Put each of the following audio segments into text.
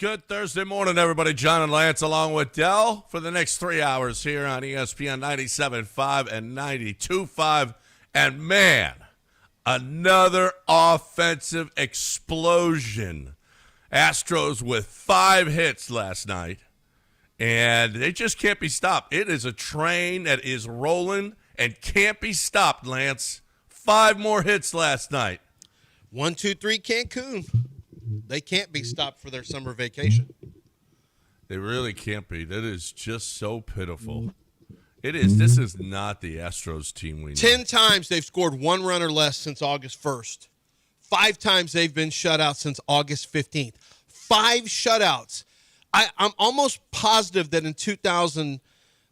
Good Thursday morning, everybody. John and Lance along with Dell for the next 3 hours here on ESPN 97.5 and 92.5. And man, another offensive explosion. Astros with 5 hits last night, and they just can't be stopped. It is a train that is rolling and can't be stopped, Lance. 5 more hits last night. 1, 2, 3, Cancun. They can't be stopped for their summer vacation. They really can't be. That is just so pitiful. It is. This is not the Astros team we know. 10 times they've scored 1 run or less since August 1st. 5 times they've been shut out since August 15th. 5 shutouts. I'm almost positive that in 2000,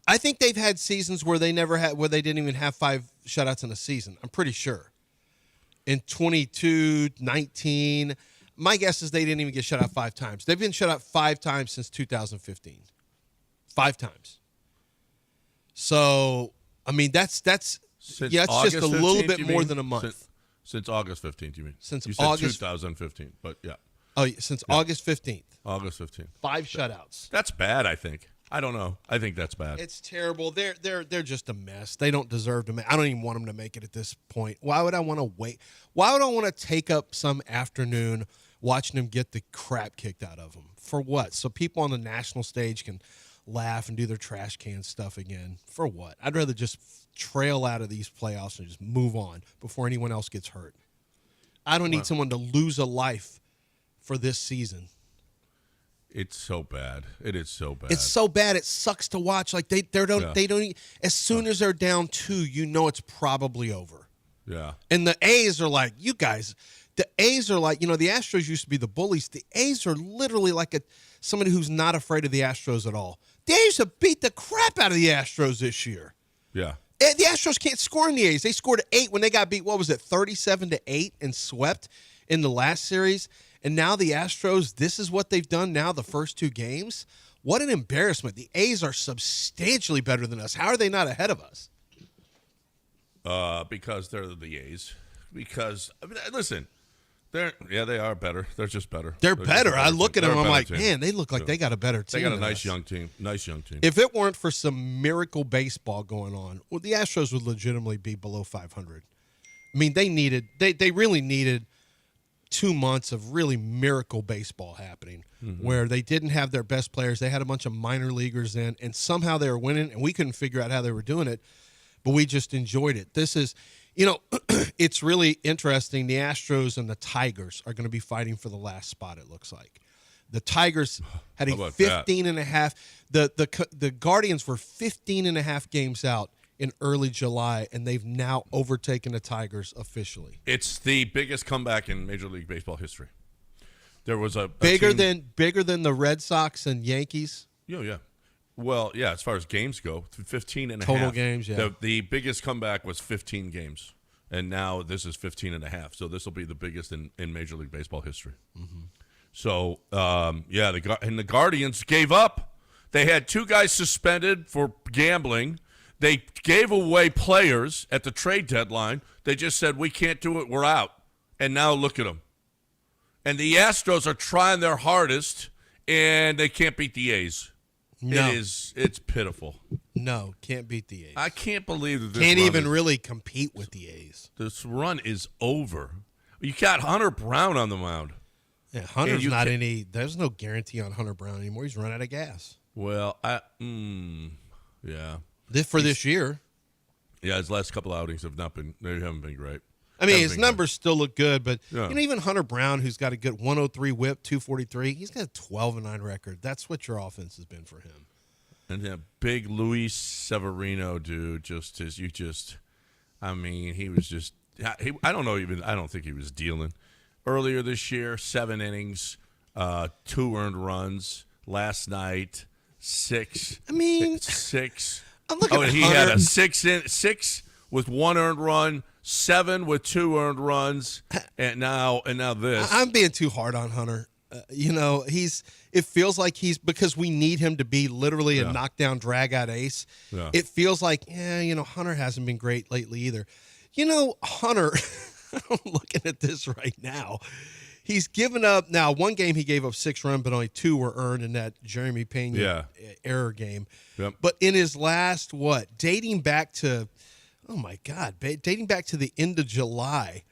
I think they've had seasons where they didn't even have 5 shutouts in a season. I'm pretty sure. In 22, 19, my guess is they didn't even get shut out 5 times. They've been shut out 5 times since 2015. 5 times. So, I mean, that's Since just August a little 15th, bit you more mean? than a month. Since August 15th, you mean? Since you said August 2015, but yeah. Oh, since August 15th. August 15th. 5 shutouts. That's bad, I think. I don't know. I think that's bad. It's terrible. They're just a mess. They don't deserve to make. I don't even want them to make it at this point. Why would I want to wait? Why would I want to take up some afternoon watching them get the crap kicked out of them? For what? So people on the national stage can laugh and do their trash can stuff again. For what? I'd rather just trail out of these playoffs and just move on before anyone else gets hurt. I don't need someone to lose a life for this season. It's so bad. It is so bad. It's so bad. It sucks to watch. Like they don't. As soon as they're down 2, you know it's probably over. Yeah. And the A's are like, you guys. The A's are like, the Astros used to be the bullies. The A's are literally like somebody who's not afraid of the Astros at all. The A's have beat the crap out of the Astros this year. Yeah. And the Astros can't score in the A's. They scored 8 when they got beat. What was it, 37-8, and swept in the last series. And now the Astros, this is what they've done now the first 2 games. What an embarrassment. The A's are substantially better than us. How are they not ahead of us? Because they're the A's. Because, I mean, listen, they are better. They're just better. They're better. I look at them, I'm like, team. man, they look like they got a better team. They got a than nice us. young team. Nice young team. If it weren't for some miracle baseball going on, well, the Astros would legitimately be below 500. I mean, they really needed 2 months of really miracle baseball happening where they didn't have their best players. They had a bunch of minor leaguers in, and somehow they were winning, and we couldn't figure out how they were doing it, but we just enjoyed it. This is, it's really interesting. The Astros and the Tigers are going to be fighting for the last spot, it looks like. The Tigers had a 15 and a half. The Guardians were 15 and a half games out in early July, and they've now overtaken the Tigers officially. It's the biggest comeback in Major League Baseball history. There was a bigger team, than the Red Sox and Yankees. Yeah. Well, yeah, as far as games go, 15 and a Total half. games, yeah. The biggest comeback was 15 games, and now this is 15 and a half. So this will be the biggest in Major League Baseball history. Mm-hmm. So, the Guardians gave up. They had 2 guys suspended for gambling. They gave away players at the trade deadline. They just said, we can't do it, we're out. And now look at them. And the Astros are trying their hardest, and they can't beat the A's. No. It's pitiful. No, can't beat the A's. I can't believe that this can't run even really compete with the A's. This run is over. You got Hunter Brown on the mound. Yeah, Hunter's not any. There's no guarantee on Hunter Brown anymore. He's run out of gas. Well, yeah. This year. Yeah, his last couple outings they haven't been great. I mean, his numbers still look good, but yeah. Even Hunter Brown, who's got a good 103 whip, 243, he's got a 12-9 record. That's what your offense has been for him. And that big Luis Severino dude, he was just. I don't think he was dealing. Earlier this year, 7 innings, 2 earned runs. Last night, 6. I mean, 6. I'm looking at he Hunter. had a 6 with 1 earned run, 7 with 2 earned runs, and now this. I'm being too hard on Hunter. It feels like because we need him to be literally a knockdown, drag-out ace. Yeah. It feels like, Hunter hasn't been great lately either. Hunter, I'm looking at this right now. He's given up now. One game he gave up 6 runs, but only 2 were earned in that Jeremy Pena error game. Yep. But in his last dating back to the end of July,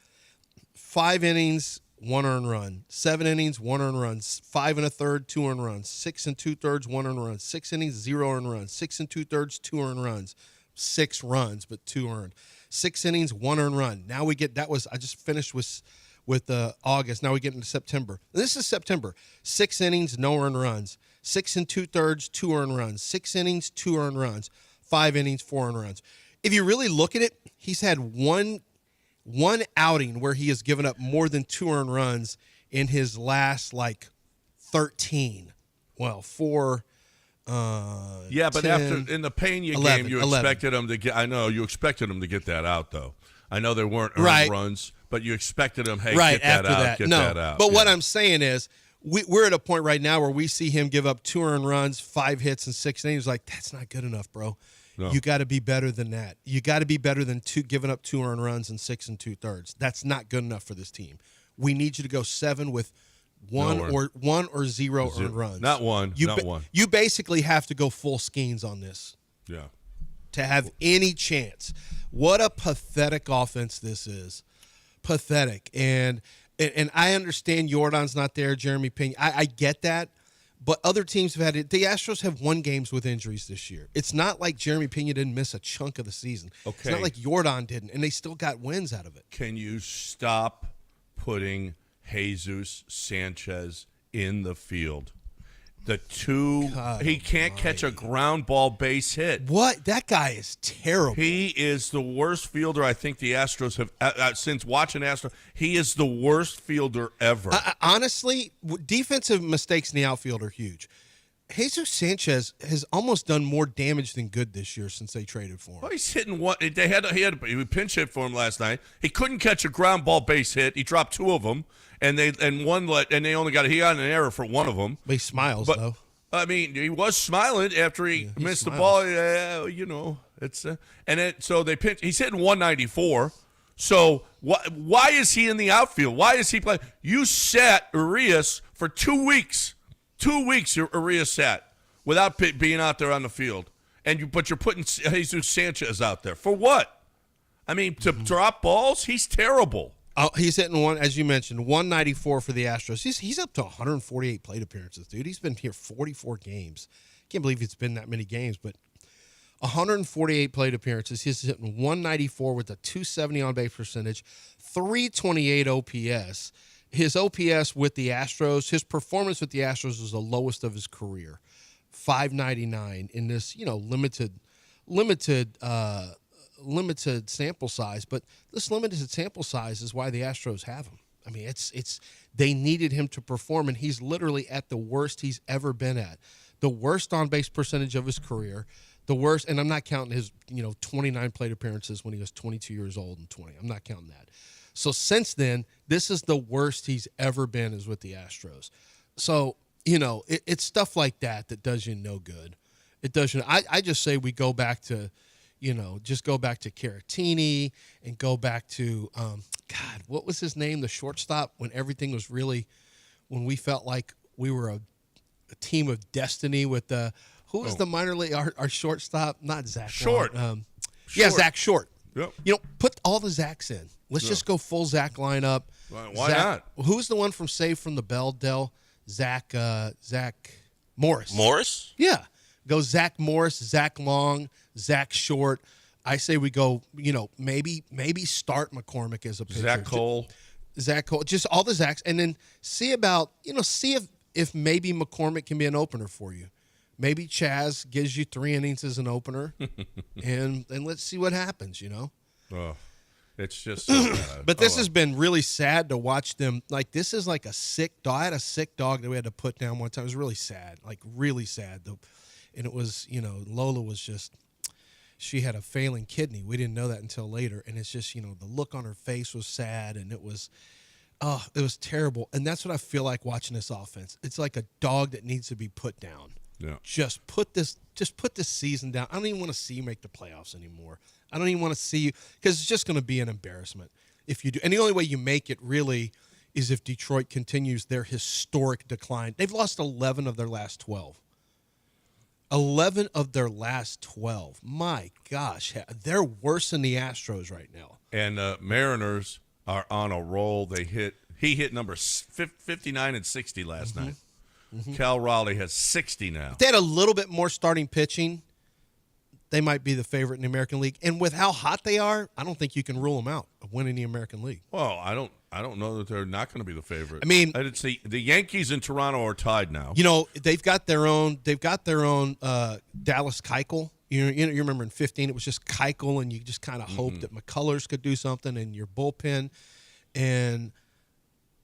5 innings, 1 earned run, 7 innings, 1 earned run, 5 1/3, 2 earned runs, 6 2/3, 1 earned run, 6 innings, 0 earned runs, 6 2/3, 2 earned runs, 6 runs but 2 earned, 6 innings, 1 earned run. Now we get I just finished with August. Now we get into September. This is September. 6 innings, no earned runs, 6 2/3, 2 earned runs, 6 innings, 2 earned runs, 5 innings, 4 earned runs. If you really look at it, he's had one outing where he has given up more than 2 earned runs in his last 13. Well, 4. But 10, after in the Pena 11, game, you 11. expected him to get. I know you expected him to get that out, though. I know there weren't earned runs, but you expected him. Hey, right get that after out. that. Get No, that out. but what I'm saying is, we're at a point right now where we see him give up 2 earned runs, 5 hits, and 6 innings. Like, that's not good enough, bro. No. You got to be better than that. You got to be better than giving up 2 earned runs and 6 2/3. That's not good enough for this team. We need you to go 7 with one or 0 earned runs. Not one. Not one. You basically have to go full Skeens on this. Yeah. To have any chance. What a pathetic offense this is. Pathetic. And I understand Jordan's not there, Jeremy Pena. I get that. But other teams have had it. The Astros have won games with injuries this year. It's not like Jeremy Pena didn't miss a chunk of the season. Okay. It's not like Jordan didn't, and they still got wins out of it. Can you stop putting Jesus Sanchez in the field? He can't catch a ground ball base hit. What? That guy is terrible. He is the worst fielder I think the Astros have since watching Astros. He is the worst fielder ever. Honestly, defensive mistakes in the outfield are huge. Jesus Sanchez has almost done more damage than good this year since they traded for him. Well, he's hitting one. He pinch hit for him last night. He couldn't catch a ground ball base hit. He dropped 2 of them, and they only got an error for 1 of them. But he smiles though. I mean, he was smiling after he missed the ball. So they pinch. He's hitting 194. So why is he in the outfield? Why is he playing? You sat Urias for 2 weeks. 2 weeks Urias sat without being out there on the field, but you're putting Jesus Sanchez out there for what? I mean, to drop balls, he's terrible. He's hitting as you mentioned, 194 for the Astros. He's up to 148 plate appearances, dude. He's been here 44 games. Can't believe it's been that many games, but 148 plate appearances. He's hitting 194 with a 270 on base percentage, 328 OPS. His OPS with the Astros, his performance with the Astros was the lowest of his career, 599 in this, limited sample size. But this limited sample size is why the Astros have him. I mean, they needed him to perform, and he's literally at the worst he's ever been at, the worst on base percentage of his career, the worst. And I'm not counting his 29 plate appearances when he was 22 years old and 20. I'm not counting that. So since then, this is the worst he's ever been is with the Astros. So, it's stuff like that does you no good. It does you. I just say we go back to, just go back to Caratini and go back to, what was his name? The shortstop when everything was when we felt like we were a team of destiny with who was the minor league, our shortstop? Not Zach Short. Long. Yeah, Zach Short. Yep. Put all the Zachs in. Let's just go full Zach lineup. Why not? Who's the one from Save from the Bell, Dell? Zach Morris. Morris? Yeah. Go Zach Morris, Zach Long, Zach Short. I say we go, maybe start McCormick as a pitcher. Zach Cole, just all the Zachs, and then see about, see if maybe McCormick can be an opener for you. Maybe Chaz gives you 3 innings as an opener, and let's see what happens, Oh, it's just But this has been really sad to watch them. Like, this is like a sick dog. I had a sick dog that we had to put down one time. It was really sad, really sad. And it was, Lola was just, she had a failing kidney. We didn't know that until later. And it's just, the look on her face was sad, and it was terrible. And that's what I feel like watching this offense. It's like a dog that needs to be put down. Yeah. Just put this season down. I don't even want to see you make the playoffs anymore. I don't even want to see you, because it's just going to be an embarrassment if you do. And the only way you make it really is if Detroit continues their historic decline. They've lost 11 of their last 12. 11 of their last 12. My gosh, they're worse than the Astros right now. And Mariners are on a roll. He hit number 59 and 60 last night. Cal Raleigh has 60 now. If they had a little bit more starting pitching, they might be the favorite in the American League. And with how hot they are, I don't think you can rule them out of winning the American League. Well, I don't know that they're not going to be the fafavorite. I mean, I did see the Yankees and Toronto are tied now. You know, they've got their own Dallas Keuchel. You remember in 2015 it was just Keuchel, and you just kind of hoped that McCullers could do something in your bullpen. And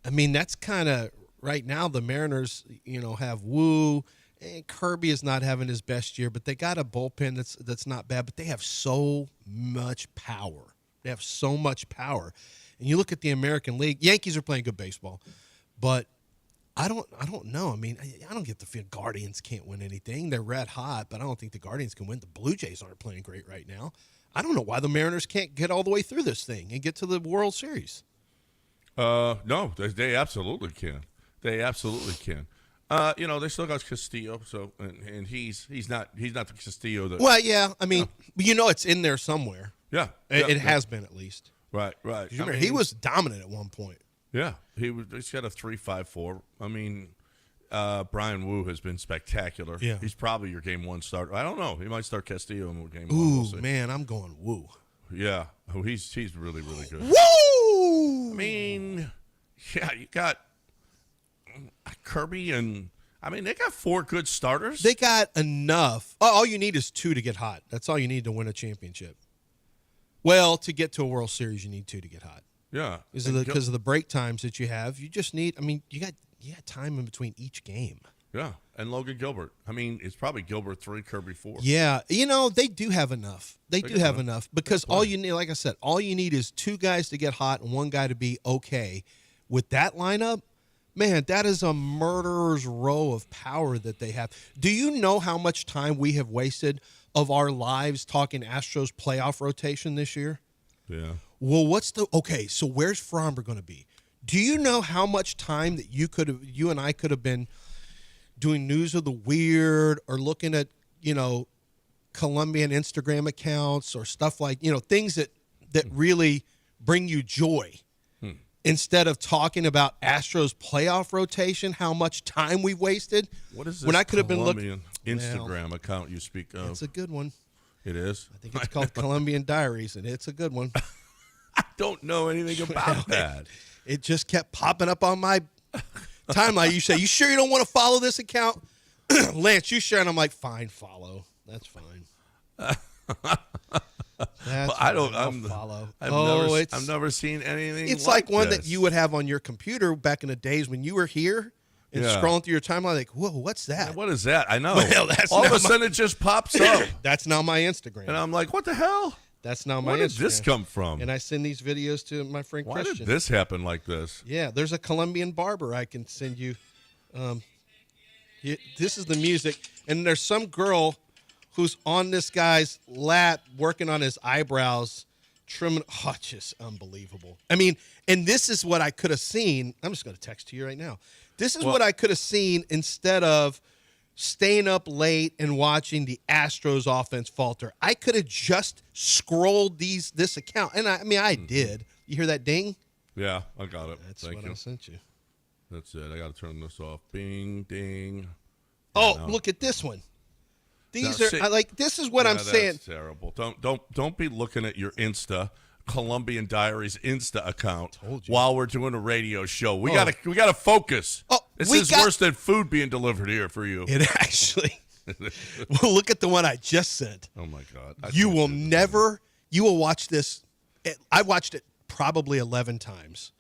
I mean, that's kind of right now the Mariners, have Wu. And Kirby is not having his best year, but they got a bullpen that's not bad. But they have so much power. They have so much power. And you look at the American League, Yankees are playing good baseball, but I don't know. I mean, I don't get the feel Guardians can't win anything. They're red hot, but I don't think the Guardians can win. The Blue Jays aren't playing great right now. I don't know why the Mariners can't get all the way through this thing and get to the World Series. No, they absolutely can. They absolutely can. They still got Castillo, so and he's not the Castillo that. Well, yeah, I mean, it's in there somewhere. Yeah, it has been at least. Right. He was dominant at one point. Yeah, he's got a 3.54. I mean, Brian Wu has been spectacular. Yeah. He's probably your game one starter. I don't know. He might start Castillo in game one. Ooh, We'll man, I'm going Wu. Yeah. Oh, he's really, really good. Woo! I mean, yeah, you got Kirby and they got 4 good starters. They got enough. All you need is 2 to get hot. That's all you need to win a championship. Well, to get to a World Series, you need 2 to get hot. Yeah. Because of the break times that you have. You just need, you got time in between each game. Yeah. And Logan Gilbert. It's probably Gilbert 3, Kirby 4. Yeah. They do have enough. They do have enough because all you need, like I said, all you need is 2 guys to get hot and 1 guy to be okay. With that lineup, man, that is a murderer's row of power that they have. Do you know how much time we have wasted of our lives talking Astros playoff rotation this year? Yeah. Well, so where's Fromber going to be? Do you know how much time that you and I could have been doing News of the Weird or looking at, Colombian Instagram accounts or stuff like, things that really bring you joy. Instead of talking about Astros playoff rotation, how much time we've wasted. What is this when I could have been Colombian Instagram account you speak of? It's a good one. It is? I think it's called Colombian Diaries, and it's a good one. I don't know anything about that. It just kept popping up on my timeline. You say, you sure you don't want to follow this account? Lance, you sure? And I'm like, fine, follow. That's fine. I don't. Follow. I've never seen anything. It's like one this. that you would have on your computer back in the days when you were here and scrolling through your timeline. Like, whoa, what's that? What is that? I know. Well, that's all of a sudden it just pops up. That's now my Instagram, and I'm like, what the hell? That's now my Where did Instagram. this come from? And I send these videos to my friend Why Christian. did this happen like this? Yeah, there's a Colombian barber I can send you. This is the music, and there's some girl who's on this guy's lap working on his eyebrows, trimming. Oh, just unbelievable. And this is what I could have seen. I'm just going to text to you right now. This is what I could have seen instead of staying up late and watching the Astros offense falter. I could have just scrolled this account. And I did. You hear that ding? Yeah, I got it. That's Thank what you. I sent you. That's it. I got to turn this off. Bing, ding. Look at this one. These Now, are this is what I'm saying. That's terrible. Don't be looking at your Colombian Diaries Insta account while we're doing a radio show. We gotta focus. This is worse than food being delivered here for you. It actually. Well, look at the one I just sent. Oh my God! You will watch this. I watched it probably 11 times.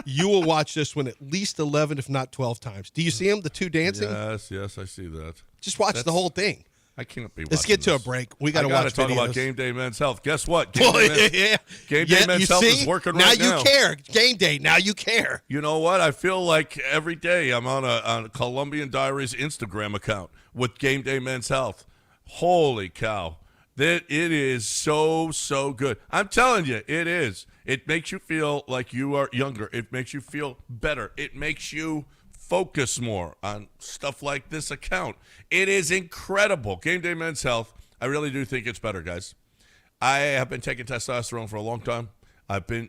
You will watch this one at least 11, if not 12 times. Do you see them? The 2 dancing? Yes, I see that. Just watch the whole thing. I can't be. Let's get to a break. We got to watch talk videos. about Game Day Men's Health. Guess what? Game Day Men's Health is working right now. Now you care. Game Day. Now you care. You know what? I feel like every day I'm on a Colombian Diaries Instagram account with Game Day Men's Health. Holy cow. It is so good. I'm telling you, it is. It makes you feel like you are younger. It makes you feel better. It makes you focus more on stuff like this account. It is incredible. Game Day Men's Health. I really do think it's better, guys. I have been taking testosterone for a long time. I've been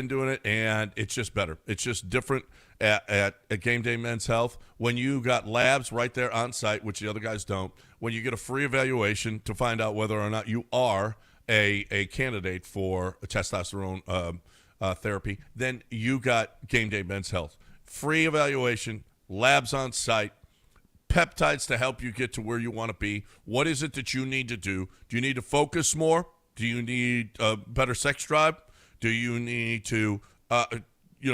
doing it, and it's just better. It's just different at Game Day Men's Health when you got labs right there on site, which the other guys don't. When you get a free evaluation to find out whether or not you are a candidate for a testosterone therapy, then you got Game Day Men's Health. Free evaluation, labs on site, peptides to help you get to where you want to be. What is it that you need to do? Do you need to focus more? Do you need a better sex drive? Do you need to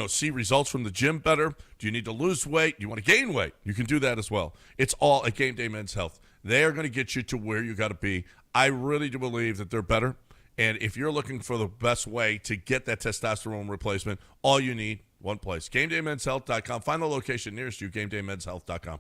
see results from the gym better? Do you need to lose weight? Do you want to gain weight? You can do that as well. It's all at Game Day Men's Health. They are going to get you to where you got to be. I really do believe that they're better. And if you're looking for the best way to get that testosterone replacement, all you need, one place. GameDayMen'sHealth.com. Find the location nearest you, GameDayMen'sHealth.com.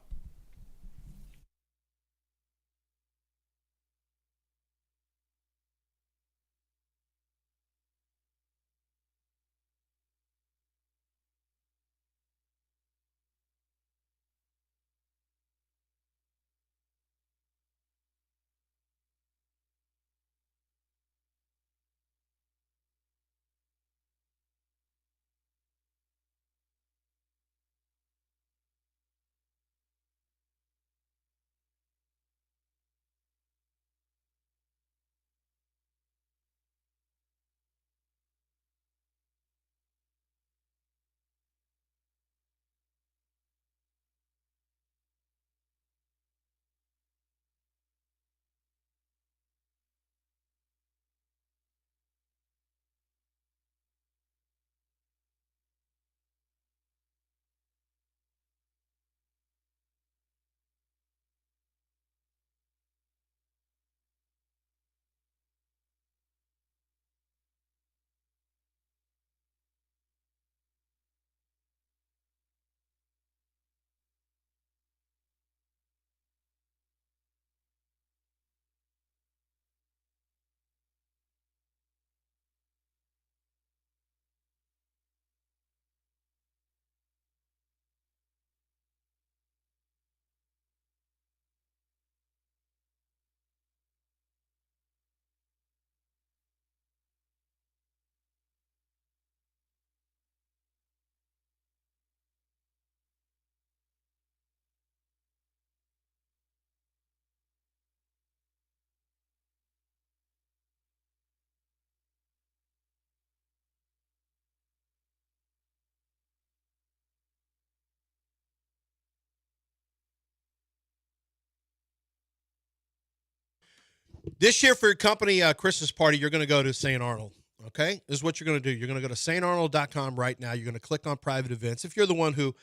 This year for your company Christmas party, you're going to go to St. Arnold. Okay? This is what you're going to do. You're going to go to StArnold.com right now. You're going to click on private events. If you're the one who,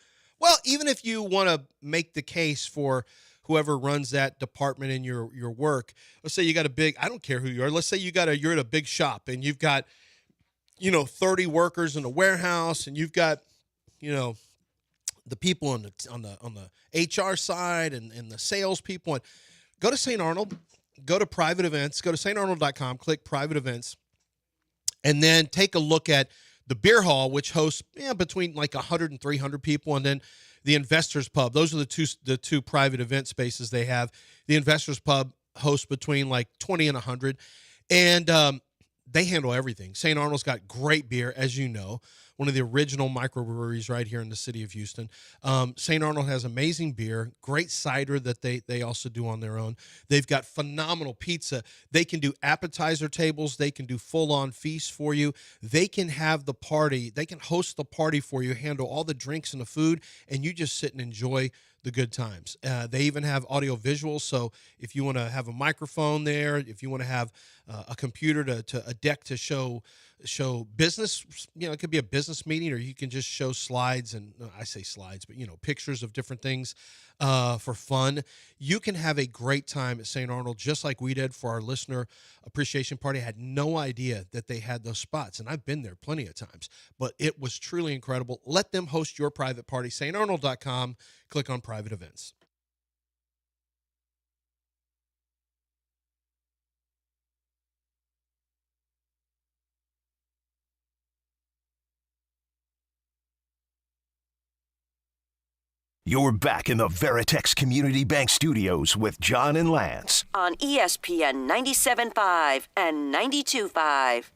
well, even if you want to make the case for whoever runs that department in your work, let's say you got a big, I don't care who you are. Let's say you're at a big shop and you've got, 30 workers in a warehouse and you've got, you know, the people on the HR side and the sales people. And go to St. Arnold, go to private events, go to StArnold.com, click private events, and then take a look at the beer hall, which hosts between like 100 and 300 people, and then the Investors Pub. Those are the two private event spaces they have. The Investors Pub hosts between like 20 and 100, and they handle everything. St. Arnold's got great beer, as you know, one of the original microbreweries right here in the city of Houston. St. Arnold has amazing beer, great cider that they also do on their own. They've got phenomenal pizza. They can do appetizer tables. They can do full-on feasts for you. They can have the party. They can host the party for you, handle all the drinks and the food, and you just sit and enjoy the good times. They even have audio visuals, so if you want to have a microphone there, if you want to have a computer to a deck to show business, it could be a business meeting, or you can just show slides, and I say slides, but pictures of different things for fun. You can have a great time at St. Arnold, just like we did for our listener appreciation party. I had no idea that they had those spots, and I've been there plenty of times, but it was truly incredible. Let them host your private party. StArnold.com, click on private events. You're back in the Veritex Community Bank Studios with John and Lance. On ESPN 97.5 and 92.5.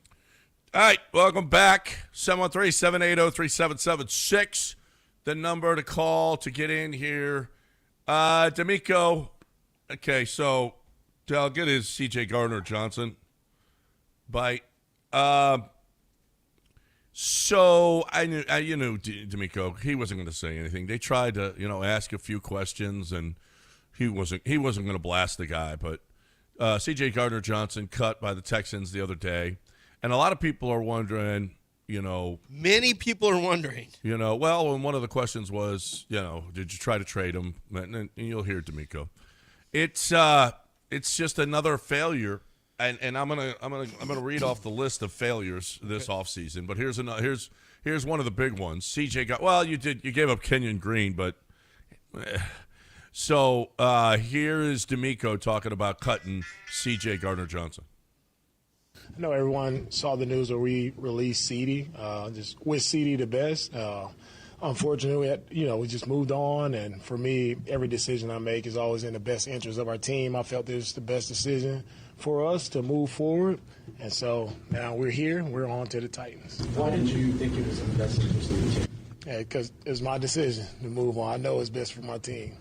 All right, welcome back. 713-780-3776. The number to call to get in here. D'Amico. Okay, so I'll get his C.J. Gardner-Johnson bite. So I knew D'Amico. He wasn't going to say anything. They tried to, ask a few questions, and he wasn't going to blast the guy. But C.J. Gardner-Johnson cut by the Texans the other day, and a lot of people are wondering, Many people are wondering. Well, and one of the questions was, did you try to trade him? And you'll hear D'Amico. It's just another failure. And I'm gonna read off the list of failures this offseason. But here's one of the big ones. CJ you gave up Kenyon Green, but so here is D'Amico talking about cutting CJ Gardner-Johnson. I know everyone saw the news where we released CeeDee. Just wish CeeDee the best. Unfortunately, we just moved on, and for me, every decision I make is always in the best interest of our team. I felt this was the best decision for us to move forward, and so now we're here. We're on to the Titans. Why did you think it was in the best interest of the team? Yeah, because it's my decision to move on. I know it's best for my team.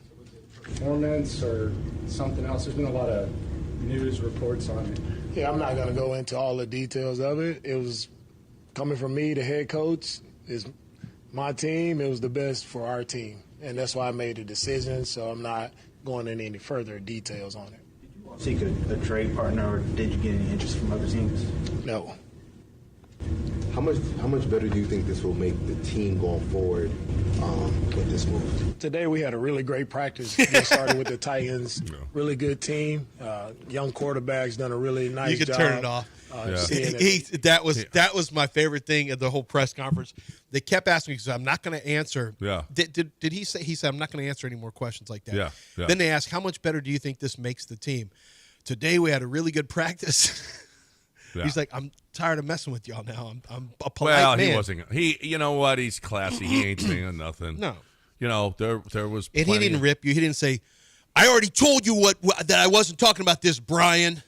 Performance or something else? There's been a lot of news reports on it. Yeah, I'm not going to go into all the details of it. It was coming from me, the head coach. It's my team. It was the best for our team, and that's why I made the decision, so I'm not going into any further details on it. Seek a trade partner, or did you get any interest from other teams? No. How much better do you think this will make the team going forward with this move? Today we had a really great practice. We started with the Titans. Really good team. Young quarterbacks done a really nice job. You could turn it off. That was my favorite thing at the whole press conference. They kept asking me, because I'm not going to answer. Yeah. Did he say? He said, I'm not going to answer any more questions like that. Yeah. Then they asked, how much better do you think this makes the team? Today we had a really good practice. Yeah. He's like, I'm tired of messing with y'all now. I'm a polite man. He wasn't. You know what? He's classy. He ain't saying nothing. No. There was. And he didn't rip you. He didn't say, I already told you that I wasn't talking about this, Brian.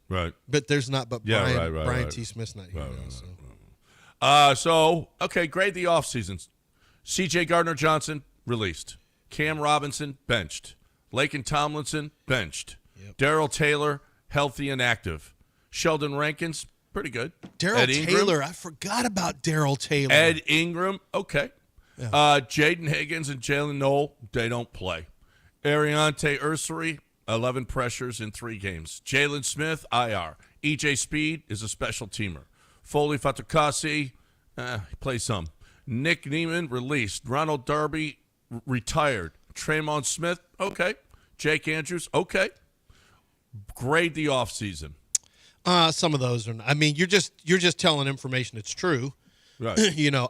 Right. But there's not. But Yeah, Brian, right, Brian right. T. Smith's not here now. Okay, grade the offseason. C.J. Gardner-Johnson, released. Cam Robinson, benched. Laken Tomlinson, benched. Yep. Darrell Taylor, healthy and active. Sheldon Rankins, pretty good. Darrell Taylor, I forgot about Darrell Taylor. Ed Ingram, okay. Yeah. Jaden Higgins and Jalen Noel, they don't play. Ariante Ursary, 11 pressures in 3 games. Jalen Smith, IR. EJ Speed is a special teamer. Foley Fatukasi, play some. Nick Neiman, released. Ronald Darby, retired. Traymon Smith, okay. Jake Andrews, okay. Grade the offseason. Some of those are not. I mean, you're just telling information that's true. Right.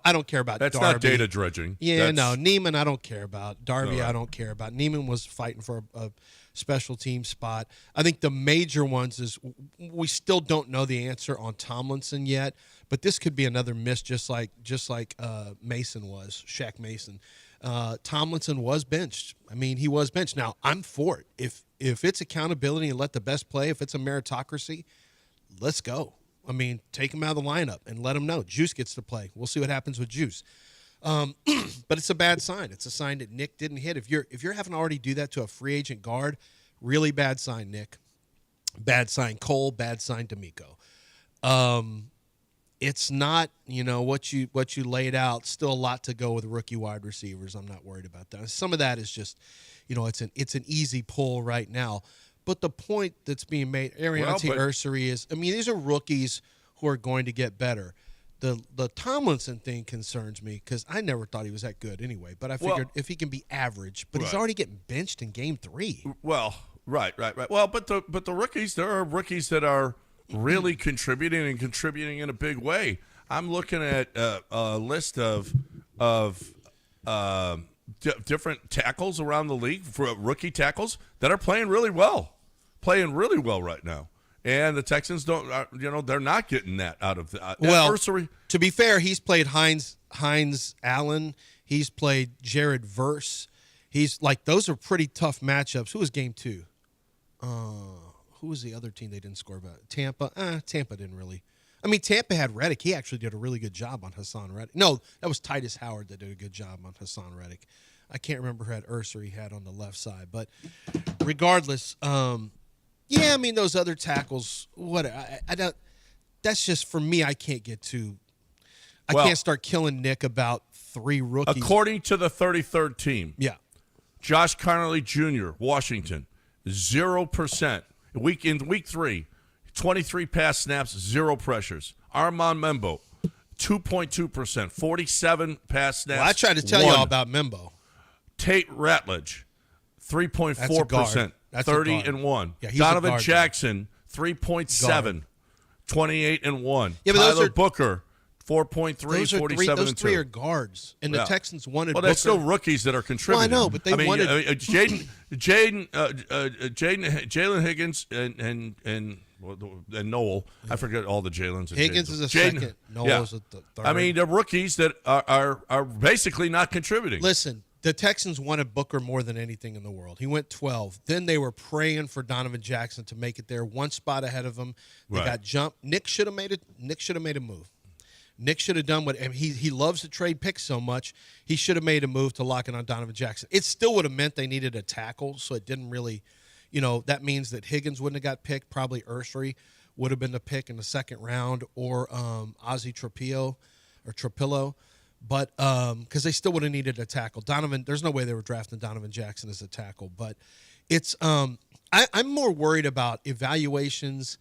I don't care about That's Darby. not data dredging. Yeah, That's, Neiman I don't care about. Darby Right. I don't care about. Neiman was fighting for a special team spot. I think the major ones is we still don't know the answer on Tomlinson yet, but this could be another miss just like Mason was, Shaq Mason. Tomlinson was benched. I mean, he was benched. Now, I'm for it. If it's accountability and let the best play, if it's a meritocracy, let's go. I mean, take him out of the lineup and let him know. Juice gets to play. We'll see what happens with Juice. But it's a bad sign. It's a sign that Nick didn't hit. If you're having to already do that to a free agent guard, really bad sign, Nick. Bad sign, Cole. Bad sign, D'Amico. It's not, what you laid out. Still a lot to go with rookie wide receivers. I'm not worried about that. Some of that is just, it's an easy pull right now. But the point that's being made, Ariante Ursary is, these are rookies who are going to get better. The Tomlinson thing concerns me because I never thought he was that good anyway. But I figured if he can be average, but he's already getting benched in game 3. Well, right. Well, but the rookies, there are rookies that are really contributing in a big way. I'm looking at a list of different tackles around the league for rookie tackles that are playing really well right now. And the Texans don't, they're not getting that out of the Ursary. To be fair, he's played Hines Allen. He's played Jared Verse. He's like, those are pretty tough matchups. Who was game 2? Who was the other team they didn't score about? Tampa? Tampa didn't really. I mean, Tampa had Reddick. He actually did a really good job on Hassan Reddick. No, that was Titus Howard that did a good job on Hassan Reddick. I can't remember who had Ursa he had on the left side. But regardless, yeah, I mean, those other tackles, what I don't. That's just, for me, I can't get too. I can't start killing Nick about 3 rookies. According to the 33rd team, Yeah. Josh Connolly Jr., Washington, 0%. In week 3, 23 pass snaps, 0 pressures. Armand Membo, 2.2%, 47 pass snaps. Well, I tried to tell 1. y'all about Membo. Tate Ratledge, 3.4%, That's a 30 guard. and 1. Yeah, he's a Donovan guard. Jackson, 3.7, 28 and 1. Yeah, but those Tyler are- Booker, 4.3, Those are 47 those and 2. 3 are guards, and the Yeah. Texans wanted. Well, Booker. that's still rookies that are contributing. Well, I know, but they wanted- Jalen Higgins and Noel. I forget all the Jalen's. and Higgins Jadens. is a Jaden- second. Noel's a third. I mean, they're rookies that are basically not contributing. Listen, the Texans wanted Booker more than anything in the world. He went 12. Then they were praying for Donovan Jackson to make it there, 1 spot ahead of him. They Right. got jumped. Nick should have made it. Nick should have made a move. Nick should have done what, and he loves to trade picks so much. He should have made a move to lock in on Donovan Jackson. It still would have meant they needed a tackle, so it didn't really, that means that Higgins wouldn't have got picked. Probably Ursary would have been the pick in the 2nd round, or Ozzie Trapillo. But because they still would have needed a tackle. Donovan, there's no way they were drafting Donovan Jackson as a tackle. But it's I'm more worried about evaluations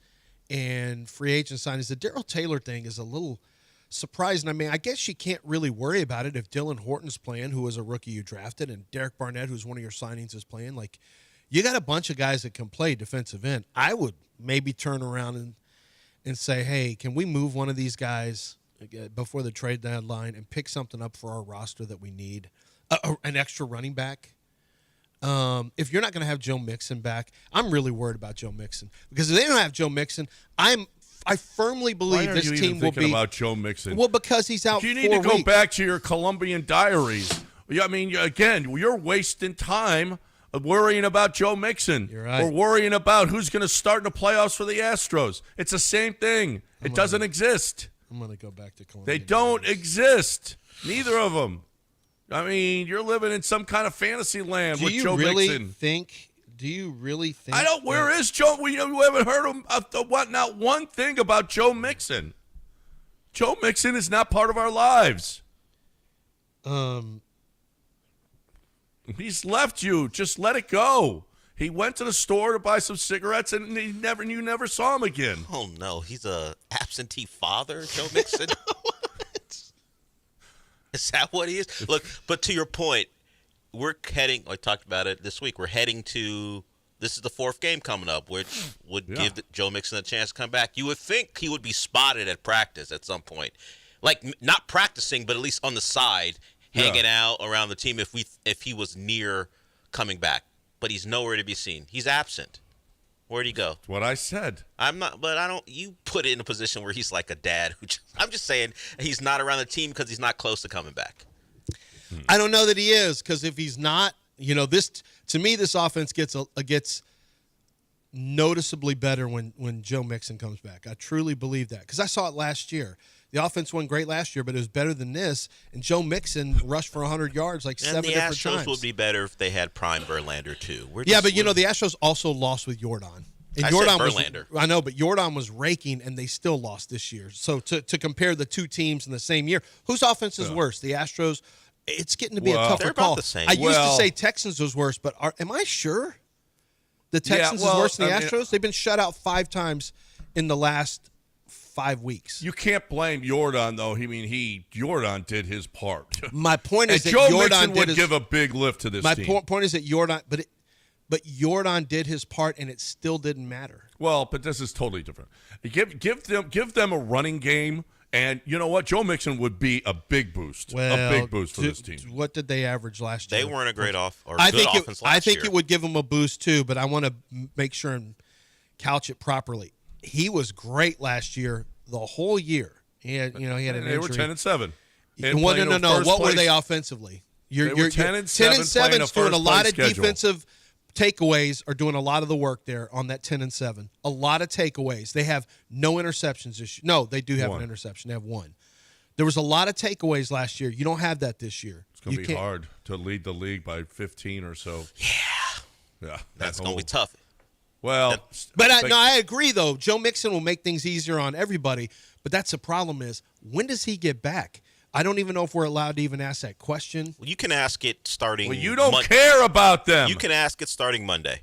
and free agent signings. The Darrell Taylor thing is a little surprising. I mean, I guess you can't really worry about it if Dylan Horton's playing, who was a rookie you drafted, and Derek Barnett, who's one of your signings, is playing. Like, you got a bunch of guys that can play defensive end. I would maybe turn around and say, hey, can we move one of these guys before the trade deadline and pick something up for our roster that we need, an extra running back? If you're not going to have Joe Mixon back, I'm really worried about Joe Mixon, because if they don't have Joe Mixon, I firmly believe Why are this you team even will thinking be about Joe Mixon? Well, because he's out. You need 4 to go weeks. back to your Colombian diaries. I mean, again, you're wasting time worrying about Joe Mixon. You're right. Or worrying about who's going to start in the playoffs for the Astros. It's the same thing. It doesn't exist. I'm going to go back to Columbia. They don't exist. Neither of them. I mean, you're living in some kind of fantasy land with Joe Mixon. Do you really think? I don't. Where is Joe? We haven't heard him. Not one thing about Joe Mixon. Joe Mixon is not part of our lives. He's left you. Just let it go. He went to the store to buy some cigarettes, and you never saw him again. Oh no, he's a absentee father, Joe Mixon. Is that what he is? Look, but to your point, we're heading. I talked about it this week. We're heading to. This is the 4th game coming up, which would give Joe Mixon a chance to come back. You would think he would be spotted at practice at some point, like not practicing, but at least on the side, hanging out around the team. If he was near coming back, but he's nowhere to be seen. He's absent. Where'd he go? That's what I said. I'm not, but I don't. You put it in a position where he's like a dad. I'm just saying he's not around the team because he's not close to coming back. I don't know that he is, because if he's not, this to me, this offense gets noticeably better when Joe Mixon comes back. I truly believe that, because I saw it last year. The offense wasn't great last year, but it was better than this. And Joe Mixon rushed for 100 yards like 7 different times. And the Astros would be better if they had Prime Verlander too. But the Astros also lost with Jordan. And I Jordan said Verlander. I know, but Jordan was raking, and they still lost this year. So to compare the 2 teams in the same year, whose offense is worse? The Astros. It's getting to be a tougher they're call. about the same. I used to say Texans was worse, but am I sure the Texans is worse than the Astros? They've been shut out 5 times in the last 5 weeks. You can't blame Jordan, though. Jordan did his part. My point is that Joe Jordan Mixon would give a big lift to this team. My point is that Jordan, but Jordan did his part, and it still didn't matter. Well, but this is totally different. Give them a running game, and you know what? Joe Mixon would be a big boost. For this team. What did they average last year? They weren't a great offense last year. I think it would give them a boost too, but I want to make sure and couch it properly. He was great last year, the whole year. He had an injury. They were 10-7. No. What were they offensively? You're, They were 10 and 7 playing a doing a lot of first-place schedule. defensive takeaways, are doing a lot of the work there on that 10 and 7. A lot of takeaways. They have no interceptions this year. No, they do have One. an interception. They have one. There was a lot of takeaways last year. You don't have that this year. It's going to be hard to lead the league by 15 or so. Yeah. That's going to be tough. Well, but I agree, though. Joe Mixon will make things easier on everybody, but that's the problem is, when does he get back? I don't even know if we're allowed to even ask that question. Well, you can ask it starting Well, you don't care about them. You can ask it starting Monday.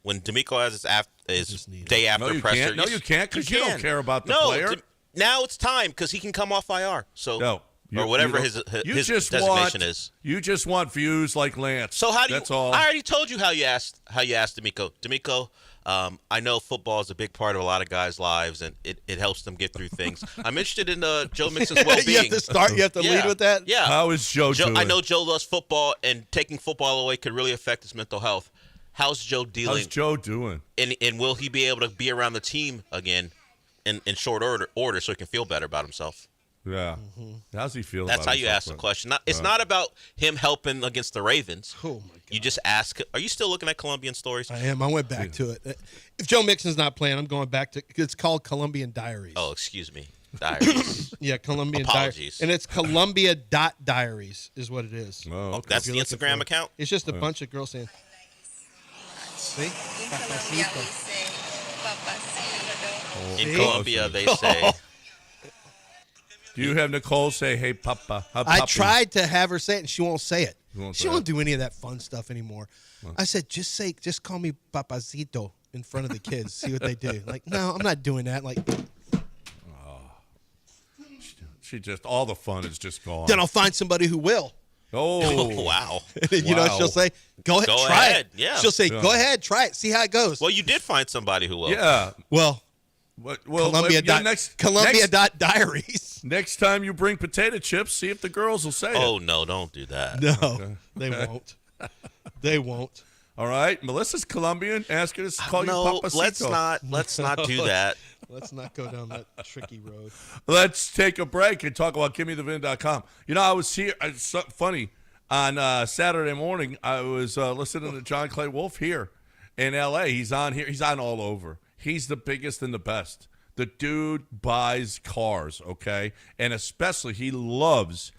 When D'Amico has his day after No, you presser. can't. No, you can't because you don't care about the player. Now it's time because he can come off IR. So No. or whatever his designation is. You just want views like Lance. So how do That's you? all. I already told you how you asked D'Amico. D'Amico, I know football is a big part of a lot of guys' lives, and it helps them get through things. I'm interested in Joe Mixon's well-being. You have to start. You have to lead with that. Yeah. How is Joe doing? I know Joe loves football, and taking football away could really affect his mental health. How's Joe dealing? How's Joe doing? And will he be able to be around the team again in short order so he can feel better about himself? Yeah. How's he feel? That's about how you ask the question. It's not about him helping against the Ravens. Oh, my God. You just ask. Are you still looking at Colombian stories? I am. I went back to it. If Joe Mixon's not playing, I'm going back to. It's called Colombian Diaries. Oh, excuse me. Diaries. Yeah, Colombian Apologies. Diaries. And it's Columbia.diaries is what it is. Oh, okay. That's the Instagram account? It's just a bunch of girls saying, see? In Colombia, they say. Do you have Nicole say, "Hey, Papa"? I tried to have her say it, and she won't say it. won't She say won't it. do any of that fun stuff anymore. I said, just call me Papacito in front of the kids. See what they do. Like, no, I'm not doing that. Like, She just all the fun is just gone. then I'll find somebody who will. Oh, Wow. You know what she'll say? Go ahead, Go try ahead, it. yeah. She'll say, go ahead, try it, see how it goes. Well, you did find somebody who will. yeah. Well, Well, Columbia. yeah, next Diaries. next time you bring potato chips, see if the girls will say Oh, it. no, don't do that. No, they won't. They won't. All right, Melissa's Colombian. Ask her to call No, you Papacito. let's not do that. Let's not go down that tricky road. Let's take a break and talk about GimmeTheVin.com. You know, I was here. It's so funny. On Saturday morning, I was listening to John Clay Wolf here in L.A. He's on here. He's on all over. He's the biggest and the best. The dude buys cars, okay? And especially he loves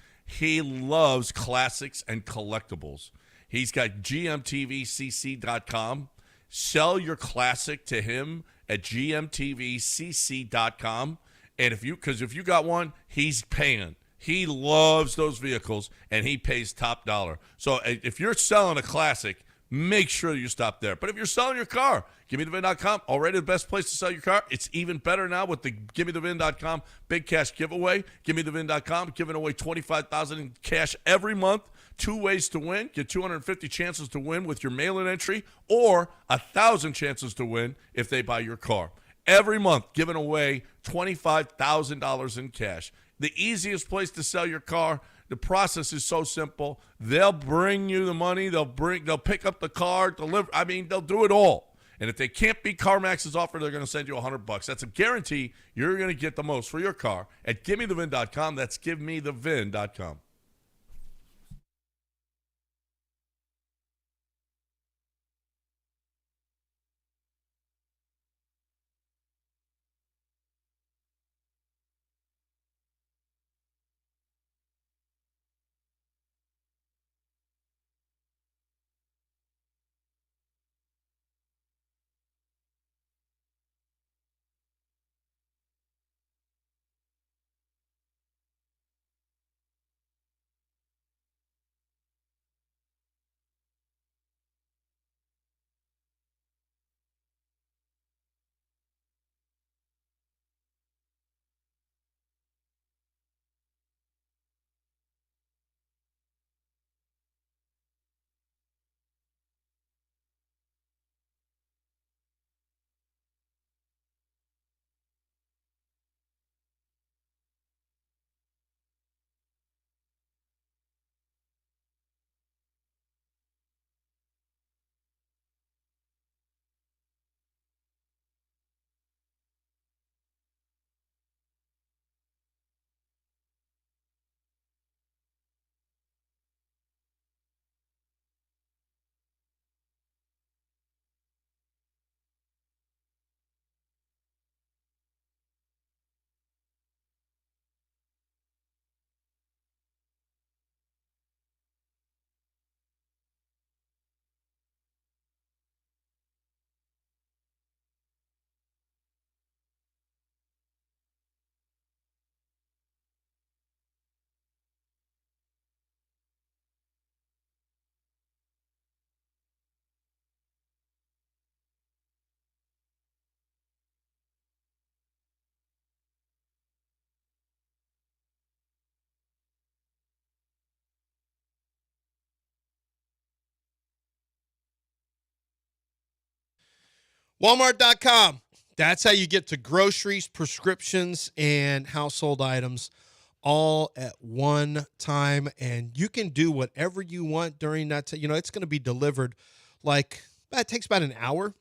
classics and collectibles. He's got GMTVCC.com. Sell your classic to him at GMTVCC.com. And if you got one, he's paying. He loves those vehicles, and he pays top dollar. So if you're selling a classic, make sure you stop there. But if you're selling your car, GimmeTheVin.com, already the best place to sell your car. It's even better now with the GimmeTheVin.com big cash giveaway. GimmeTheVin.com giving away $25,000 in cash every month. 2 ways to win. Get 250 chances to win with your mail-in entry, or 1,000 chances to win if they buy your car. Every month, giving away $25,000 in cash. The easiest place to sell your car. The process is so simple. They'll bring you the money. They'll pick up the car, deliver. I mean, they'll do it all. And if they can't beat CarMax's offer, they're going to send you $100. That's a guarantee you're going to get the most for your car at GimmeTheVin.com. That's GiveMeTheVin.com. Walmart.com. That's how you get to groceries, prescriptions, and household items all at one time. And you can do whatever you want during that. It's going to be delivered it takes about an hour.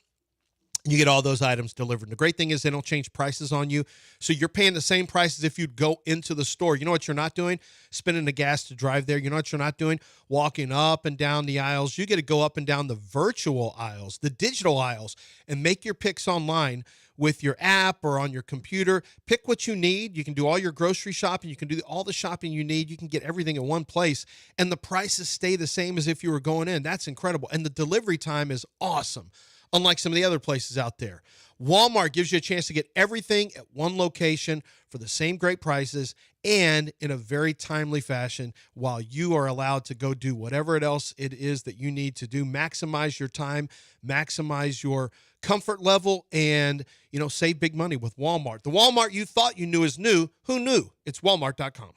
You get all those items delivered. And the great thing is they don't change prices on you. So you're paying the same price as if you'd go into the store. You know what you're not doing? Spending the gas to drive there. You know what you're not doing? Walking up and down the aisles. You get to go up and down the virtual aisles, the digital aisles, and make your picks online with your app or on your computer. Pick what you need. You can do all your grocery shopping. You can do all the shopping you need. You can get everything in one place. And the prices stay the same as if you were going in. That's incredible. And the delivery time is awesome. Unlike some of the other places out there. Walmart gives you a chance to get everything at one location for the same great prices and in a very timely fashion while you are allowed to go do whatever else it is that you need to do. Maximize your time, maximize your comfort level, and, save big money with Walmart. The Walmart you thought you knew is new. Who knew? It's Walmart.com.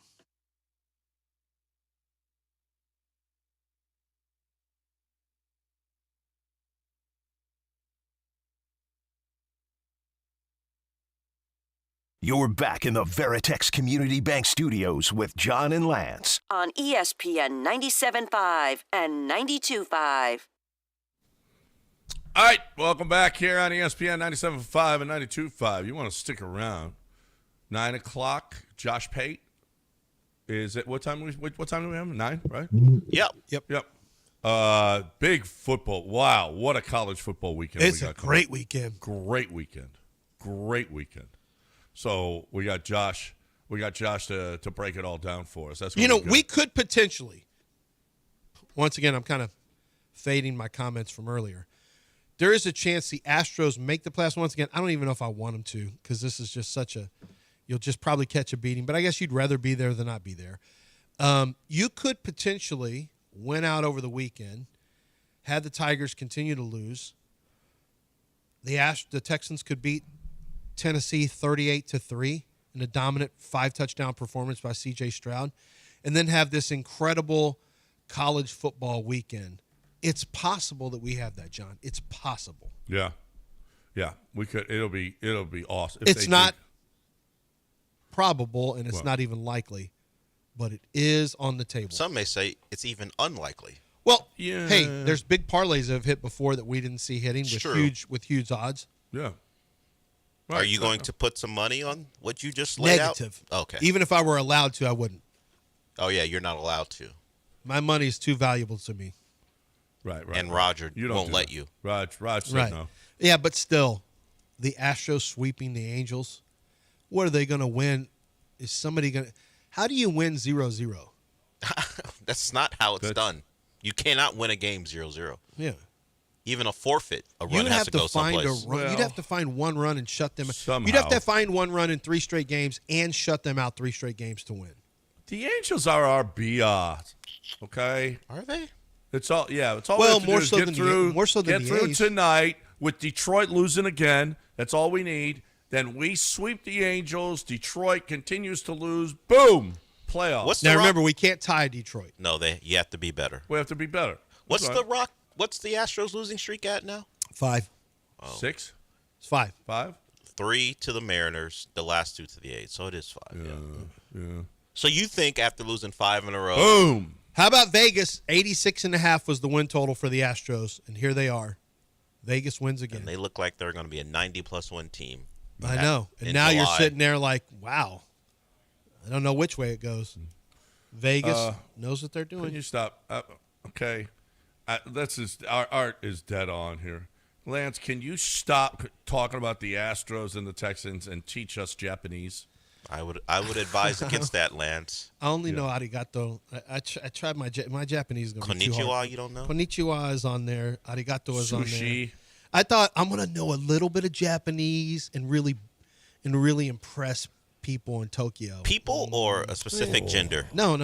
You're back in the Veritex Community Bank Studios with John and Lance. On ESPN 97.5 and 92.5. All right, welcome back here on ESPN 97.5 and 92.5. You want to stick around. 9 o'clock, Josh Pate. Is it, what time do we have? 9, right? Yep. Big football. Wow, what a college football weekend It's we got. a great weekend. Great weekend. So we got Josh to break it all down for us. That's we could potentially, once again, I'm kind of fading my comments from earlier. There is a chance the Astros make the playoffs once again. I don't even know if I want them to because this is just you'll just probably catch a beating. But I guess you'd rather be there than not be there. You could potentially win out over the weekend, have the Tigers continue to lose. The Texans could beat Tennessee 38-3 in a dominant 5-touchdown performance by C.J. Stroud, and then have this incredible college football weekend. It's possible that we have that, John. It's possible. Yeah, we could. It'll be awesome. It's not probable, and it's not even likely, but it is on the table. Some may say it's even unlikely. Well, hey, there's big parlays that have hit before that we didn't see hitting with huge odds. Yeah. Right. Are you going to put some money on what you just laid Negative. out? Okay. Even if I were allowed to, I wouldn't. Oh, yeah, you're not allowed to. My money is too valuable to me. Right. And Roger won't let you. Roger said no. Yeah, but still, the Astros sweeping the Angels, what are they going to win? Is somebody going to – how do you win 0-0? That's not how it's done. You cannot win a game 0-0. Yeah. Even a forfeit, a run has to go someplace. You'd have to find one run and shut them. Somehow. You'd have to find one run in 3 straight games and shut them out 3 straight games to win. The Angels are our BR. Okay, are they? It's all. Yeah, it's all. Well, we more have to so do is than get through. more so than get the through A's. tonight with Detroit losing again. That's all we need. Then we sweep the Angels. Detroit continues to lose. Boom, playoffs. Now remember, we can't tie Detroit. No, you have to be better. We have to be better. What's the Astros losing streak at now? 5. 6. It's 5. 5. 3 to the Mariners, the last 2 to the A's. So it is 5. Yeah. So you think after losing 5 in a row, boom. How about Vegas? 86.5 was the win total for the Astros, and here they are. Vegas wins again. And they look like they're going to be a 90-plus win team. I know. And now you're sitting there like, wow. I don't know which way it goes. Vegas knows what they're doing. Can you stop? Okay. Our art is dead on here. Lance, can you stop talking about the Astros and the Texans and teach us Japanese? I would advise against that, Lance. I only know arigato. I tried my Japanese. Is gonna be too Konnichiwa, hard. You don't know? Konnichiwa is on there. Arigato is on there. Sushi. I thought I'm gonna know a little bit of Japanese and really impress people in Tokyo. People or a specific gender? No,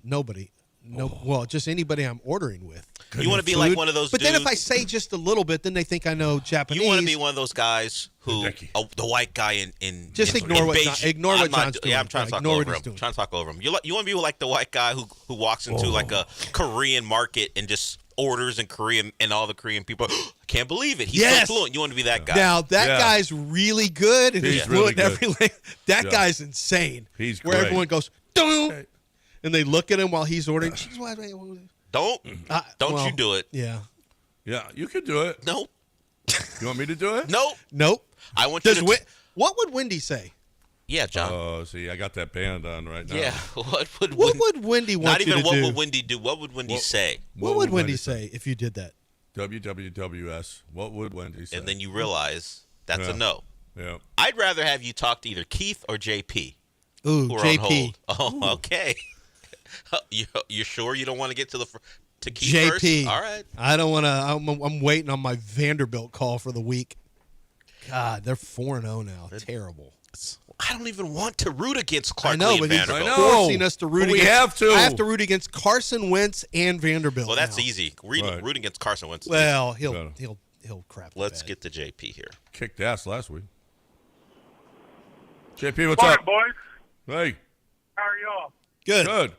nobody. No, well, just anybody I'm ordering with. You want to be like one of those But dudes? then if I say just a little bit, then they think I know Japanese. You want to be one of those guys who, the white guy in just in, ignore in what Beijing. ignore what John's doing. Yeah, I'm trying to talk ignore over what him. he's doing. Trying to talk over him. You want to be like the white guy who walks into like a Korean market and just orders in Korean, and all the Korean people, Can't believe it. He's Yes. so fluent. You want to be that guy. Now, that Yeah. guy's really good, and he's He's fluent really in every language. That Yeah. guy's insane. He's Where great. everyone goes, "Doo," and they look at him while he's ordering. Don't Well, you do it. Yeah. Yeah, you could do it. Nope. You want me to do it? Nope. Nope. I want you Does to. what would Wendy say? Yeah, John. Oh, see, I got that band on right now. Yeah. What would What would Wendy want not you even to what do? would Wendy do? What would Wendy say? What would Wendy say if you did that? WWWS. What would Wendy say? And then you realize that's Yeah. a no. Yeah. I'd rather have you talk to either Keith or JP. Ooh, Who are JP. on hold. Oh, okay. You're sure you don't want to get to to Keith JP. first? All right. I don't want to. I'm waiting on my Vanderbilt call for the week. God, they're 4-0 now. Terrible. I don't even want to root against Clark I know, Lee but and he's Vanderbilt. I know. forcing us to root But we against. have to. I have to root against Carson Wentz and Vanderbilt. Well, that's now. easy. Right. Rooting against Carson Wentz. is Well, Better. he'll crap. the Let's bed. get to JP here. Kicked ass last week. JP, what's Morning, up? boys. Hey. How are y'all? Good. Good.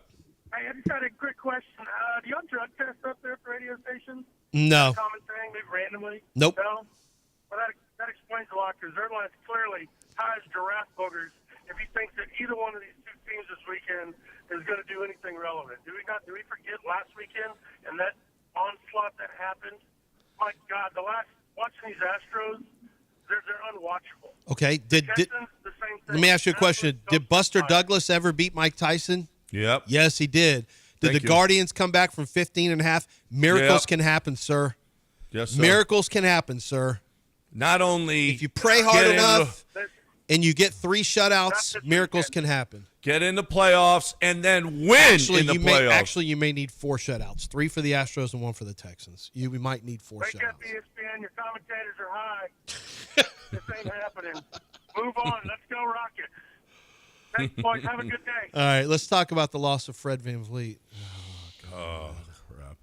Hey, I just had a quick question. Do y'all drug test up there for radio stations? No. Common thing, maybe randomly? Nope. No? Well, that explains a lot because Zerline is clearly high as giraffe boogers if he thinks that either one of these two teams this weekend is going to do anything relevant. Do we forget last weekend and that onslaught that happened? My God, watching these Astros, they're unwatchable. Okay. Did Texans, the same thing. let me ask you a question? Astros, Did Buster don't Douglas ever beat Mike Tyson? Yep. Yes, he did. Did Thank the you. Guardians come back from 15.5? Miracles Yep. can happen, sir. Yes, sir. Miracles can happen, sir. Not only If you pray hard get enough Listen, and you get 3 That's shutouts, the miracles truth. can happen. get in the playoffs and then win Actually, in the you playoffs. may need 4 shutouts. 3 for the Astros and 1 for the Texans. We might need 4 wake up, shutouts. ESPN. Your commentators are high. This ain't happening. Move on. Let's go Rockets. Thanks, boys. Have a good day. All right, let's talk about the loss of Fred VanVleet. Oh, crap.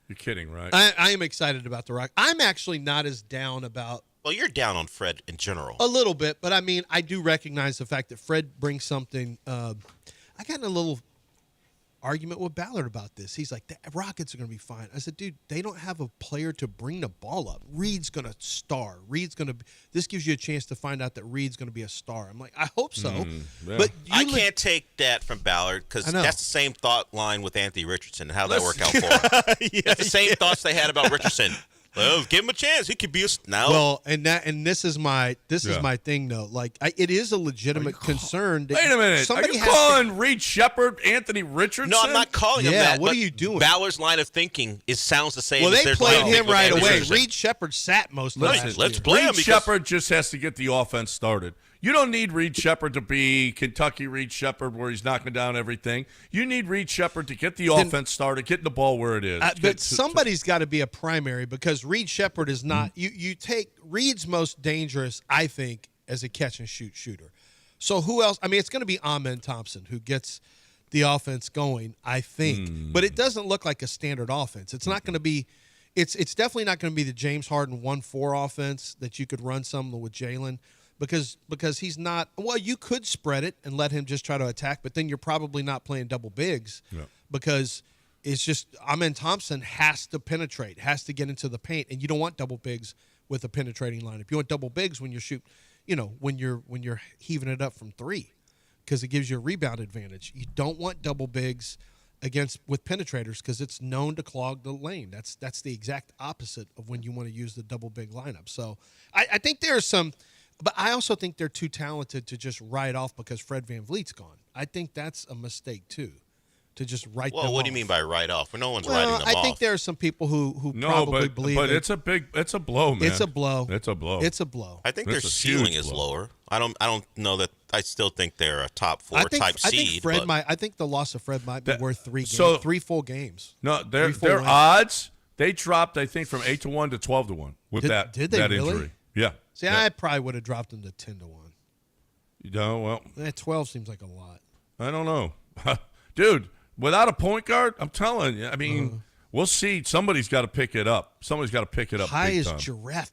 You're kidding, right? I am excited about the Rock. I'm actually not as down about Well, you're down on Fred in general. a little bit, but I mean, I do recognize the fact that Fred brings something. I got in a little argument with Ballard about this. He's like, the Rockets are going to be fine. I said, dude, they don't have a player to bring the ball up. Reed's going to star. This gives you a chance to find out that Reed's going to be a star. I'm like, I hope so. yeah. But I can't take that from Ballard because I know. that's the same thought line with Anthony Richardson and how that worked out for him. That's the same thoughts they had about Richardson. Well, give him a chance. He could be a now. Well, and this is my Yeah. thing though. Like, it is a legitimate concern. That Wait a minute. Are Somebody you has to- calling Reed Shepard Anthony Richardson? no, I'm not calling him Yeah, that. what but are you doing? Ballard's line of thinking sounds the same. Well, as they their played line of him thinking with right Anthony away. Richardson. Reed Shepard sat most of Listen, last let's year. play him Reed because Shepard just has to get the offense started. You don't need Reed Shepard to be Kentucky Reed Shepard where he's knocking down everything. You need Reed Shepard to get the offense started, getting the ball where it is. But somebody's got to be a primary because Reed Shepard is not. You take Reed's most dangerous, I think, as a catch and shoot shooter. So who else? I mean, it's going to be Amen Thompson who gets the offense going, I think. But it doesn't look like a standard offense. It's not going to be. It's definitely not going to be the James Harden 1-4 offense that you could run some with Jalen. Because he's not – well, you could spread it and let him just try to attack, but then you're probably not playing double bigs because it's just Amen Thompson has to penetrate, has to get into the paint, and you don't want double bigs with a penetrating lineup. You want double bigs when when you're heaving it up from 3 because it gives you a rebound advantage. You don't want double bigs with penetrators because it's known to clog the lane. That's the exact opposite of when you want to use the double big lineup. So I think there's some – but I also think they're too talented to just write off because Fred VanVleet's gone. I think that's a mistake too, to just write them off. Well, what do you mean by write off? No one's Well, writing them off. I think there are some people who no, probably but, believe but it. it's a blow, man. It's a blow. It's a blow. It's a blow. I think That's their a ceiling huge is blow. lower. I don't know that. I still think they're a top 4 type I seed. think Fred but might. I think the loss of Fred might be worth 3 games, so- 3 full games. No, their 3-4 wins. odds, they dropped, I think, from 8-1 to 12-1 with Did they that really? injury. Yeah. See, Yeah. I probably would have dropped them to 10-1. You know, well, 12 seems like a lot. I don't know. Dude, without a point guard, I'm telling you, I mean, we'll see. Somebody's got to pick it up. Somebody's got to pick it up High big as time. giraffe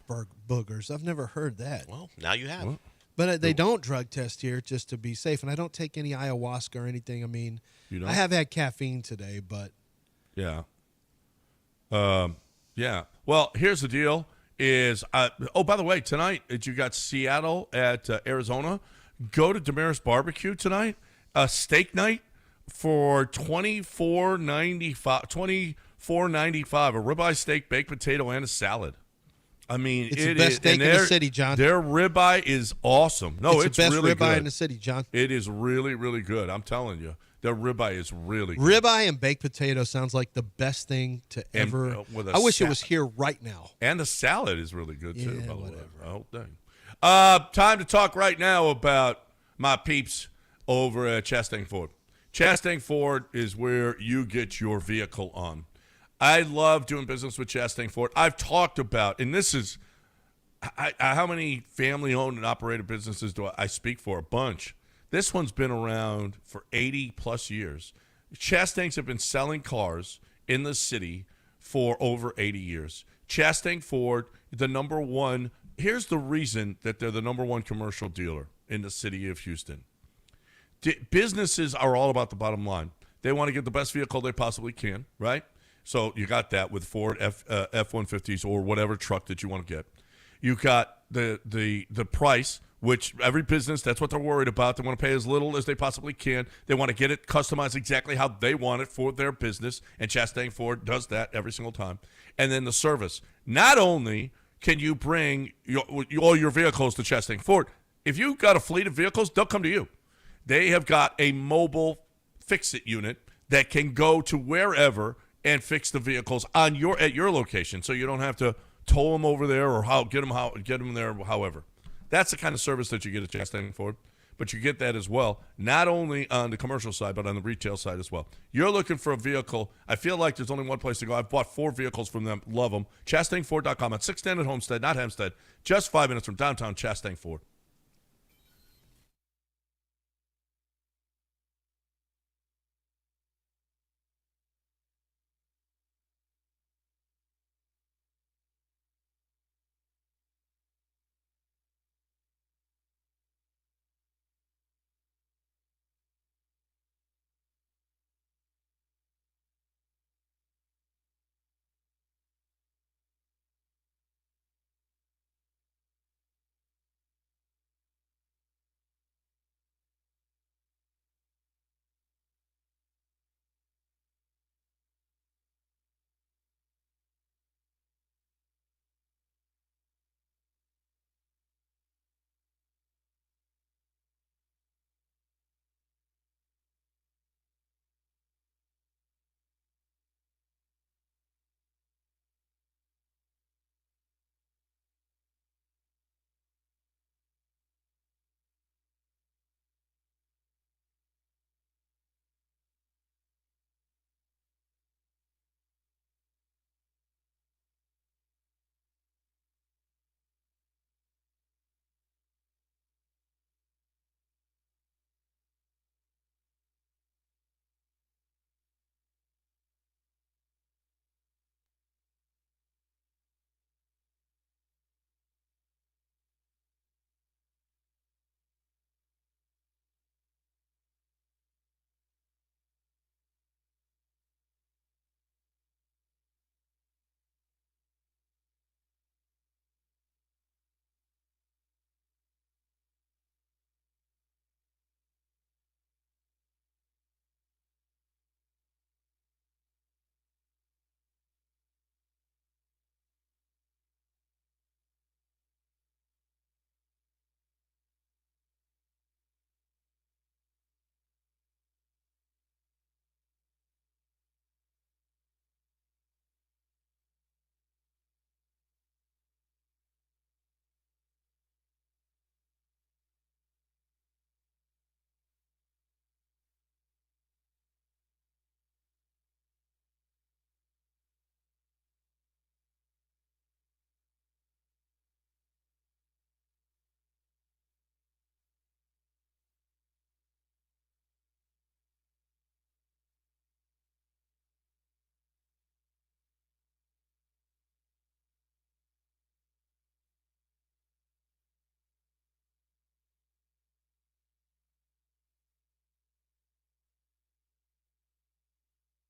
boogers. I've never heard that. well, now you have. But they don't drug test here just to be safe, and I don't take any ayahuasca or anything. I mean, You don't? I have had caffeine today, but Yeah. Yeah. Well, here's the deal: is oh, by the way, tonight you got Seattle at Arizona. Go to Damaris Barbecue tonight, a steak night for $24.95, a ribeye steak, baked potato, and a salad. I mean, It's the best steak in the city, John. Their ribeye is awesome. No, it's the best really ribeye good. in the city, John. It is really, really good. I'm telling you, their ribeye is really good. Ribeye and baked potato sounds like the best thing to ever. I wish it was here right now. And the salad is really good too. Yeah, by the way. whatever. The whole thing. Time to talk right now about my peeps over at Chastang Ford. Chastang Ford is where you get your vehicle on. I love doing business with Chastang Ford. I've talked about, and this is how many family-owned and operated businesses do I speak for? A bunch. This one's been around for 80-plus years. Chastangs have been selling cars in the city for over 80 years. Chastang Ford, the number one. Here's the reason that they're the number one commercial dealer in the city of Houston. Businesses are all about the bottom line. They want to get the best vehicle they possibly can, right? So you got that with Ford F-150s or whatever truck that you want to get. You got the price, which every business, that's what they're worried about. They want to pay as little as they possibly can. They want to get it customized exactly how they want it for their business, and Chastang Ford does that every single time. And then the service. Not only can you bring all your vehicles to Chastang Ford, if you've got a fleet of vehicles, they'll come to you. They have got a mobile fix-it unit that can go to wherever and fix the vehicles at your location, so you don't have to tow them over there or get them there. However, that's the kind of service that you get at Chastang Ford. But you get that as well, not only on the commercial side, but on the retail side as well. You're looking for a vehicle. I feel like there's only one place to go. I've bought 4 vehicles from them. Love them. ChastangFord.com at 610 at Homestead, not Hempstead. Just 5 minutes from downtown Chastang Ford.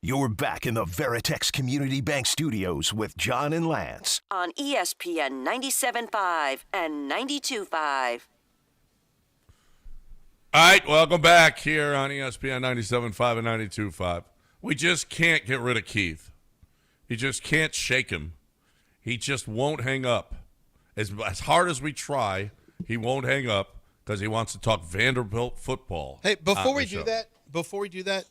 You're back in the Veritex Community Bank Studios with John and Lance. On ESPN 97.5 and 92.5. All right, welcome back here on ESPN 97.5 and 92.5. We just can't get rid of Keith. You just can't shake him. He just won't hang up. As hard as we try, he won't hang up because he wants to talk Vanderbilt football. Hey, before we do that, let's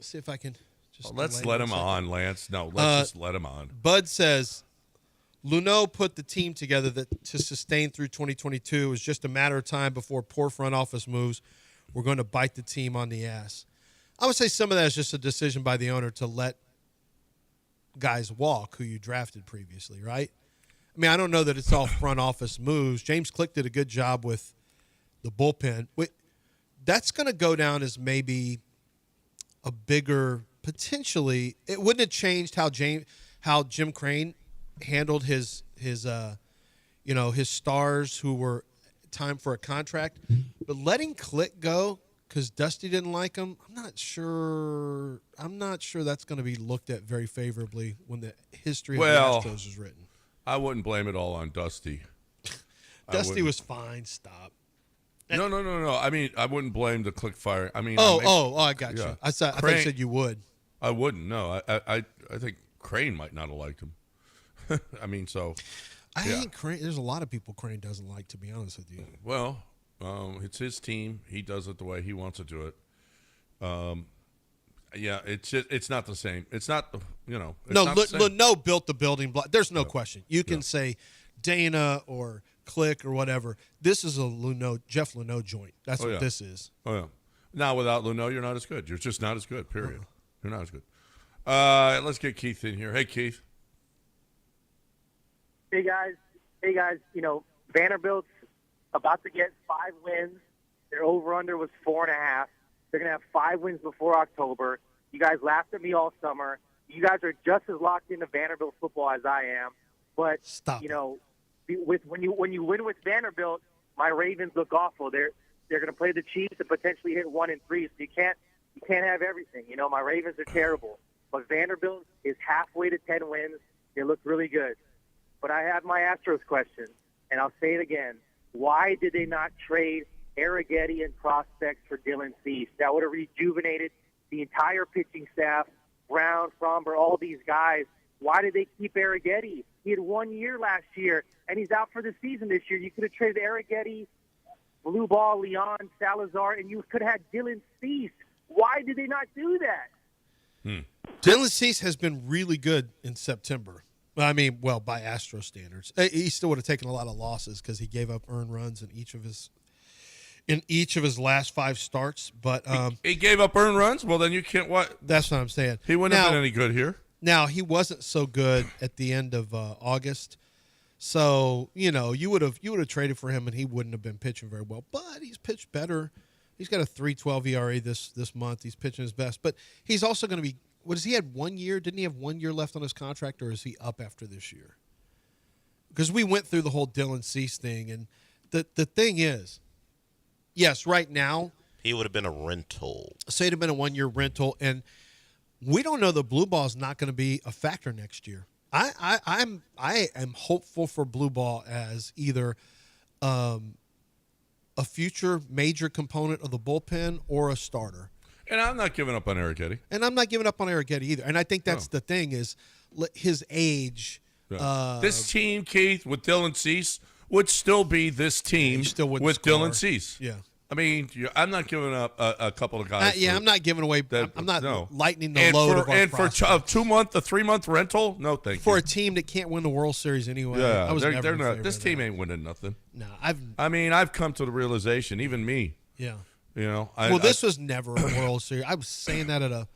see if I can just let's let him on, Lance. No, let's just let him on. Bud says, Luneau put the team together to sustain through 2022. It was just a matter of time before poor front office moves were going to bite the team on the ass. I would say some of that is just a decision by the owner to let guys walk who you drafted previously, right? I mean, I don't know that it's all front office moves. James Click did a good job with the bullpen. That's going to go down as maybe a bigger, potentially, it wouldn't have changed how Jim Crane handled his stars who were time for a contract, but letting Click go because Dusty didn't like him, I'm not sure that's going to be looked at very favorably when the history of the Astros is written. I wouldn't blame it all on Dusty. Dusty was fine. Stop. No. I mean, I wouldn't blame the Click fire. I mean, I got you. I thought you said you would. I wouldn't. No, I think Crane might not have liked him. I mean, so. I think Crane. There's a lot of people Crane doesn't like, to be honest with you. Well, it's his team. He does it the way he wants to do it. It's not the same. It's not, Luneau built the building block. There's no question. You can say Dana or Click or whatever. This is a Jeff Luneau joint. That's what this is. Oh, yeah. Now, without Luneau, you're not as good. You're just not as good, period. You're not as good. Let's get Keith in here. Hey, Keith. Hey, guys. Vanderbilt's about to get 5 wins. Their over-under was 4.5. They're going to have 5 wins before October. You guys laughed at me all summer. You guys are just as locked into Vanderbilt football as I am. But, when you win with Vanderbilt, my Ravens look awful. They're going to play the Chiefs and potentially hit 1-3. So you can't have everything. My Ravens are terrible. But Vanderbilt is halfway to 10 wins. They look really good. But I have my Astros question, and I'll say it again. Why did they not trade Arrighetti and prospects for Dylan Cease? That would have rejuvenated the entire pitching staff, Brown, Fromber, all these guys. Why did they keep Arrighetti? He had 1 year last year, and he's out for the season this year. You could have traded Arrighetti, Blue Ball, Leon, Salazar, and you could have had Dylan Cease. Why did they not do that? Dylan Cease has been really good in September. I mean, by Astro standards. He still would have taken a lot of losses because he gave up earned runs in each of his last 5 starts. But he gave up earned runs? Well, then you can't what? That's what I'm saying. He wouldn't have been any good here. Now, he wasn't so good at the end of August. So, you would have traded for him and he wouldn't have been pitching very well. But he's pitched better. He's got a 3.12 ERA this month. He's pitching his best. But he's also going to be he had 1 year? Didn't he have 1 year left on his contract, or is he up after this year? Because we went through the whole Dylan Cease thing, and the thing is, yes, right now he would have been a rental. Say it'd have been a 1 year rental, and we don't know the blue ball is not going to be a factor next year. I am hopeful for blue ball as either a future major component of the bullpen or a starter. And I'm not giving up on Arrighetti. And I'm not giving up on Arrighetti either. And I think that's the thing is his age. Yeah. This team, Keith, with Dylan Cease, would still be this team with Dylan Cease. Yeah. I mean, I'm not giving up a couple of guys. I'm not giving away. I'm not lightening the load of our prospects. For a 3-month rental, no thank you. For a team that can't win the World Series anyway. Yeah, I was never they're in not. favor This of team that. ain't winning nothing. No, I've come to the realization, even me. Yeah. This was never a World Series. I was saying that at a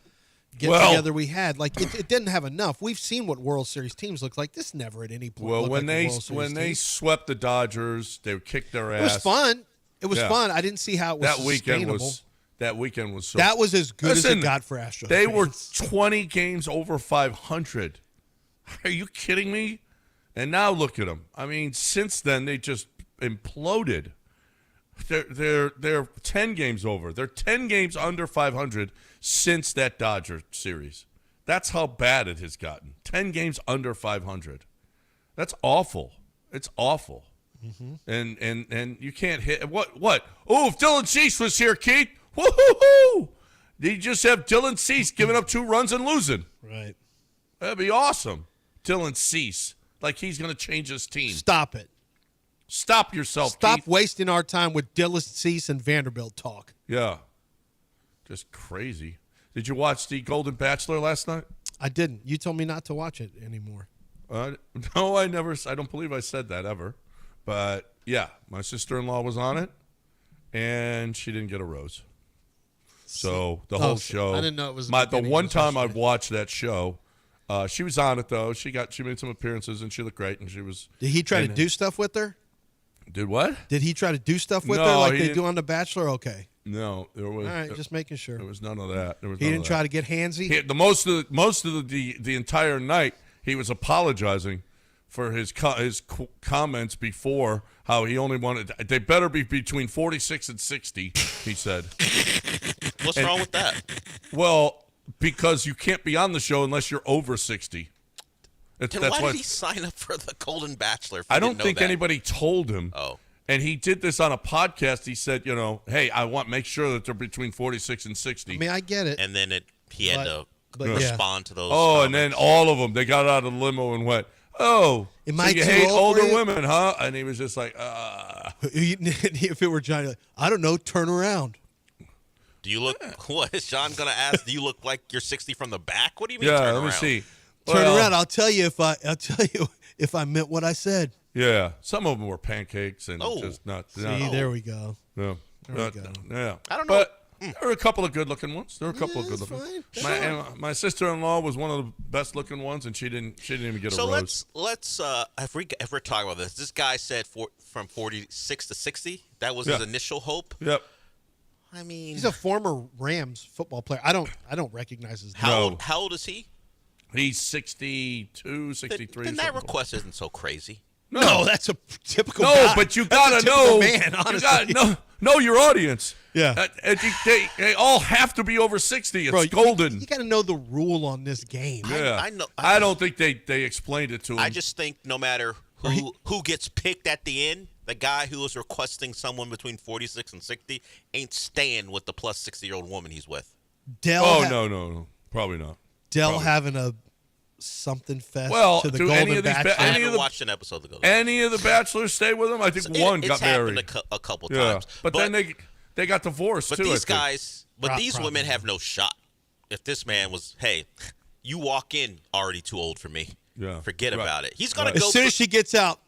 get-together we had. Like, it didn't have enough. We've seen what World Series teams look like. This never at any point looked when like they swept the Dodgers, they kicked their ass. It was fun. It was fun. I didn't see how it was sustainable. That weekend was so. That was as good as it got for Astros. They were 20 games over 500. Are you kidding me? And now look at them. I mean, since then, they just imploded. They're 10 games over. They're 10 games under 500 since that Dodger series. That's how bad it has gotten. 10 games under 500. That's awful. It's awful. Mm-hmm. And you can't hit what? Oh, if Dylan Cease was here, Keith, woo-hoo-hoo! You just have Dylan Cease giving up 2 runs and losing. Right. That'd be awesome. Dylan Cease, like he's going to change his team. Stop it. Stop yourself. Stop Keith. wasting our time with Dylan Cease and Vanderbilt talk. Yeah. Just crazy. Did you watch the Golden Bachelor last night? I didn't. You told me not to watch it anymore. No, I never. I don't believe I said that ever. But yeah, my sister-in-law was on it, and she didn't get a rose. So the whole show. I didn't know it was the one time I've watched that show. She was on it though. She made some appearances and she looked great. And she was. Did he try to do stuff with her? Did what? Did he try to do stuff with her like they do on The Bachelor? Okay. No, there was. All right, just making sure. There was none of that. He didn't try to get handsy. The most of the entire night he was apologizing for his comments before, how he only wanted. They better be between 46 and 60. He said. What's wrong with that? Well, because you can't be on the show unless you're over 60. Then why did he sign up for the Golden Bachelor? I don't think anybody told him. Oh. And he did this on a podcast. He said, hey, I make sure that they're between 46 and 60. I mean, I get it. And then he had to respond to those. Oh, comments. And then all of them, they got out of the limo and went, oh, Am so I you too hate old older for you? women, huh? And he was just like, If it were Johnny, like, I don't know, turn around. Do you look? What is Sean gonna ask? Do you look like you're 60 from the back? What do you mean? Yeah, turn let me around? see. Turn around. I'll tell you if I meant what I said. Yeah, some of them were pancakes and just not. See, there we go. Yeah, There we go. yeah. I don't know. But there were a couple of good-looking ones. My sister-in-law was one of the best-looking ones, and she didn't even get a rose. So let's if we're talking about this, this guy said from 46 to 60. That was his initial hope. Yep. I mean, he's a former Rams football player. I don't recognize his name. How old is he? He's 62, 63. Then that request isn't so crazy. No, that's a typical guy. But you gotta know, man, honestly. you gotta know your audience. Yeah, they all have to be over 60. It's Bro, golden. You got to know the rule on this game. Yeah, I know. I don't think they explained it to him. I just think no matter who gets picked at the end, the guy who is requesting someone between 46 and 60 ain't staying with the plus 60-year-old woman he's with. No, probably not. Dell having a something fest to the do Golden Bachelor. I haven't watched an episode of the Golden Any of the Bachelors stay with him? I think one got married. It's happened a couple times. But then they got divorced but too. These guys, these women have no shot. If this man was, hey, you walk in already too old for me. Yeah, forget about it. He's gonna go as soon as she gets out.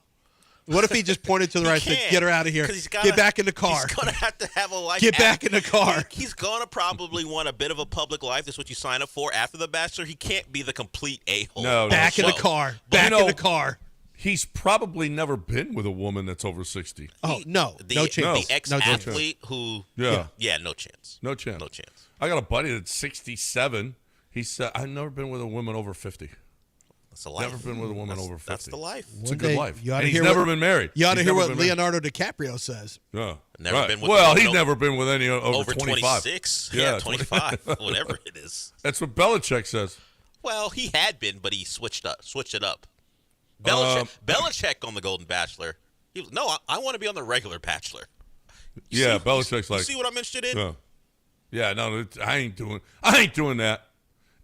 What if he just pointed to the right and said, get her out of here. Get back in the car. He's going to have to have a life. Get back in the car. He's going to probably want a bit of a public life. That's what you sign up for after The Bachelor. He can't be the complete a-hole. No, back in the car. Back in the car. He's probably never been with a woman that's over 60. Oh, no. No chance. The ex-athlete who, no chance. No chance. No chance. I got a buddy that's 67. He said, I've never been with a woman over 50. That's a life. Never been with a woman over 50. That's the life. It's a good life. You and he's never been married. You ought to hear what Leonardo DiCaprio says. Yeah. Never been with he's never been with any over 25. 26. Yeah, 25. Whatever it is. That's what Belichick says. Well, he had been, but he switched it up. Belichick on the Golden Bachelor. He was, I want to be on the regular Bachelor. Belichick's like. You see what I'm interested in? Yeah, no, I ain't doing that.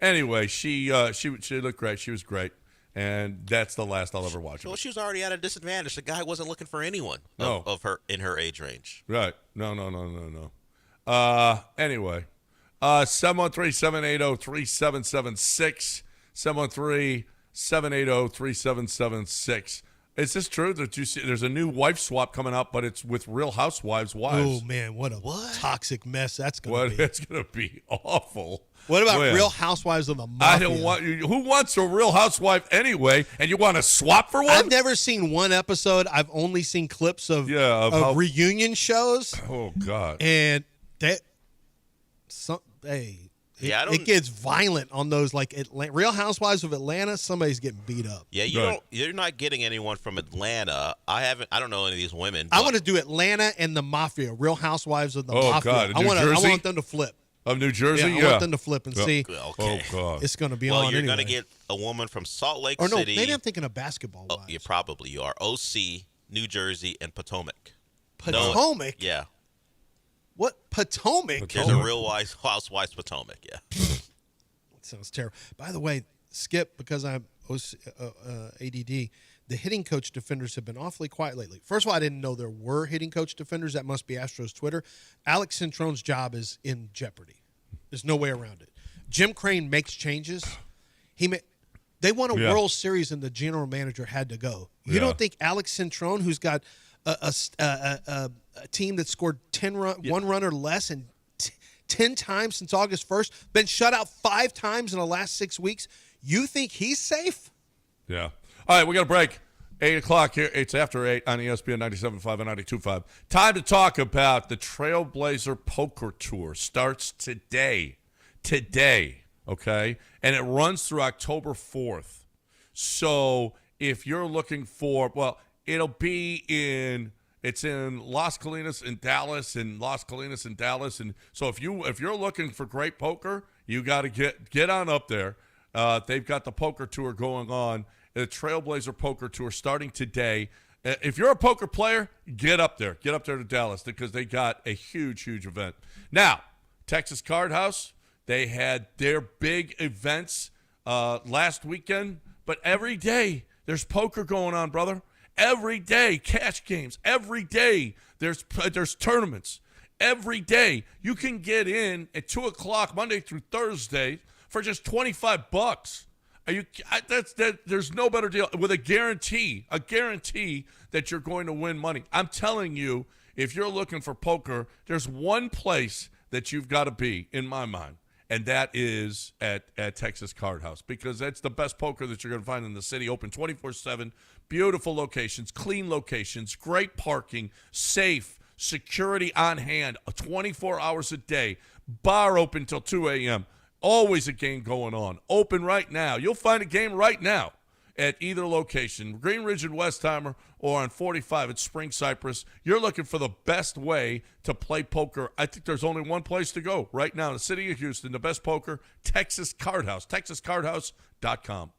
Anyway, she looked great. She was great, and that's the last I'll ever watch. Well, she was already at a disadvantage. The guy wasn't looking for anyone of her in her age range. Right? No. Anyway, 713-780-3776. 713-780-3776. Is this true that you see? There's a new wife swap coming up, but it's with Real Housewives wives. Oh man, what a toxic mess that's going to be. It's going to be awful. What about Real Housewives of the Mafia? I don't want you. Who wants a Real Housewife anyway? And you want to swap for one? I've never seen one episode. I've only seen clips of reunion shows. Oh God! And Yeah, I don't. It gets violent on those like Real Housewives of Atlanta. Somebody's getting beat up. Yeah, you're not getting anyone from Atlanta. I don't know any of these women. I want to do Atlanta and the Mafia, Real Housewives of the Oh, Mafia. God, I New Jersey? I want them to flip. Of New Jersey, I want them to flip and see. Okay. Oh, God. It's going to be well, on you're anyway. going to get a woman from Salt Lake Or no, City. maybe I'm thinking of basketball. Oh, you probably are. OC, New Jersey, and Potomac. Potomac? Yeah. What? Potomac? There's a Real Housewives Potomac, yeah. Sounds terrible. By the way, Skip, because I'm ADD, the hitting coach defenders have been awfully quiet lately. First of all, I didn't know there were hitting coach defenders. That must be Astros Twitter. Alex Cintrone's job is in jeopardy. There's no way around it. Jim Crane makes changes. They won a World Series and the general manager had to go. You don't think Alex Cintrone, who's got a team that scored 1 run or less and 10 times since August 1st, been shut out 5 times in the last 6 weeks, you think he's safe? Yeah. All right, we got a break. 8 o'clock here. It's after 8 on ESPN 97.5 and 92.5. Time to talk about the Trailblazer Poker Tour. Starts today. Okay? And it runs through October 4th. So if you're looking for, it'll be it's in Las Colinas and Dallas and Las Colinas and Dallas. And so if you're looking for great poker, you got to get on up there. They've got the poker tour going on, the Trailblazer Poker Tour starting today. If you're a poker player, get up there. Get up there to Dallas because they got a huge event. Now, Texas Card House, they had their big events last weekend, but every day there's poker going on, brother. Every day, cash games. Every day, there's tournaments. Every day, you can get in at 2 o'clock Monday through Thursday for just $25. There's no better deal with a guarantee that you're going to win money. I'm telling you, if you're looking for poker, there's one place that you've got to be, in my mind, and that is at Texas Card House because that's the best poker that you're going to find in the city. Open 24/7, beautiful locations, clean locations, great parking, safe, security on hand, 24 hours a day, bar open till 2 a.m., always a game going on. Open right now. You'll find a game right now at either location, Green Ridge and Westheimer or on 45 at Spring Cypress. You're looking for the best way to play poker. I think there's only one place to go right now in the city of Houston, the best poker, Texas Card House, texascardhouse.com.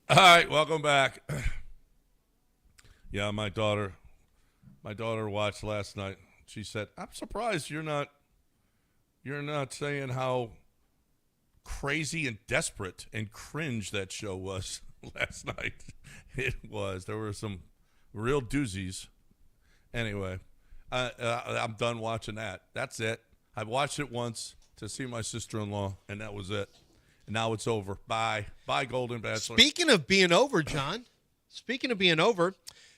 All right, welcome back. Yeah, my daughter watched last night. She said, "I'm surprised you're not saying how crazy and desperate and cringe that show was last night." It was. There were some real doozies. Anyway, I'm done watching that. That's it. I watched it once to see my sister-in-law, and that was it. And now it's over. Bye, Golden Bachelor. Speaking of being over, John.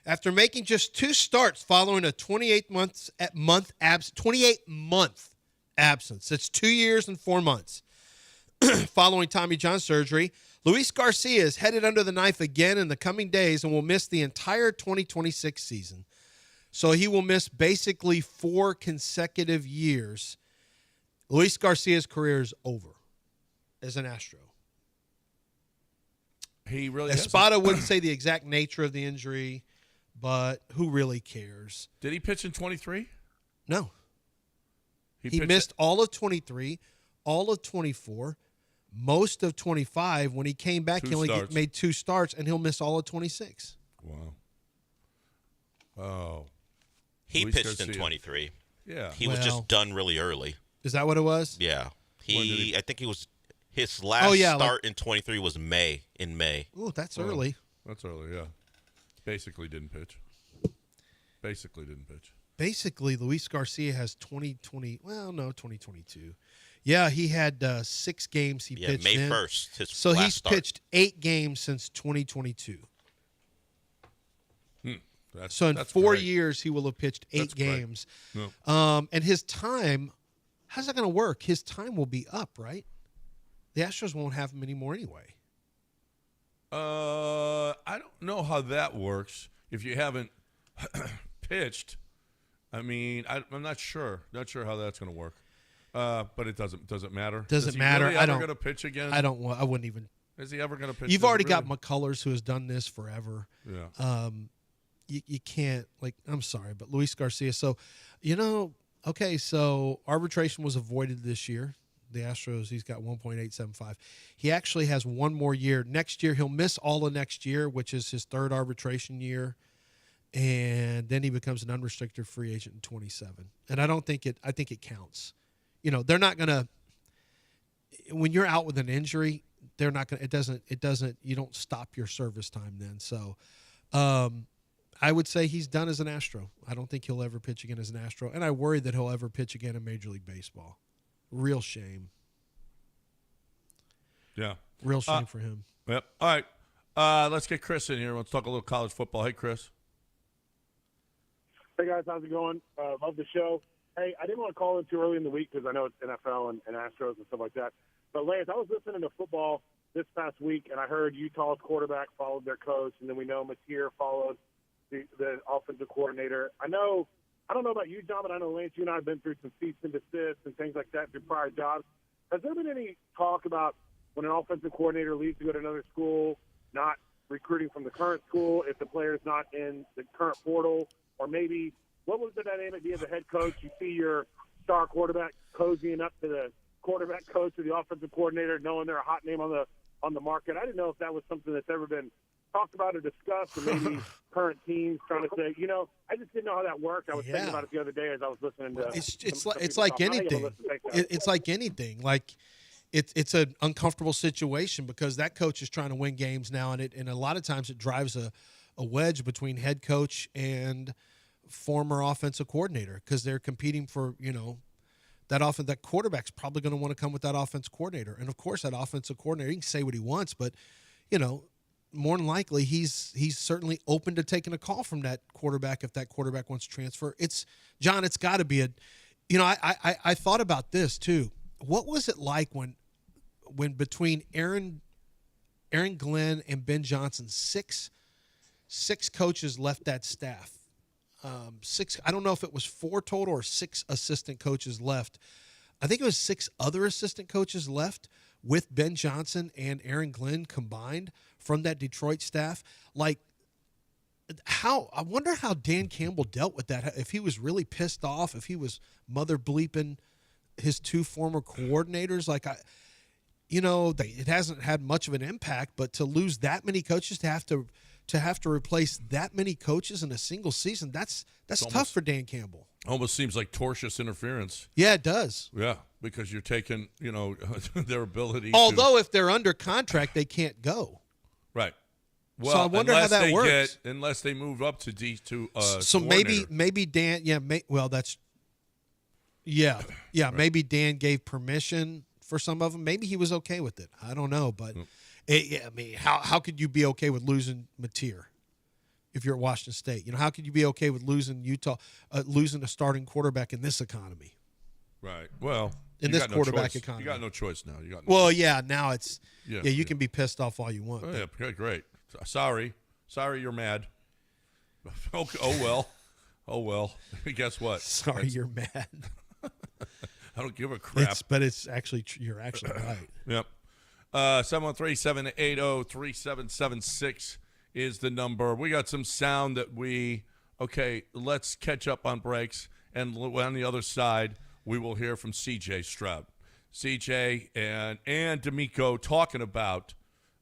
After making just 2 starts following a 28-month absence. It's 2 years and 4 months. Following Tommy John surgery, Luis Garcia is headed under the knife again in the coming days and will miss the entire 2026 season. So he will miss basically 4 consecutive years. Luis Garcia's career is over as an Astro. He really Espada wouldn't say the exact nature of the injury, but who really cares? Did he pitch in 23? No. He pitched missed all of 23, all of 24, most of 25. When he came back, he only made 2 starts, and he'll miss all of 26. Wow. Oh. He Luis pitched Garcia. in 23. Yeah. He was just done really early. Is that what it was? Yeah. I think he was his last start in 23 was in May. Oh, that's early. That's early, yeah. Basically didn't pitch. Basically, Luis Garcia has 2022. Yeah, he had 6 games he pitched May in. 1st, so last he's start. pitched 8 games since 2022. So in 4 years, he will have pitched 8 games. No. And his time, how's that going to work? His time will be up, right? The Astros won't have him anymore anyway. I don't know how that works. If you haven't pitched, I mean, I'm not sure. Not sure how that's going to work. But it doesn't matter. Doesn't Is he matter. Really I ever don't. going to pitch again? I wouldn't even. Is he ever going to pitch? You've already got McCullers who has done this forever. Yeah. You can't, I'm sorry, but Luis Garcia. So, okay, so arbitration was avoided this year. The Astros, he's got 1.875. He actually has 1 more year. Next year, he'll miss all of next year, which is his 3rd arbitration year. And then he becomes an unrestricted free agent in 27. And I think it counts. They're not going to, when you're out with an injury, they're not going to, it doesn't, you don't stop your service time then. So, I would say he's done as an Astro. I don't think he'll ever pitch again as an Astro, and I worry that he'll ever pitch again in Major League Baseball. Real shame. Yeah. Real shame for him. Yep. All right. Let's get Chris in here. Let's talk a little college football. Hey, Chris. Hey, guys. How's it going? Love the show. Hey, I didn't want to call in too early in the week because I know it's NFL and Astros and stuff like that. But, Lance, I was listening to football this past week, and I heard Utah's quarterback followed their coach, and then we know Mateer followed the offensive coordinator. I don't know about you, John, but I know, Lance, you and I have been through some cease and desist and things like that through prior jobs. Has there been any talk about when an offensive coordinator leaves to go to another school, not recruiting from the current school if the player's not in the current portal? Or maybe what was the dynamic be as a head coach? You see your star quarterback cozying up to the quarterback coach or the offensive coordinator, knowing they're a hot name on the market. I didn't know if that was something that's ever been talked about or discussed, or maybe current teams trying to say, I just didn't know how that worked. I was thinking about it the other day as I was listening to. It's like anything. It's like anything. Like it's an uncomfortable situation because that coach is trying to win games now, and a lot of times it drives a wedge between head coach and former offensive coordinator because they're competing for that quarterback's probably going to want to come with that offensive coordinator, and of course that offensive coordinator, he can say what he wants, but more than likely, he's certainly open to taking a call from that quarterback if that quarterback wants to transfer. It's got to be I thought about this too. What was it like when between Aaron Glenn and Ben Johnson, six coaches left that staff. 6. I don't know if it was 4 total or 6 assistant coaches left. I think it was 6 other assistant coaches left with Ben Johnson and Aaron Glenn combined from that Detroit staff. I wonder how Dan Campbell dealt with that. If he was really pissed off, if he was mother bleeping his 2 former coordinators, it hasn't had much of an impact, but to lose that many coaches, to have to replace that many coaches in a single season, that's tough for Dan Campbell. Almost seems like tortious interference. Yeah, it does. Yeah, because you're taking, their ability. Although if they're under contract, they can't go. Right. Well, so I wonder how that works. Unless they move up to so maybe Dan. Yeah. Maybe Dan gave permission for some of them. Maybe he was okay with it. I don't know, but how could you be okay with losing Mateer if you're at Washington State? How could you be okay with losing Utah, losing a starting quarterback in this economy? Right. Well, in this quarterback economy, you got no choice now. Now it's you can be pissed off all you want. Oh, yeah, great. Sorry, you're mad. Oh well. Guess what? Sorry, you're mad. I don't give a crap. But it's actually you're actually right. Yep. 713-780-3776 is the number. We got some sound that let's catch up on breaks, and on the other side we will hear from CJ Stroud. CJ and D'Amico talking about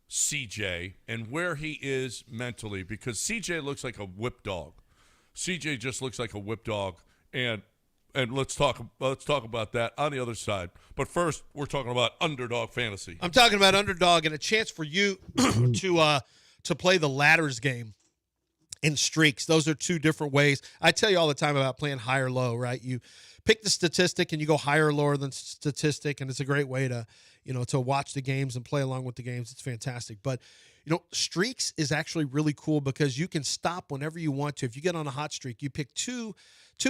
CJ and where he is mentally, because CJ looks like a whip dog. CJ just looks like a whip dog, and let's talk about that on the other side. But first, we're talking about Underdog Fantasy. I'm talking about Underdog and a chance for you to play the ladders game in streaks. Those are two different ways. I tell you all the time about playing high or low, right? You pick the statistic and you go higher or lower than statistic, and it's a great way to watch the games and play along with the games. It's fantastic. But streaks is actually really cool because you can stop whenever you want to. If you get on a hot streak, you pick two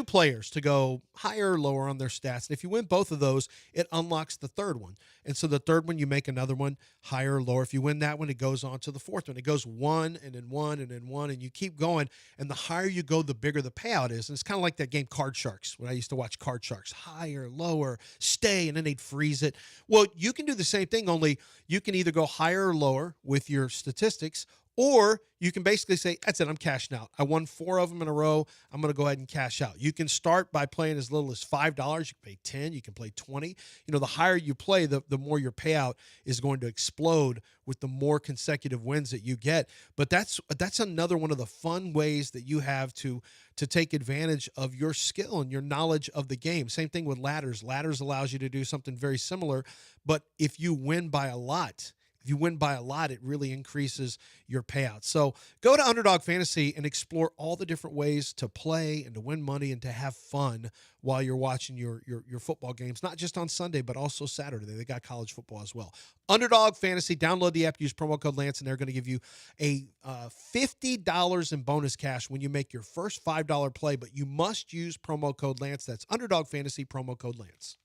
players to go higher or lower on their stats. And if you win both of those, it unlocks the third one. And so the third one, you make another one higher or lower. If you win that one, it goes on to the fourth one. It goes one and then one and then one, and you keep going. And the higher you go, the bigger the payout is. And it's kind of like that game Card Sharks, when I used to watch Card Sharks. Higher, lower, stay, and then they'd freeze it. Well, you can do the same thing, only you can either go higher or lower with your statistics, or you can basically say, that's it, I'm cashing out. I won 4 of them in a row. I'm going to go ahead and cash out. You can start by playing as little as $5. You can pay 10. You can play 20. The higher you play, the more your payout is going to explode with the more consecutive wins that you get. But that's another one of the fun ways that you have to take advantage of your skill and your knowledge of the game. Same thing with ladders. Ladders allows you to do something very similar, but if you win by a lot, it really increases your payout. So go to Underdog Fantasy and explore all the different ways to play and to win money and to have fun while you're watching your football games, not just on Sunday, but also Saturday. They got college football as well. Underdog Fantasy, download the app, use promo code Lance, and they're going to give you a $50 in bonus cash when you make your first $5 play, but you must use promo code Lance. That's Underdog Fantasy, promo code Lance.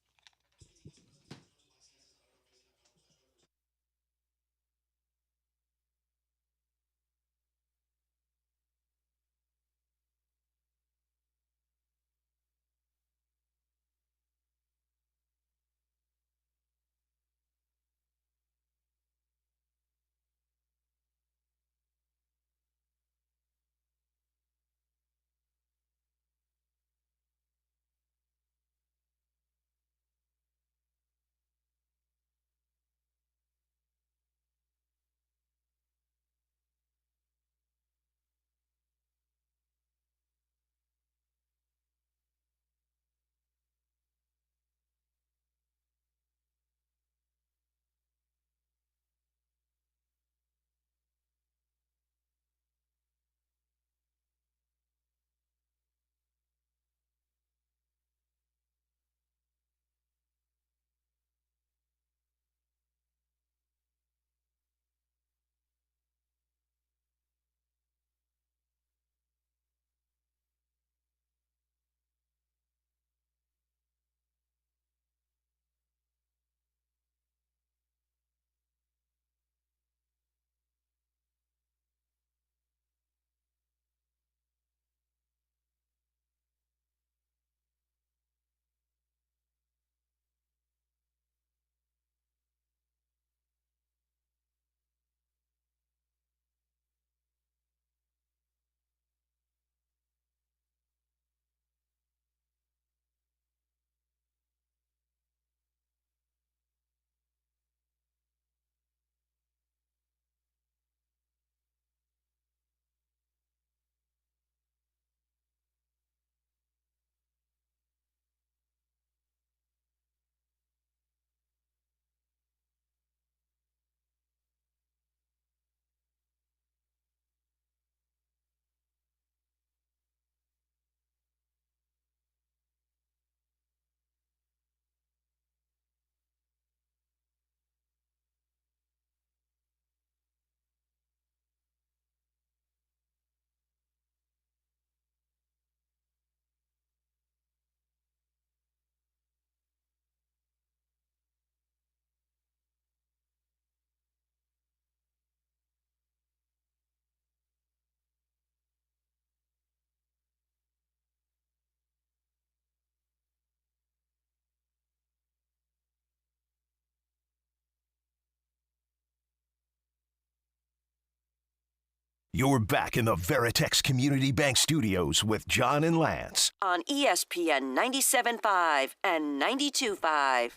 You're back in the Veritex Community Bank Studios with John and Lance. On ESPN 97.5 and 92.5.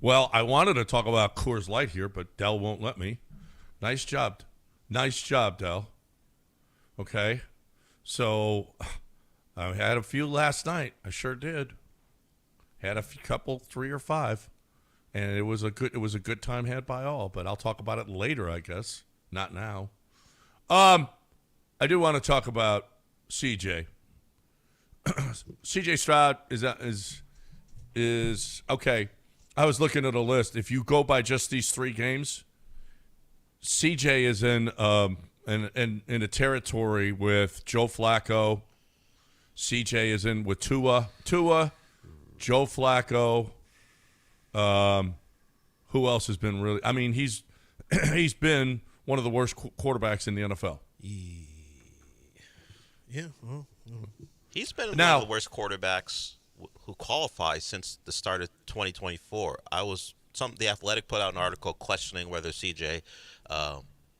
Well, I wanted to talk about Coors Light here, but Dell won't let me. Nice job. Nice job, Dell. Okay. So I had a few last night. I sure did. Had a couple, 3 or 5. And it was a good time had by all, but I'll talk about it later, I guess. Not now. I do want to talk about CJ. CJ Stroud is okay. I was looking at a list. If you go by just these 3 games, CJ is in a territory with Joe Flacco. CJ is in with Tua, Joe Flacco. Who else has been really? I mean, he's been one of the worst quarterbacks in the NFL. Yeah. Well, he's been one of the worst quarterbacks who qualifies since the start of 2024. The Athletic put out an article questioning whether CJ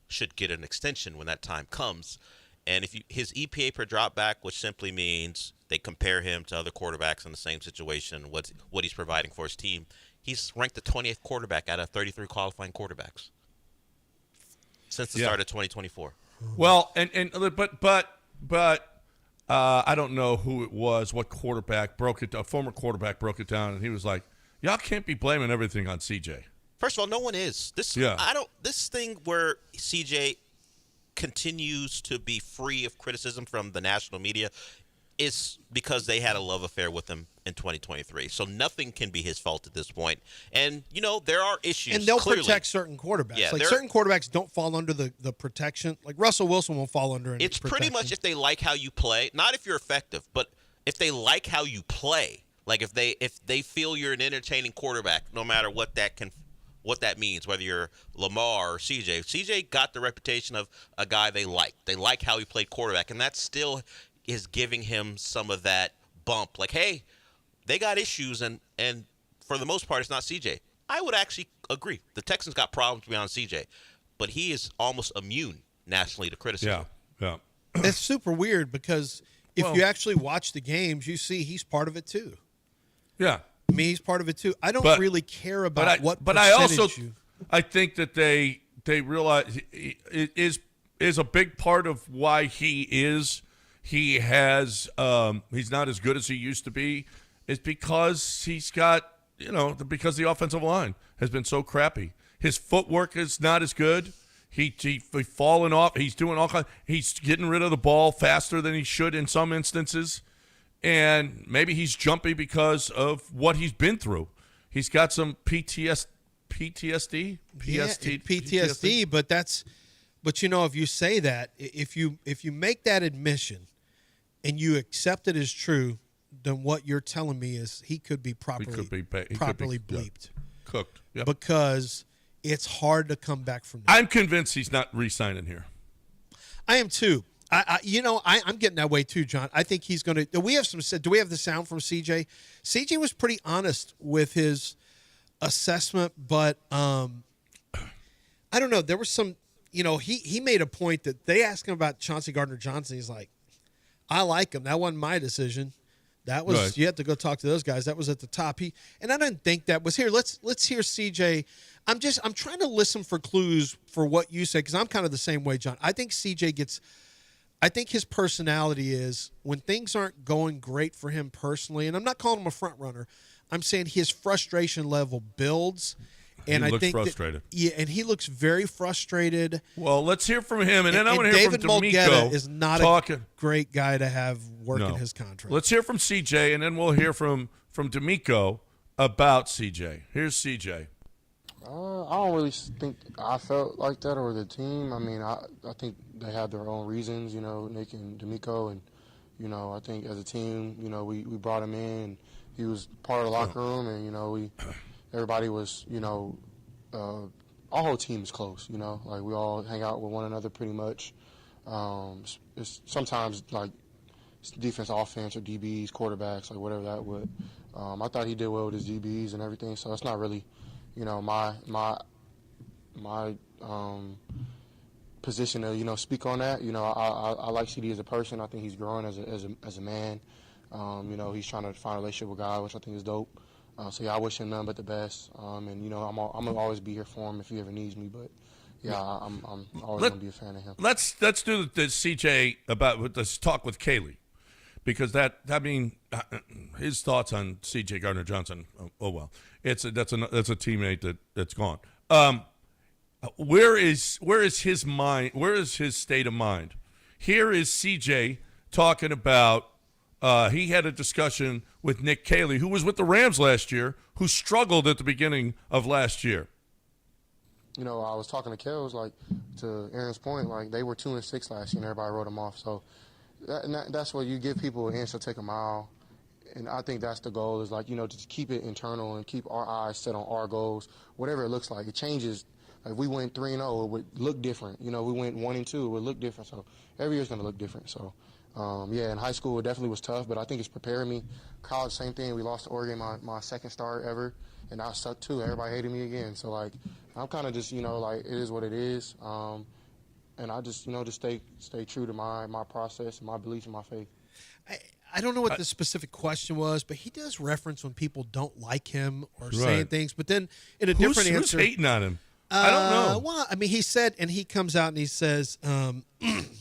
should get an extension when that time comes. And his EPA per drop back, which simply means they compare him to other quarterbacks in the same situation, what he's providing for his team, he's ranked the 20th quarterback out of 33 qualifying quarterbacks since the start of 2024. Well, but I don't know who it was, what quarterback broke it. A former quarterback broke it down, and he was like, "Y'all can't be blaming everything on CJ." First of all, no one is. This thing where CJ continues to be free of criticism from the national media is because they had a love affair with him in 2023. So nothing can be his fault at this point. And, there are issues. And they'll clearly protect certain quarterbacks. Yeah, certain quarterbacks don't fall under the protection. Like Russell Wilson won't fall under any protection. Pretty much if they like how you play, not if you're effective, but if they like how you play, like if they feel you're an entertaining quarterback, no matter what that means, whether you're Lamar or CJ. CJ got the reputation of a guy they like. They like how he played quarterback, and that still is giving him some of that bump. Like, hey, they got issues, and for the most part, it's not CJ. I would actually agree. The Texans got problems beyond CJ, but he is almost immune nationally to criticism. Yeah. It's super weird because if you actually watch the games, you see he's part of it too. Yeah. I mean, he's part of it too. I don't really care about what But I think that they realize it is a big part of why he's not as good as he used to be is because he's got, because the offensive line has been so crappy. His footwork is not as good. He's fallen off. He's doing all kinds. He's getting rid of the ball faster than he should in some instances. And maybe he's jumpy because of what he's been through. He's got some PTSD. But if you say that, if you make that admission and you accept it as true, then what you're telling me is he could be properly bleeped. Cooked. Yep. Because it's hard to come back from that. I'm convinced he's not re-signing here. I am too. I'm getting that way too, John. I think he's going to. Do we have the sound from CJ? CJ was pretty honest with his assessment, but I don't know. There was some. He made a point that they asked him about Chauncey Gardner-Johnson. He's like, I like him. That wasn't my decision. That was right. You had to go talk to those guys. That was at the top. And I didn't think that was here. Let's hear CJ. I'm trying to listen for clues for what you say because I'm kind of the same way, John. I think CJ I think his personality is when things aren't going great for him personally, and I'm not calling him a front runner. I'm saying his frustration level builds. And he I looks think frustrated. And he looks very frustrated. Well, let's hear from him, and then I want to hear from D'Amico. David Mulgeta is not a great guy to have working his contract. Let's hear from CJ, and then we'll hear from D'Amico about CJ. Here's CJ. I don't really think I felt like that or the team. I mean, I think they have their own reasons, Nick and D'Amico. And, I think as a team, we brought him in. And he was part of the locker room, and, everybody was, our whole team is close, Like, we all hang out with one another pretty much. It's sometimes, like, defense, offense, or DBs, quarterbacks, like, whatever that would. I thought he did well with his DBs and everything, so it's not really – my position to speak on that. I like CD as a person. I think he's growing as a man. He's trying to find a relationship with God, which I think is dope. So yeah, I wish him nothing but the best. And I'm gonna always be here for him if he ever needs me. But yeah, I'm always gonna be a fan of him. Let's do the CJ about this talk with Kaylee, because his thoughts on CJ Gardner Johnson. Oh well, that's a teammate that's gone. Where is his mind? Where is his state of mind? Here is CJ talking about. He had a discussion with Nick Cayley, who was with the Rams last year, who struggled at the beginning of last year. I was talking to Kels, to Aaron's point, they were 2-6 last year, and everybody wrote them off. So that's what you give people an inch to take a mile. And I think that's the goal is, to keep it internal and keep our eyes set on our goals, whatever it looks like. It changes. If we went 3-0, it would look different. We went 1-2, it would look different. So every year's going to look different. So. In high school it definitely was tough, but I think it's preparing me. College, same thing. We lost to Oregon, my second start ever, and I sucked too. Everybody hated me again. So I'm kind of just it is what it is, and I just just stay true to my process and my beliefs and my faith. I don't know what the specific question was, but he does reference when people don't like him or saying things, but then in a different answer, who's hating on him? I don't know. Well, he said, and he comes out and he says,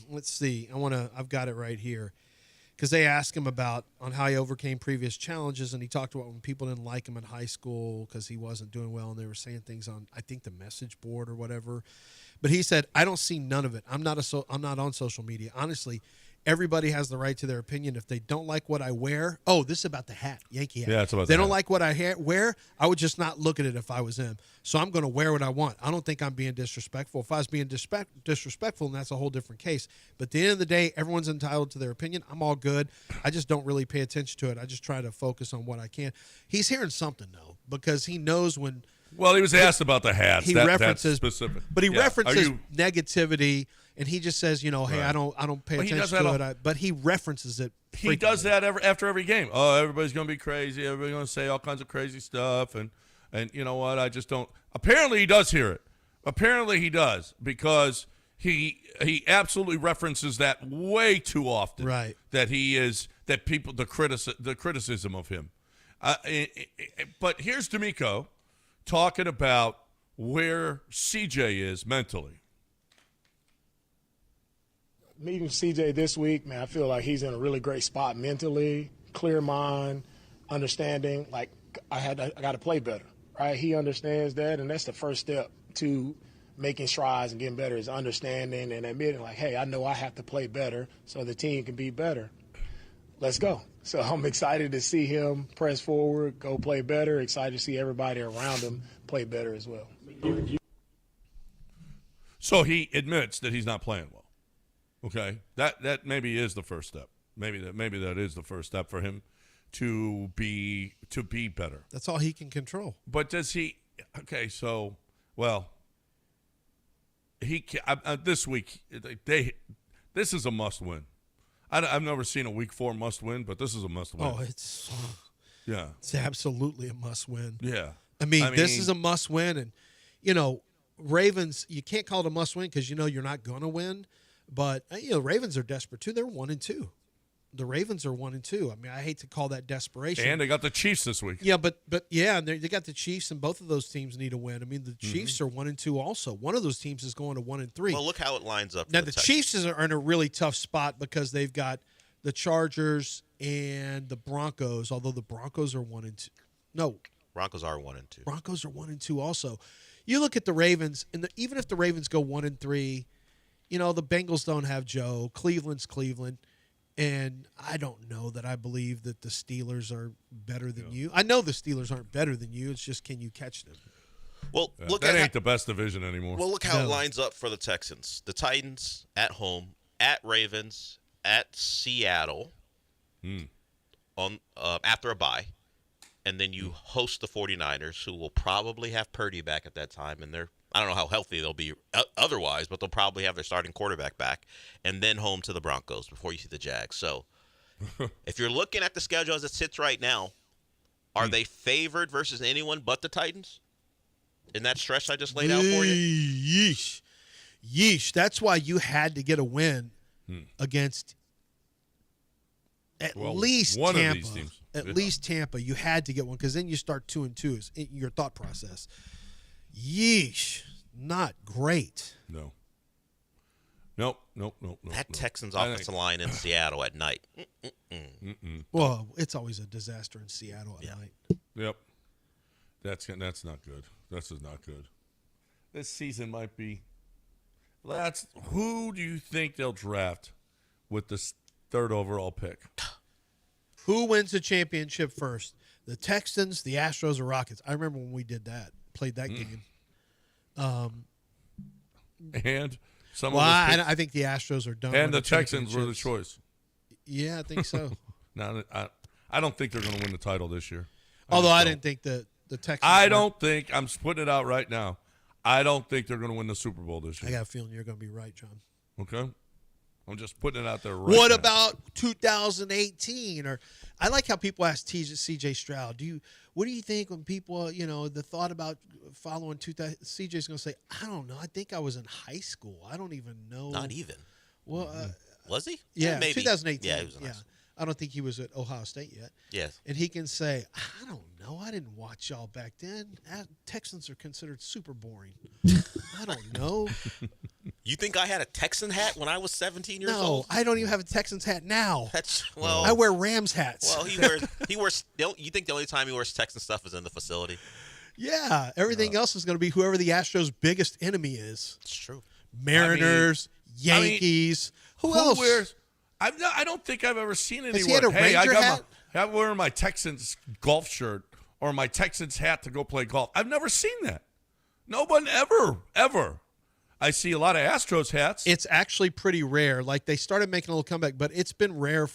let's see, I've got it right here, because they asked him about on how he overcame previous challenges, and he talked about when people didn't like him in high school because he wasn't doing well, and they were saying things on, I think, the message board or whatever. But he said, I don't see none of it. I'm not on social media. Honestly, everybody has the right to their opinion. If they don't like what I wear, this is about the hat, Yankee hat. Yeah, it's about they the don't hat. like what I wear, I would just not look at it if I was him. So I'm going to wear what I want. I don't think I'm being disrespectful. If I was being disrespectful, then that's a whole different case. But at the end of the day, everyone's entitled to their opinion. I'm all good. I just don't really pay attention to it. I just try to focus on what I can. He's hearing something, though, because he knows when – Well, he was asked about the hats. He references that's specific. But he references you, negativity, and he just says, hey, Right. I don't pay Well, he does attention that to it. But he references it. He does that after every game. Oh, everybody's going to be crazy. Everybody's going to say all kinds of crazy stuff. And you know what? I just don't. Apparently, he does hear it. Apparently, he does, because he absolutely references that way too often. Right. That people, the criticism of him. But here's D'Amico talking about where CJ is mentally. Meeting CJ this week, man, I feel like he's in a really great spot mentally, clear mind, understanding. I got to play better, right? He understands that, and that's the first step to making strides and getting better is understanding and admitting, hey, I know I have to play better so the team can be better. Let's go. So I'm excited to see him press forward, go play better. Excited to see everybody around him play better as well. So he admits that he's not playing well. Okay, that maybe is the first step. Maybe that is the first step for him to be better. That's all he can control. But does he? Okay, so he this week this is a must win. I've never seen a week 4 must win, but this is a must win. Oh, it's absolutely a must win. Yeah, I mean, this is a must win, and Ravens, you can't call it a must win because you're not going to win. But Ravens are desperate too. They're 1-2. The Ravens are 1-2. I mean, I hate to call that desperation. And they got the Chiefs this week. Yeah, but and they got the Chiefs, and both of those teams need a win. I mean, the Chiefs are 1-2 also. One of those teams is going to 1-3. Well, look how it lines up. Now the Chiefs are in a really tough spot because they've got the Chargers and the Broncos. Although the Broncos are 1-2. No, Broncos are 1-2. Broncos are 1-2 also. You look at the Ravens, and even if the Ravens go 1-3. The Bengals don't have Joe. Cleveland's Cleveland. And I don't know that I believe that the Steelers are better than you. I know the Steelers aren't better than you. It's just, can you catch them? Well, that ain't the best division anymore. Well, look how it lines up for the Texans. The Titans at home, at Ravens, at Seattle on after a bye. And then you host the 49ers, who will probably have Purdy back at that time. And I don't know how healthy they'll be otherwise, but they'll probably have their starting quarterback back. And then home to the Broncos before you see the Jags. So if you're looking at the schedule as it sits right now, are they favored versus anyone but the Titans in that stretch I just laid out for you? Yeesh. Yeesh. That's why you had to get a win against at least one Tampa. of these teams. At least Tampa. You had to get one because then you start 2-2 is in your thought process. Yeesh. Not great. No. Nope. That Texans offensive line in Seattle at night. Well, it's always a disaster in Seattle at night. Yep. That's not good. This is not good. This season might be. Who do you think they'll draft with the third overall pick? Who wins the championship first? The Texans, the Astros, or Rockets? I remember when we did that, played that game. And I think the Astros are done. And the Texans were the choice. Yeah, I think so. No, I don't think they're going to win the title this year. Although I didn't think the Texans. I'm putting it out right now. I don't think they're going to win the Super Bowl this year. I got a feeling you're going to be right, John. Okay. I'm just putting it out there right What now. about 2018? Or I like how people ask C.J. Stroud, what do you think when people, the thought about following 2000? C.J.'s going to say, I don't know. I think I was in high school. I don't even know. Not even. Well, was he? Yeah, maybe. 2018. Yeah, he was in high school. I don't think he was at Ohio State yet. Yes. And he can say, I don't know. I didn't watch y'all back then. Texans are considered super boring. I don't know. You think I had a Texan hat when I was 17 years No, old? I don't even have a Texans hat now. Well, I wear Rams hats. Well, he wears. You think the only time he wears Texan stuff is in the facility? Yeah, everything else is going to be whoever the Astros' biggest enemy is. It's true. Mariners, Yankees. Who else? Wears? I don't think I've ever seen anyone. Has he had a Ranger hat? I'm wearing my Texans golf shirt or my Texans hat to go play golf. I've never seen that. No one ever. I see a lot of Astros hats. It's actually pretty rare. Like they started making a little comeback, but it's been rare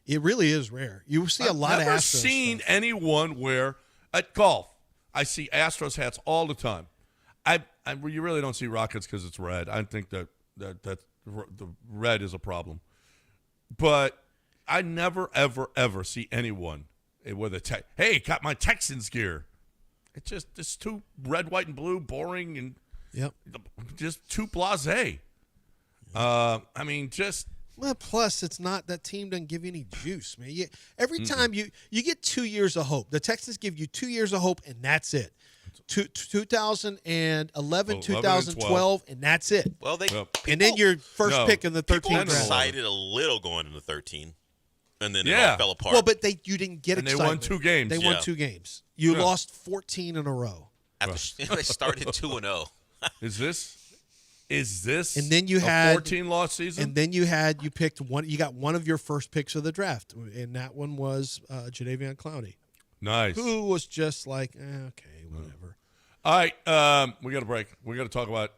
it really is rare. You see a lot of Astros. I've never seen anyone wear at golf. I see Astros hats all the time. You really don't see Rockets because it's red. I think that the red is a problem. But I never, ever see anyone with hey, got my Texans gear. It's too red, white, and blue, boring, and just too blasé. Well, plus it's not that team doesn't give you any juice, man. Every time you get 2 years of hope. The Texans give you 2 years of hope, and that's it. 2011, 2012, and that's it. Well, and then your first pick in the 13th People round. excited a little going into 13, and then it all fell apart. Well, but you didn't get excitement. They won 2 games. They won 2 games. You lost 14 in a row. After they started 2-0. Is this? And then you a had 14-loss season. And then you picked one. You got one of your first picks of the draft, and that one was Jadeveon Clowney. Nice. Who was just like, okay, whatever. All right, we got a break. We got to talk about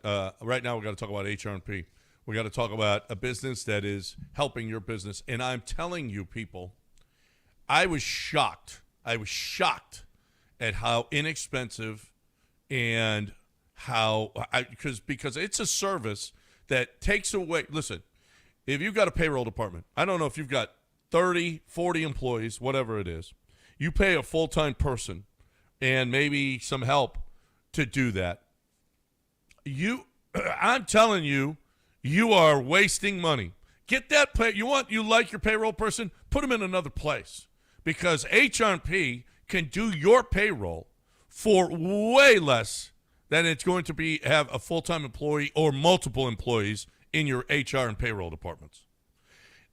right now. We got to talk about HR&P. We got to talk about a business that is helping your business. And I'm telling you, people, I was shocked. At how inexpensive and how because it's a service that takes away. Listen, if you've got a payroll department, I don't know if you've got 30, 40 employees, whatever it is. You pay a full-time person and maybe some help to do that. I'm telling you, you are wasting money. Get that pay. You like your payroll person? Put them in another place because HR&P can do your payroll for way less than it's going to have a full-time employee or multiple employees in your HR and payroll departments.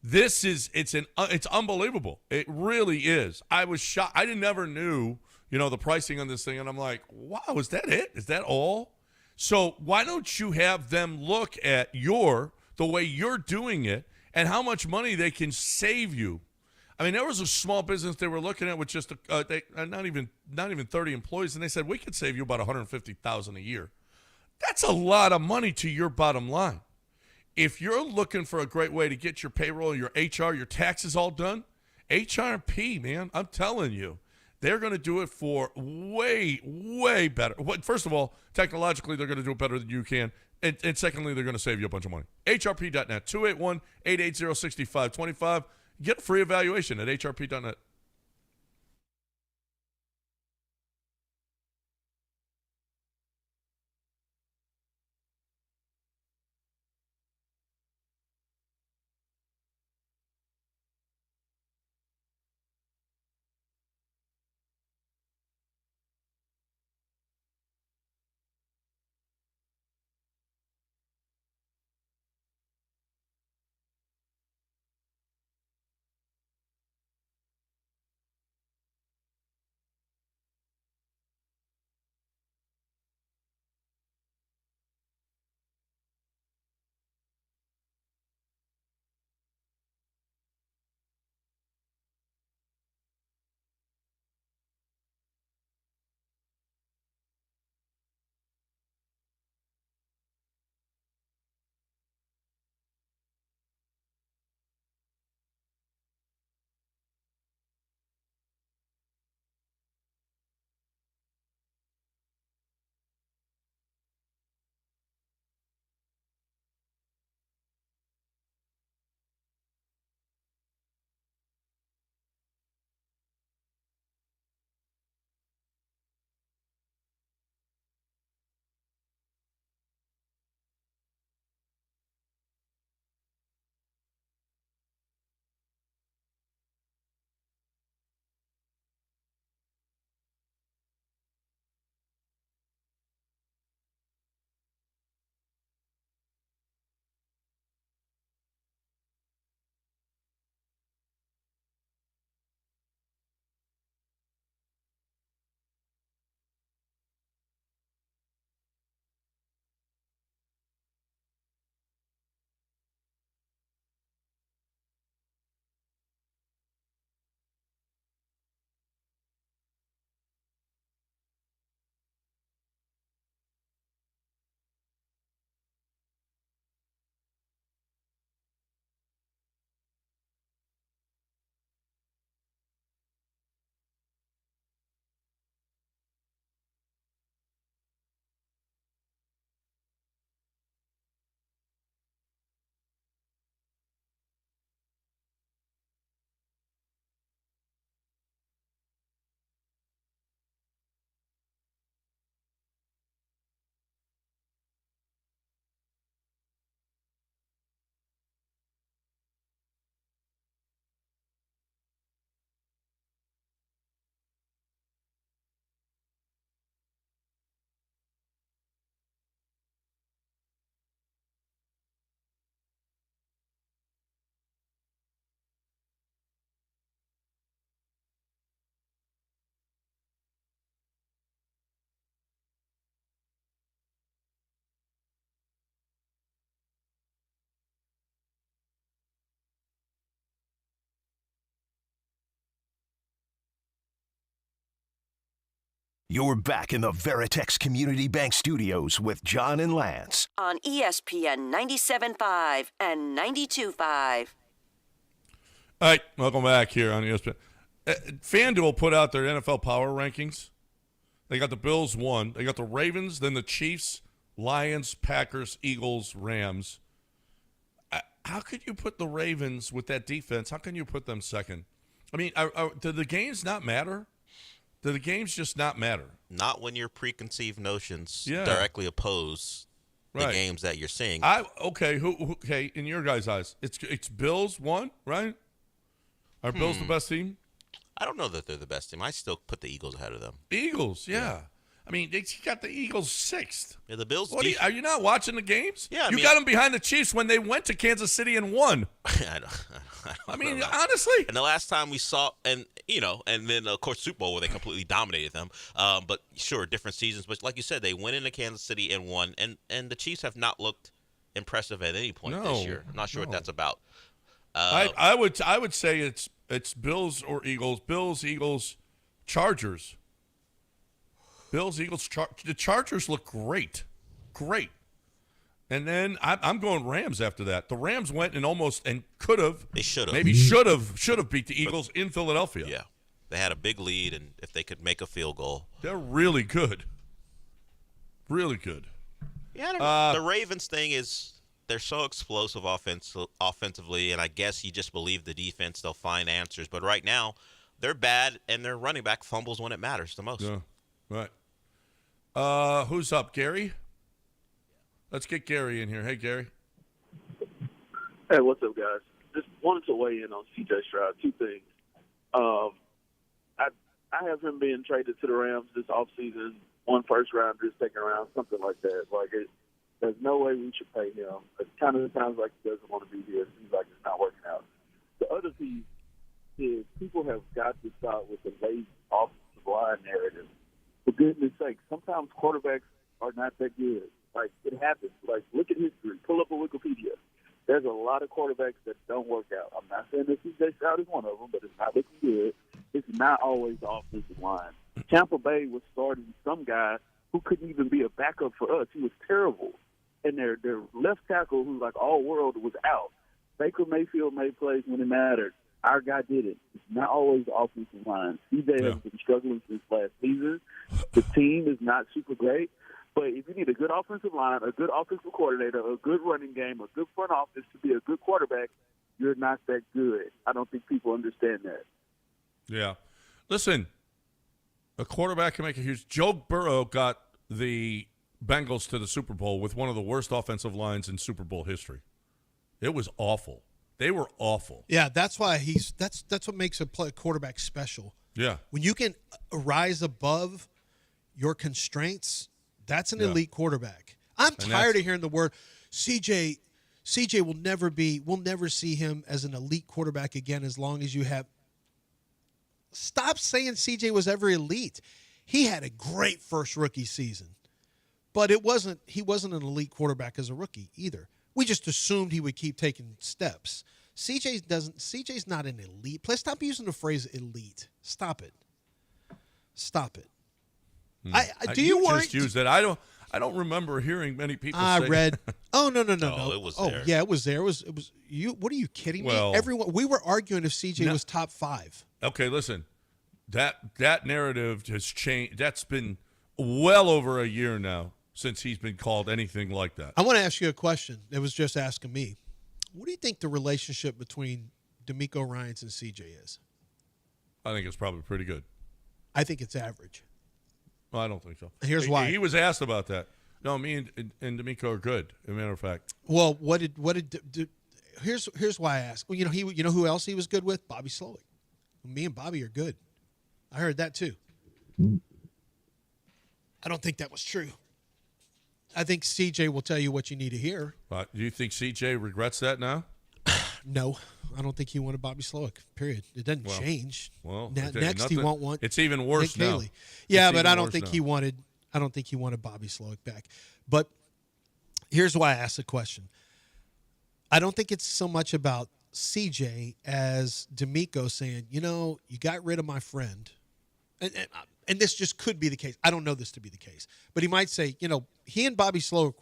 It's unbelievable. It really is. I was shocked. I never knew, the pricing on this thing, and I'm like, wow, is that it? Is that all? So why don't you have them look at the way you're doing it and how much money they can save you? I mean, there was a small business they were looking at with just not even 30 employees, and they said we could save you about $150,000 a year. That's a lot of money to your bottom line. If you're looking for a great way to get your payroll, your HR, your taxes all done, HR&P, man, I'm telling you, they're going to do it for way, way better. First of all, technologically, they're going to do it better than you can. And secondly, they're going to save you a bunch of money. HRP.net, 281-880-6525. Get a free evaluation at HRP.net. You're back in the Veritex Community Bank Studios with John and Lance. On ESPN 97.5 and 92.5. All right, welcome back here on ESPN. FanDuel put out their NFL power rankings. They got the Bills 1. They got the Ravens, then the Chiefs, Lions, Packers, Eagles, Rams. How could you put the Ravens with that defense? How can you put them second? I mean, do the games not matter? Do the games just not matter? Not when your preconceived notions Yeah. directly oppose the Right. games that you're seeing. Okay, in your guys' eyes, it's Bills 1, right? Are Bills the best team? I don't know that they're the best team. I still put the Eagles ahead of them. Eagles, yeah. I mean, they got the Eagles 6th. Yeah, the Bills. Are you not watching the games? Yeah, I you mean- got them behind the Chiefs when they went to Kansas City and won. I mean, honestly. And the last time we saw, and then of course Super Bowl where they completely dominated them. But sure, different seasons. But like you said, they went into Kansas City and won. And the Chiefs have not looked impressive at any point this year. I'm not sure what that's about. I would say it's Bills or Eagles. Bills, Eagles, Chargers. Bills, Eagles, the Chargers look great. And then I'm going Rams after that. The Rams went and could have. They should have. Maybe should have beat the Eagles in Philadelphia. Yeah. They had a big lead, and if they could make a field goal. They're really good. Really good. Yeah, I don't know. The Ravens thing is they're so explosive offensively, and I guess you just believe the defense, they'll find answers. But right now, they're bad, and their running back fumbles when it matters the most. Yeah, right. Who's up, Gary? Let's get Gary in here. Hey, Gary. Hey, what's up, guys? Just wanted to weigh in on C.J. Stroud. Two things. I have him being traded to the Rams this offseason, one first rounder, second round, something like that. There's no way we should pay him. It kind of sounds like he doesn't want to be here. It seems like it's not working out. The other piece is people have got to stop with the late offensive line narrative. For goodness sake, sometimes quarterbacks are not that good. It happens. Look at history. Pull up a Wikipedia. There's a lot of quarterbacks that don't work out. I'm not saying that C.J. Stroud is one of them, but it's not looking good. It's not always the offensive line. Tampa Bay was starting some guy who couldn't even be a backup for us. He was terrible. And their left tackle, who's all world, was out. Baker Mayfield made plays when it mattered. Our guy did it. It's not always the offensive line. C.J. has been struggling since last season. The team is not super great. But if you need a good offensive line, a good offensive coordinator, a good running game, a good front office to be a good quarterback, you're not that good. I don't think people understand that. Yeah. Listen, a quarterback can make a huge – Joe Burrow got the Bengals to the Super Bowl with one of the worst offensive lines in Super Bowl history. It was awful. They were awful. Yeah, that's why that's what makes a quarterback special. Yeah. When you can rise above your constraints – that's an elite quarterback. I'm tired of hearing the word CJ will we'll never see him as an elite quarterback again as long as you have. Stop saying CJ was ever elite. He had a great first rookie season, but he wasn't an elite quarterback as a rookie either. We just assumed he would keep taking steps. CJ's not an elite. Please stop using the phrase elite. Stop it. Do you just use that? I don't remember hearing many people. I say read. Oh no! It was there. Yeah, it was there. It was you. What are you kidding me? Everyone. We were arguing if CJ was top 5. Okay, listen. That narrative has changed. That's been well over a year now since he's been called anything like that. I want to ask you a question. It was just asking me. What do you think the relationship between DeMeco Ryans and CJ is? I think it's probably pretty good. I think it's average. Well, I don't think so. Here's why. He was asked about that. No, me and DeMeco are good. As a matter of fact. Well, here's why I ask. Well, you know who else he was good with? Bobby Slowick. Me and Bobby are good. I heard that too. I don't think that was true. I think CJ will tell you what you need to hear. Do you think CJ regrets that now? No, I don't think he wanted Bobby Slowick. Period. It doesn't change. Well, next he won't want. It's even worse Nick now. Haley. Yeah, but I don't think he wanted. I don't think he wanted Bobby Slowick back. But here's why I asked the question. I don't think it's so much about CJ as DeMeco saying, you got rid of my friend. And and this just could be the case. I don't know this to be the case, but he might say, he and Bobby Slowick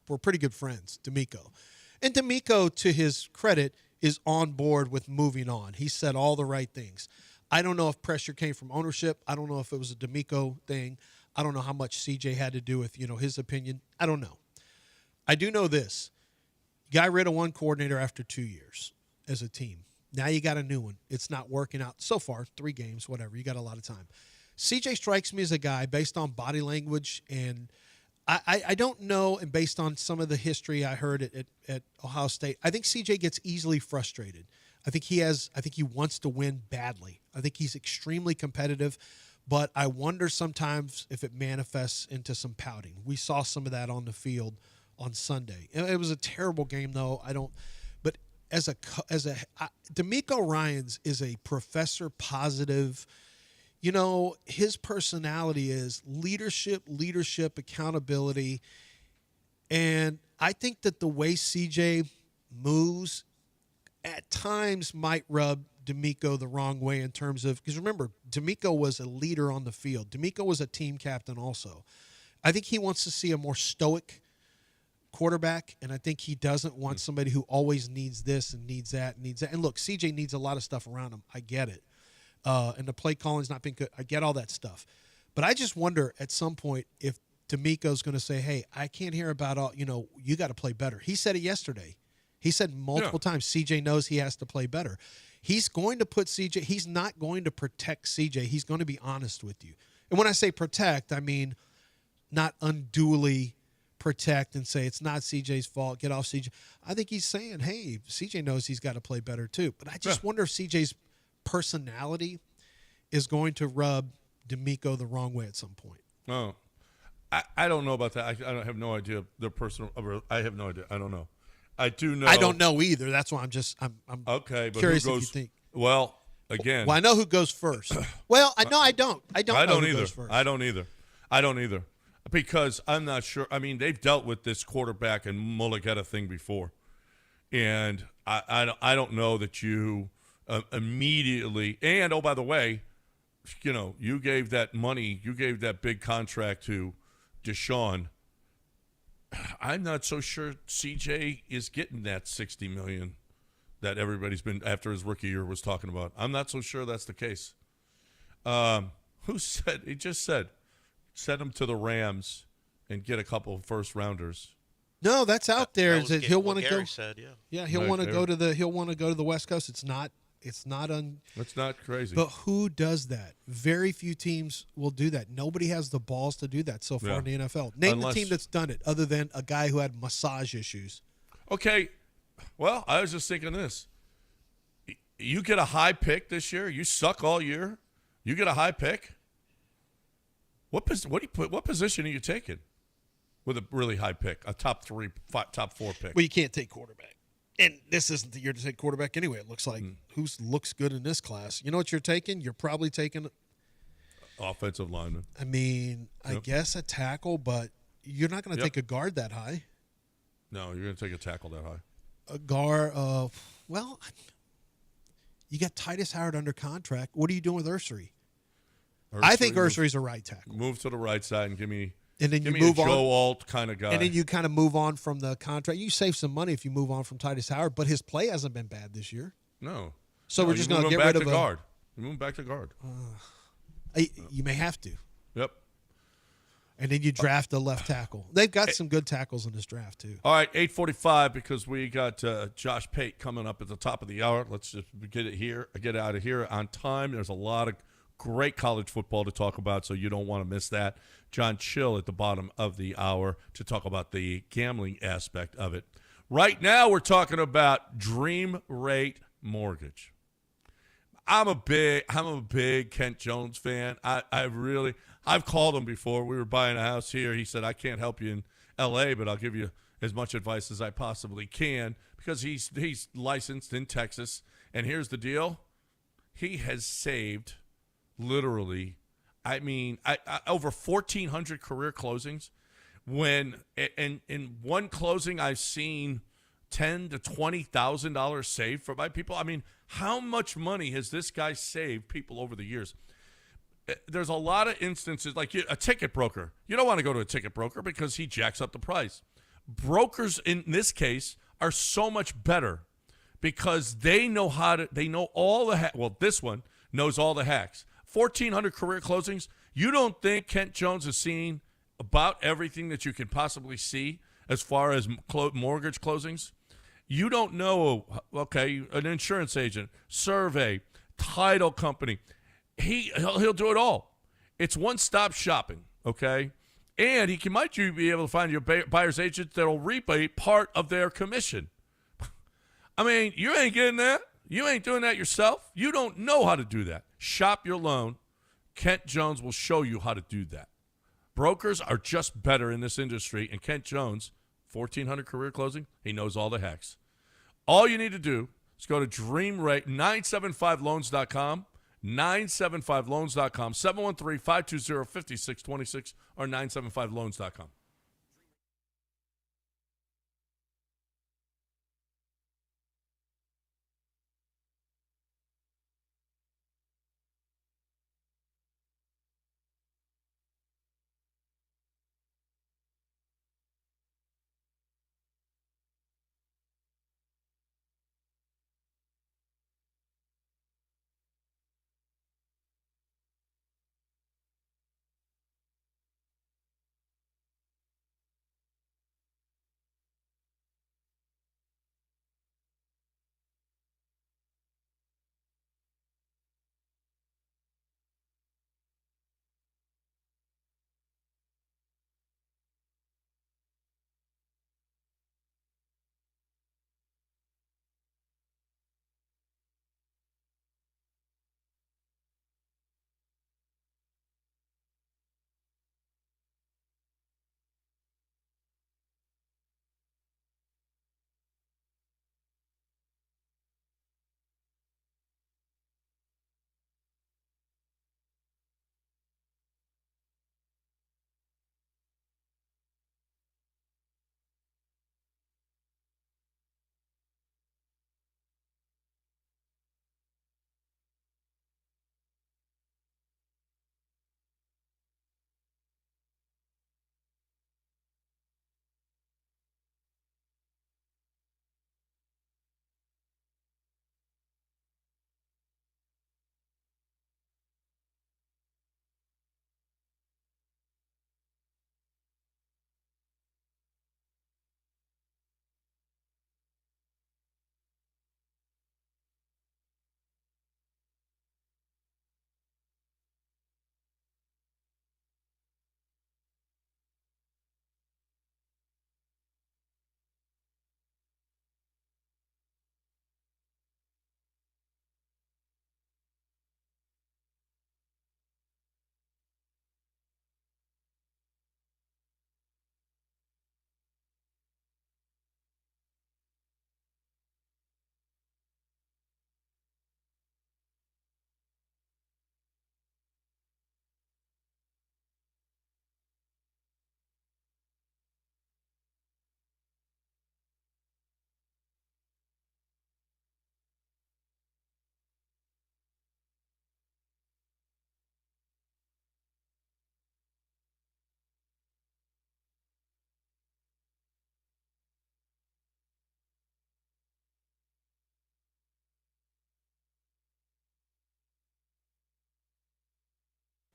were pretty good friends, D'Amico. And D'Amico, to his credit, is on board with moving on. He said all the right things. I don't know if pressure came from ownership. I don't know if it was a D'Amico thing. I don't know how much CJ had to do with, his opinion. I don't know. I do know this. You got rid of one coordinator after 2 years as a team. Now you got a new one. It's not working out so far. 3 games, whatever. You got a lot of time. CJ strikes me as a guy based on body language, and I don't know, and based on some of the history I heard at Ohio State, I think CJ gets easily frustrated. I think he wants to win badly. I think he's extremely competitive, but I wonder sometimes if it manifests into some pouting. We saw some of that on the field on Sunday. It was a terrible game, though. But D'Amico Ryans is a professor positive. His personality is leadership, accountability. And I think that the way CJ moves at times might rub D'Amico the wrong way in terms of, because remember, D'Amico was a leader on the field. D'Amico was a team captain also. I think he wants to see a more stoic quarterback, and I think he doesn't want somebody who always needs this and needs that and needs that. And look, CJ needs a lot of stuff around him. I get it. And the play calling's not been good. I get all that stuff. But I just wonder at some point if D'Amico's going to say, hey, I can't hear about all, you got to play better. He said it yesterday. He said multiple times CJ knows he has to play better. He's going to put CJ, he's not going to protect CJ. He's going to be honest with you. And when I say protect, I mean not unduly protect and say it's not CJ's fault, get off CJ. I think he's saying, hey, CJ knows he's got to play better too. But I just wonder if CJ's personality is going to rub D'Amico the wrong way at some point. Oh, I don't know about that. I have no idea. I have no idea. I don't know. I do know. I don't know either. That's why I'm okay. But curious who goes, if you think. Well, again. Well, I know who goes first. Well, I don't. I don't know either. Who goes first. I don't either. Because I'm not sure. I mean, they've dealt with this quarterback and Mulligetta thing before, and I don't know that you immediately. And oh, by the way, you gave that money, you gave that big contract to Deshaun. I'm not so sure CJ is getting that $60 million that everybody's been after his rookie year was talking about. I'm not so sure that's the case. Who said? He just said, send him to the Rams and get a couple of first rounders. No, that's out there. He'll want to go. Said, yeah, he'll want to go to the West Coast. It's not crazy. But who does that? Very few teams will do that. Nobody has the balls to do that so far in the NFL. Name the team that's done it other than a guy who had massage issues. Okay. Well, I was just thinking this. You get a high pick this year. You suck all year. You get a high pick. What position are you taking with a really high pick, a top 4 pick? Well, you can't take quarterback. And this isn't the year to take quarterback anyway. It looks like who looks good in this class. You know what you're taking? You're probably taking offensive lineman. I mean, I guess a tackle, but you're not going to take a guard that high. No, you're going to take a tackle that high. A guard, well, you got Titus Howard under contract. What are you doing with Ursery? I think Ursery's a right tackle. Move to the right side and give me. And then give you me move a on, Joe Alt kind of guy. And then you kind of move on from the contract. You save some money if you move on from Titus Howard, but his play hasn't been bad this year. No. So we're just going to get rid of guard. You move back to guard. You may have to. Yep. And then you draft a left tackle. They've got some good tackles in this draft too. All right, 8:45 because we got Josh Pate coming up at the top of the hour. Let's just get out of here on time. There's a lot of great college football to talk about, so you don't want to miss that. John Chill at the bottom of the hour to talk about the gambling aspect of it. Right now, we're talking about Dream Rate Mortgage. I'm a big Kent Jones fan. I've called him before. We were buying a house here. He said, I can't help you in L.A., but I'll give you as much advice as I possibly can because he's licensed in Texas. And here's the deal. He has saved literally, over 1,400 career closings. When in one closing, I've seen $10,000 to $20,000 saved for my people. I mean, how much money has this guy saved people over the years? there's a lot of instances, like a ticket broker. You don't want to go to a ticket broker because he jacks up the price. Brokers in this case are so much better because they know all the this one knows all the hacks. 1,400 career closings. You don't think Kent Jones is seeing about everything that you can possibly see as far as mortgage closings? You don't know, okay, an insurance agent, survey, title company. He'll do it all. It's one-stop shopping, okay? And might you be able to find your buyer's agent that'll rebate part of their commission. I mean, you ain't getting that. You ain't doing that yourself. You don't know how to do that. Shop your loan. Kent Jones will show you how to do that. Brokers are just better in this industry, and Kent Jones, 1,400 career closing, he knows all the hacks. All you need to do is go to DreamRate975loans.com, 975loans.com, 713-520-5626, or 975loans.com.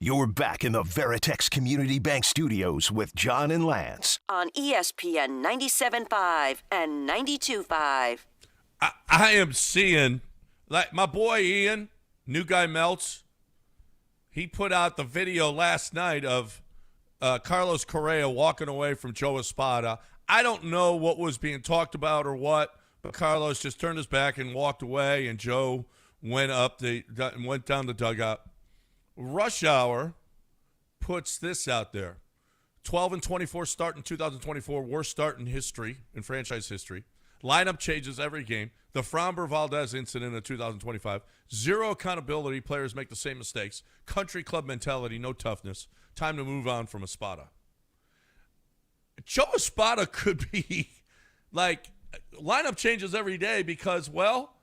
You're back in the Veritex Community Bank Studios with John and Lance. On ESPN 97.5 and 92.5. I am seeing, like my boy Ian, new guy Meltz, he put out the video last night of Carlos Correa walking away from Joe Espada. I don't know what was being talked about or what, but Carlos just turned his back and walked away, and Joe went down the dugout. Rush Hour puts this out there. 12-24 start in 2024, worst start in history, in franchise history. Lineup changes every game. The Framber Valdez incident in 2025. Zero accountability. Players make the same mistakes. Country club mentality, no toughness. Time to move on from Espada. Joe Espada could be like lineup changes every day because, well,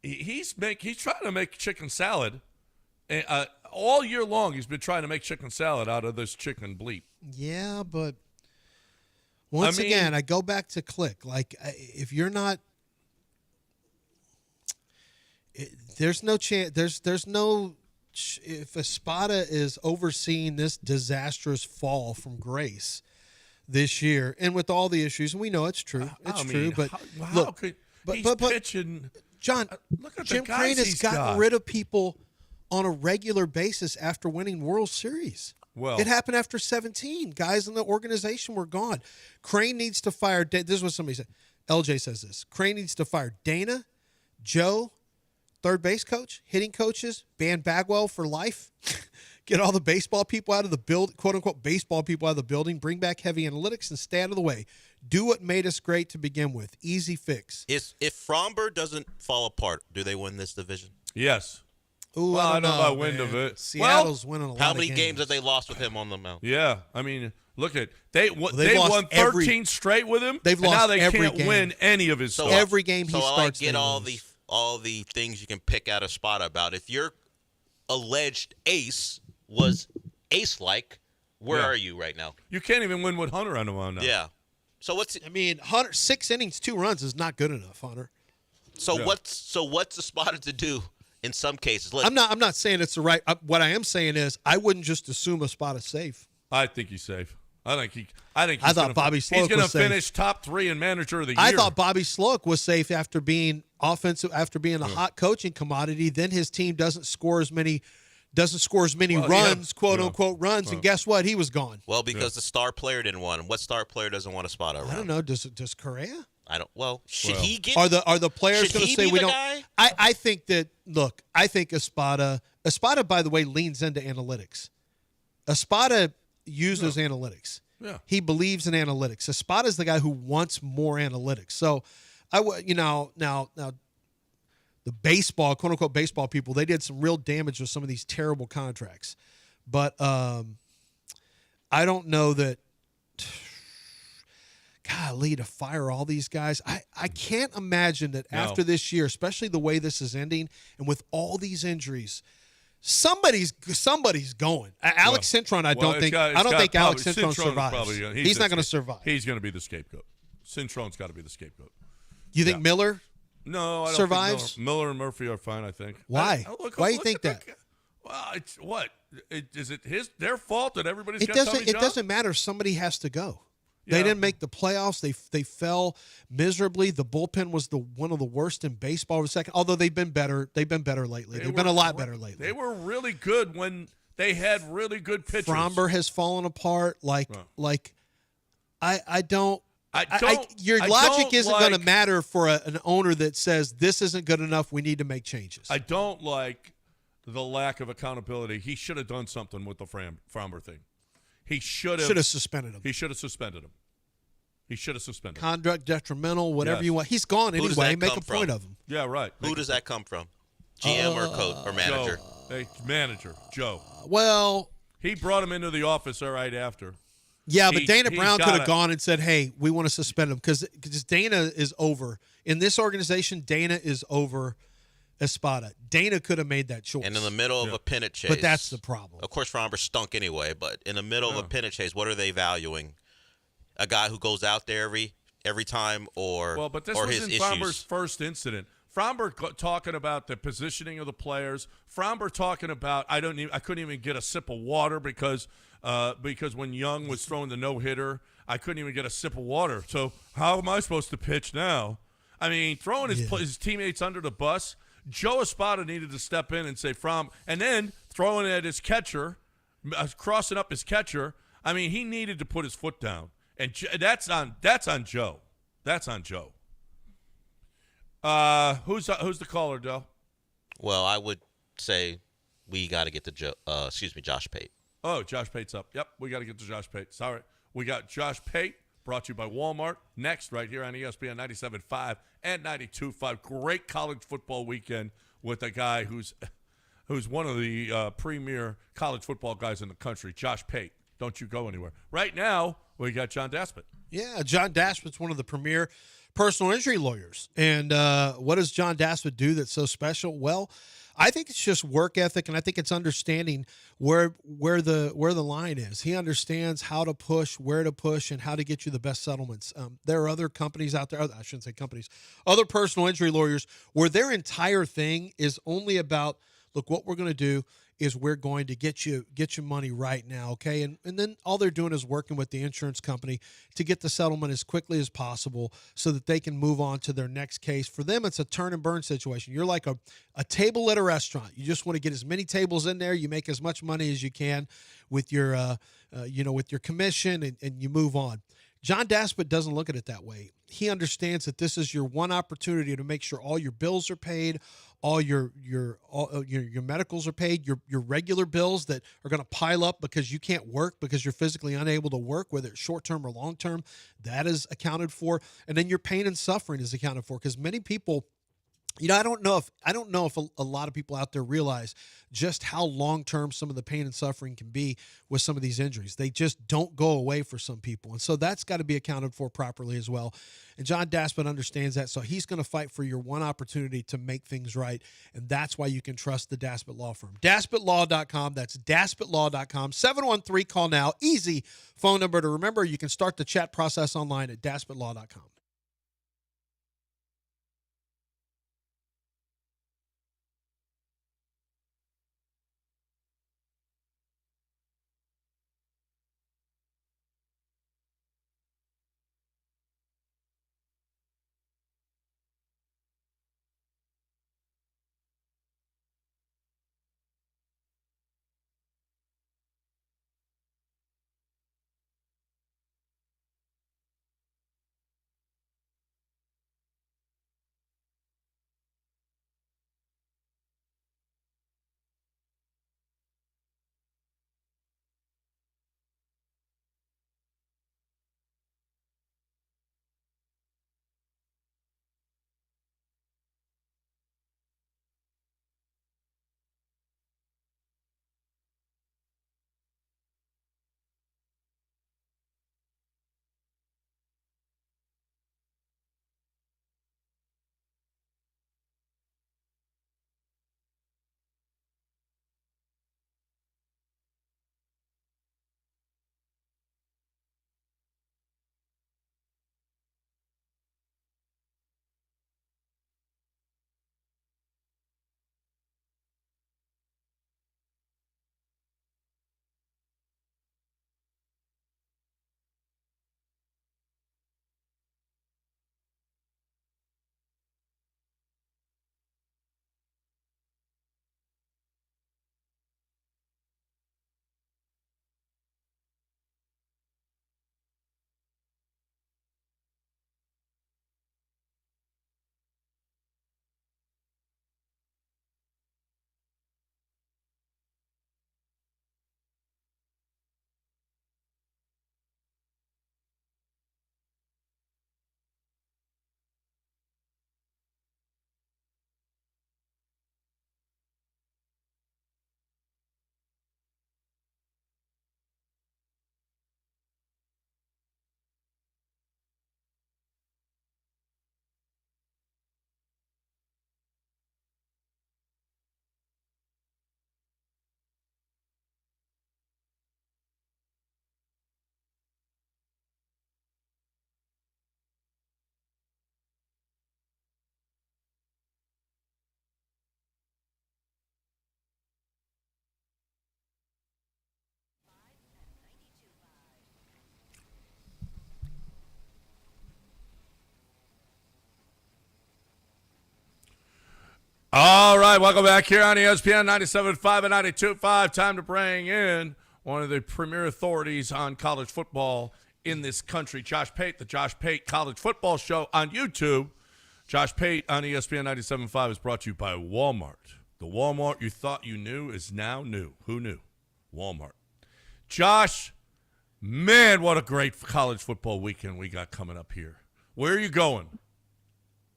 he's trying to make chicken salad All year long, he's been trying to make chicken salad out of this chicken bleep. Yeah, but once again, I go back to Click. Like, if you're not, there's no chance. There's no. If Espada is overseeing this disastrous fall from grace this year, and with all the issues, and we know it's true, but how could he's pitching? John, look at Jim the guys Crane has he's gotten got. rid of people on a regular basis after winning World Series. Well, it happened after 17. Guys in the organization were gone. Crane needs to fire. This is what somebody said. LJ says this. Crane needs to fire Dana, Joe, third base coach, hitting coaches, ban Bagwell for life, get all the baseball people out of the build, quote unquote baseball people out of the building, bring back heavy analytics and stay out of the way. Do what made us great to begin with. Easy fix. If Fromber doesn't fall apart, do they win this division? Yes. Ooh, well, I don't know about wind man. of it. Seattle's winning a lot. How of many games have they lost with him on the mound? Yeah, I mean, look at they won 13 straight with him. They've and lost now they every can't game. win any of his So stuff. every game he starts. I get they all lose. the things you can pick out a spot about. If your alleged ace was ace-like, where are you right now? You can't even win with Hunter on the mound now. Yeah. So what's? I mean, Hunter 6 innings, 2 runs is not good enough, Hunter. So what's the spotter to do in some cases? I'm not saying it's the right. What I am saying is I wouldn't just assume a spot is safe. I think he's safe. I thought Bobby Sloak he's going to was safe. finish top 3 in manager of the year. I thought Bobby Sloak was safe after being offensive, after being a hot coaching commodity. Then his team doesn't score as many runs, quote unquote runs, and guess what? He was gone. Well, because the star player didn't want him. What star player doesn't want a spot around? I don't know. Does Correa? I don't. Well, should he get? Are the players should going to he say be we the don't? guy? I think that. Look, I think Espada, by the way, leans into analytics. Espada uses analytics. Yeah. He believes in analytics. Espada is the guy who wants more analytics. So, now the baseball, quote unquote baseball people, they did some real damage with some of these terrible contracts. But I don't know that. Golly, to fire all these guys. I can't imagine that after this year, especially the way this is ending, and with all these injuries, somebody's going. Alex Cintron, I don't think Alex Cintron survives. He's not going to survive. He's going to be the scapegoat. Cintron's got to be the scapegoat. You think Miller? No, I don't survives. Think Miller and Murphy are fine. I think. Why? Why do you think that? Well, it's what? Is it their fault that everybody's It got doesn't. Tommy It John? doesn't matter. Somebody has to go. They didn't make the playoffs. They fell miserably. The bullpen was one of the worst in baseball for a second. Although they've been better. They've been better lately. They've been a lot better lately. They were really good when they had really good pitchers. Fromber has fallen apart. I don't. Your logic isn't going to matter for an owner that says this isn't good enough. We need to make changes. I don't like the lack of accountability. He should have done something with the Fromber thing. He should have suspended him. He should have suspended him. Conduct detrimental, whatever you want. He's gone anyway. Make a point of him. Yeah, right. Who does that come from? GM or coach or manager? Manager, Joe. Well, he brought him into the office right after. Yeah, but Dana Brown could have gone and said, hey, we want to suspend him because Dana is over. In this organization, Dana is over Espada. Dana could have made that choice. And in the middle of a pennant chase. But that's the problem. Of course, Fromber stunk anyway, but in the middle of a pennant chase, what are they valuing? A guy who goes out there every time or but this or was his in issues? Fromber's first incident. Fromber talking about the positioning of the players. Fromber talking about I couldn't even get a sip of water because when Young was throwing the no-hitter, I couldn't even get a sip of water. So how am I supposed to pitch now? I mean, throwing his teammates under the bus. Joe Espada needed to step in and say and then throwing it at his catcher, crossing up his catcher. I mean, he needed to put his foot down, and that's on Joe. That's on Joe. Who's the caller, Del? Well, I would say we got to get to Josh Pate. Oh, Josh Pate's up. Yep, we got to get to Josh Pate. Sorry, we got Josh Pate. Brought to you by Walmart. Next, right here on ESPN 97.5 and 92.5. Great college football weekend with a guy who's one of the premier college football guys in the country, Josh Pate. Don't you go anywhere. Right now, we got John Daspit. Yeah, John Daspit's one of the premier personal injury lawyers. And what does John Daspit do that's so special? Well, I think it's just work ethic, and I think it's understanding where the line is. He understands how to push, where to push, and how to get you the best settlements. There are other companies out there. I shouldn't say companies. Other personal injury lawyers where their entire thing is only about, look, what we're going to do is we're going to get you money right now, okay? And then all they're doing is working with the insurance company to get the settlement as quickly as possible so that they can move on to their next case. For them, it's a turn and burn situation. You're like a table at a restaurant. You just want to get as many tables in there. You make as much money as you can with your with your commission, and you move on. John Daspit doesn't look at it that way. He understands that this is your one opportunity to make sure all your bills are paid, all your medicals are paid, your regular bills that are going to pile up because you can't work because you're physically unable to work, whether it's short term or long term, that is accounted for, and then your pain and suffering is accounted for. Because many people, I don't know if a lot of people out there realize just how long-term some of the pain and suffering can be with some of these injuries. They just don't go away for some people. And so that's got to be accounted for properly as well. And John Daspit understands that. So he's going to fight for your one opportunity to make things right. And that's why you can trust the Daspit Law Firm. DaspitLaw.com. That's DaspitLaw.com. 713 call now. Easy phone number to remember. You can start the chat process online at DaspitLaw.com. All right, welcome back here on ESPN 97.5 and 92.5. Time to bring in one of the premier authorities on college football in this country, Josh Pate, the Josh Pate College Football Show on YouTube. Josh Pate on ESPN 97.5 is brought to you by Walmart. The Walmart you thought you knew is now new. Who knew? Walmart. Josh, man, what a great college football weekend we got coming up here. Where are you going?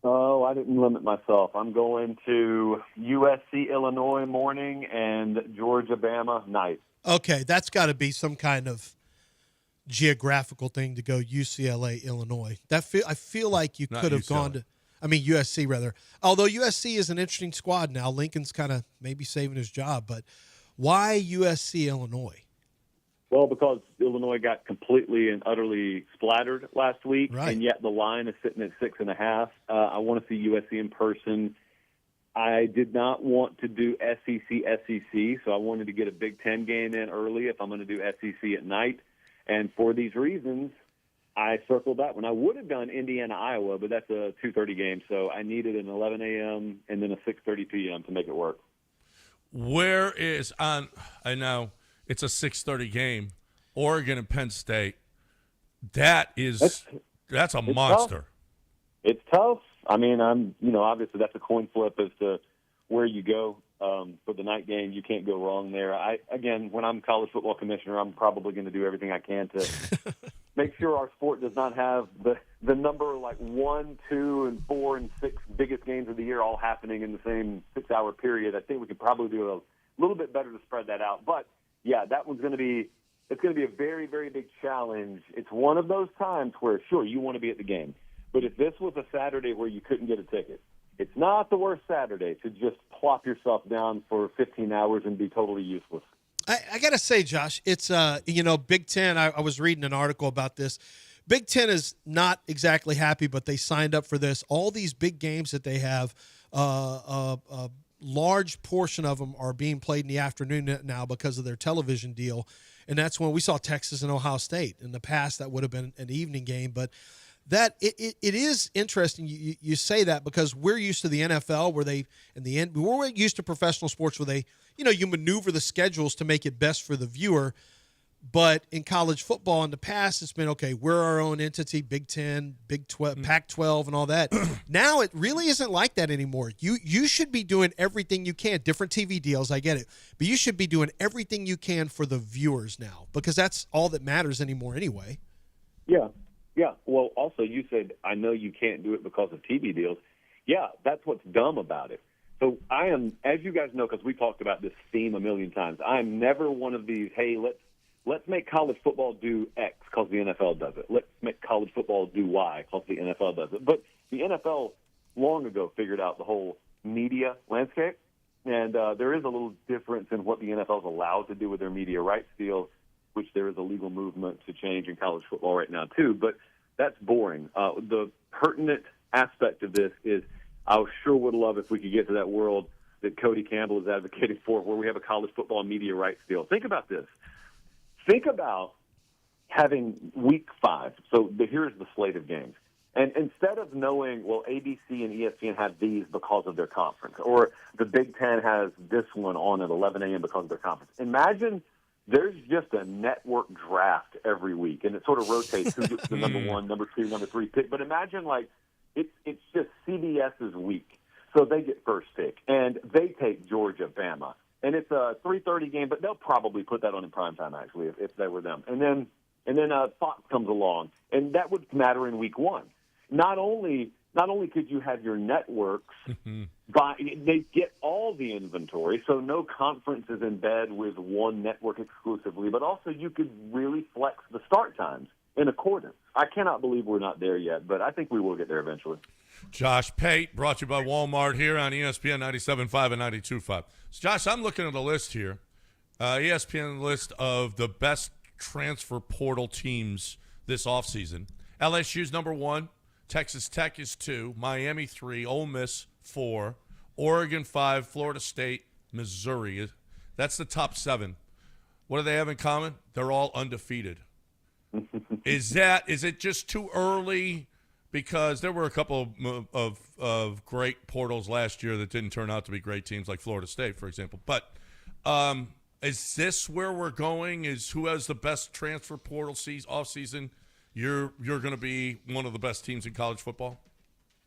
Oh, I didn't limit myself. I'm going to USC, Illinois morning and Georgia, Bama night. Okay, that's got to be some kind of geographical thing to go UCLA, Illinois. I feel like you Not could have UCLA. gone to. I mean, USC, rather. Although USC is an interesting squad now. Lincoln's kind of maybe saving his job. But why USC, Illinois? Well, because Illinois got completely and utterly splattered last week, and yet the line is sitting at 6.5. I want to see USC in person. I did not want to do SEC, so I wanted to get a Big Ten game in early if I'm going to do SEC at night. And for these reasons, I circled that one. I would have done Indiana, Iowa, but that's a 2:30 game, so I needed an 11 a.m. and then a 6:30 p.m. to make it work. Where is I know it's a 6:30 game, Oregon and Penn State. That's a monster. Tough. It's tough. I mean, obviously that's a coin flip as to where you go for the night game. You can't go wrong there. Again, when I'm college football commissioner, I'm probably going to do everything I can to make sure our sport does not have the number like 1, 2, and 4, and 6 biggest games of the year all happening in the same 6-hour period. I think we could probably do a little bit better to spread that out. But yeah, that one's going to be a very, very big challenge. It's one of those times where, sure, you want to be at the game. But if this was a Saturday where you couldn't get a ticket, it's not the worst Saturday to just plop yourself down for 15 hours and be totally useless. I got to say, Josh, it's, Big Ten, I was reading an article about this. Big Ten is not exactly happy, but they signed up for this. All these big games that they have, a large portion of them are being played in the afternoon now because of their television deal. And that's when we saw Texas and Ohio State. In the past, that would have been an evening game, but that it is interesting you say that because we're used to the NFL where they in the end we're used to professional sports where they you maneuver the schedules to make it best for the viewer, but in college football in the past it's been okay, we're our own entity, Big 10, Big 12, Pac-12 and all that. Now it really isn't like that anymore. You should be doing everything you can, different TV deals, I get it, but you should be doing everything you can for the viewers now because that's all that matters anymore anyway. Yeah, well, also you said, I know you can't do it because of TV deals. Yeah, that's what's dumb about it. So I am, as you guys know, because we talked about this theme a million times, I'm never one of these, hey, let's make college football do X because the NFL does it. Let's make college football do Y because the NFL does it. But the NFL long ago figured out the whole media landscape, and there is a little difference in what the NFL is allowed to do with their media rights deal, which there is a legal movement to change in college football right now too, but that's boring. The pertinent aspect of this is I sure would love if we could get to that world that Cody Campbell is advocating for where we have a college football media rights deal. Think about this. Think about having week 5. So here's the slate of games. And instead of knowing, well, ABC and ESPN have these because of their conference, or the Big Ten has this one on at 11 a.m. because of their conference, imagine there's just a network draft every week, and it sort of rotates who gets the number 1, number 2, number 3 pick. But imagine, it's just CBS's week. So they get first pick, and they take Georgia, Bama. And it's a 3:30 game, but they'll probably put that on in primetime, actually, if they were them. And then Fox comes along, and that would matter in week 1. Not only could you have your networks, they get all the inventory, so no conference is in bed with one network exclusively, but also you could really flex the start times in accordance. I cannot believe we're not there yet, but I think we will get there eventually. Josh Pate, brought to you by Walmart here on ESPN 97.5 and 92.5. So Josh, I'm looking at a list here, ESPN list of the best transfer portal teams this offseason. LSU's number 1. Texas Tech is 2, Miami 3, Ole Miss 4, Oregon 5, Florida State, Missouri. That's the top 7. What do they have in common? They're all undefeated. Is it just too early? Because there were a couple of great portals last year that didn't turn out to be great teams, like Florida State, for example. But is this where we're going? Is who has the best transfer portal offseason? You're going to be one of the best teams in college football?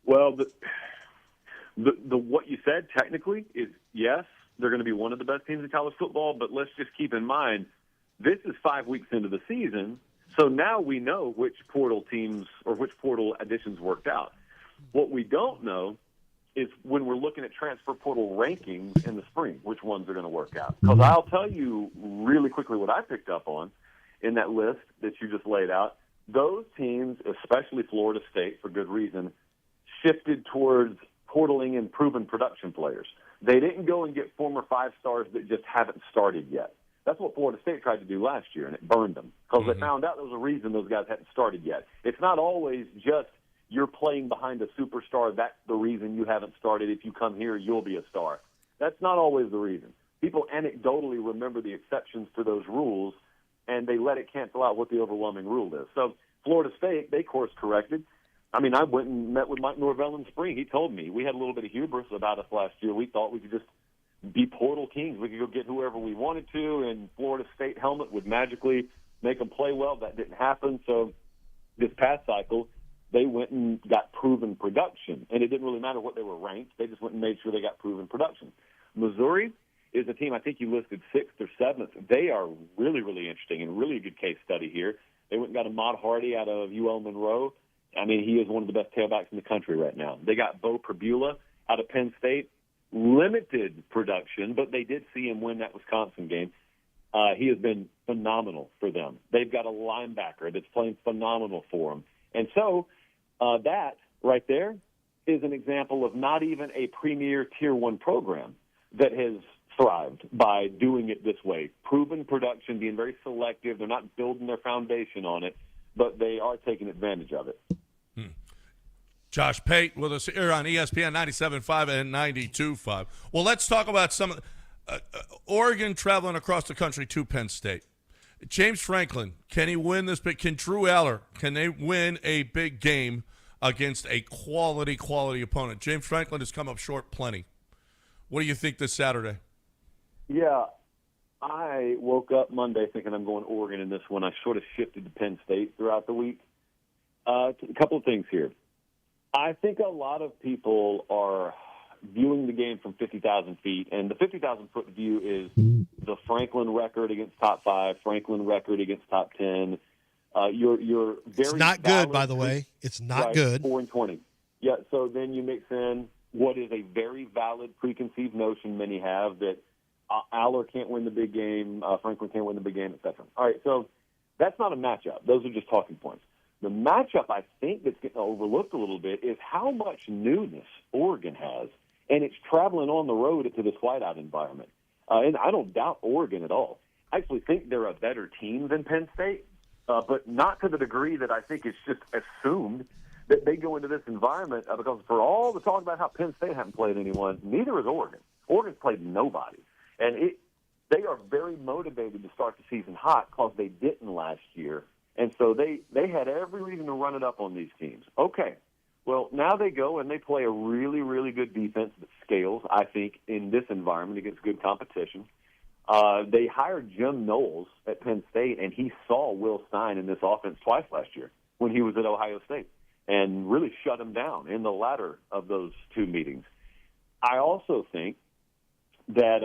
Well, the what you said technically is yes, they're going to be one of the best teams in college football, but let's just keep in mind this is 5 weeks into the season, so now we know which portal teams or which portal additions worked out. What we don't know is when we're looking at transfer portal rankings in the spring, which ones are going to work out. Because I'll tell you really quickly what I picked up on in that list that you just laid out. Those teams, especially Florida State, for good reason, shifted towards portaling and proven production players. They didn't go and get former 5-stars that just haven't started yet. That's what Florida State tried to do last year, and it burned them because they found out there was a reason those guys hadn't started yet. It's not always just you're playing behind a superstar. That's the reason you haven't started. If you come here, you'll be a star. That's not always the reason. People anecdotally remember the exceptions to those rules, and they let it cancel out what the overwhelming rule is. So Florida State, they course-corrected. I mean, I went and met with Mike Norvell in spring. He told me we had a little bit of hubris about us last year. We thought we could just be portal kings. We could go get whoever we wanted to, and Florida State helmet would magically make them play well. That didn't happen. So this past cycle, they went and got proven production, and it didn't really matter what they were ranked. They just went and made sure they got proven production. Missouri is a team I think you listed 6th or 7th. They are really, really interesting and really a good case study here. They went and got Ahmad Hardy out of UL Monroe. I mean, he is one of the best tailbacks in the country right now. They got Bo Perbula out of Penn State. Limited production, but they did see him win that Wisconsin game. He has been phenomenal for them. They've got a linebacker that's playing phenomenal for them. And so that right there is an example of not even a premier Tier 1 program that has thrived by doing it this way. Proven production, being very selective. They're not building their foundation on it, but they are taking advantage of it. Josh Pate with us here on ESPN 97.5 and 92.5. Well, let's talk about some of Oregon traveling across the country to Penn State. James Franklin, can he win this big? Can Drew Aller, can they win a big game against a quality opponent? James Franklin has come up short plenty. What do you think this Saturday? Yeah, I woke up Monday thinking I'm going Oregon in this one. I sort of shifted to Penn State throughout the week. A couple of things here. I think a lot of people are viewing the game from 50,000 feet, and the 50,000-foot view is the Franklin record against top 5, Franklin record against top 10. You're very It's not good, by the way. It's not right, good. 4-20. Yeah, so then you mix in what is a very valid preconceived notion many have that Aller can't win the big game, Franklin can't win the big game, et cetera. All right, so that's not a matchup. Those are just talking points. The matchup I think that's getting overlooked a little bit is how much newness Oregon has, and it's traveling on the road to this whiteout environment. And I don't doubt Oregon at all. I actually think they're a better team than Penn State, but not to the degree that I think it's just assumed that they go into this environment because for all the talk about how Penn State hasn't played anyone, neither has Oregon. Oregon's played nobody. And they are very motivated to start the season hot because they didn't last year. And so they had every reason to run it up on these teams. Okay, well, now they go and they play a really, really good defense that scales, I think, in this environment against good competition. They hired Jim Knowles at Penn State, and he saw Will Stein in this offense twice last year when he was at Ohio State and really shut him down in the latter of those two meetings. I also think that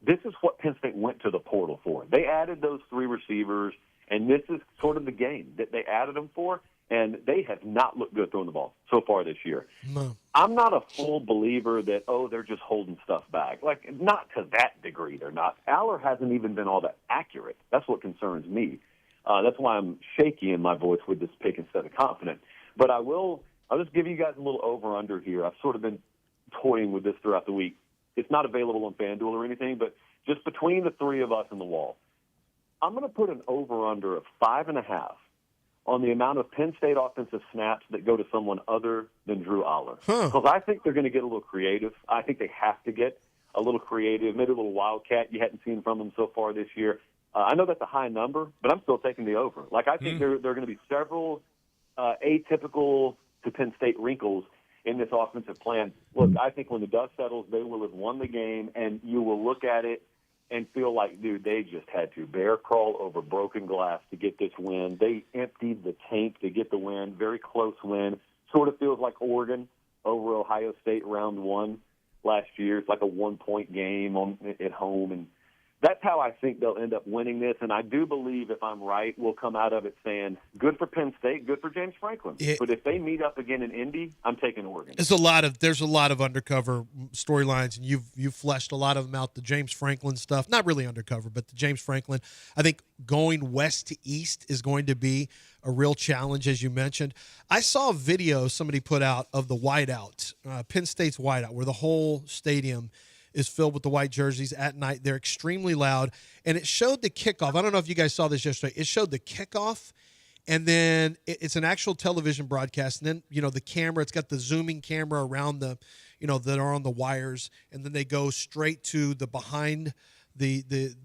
this is what Penn State went to the portal for. They added those 3 receivers, and this is sort of the game that they added them for, and they have not looked good throwing the ball so far this year. No. I'm not a full believer that, they're just holding stuff back. Like, not to that degree they're not. Aller hasn't even been all that accurate. That's what concerns me. That's why I'm shaky in my voice with this pick instead of confident. But I'll just give you guys a little over-under here. I've sort of been toying with this throughout the week. It's not available on FanDuel or anything, but just between the 3 of us and the wall, I'm going to put an over-under of 5.5 on the amount of Penn State offensive snaps that go to someone other than Drew Aller. Because I think they're going to get a little creative. I think they have to get a little creative, maybe a little wildcat you hadn't seen from them so far this year. I know that's a high number, but I'm still taking the over. Like, I think there are going to be several atypical to Penn State wrinkles in this offensive plan. Look, I think when the dust settles, they will have won the game, and you will look at it and feel like, dude, they just had to bear crawl over broken glass to get this win. They emptied the tank to get the win. Very close win. Sort of feels like Oregon over Ohio State round 1 last year. It's like a 1-point game at home. And that's how I think they'll end up winning this. And I do believe, if I'm right, we'll come out of it saying, good for Penn State, good for James Franklin. But if they meet up again in Indy, I'm taking Oregon. There's a lot of undercover storylines, and you've fleshed a lot of them out. The James Franklin stuff, not really undercover, but the James Franklin. I think going west to east is going to be a real challenge, as you mentioned. I saw a video somebody put out of the whiteout, Penn State's whiteout, where the whole stadium is filled with the white jerseys at night. They're extremely loud, and it showed the kickoff. I don't know if you guys saw this yesterday. It showed the kickoff, and then it's an actual television broadcast. And then, the camera, it's got the zooming camera around the, that are on the wires, and then they go straight to the behind the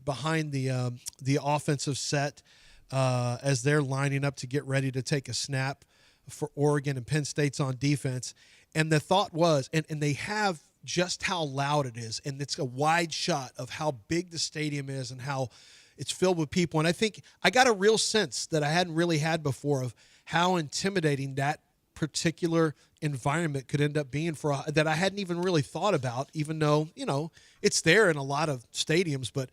offensive set as they're lining up to get ready to take a snap for Oregon, and Penn State's on defense. And the thought was, and they have just how loud it is, and it's a wide shot of how big the stadium is and how it's filled with people. And I think I got a real sense that I hadn't really had before of how intimidating that particular environment could end up being that I hadn't even really thought about, even though, it's there in a lot of stadiums. But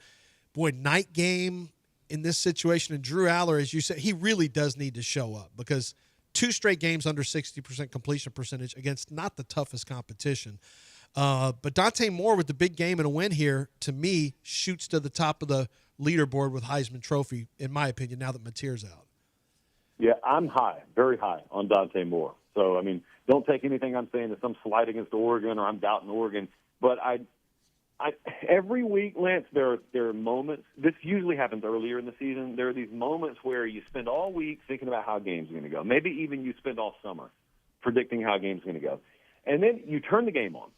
boy, night game in this situation, and Drew Aller, as you said, he really does need to show up, because 2 straight games under 60% completion percentage against not the toughest competition. But Dante Moore with the big game and a win here, to me, shoots to the top of the leaderboard with Heisman Trophy, in my opinion, now that Mateer's out. Yeah, I'm high, very high on Dante Moore. So, don't take anything I'm saying as some slight against Oregon or I'm doubting Oregon. But I every week, Lance, there are moments. This usually happens earlier in the season. There are these moments where you spend all week thinking about how a game's going to go. Maybe even you spend all summer predicting how a game's going to go. And then you turn the game on.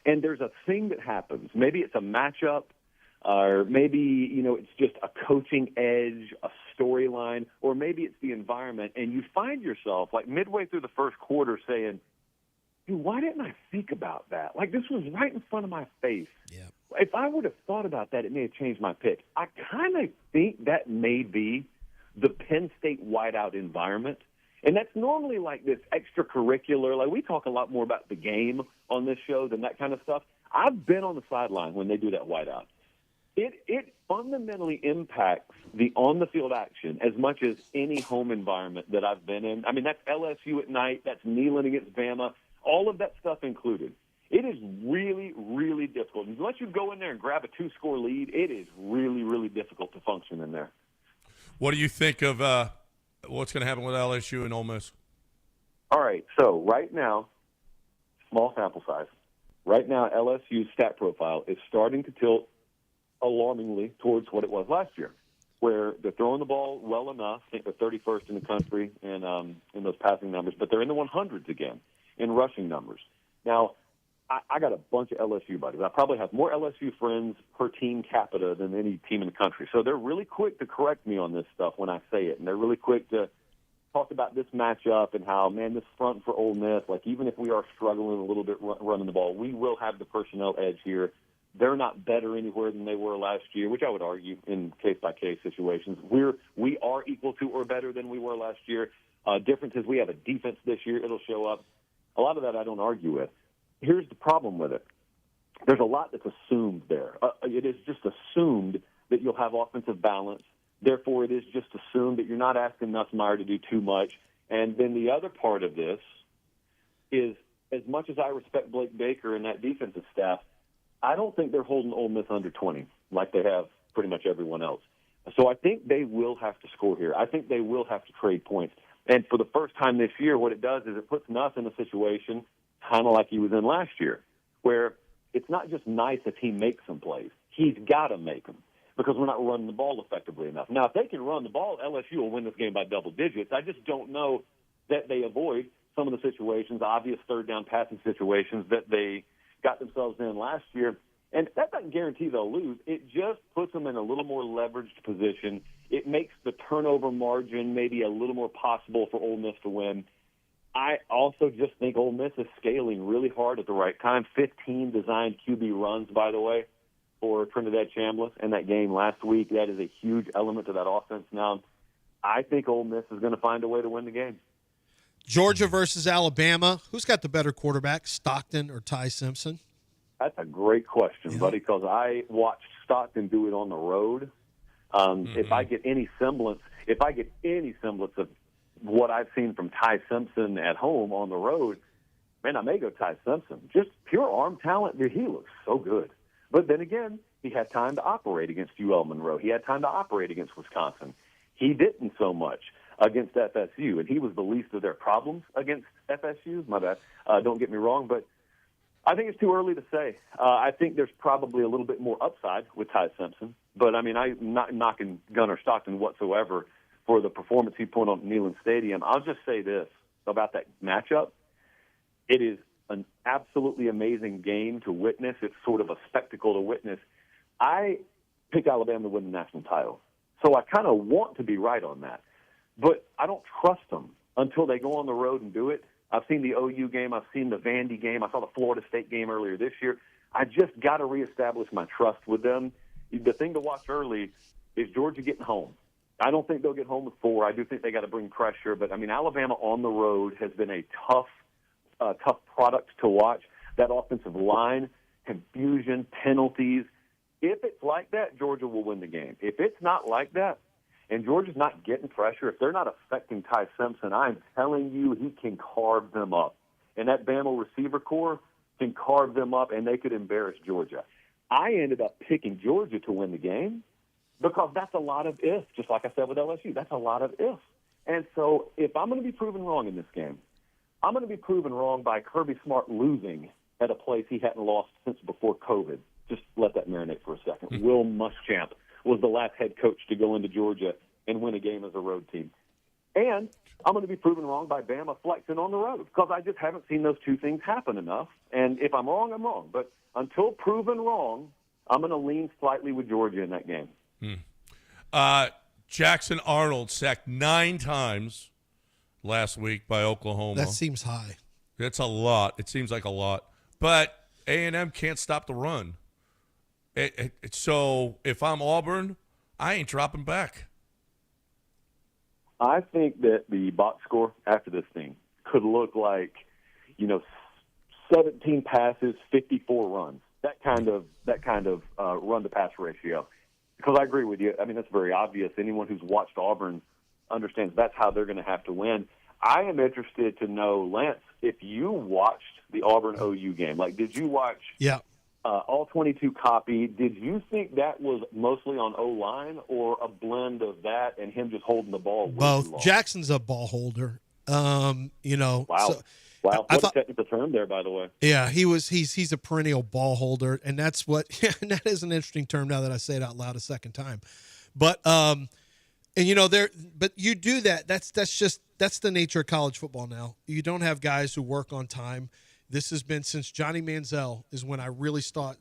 And there's a thing that happens. Maybe it's a matchup, or maybe, it's just a coaching edge, a storyline, or maybe it's the environment. And you find yourself, like midway through the first quarter, saying, dude, why didn't I think about that? Like, this was right in front of my face. Yeah. If I would have thought about that, it may have changed my pick. I kind of think that may be the Penn State whiteout environment. And that's normally like this extracurricular. Like, we talk a lot more about the game on this show than that kind of stuff. I've been on the sideline when they do that whiteout. It fundamentally impacts the on-the-field action as much as any home environment that I've been in. That's LSU at night. That's Neyland against Bama. All of that stuff included. It is really, really difficult. Unless you go in there and grab a 2-score lead, it is really, really difficult to function in there. What do you think of what's going to happen with LSU and Ole Miss? All right, so right now, small sample size. Right now, LSU's stat profile is starting to tilt alarmingly towards what it was last year, where they're throwing the ball well enough. I think they're 31st in the country in those passing numbers, but they're in the 100s again in rushing numbers. Now, I got a bunch of LSU buddies. I probably have more LSU friends per team capita than any team in the country. So they're really quick to correct me on this stuff when I say it, and they're really quick to talk about this matchup and how, man, this front for Ole Miss, like even if we are struggling a little bit running the ball, we will have the personnel edge here. They're not better anywhere than they were last year, which I would argue in case-by-case situations. We are equal to or better than we were last year. Difference is we have a defense this year. It'll show up. A lot of that I don't argue with. Here's the problem with it. There's a lot that's assumed there. It is just assumed that you'll have offensive balance. Therefore, it is just assumed that you're not asking Nussmeier to do too much. And then the other part of this is, as much as I respect Blake Baker and that defensive staff, I don't think they're holding Ole Miss under 20 like they have pretty much everyone else. So I think they will have to score here. I think they will have to trade points. And for the first time this year, what it does is it puts Nuss in a situation kind of like he was in last year, where it's not just nice if he makes some plays. He's got to make them because we're not running the ball effectively enough. Now, if they can run the ball, LSU will win this game by double digits. I just don't know that they avoid some of the situations, obvious third-down passing situations that they got themselves in last year. And that doesn't guarantee they'll lose. It just puts them in a little more leveraged position. It makes the turnover margin maybe a little more possible for Ole Miss to win. I also just think Ole Miss is scaling really hard at the right time. 15 designed QB runs, by the way, for Trinidad Chambliss in that game last week. That is a huge element to that offense. Now, I think Ole Miss is going to find a way to win the game. Georgia versus Alabama. Who's got the better quarterback, Stockton or Ty Simpson? That's a great question, buddy, because I watched Stockton do it on the road, if I get any semblance of what I've seen from Ty Simpson at home on the road, man, I may go Ty Simpson. Just pure arm talent. Dude, he looks so good. But then again, he had time to operate against UL Monroe. He had time to operate against Wisconsin. He didn't so much against FSU, and he was the least of their problems against FSU. My bad. Don't get me wrong, but I think it's too early to say. I think there's probably a little bit more upside with Ty Simpson, but I mean, I'm not knocking Gunnar Stockton whatsoever for the performance he put on Neyland Stadium. I'll just say this about that matchup. It is an absolutely amazing game to witness. It's sort of a spectacle to witness. I picked Alabama to win the national title, so I kind of want to be right on that. But I don't trust them until they go on the road and do it. I've seen the OU game. I've seen the Vandy game. I saw the Florida State game earlier this year. I just got to reestablish my trust with them. The thing to watch early is Georgia getting home. I don't think they'll get home with 4. I do think they got to bring pressure. But, I mean, Alabama on the road has been a tough product to watch. That offensive line, confusion, penalties. If it's like that, Georgia will win the game. If it's not like that, and Georgia's not getting pressure, if they're not affecting Ty Simpson, I'm telling you he can carve them up. And that Bama receiver core can carve them up, and they could embarrass Georgia. I ended up picking Georgia to win the game because that's a lot of ifs, just like I said with LSU. That's a lot of ifs. And so if I'm going to be proven wrong in this game, I'm going to be proven wrong by Kirby Smart losing at a place he hadn't lost since before COVID. Just let that marinate for a second. Will Muschamp was the last head coach to go into Georgia and win a game as a road team. And I'm going to be proven wrong by Bama flexing on the road because I just haven't seen those two things happen enough. And if I'm wrong, I'm wrong. But until proven wrong, I'm going to lean slightly with Georgia in that game. Jackson Arnold sacked 9 times last week by Oklahoma. That seems high. That's a lot. It seems like a lot. But A&M can't stop the run. So if I'm Auburn, I ain't dropping back. I think that the box score after this thing could look like, 17 passes, 54 runs. That kind of run to pass ratio. Because I agree with you. I mean, that's very obvious. Anyone who's watched Auburn understands that's how they're going to have to win. I am interested to know, Lance, if you watched the Auburn OU game. Like, did you watch? Yeah. All 22 copy. Did you think that was mostly on O-line or a blend of that and him just holding the ball? Both. Jackson's a ball holder. Wow. So Wow. What a technical term there, by the way. Yeah, he's a perennial ball holder, and that's what and that is an interesting term now that I say it out loud a second time. But but you do that. That's the nature of college football now. You don't have guys who work on time. This has been since Johnny Manziel is when I really start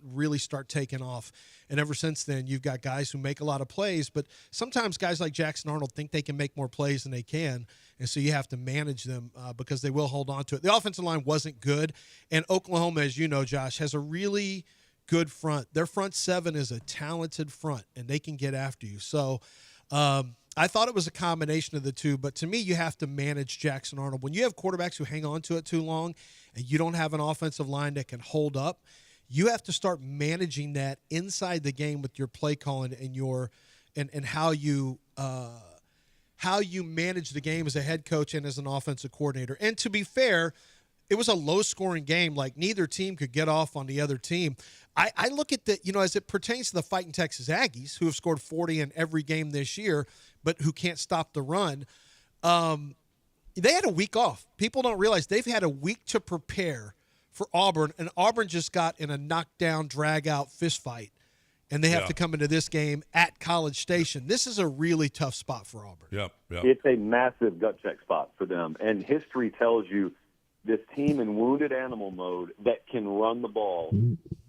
taking off. And ever since then, you've got guys who make a lot of plays, but sometimes guys like Jackson Arnold think they can make more plays than they can, and so you have to manage them because they will hold on to it. The offensive line wasn't good, and Oklahoma, as you know, Josh, has a really good front. Their front seven is a talented front, and they can get after you. So I thought it was a combination of the two, but to me, you have to manage Jackson Arnold. When you have quarterbacks who hang on to it too long and you don't have an offensive line that can hold up, you have to start managing that inside the game with your play calling and how you manage the game as a head coach and as an offensive coordinator. And to be fair, it was a low-scoring game. Like, neither team could get off on the other team. I look at the, as it pertains to the fighting Texas Aggies, who have scored 40 in every game this year, but who can't stop the run. They had a week off. People don't realize they've had a week to prepare for Auburn, and Auburn just got in a knockdown, drag-out fist fight, and they have to come into this game at College Station. This is a really tough spot for Auburn. Yep. It's a massive gut check spot for them, and history tells you this team in wounded animal mode that can run the ball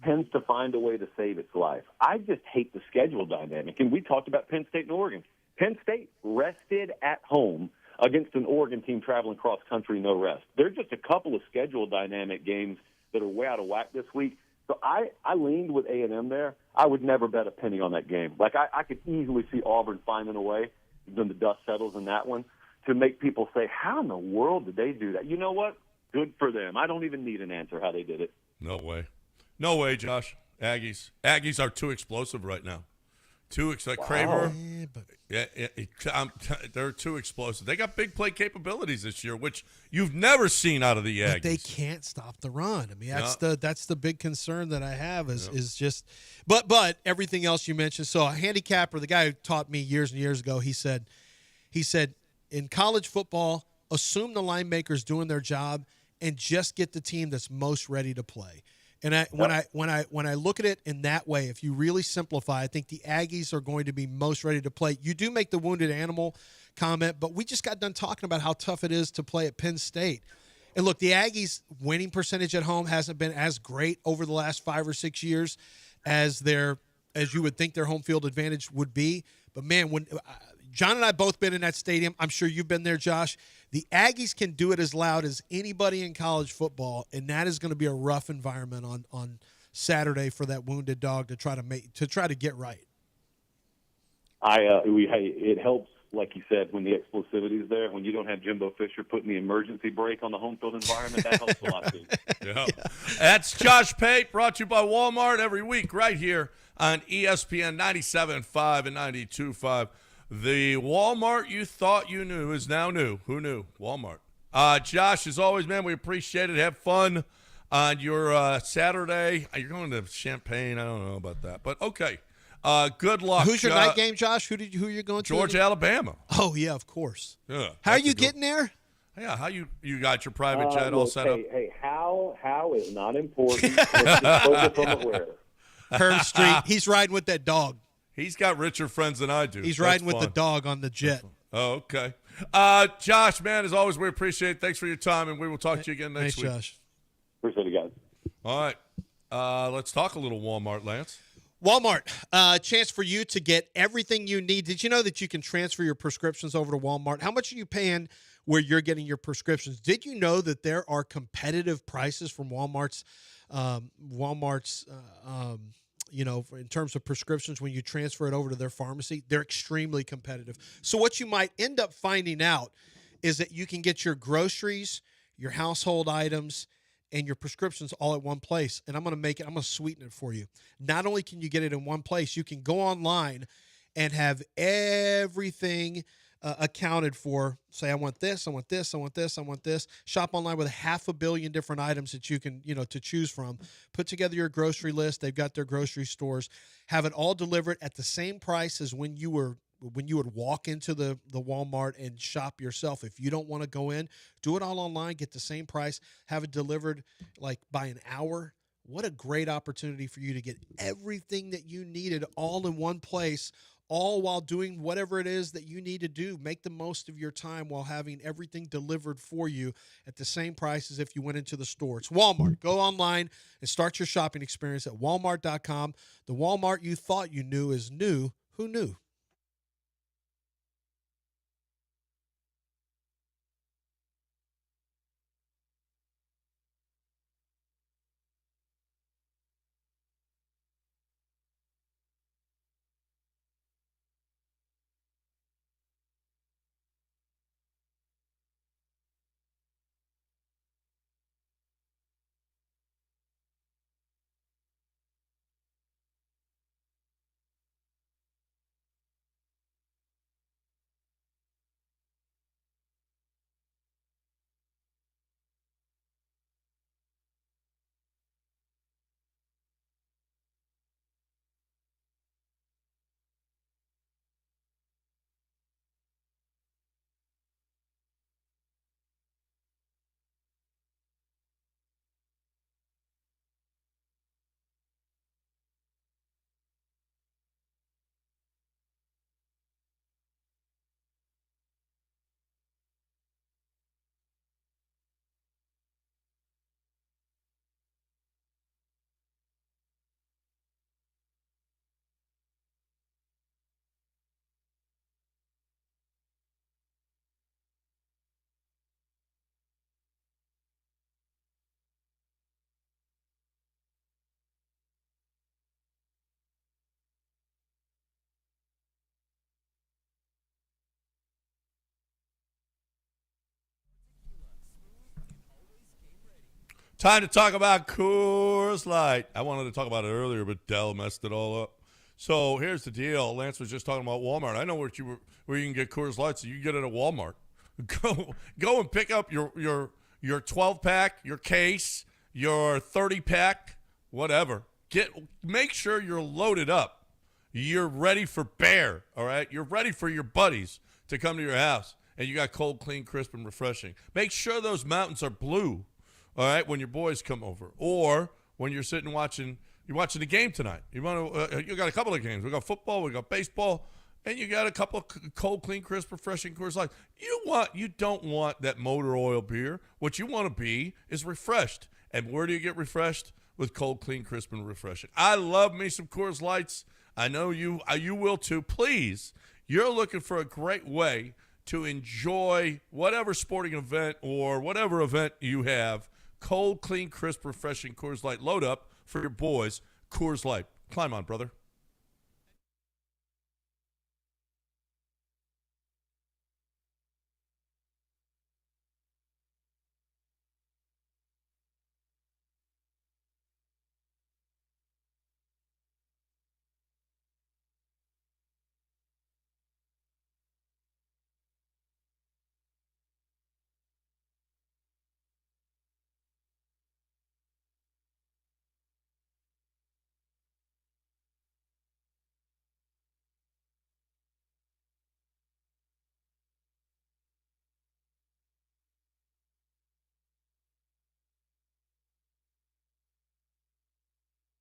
tends to find a way to save its life. I just hate the schedule dynamic, and we talked about Penn State and Oregon. Penn State rested at home against an Oregon team traveling cross-country, no rest. There's just a couple of schedule dynamic games that are way out of whack this week. So I leaned with A&M there. I would never bet a penny on that game. Like, I could easily see Auburn finding a way, when the dust settles in that one, to make people say, how in the world did they do that? You know what? Good for them. I don't even need an answer how they did it. No way. No way, Josh. Aggies are too explosive right now. Craver. They're too explosive. They got big play capabilities this year, which you've never seen out of the Aggies. But they can't stop the run. I mean, that's the big concern that I have is just. But everything else you mentioned. So a handicapper, the guy who taught me years and years ago, he said, in college football, assume the line maker's doing their job and just get the team that's most ready to play. And when I look at it in that way, if you really simplify, I think the Aggies are going to be most ready to play. You do make the wounded animal comment, but we just got done talking about how tough it is to play at Penn State. And look, the Aggies' winning percentage at home hasn't been as great over the last 5 or 6 years as you would think their home field advantage would be. But man, when John and I both been in that stadium, I'm sure you've been there, Josh. The Aggies can do it as loud as anybody in college football, and that is going to be a rough environment on Saturday for that wounded dog to try to get right. It helps, like you said, when the explosivity is there. When you don't have Jimbo Fisher putting the emergency brake on the home field environment, that helps a lot too. Yeah. That's Josh Pate, brought to you by Walmart every week right here on ESPN 97.5 and 92.5. The Walmart you thought you knew is now new. Who knew? Walmart. Josh, as always, man, we appreciate it. Have fun on your Saturday. You're going to Champaign. I don't know about that, but okay. Good luck. Who's your night game, Josh? Who are you going to? Georgia, Alabama. Oh, yeah, of course. Yeah. How are you getting there? Yeah, how you got your private jet all set up? Hey, how is not important. Let's just focus on the where. Herb Street. He's riding with that dog. He's got richer friends than I do. He's riding with the dog on the jet. Oh, okay. Josh, man, as always, we appreciate it. Thanks for your time, and we will talk to you again next week. Thanks, Josh. Appreciate it, guys. All right. Let's talk a little Walmart, Lance. Walmart, chance for you to get everything you need. Did you know that you can transfer your prescriptions over to Walmart? How much are you paying where you're getting your prescriptions? Did you know that there are competitive prices from Walmart's in terms of prescriptions when you transfer it over to their pharmacy? They're extremely competitive. So what you might end up finding out is that you can get your groceries, your household items, and your prescriptions all at one place. And I'm going to sweeten it for you. Not only can you get it in one place, you can go online and have everything accounted for. Say, I want this, I want this, I want this, I want this. Shop online with 500 million different items that you can, to choose from. Put together your grocery list. They've got their grocery stores. Have it all delivered at the same price as when you would walk into the Walmart and shop yourself. If you don't want to go in, do it all online, get the same price, have it delivered like by an hour. What a great opportunity for you to get everything that you needed all in one place, all while doing whatever it is that you need to do. Make the most of your time while having everything delivered for you at the same price as if you went into the store. It's Walmart. Go online and start your shopping experience at walmart.com. The Walmart you thought you knew is new. Who knew? Time to talk about Coors Light. I wanted to talk about it earlier, but Dell messed it all up. So here's the deal. Lance was just talking about Walmart. I know where you can get Coors Light, so you can get it at Walmart. Go and pick up your 12-pack, your case, your 30-pack, whatever. Make sure you're loaded up. You're ready for bear, all right? You're ready for your buddies to come to your house, and you got cold, clean, crisp, and refreshing. Make sure those mountains are blue, all right, when your boys come over, or when you're sitting watching the game tonight. You got a couple of games. We got football, we got baseball, and you got a couple of cold, clean, crisp, refreshing Coors Light. You don't want that motor oil beer. What you want to be is refreshed. And where do you get refreshed? With cold, clean, crisp, and refreshing. I love me some Coors Lights. I know you will too. Please, you're looking for a great way to enjoy whatever sporting event or whatever event you have. Cold, clean, crisp, refreshing Coors Light. Load up for your boys. Coors Light. Climb on, brother.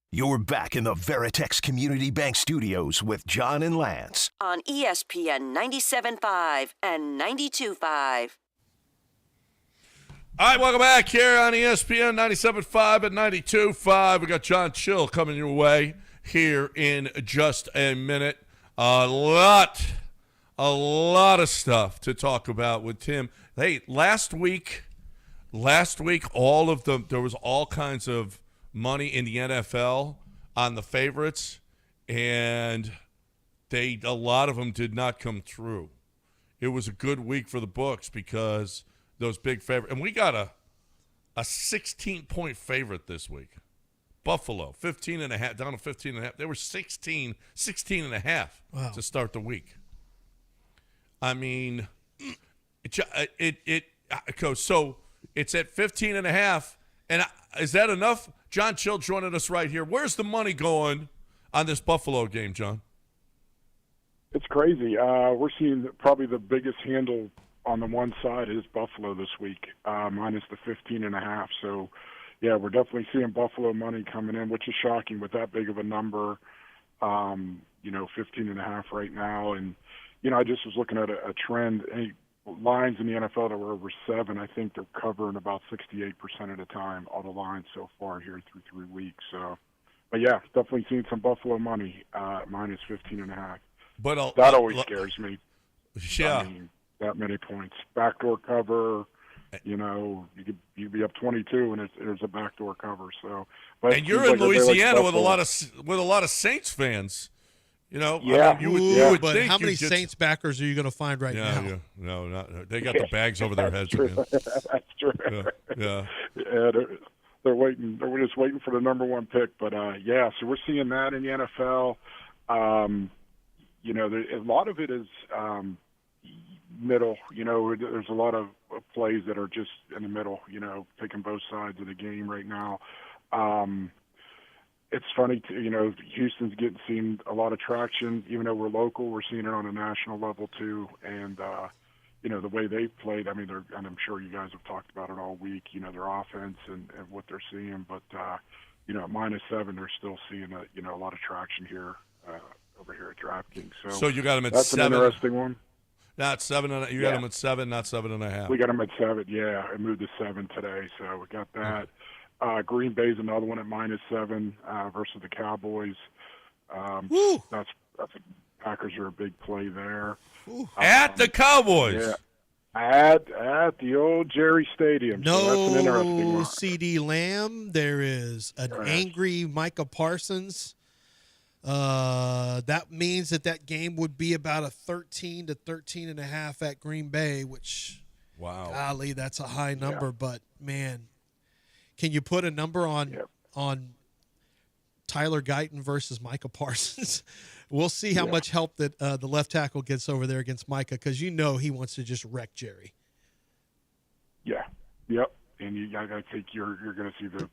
You're back in the Veritex Community Bank Studios with John and Lance. On ESPN 97.5 and 92.5. All right, welcome back here on ESPN 97.5 and 92.5. We got John Chill coming your way here in just a minute. A lot of stuff to talk about with Tim. Hey, last week, there was all kinds of money in the NFL on the favorites, and a lot of them did not come through. It was a good week for the books because those big favorites, and we got a 16-point favorite this week. Buffalo, 15.5, down to 15.5. They were 16.5 to start the week. I mean, so it's at 15.5, and is that enough? John Chill joining us right here. Where's the money going on this Buffalo game, John? It's crazy. We're seeing probably the biggest handle on the one side is Buffalo this week, minus the 15.5. So, yeah, we're definitely seeing Buffalo money coming in, which is shocking with that big of a number. 15.5 right now. And, I just was looking at a trend. Any lines in the NFL that were over 7, I think they're covering about 68% of the time, all the lines so far here through 3 weeks. So, but yeah, definitely seeing some Buffalo money, minus 15.5. But that always scares me. Yeah. I mean, that many points. Backdoor cover, you could be up 22 and there's a backdoor cover. So, but and you're in Louisiana with a lot of Saints fans. Yeah, I mean, you would but think how many get... Saints backers are you going to find now? Yeah, no, they got the bags over their heads again. That's true. Yeah. They're waiting. They're just waiting for the number 1 pick. But so we're seeing that in the NFL. A lot of it is middle. There's a lot of plays that are just in the middle. Taking both sides of the game right now. It's funny, Houston's seeing a lot of traction. Even though we're local, we're seeing it on a national level too. And, the way they played, I mean, and I'm sure you guys have talked about it all week, their offense and what they're seeing. But, at minus 7, they're still seeing a lot of traction here over here at DraftKings. So you got them at that's 7. That's an interesting one. Not 7. You got them at 7, not 7.5. We got them at 7. Yeah, I moved to 7 today, so we got that. Green Bay's another one at minus 7 versus the Cowboys. That's Packers are a big play there. At the Cowboys. Yeah. At the old Jerry Stadium. No, so that's an interesting one. CD Lamb. There is an angry Micah Parsons. That means that game would be about a 13 to 13.5 at Green Bay, which, wow, golly, that's a high number. Yeah. But man, Can you put a number on Tyler Guyton versus Micah Parsons? We'll see how much help that the left tackle gets over there against Micah, because he wants to just wreck Jerry. Yeah. Yep. And I think you're going to see the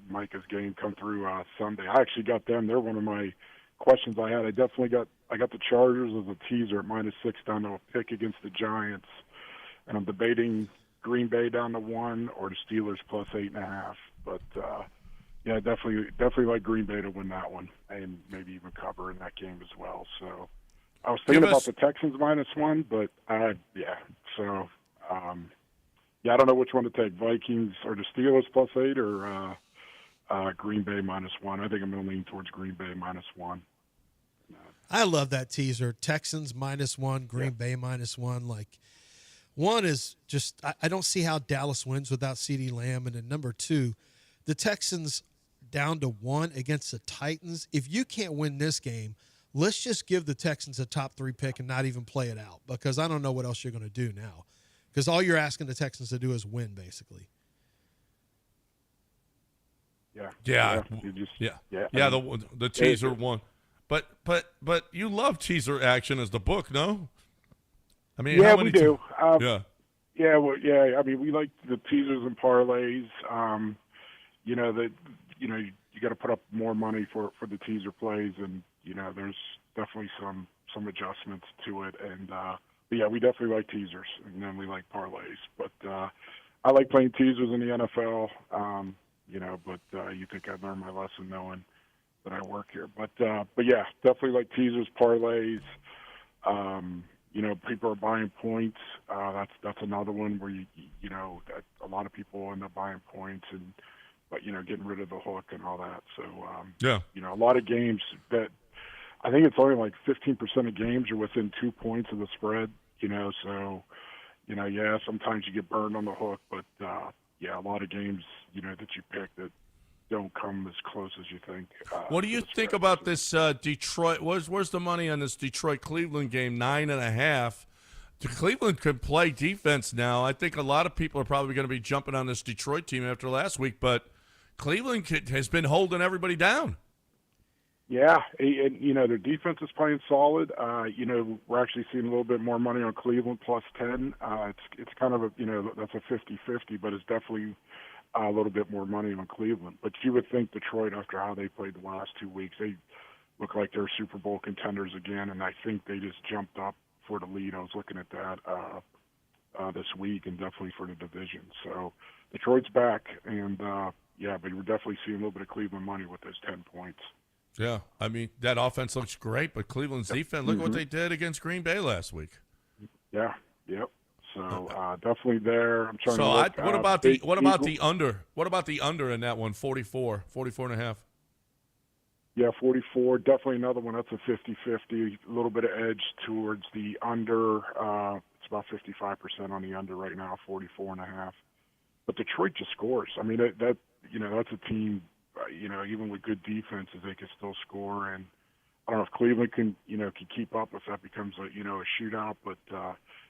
Micah's game come through Sunday. I actually got them. They're one of my questions I had. I got the Chargers as a teaser at -6 down to a pick against the Giants, and I'm debating Green Bay down to 1 or the Steelers +8.5. But yeah, definitely like Green Bay to win that one and maybe even cover in that game as well. So I was thinking about the Texans -1, but yeah. So yeah, I don't know which one to take: Vikings or the Steelers +8 or Green Bay -1. I think I'm going to lean towards Green Bay -1. I love that teaser. Texans -1, Green Bay -1. Like, one is just, I don't see how Dallas wins without CeeDee Lamb. And then number 2, the Texans down to 1 against the Titans. If you can't win this game, let's just give the Texans a top 3 pick and not even play it out, because I don't know what else you're going to do now. Because all you're asking the Texans to do is win, basically. Yeah. The teaser one, but you love teaser action as the book, no? I mean, yeah, we do. Yeah. I mean, we like the teasers and parlays. You got to put up more money for the teaser plays, and there's definitely some adjustments to it. And but yeah, we definitely like teasers, and then we like parlays. But I like playing teasers in the NFL. But you think I've learned my lesson knowing that I work here. But yeah, definitely like teasers, parlays. People are buying points. That's another one where a lot of people end up buying points, but getting rid of the hook and all that. So a lot of games that I think it's only like 15% of games are within 2 points of the spread. So sometimes you get burned on the hook, but a lot of games that you pick that don't come as close as you think. What do you think about this Detroit? Where's the money on this Detroit-Cleveland game? 9.5. Cleveland could play defense now. I think a lot of people are probably going to be jumping on this Detroit team after last week, but Cleveland has been holding everybody down. Yeah, and their defense is playing solid. We're actually seeing a little bit more money on Cleveland +10. It's kind of that's a 50-50, but it's definitely a little bit more money on Cleveland. But you would think Detroit, after how they played the last 2 weeks, they look like they're Super Bowl contenders again, and I think they just jumped up for the lead. I was looking at that this week, and definitely for the division. So Detroit's back, and but we're definitely seeing a little bit of Cleveland money with those 10 points. Yeah, I mean, that offense looks great, but Cleveland's defense, look what they did against Green Bay last week. Yeah, yep. So definitely there. I'm trying to look, what about the under? What about the under in that one? 44.5. Yeah, 44. Definitely another one. That's a 50-50. A little bit of edge towards the under. It's about 55% on the under right now, 44.5. But Detroit just scores. I mean, that's a team. Even with good defenses, they can still score. And I don't know if Cleveland can keep up if that becomes a shootout. But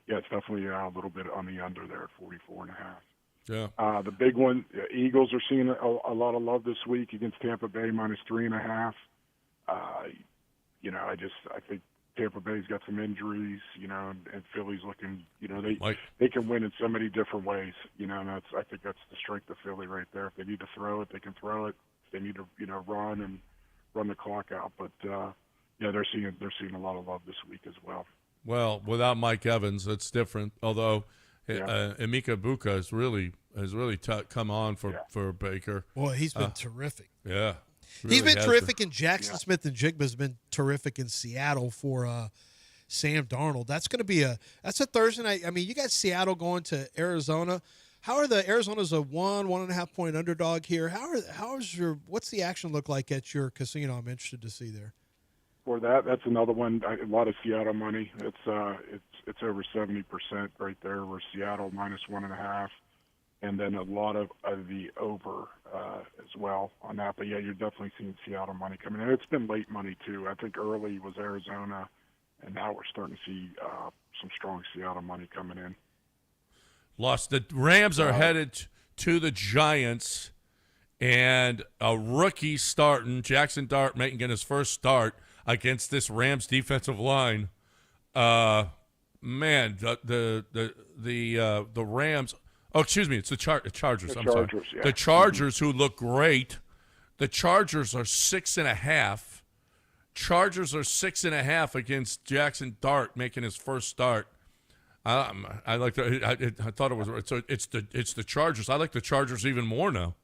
it's definitely a little bit on the under there at 44.5. Yeah. The big one, Eagles are seeing a lot of love this week against Tampa Bay -3.5. I think Tampa Bay's got some injuries, and Philly's looking, they can win in so many different ways, and I think that's the strength of Philly right there. If they need to throw it, they can throw it. If they need to, run the clock out. But they're seeing a lot of love this week as well. Well, without Mike Evans, it's different. Although Emeka Buka has really come on for Baker. Boy, he's been terrific. Yeah. He's been terrific, and Jackson Smith and Jigba's been terrific in Seattle for Sam Darnold. That's going to be that's a Thursday night. I mean, you got Seattle going to Arizona. How are the Arizona's a 1.5 point underdog here? What's the action look like at your casino? I'm interested to see there. For that's another one. A lot of Seattle money. It's over 70% right there. Where Seattle -1.5. And then a lot of the over as well on that. But, you're definitely seeing Seattle money coming in. It's been late money, too. I think early was Arizona, and now we're starting to see some strong Seattle money coming in. The Rams are headed to the Giants. and a rookie starting, Jackson Dart making his first start against this Rams defensive line. Man, the Rams. Oh, excuse me, it's the Chargers. The I'm Chargers, sorry. yeah. The Chargers, who look great. The Chargers are 6.5. Chargers are 6.5 against Jackson Dart making his first start. I like that. I thought it was so. It's the Chargers. I like the Chargers even more now.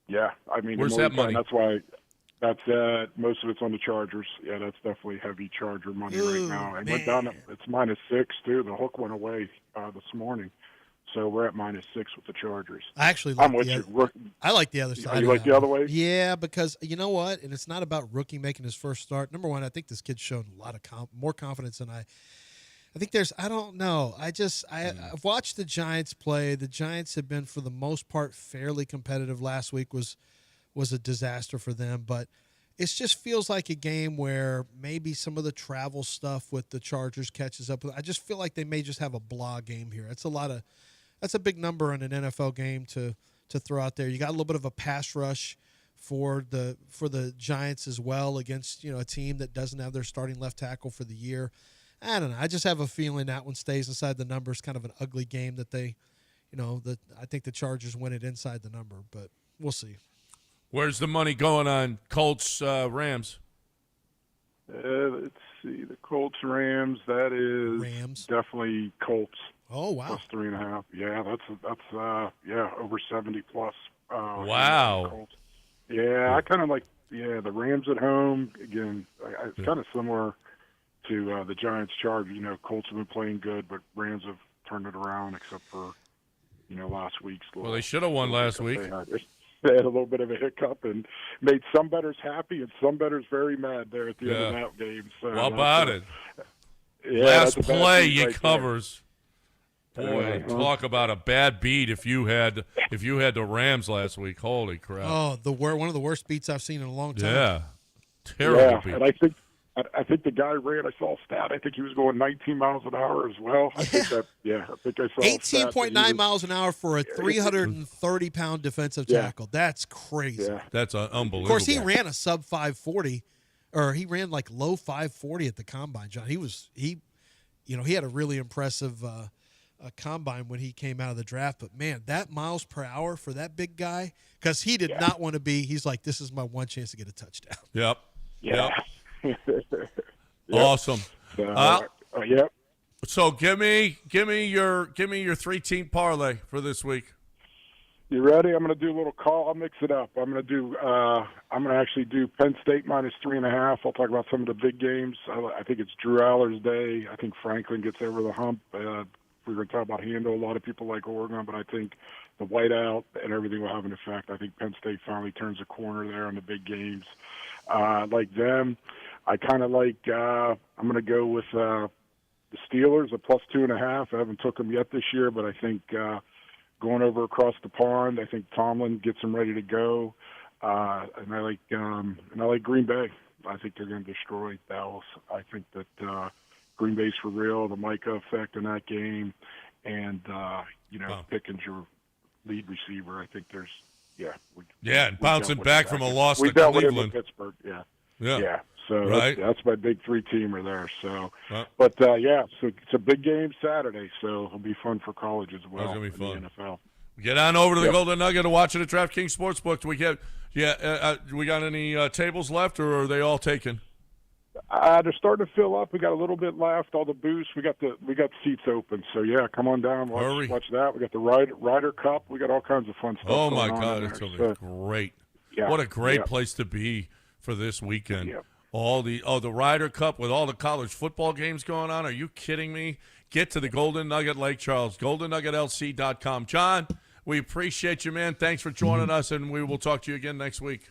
Yeah, I mean, Where's that money? That's why. That's most of it's on the Chargers. Yeah, that's definitely heavy Charger money right now. And went down. It's -6 too. The hook went away this morning, so we're at -6 with the Chargers. I actually I'm like with you. I like the other side. You like the other way? Yeah, because you know what? And it's not about rookie making his first start. Number one, I think this kid's shown a lot of more confidence than I think I don't know. I've watched the Giants play. The Giants have been, for the most part, fairly competitive. Last week was a disaster for them, but it just feels like a game where maybe some of the travel stuff with the Chargers catches up. I just feel like they may just have a blah game here. That's a big number in an NFL game to throw out there. You got a little bit of a pass rush for the Giants as well against, a team that doesn't have their starting left tackle for the year. I don't know. I just have a feeling that one stays inside the number. It's kind of an ugly game that I think the Chargers win it inside the number, but we'll see. Where's the money going on Colts Rams? Let's see. The Colts Rams. That is definitely Colts. Oh wow. +3.5. Yeah, that's over 70 plus. Wow. Colts. Yeah, I kind of like the Rams at home again. It's kind of similar to the Giants Chargers. Colts have been playing good, but Rams have turned it around, except for last week's. Well, they should have won last week. They had a little bit of a hiccup and made some bettors happy and some bettors very mad there at the end of that game. So how about it? Yeah, last play you right covers. Boy, talk about a bad beat if you had the Rams last week. Holy crap! Oh, one of the worst beats I've seen in a long time. Yeah, terrible beat. And I think the guy ran. I saw a stat. I think he was going 19 miles an hour as well. I think I saw 18.9 miles an hour for a 330-pound defensive tackle. That's crazy. Yeah. That's unbelievable. Of course, he ran a sub 540, or he ran like low 540 at the combine. John, he had a really impressive combine when he came out of the draft. But man, that miles per hour for that big guy, because he did not want to be. He's like, this is my one chance to get a touchdown. Yep. Yeah. Yep. Awesome. Yep. So give me your 3-team parlay for this week. You ready? I'm going to do a little call. I'll mix it up. I'm going to actually do Penn State -3.5. I'll talk about some of the big games. I think it's Drew Aller's day. I think Franklin gets over the hump. We're going to talk about handle. A lot of people like Oregon, but I think the whiteout and everything will have an effect. I think Penn State finally turns a corner there on the big games. Like them. I kind of like. I'm going to go with the Steelers at +2.5. I haven't took them yet this year, but I think going over across the pond, I think Tomlin gets them ready to go. And I like Green Bay. I think they're going to destroy Dallas. I think that Green Bay's for real. The Micah effect in that game, and Pickens your lead receiver. I think there's and bouncing back from a loss to dealt with Cleveland. Pittsburgh. Yeah. So right. that's my big 3-teamer there. So, so it's a big game Saturday. So it'll be fun for college as well. That's gonna be fun. In the NFL. Get on over to the Golden Nugget and watch it at DraftKings Sportsbook. Do we got any tables left, or are they all taken? They're starting to fill up. We got a little bit left. All the booths. We got seats open. So come on down. Watch that. We got the Ryder Cup. We got all kinds of fun stuff. Oh my going God, on it's gonna there. be great. Yeah. What a great place to be for this weekend. Yeah. All the Ryder Cup with all the college football games going on. Are you kidding me? Get to the Golden Nugget Lake Charles, goldennuggetlc.com. John, we appreciate you, man. Thanks for joining us, and we will talk to you again next week.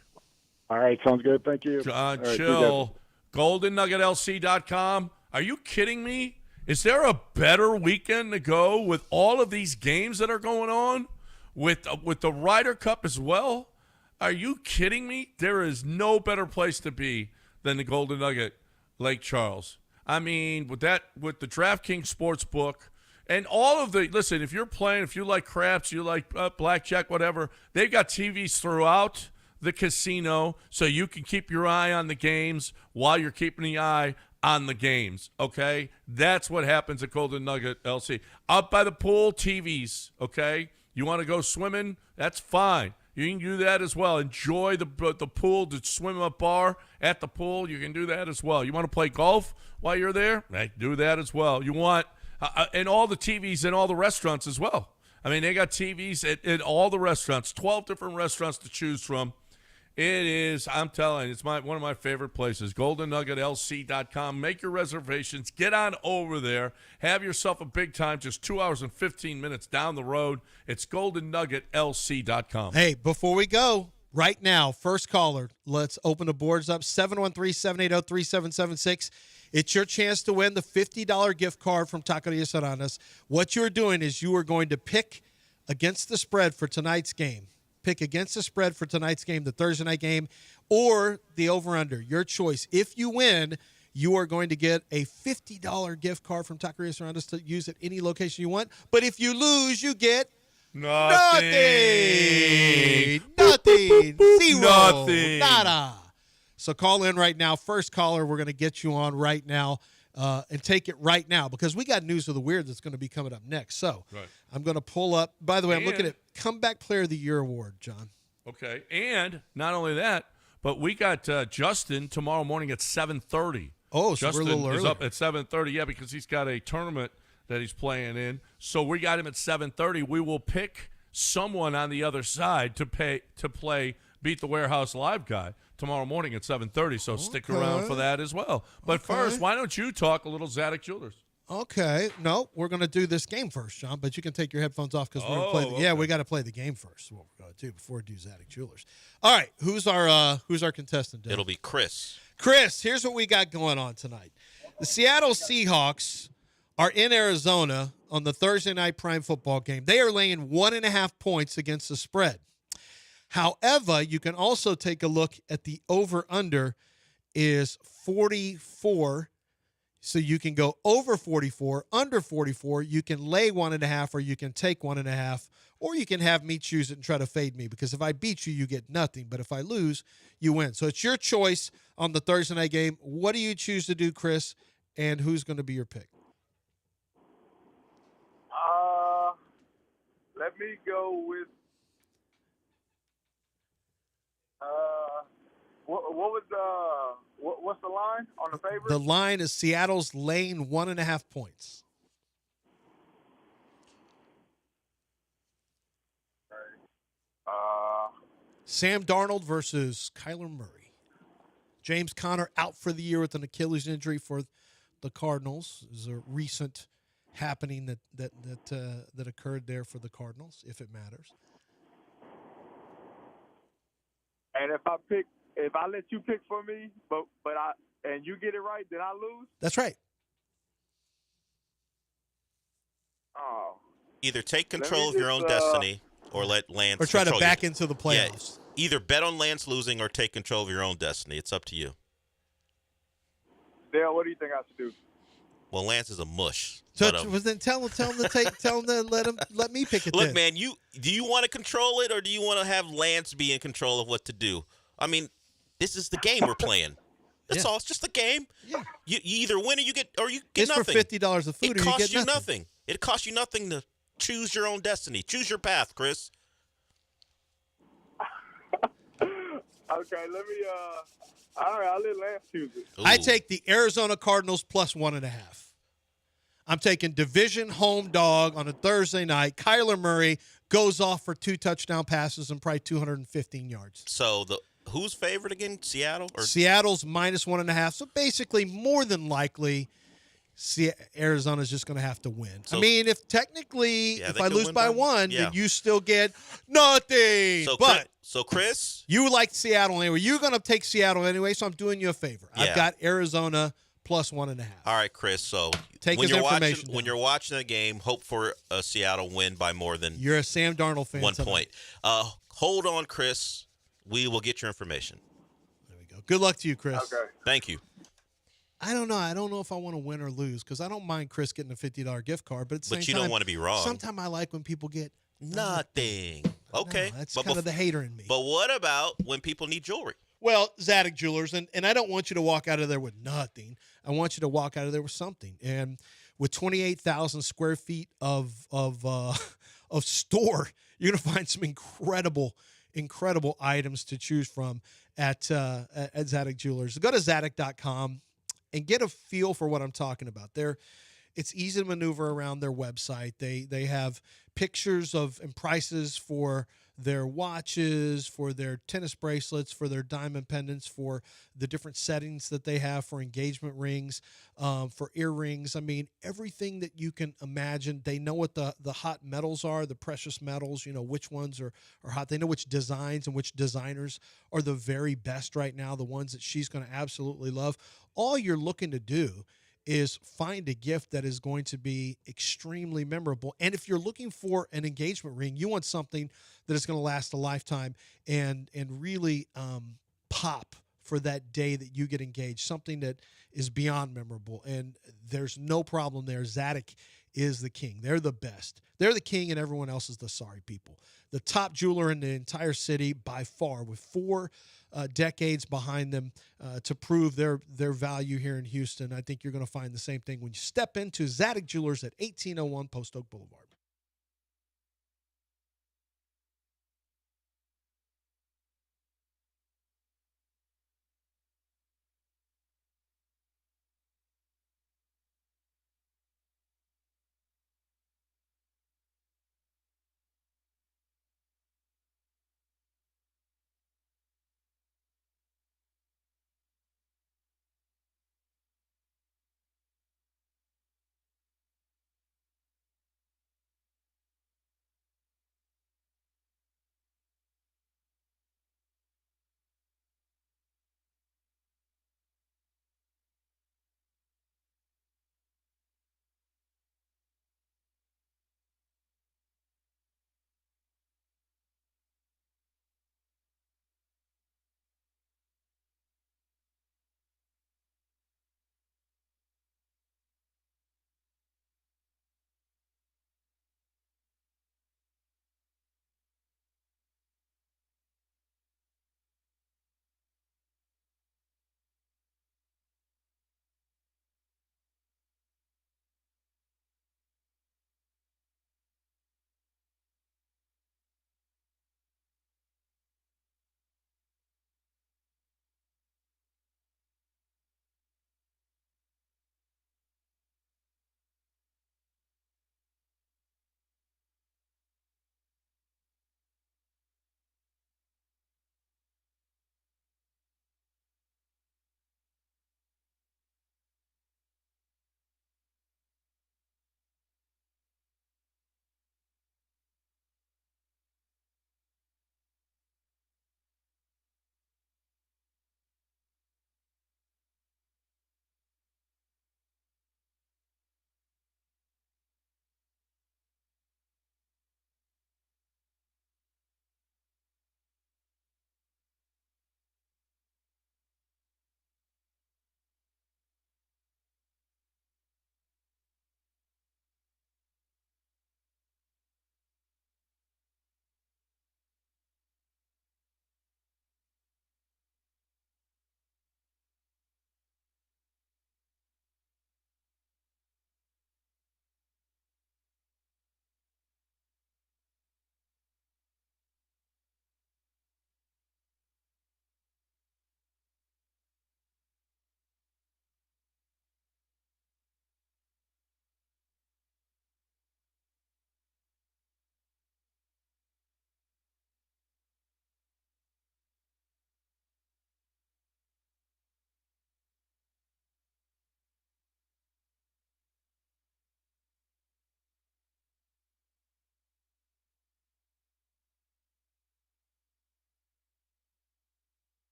All right, sounds good. Thank you. John, chill. goldennuggetlc.com. Are you kidding me? Is there a better weekend to go with all of these games that are going on with the Ryder Cup as well? Are you kidding me? There is no better place to be than the Golden Nugget Lake Charles. I mean, with the DraftKings Sportsbook, And all of the listen, if you're playing, if you like craps, you like blackjack, whatever, they've got TVs throughout the casino, so you can keep your eye on the games while you're keeping the eye on the games. Okay, that's what happens at Golden Nugget LC. Out by the pool, TVs. Okay, you want to go swimming? That's fine. You can do that as well. Enjoy the pool, the swim-up bar at the pool. You can do that as well. You want to play golf while you're there? Right, do that as well. You want and all the TVs in all the restaurants as well. I mean, they got TVs at all the restaurants, 12 different restaurants to choose from. It is, I'm telling you, it's one of my favorite places, goldennuggetlc.com. Make your reservations. Get on over there. Have yourself a big time, just 2 hours and 15 minutes down the road. It's goldennuggetlc.com. Hey, before we go, right now, first caller, let's open the boards up, 713-780-3776. It's your chance to win the $50 gift card from Taqueria Serranas. What you're doing is you are going to pick against the spread for tonight's game. Pick against the spread for tonight's game, the Thursday night game, or the over-under. Your choice. If you win, you are going to get a $50 gift card from Taqueria Serranas to use at any location you want. But if you lose, you get nothing. Zero. Nothing. Nada. So call in right now. First caller, we're going to get you on right now and take it right now because we got News of the Weird that's going to be coming up next. So I'm going to pull up. By the way, I'm looking at Comeback Player of the Year award, John. Okay, and not only that, but we got Justin tomorrow morning at 7:30. Oh, so Justin we're a little is early. up at 7:30, yeah, because he's got a tournament that he's playing in. So we got him at 7:30. We will pick someone on the other side to play Beat the Warehouse Live guy tomorrow morning at 7:30. So stick around for that as well. But first, why don't you talk a little Zadok Jewelers? Okay. No, we're going to do this game first, John, but you can take your headphones off because we're going to play. Yeah, we got to play the game first. What we're going to do before we do Zadok Jewelers. All right. Who's our contestant, Dave? It'll be Chris. Chris, here's what we got going on tonight. The Seattle Seahawks are in Arizona on the Thursday night prime football game. They are laying 1.5 points against the spread. However, you can also take a look at the over-under is 44. So you can go over 44, under 44. You can lay 1.5, or you can take 1.5, or you can have me choose it and try to fade me because if I beat you, you get nothing. But if I lose, you win. So it's your choice on the Thursday night game. What do you choose to do, Chris, and who's going to be your pick? Let me go with what's the line on the favorite? The line is Seattle's laying 1.5 points. Sam Darnold versus Kyler Murray. James Conner out for the year with an Achilles injury for the Cardinals. Is a recent happening that occurred there for the Cardinals, if it matters. And if I let you pick for me, and you get it right, then I lose? That's right. Oh. Either take control of your own destiny or let Lance or try to control back you. into the playoffs. Yeah, either bet on Lance losing or take control of your own destiny. It's up to you. Dale, what do you think I should do? Well, Lance is a mush. So But, then tell him to let me pick it. look, then. man, do you want to control it or do you want to have Lance be in control of what to do? I mean, this is the game we're playing. That's all. It's just a game. Yeah. You either win or you get it's nothing. for $50 of food, it or you costs get you nothing. It costs you nothing to choose your own destiny. Choose your path, Chris. Okay, let me. All right, I'll let Lance choose it. I take the Arizona Cardinals plus 1.5. I'm taking division home dog on a Thursday night. Kyler Murray goes off for 2 touchdown passes and probably 215 yards. So who's favored again? Seattle? Or? Seattle's minus 1.5. So basically, more than likely, Arizona's just going to have to win. So, I mean, if technically, if I lose by 1, yeah. then you still get nothing. So Chris? You like Seattle anyway. You're going to take Seattle anyway, so I'm doing you a favor. Yeah. I've got Arizona plus 1.5. All right, Chris. So Take when his you're information watching, when you're watching the game, hope for a Seattle win by more than You're a Sam Darnold fan. 1 tonight. point. Hold on, Chris. We will get your information. There we go. Good luck to you, Chris. Okay. Thank you. I don't know. I don't know if I want to win or lose because I don't mind Chris getting a $50 gift card, but at the same But you time, don't want to be wrong. Sometimes I like when people get Nothing. Okay. That's kind of the hater in me. But what about when people need jewelry? Well, Zadig Jewelers, and I don't want you to walk out of there with nothing. I want you to walk out of there with something. And with 28,000 square feet of store, you're going to find some incredible items to choose from at Zadig Jewelers. Go to Zadig.com and get a feel for what I'm talking about. It's easy to maneuver around their website. They have pictures of and prices for their watches, for their tennis bracelets, for their diamond pendants, for the different settings that they have for engagement rings, for earrings. I mean, everything that you can imagine. They know what the hot metals are, the precious metals, which ones are hot. They know which designs and which designers are the very best right now, the ones that she's going to absolutely love. All you're looking to do is find a gift that is going to be extremely memorable. And if you're looking for an engagement ring, you want something that is going to last a lifetime and really pop for that day that you get engaged, something that is beyond memorable. And there's no problem there. Zadig is the king. They're the best. They're the king and everyone else is the sorry people. The top jeweler in the entire city by far, with 4 decades behind them to prove their value here in Houston. I think you're going to find the same thing when you step into Zadig Jewelers at 1801 Post Oak Boulevard.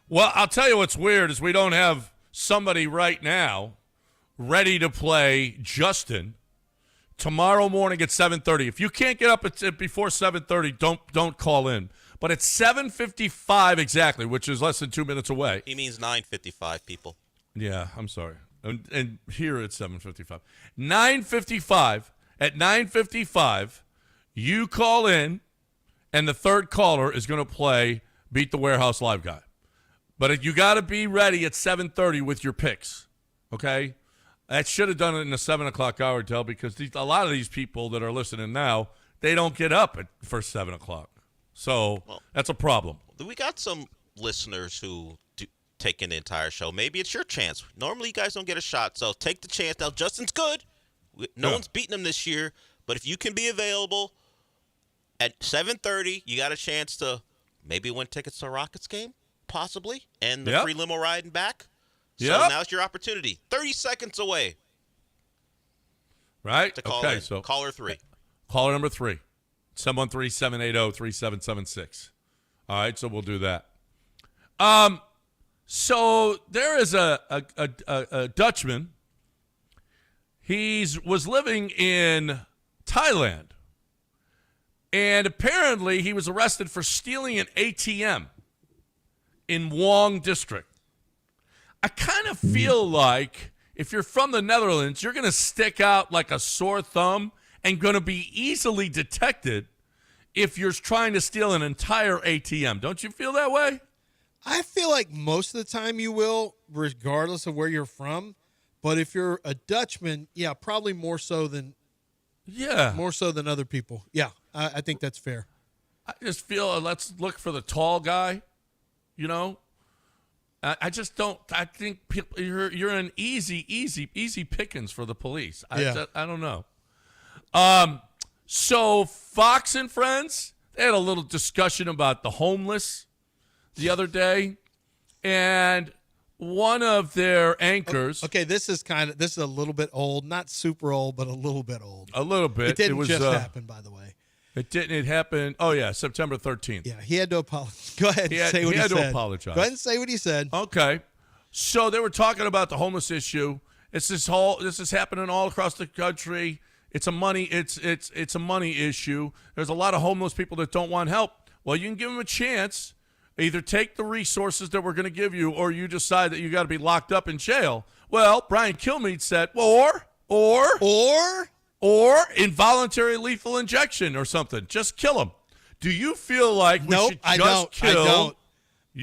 Well, I'll tell you what's weird is we don't have somebody right now ready to play Justin tomorrow morning at 7:30. If you can't get up before 7:30, don't call in. But at 7:55 exactly, which is less than 2 minutes away. He means 9:55, people. Yeah, I'm sorry. And here at 7:55. 9:55. At 9:55, you call in, and the third caller is going to play Beat the Warehouse Live Guy. But you got to be ready at 7:30 with your picks, okay? I should have done it in the 7 o'clock hour, Del, because a lot of these people that are listening now, they don't get up for 7 o'clock. So that's a problem. We got some listeners who take in the entire show. Maybe it's your chance. Normally, you guys don't get a shot, so take the chance. Now, Justin's good. No one's beaten him this year, but if you can be available at 7:30, you got a chance to maybe win tickets to a Rockets game, possibly, and the free limo ride and back. So now's your opportunity. 30 seconds away. Right? To call in. So caller 3. Caller number 3. 713-780-3776. All right, so we'll do that. So there is a Dutchman. He was living in Thailand, and apparently he was arrested for stealing an ATM in Wong District. I kind of feel like if you're from the Netherlands, you're going to stick out like a sore thumb and going to be easily detected if you're trying to steal an entire ATM. Don't you feel that way? I feel like most of the time you will, regardless of where you're from. But if you're a Dutchman, yeah, probably more so than other people. Yeah, I think that's fair. I just feel let's look for the tall guy. You know, I just don't. I think people, you're an easy pickings for the police. I don't know. So Fox and Friends, they had a little discussion about the homeless the other day, and one of their anchors. Okay, this is a little bit old, not super old, but a little bit old. A little bit. It didn't just happen, by the way. It didn't. It happened. Oh yeah, September 13th. Yeah, he had to apologize. Go ahead and say what he said. He had to apologize. Go ahead and say what he said. Okay, so they were talking about the homeless issue. This is happening all across the country. It's a money issue. There's a lot of homeless people that don't want help. Well, you can give them a chance. Either take the resources that we're going to give you, or you decide that you got to be locked up in jail. Well, Brian Kilmeade said, or involuntary lethal injection or something. Just kill them. Do you feel like we should just kill?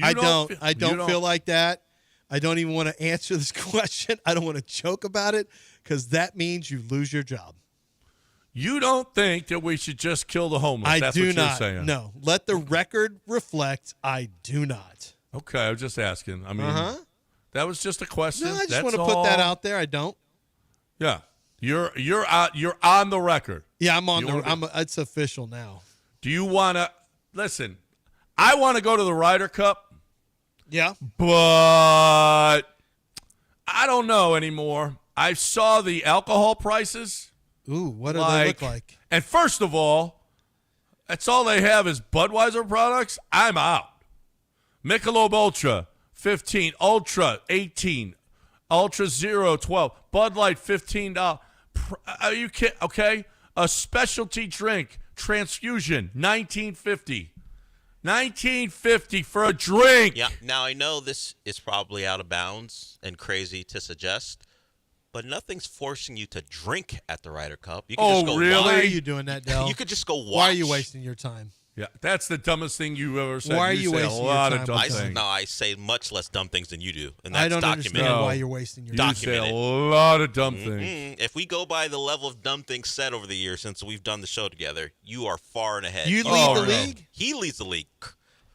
I don't feel like that. I don't even want to answer this question. I don't want to joke about it because that means you lose your job. You don't think that we should just kill the homeless? That's what you're saying. No. Let the record reflect I do not. Okay, I was just asking. I mean, that was just a question. No, I just want to put that out there. I don't. Yeah, you're on the record. Yeah, I'm on it's official now. Do you want to listen? I want to go to the Ryder Cup. Yeah, but I don't know anymore. I saw the alcohol prices. Ooh, what do they look like? And first of all, that's all they have is Budweiser products. I'm out. Michelob Ultra, 15. Ultra, 18. Ultra Zero, 12. Bud Light, $15. Are you kidding? Okay. A specialty drink, Transfusion, $19.50. $19.50 for a drink. Yeah. Now, I know this is probably out of bounds and crazy to suggest, but nothing's forcing you to drink at the Ryder Cup. You can just go really? watch. Why are you doing that, Del? You could just go watch. Why are you wasting your time? Yeah, that's the dumbest thing you've ever said. Why are you wasting your time? I say much less dumb things than you do, and that's I don't documented. understand why you're wasting your time. You say a lot of dumb things. If we go by the level of dumb things said over the years since we've done the show together, you are far and ahead. You lead the league? He leads the league.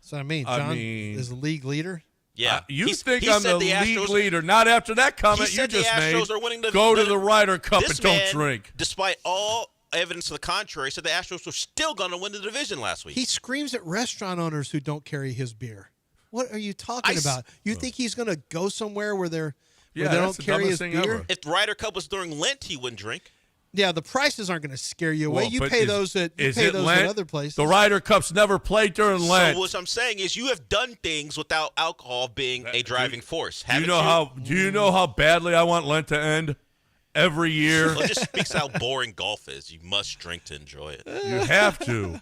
So I mean, John is the league leader? Yeah. You think I'm the league leader. Not after that comment you just made. Go to the Ryder Cup and don't drink. Despite all evidence to the contrary, said the Astros were still going to win the division last week. He screams at restaurant owners who don't carry his beer. What are you talking about? You think he's going to go somewhere where they don't carry his beer? If the Ryder Cup was during Lent, he wouldn't drink. Yeah, the prices aren't going to scare you away. Well, you but pay is- those at is it at Lent? other places. The Ryder Cups never played during Lent. So what I'm saying is, you have done things without alcohol being a driving force. Do you Haven't know do you know how badly I want Lent to end? Every year. Well, it just speaks how boring golf is. You must drink to enjoy it. You have to.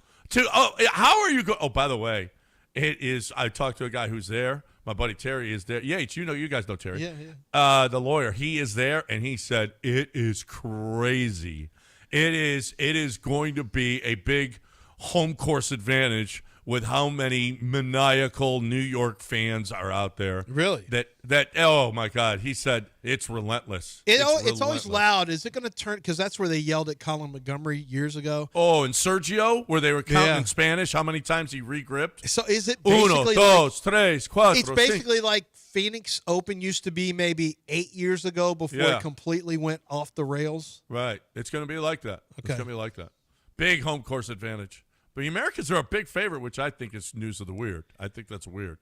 How are you going? Oh, by the way, it is. I talked to a guy who's there. My buddy Terry is there. Yates, you guys know Terry. Yeah. The lawyer, he is there, and he said it is crazy. It is going to be a big home course advantage with how many maniacal New York fans are out there. Really? That oh my God, he said it's relentless. It's relentless. always loud. Is it going to turn? Because that's where they yelled at Colin Montgomery years ago. Oh, and Sergio, where they were counting Yeah. in Spanish how many times he regripped. So is it Uno, basically dos, tres, cuatro, it's basically like Phoenix Open used to be maybe 8 years ago before Yeah. it completely went off the rails? Right. It's going to be like that. It's Okay. going to be like that. Big home course advantage. But the Americans are a big favorite, which I think is news of the weird. I think that's weird.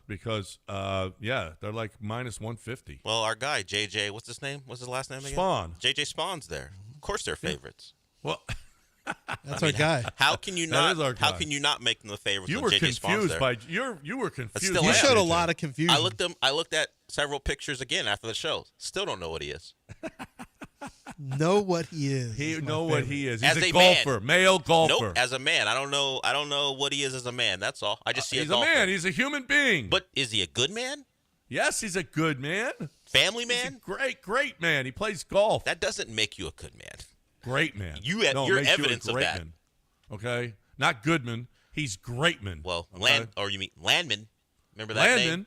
Because, they're like minus 150. Well, our guy, JJ, what's his name? What's his last name again? Spawn. JJ Spawn's there. Of course they're favorites. Well, That's our guy. How can you That not? is our How guy. can you not make them the favorites? You when were JJ Spawn's confused there? by you were confused. still You am. showed a JJ. lot of confusion. I looked at several pictures again after the show. Still don't know what he is. Know what he is. He is my know what favorite. he is. He's As a a golfer, man. male golfer. Nope. As a man, I don't know. I don't know what he is as a man. That's all. I just see He's a a golfer. man. He's a human being. But is he a good man? Yes, he's a good man. Family He's a man? great man. He plays golf. That doesn't make you a good man. Great man. You're it makes you a evidence of great that. man. Okay, not Goodman. He's Greatman. Well, okay? you mean Landman? Remember that name? Landman.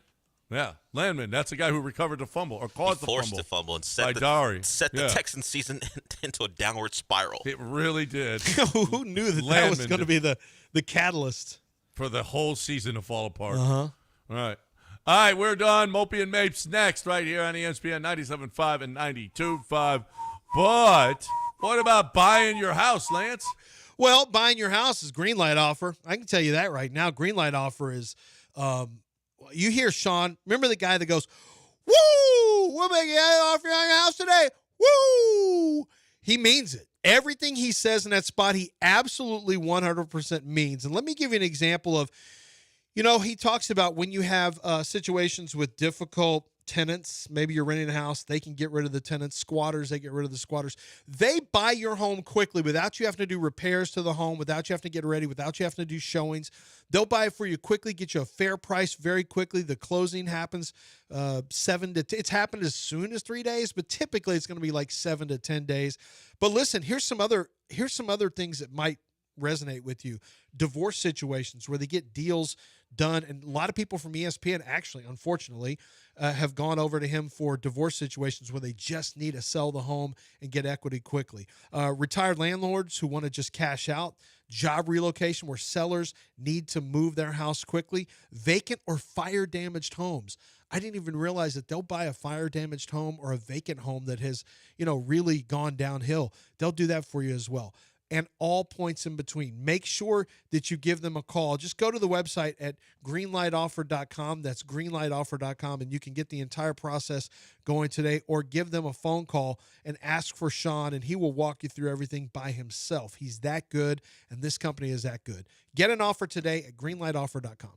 Yeah, Landman. That's the guy who recovered the fumble or caused He the forced fumble. the fumble and by Dari. set the Yeah. Texan season into a downward spiral. It really did. Who knew that was Landman going to did. be the catalyst? For the whole season to fall apart. Uh-huh. All right. All right, we're done. Mopey and Mapes next right here on ESPN 97.5 and 92.5. But what about buying your house, Lance? Well, buying your house is green light offer. I can tell you that right now. Green light offer is, you hear Sean, remember the guy that goes, woo, we'll make an offer on your house today. Woo. He means it. Everything he says in that spot, he absolutely 100% means. And let me give you an example of, he talks about when you have situations with difficult tenants, maybe you're renting a house, they can get rid of the tenants. Squatters, they get rid of the squatters. They buy your home quickly without you having to do repairs to the home, without you having to get ready, without you having to do showings. They'll buy it for you quickly, get you a fair price very quickly. The closing happens it's happened as soon as 3 days, but typically it's going to be like 7 to 10 days. But listen, here's some other things that might resonate with you. Divorce situations where they get deals done, and a lot of people from ESPN actually, unfortunately, have gone over to him for divorce situations where they just need to sell the home and get equity quickly. Retired landlords who want to just cash out. Job relocation where sellers need to move their house quickly. Vacant or fire damaged homes. I didn't even realize that they'll buy a fire damaged home or a vacant home that has, really gone downhill. They'll do that for you as well. And all points in between. Make sure that you give them a call. Just go to the website at greenlightoffer.com. That's greenlightoffer.com, and you can get the entire process going today, or give them a phone call and ask for Sean, and he will walk you through everything by himself. He's that good, and this company is that good. Get an offer today at greenlightoffer.com.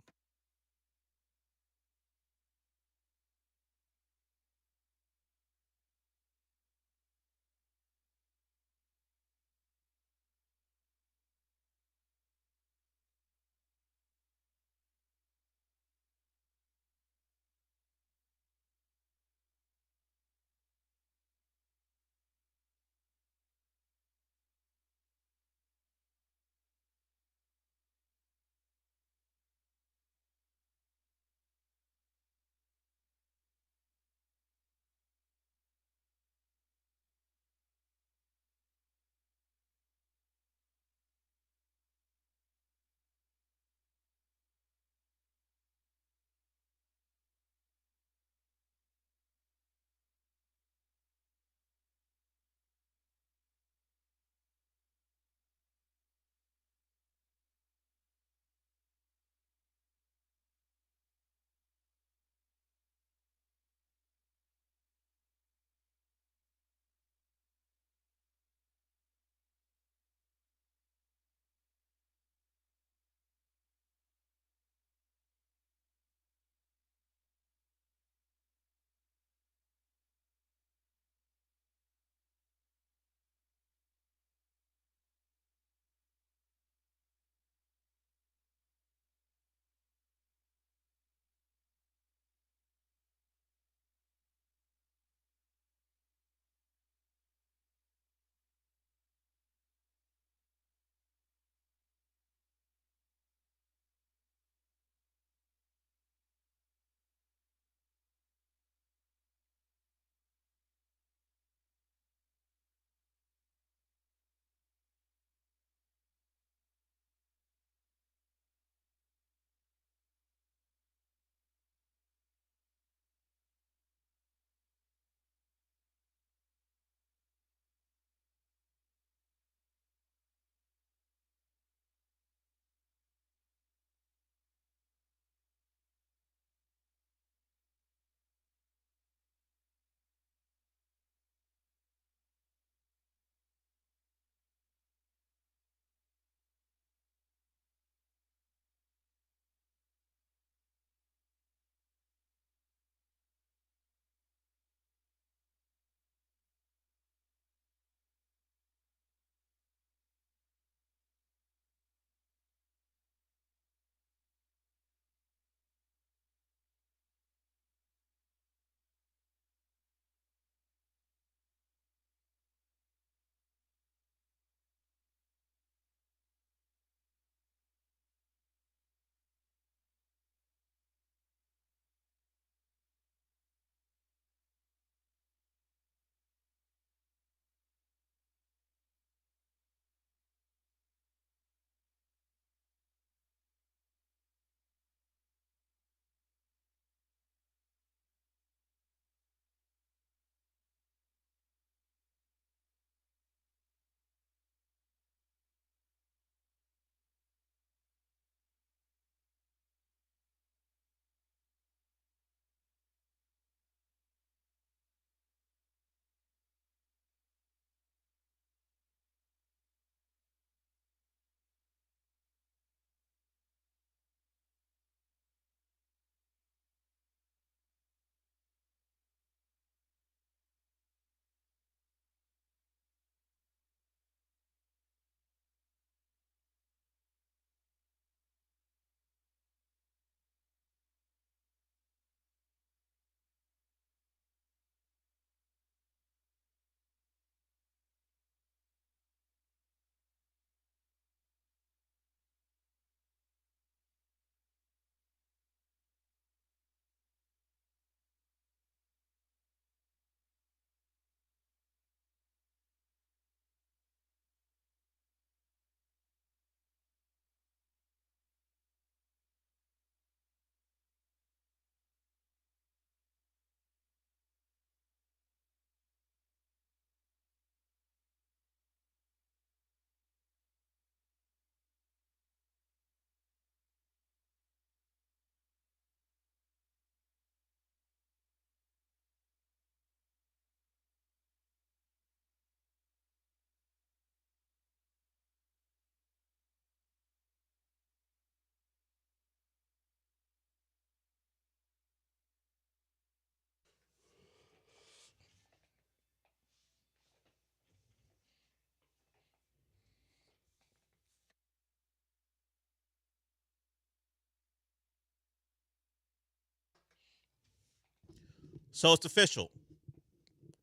So it's official.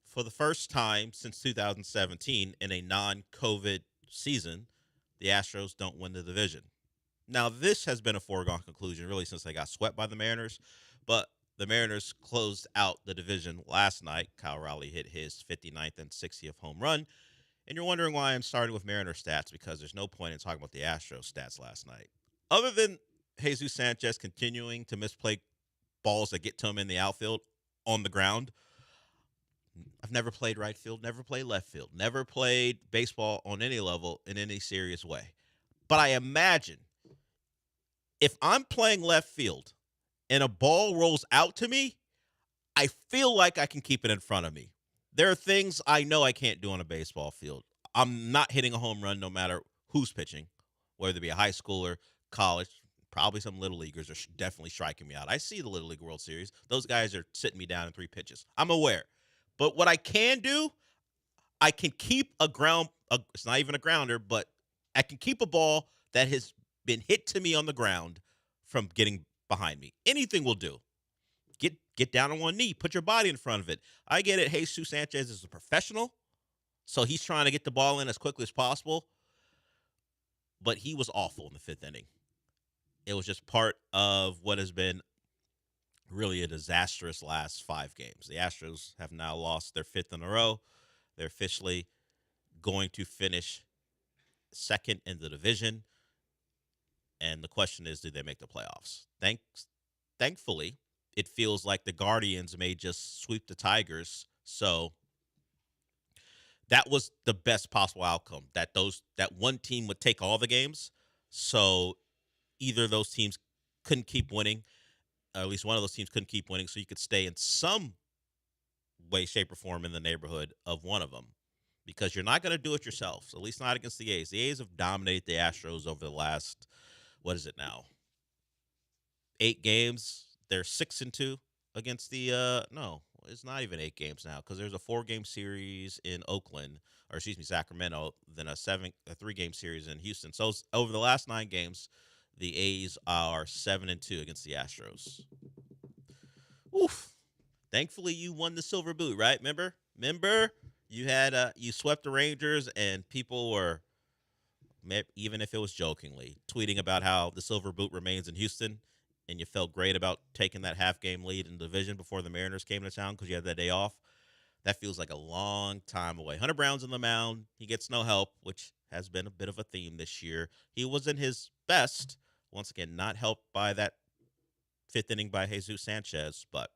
For the first time since 2017 in a non-COVID season, the Astros don't win the division. Now, this has been a foregone conclusion really since they got swept by the Mariners, but the Mariners closed out the division last night. Kyle Raleigh hit his 59th and 60th home run, and you're wondering why I'm starting with Mariner stats, because there's no point in talking about the Astros stats last night. Other than Jesus Sanchez continuing to misplay balls that get to him in the outfield on the ground, I've never played right field, never played left field, never played baseball on any level in any serious way. But I imagine if I'm playing left field and a ball rolls out to me, I feel like I can keep it in front of me. There are things I know I can't do on a baseball field. I'm not hitting a home run no matter who's pitching, whether it be a high schooler, college, probably some little leaguers are definitely striking me out. I see the Little League World Series. Those guys are sitting me down in 3 pitches. I'm aware. But what I can do, I can keep it's not even a grounder, but I can keep a ball that has been hit to me on the ground from getting behind me. Anything will do. Get down on one knee. Put your body in front of it. I get it. Jesus Sanchez is a professional, so he's trying to get the ball in as quickly as possible. But he was awful in the 5th inning. It was just part of what has been really a disastrous last 5 games. The Astros have now lost their 5th in a row. They're officially going to finish second in the division. And the question is, do they make the playoffs? Thankfully, it feels like the Guardians may just sweep the Tigers. So that was the best possible outcome, that one team would take all the games. So either of those teams couldn't keep winning, or at least one of those teams couldn't keep winning, so you could stay in some way, shape, or form in the neighborhood of one of them, because you're not going to do it yourself, at least not against the A's. The A's have dominated the Astros over the last, 8 games. They're 6-2 against the no, it's not even 8 games now, because there's a 4-game series in Sacramento, then a 3-game series in Houston. So over the last 9 games, the A's are 7-2 against the Astros. Oof. Thankfully, you won the Silver Boot, right? Remember? You had you swept the Rangers, and people were, even if it was jokingly, tweeting about how the Silver Boot remains in Houston, and you felt great about taking that half-game lead in the division before the Mariners came to town because you had that day off. That feels like a long time away. Hunter Brown's on the mound. He gets no help, which has been a bit of a theme this year. He wasn't his best. Once again, not helped by that 5th inning by Jesus Sanchez, but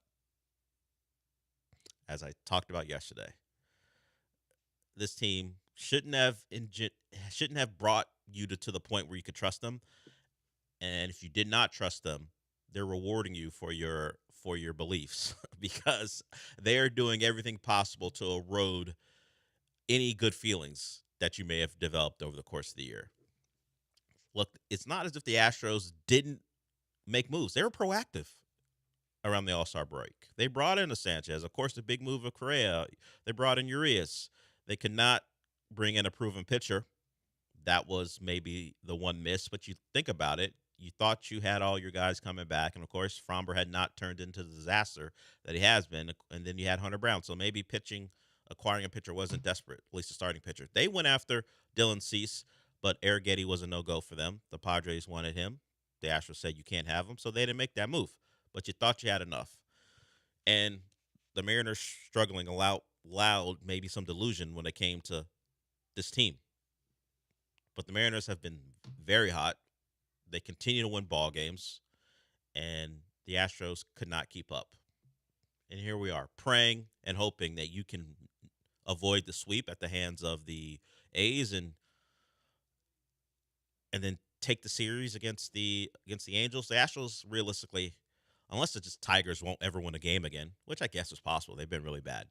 as I talked about yesterday, this team shouldn't have brought you to the point where you could trust them. And if you did not trust them, they're rewarding you for your beliefs, because they are doing everything possible to erode any good feelings that you may have developed over the course of the year. Look, it's not as if the Astros didn't make moves. They were proactive around the All-Star break. They brought in a Sanchez. Of course, the big move of Correa. They brought in Urias. They could not bring in a proven pitcher. That was maybe the one miss, but you think about it. You thought you had all your guys coming back, and of course, Fromber had not turned into the disaster that he has been, and then you had Hunter Brown. So maybe acquiring a pitcher wasn't desperate, at least a starting pitcher. They went after Dylan Cease, but Arrighetti was a no-go for them. The Padres wanted him. The Astros said you can't have him, so they didn't make that move. But you thought you had enough. And the Mariners struggling allowed maybe some delusion when it came to this team. But the Mariners have been very hot. They continue to win ball games, and the Astros could not keep up. And here we are, praying and hoping that you can avoid the sweep at the hands of the A's and then take the series against the Angels. The Astros, realistically, unless it's just Tigers won't ever win a game again, which I guess is possible. They've been really bad.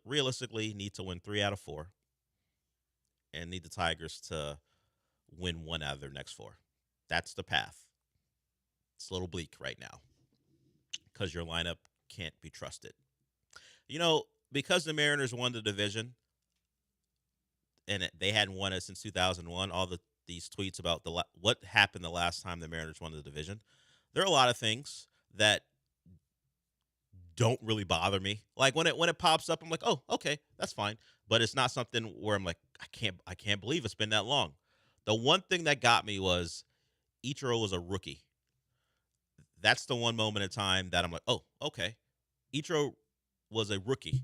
Realistically, need to win 3 out of 4 and need the Tigers to win 1 out of their next 4. That's the path. It's a little bleak right now because your lineup can't be trusted. Because the Mariners won the division and they hadn't won it since 2001, these tweets about what happened the last time the Mariners won the division, there are a lot of things that don't really bother me. Like when it pops up, I'm like, oh, okay, that's fine. But it's not something where I'm like, I can't believe it's been that long. The one thing that got me was Ichiro was a rookie. That's the one moment in time that I'm like, oh, okay. Ichiro was a rookie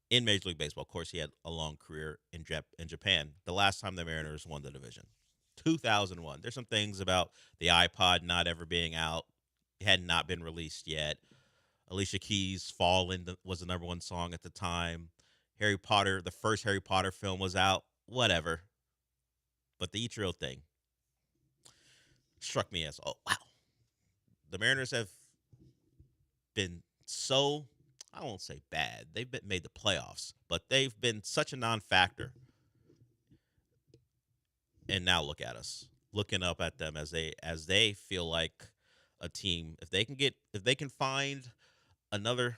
in Major League Baseball. Of course, he had a long career in Japan. The last time the Mariners won the division, 2001. There's some things about the iPod not ever being out. It had not been released yet. Alicia Keys' "Fallen" was the number one song at the time. Harry Potter, the first Harry Potter film was out. Whatever. But the Ichiro thing struck me as, oh, wow. The Mariners have been so, I won't say bad. They've made the playoffs, but they've been such a non-factor. And now look at us, looking up at them as they feel like a team. If they can find another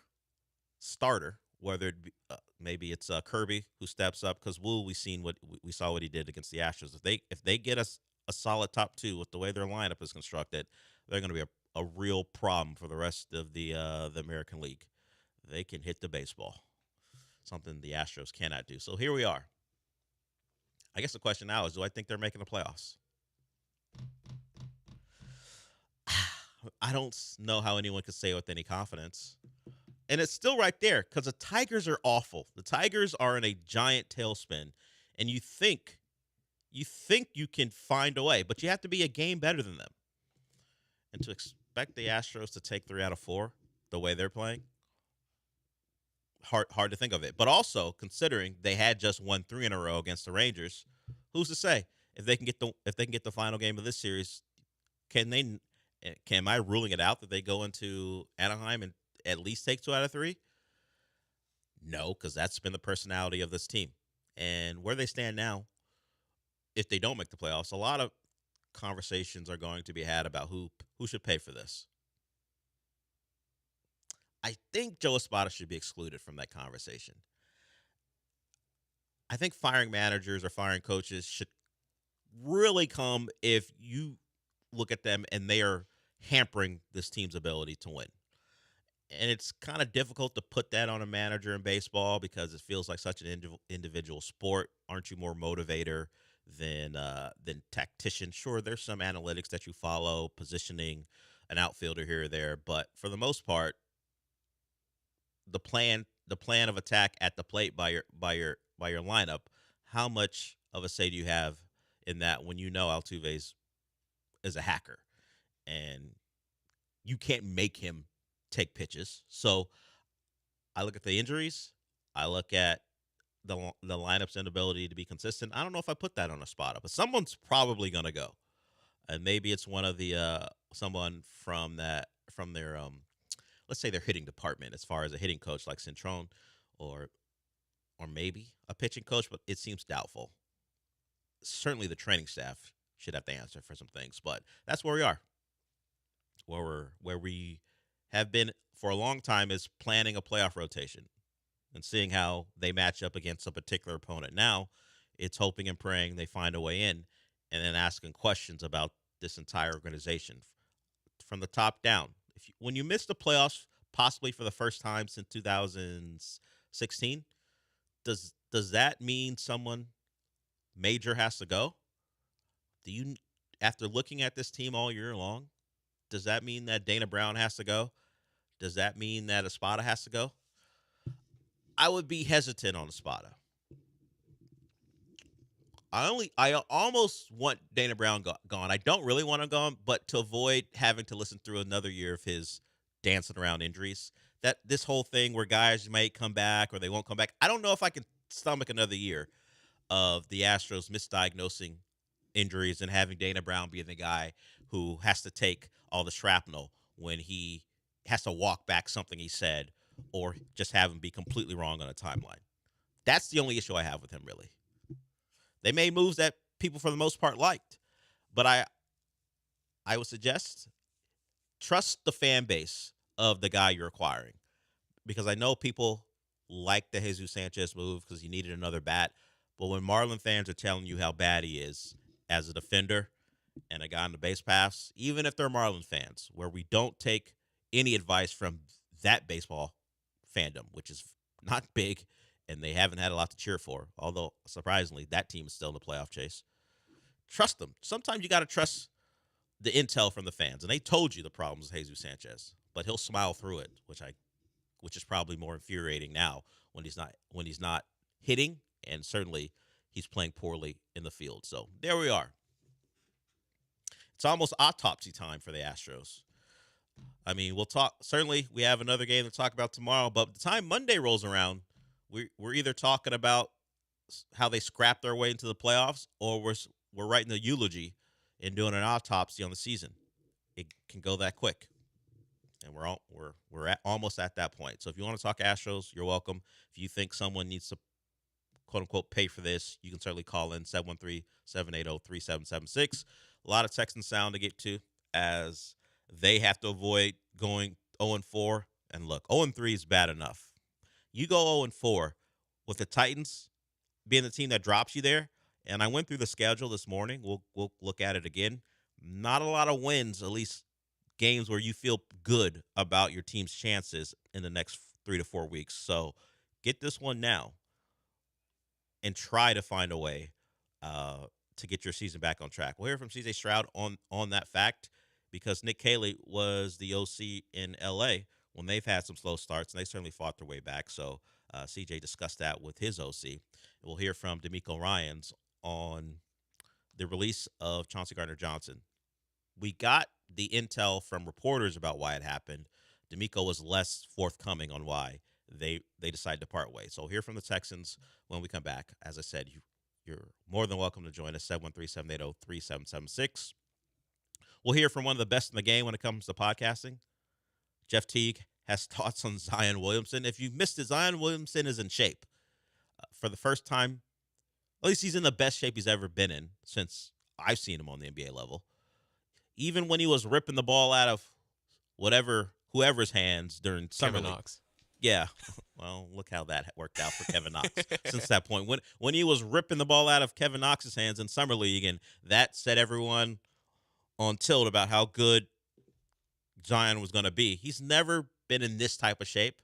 starter, whether it be, maybe it's Kirby who steps up, because we saw what he did against the Astros. If they get us a solid top two with the way their lineup is constructed, they're going to be a real problem for the rest of the American League. They can hit the baseball, something the Astros cannot do. So here we are. I guess the question now is, do I think they're making the playoffs? I don't know how anyone could say it with any confidence. And it's still right there, because the Tigers are awful. The Tigers are in a giant tailspin, and you think you can find a way, but you have to be a game better than them. And to expect the Astros to take 3 out of 4 the way they're playing, hard to think of it. But also, considering they had just won 3 in a row against the Rangers, who's to say if they can get the final game of this series, am I ruling it out that they go into Anaheim and at least take 2 out of 3? No, because that's been the personality of this team. And where they stand now, if they don't make the playoffs, a lot of conversations are going to be had about who should pay for this. I think Joe Espada should be excluded from that conversation. I think firing managers or firing coaches should really come if you look at them and they are hampering this team's ability to win. And it's kind of difficult to put that on a manager in baseball because it feels like such an individual sport. Aren't you more motivator than tactician? Sure, there's some analytics that you follow, positioning an outfielder here or there, but for the most part, the plan of attack at the plate by your lineup, how much of a say do you have in that when you know Altuve is a hacker and you can't make him take pitches? So I look at the injuries, I look at the lineup's inability to be consistent. I don't know if I put that on a spot up, but someone's probably going to go, and maybe it's one of the someone from their let's say their hitting department, as far as a hitting coach like Cintron, or maybe a pitching coach, but it seems doubtful. Certainly the training staff should have to answer for some things, but that's where we are. Where we have been for a long time is planning a playoff rotation and seeing how they match up against a particular opponent. Now it's hoping and praying they find a way in, and then asking questions about this entire organization from the top down. When you miss the playoffs, possibly for the first time since 2016, does that mean someone major has to go? After looking at this team all year long, does that mean that Dana Brown has to go? Does that mean that Espada has to go? I would be hesitant on Espada. I almost want Dana Brown gone. I don't really want him gone, but to avoid having to listen through another year of his dancing around injuries, that this whole thing where guys might come back or they won't come back, I don't know if I can stomach another year of the Astros misdiagnosing injuries and having Dana Brown be the guy who has to take all the shrapnel when he has to walk back something he said, or just have him be completely wrong on a timeline. That's the only issue I have with him, really. They made moves that people, for the most part, liked. But I would suggest trust the fan base of the guy you're acquiring. Because I know people like the Jesus Sanchez move because he needed another bat. But when Marlin fans are telling you how bad he is as a defender and a guy on the base paths, even if they're Marlin fans, where we don't take any advice from that baseball fandom, which is not big, and they haven't had a lot to cheer for. Although, surprisingly, that team is still in the playoff chase. Trust them. Sometimes you got to trust the intel from the fans, and they told you the problems with Jesus Sanchez, but he'll smile through it, which is probably more infuriating now when he's not hitting, and certainly he's playing poorly in the field. So there we are. It's almost autopsy time for the Astros. I mean, we'll talk. Certainly, we have another game to talk about tomorrow, but by the time Monday rolls around, we're either talking about how they scrapped their way into the playoffs, or we're writing a eulogy and doing an autopsy on the season. It can go that quick, and we're almost at that point. So if you want to talk Astros, you're welcome. If you think someone needs to quote unquote pay for this, you can certainly call in 713-780-3776. A lot of text and sound to get to as they have to avoid going 0-4. And look, 0-3 is bad enough. You go 0-4 with the Titans being the team that drops you there. And I went through the schedule this morning. We'll look at it again. Not a lot of wins, at least games where you feel good about your team's chances in the next 3 to 4 weeks. So get this one now and try to find a way to get your season back on track. We'll hear from CJ Stroud on that fact, because Nick Caley was the OC in L.A. when they've had some slow starts, and they certainly fought their way back. So CJ discussed that with his OC. We'll hear from D'Amico Ryans on the release of Chauncey Gardner-Johnson. We got the intel from reporters about why it happened. D'Amico was less forthcoming on why they decided to part ways. So we'll hear from the Texans when we come back. As I said, you're more than welcome to join us, 713-780-3776. We'll hear from one of the best in the game when it comes to podcasting. Jeff Teague has thoughts on Zion Williamson. If you've missed it, Zion Williamson is in shape. For the first time, at least he's in the best shape he's ever been in since I've seen him on the NBA level. Even when he was ripping the ball out of whoever's hands during summer Kevin league. Knox. Yeah. Well, look how that worked out for Kevin Knox since that point. When he was ripping the ball out of Kevin Knox's hands in summer league, and that set everyone on tilt about how good Zion was going to be. He's never been in this type of shape,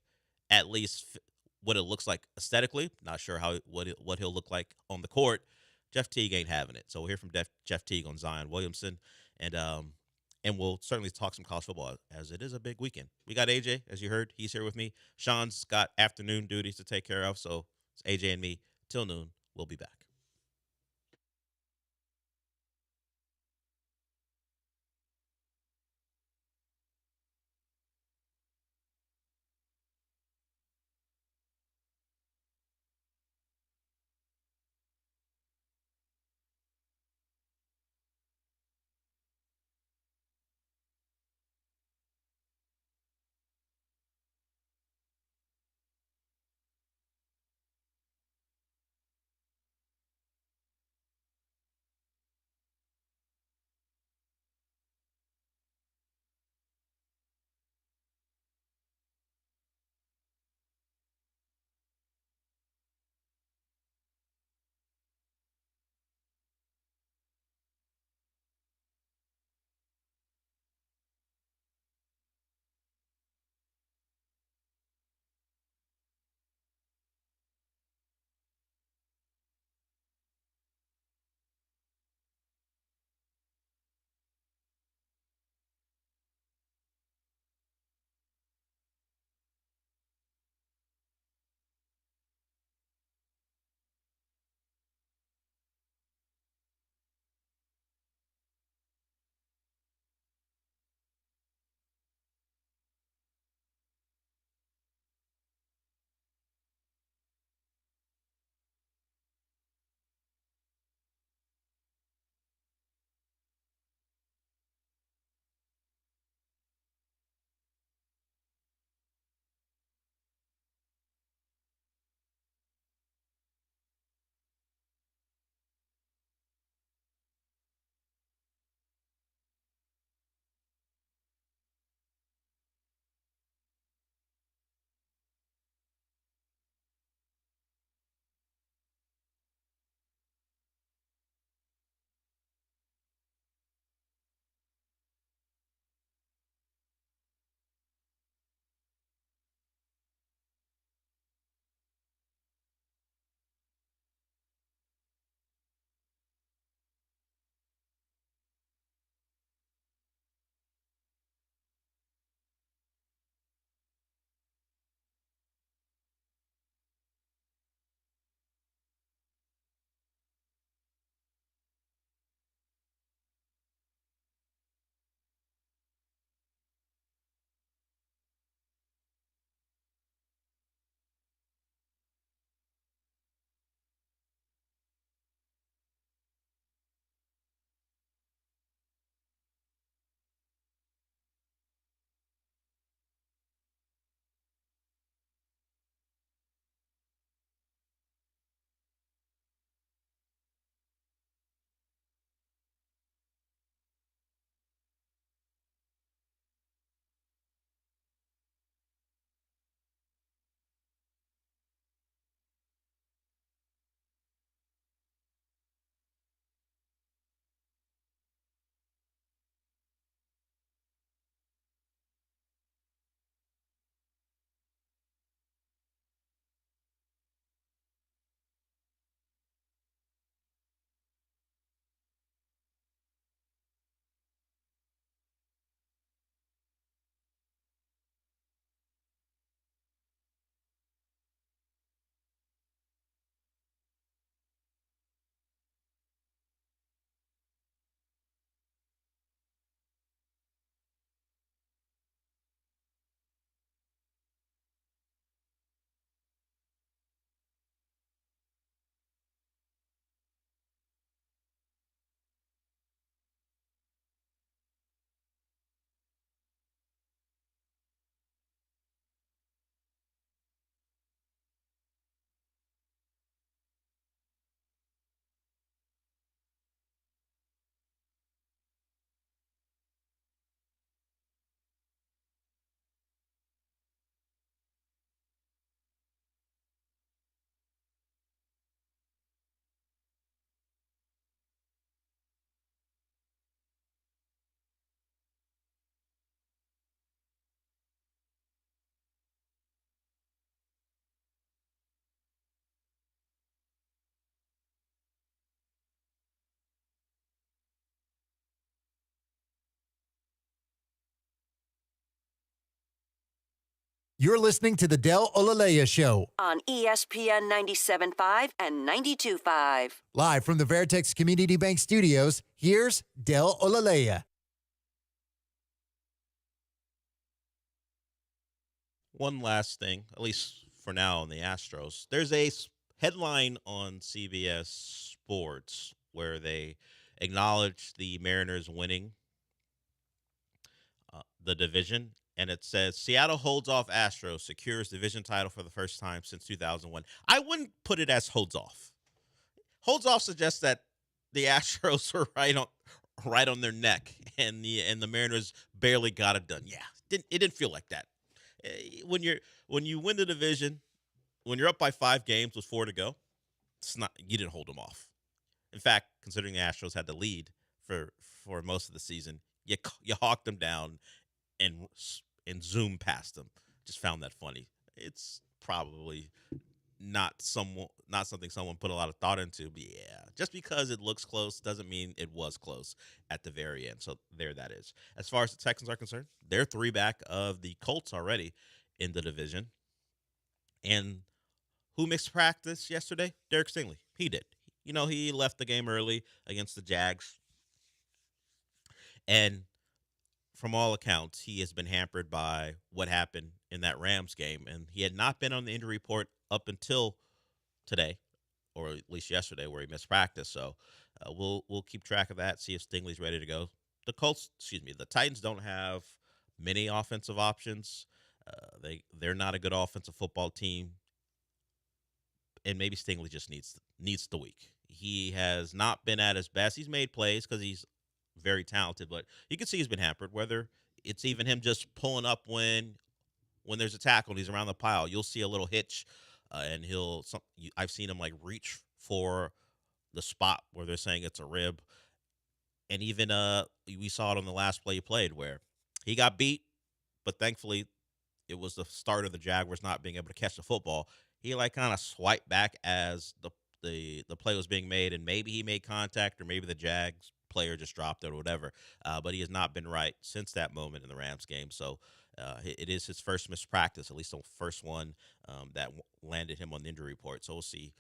at least what it looks like aesthetically. Not sure what he'll look like on the court. Jeff Teague ain't having it. So we'll hear from Jeff Teague on Zion Williamson, and we'll certainly talk some college football, as it is a big weekend. We got AJ, as you heard. He's here with me. Sean's got afternoon duties to take care of, so it's AJ and me till noon. We'll be back. You're listening to the Del Olalea Show. On ESPN 97.5 and 92.5. Live from the Veritex Community Bank Studios, here's Del Olalea. One last thing, at least for now on the Astros. There's a headline on CBS Sports where they acknowledge the Mariners winning the division, and it says Seattle holds off Astros, secures division title for the first time since 2001. I wouldn't put it as holds off. Holds off suggests that the Astros were right on their neck, and the Mariners barely got it done. Yeah, it didn't feel like that. When you win the division, when you're up by 5 games with 4 to go, you didn't hold them off. In fact, considering the Astros had the lead for most of the season, you hawked them down and zoomed past them. Just found that funny. It's probably not something someone put a lot of thought into, but yeah, just because it looks close doesn't mean it was close at the very end. So there that is. As far as the Texans are concerned, they're 3 back of the Colts already in the division. And who missed practice yesterday? Derek Stingley. He did. He left the game early against the Jags. And from all accounts, he has been hampered by what happened in that Rams game. And he had not been on the injury report up until today, or at least yesterday, where he missed practice. So we'll keep track of that, see if Stingley's ready to go. The Titans don't have many offensive options. They're not a good offensive football team. And maybe Stingley just needs the week. He has not been at his best. He's made plays because he's very talented, but you can see he's been hampered, whether it's even him just pulling up when there's a tackle and he's around the pile. You'll see a little hitch, and I've seen him like reach for the spot where they're saying it's a rib. And even we saw it on the last play he played where he got beat, but thankfully it was the start of the Jaguars not being able to catch the football. He kind of swiped back as the play was being made, and maybe he made contact, or maybe the Jags player just dropped it or whatever. But he has not been right since that moment in the Rams game. So it is his first missed practice, at least the first one that landed him on the injury report. So we'll see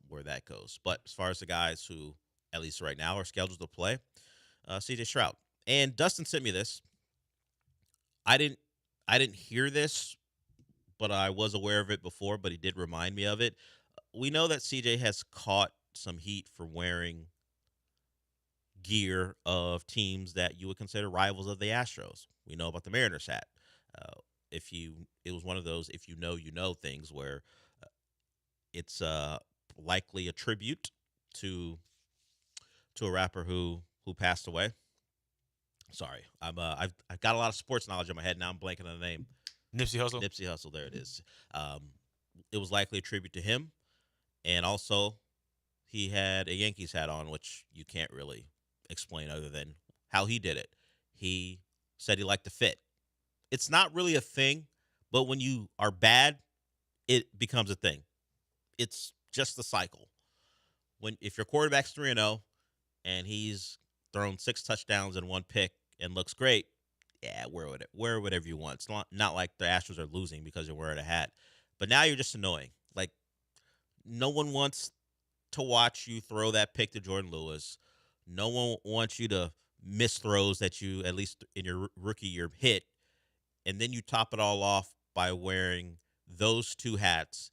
where that goes. But as far as the guys who, at least right now, are scheduled to play, C.J. Stroud. And Dustin sent me this. I didn't hear this, but I was aware of it before, but he did remind me of it. We know that CJ has caught some heat for wearing gear of teams that you would consider rivals of the Astros. We know about the Mariners hat. It was one of those if you know things where it's likely a tribute to a rapper who passed away. Sorry, I've got a lot of sports knowledge in my head now. I'm blanking on the name. Nipsey Hussle. Nipsey Hussle. There it is. It was likely a tribute to him, and also he had a Yankees hat on, which you can't really explain other than how he did it. He said he liked the fit. It's not really a thing, but when you are bad, it becomes a thing. It's just the cycle. If your quarterback's 3-0 and he's thrown 6 touchdowns and 1 pick and looks great, yeah, wear whatever you want. It's not like the Astros are losing because you're wearing a hat. But now you're just annoying. Like, no one wants to watch you throw that pick to Jordan Lewis. No one wants you to miss throws that you, at least in your rookie year, hit. And then you top it all off by wearing those 2 hats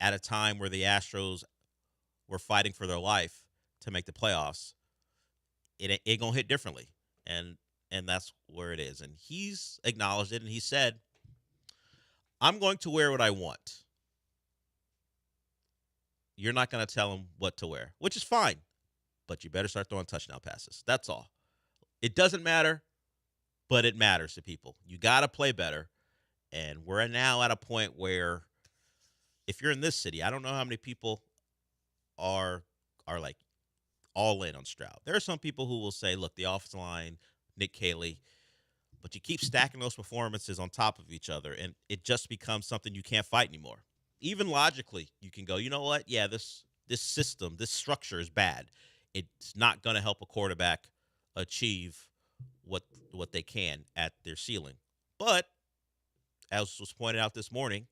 at a time where the Astros were fighting for their life to make the playoffs. It going to hit differently. And that's where it is. And he's acknowledged it, and he said, I'm going to wear what I want. You're not going to tell him what to wear, which is fine. But you better start throwing touchdown passes. That's all. It doesn't matter, but it matters to people. You got to play better. And we're now at a point where if you're in this city, I don't know how many people are like all in on Stroud. There are some people who will say, look, the offensive line, Nick Caley, but you keep stacking those performances on top of each other, and it just becomes something you can't fight anymore. Even logically, you can go, you know what? Yeah, this system, this structure is bad. It's not going to help a quarterback achieve what they can at their ceiling. But as was pointed out this morning,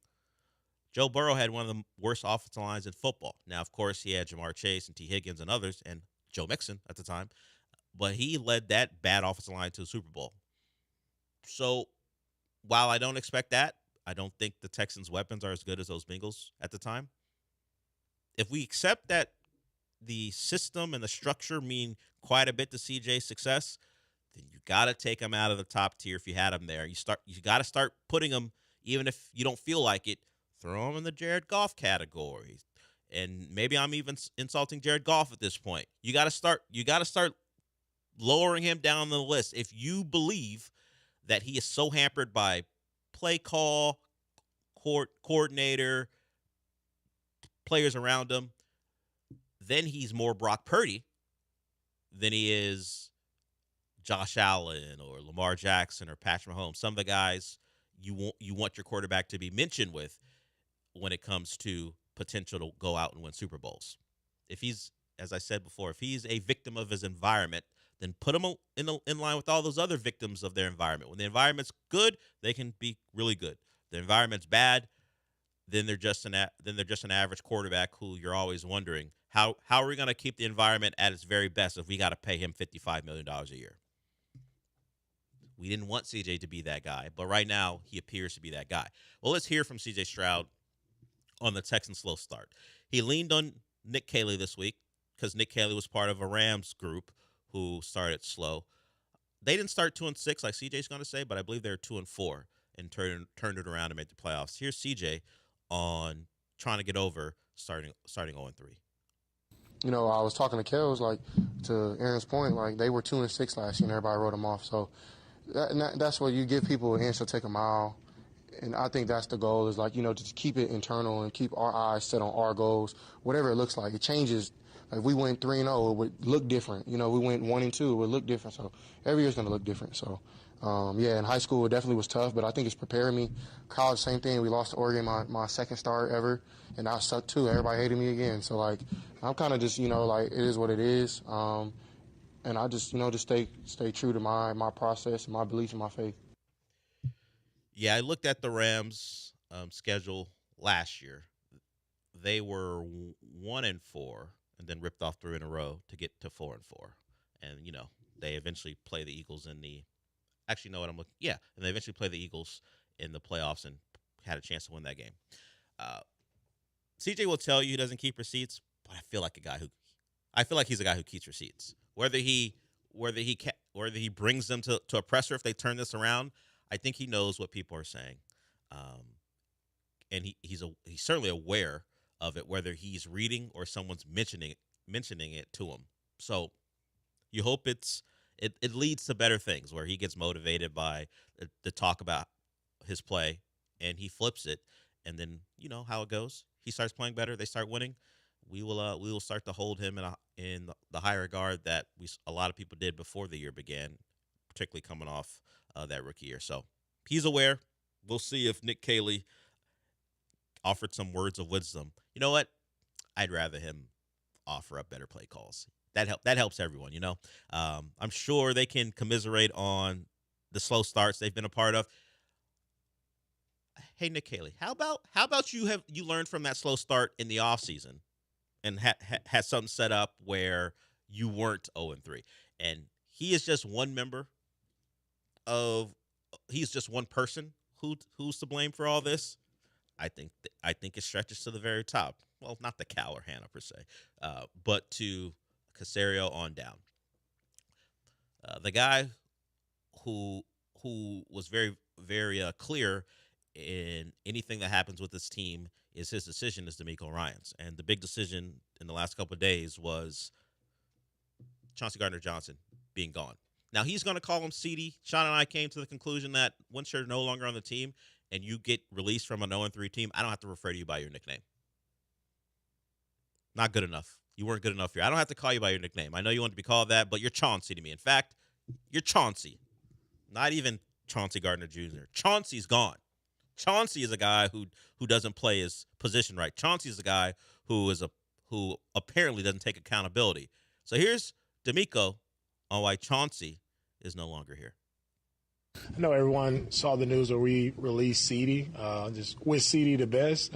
Joe Burrow had one of the worst offensive lines in football. Now, of course, he had Jamar Chase and T. Higgins and others, and Joe Mixon at the time, but he led that bad offensive line to the Super Bowl. So while I don't expect that, I don't think the Texans' weapons are as good as those Bengals at the time. If we accept that the system and the structure mean quite a bit to CJ's success, then you got to take him out of the top tier if you had him there. You got to start putting him, even if you don't feel like it, throw him in the Jared Goff category. And maybe I'm even insulting Jared Goff at this point. You got to start lowering him down the list if you believe that he is so hampered by play call, coordinator, players around him. Then he's more Brock Purdy than he is Josh Allen or Lamar Jackson or Patrick Mahomes. Some of the guys you want your quarterback to be mentioned with when it comes to potential to go out and win Super Bowls. If he's, as I said before, if he's a victim of his environment, then put him in line with all those other victims of their environment. When the environment's good, they can be really good. The environment's bad, then they're just an average quarterback who you're always wondering how are we going to keep the environment at its very best if we got to pay him $55 million a year. We didn't want CJ to be that guy, but right now he appears to be that guy. Well, let's hear from CJ Stroud on the Texans' slow start. He leaned on Nick Caley this week because Nick Caley was part of a Rams group who started slow. They didn't start 2-6 like CJ's going to say, but I believe they're 2-4 and turned it around and made the playoffs. Here's CJ on trying to get over starting 0-3. You know, I was talking to Kels, like, to Aaron's point, like, they were 2-6 last year, and everybody wrote them off. So that's what you give people an inch to take a mile. And I think that's the goal is, like, you know, to keep it internal and keep our eyes set on our goals, whatever it looks like. It changes. Like, we went 3-0, it would look different. You know, we went 1-2, it would look different. So every year's going to look different. So, in high school it definitely was tough, but I think it's preparing me. College, same thing. We lost to Oregon my second start ever, and I sucked too. Everybody hated me again. So, like, I'm kind of just, you know, like, it is what it is. And I just, you know, just stay true to my process and my belief and my faith. Yeah, I looked at the Rams' schedule last year. They were 1-4 and then ripped off 3 in a row to get to 4-4. And, you know, they eventually play the Eagles in the – actually, no, what I'm looking – yeah, and they eventually play the Eagles in the playoffs and had a chance to win that game. CJ will tell you he doesn't keep receipts, but I feel like he's a guy who keeps receipts. Whether he brings them to a presser if they turn this around, I think he knows what people are saying, and he's certainly aware of it, whether he's reading or someone's mentioning it to him. So you hope it leads to better things where he gets motivated by the talk about his play and he flips it, and then you know how it goes. He starts playing better. They start winning. We will start to hold him in the high regard that a lot of people did before the year began, particularly coming off that rookie year. So he's aware. We'll see if Nick Caley offered some words of wisdom. You know what? I'd rather him offer up better play calls. That helps everyone, you know. I'm sure they can commiserate on the slow starts they've been a part of. Hey, Nick Caley, how about you learned from that slow start in the offseason and had something set up where you weren't 0-3. And he is just one he's just one person who's to blame for all this. I think it stretches to the very top. Well, not the Cal or Hannah per se, but to Caserio on down. The guy who was very, very clear in anything that happens with this team is his decision is DeMeco Ryans. And the big decision in the last couple of days was Chauncey Gardner-Johnson being gone. Now, he's going to call him seedy. Sean and I came to the conclusion that once you're no longer on the team and you get released from an 0-3 team, I don't have to refer to you by your nickname. Not good enough. You weren't good enough here. I don't have to call you by your nickname. I know you want to be called that, but you're Chauncey to me. In fact, you're Chauncey. Not even Chauncey Gardner Jr. Chauncey's gone. Chauncey is a guy who doesn't play his position right. Chauncey is a guy who apparently doesn't take accountability. So here's DeMeco on why Chauncey is no longer here. I know everyone saw the news where we released CD. Just wish CD the best.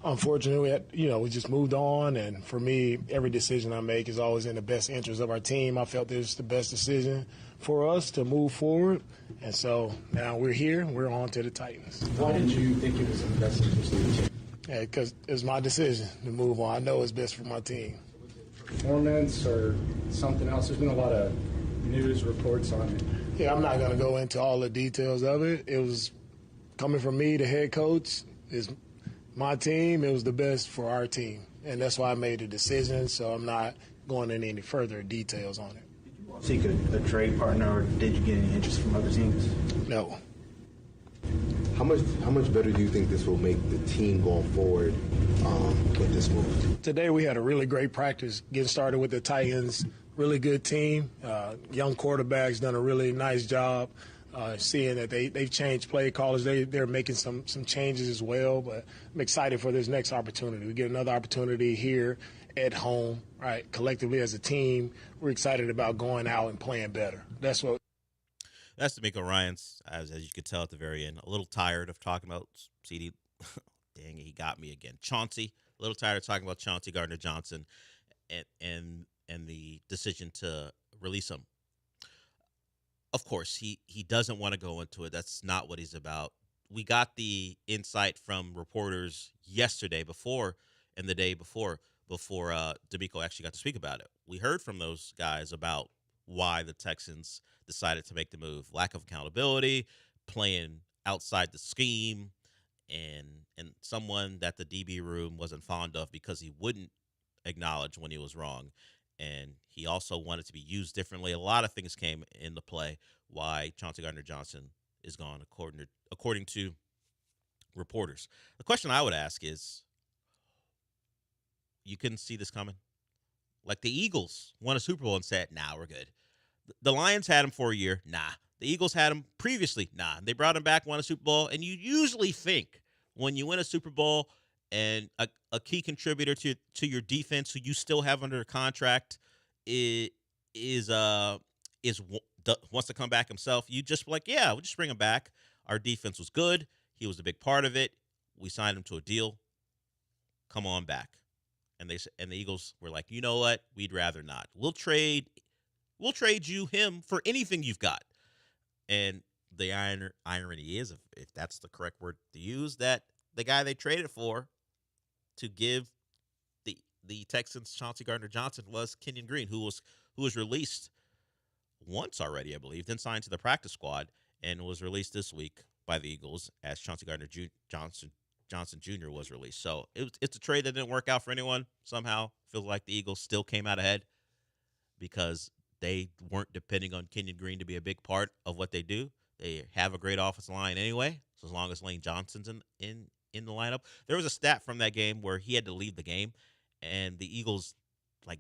Unfortunately, we just moved on, and for me, every decision I make is always in the best interest of our team. I felt this was the best decision for us to move forward, and so now we're here. We're on to the Titans. Why did you think it was in the best interest of the team? Because it's my decision to move on. I know it's best for my team. Performance or something else? There's been a lot of news reports on it. Yeah, I'm not going to go into all the details of it. It was coming from me, the head coach. It's my team. It was the best for our team, and that's why I made the decision. So I'm not going into any further details on it. Seek a trade partner, or did you get any interest from other teams? No. How much better do you think this will make the team going forward with this move? Today we had a really great practice getting started with the Titans. Really good team. Young quarterbacks done a really nice job. Seeing that they've changed play callers. They're making some changes as well. But I'm excited for this next opportunity. We get another opportunity here at home, right? Collectively as a team, we're excited about going out and playing better. That's DeMeco Ryans, as you could tell at the very end, a little tired of talking about CD. Dang, he got me again. Chauncey, a little tired of talking about Chauncey Gardner-Johnson and the decision to release him. Of course, he doesn't want to go into it. That's not what he's about. We got the insight from reporters yesterday and the day before DeMeco actually got to speak about it. We heard from those guys about why the Texans decided to make the move. Lack of accountability, playing outside the scheme, and someone that the DB room wasn't fond of because he wouldn't acknowledge when he was wrong. And he also wanted to be used differently. A lot of things came into play why Chauncey Gardner-Johnson is gone, according to reporters. The question I would ask is, you couldn't see this coming? Like the Eagles won a Super Bowl and said, nah, we're good. The Lions had him for a year. Nah. The Eagles had him previously. Nah. They brought him back, won a Super Bowl. And you usually think when you win a Super Bowl and a key contributor to your defense who you still have under contract wants to come back himself, you just be like, yeah, we'll just bring him back. Our defense was good. He was a big part of it. We signed him to a deal. Come on back. And the Eagles were like, you know what? We'd rather not. We'll trade him for anything you've got. And the irony is, if that's the correct word to use, that the guy they traded for to give the Texans Chauncey Gardner-Johnson was Kenyon Green, who was released once already, I believe, then signed to the practice squad and was released this week by the Eagles as Chauncey Gardner-Johnson Jr. was released. So it's a trade that didn't work out for anyone. Somehow feels like the Eagles still came out ahead because they weren't depending on Kenyon Green to be a big part of what they do. They have a great offensive line anyway, so as long as Lane Johnson's in the lineup. There was a stat from that game where he had to leave the game, and the Eagles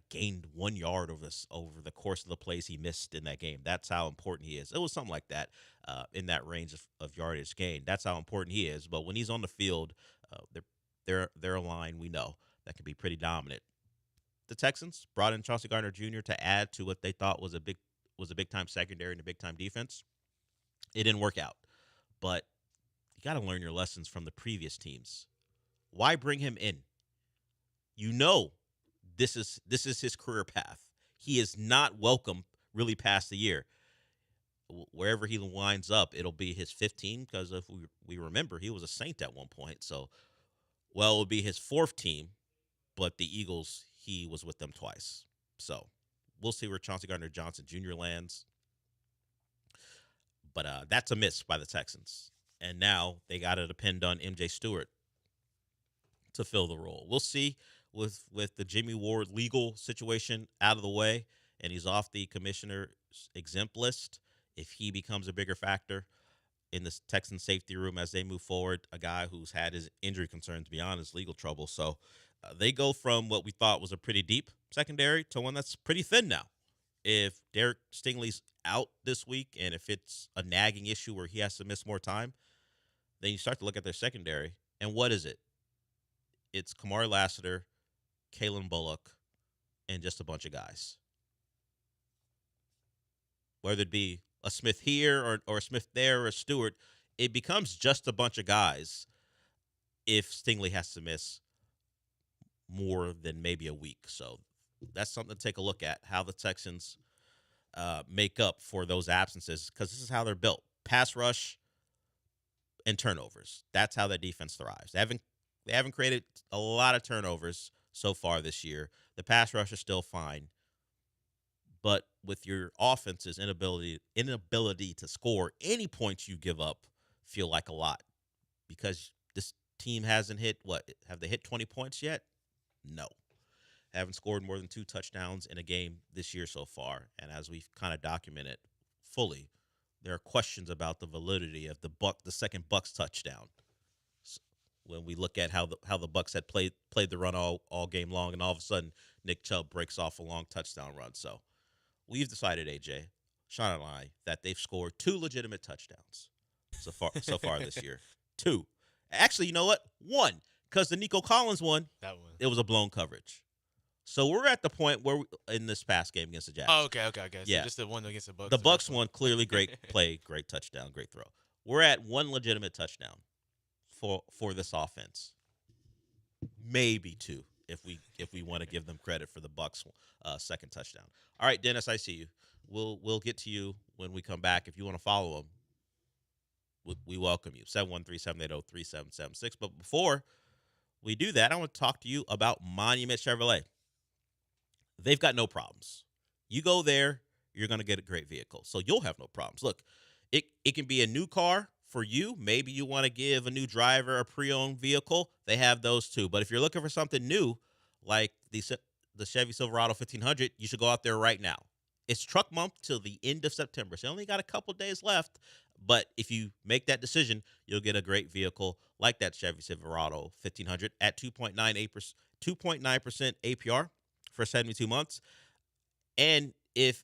gained 1 yard over the course of the plays he missed in that game. That's how important he is. It was something like that in that range of yardage gain. That's how important he is. But when he's on the field, they're a line we know that can be pretty dominant. The Texans brought in Chauncey Gardner Jr. to add to what they thought was a big time secondary and a big time defense. It didn't work out, but you got to learn your lessons from the previous teams. Why bring him in? You know, this is his career path. He is not welcome really past the year. Wherever he winds up, it'll be his 15 because if we remember, he was a Saint at one point. So, it would be his fourth team, but the Eagles, he was with them twice. So we'll see where Chauncey Gardner-Johnson Jr. lands. But that's a miss by the Texans. And now they got to depend on MJ Stewart to fill the role. We'll see with the Jimmy Ward legal situation out of the way and he's off the commissioner's exempt list, if he becomes a bigger factor in the Texan safety room as they move forward, a guy who's had his injury concerns beyond his legal trouble. So they go from what we thought was a pretty deep secondary to one that's pretty thin now. If Derek Stingley's out this week and if it's a nagging issue where he has to miss more time, then you start to look at their secondary. And what is it? It's Kamari Lassiter, Kalen Bullock, and just a bunch of guys. Whether it be a Smith here or a Smith there or a Stewart, it becomes just a bunch of guys if Stingley has to miss more than maybe a week. So that's something to take a look at, how the Texans make up for those absences, because this is how they're built. Pass rush and turnovers. That's how their defense thrives. They haven't created a lot of turnovers so far this year. The pass rush is still fine. But with your offense's inability to score, any points you give up feel like a lot, because this team hasn't hit have they hit 20 points yet? No. Haven't scored more than 2 touchdowns in a game this year so far. And as we've kind of documented fully, there are questions about the validity of the second Bucks touchdown. When we look at how the Bucks had played the run all game long, and all of a sudden Nick Chubb breaks off a long touchdown run. So we've decided, AJ, Sean and I, that they've scored 2 legitimate touchdowns so far this year. 2. Actually, you know what? 1, because the Nico Collins one, it was a blown coverage. So we're at the point where in this past game against the Jags. Oh, okay. So yeah. just the one against the Bucks. The Bucks one, clearly great play, great touchdown, great throw. We're at 1 legitimate touchdown for this offense. Maybe 2 if we want to give them credit for the Bucks second touchdown. All right, Dennis, I see you. We'll get to you when we come back. If you want to follow them, we welcome you. 713-780-3776. But before we do that, I want to talk to you about Monument Chevrolet. They've got no problems. You go there, you're going to get a great vehicle. So you'll have no problems. Look, it can be a new car for you. Maybe you want to give a new driver a pre-owned vehicle. They have those too. But if you're looking for something new, like the Chevy Silverado 1500, you should go out there right now. It's truck month till the end of September. So you only got a couple days left. But if you make that decision, you'll get a great vehicle like that Chevy Silverado 1500 at 2.9% APR for 72 months. And if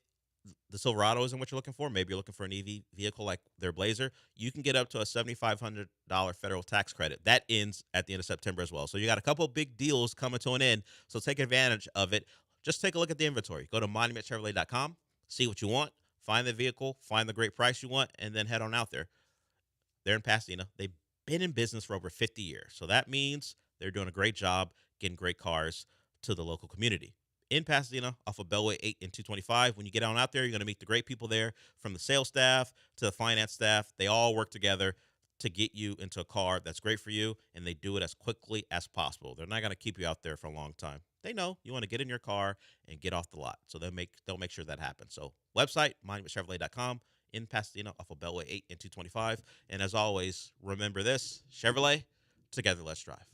the Silverado isn't what you're looking for, maybe you're looking for an EV vehicle like their Blazer, you can get up to a $7,500 federal tax credit. That ends at the end of September as well. So you got a couple of big deals coming to an end. So take advantage of it. Just take a look at the inventory. Go to monumentchevrolet.com, see what you want, find the vehicle, find the great price you want, and then head on out there. They're in Pasadena. They've been in business for over 50 years. So that means they're doing a great job getting great cars to the local community. In Pasadena, off of Bellway 8 and 225. When you get on out there, you're going to meet the great people there, from the sales staff to the finance staff. They all work together to get you into a car that's great for you, and they do it as quickly as possible. They're not going to keep you out there for a long time. They know you want to get in your car and get off the lot, so they'll make sure that happens. So website, monumentchevrolet.com, in Pasadena, off of Bellway 8 and 225. And as always, remember this, Chevrolet, together let's drive.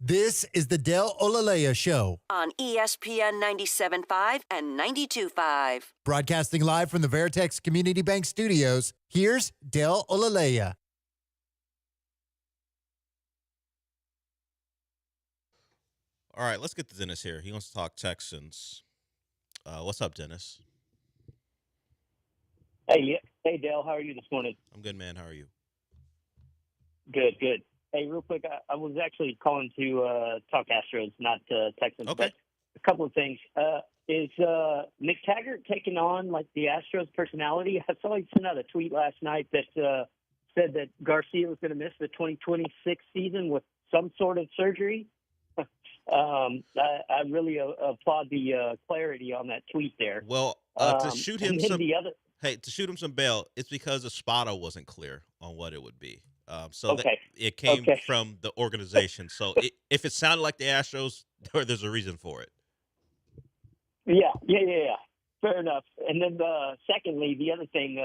This is the Del Olalea Show, on ESPN 97.5 and 92.5. broadcasting live from the Veritex Community Bank Studios. Here's Del Olalea. All right, let's get to Dennis here. He wants to talk Texans. What's up, Dennis? Hey, Dale. How are you this morning? I'm good, man. How are you? Good. Hey, real quick, I was actually calling to talk Astros, not Texans. Okay. But a couple of things. Is Nick Taggart taking on like the Astros personality? I saw he sent out a tweet last night that said that Garcia was going to miss the 2026 season with some sort of surgery. I really applaud the clarity on that tweet there. Well, to shoot him some bail, it's because Espada wasn't clear on what it would be. It came from the organization. So if it sounded like the Astros, there's a reason for it. Yeah. Fair enough. And then secondly, the other thing,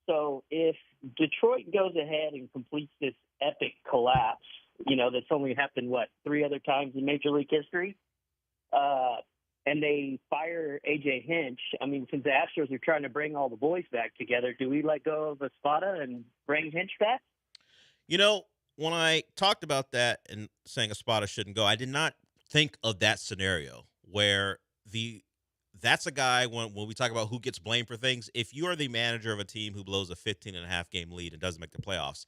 so if Detroit goes ahead and completes this epic collapse, that's only happened, 3 other times in Major League history, and they fire A.J. Hinch, I mean, since the Astros are trying to bring all the boys back together, do we let go of Espada and bring Hinch back? When I talked about that and saying Espada shouldn't go, I did not think of that scenario where that's a guy when we talk about who gets blamed for things. If you are the manager of a team who blows a 15.5 game lead and doesn't make the playoffs,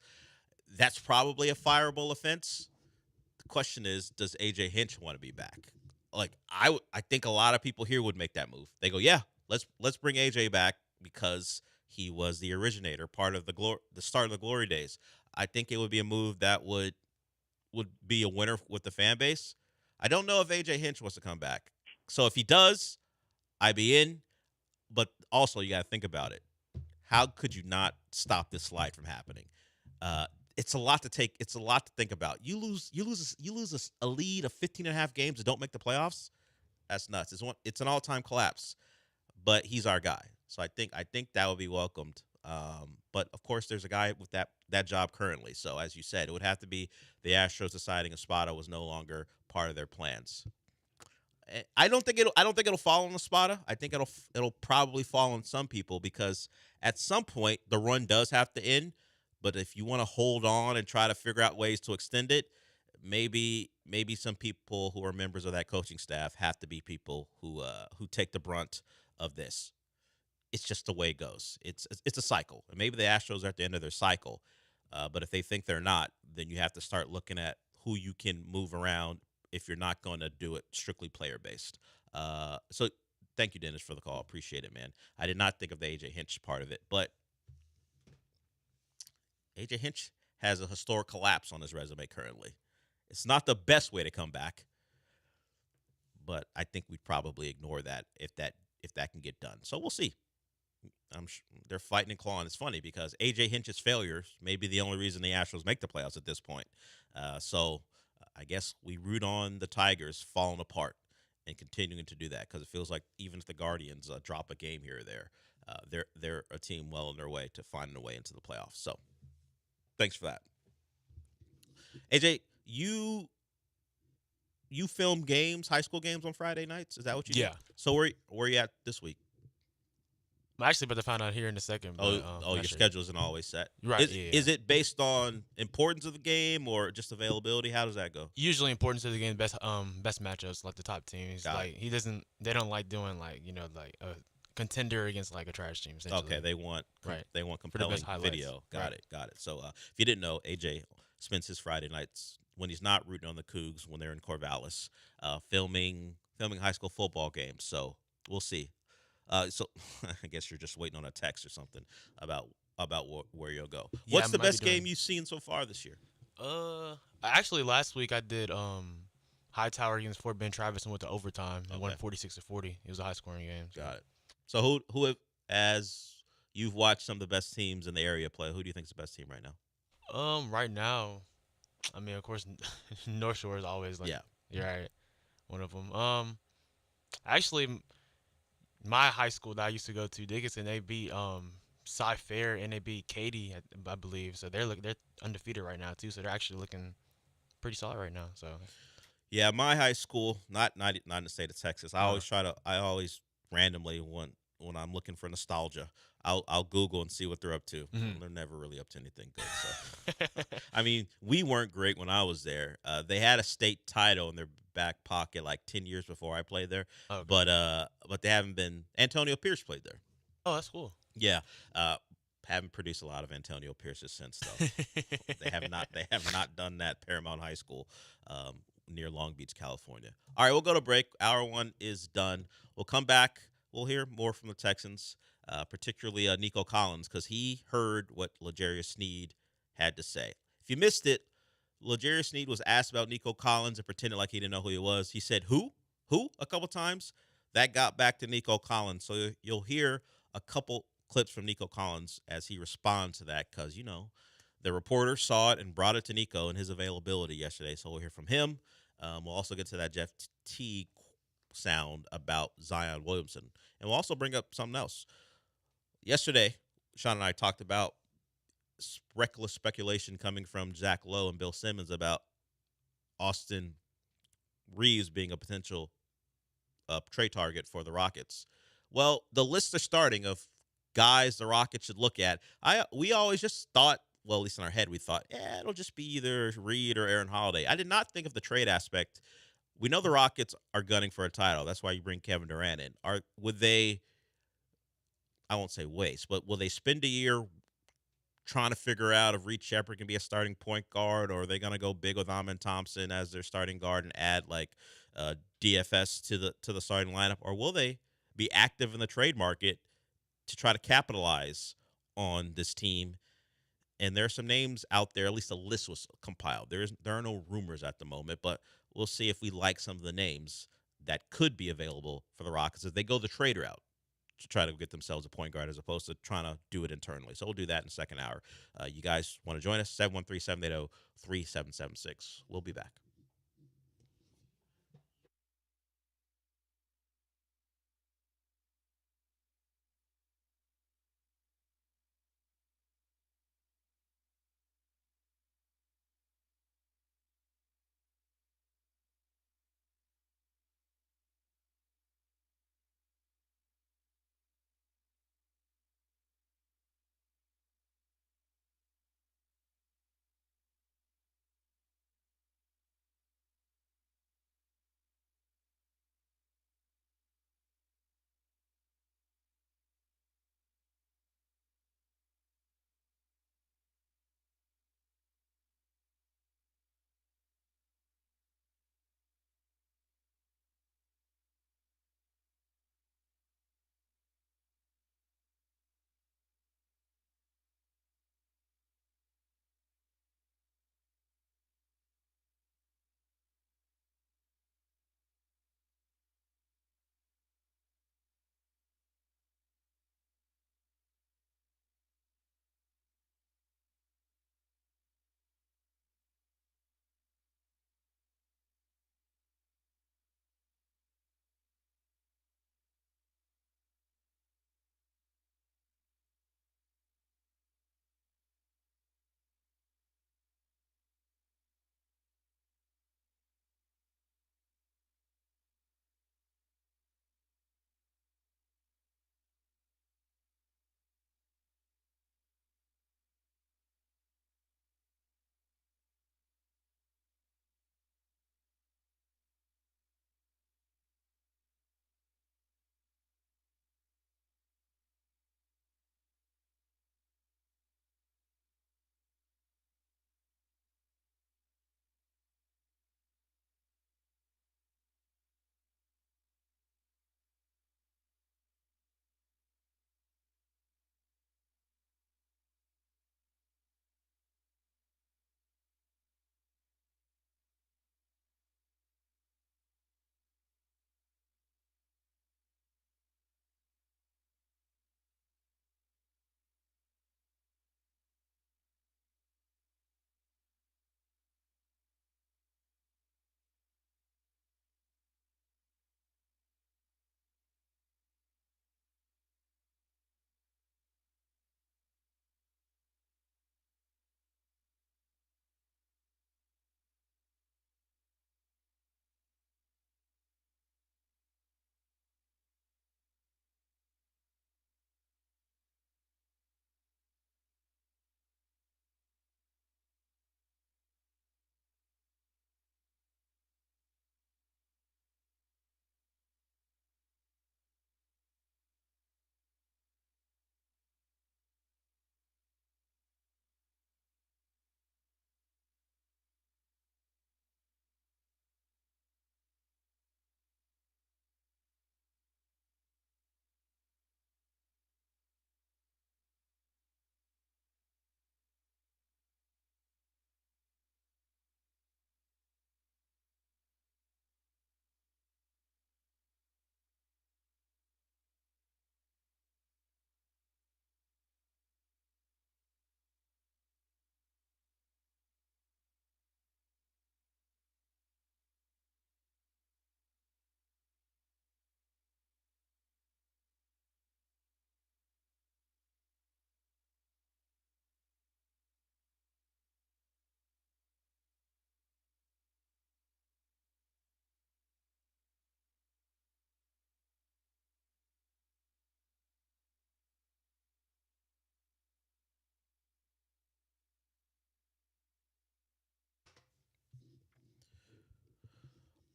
that's probably a fireable offense. The question is, does A.J. Hinch want to be back? Like I think a lot of people here would make that move. They go, yeah, let's bring A.J. back because he was the originator, part of the start of the glory days. I think it would be a move that would be a winner with the fan base. I don't know if A.J. Hinch wants to come back. So if he does, I'd be in. But also, you got to think about it. How could you not stop this slide from happening? It's a lot to take. It's a lot to think about. You lose a lead of 15.5 games and don't make the playoffs. That's nuts. It's an all-time collapse. But he's our guy, so I think that would be welcomed. But of course, there's a guy with that job currently. So as you said, it would have to be the Astros deciding Espada was no longer part of their plans. I don't think it'll fall on Espada. I think it'll probably fall on some people because at some point the run does have to end. But if you want to hold on and try to figure out ways to extend it, maybe some people who are members of that coaching staff have to be people who take the brunt of this. It's just the way it goes. It's a cycle. And maybe the Astros are at the end of their cycle. But if they think they're not, then you have to start looking at who you can move around if you're not going to do it strictly player-based. So thank you, Dennis, for the call. Appreciate it, man. I did not think of the A.J. Hinch part of it, but A.J. Hinch has a historic collapse on his resume currently. It's not the best way to come back, but I think we'd probably ignore that if that can get done. So we'll see. They're fighting and clawing. It's funny because A.J. Hinch's failures may be the only reason the Astros make the playoffs at this point. So I guess we root on the Tigers falling apart and continuing to do that because it feels like even if the Guardians drop a game here or there, they're a team well on their way to finding a way into the playoffs. So thanks for that. AJ, you film games, high school games on Friday nights? Is that what you do? Yeah. So where are you at this week? I'm actually about to find out here in a second. But, your schedule isn't always set. Right. Is it based on importance of the game or just availability? How does that go? Usually importance of the game, best matchups, like the top teams. They don't like doing a contender against like a trash team. Okay, they want compelling video. Got it. So if you didn't know, AJ spends his Friday nights when he's not rooting on the Cougs when they're in Corvallis, filming high school football games. So we'll see. So I guess you're just waiting on a text or something about where you'll go. What's the best game you've seen so far this year? Actually last week I did Hightower against Fort Bend Travis and went to overtime and won 46-40. It was a high scoring game. Got it. So who as you've watched some of the best teams in the area play, who do you think is the best team right now? Right now, I mean, of course, North Shore is always you're right, one of them. Actually, my high school that I used to go to, Dickinson, they beat Cy Fair and they beat Katy, I believe. So they're undefeated right now too. So they're actually looking pretty solid right now. So Yeah, my high school, not in the state of Texas. I always randomly when I'm looking for nostalgia, I'll Google and see what they're up to. Mhm. They're never really up to anything good. So, I mean, we weren't great when I was there. They had a state title in their back pocket like 10 years before I played there, Okay. but they haven't been. Antonio Pierce played there. Oh, that's cool. Yeah, haven't produced a lot of Antonio Pierces since though. They have not. They have not done that. Paramount High School, near Long Beach, California. All right, we'll go to break. Hour one is done. We'll come back. We'll hear more from the Texans, particularly Nico Collins, because he heard what L'Jarius Sneed had to say. If you missed it, L'Jarius Sneed was asked about Nico Collins and pretended like he didn't know who he was. He said, "Who? Who?" a couple times. That got back to Nico Collins. So you'll hear a couple clips from Nico Collins as he responds to that, because, the reporter saw it and brought it to Nico and his availability yesterday. So we'll hear from him. We'll also get to that Jeff T sound about Zion Williamson. And we'll also bring up something else. Yesterday, Sean and I talked about reckless speculation coming from Zach Lowe and Bill Simmons about Austin Reeves being a potential trade target for the Rockets. Well, the lists are starting of guys the Rockets should look at. We always just thought, well, at least in our head, we thought, it'll just be either Reed or Aaron Holiday. I did not think of the trade aspect. We know the Rockets are gunning for a title. That's why you bring Kevin Durant in. Would they, I won't say waste, but will they spend a year trying to figure out if Reed Shepherd can be a starting point guard, or are they going to go big with Amin Thompson as their starting guard and add like DFS to the starting lineup, or will they be active in the trade market to try to capitalize on this team? And there are some names out there. At least a list was compiled. There are no rumors at the moment, but we'll see if we like some of the names that could be available for the Rockets if they go the trade route to try to get themselves a point guard as opposed to trying to do it internally. So we'll do that in the second hour. You guys want to join us? 713-780-3776. We'll be back.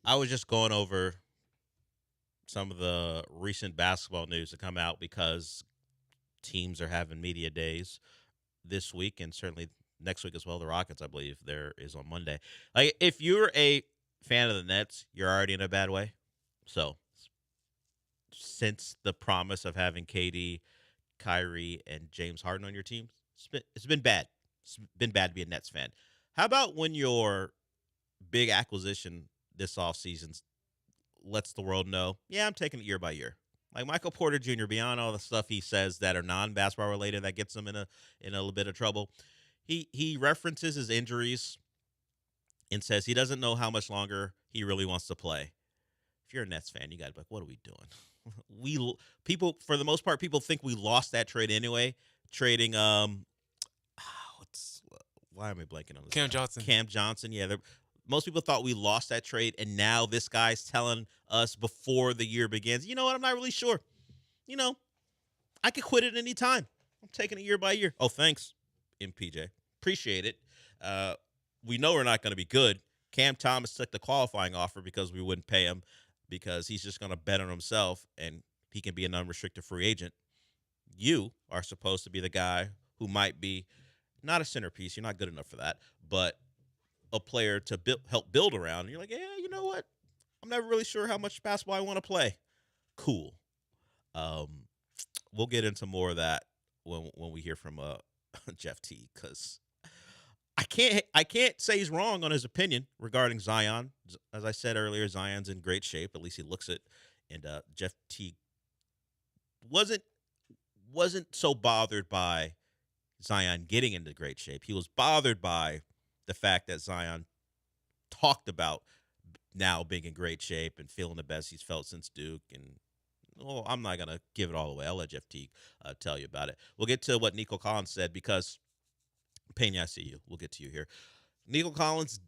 I was just going over some of the recent basketball news to come out because teams are having media days this week and certainly next week as well. The Rockets, I believe, there is on Monday. Like, if you're a fan of the Nets, you're already in a bad way. So, since the promise of having KD, Kyrie, and James Harden on your team, it's been bad. It's been bad to be a Nets fan. How about when your big acquisition this offseason lets the world know, yeah, I'm taking it year by year. Like Michael Porter Jr., beyond all the stuff he says that are non-basketball related that gets him in a little bit of trouble, he references his injuries and says he doesn't know how much longer he really wants to play. If you're a Nets fan, you got to be like, what are we doing? People, for the most part, people think we lost that trade anyway. Trading why am I blanking on this? Cam Johnson. Cam Johnson, yeah. Most people thought we lost that trade, and now this guy's telling us before the year begins, you know what, I'm not really sure. You know, I could quit at any time. I'm taking it year by year. Oh, thanks, MPJ. Appreciate it. We know we're not going to be good. Cam Thomas took the qualifying offer because we wouldn't pay him because he's just going to bet on himself, and he can be an unrestricted free agent. You are supposed to be the guy who might be not a centerpiece. You're not good enough for that, but a player to help build around. And you're like, yeah, you know what? I'm never really sure how much basketball I want to play. Cool. We'll get into more of that when we hear from Jeff T, because I can't say he's wrong on his opinion regarding Zion. As I said earlier, Zion's in great shape. At least he looks it. And Jeff T wasn't so bothered by Zion getting into great shape. He was bothered by the fact that Zion talked about now being in great shape and feeling the best he's felt since Duke. And I'm not going to give it all away. I'll let Jeff Teague tell you about it. We'll get to what Nico Collins said because, Pena, I see you. We'll get to you here. Nico Collins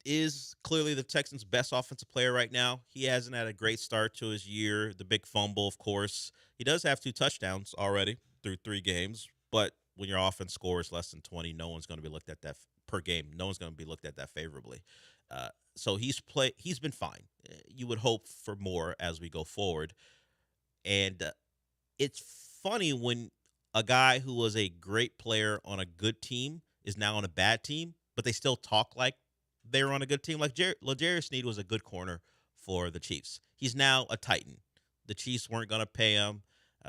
is clearly the Texans' best offensive player right now. He hasn't had a great start to his year. The big fumble, of course. He does have 2 touchdowns already through 3 games, but when your offense scores less than 20, no one's going to be looked at that per game. No one's going to be looked at that favorably. So he's been fine. You would hope for more as we go forward. And it's funny when a guy who was a great player on a good team is now on a bad team, but they still talk like they were on a good team. Like L'Jarius Sneed was a good corner for the Chiefs. He's now a Titan. The Chiefs weren't going to pay him,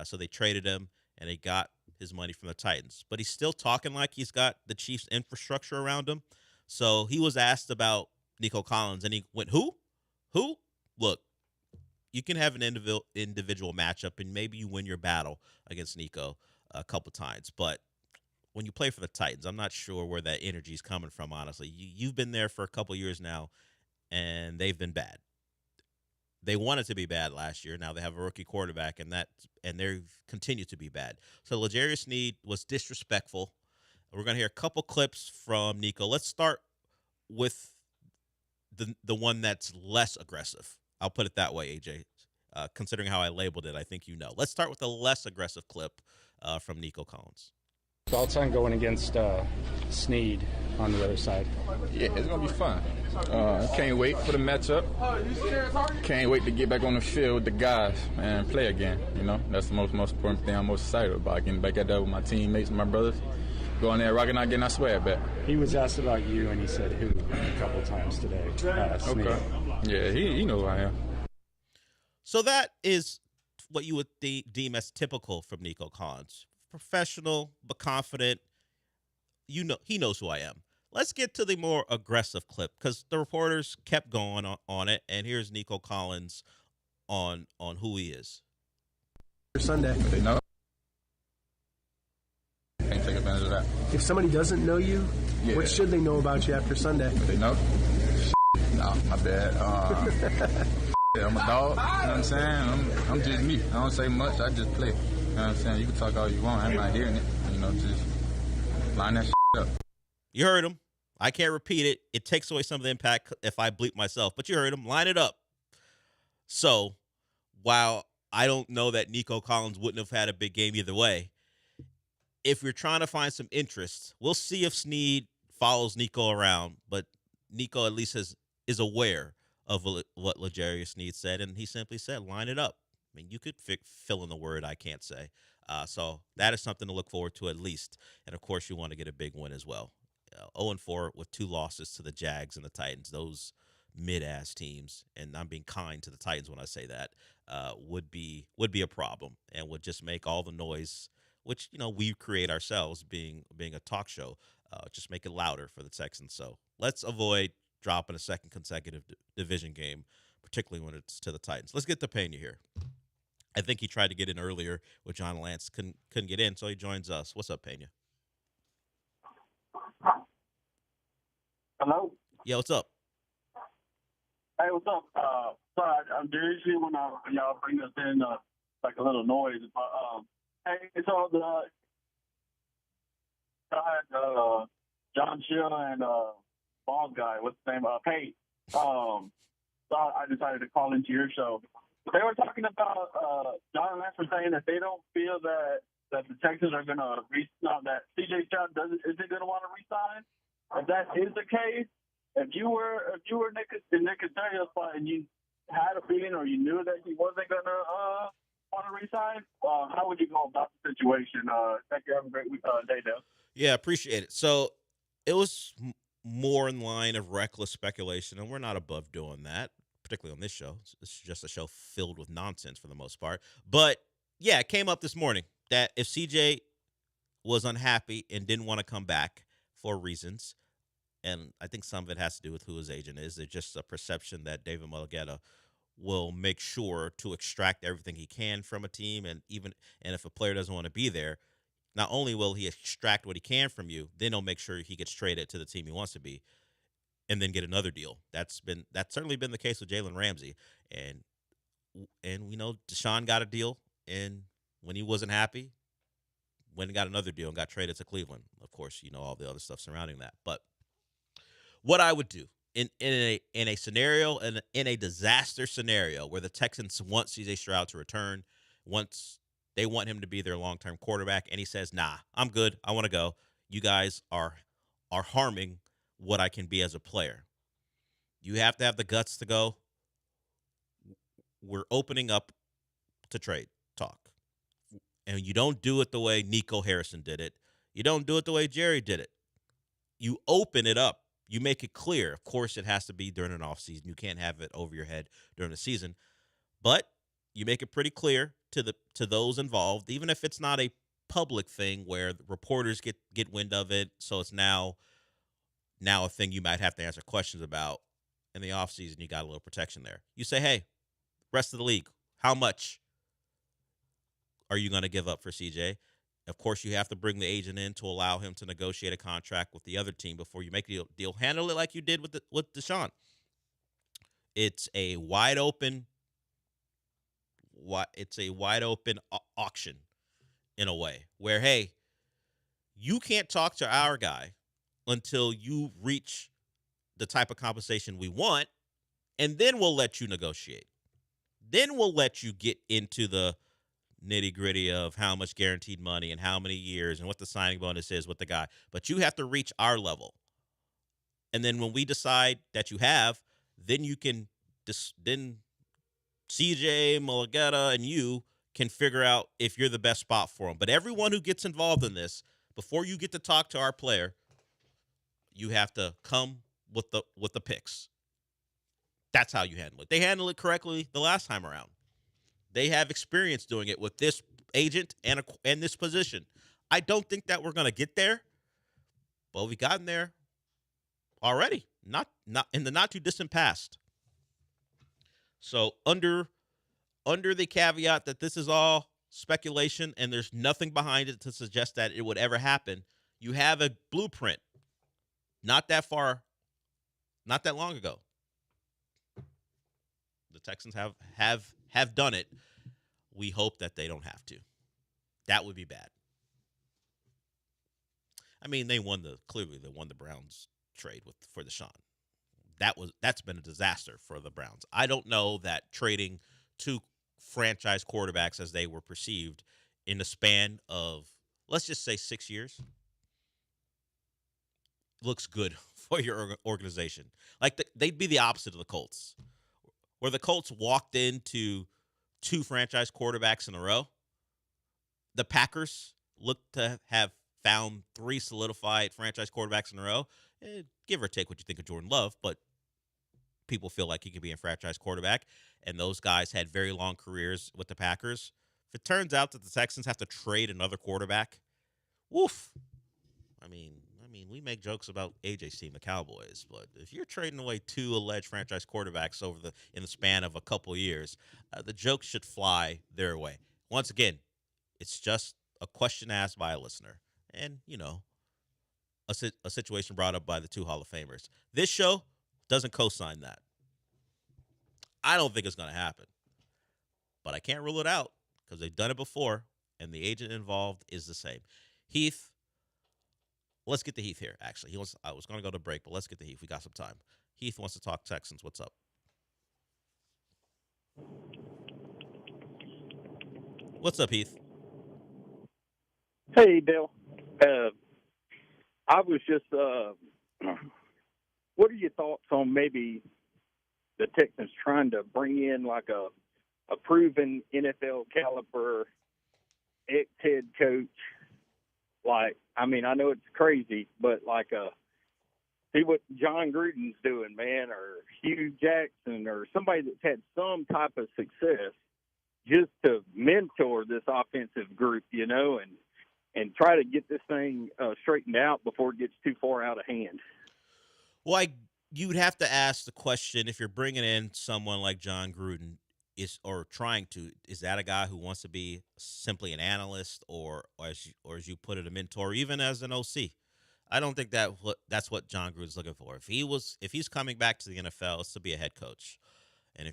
so they traded him, and they got his money from the Titans. But he's still talking like he's got the Chiefs infrastructure around him. So he was asked about Nico Collins, and he went, who? Look, you can have an individual matchup, and maybe you win your battle against Nico a couple times. But when you play for the Titans, I'm not sure where that energy is coming from, honestly. You've been there for a couple years now, and they've been bad. They wanted to be bad last year. Now they have a rookie quarterback, and they've continued to be bad. So L'Jarius Sneed was disrespectful. We're going to hear a couple clips from Nico. Let's start with the one that's less aggressive. I'll put it that way, AJ. Considering how I labeled it, I think you know. Let's start with the less aggressive clip from Nico Collins. Thoughts on going against Sneed on the other side? Yeah, it's going to be fun. Can't wait for the matchup. Can't wait to get back on the field with the guys and play again. You know, that's the most important thing I'm most excited about, getting back out there with my teammates and my brothers. Going there, rocking out, getting our swag back. He was asked about you, and he said who a couple times today. Sneed. Okay. Yeah, he knows who I am. So that is what you would deem as typical from Nico Collins. Professional, but confident. You know, he knows who I am. Let's get to the more aggressive clip because the reporters kept going on it, and here's Nico Collins on who he is. Sunday. They know. Can't take advantage of that. If somebody doesn't know you, what should they know about you after Sunday? They know. No, my bad. Yeah, I'm a dog. You know what I'm saying? I'm just me. I don't say much. I just play. You know what I'm saying? You can talk all you want. I'm not hearing it. You know, just line that up. You heard him. I can't repeat it. It takes away some of the impact if I bleep myself. But you heard him. Line it up. So, while I don't know that Nico Collins wouldn't have had a big game either way, if you're trying to find some interest, we'll see if Sneed follows Nico around. But Nico at least is aware of what L'Jarius Sneed said, and he simply said, line it up. I mean, you could fill in the word I can't say. So that is something to look forward to at least. And, of course, you want to get a big win as well. 0-4 with 2 losses to the Jags and the Titans, those mid-ass teams, and I'm being kind to the Titans when I say that, would be a problem and would just make all the noise, which, we create ourselves being a talk show, just make it louder for the Texans. So let's avoid dropping a second consecutive division game, particularly when it's to the Titans. Let's get to Pena here. I think he tried to get in earlier with John Lance, couldn't get in, so he joins us. What's up, Pena? Hello? Yeah, what's up? Hey, what's up? Sorry, I'm usually when y'all bring us in, like a little noise. But, hey, so I had John Shill and Bald Guy, what's his name? Pate. So I decided to call into your show. They were talking about John Lance was saying that they don't feel that the Texans are going to that CJ Stroud isn't going to want to resign. If that is the case, if you were Nick Caserio's spot and you had a feeling or you knew that he wasn't going to want to resign, how would you go about the situation? Thank you. Have a great day, Dale. Yeah, appreciate it. So it was more in line of reckless speculation, and we're not above doing that, particularly on this show. This is just a show filled with nonsense for the most part. But, yeah, it came up this morning that if CJ was unhappy and didn't want to come back for reasons, and I think some of it has to do with who his agent is, it's just a perception that David Mulugheta will make sure to extract everything he can from a team, and if a player doesn't want to be there, not only will he extract what he can from you, then he'll make sure he gets traded to the team he wants to be, and then get another deal. That's certainly been the case with Jalen Ramsey, and Deshaun got a deal, and when he wasn't happy, went and got another deal and got traded to Cleveland. Of course, all the other stuff surrounding that. But what I would do in a scenario, in a disaster scenario where the Texans want C.J. Stroud to return, once they want him to be their long-term quarterback, and he says, nah, I'm good, I want to go, you guys are harming what I can be as a player. You have to have the guts to go, we're opening up to trade talk. And you don't do it the way Nico Harrison did it. You don't do it the way Jerry did it. You open it up. You make it clear. Of course, it has to be during an offseason. You can't have it over your head during the season. But you make it pretty clear to those involved, even if it's not a public thing where the reporters get wind of it. So it's now a thing you might have to answer questions about. In the offseason, you got a little protection there. You say, hey, rest of the league, how much are you going to give up for CJ? Of course, you have to bring the agent in to allow him to negotiate a contract with the other team before you make a deal. Handle it like you did with Deshaun. It's a wide open auction in a way where, hey, you can't talk to our guy until you reach the type of compensation we want, and then we'll let you negotiate. Then we'll let you get into the nitty-gritty of how much guaranteed money and how many years and what the signing bonus is with the guy. But you have to reach our level. And then when we decide that you have, then you can then CJ, Mulugheta, and you can figure out if you're the best spot for him. But everyone who gets involved in this, before you get to talk to our player, you have to come with the picks. That's how you handle it. They handled it correctly the last time around. They have experience doing it with this agent and this position. I don't think that we're going to get there, but we've gotten there already, not in the not too distant past. So under the caveat that this is all speculation and there's nothing behind it to suggest that it would ever happen, you have a blueprint not that long ago. The Texans have done it. We hope that they don't have to. That would be bad. I mean, they won the Browns trade for Deshaun. That's been a disaster for the Browns. I don't know that trading two franchise quarterbacks as they were perceived in the span of, let's just say, 6 years looks good for your organization. Like they'd be the opposite of the Colts. where the Colts walked into 2 franchise quarterbacks in a row. The Packers look to have found 3 solidified franchise quarterbacks in a row. Give or take what you think of Jordan Love, but people feel like he could be a franchise quarterback, and those guys had very long careers with the Packers. If it turns out that the Texans have to trade another quarterback, woof. I mean, we make jokes about AJ's team, the Cowboys, but if you're trading away 2 alleged franchise quarterbacks in the span of a couple of years, the jokes should fly their way. Once again, it's just a question asked by a listener, and a situation brought up by the 2 Hall of Famers. This show doesn't co-sign that. I don't think it's going to happen, but I can't rule it out because they've done it before, and the agent involved is the same. Heath. Let's get to Heath here, actually. I was going to go to break, but let's get to Heath. We got some time. Heath wants to talk Texans. What's up? What's up, Heath? Hey, Dale. I was just, what are your thoughts on maybe the Texans trying to bring in like a proven NFL caliber ex-head coach? Like, I mean, I know it's crazy, but like, see what John Gruden's doing, man, or Hugh Jackson, or somebody that's had some type of success, just to mentor this offensive group, and try to get this thing straightened out before it gets too far out of hand. Well, you'd have to ask the question, if you're bringing in someone like John Gruden, is that a guy who wants to be simply an analyst or as you put it, a mentor, even as an OC? I don't think that's what John Gruden's looking for. If he's coming back to the NFL, it's to be a head coach, and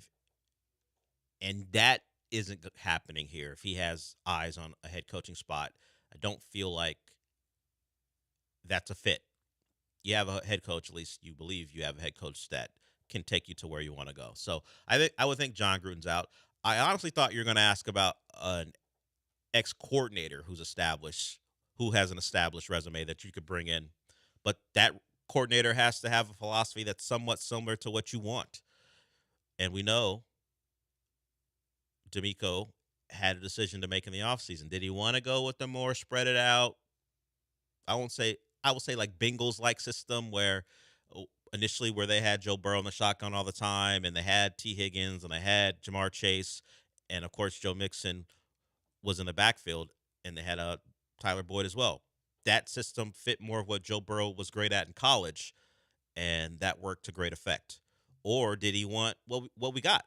that isn't happening here. If he has eyes on a head coaching spot, I don't feel like that's a fit. You have a head coach, at least you believe you have a head coach that can take you to where you want to go. So I would think John Gruden's out. I honestly thought you were going to ask about an ex-coordinator who has an established resume that you could bring in, but that coordinator has to have a philosophy that's somewhat similar to what you want. And we know DeMeco had a decision to make in the offseason. Did he want to go with the more spread it out? I would say like Bengals-like system where they had Joe Burrow in the shotgun all the time, and they had T. Higgins, and they had Jamar Chase, and, of course, Joe Mixon was in the backfield, and they had Tyler Boyd as well. That system fit more of what Joe Burrow was great at in college, and that worked to great effect. Or did he want what we got?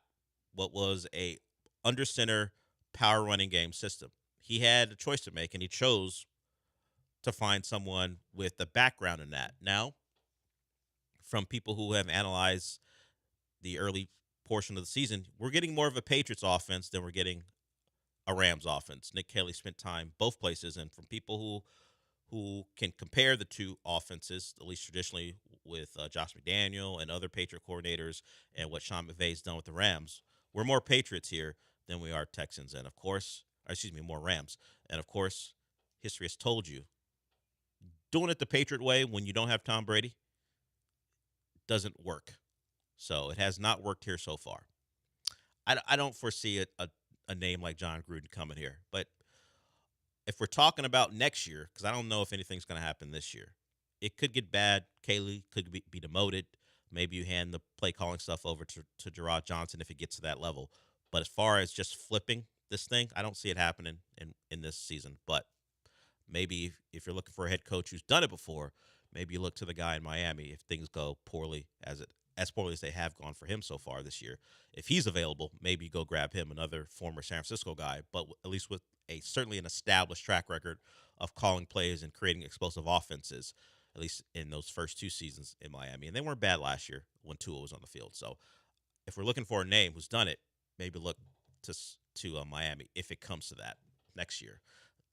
What was a under-center power running game system? He had a choice to make, and he chose to find someone with a background in that. Now, from people who have analyzed the early portion of the season, we're getting more of a Patriots offense than we're getting a Rams offense. Nick Kelly spent time both places, and from people who can compare the 2 offenses, at least traditionally with Josh McDaniel and other Patriot coordinators and what Sean McVay's done with the Rams, we're more Patriots here than we are Texans, and more Rams. And of course, history has told you, doing it the Patriot way when you don't have Tom Brady doesn't work. So it has not worked here so far. I don't foresee a name like John Gruden coming here. But if we're talking about next year, because I don't know if anything's going to happen this year, it could get bad. Kaylee could be demoted. Maybe you hand the play calling stuff over to Gerard Johnson if it gets to that level. But as far as just flipping this thing, I don't see it happening in this season. But maybe if you're looking for a head coach who's done it before, maybe you look to the guy in Miami if things go poorly, as poorly as they have gone for him so far this year. If he's available, maybe you go grab him, another former San Francisco guy, but at least with certainly an established track record of calling plays and creating explosive offenses, at least in those first 2 seasons in Miami. And they weren't bad last year when Tua was on the field. So if we're looking for a name who's done it, maybe look to Miami if it comes to that next year.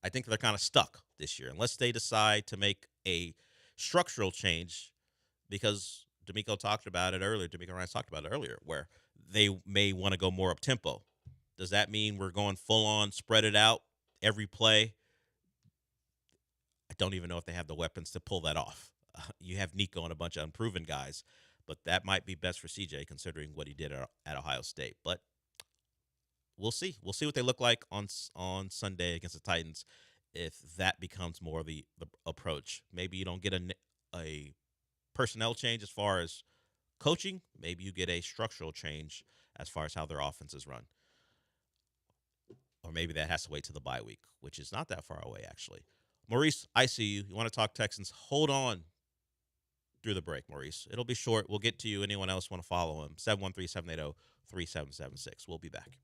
I think they're kind of stuck this year unless they decide to make a structural change, because DeMeco Ryan talked about it earlier, where they may want to go more up-tempo. Does that mean we're going full-on, spread it out every play? I don't even know if they have the weapons to pull that off. You have Nico and a bunch of unproven guys, but that might be best for CJ considering what he did at Ohio State. But we'll see. We'll see what they look like on Sunday against the Titans if that becomes more of the approach. Maybe you don't get a personnel change as far as coaching. Maybe you get a structural change as far as how their offense is run. Or maybe that has to wait to the bye week, which is not that far away, actually. Maurice, I see you. You want to talk Texans? Hold on through the break, Maurice. It'll be short. We'll get to you. Anyone else want to follow him? 713-780-3776. We'll be back.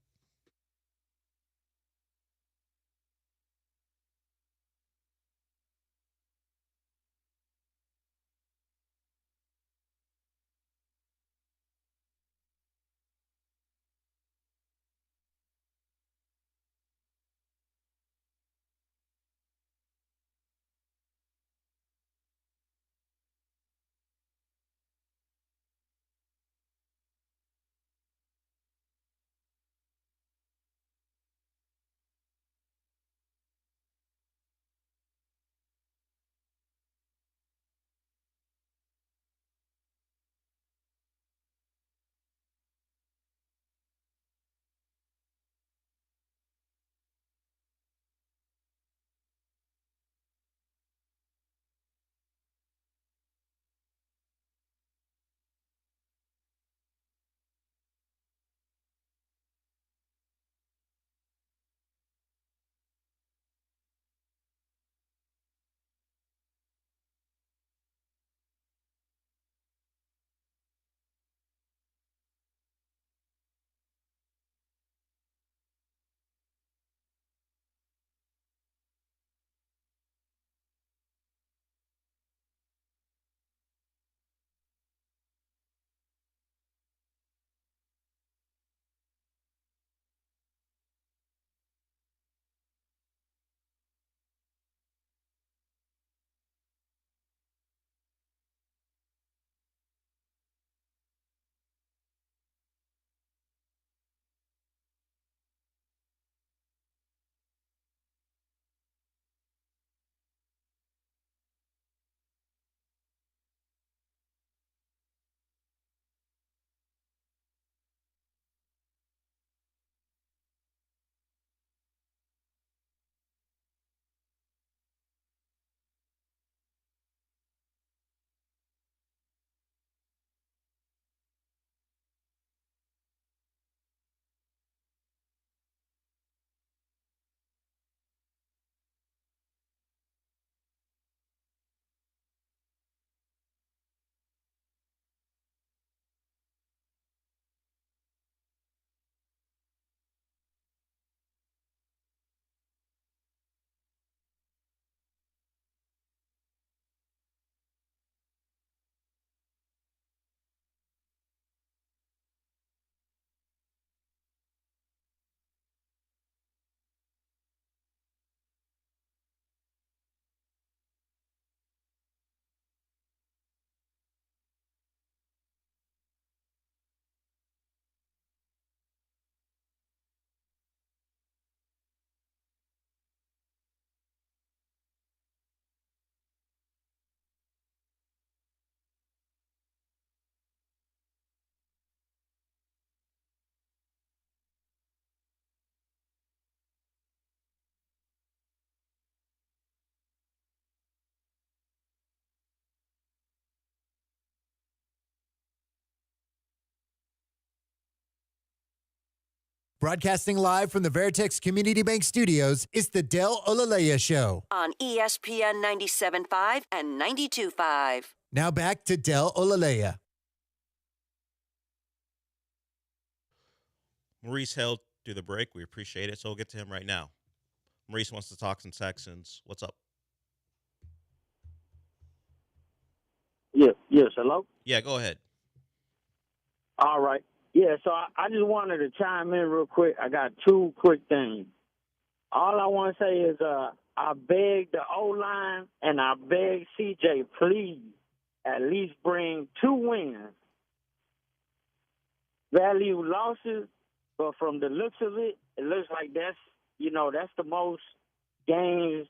Broadcasting live from the Veritex Community Bank Studios, it's the Del Olaleya Show. On ESPN 97.5 and 92.5. Now back to Del Olaleya. Maurice held through the break. We appreciate it. So we'll get to him right now. Maurice wants to talk some Texans. What's up? Yes, hello? Yeah, go ahead. All right. Yeah, so I just wanted to chime in real quick. I got two quick things. All I want to say is I beg the O-line and I beg CJ, please at least bring 2 wins. Value losses, but from the looks of it, it looks like that's the most games,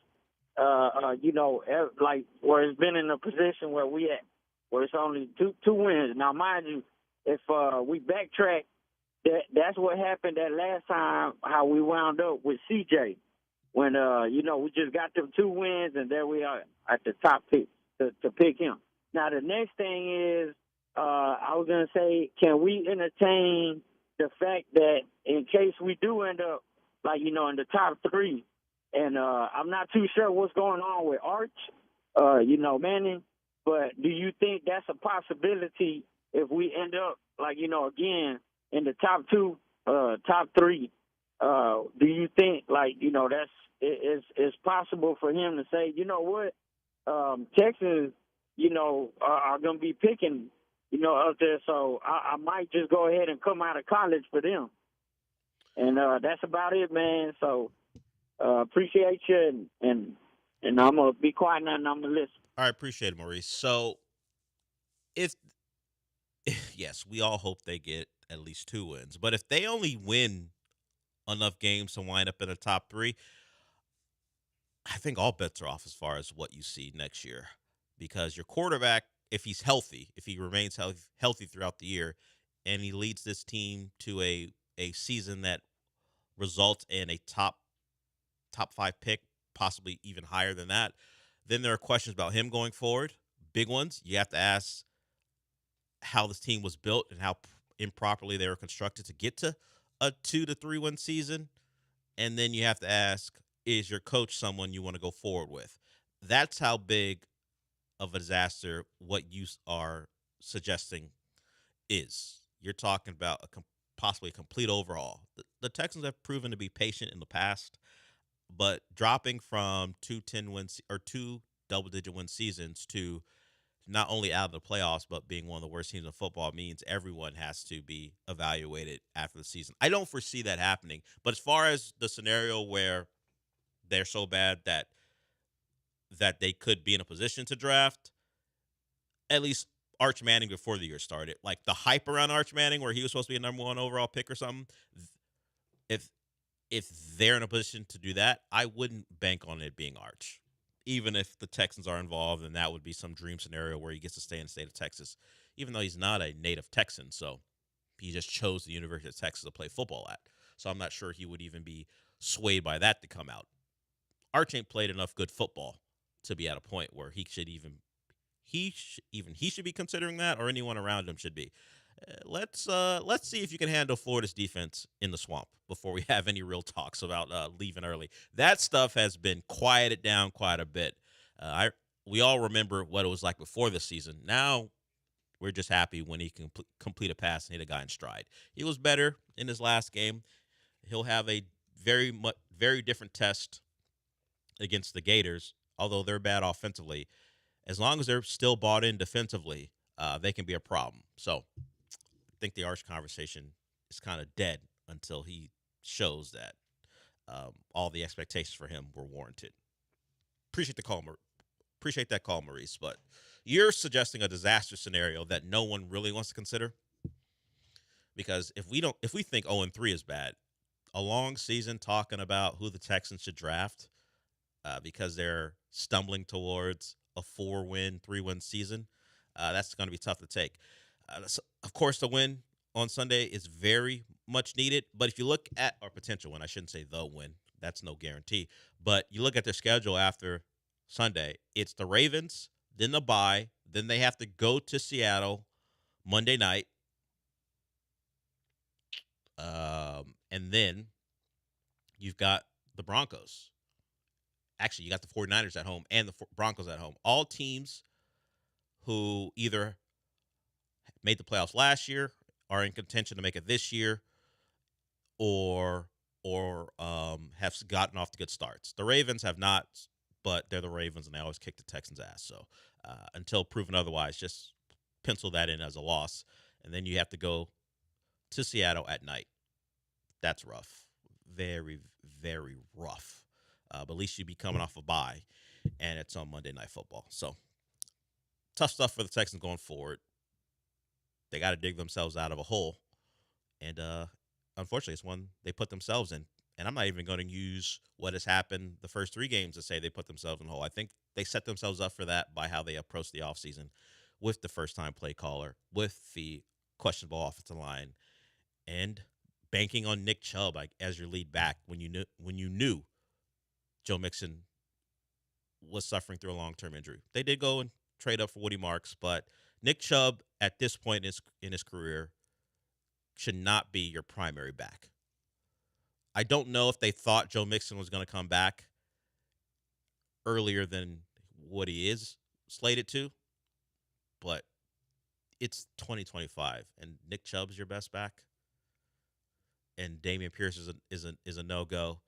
like where it's been in a position where we at. Well, it's only two wins. Now, mind you, if we backtrack, that's what happened that last time, how we wound up with CJ. When, we just got them 2 wins, and there we are at the top pick to pick him. Now, the next thing is, I was going to say, can we entertain the fact that in case we do end up, in the top 3, and I'm not too sure what's going on with Arch, Manning, but do you think that's a possibility if we end up, again, in the top 2, top 3? Do you think, that's it's possible for him to say, you know what, Texans, are going to be picking, up there, so I might just go ahead and come out of college for them. And that's about it, man. So appreciate you, and I'm going to be quiet now and I'm going to listen. All right, appreciate it, Maurice. So, yes, we all hope they get at least 2 wins. But if they only win enough games to wind up in the top 3, I think all bets are off as far as what you see next year. Because your quarterback, if he's healthy, if he remains healthy throughout the year, and he leads this team to a season that results in a top 5 pick, possibly even higher than that, then there are questions about him going forward. Big ones. You have to ask how this team was built and how improperly they were constructed to get to a 2 to 3 win season. And then you have to ask, is your coach someone you want to go forward with? That's how big of a disaster what you are suggesting is. You're talking about possibly a complete overhaul. The Texans have proven to be patient in the past, but dropping from 2 double-digit win seasons to not only out of the playoffs, but being one of the worst teams in football means everyone has to be evaluated after the season. I don't foresee that happening. But as far as the scenario where they're so bad that they could be in a position to draft, at least Arch Manning before the year started, like the hype around Arch Manning where he was supposed to be a number 1 overall pick or something, if they're in a position to do that, I wouldn't bank on it being Arch. Even if the Texans are involved, and that would be some dream scenario where he gets to stay in the state of Texas, even though he's not a native Texan. So he just chose the University of Texas to play football at. So I'm not sure he would even be swayed by that to come out. Arch ain't played enough good football to be at a point where he should be considering that, or anyone around him should be. Let's see if you can handle Florida's defense in the swamp before we have any real talks about leaving early. That stuff has been quieted down quite a bit. We all remember what it was like before the season. Now we're just happy when he can complete a pass and hit a guy in stride. He was better in his last game. He'll have a very different test against the Gators, although they're bad offensively. As long as they're still bought in defensively, they can be a problem. So I think the Arch conversation is kind of dead until he shows that all the expectations for him were warranted. Appreciate that call, Maurice. But you're suggesting a disaster scenario that no one really wants to consider. Because if we think 0-3 is bad, a long season talking about who the Texans should draft because they're stumbling towards a 4-win, 3-win season, that's going to be tough to take. Of course, the win on Sunday is very much needed, but if you look at our potential win, I shouldn't say the win, that's no guarantee, but you look at their schedule after Sunday, it's the Ravens, then the bye, then they have to go to Seattle Monday night, and then you've got the Broncos. Actually, you got the 49ers at home and the Broncos at home. All teams who either made the playoffs last year, are in contention to make it this year, or have gotten off to good starts. The Ravens have not, but they're the Ravens, and they always kick the Texans' ass. So until proven otherwise, just pencil that in as a loss. And then you have to go to Seattle at night. That's rough. Very, very rough. But at least you'd be coming off a bye, and it's on Monday Night Football. So tough stuff for the Texans going forward. They got to dig themselves out of a hole. And unfortunately, it's one they put themselves in. And I'm not even going to use what has happened the first 3 games to say they put themselves in a hole. I think they set themselves up for that by how they approached the offseason with the first-time play caller, with the questionable offensive line, and banking on Nick Chubb as your lead back when you knew Joe Mixon was suffering through a long-term injury. They did go and trade up for Woody Marks, but Nick Chubb at this point in his career should not be your primary back. I don't know if they thought Joe Mixon was going to come back earlier than what he is slated to, but it's 2025, and Nick Chubb's your best back, and Dameon Pierce is a no-go,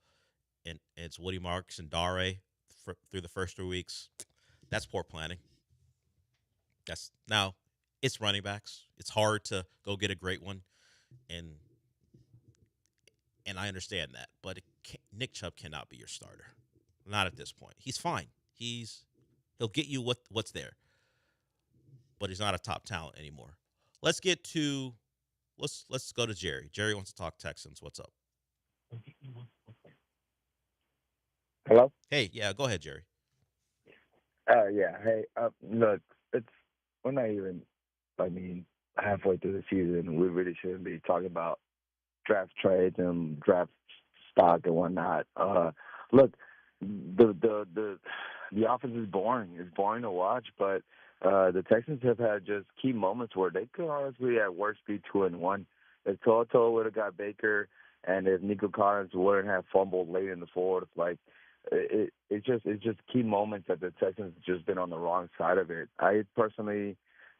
and it's Woody Marks and Dare through the first 3 weeks. That's poor planning. Now it's running backs. It's hard to go get a great one, and I understand that, but Nick Chubb cannot be your starter. Not at this point. He's fine. He'll get you what's there, but he's not a top talent anymore. Let's go to Jerry. Jerry wants to talk Texans. What's up? Hello? Hey, yeah, go ahead, Jerry. Yeah. Hey, look, we're not even, halfway through the season. We really shouldn't be talking about draft trades and draft stock and whatnot. Look, the offense is boring. It's boring to watch, but the Texans have had just key moments where they could honestly at worst be 2-1. If Toto would have got Baker, and if Nico Collins wouldn't have fumbled late in the fourth, it's just key moments that the Texans have just been on the wrong side of it. I personally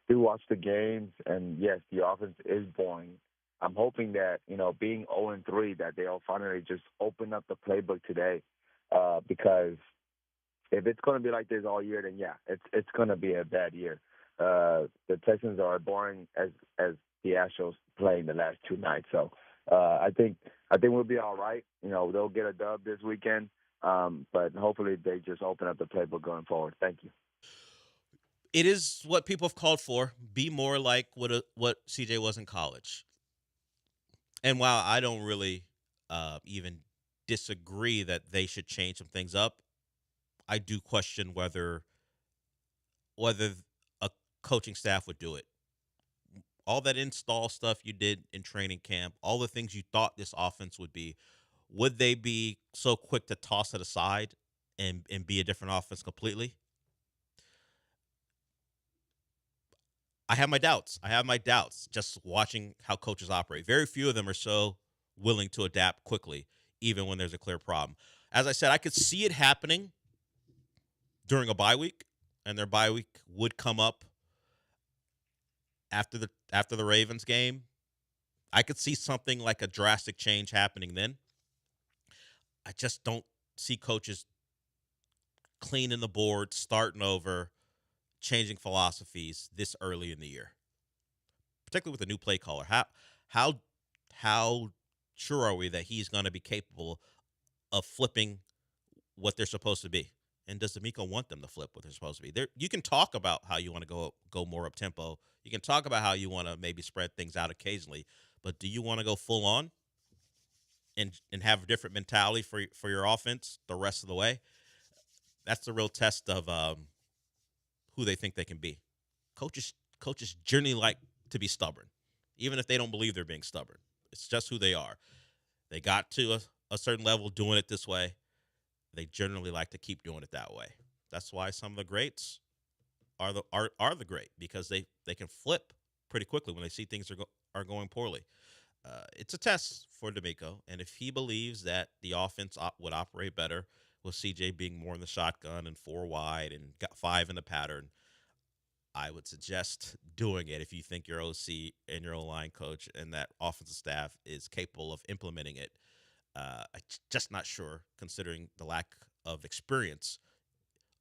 do watch the games, and yes, the offense is boring. I'm hoping that, being 0-3, that they'll finally just open up the playbook today, because if it's going to be like this all year, then yeah, it's going to be a bad year. The Texans are boring as the Astros playing the last 2 nights, so I think we'll be all right. They'll get a dub this weekend, but hopefully they just open up the playbook going forward. Thank you. It is what people have called for. Be more like what CJ was in college. And while I don't really even disagree that they should change some things up, I do question whether a coaching staff would do it. All that install stuff you did in training camp, all the things you thought this offense would be, would they be so quick to toss it aside and be a different offense completely? I have my doubts just watching how coaches operate. Very few of them are so willing to adapt quickly, even when there's a clear problem. As I said, I could see it happening during a bye week, and their bye week would come up after the Ravens game. I could see something like a drastic change happening then. I just don't see coaches cleaning the board, starting over, changing philosophies this early in the year, particularly with a new play caller. How sure are we that he's going to be capable of flipping what they're supposed to be? And does D'Amico want them to flip what they're supposed to be? You can talk about how you want to go more up tempo. You can talk about how you want to maybe spread things out occasionally, but do you want to go full on and have a different mentality for your offense the rest of the way? That's the real test of who they think they can be. Coaches generally like to be stubborn, even if they don't believe they're being stubborn. It's just who they are. They got to a certain level doing it this way. They generally like to keep doing it that way. That's why some of the greats are the great, because they can flip pretty quickly when they see things are going poorly. It's a test for D'Amico, and if he believes that the offense would operate better with CJ being more in the shotgun and 4 wide and got 5 in the pattern, I would suggest doing it if you think your OC and your O-line coach and that offensive staff is capable of implementing it. I'm just not sure, considering the lack of experience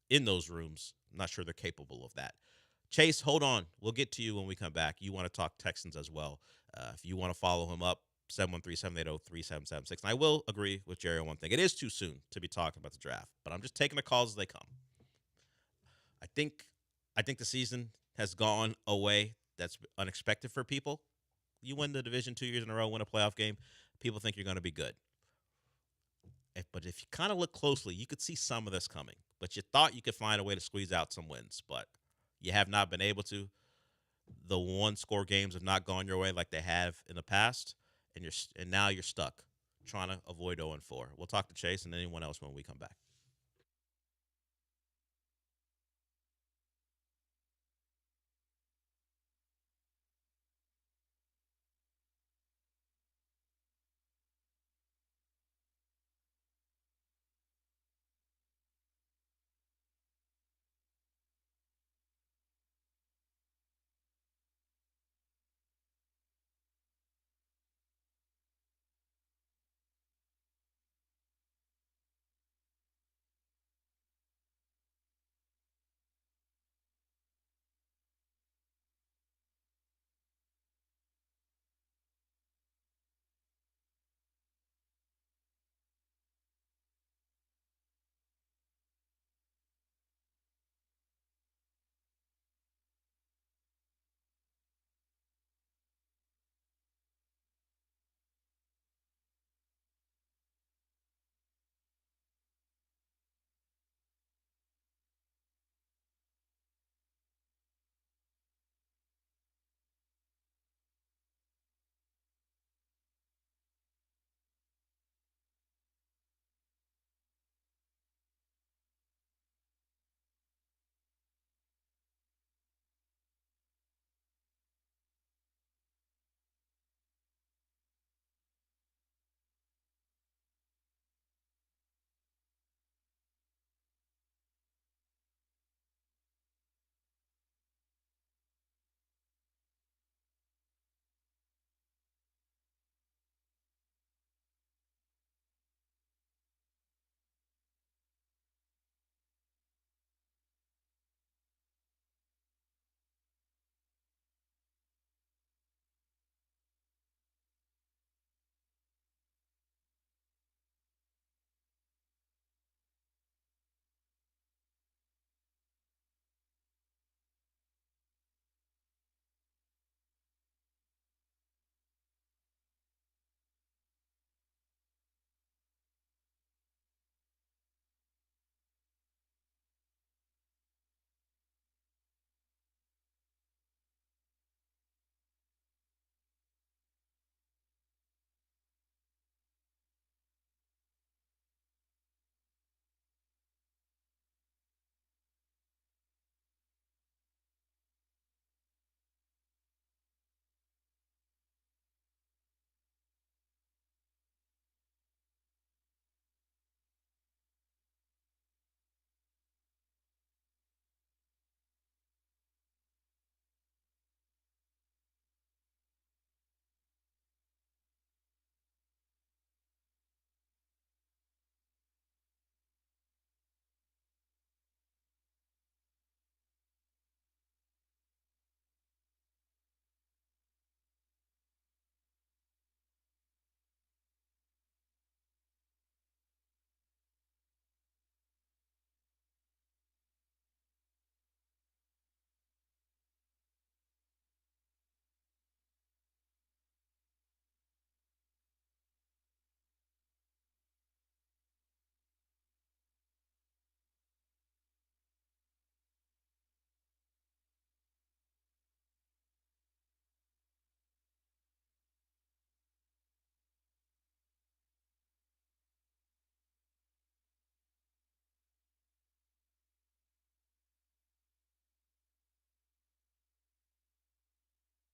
in those rooms. I'm not sure they're capable of that. Chase, hold on. We'll get to you when we come back. You want to talk Texans as well. If you want to follow him up, 713-780-3776. And I will agree with Jerry on one thing. It is too soon to be talking about the draft, but I'm just taking the calls as they come. I think the season has gone a way that's unexpected for people. You win the division 2 years in a row, win a playoff game, people think you're going to be good. But if you kind of look closely, you could see some of this coming. But you thought you could find a way to squeeze out some wins, but you have not been able to. the one-score games have not gone your way like they have in the past, and now you're stuck trying to avoid 0-4. We'll talk to Chase and anyone else when we come back.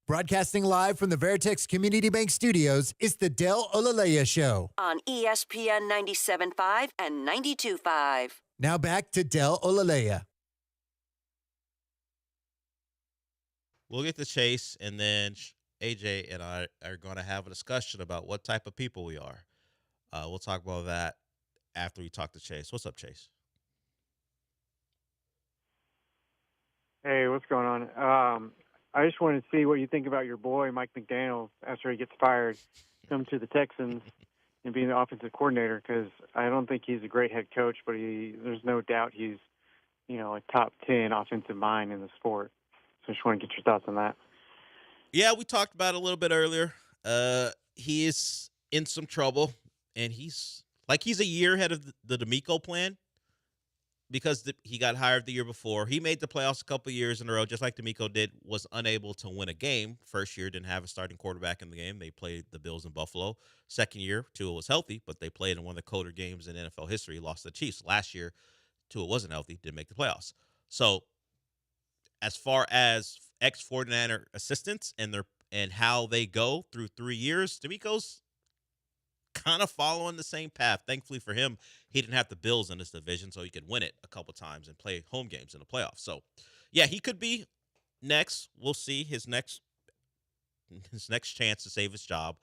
Broadcasting live from the Veritex Community Bank Studios, it's the Del Olaleya Show. On ESPN 97.5 and 92.5. Now back to Del Olaleya. We'll get to Chase, and then AJ and I are going to have a discussion about what type of people we are. We'll talk about that after we talk to Chase. What's up, Chase? Hey, what's going on? I just wanted to see what you think about your boy, Mike McDaniel, after he gets fired, come to the Texans and being the offensive coordinator, because I don't think he's a great head coach, but there's no doubt he's, a top 10 offensive mind in the sport. So I just want to get your thoughts on that. Yeah, we talked about it a little bit earlier. He is in some trouble, and he's a year ahead of the D'Amico plan. because he got hired the year before. He made the playoffs a couple of years in a row, just like D'Amico did, was unable to win a game. First year, didn't have a starting quarterback in the game. They played the Bills in Buffalo. Second year, Tua was healthy, but they played in one of the colder games in NFL history, lost to the Chiefs. Last year, Tua wasn't healthy, didn't make the playoffs. So as far as ex-49er assistants and how they go through 3 years, D'Amico's kind of following the same path. Thankfully for him, he didn't have the Bills in this division, so he could win it a couple times and play home games in the playoffs. So, yeah, he could be next. We'll see his next chance to save his job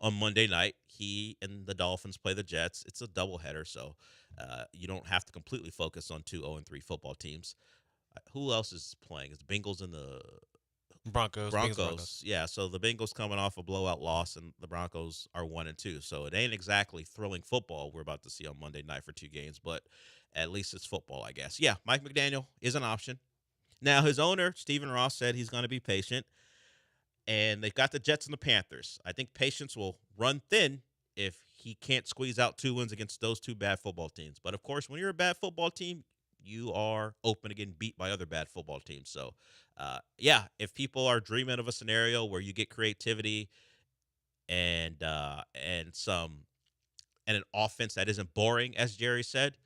on Monday night. He and the Dolphins play the Jets. It's a doubleheader, so you don't have to completely focus on 2 0-3 football teams. Who else is playing? Is the Bengals and the Broncos. Yeah, so the Bengals coming off a blowout loss, and the Broncos are 1-2. So it ain't exactly thrilling football we're about to see on Monday night for 2 games, but at least it's football, I guess. Yeah, Mike McDaniel is an option. Now, his owner, Stephen Ross, said he's going to be patient, and they've got the Jets and the Panthers. I think patience will run thin if he can't squeeze out 2 wins against those 2 bad football teams. But, of course, when you're a bad football team, you are open to getting beat by other bad football teams. So, yeah, if people are dreaming of a scenario where you get creativity and an offense that isn't boring, as Jerry said,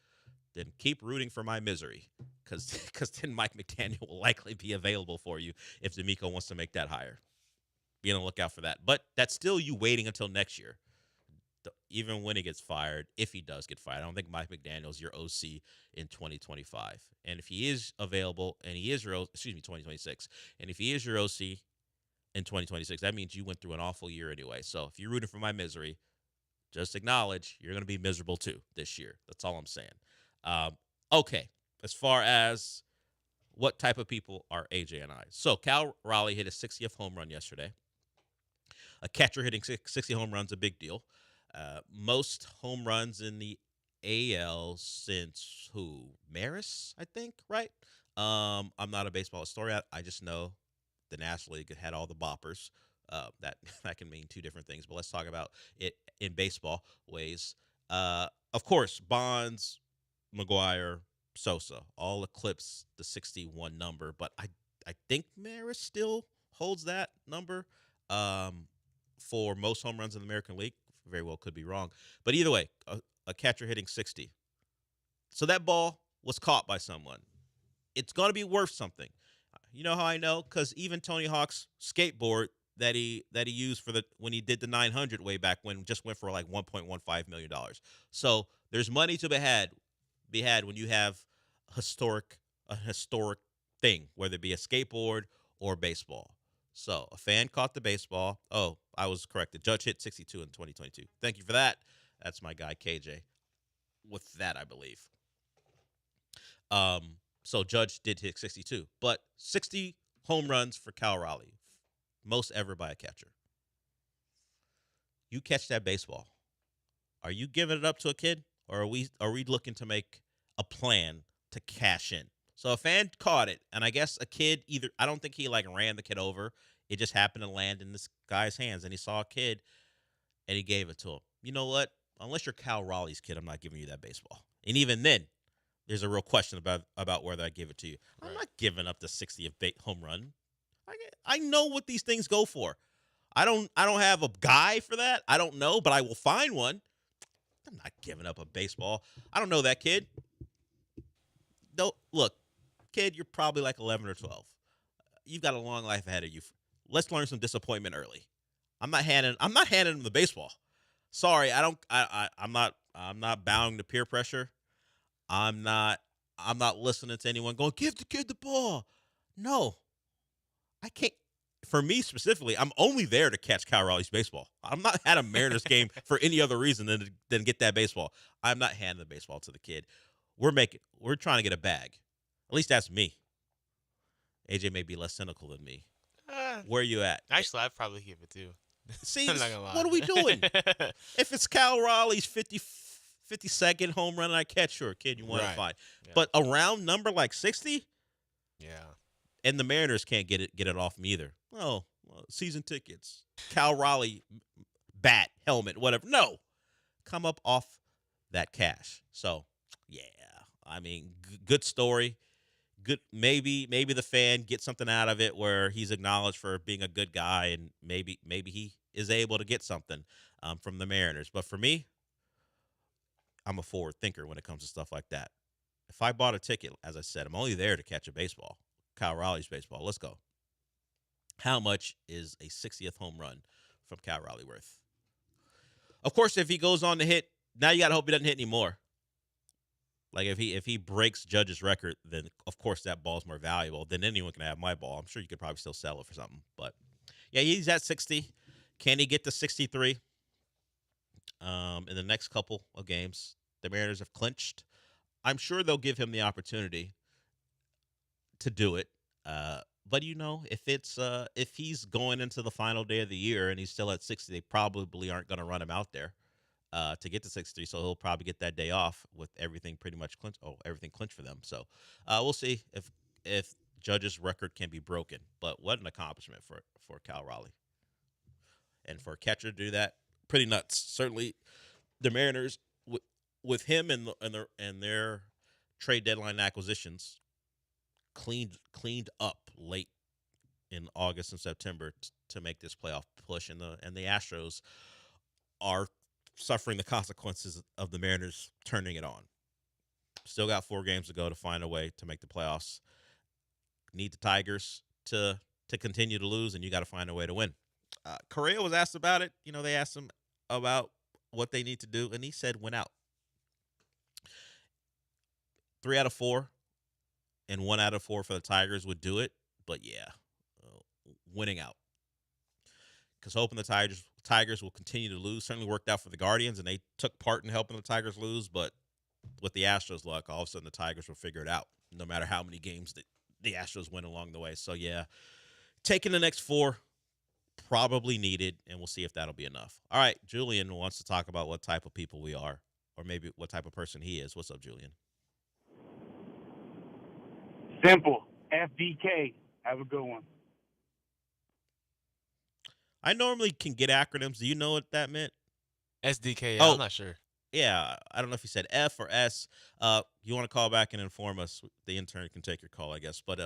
then keep rooting for my misery, because then Mike McDaniel will likely be available for you if D'Amico wants to make that hire. Be on the lookout for that. But that's still you waiting until next year. Even when he gets fired, if he does get fired, I don't think Mike McDaniel's your OC in 2025. And if he is available and he is 2026. And if he is your OC in 2026, that means you went through an awful year anyway. So if you're rooting for my misery, just acknowledge you're going to be miserable too this year. That's all I'm saying. Okay, as far as what type of people are AJ and I. So Cal Raleigh hit his 60th home run yesterday. A catcher hitting 60 home runs, a big deal. Most home runs in the AL since who? Maris, I think, right? I'm not a baseball historian. I just know the National League had all the boppers. That can mean 2 different things, but let's talk about it in baseball ways. Of course, Bonds, McGuire, Sosa all eclipse the 61 number, but I think Maris still holds that number for most home runs in the American League. Very well could be wrong. But either way, a catcher hitting 60. So that ball was caught by someone. It's going to be worth something. You know how I know? Because even Tony Hawk's skateboard that he used for when he did the 900 way back when just went for like $1.15 million. So there's money to be had when you have a historic thing, whether it be a skateboard or baseball. So a fan caught the baseball. Oh, I was corrected. Judge hit 62 in 2022. Thank you for that. That's my guy, KJ. With that, I believe. So Judge did hit 62. But 60 home runs for Cal Raleigh. Most ever by a catcher. You catch that baseball. Are you giving it up to a kid? Or are we looking to make a plan to cash in? So a fan caught it, and I guess a kid I don't think he ran the kid over. It just happened to land in this guy's hands, and he saw a kid, and he gave it to him. You know what? Unless you're Cal Raleigh's kid, I'm not giving you that baseball. And even then, there's a real question about whether I give it to you. Right. I'm not giving up the 60th home run. I know what these things go for. I don't have a guy for that. I don't know, but I will find one. I'm not giving up a baseball. I don't know that kid. Don't look. Kid, you're probably like 11 or 12. You've got a long life ahead of you. Let's learn some disappointment early. I'm not handing him the baseball. Sorry, I'm not bowing to peer pressure. I'm not listening to anyone going, give the kid the ball. No. I can't. For me specifically, I'm only there to catch Cal Raleigh's baseball. I'm not at a Mariners game for any other reason than get that baseball. I'm not handing the baseball to the kid. We're trying to get a bag. At least that's me. AJ may be less cynical than me. Where are you at? Actually, I'd probably give it too. See, what are we doing? If it's Cal Raleigh's 52nd home run and I catch, sure, kid, you want it, fine. Yeah. But a round number like 60? Yeah. And the Mariners can't get it off me either. Oh, well, season tickets. Cal Raleigh bat, helmet, whatever. No. Come up off that cash. So, yeah. I mean, good story. Good, maybe the fan gets something out of it where he's acknowledged for being a good guy, and maybe he is able to get something from the Mariners. But for me, I'm a forward thinker when it comes to stuff like that. If I bought a ticket, as I said, I'm only there to catch a baseball, Kyle Raleigh's baseball. Let's go. How much is a 60th home run from Cal Raleigh worth? Of course, if he goes on to hit, now you got to hope he doesn't hit anymore. Like if he breaks Judge's record, then of course that ball's more valuable. Then anyone can have my ball. I'm sure you could probably still sell it for something. But yeah, he's at 60. Can he get to 63? In the next couple of games, the Mariners have clinched. I'm sure they'll give him the opportunity to do it. But if he's going into the final day of the year and he's still at 60, they probably aren't going to run him out there to get to 63. So he'll probably get that day off with everything pretty much clinched. Oh, everything clinched for them. So we'll see if Judge's record can be broken. But what an accomplishment for Cal Raleigh, and for a catcher to do that, pretty nuts. Certainly, the Mariners with him and their trade deadline acquisitions cleaned up late in August and September to make this playoff push, and the Astros are suffering the consequences of the Mariners turning it on. Still got 4 games to go to find a way to make the playoffs. Need the Tigers to continue to lose, and you got to find a way to win. Correa was asked about it. They asked him about what they need to do, and he said win out. 3 out of 4 and 1 out of 4 for the Tigers would do it. But yeah, winning out. Because hoping the Tigers will continue to lose. Certainly worked out for the Guardians, and they took part in helping the Tigers lose. But with the Astros' luck, all of a sudden the Tigers will figure it out, no matter how many games that the Astros win along the way. So yeah, taking the next 4, probably needed, and we'll see if that'll be enough. All right, Julian wants to talk about what type of people we are, or maybe what type of person he is. What's up, Julian? Simple. FDK. Have a good one. I normally can get acronyms. Do you know what that meant? SDK. I'm not sure. Yeah, I don't know if you said F or S. You want to call back and inform us? The intern can take your call, I guess. But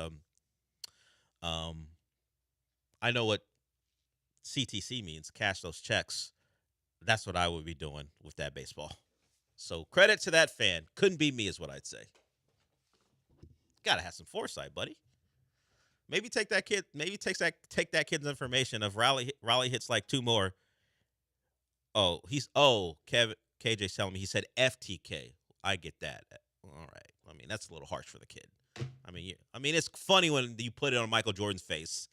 I know what CTC means. Cash those checks. That's what I would be doing with that baseball. So credit to that fan. Couldn't be me, is what I'd say. Gotta have some foresight, buddy. Maybe take that kid. Maybe take that kid's information of Raleigh hits like 2 more. KJ's telling me he said FTK. I get that. All right. I mean, that's a little harsh for the kid. I mean, it's funny when you put it on Michael Jordan's face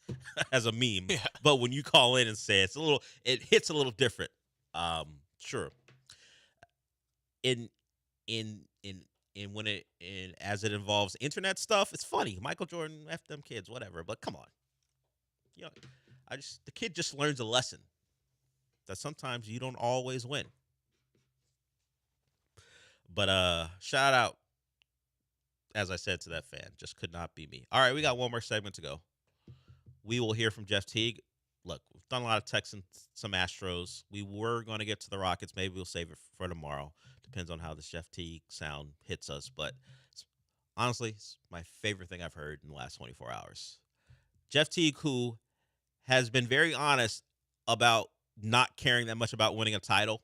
as a meme, but when you call in and say it hits a little different. Sure. As it involves internet stuff, it's funny. Michael Jordan, F them kids, whatever. But come on, the kid just learns a lesson that sometimes you don't always win. But shout out, as I said, to that fan. Just could not be me. All right, we got one more segment to go. We will hear from Jeff Teague. Look, we've done a lot of Texans, some Astros. We were going to get to the Rockets. Maybe we'll save it for tomorrow. Depends on how the Jeff Teague sound hits us. But honestly, it's my favorite thing I've heard in the last 24 hours. Jeff Teague, who has been very honest about not caring that much about winning a title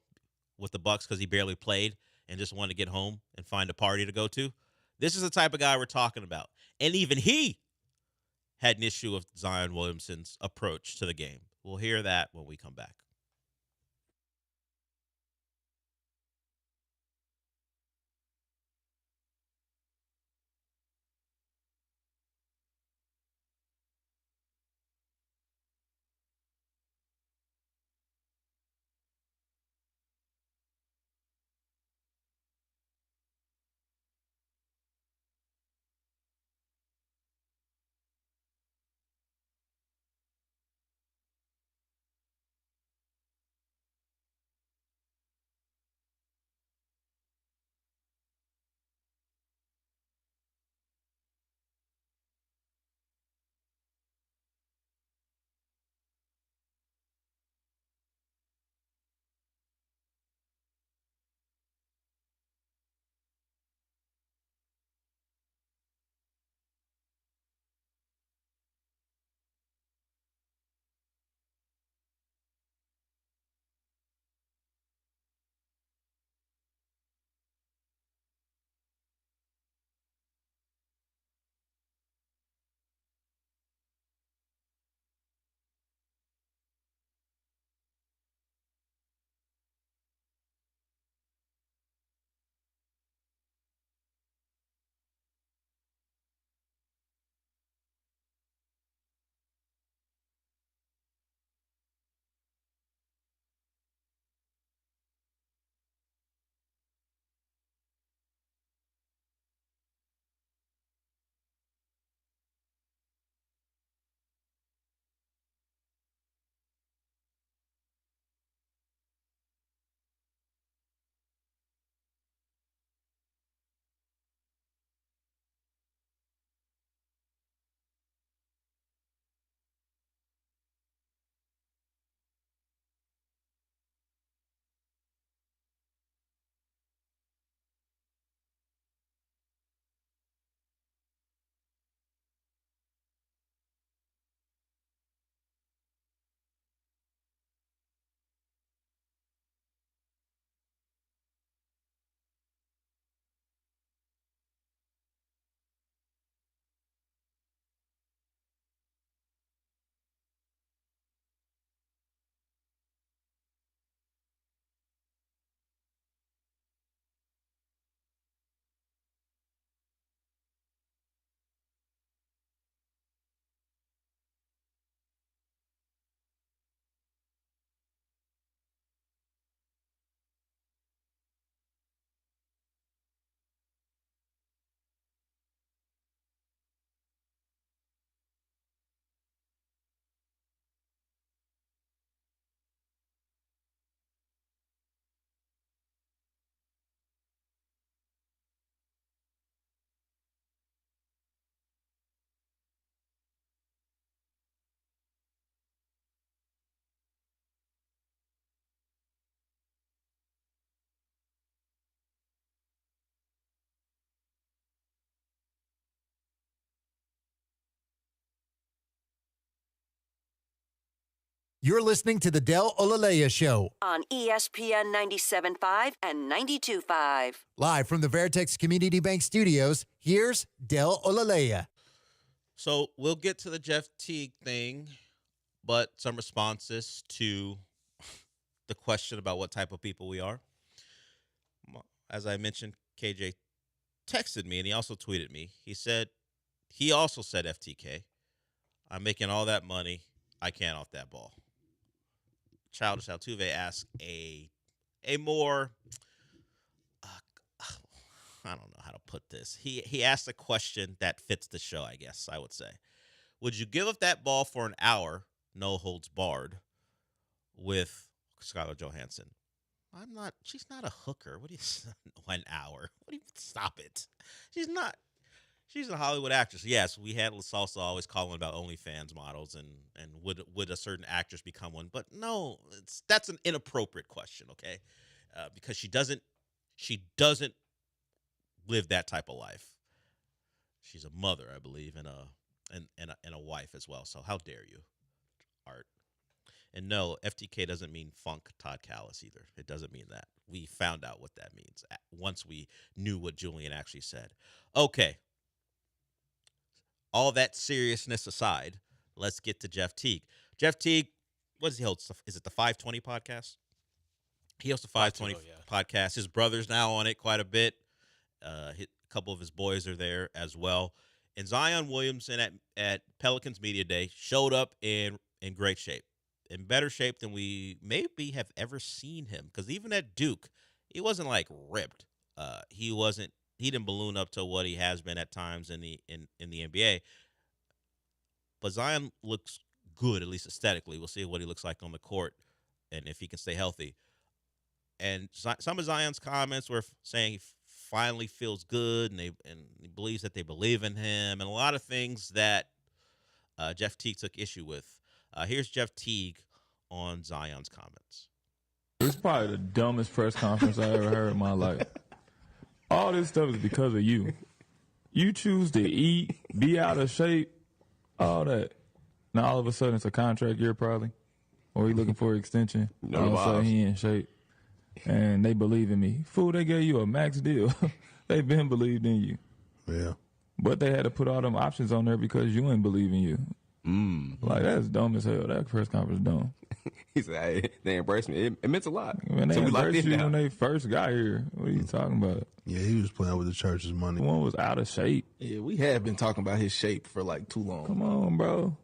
with the Bucks because he barely played and just wanted to get home and find a party to go to. This is the type of guy we're talking about. And even he had an issue with Zion Williamson's approach to the game. We'll hear that when we come back. You're listening to the Del Olaleya Show, on ESPN 97.5 and 92.5. live from the Veritex Community Bank Studios. Here's Del Olaleya. So we'll get to the Jeff Teague thing, but some responses to the question about what type of people we are. As I mentioned, KJ texted me, and he also tweeted me. He also said, FTK, I'm making all that money. I can't off that ball. Childish Altuve asked a more, I don't know how to put this. He asked a question that fits the show, I guess I would say. Would you give up that ball for an hour, no holds barred, with Skylar Johansson? She's not a hooker. What do you, 1 hour? Stop it. She's a Hollywood actress. Yes, we had Salsa always calling about OnlyFans models and would a certain actress become one? But no, that's an inappropriate question, okay? Because she doesn't live that type of life. She's a mother, I believe, and a wife as well. So how dare you, Art? And no, FTK doesn't mean funk Todd Callis either. It doesn't mean that. We found out what that means once we knew what Julian actually said. Okay. All that seriousness aside, let's get to Jeff Teague. Jeff Teague, what does he hold? Is it the 520 podcast? He hosts the 520 podcast. His brother's now on it quite a bit. A couple of his boys are there as well. And Zion Williamson at Pelicans Media Day showed up in great shape, in better shape than we maybe have ever seen him. Because even at Duke, he wasn't like ripped. He didn't balloon up to what he has been at times in the NBA. But Zion looks good, at least aesthetically. We'll see what he looks like on the court and if he can stay healthy. And some of Zion's comments were saying he finally feels good and he believes that they believe in him, and a lot of things that Jeff Teague took issue with. Here's Jeff Teague on Zion's comments. It's probably the dumbest press conference I ever heard in my life. All this stuff is because of you. You choose to eat, be out of shape, all that. Now all of a sudden it's a contract year probably, or he looking for an extension. All of a sudden he in shape, and they believe in me. Fool, they gave you a max deal. They've been believed in you. Yeah. But they had to put all them options on there because you ain't believe in you. Like, that's dumb as hell. That press conference dumb. He said, hey, they embraced me. It meant a lot. Man, they embraced you when they first got here. What are you talking about? Yeah, he was playing with the church's money. One was out of shape. Yeah, we have been talking about his shape for like too long. Come on, bro.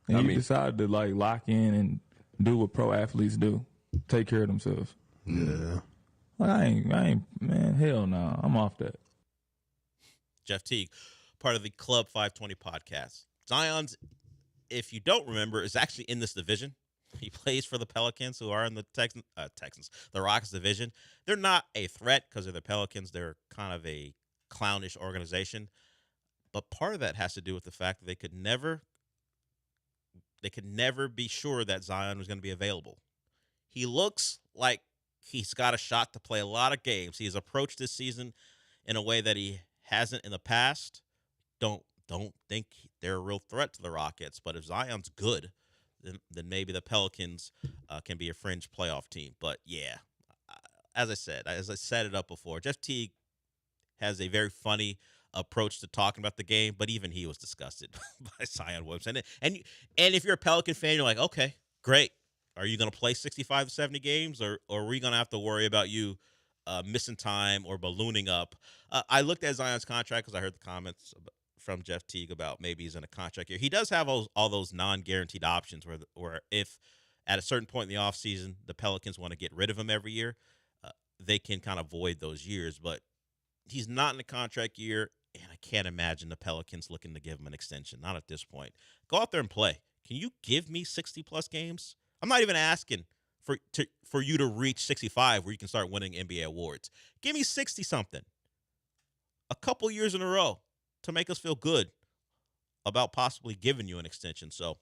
And you decided to like lock in and do what pro athletes do. Take care of themselves. Yeah. Like, I ain't, man, hell no. I'm off that. Jeff Teague, part of the Club 520 podcast. Zion's, if you don't remember, is actually in this division. He plays for the Pelicans, who are in the the Rockets division. They're not a threat because they're the Pelicans. They're kind of a clownish organization. But part of that has to do with the fact that they could never be sure that Zion was going to be available. He looks like he's got a shot to play a lot of games. He has approached this season in a way that he hasn't in the past. Don't think they're a real threat to the Rockets. But if Zion's good, then maybe the Pelicans can be a fringe playoff team. But yeah, as I set it up before, Jeff Teague has a very funny approach to talking about the game, but even he was disgusted by Zion Williamson. And if you're a Pelican fan, you're like, okay, great. Are you going to play 65 to 70 games, or are we going to have to worry about you missing time or ballooning up? I looked at Zion's contract because I heard the comments from Jeff Teague about maybe he's in a contract year. He does have all those non-guaranteed options where if at a certain point in the offseason the Pelicans want to get rid of him every year, they can kind of void those years. But he's not in a contract year, and I can't imagine the Pelicans looking to give him an extension. Not at this point. Go out there and play. Can you give me 60-plus games? I'm not even asking for you to reach 65 where you can start winning NBA awards. Give me 60-something. A couple years in a row to make us feel good about possibly giving you an extension. So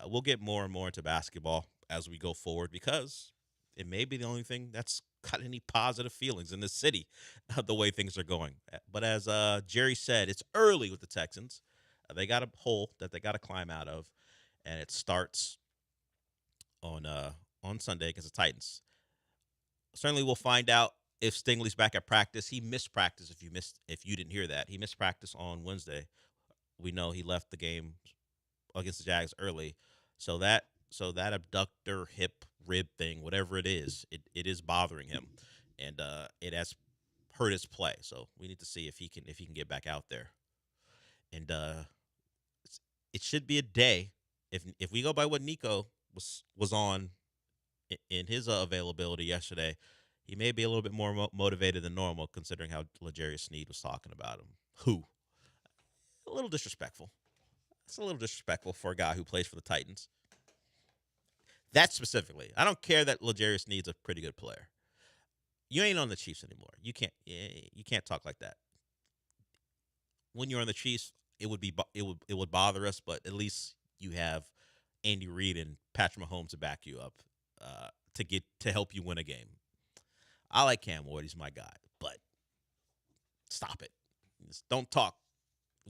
we'll get more and more into basketball as we go forward, because it may be the only thing that's got any positive feelings in this city, the way things are going. But as Jerry said, it's early with the Texans. They got a hole that they got to climb out of, and it starts on Sunday against the Titans. Certainly, we'll find out if Stingley's back at practice. He missed practice. If you didn't hear that, he missed practice on Wednesday. We know he left the game against the Jags early, so that abductor, hip, rib thing, whatever it is bothering him, and it has hurt his play. So we need to see if he can get back out there, and it should be a day. If we go by what Nico was on in his availability yesterday, he may be a little bit more motivated than normal, considering how L'Jarius Sneed was talking about him. A little disrespectful. It's a little disrespectful for a guy who plays for the Titans. That specifically. I don't care that L'Jarius Sneed's a pretty good player. You ain't on the Chiefs anymore. You can't talk like that. When you're on the Chiefs, it would bother us, but at least you have Andy Reid and Patrick Mahomes to back you up to help you win a game. I like Cam Ward. He's my guy, but stop it. Just don't talk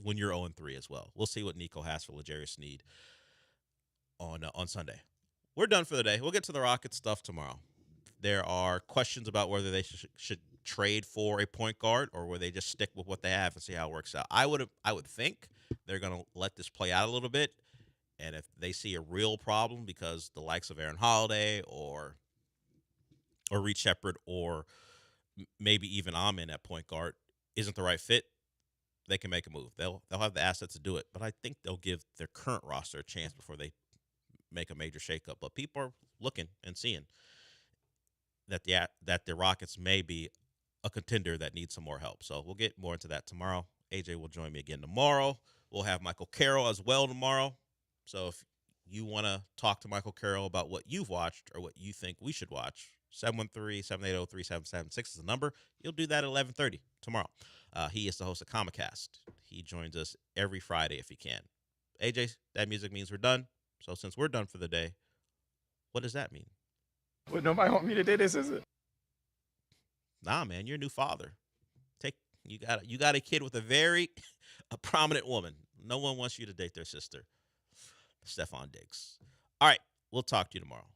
when you're 0-3 as well. We'll see what Nico has for L'Jarius Sneed on Sunday. We're done for the day. We'll get to the Rockets stuff tomorrow. There are questions about whether they should trade for a point guard or whether they just stick with what they have and see how it works out. I would think they're going to let this play out a little bit, and if they see a real problem because the likes of Aaron Holiday or Reed Shepherd or maybe even Amin at point guard isn't the right fit, they can make a move. They'll have the assets to do it, but I think they'll give their current roster a chance before they make a major shakeup. But people are looking and seeing that the Rockets may be a contender that needs some more help. So we'll get more into that tomorrow. AJ will join me again tomorrow. We'll have Michael Carroll as well tomorrow. So if you want to talk to Michael Carroll about what you've watched or what you think we should watch, 713-780-3776 is the number. You'll do that at 11:30 tomorrow. He is the host of Comicast. He joins us every Friday if he can. AJ, that music means we're done. So since we're done for the day, what does that mean? Well, nobody want me to do this, is it? Nah, man, you're a new father. You got a kid with a prominent woman. No one wants you to date their sister, Stephon Diggs. All right, we'll talk to you tomorrow.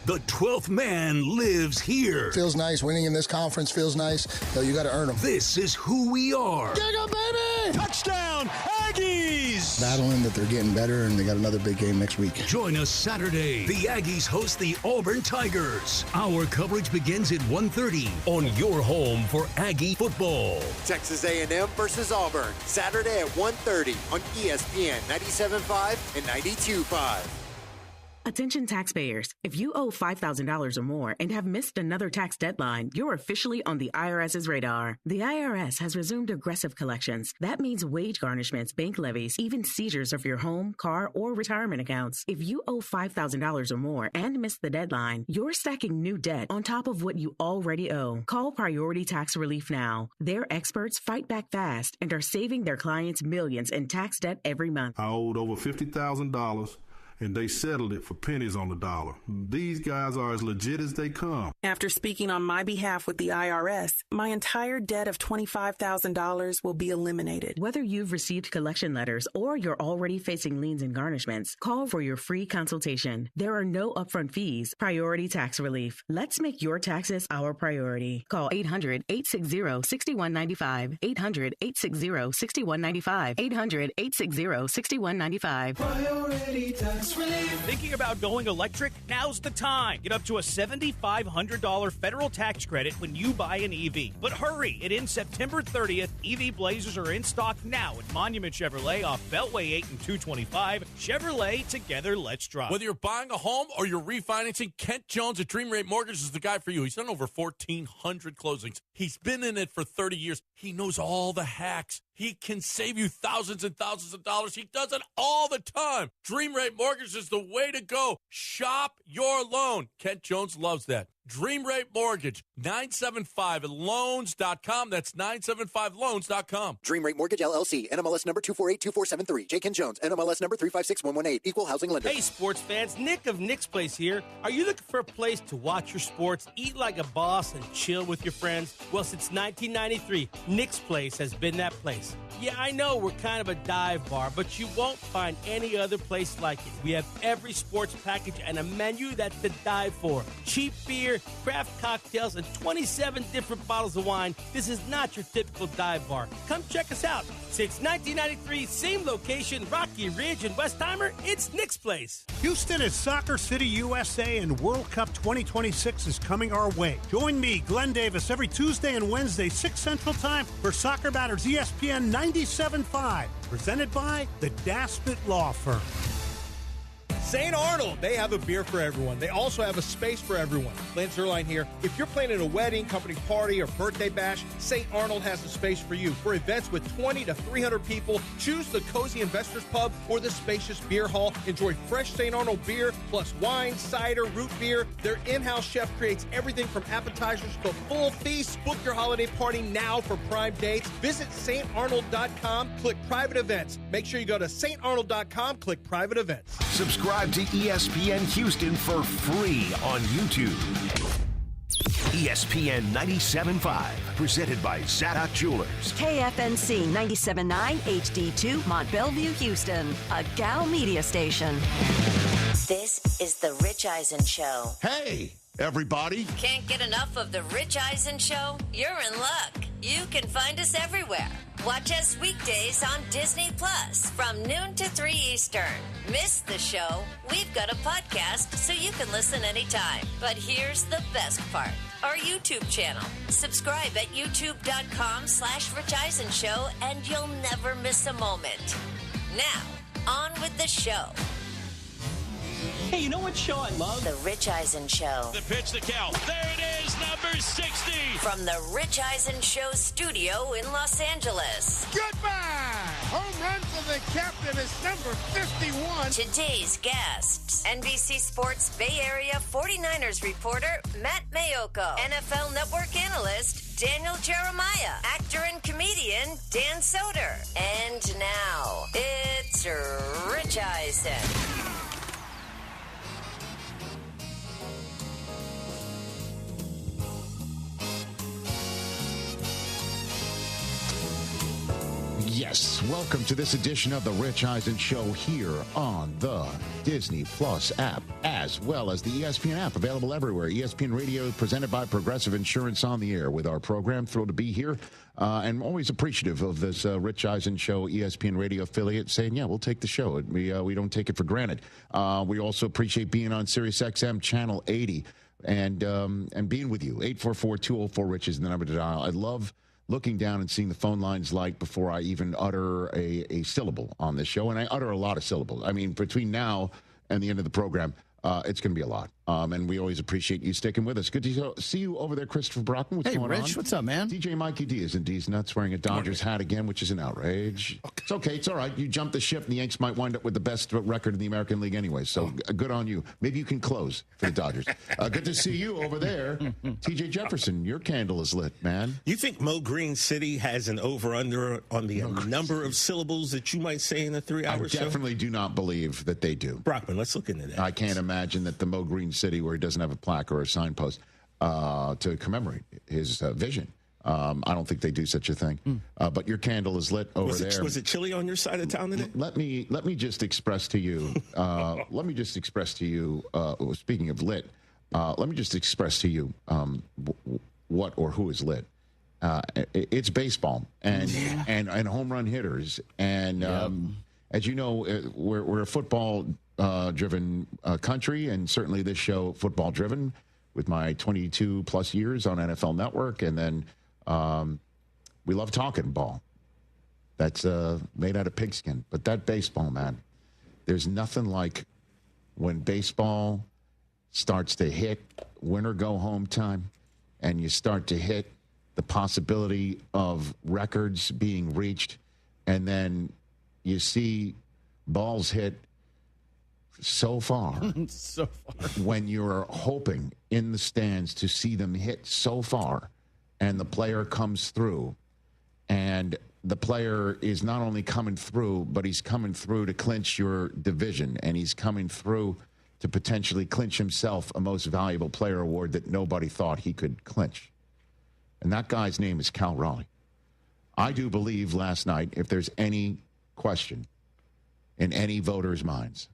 The 12th man lives here. Feels nice. Winning in this conference feels nice. So you got to earn them. This is who we are. Giga, baby! Touchdown, Aggies! Battling that they're getting better, and they got another big game next week. Join us Saturday. The Aggies host the Auburn Tigers. Our coverage begins at 1:30 on your home for Aggie football. Texas A&M versus Auburn, Saturday at 1:30 on ESPN 97.5 and 92.5. Attention taxpayers. If you owe $5,000 or more and have missed another tax deadline, you're officially on the IRS's radar. The IRS has resumed aggressive collections. That means wage garnishments, bank levies, even seizures of your home, car, or retirement accounts. If you owe $5,000 or more and missed the deadline, you're stacking new debt on top of what you already owe. Call Priority Tax Relief now. Their experts fight back fast and are saving their clients millions in tax debt every month. I owed over $50,000. And they settled it for pennies on the dollar. These guys are as legit as they come. After speaking on my behalf with the IRS, my entire debt of $25,000 will be eliminated. Whether you've received collection letters or you're already facing liens and garnishments, call for your free consultation. There are no upfront fees. Priority Tax Relief. Let's make your taxes our priority. Call 800-860-6195. 800-860-6195. 800-860-6195. Priority Tax Relief. Thinking about going electric? Now's the time. Get up to a $7,500 federal tax credit when you buy an EV. But hurry, it ends September 30th. EV Blazers are in stock now at Monument Chevrolet off Beltway 8 and 225. Chevrolet, together, let's drive. Whether you're buying a home or you're refinancing, Kent Jones at Dream Rate Mortgage is the guy for you. He's done over 1,400 closings. He's been in it for 30 years. He knows all the hacks. He can save you thousands and thousands of dollars. He does it all the time. Dream Rate Mortgage is the way to go. Shop your loan. Kent Jones loves that. Dream Rate Mortgage, 975loans.com. That's 975loans.com. Dream Rate Mortgage LLC, NMLS number 2482473. Jake and Jones, NMLS number 356118. Equal housing lender. Hey, sports fans, Nick of Nick's Place here. Are you looking for a place to watch your sports, eat like a boss, and chill with your friends? Well, since 1993, Nick's Place has been that place. Yeah, I know we're kind of a dive bar, but you won't find any other place like it. We have every sports package and a menu that's to die for. Cheap beer, craft cocktails, and 27 different bottles of wine. This is not your typical dive bar. Come check us out. Since 1993, same location, Rocky Ridge and Westheimer, it's Nick's Place. Houston is Soccer City, USA, and World Cup 2026 is coming our way. Join me, Glenn Davis, every Tuesday and Wednesday, 6 Central Time, for Soccer Matters ESPN 97.5, presented by the Daspit Law Firm. St. Arnold, they have a beer for everyone. They also have a space for everyone. Lance Erline here. If you're planning a wedding, company party, or birthday bash, St. Arnold has a space for you. For events with 20 to 300 people, choose the Cozy Investors Pub or the spacious beer hall. Enjoy fresh St. Arnold beer, plus wine, cider, root beer. Their in-house chef creates everything from appetizers to full feasts. Book your holiday party now for prime dates. Visit StArnold.com, click private events. Make sure you go to StArnold.com, click private events. Subscribe to ESPN Houston for free on YouTube. ESPN 97.5, presented by Zadok Jewelers. KFNC 97.9 HD2 Mont Bellevue, Houston, a Gal media station. This is The Rich Eisen Show. Hey, everybody. Can't get enough of The Rich Eisen Show? You're in luck. You can find us everywhere. Watch us weekdays on Disney Plus from noon to 3 Eastern. Miss the show? We've got a podcast so you can listen anytime. But here's the best part. Our YouTube channel. Subscribe at youtube.com/Rich Eisen Show and you'll never miss a moment. Now, on with the show. Hey, you know what show I love? The Rich Eisen Show. The pitch to Cal. There it is, number 60. From the Rich Eisen Show studio in Los Angeles. Goodbye! Home run for the captain is number 51. Today's guests, NBC Sports Bay Area 49ers reporter Matt Mayoko, NFL Network analyst Daniel Jeremiah, actor and comedian Dan Soder. And now, it's Rich Eisen. Yes, welcome to this edition of the Rich Eisen Show here on the Disney Plus app, as well as the ESPN app, available everywhere. ESPN Radio, presented by Progressive Insurance, on the air with our program. Thrilled to be here, and always appreciative of this Rich Eisen Show ESPN Radio affiliate saying, yeah, we'll take the show. We don't take it for granted. We also appreciate being on Sirius XM Channel 80 and being with you. 844-204-RICH is the number to dial. I love looking down and seeing the phone lines light before I even utter a syllable on this show. And I utter a lot of syllables. I mean, between now and the end of the program, it's going to be a lot. And we always appreciate you sticking with us. Good to see you over there, Christopher Brockman. What's going on? Rich, what's up, man? DJ Mikey D is in D's nuts, wearing a Dodgers hat again, which is an outrage. Okay. It's okay. It's all right. You jumped the ship, and the Yanks might wind up with the best record in the American League anyway. So good on you. Maybe you can close for the Dodgers. Good to see you over there. TJ Jefferson, your candle is lit, man. You think Mo Green City has an over-under on the number of syllables that you might say in a 3-hour show? I definitely do not believe that they do. Brockman, let's look into that. I can't imagine that the Mo Green City, where he doesn't have a plaque or a signpost to commemorate his vision. I don't think they do such a thing. But your candle is lit over there. Was it chilly on your side of town today? Let me just express to you. Speaking of lit, let me just express to you what or who is lit. It's baseball and home run hitters and as you know, we're a football driven country, and certainly this show football driven with my 22 plus years on NFL Network. And then we love talking ball. That's made out of pigskin. But that baseball, man, there's nothing like when baseball starts to hit win or go home time, and you start to hit the possibility of records being reached, and then you see balls hit so far, when you're hoping in the stands to see them hit so far, and the player comes through, and the player is not only coming through, but he's coming through to clinch your division, and he's coming through to potentially clinch himself a most valuable player award that nobody thought he could clinch. And that guy's name is Cal Raleigh. I do believe last night, if there's any question in any voter's minds,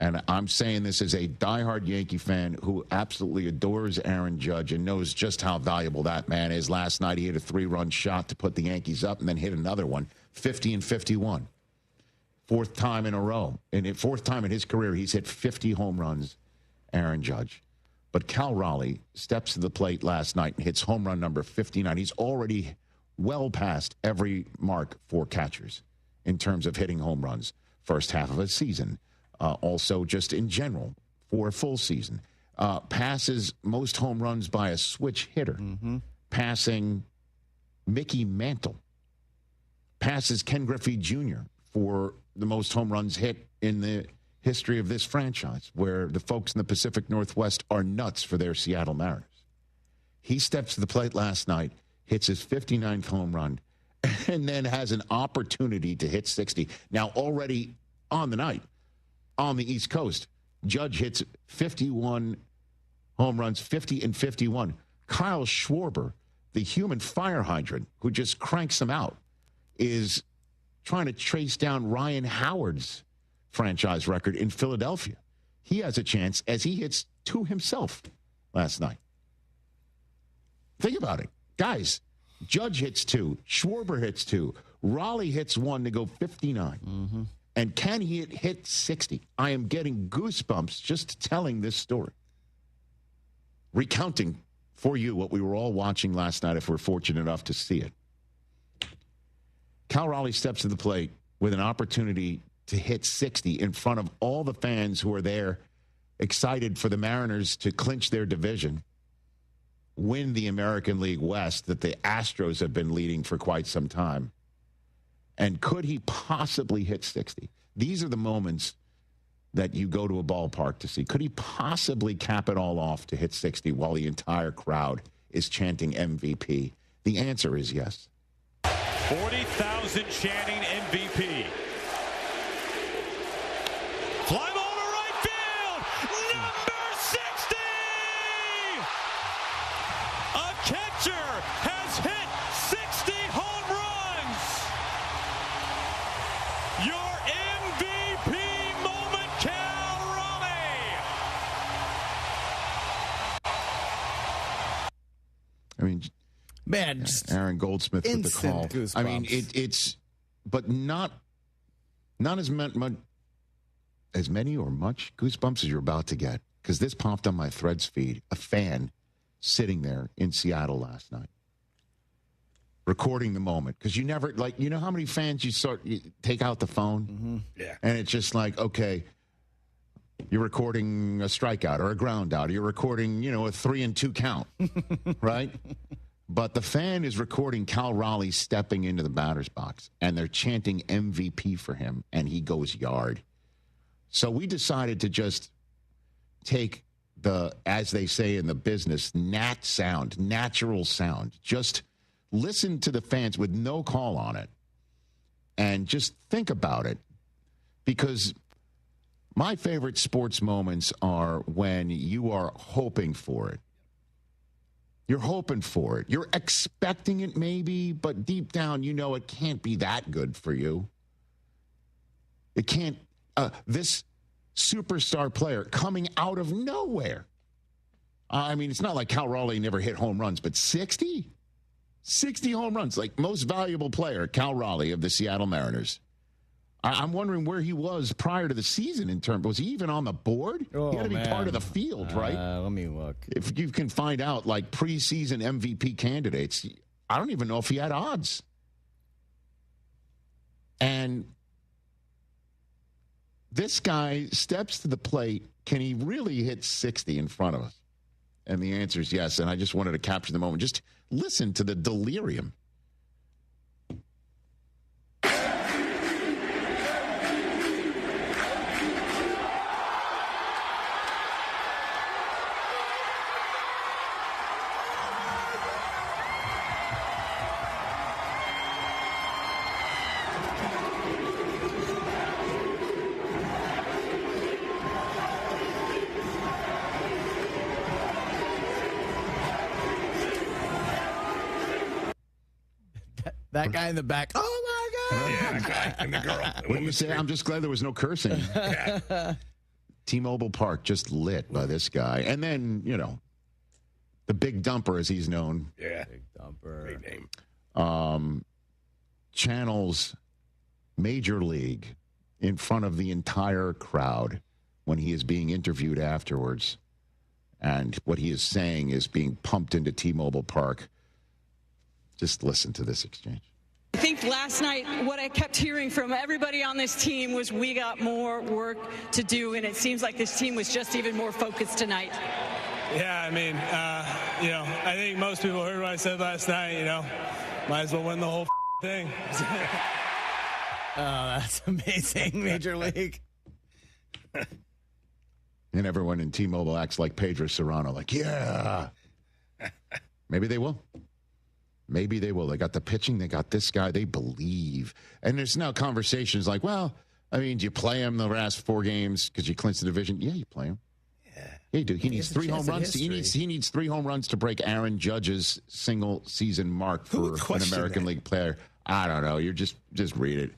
and I'm saying this as a diehard Yankee fan who absolutely adores Aaron Judge and knows just how valuable that man is. Last night he hit a 3-run shot to put the Yankees up and then hit another one, 50 and 51. Fourth time in a row. And fourth time in his career, he's hit 50 home runs, Aaron Judge. But Cal Raleigh steps to the plate last night and hits home run number 59. He's already well past every mark for catchers in terms of hitting home runs first half of a season. Also, just in general, for a full season. Passes most home runs by a switch hitter, passing Mickey Mantle. Passes Ken Griffey Jr. for the most home runs hit in the history of this franchise, where the folks in the Pacific Northwest are nuts for their Seattle Mariners. He steps to the plate last night, hits his 59th home run, and then has an opportunity to hit 60. Now, already on the night, on the East Coast, Judge hits 51 home runs, 50 and 51. Kyle Schwarber, the human fire hydrant who just cranks them out, is trying to trace down Ryan Howard's franchise record in Philadelphia. He has a chance as he hits 2 himself last night. Think about it. Guys, Judge hits 2, Schwarber hits 2, Raleigh hits 1 to go 59. And can he hit 60? I am getting goosebumps just telling this story. Recounting for you what we were all watching last night if we're fortunate enough to see it. Cal Raleigh steps to the plate with an opportunity to hit 60 in front of all the fans who are there excited for the Mariners to clinch their division, win the American League West that the Astros have been leading for quite some time. And could he possibly hit 60? These are the moments that you go to a ballpark to see. Could he possibly cap it all off to hit 60 while the entire crowd is chanting MVP? The answer is yes. 40,000 chanting MVP. Fly ball to right field. Number 60! A catcher has hit 60 home runs. Your MVP moment, Cal Raleigh. I mean, man, just Aaron Goldsmith with the call. Goosebumps. I mean, it's, but not as many or much goosebumps as you're about to get, because this popped on my Threads feed. A fan sitting there in Seattle last night, recording the moment, because you never, like, you know how many fans you take out the phone, yeah, and it's just like, okay, you're recording a strikeout or a ground out, or you're recording, a 3-2 count, right? But the fan is recording Cal Raleigh stepping into the batter's box, and they're chanting MVP for him, and he goes yard. So we decided to just take the, as they say in the business, natural sound. Just listen to the fans with no call on it, and just think about it. Because my favorite sports moments are when you are hoping for it. You're hoping for it. You're expecting it maybe, but deep down you know it can't be that good for you. It can't. This superstar player coming out of nowhere. I mean, it's not like Cal Raleigh never hit home runs, but 60? 60 home runs. Like, most valuable player, Cal Raleigh of the Seattle Mariners. I'm wondering where he was prior to the season in terms. Was he even on the board? Oh, he had to be part of the field, right? Let me look. If you can find out, like, preseason MVP candidates, I don't even know if he had odds. And this guy steps to the plate. Can he really hit 60 in front of us? And the answer is yes. And I just wanted to capture the moment. Just listen to the delirium. That guy in the back. Oh, my God. Yeah, that guy and the girl. What do you say? I'm just glad there was no cursing. T-Mobile Park just lit by this guy. And then, the Big Dumper, as he's known. Yeah. Big Dumper. Great name. Channels Major League in front of the entire crowd when he is being interviewed afterwards. And what he is saying is being pumped into T-Mobile Park. Just listen to this exchange. I think last night what I kept hearing from everybody on this team was we got more work to do, and it seems like this team was just even more focused tonight. Yeah, I mean, I think most people heard what I said last night, might as well win the whole thing. Oh, that's amazing, Major League. And everyone in T-Mobile acts like Pedro Serrano, like, yeah. Maybe they will. Maybe they will. They got the pitching. They got this guy. They believe. And there's now conversations like, well, I mean, do you play him the last 4 games because you clinched the division? Yeah, you play him. Yeah, you do. He needs 3 home runs. He needs 3 home runs to break Aaron Judge's single-season mark for an American League player. I don't know. You're just read it.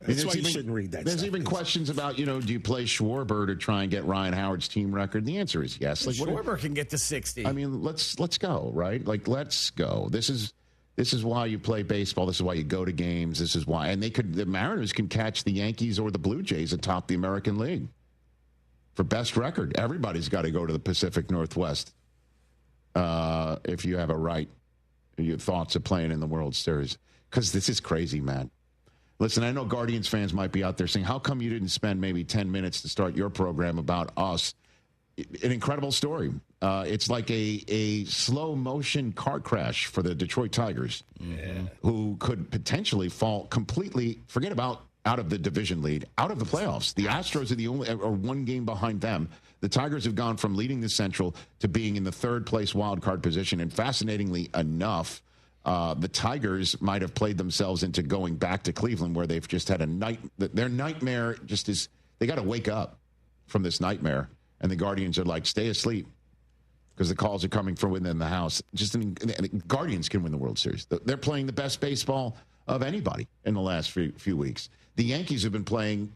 That's why you shouldn't read that. There's even questions about, do you play Schwarber to try and get Ryan Howard's team record? The answer is yes. Like, Schwarber can get to 60. I mean, let's go, right? Like, let's go. This is why you play baseball. This is why you go to games. This is why. And the Mariners can catch the Yankees or the Blue Jays atop the American League for best record. Everybody's got to go to the Pacific Northwest if you have a right. Your thoughts of playing in the World Series. Because this is crazy, man. Listen, I know Guardians fans might be out there saying, how come you didn't spend maybe 10 minutes to start your program about us? An incredible story. It's like a slow-motion car crash for the Detroit Tigers, who could potentially fall completely, forget about out of the division lead, out of the playoffs. The Astros are 1 game behind them. The Tigers have gone from leading the Central to being in the 3rd-place wild card position. And fascinatingly enough, the Tigers might have played themselves into going back to Cleveland, where they've just had their nightmare just is, they got to wake up from this nightmare. And the Guardians are like, stay asleep, because the calls are coming from within the house. Guardians can win the World Series. They're playing the best baseball of anybody in the last few weeks. The Yankees have been playing,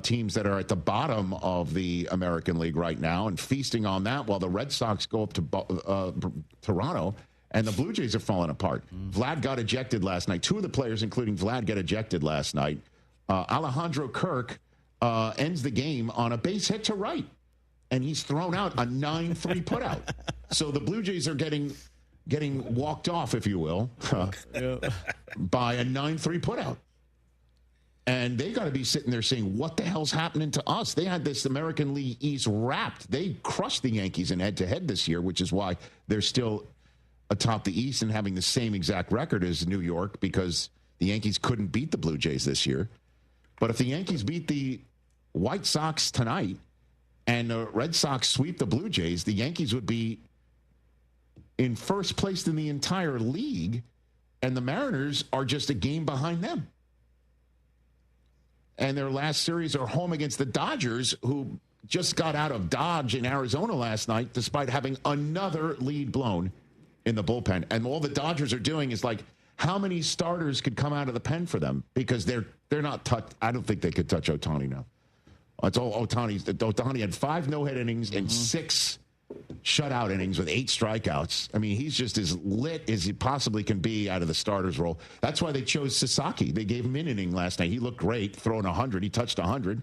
teams that are at the bottom of the American League right now and feasting on that, while the Red Sox go up to Toronto. And the Blue Jays are falling apart. Vlad got ejected last night. 2 of the players, including Vlad, get ejected last night. Alejandro Kirk ends the game on a base hit to right. And he's thrown out a 9-3 putout. So the Blue Jays are getting walked off, if you will, by a 9-3 putout. And they got to be sitting there saying, what the hell's happening to us? They had this American League East wrapped. They crushed the Yankees in head-to-head this year, which is why they're still atop the East and having the same exact record as New York, because the Yankees couldn't beat the Blue Jays this year. But if the Yankees beat the White Sox tonight and the Red Sox sweep the Blue Jays, the Yankees would be in first place in the entire league, and the Mariners are just a game behind them. And their last series are home against the Dodgers, who just got out of Dodge in Arizona last night, despite having another lead blown in the bullpen. And all the Dodgers are doing is like, how many starters could come out of the pen for them? Because they're not touched. I don't think they could touch Ohtani now. It's all Ohtani. Ohtani had 5 no-hit innings and 6 shutout innings with 8 strikeouts. I mean, he's just as lit as he possibly can be out of the starter's role. That's why they chose Sasaki. They gave him an inning last night. He looked great, throwing 100. He touched 100.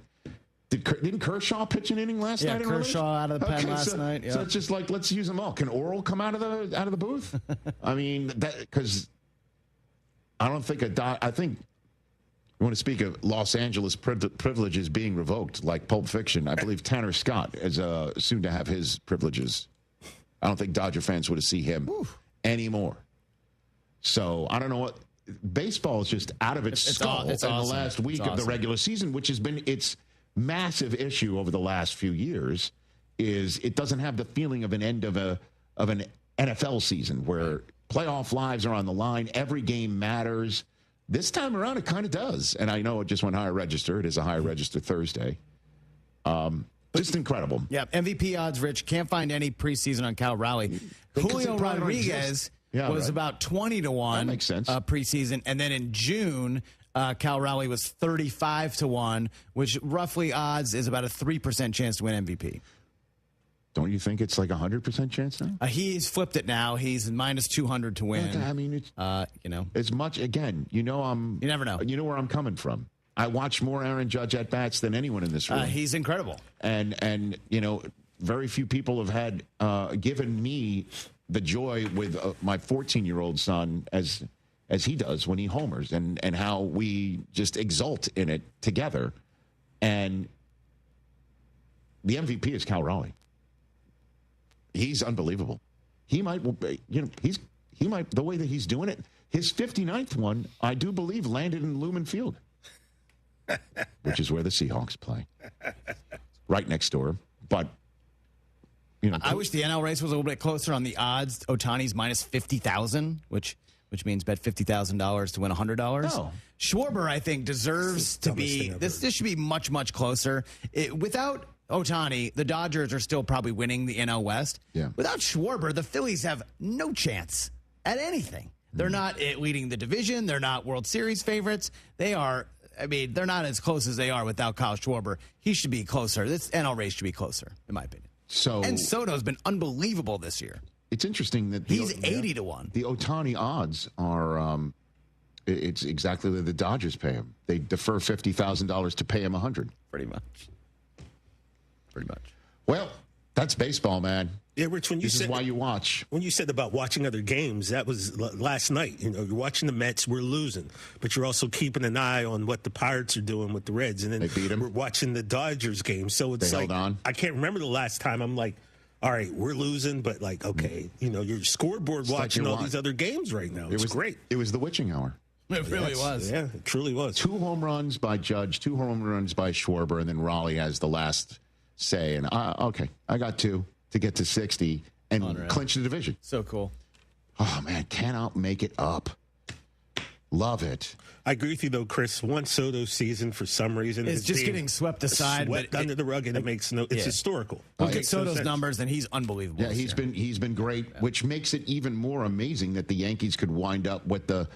Didn't Kershaw pitch an inning last night? Yeah, Kershaw out of the pen last night. Yeah. So it's just like, let's use them all. Can Oral come out of the booth? I mean, because I don't think I think you want to speak of Los Angeles privileges being revoked, like Pulp Fiction. I believe Tanner Scott is soon to have his privileges. I don't think Dodger fans would see him anymore. So I don't know what baseball is just out of its skull in the last week of the regular season, which has been its massive issue over the last few years. Is it doesn't have the feeling of an end of an NFL season where playoff lives are on the line, every game matters. This time around, it kind of does. And I know it just went higher register. It is a higher register Thursday. Just incredible. Yeah, MVP odds, Rich. Can't find any preseason on Cal Raleigh. Julio Rodriguez was about 20 to 1. That makes sense. Preseason. And then in June, Cal Raleigh was 35 to 1, which roughly odds is about a 3% chance to win MVP. Don't you think it's like 100% chance now? He's flipped it now. He's minus 200 to win. Okay, I mean, it's, as much, again, you never know. You know where I'm coming from. I watch more Aaron Judge at bats than anyone in this room. He's incredible. And very few people have had given me the joy with my 14-year-old son as he does when he homers, and how we just exult in it together. And the MVP is Cal Raleigh. He's unbelievable. He might, he might, the way that he's doing it, his 59th one, I do believe, landed in Lumen Field, which is where the Seahawks play, right next door. But I wish the NL race was a little bit closer on the odds. Ohtani's minus 50,000, which means bet $50,000 to win $100. Oh. Schwarber, I think, deserves to be. This should be much, much closer. Without Ohtani, the Dodgers are still probably winning the NL West. Yeah. Without Schwarber, the Phillies have no chance at anything. They're not leading the division. They're not World Series favorites. They are. I mean, they're not as close as they are without Kyle Schwarber. He should be closer. This NL race should be closer, in my opinion. And Soto's been unbelievable this year. It's interesting that he's 80 to 1. The Ohtani odds are it's exactly what the Dodgers pay him. They defer $50,000 to pay him $100. Pretty much. Well, that's baseball, man. Yeah, Rich, when you this said is why you watch. When you said about watching other games, that was last night. You're watching the Mets, we're losing, but you're also keeping an eye on what the Pirates are doing with the Reds, and then they beat them. We're watching the Dodgers game. So it's they held on. I can't remember the last time I'm like, all right, we're losing, but like, okay, your scoreboard it's watching like all these other games right now. It was great. It was the witching hour. It really was. Yeah, it truly was. 2 home runs by Judge, 2 home runs by Schwarber, and then Raleigh has the last say. And okay, I got 2 to get to 60 and clinch the division. So cool. Oh man, cannot make it up. Love it. I agree with you though, Chris. One Soto season for some reason it's just getting swept aside, swept under the rug, and it makes no. It's historical. Look at Soto's numbers, and he's unbelievable. Yeah, he's been great, which makes it even more amazing that the Yankees could wind up with the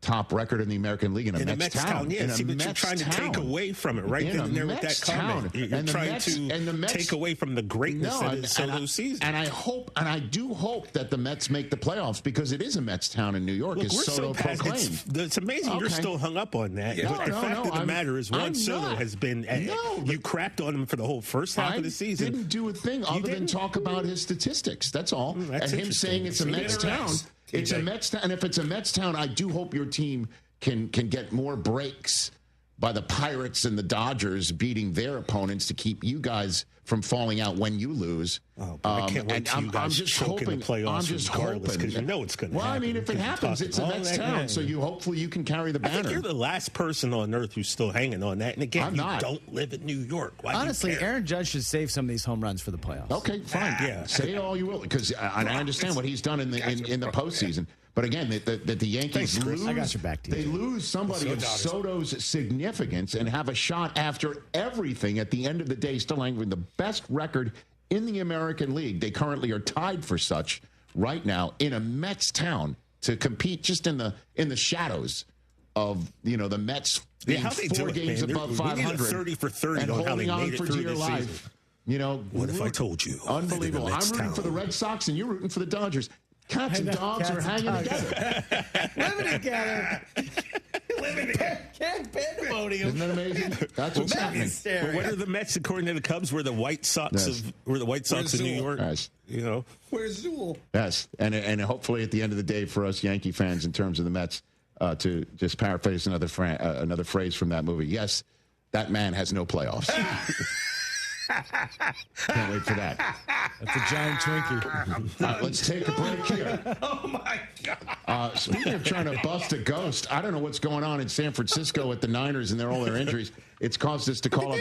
top record in the American League in a Mets town. Yeah, see, but you're trying to take away from it right then and there with that comment. You're trying to take away from the greatness that is Soto's season. And I do hope that the Mets make the playoffs because it is a Mets town in New York, as Soto proclaimed. It's amazing you're still hung up on that. Yeah. But the fact of the matter is, Juan Soto has been. You crapped on him for the whole first half of the season. I didn't do a thing other than talk about his statistics. That's all. And him saying it's a Mets town. It's a Mets town, and if it's a Mets town, I do hope your team can get more breaks by the Pirates and the Dodgers beating their opponents to keep you guys from falling out when you lose. I can't wait till you guys choke in the playoffs regardless, because you know it's going to happen. Well, I mean, if it happens, it's a Mets town, so hopefully you can carry the banner. I think you're the last person on earth who's still hanging on that. And again, I'm not. Don't live in New York. Why honestly, Aaron Judge should save some of these home runs for the playoffs. Okay, fine. Yeah. Say all you will, because I understand what he's done in the postseason. But again, the Yankees lose. I got your back, they lose somebody of Soto's significance and have a shot after everything at the end of the day, still having the best record in the American League. They currently are tied for such right now in a Mets town to compete just in the shadows of the Mets being 4 games above 500, 30 for 30 and on how holding they on made it for through dear this life. Season. What if I told you? Unbelievable. I'm rooting for the Red Sox, and you're rooting for the Dodgers. Cats and dogs are hanging together. Living together. Pandemonium. Isn't that amazing? That's what's happening. But what are the Mets according to the Cubs? We're the White Sox of New York. Yes. Where's Zool? Yes, and hopefully at the end of the day for us Yankee fans, in terms of the Mets, to just paraphrase another phrase from that movie. Yes, that man has no playoffs. Can't wait for that. That's a giant Twinkie. Let's take a break here. Oh, my God. Speaking of trying to bust a ghost, I don't know what's going on in San Francisco with the Niners and all their injuries. It's caused us to call up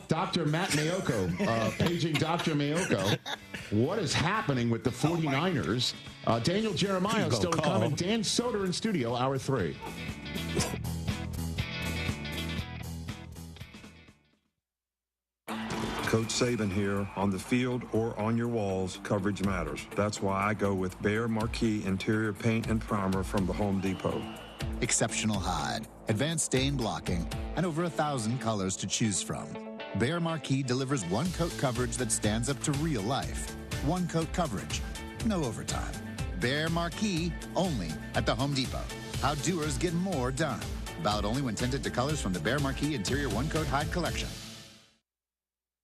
Dr. Matt Mayoko, paging Dr. Mayoko. What is happening with the 49ers? Daniel Jeremiah still to come, and Dan Soder in studio, hour 3. Coach Saban here. On the field or on your walls, coverage matters. That's why I go with Behr Marquee Interior Paint and Primer from the Home Depot. Exceptional hide, advanced stain blocking, and over 1,000 colors to choose from. Behr Marquee delivers one-coat coverage that stands up to real life. One-coat coverage, no overtime. Behr Marquee, only at the Home Depot. How doers get more done. Valid only when tinted to colors from the Behr Marquee Interior One-Coat Hide Collection.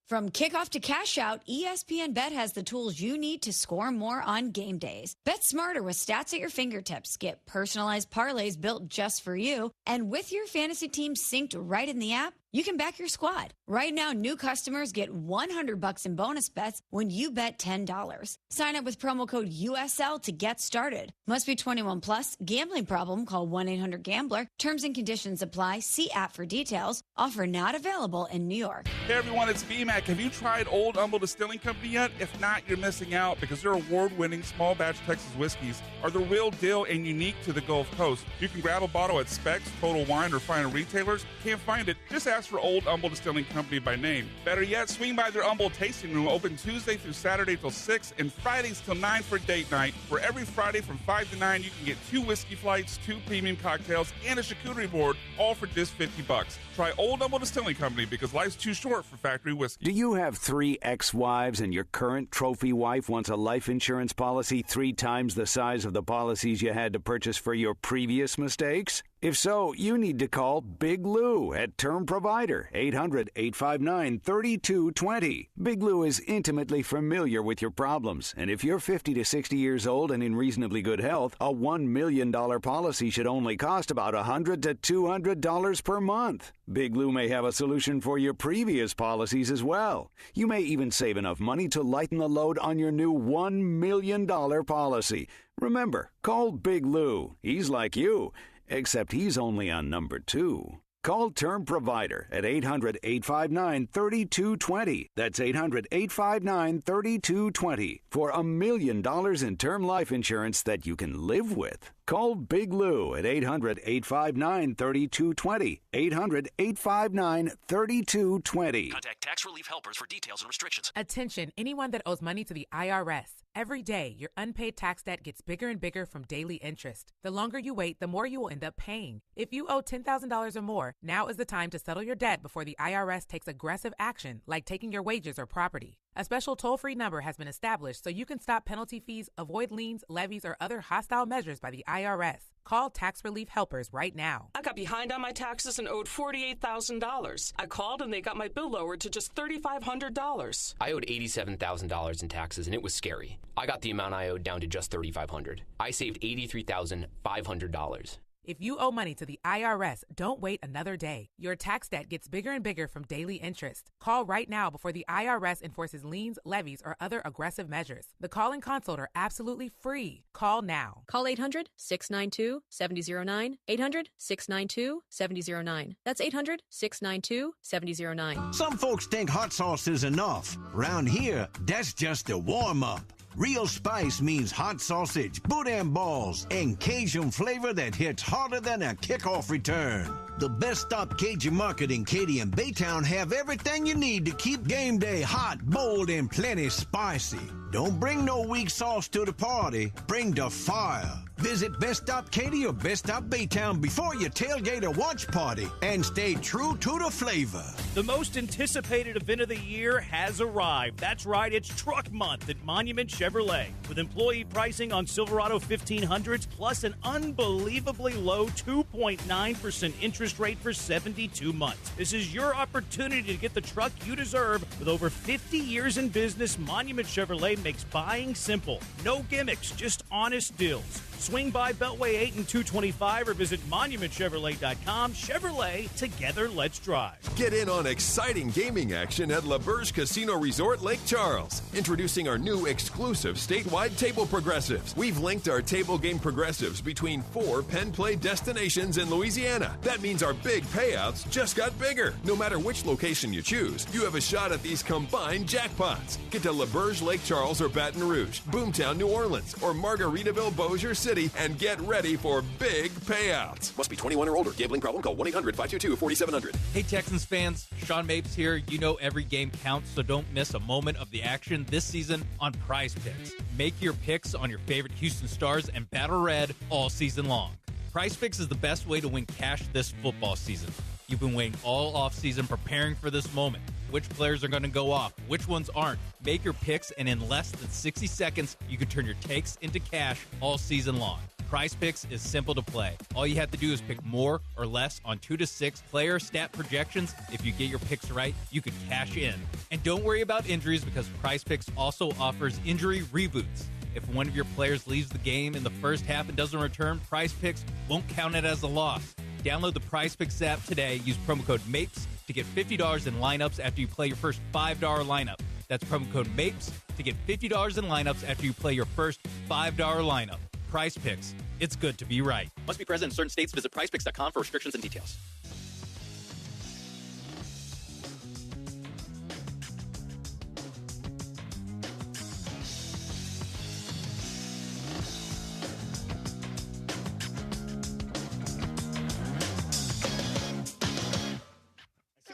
From kickoff to cash out, ESPN Bet has the tools you need to score more on game days. Bet smarter with stats at your fingertips. Get personalized parlays built just for you. And with your fantasy team synced right in the app, you can back your squad. Right now, new customers get $100 in bonus bets when you bet $10. Sign up with promo code USL to get started. Must be 21 plus. Gambling problem? Call 1-800-GAMBLER. Terms and conditions apply. See app for details. Offer not available in New York. Hey everyone, it's BMAC. Have you tried Old Humble Distilling Company yet? If not, you're missing out because their award-winning small batch Texas whiskeys are the real deal and unique to the Gulf Coast. You can grab a bottle at Specs, Total Wine, or finer retailers. Can't find it? Just ask for Old Humble Distilling Company by name. Better yet, swing by their Humble Tasting Room, open Tuesday through Saturday till 6 and Fridays till 9 for date night, where every Friday from 5 to 9 you can get 2 whiskey flights, 2 premium cocktails, and a charcuterie board, all for just $50. Try Old Humble Distilling Company because life's too short for factory whiskey. Do you have 3 ex-wives and your current trophy wife wants a life insurance policy 3 times the size of the policies you had to purchase for your previous mistakes? If so, you need to call Big Lou at Term Provider, 800-859-3220. Big Lou is intimately familiar with your problems, and if you're 50 to 60 years old and in reasonably good health, a $1 million policy should only cost about $100 to $200 per month. Big Lou may have a solution for your previous policies as well. You may even save enough money to lighten the load on your new $1 million policy. Remember, call Big Lou. He's like you, except he's only on number 2. Call Term Provider at 800-859-3220. That's 800-859-3220 for $1 million in term life insurance that you can live with. Call Big Lou at 800-859-3220. 800-859-3220. Contact Tax Relief Helpers for details and restrictions. Attention, anyone that owes money to the IRS. Every day, your unpaid tax debt gets bigger and bigger from daily interest. The longer you wait, the more you will end up paying. If you owe $10,000 or more, now is the time to settle your debt before the IRS takes aggressive action, like taking your wages or property. A special toll-free number has been established so you can stop penalty fees, avoid liens, levies, or other hostile measures by the IRS. Call Tax Relief Helpers right now. I got behind on my taxes and owed $48,000. I called and they got my bill lowered to just $3,500. I owed $87,000 in taxes and it was scary. I got the amount I owed down to just $3,500. I saved $83,500. If you owe money to the IRS, don't wait another day. Your tax debt gets bigger and bigger from daily interest. Call right now before the IRS enforces liens, levies, or other aggressive measures. The call and consult are absolutely free. Call now. Call 800-692-7009. 800-692-7009. That's 800-692-7009. Some folks think hot sauce is enough. Around here, that's just a warm-up. Real spice means hot sausage, boudin balls, and Cajun flavor that hits harder than a kickoff return. The Best Stop Cajun Market in Katy and Baytown have everything you need to keep game day hot, bold, and plenty spicy. Don't bring no weak sauce to the party. Bring the fire. Visit Best Stop Katy or Best Stop Baytown before your tailgate or watch party and stay true to the flavor. The most anticipated event of the year has arrived. That's right, it's Truck Month at Monument Chevrolet. With employee pricing on Silverado 1500s plus an unbelievably low 2.9% interest rate for 72 months. This is your opportunity to get the truck you deserve. With over 50 years in business, Monument Chevrolet makes buying simple. No gimmicks, just honest deals. Swing by Beltway 8 and 225 or visit monumentchevrolet.com. Chevrolet, together let's drive. Get in on exciting gaming action at LaBerge Casino Resort Lake Charles. Introducing our new exclusive statewide table progressives. We've linked our table game progressives between 4 pen play destinations in Louisiana. That means our big payouts just got bigger. No matter which location you choose, you have a shot at these combined jackpots. Get to LaBerge Lake Charles or Baton Rouge, Boomtown, New Orleans, or Margaritaville, Bossier City. City and get ready for big payouts. Must be 21 or older. Gambling problem? Call 1-800-522-4700. Hey, Texans fans. Sean Mapes here. You know every game counts, so don't miss a moment of the action this season on Prize Picks. Make your picks on your favorite Houston Stars and Battle Red all season long. Prize Picks is the best way to win cash this football season. You've been waiting all offseason preparing for this moment. Which players are going to go off? Which ones aren't? Make your picks, and in less than 60 seconds, you can turn your takes into cash all season long. Prize Picks is simple to play. All you have to do is pick more or less on 2 to 6 player stat projections. If you get your picks right, you can cash in. And don't worry about injuries because Prize Picks also offers injury reboots. If one of your players leaves the game in the first half and doesn't return, Prize Picks won't count it as a loss. Download the Prize Picks app today. Use promo code MAPES to get $50 in lineups after you play your first $5 lineup. That's promo code MAPES to get $50 in lineups after you play your first $5 lineup. Prize Picks. It's good to be right. Must be present in certain states. Visit prizepicks.com for restrictions and details.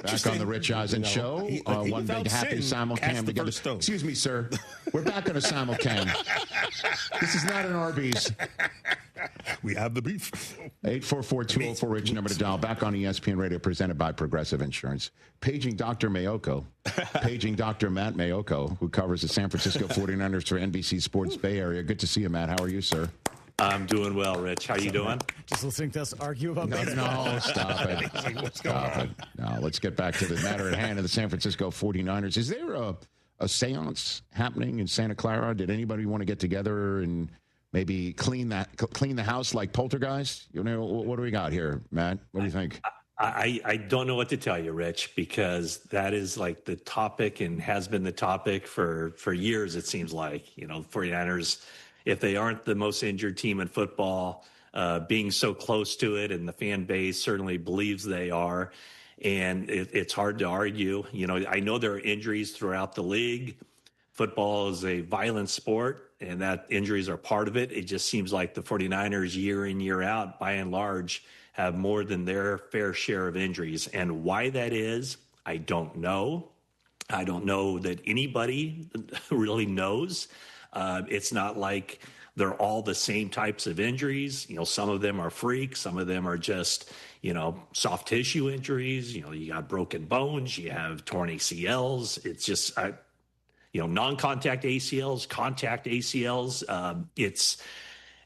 Back on the Rich Eisen show. One big happy simulcam together. Excuse me, sir. We're back on a simulcam. This is not an Arby's. We have the beef. 844-204-RICH, number to dial. Back on ESPN Radio, presented by Progressive Insurance. Paging Dr. Mayoko. Paging Dr. Matt Mayoko, who covers the San Francisco 49ers for NBC Sports Bay Area. Good to see you, Matt. How are you, sir? I'm doing well, Rich. How you doing? Just listening to us argue about baseball. No, stop it. Stop it. No, let's get back to the matter at hand of the San Francisco 49ers. Is there a seance happening in Santa Clara? Did anybody want to get together and maybe clean the house like Poltergeist? You know, what do we got here, Matt? What do you think? I don't know what to tell you, Rich, because that is like the topic and has been the topic for years, it seems like. You know, 49ers, if they aren't the most injured team in football, being so close to it, and the fan base certainly believes they are, and it's hard to argue. You know, I know there are injuries throughout the league. Football is a violent sport, and that injuries are part of it. It just seems like the 49ers, year in, year out, by and large, have more than their fair share of injuries. And why that is, I don't know. I don't know that anybody really knows. It's not like they're all the same types of injuries. You know, some of them are freaks. Some of them are just, you know, soft tissue injuries. You know, you got broken bones. You have torn ACLs. It's just, you know, non-contact ACLs, contact ACLs.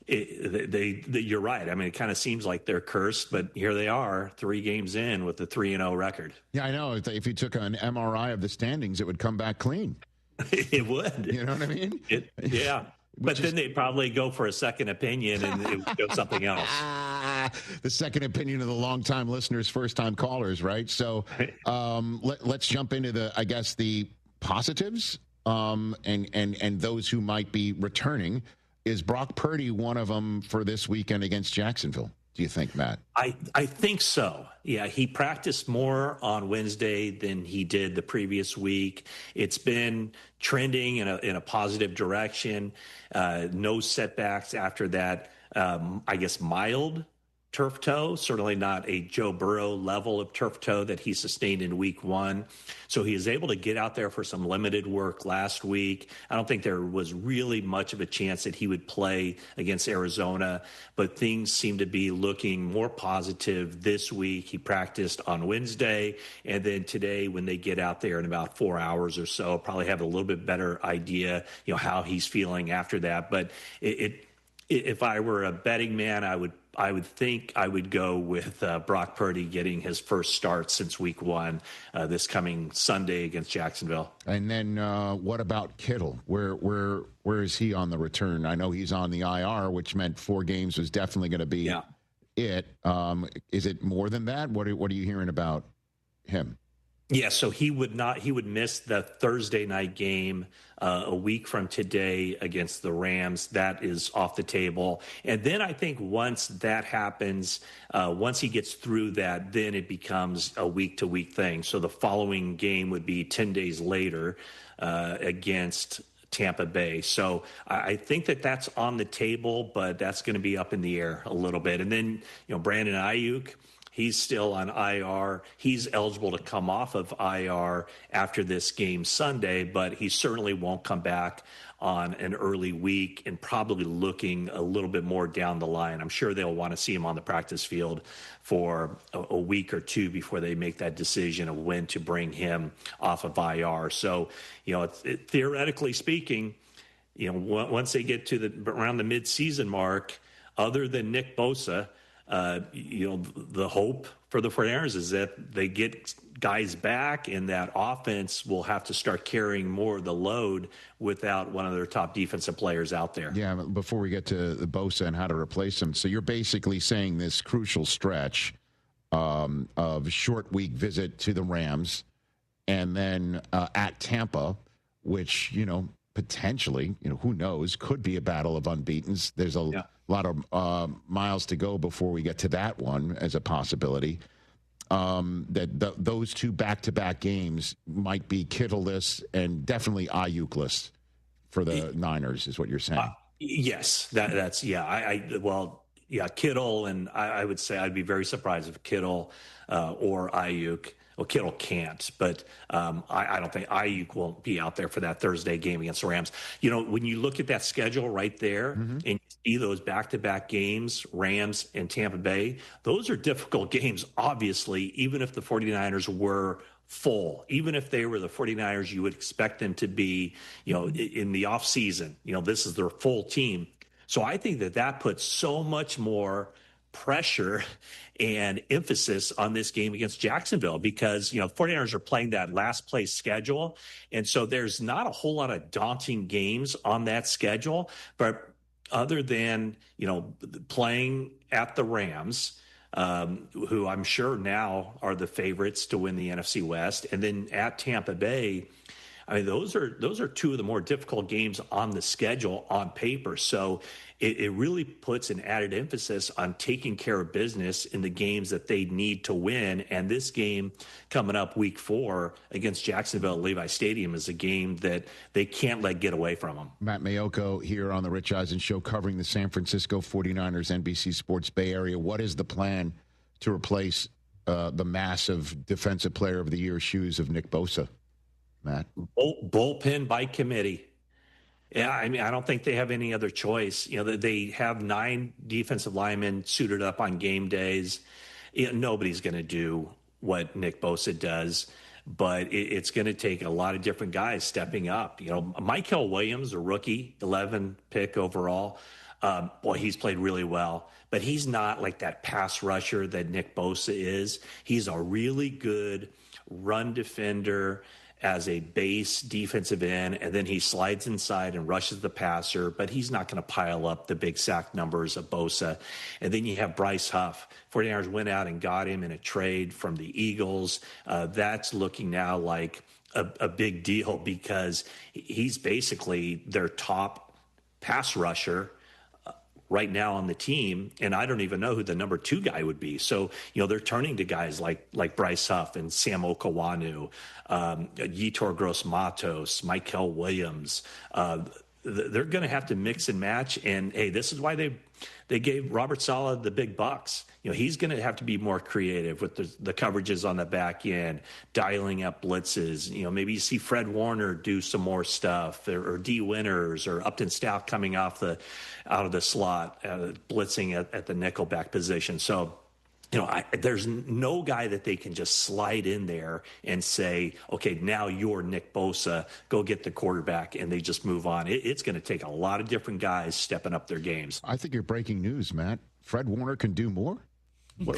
You're right. I mean, it kind of seems like they're cursed, but here they are, 3 games in with a 3-0 record. Yeah, I know. If you took an MRI of the standings, it would come back clean. It would. You know what I mean? Yeah. But then they'd probably go for a second opinion and it would show something else. The second opinion of the longtime listeners, first-time callers, right? So let's jump into the positives and those who might be returning. Is Brock Purdy one of them for this weekend against Jacksonville, do you think, Matt? I think so. Yeah, he practiced more on Wednesday than he did the previous week. It's been trending in a positive direction. No setbacks after that, I guess, mild turf toe, certainly not a Joe Burrow level of turf toe that he sustained in week 1. So he is able to get out there for some limited work last week. I don't think there was really much of a chance that he would play against Arizona, but things seem to be looking more positive this week. He practiced on Wednesday, and then today when they get out there in about 4 hours or so, probably have a little bit better idea, you know, how he's feeling after that. But if I were a betting man, I would think I would go with Brock Purdy getting his first start since week 1 this coming Sunday against Jacksonville. And then what about Kittle? Where is he on the return? I know he's on the IR, which meant 4 games was definitely going to be it. Is it more than that? What are you hearing about him? Yeah, so he would miss the Thursday night game a week from today against the Rams. That is off the table. And then I think once that happens, once he gets through that, then it becomes a week-to-week thing. So the following game would be 10 days later against Tampa Bay. So I think that that's on the table, but that's going to be up in the air a little bit. And then, Brandon Ayuk, he's still on IR. He's eligible to come off of IR after this game Sunday, but he certainly won't come back on an early week and probably looking a little bit more down the line. I'm sure they'll want to see him on the practice field for a week or two before they make that decision of when to bring him off of IR. So, theoretically speaking, once they get to around the mid-season mark, other than Nick Bosa, the hope for the 49ers is that they get guys back and that offense will have to start carrying more of the load without one of their top defensive players out there. Yeah, before we get to the Bosa and how to replace him, so you're basically saying this crucial stretch of short week visit to the Rams and then at Tampa, which, potentially, who knows, could be a battle of unbeatens. There's a lot of miles to go before we get to that one as a possibility. Those two back-to-back games might be Kittle-less and definitely Ayuk-less for the Niners, is what you're saying. Yes, that's Kittle, and I would say I'd be very surprised if Kittle or Ayuk. Well, Kittle can't, but I don't think Ayuk won't be out there for that Thursday game against the Rams. When you look at that schedule right there and you see those back-to-back games, Rams and Tampa Bay, those are difficult games, obviously, even if the 49ers were full. Even if they were the 49ers, you would expect them to be, in the offseason. This is their full team. So I think that puts so much more pressure and emphasis on this game against Jacksonville because, 49ers are playing that last place schedule. And so there's not a whole lot of daunting games on that schedule, but other than, playing at the Rams, who I'm sure now are the favorites to win the NFC West, and then at Tampa Bay, I mean, those are two of the more difficult games on the schedule on paper. So it really puts an added emphasis on taking care of business in the games that they need to win. And this game coming up week 4 against Jacksonville at Levi Stadium is a game that they can't let get away from them. Matt Mayoko here on the Rich Eisen Show covering the San Francisco 49ers, NBC Sports Bay Area. What is the plan to replace the massive Defensive Player of the Year shoes of Nick Bosa, Matt? Bullpen by committee. Yeah, I mean, I don't think they have any other choice. They have 9 defensive linemen suited up on game days. Nobody's going to do what Nick Bosa does, but it's going to take a lot of different guys stepping up. Michael Williams, a rookie, 11 pick overall. He's played really well, but he's not like that pass rusher that Nick Bosa is. He's a really good run defender as a base defensive end, and then he slides inside and rushes the passer, but he's not going to pile up the big sack numbers of Bosa. And then you have Bryce Huff. 49ers went out and got him in a trade from the Eagles. That's looking now like a big deal because he's basically their top pass rusher right now on the team, and I don't even know who the number 2 guy would be. So, they're turning to guys like Bryce Huff and Sam Okawanu, Yetur Gross-Matos, Michael Williams. They're going to have to mix and match, and, hey, this is why they gave Robert Saleh the big bucks. He's going to have to be more creative with the coverages on the back end, dialing up blitzes. Maybe you see Fred Warner do some more stuff, or D. Winters or Upton Stout coming out of the slot, blitzing at the nickelback position. So, there's no guy that they can just slide in there and say, okay, now you're Nick Bosa, go get the quarterback, and they just move on. It's going to take a lot of different guys stepping up their games. I think you're breaking news, Matt. Fred Warner can do more? What?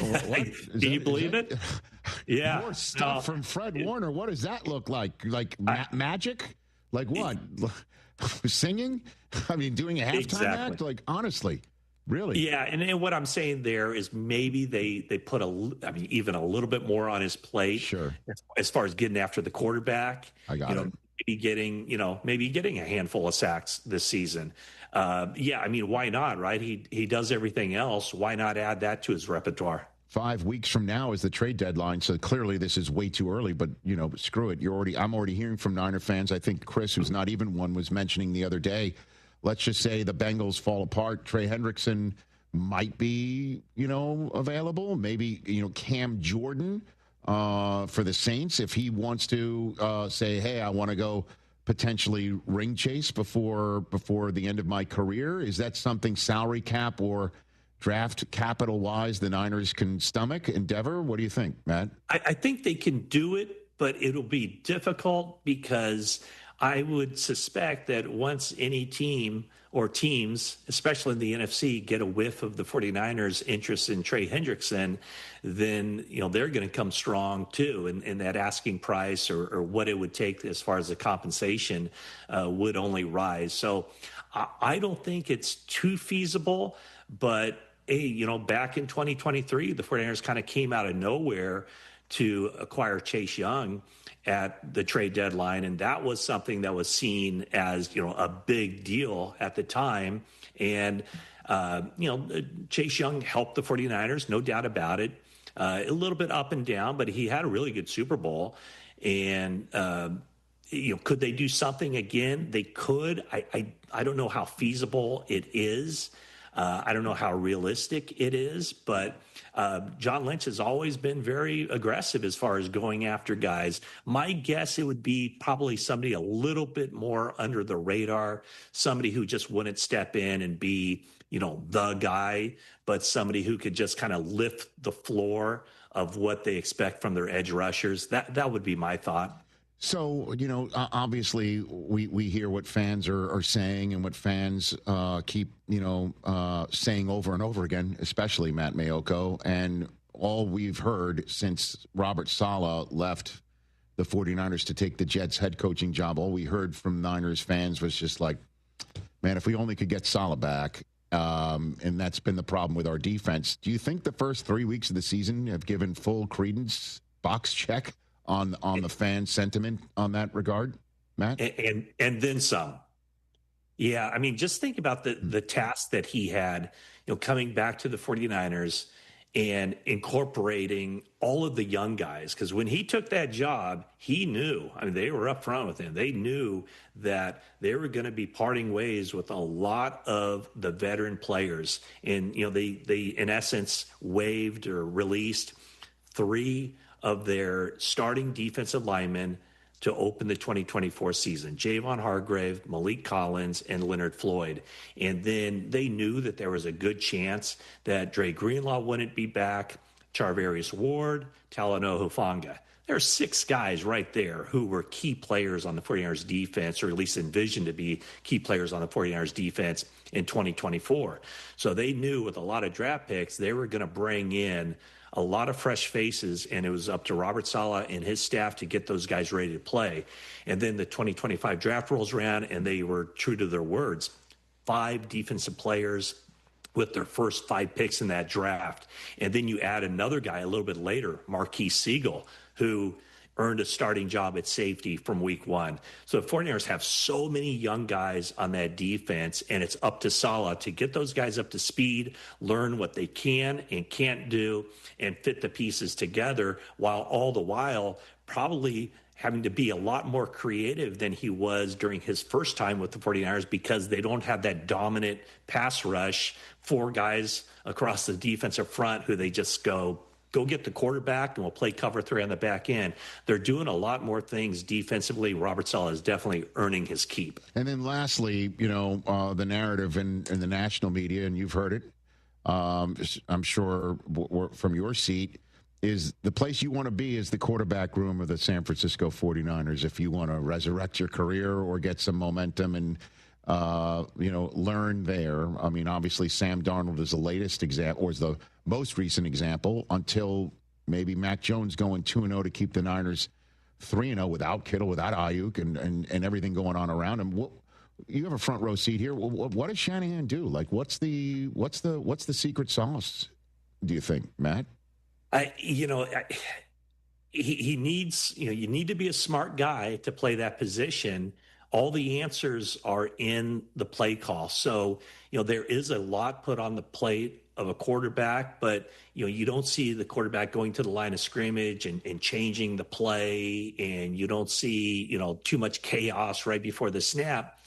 Do you believe it? Yeah. More stuff from Fred Warner. What does that look like? Like magic? Like what? Singing? I mean, doing a halftime act? Like, honestly. Really? Yeah, and what I'm saying there is maybe they put even a little bit more on his plate. Sure. As far as getting after the quarterback. I got it. Maybe getting a handful of sacks this season. Why not, right? He does everything else. Why not add that to his repertoire? 5 weeks from now is the trade deadline, so clearly this is way too early, but, screw it. I'm already hearing from Niner fans. I think Chris, who's not even one, was mentioning the other day, let's just say the Bengals fall apart. Trey Hendrickson might be, available. Maybe, Cam Jordan for the Saints, if he wants to say, hey, I want to go potentially ring chase before the end of my career. Is that something salary cap or draft capital-wise the Niners can stomach, endeavor? What do you think, Matt? I think they can do it, but it'll be difficult because I would suspect that once any team or teams, especially in the NFC, get a whiff of the 49ers' interest in Trey Hendrickson, then, they're going to come strong too. And that asking price or what it would take as far as the compensation would only rise. So I don't think it's too feasible, but back in 2023, the 49ers kind of came out of nowhere to acquire Chase Young at the trade deadline. And that was something that was seen as, a big deal at the time. And, Chase Young helped the 49ers, no doubt about it. A little bit up and down, but he had a really good Super Bowl. And, could they do something again? They could. I don't know how feasible it is. I don't know how realistic it is, but John Lynch has always been very aggressive as far as going after guys. My guess, it would be probably somebody a little bit more under the radar, somebody who just wouldn't step in and be, the guy, but somebody who could just kind of lift the floor of what they expect from their edge rushers. That would be my thought. So, obviously we hear what fans are saying and what fans keep, saying over and over again, especially Matt Mayoko. And all we've heard since Robert Saleh left the 49ers to take the Jets head coaching job, all we heard from Niners fans was just like, man, if we only could get Saleh back. And that's been the problem with our defense. Do you think the first 3 weeks of the season have given full credence, box check, on the fan sentiment on that regard, Matt? And then some. Yeah, I mean, just think about the task that he had, coming back to the 49ers and incorporating all of the young guys. Because when he took that job, he knew, they were up front with him. They knew that they were going to be parting ways with a lot of the veteran players. And, they in essence waived or released 3 of their starting defensive linemen to open the 2024 season: Javon Hargrave, Malik Collins, and Leonard Floyd. And then they knew that there was a good chance that Dre Greenlaw wouldn't be back, Charvarius Ward, Talanoa Hufanga. There are 6 guys right there who were key players on the 49ers defense, or at least envisioned to be key players on the 49ers defense in 2024. So they knew with a lot of draft picks, they were going to bring in a lot of fresh faces, and it was up to Robert Saleh and his staff to get those guys ready to play. And then the 2025 draft rolls around, and they were true to their words. 5 defensive players with their first 5 picks in that draft. And then you add another guy a little bit later, Marquise Siegel, who earned a starting job at safety from week 1. So the 49ers have so many young guys on that defense, and it's up to Saleh to get those guys up to speed, learn what they can and can't do, and fit the pieces together, while all the while probably having to be a lot more creative than he was during his first time with the 49ers, because they don't have that dominant pass rush, 4 guys across the defensive front who they just go get the quarterback and we'll play cover 3 on the back end. They're doing a lot more things defensively. Robert Saleh is definitely earning his keep. And then lastly, the narrative in the national media, and you've heard it, I'm sure from your seat, is the place you want to be is the quarterback room of the San Francisco 49ers if you want to resurrect your career or get some momentum and learn there. I mean, obviously Sam Darnold is the latest example, or is the most recent example, until maybe Mac Jones going 2-0 to keep the Niners 3-0 without Kittle, without Ayuk, and everything going on around him. You have a front row seat here. What does Shanahan do? Like, what's the secret sauce, do you think, Matt? He needs, you need to be a smart guy to play that position. All the answers are in the play call. So, there is a lot put on the plate of a quarterback, but you don't see the quarterback going to the line of scrimmage and changing the play, and you don't see too much chaos right before the snap.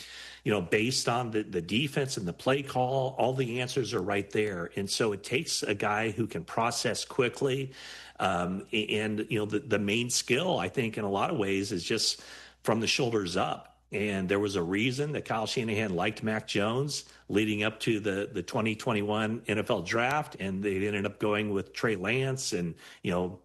Based on the defense and the play call, all the answers are right there. And so it takes a guy who can process quickly. The main skill, I think, in a lot of ways is just from the shoulders up. And there was a reason that Kyle Shanahan liked Mac Jones leading up to the 2021 NFL draft, and they ended up going with Trey Lance, and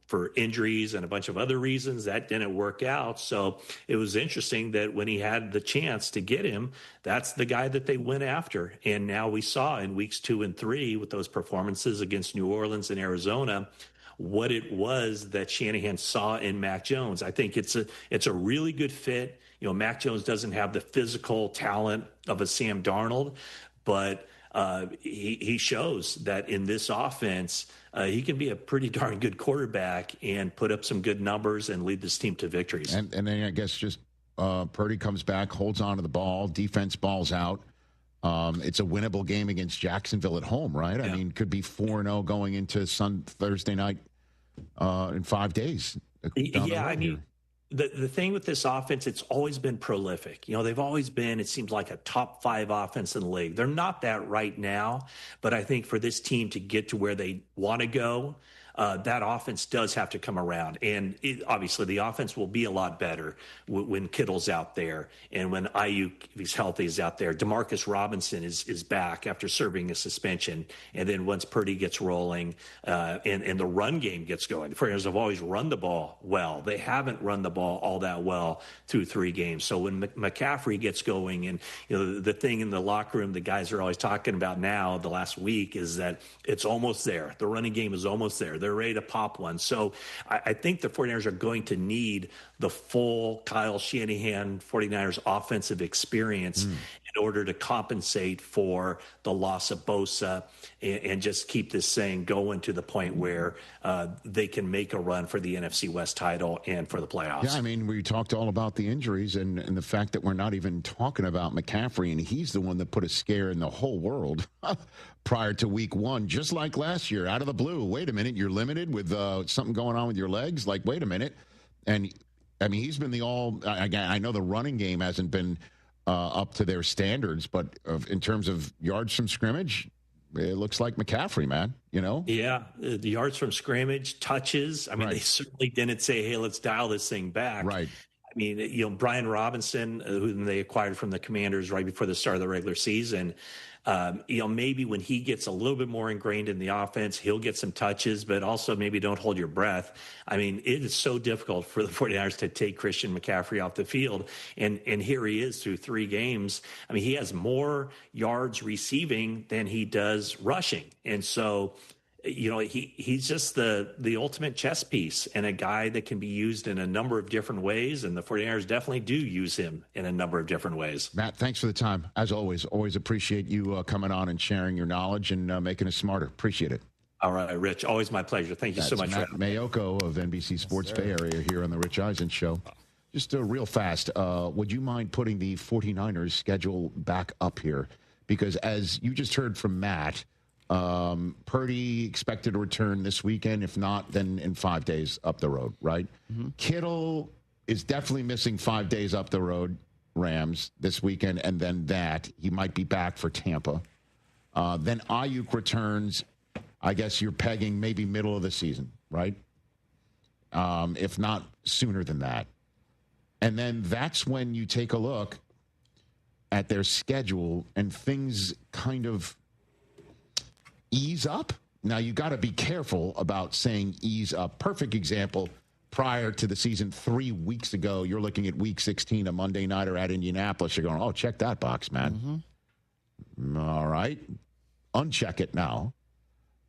for injuries and a bunch of other reasons that didn't work out. So it was interesting that when he had the chance to get him, that's the guy that they went after. And now we saw in weeks 2 and 3 with those performances against New Orleans and Arizona what it was that Shanahan saw in Mac Jones. I think it's a really good fit. Mac Jones doesn't have the physical talent of a Sam Darnold, but he shows that in this offense, he can be a pretty darn good quarterback and put up some good numbers and lead this team to victories. And then I guess just Purdy comes back, holds on to the ball, defense balls out. It's a winnable game against Jacksonville at home, right? Yeah. I mean, could be 4-0 going into Thursday night in 5 days. Yeah, I mean, the thing with this offense, it's always been prolific. They've always been, it seems like, a top 5 offense in the league. They're not that right now, but I think for this team to get to where they want to go, that offense does have to come around. And obviously the offense will be a lot better when Kittle's out there and when Ayuk, if he's healthy, is out there. Demarcus Robinson is back after serving a suspension. And then once Purdy gets rolling and the run game gets going, the 49ers have always run the ball well. They haven't run the ball all that well through 3 games. So when McCaffrey gets going, and the thing in the locker room the guys are always talking about now the last week is that it's almost there. The running game is almost there. They're ready to pop one. So I think the 49ers are going to need the full Kyle Shanahan 49ers offensive experience in order to compensate for the loss of Bosa and just keep this thing going to the point where they can make a run for the NFC West title and for the playoffs. Yeah, I mean, we talked all about the injuries and the fact that we're not even talking about McCaffrey, and he's the one that put a scare in the whole world prior to week 1, just like last year, out of the blue. Wait a minute, you're limited with something going on with your legs? Like, wait a minute. And, I mean, he's been I know the running game hasn't been up to their standards, but in terms of yards from scrimmage, it looks like McCaffrey, man, Yeah, the yards from scrimmage, touches. I mean, They certainly didn't say, hey, let's dial this thing back. Right. I mean, Brian Robinson, who they acquired from the Commanders right before the start of the regular season, maybe when he gets a little bit more ingrained in the offense, he'll get some touches, but also maybe don't hold your breath. I mean, it is so difficult for the 49ers to take Christian McCaffrey off the field. And here he is through 3 games. I mean, he has more yards receiving than he does rushing. And so, he's just the ultimate chess piece and a guy that can be used in a number of different ways. And the 49ers definitely do use him in a number of different ways. Matt, thanks for the time. As always appreciate you coming on and sharing your knowledge and making us smarter. Appreciate it. All right, Rich. Always my pleasure. Thank you so much. Matt Mayoko of NBC Sports Bay Area here on the Rich Eisen Show. Just real fast, would you mind putting the 49ers schedule back up here? Because as you just heard from Matt, Purdy expected to return this weekend. If not, then in 5 days up the road, right? Mm-hmm. Kittle is definitely missing 5 days up the road, Rams, this weekend, and then he might be back for Tampa. Then Ayuk returns. I guess you're pegging maybe middle of the season, right? If not sooner than that. And then that's when you take a look at their schedule and things kind of ease up. Now, you got to be careful about saying ease up. Perfect example, prior to the season 3 weeks ago, you're looking at week 16, a Monday nighter at Indianapolis. You're going, oh, check that box, man. Mm-hmm. All right. Uncheck it now.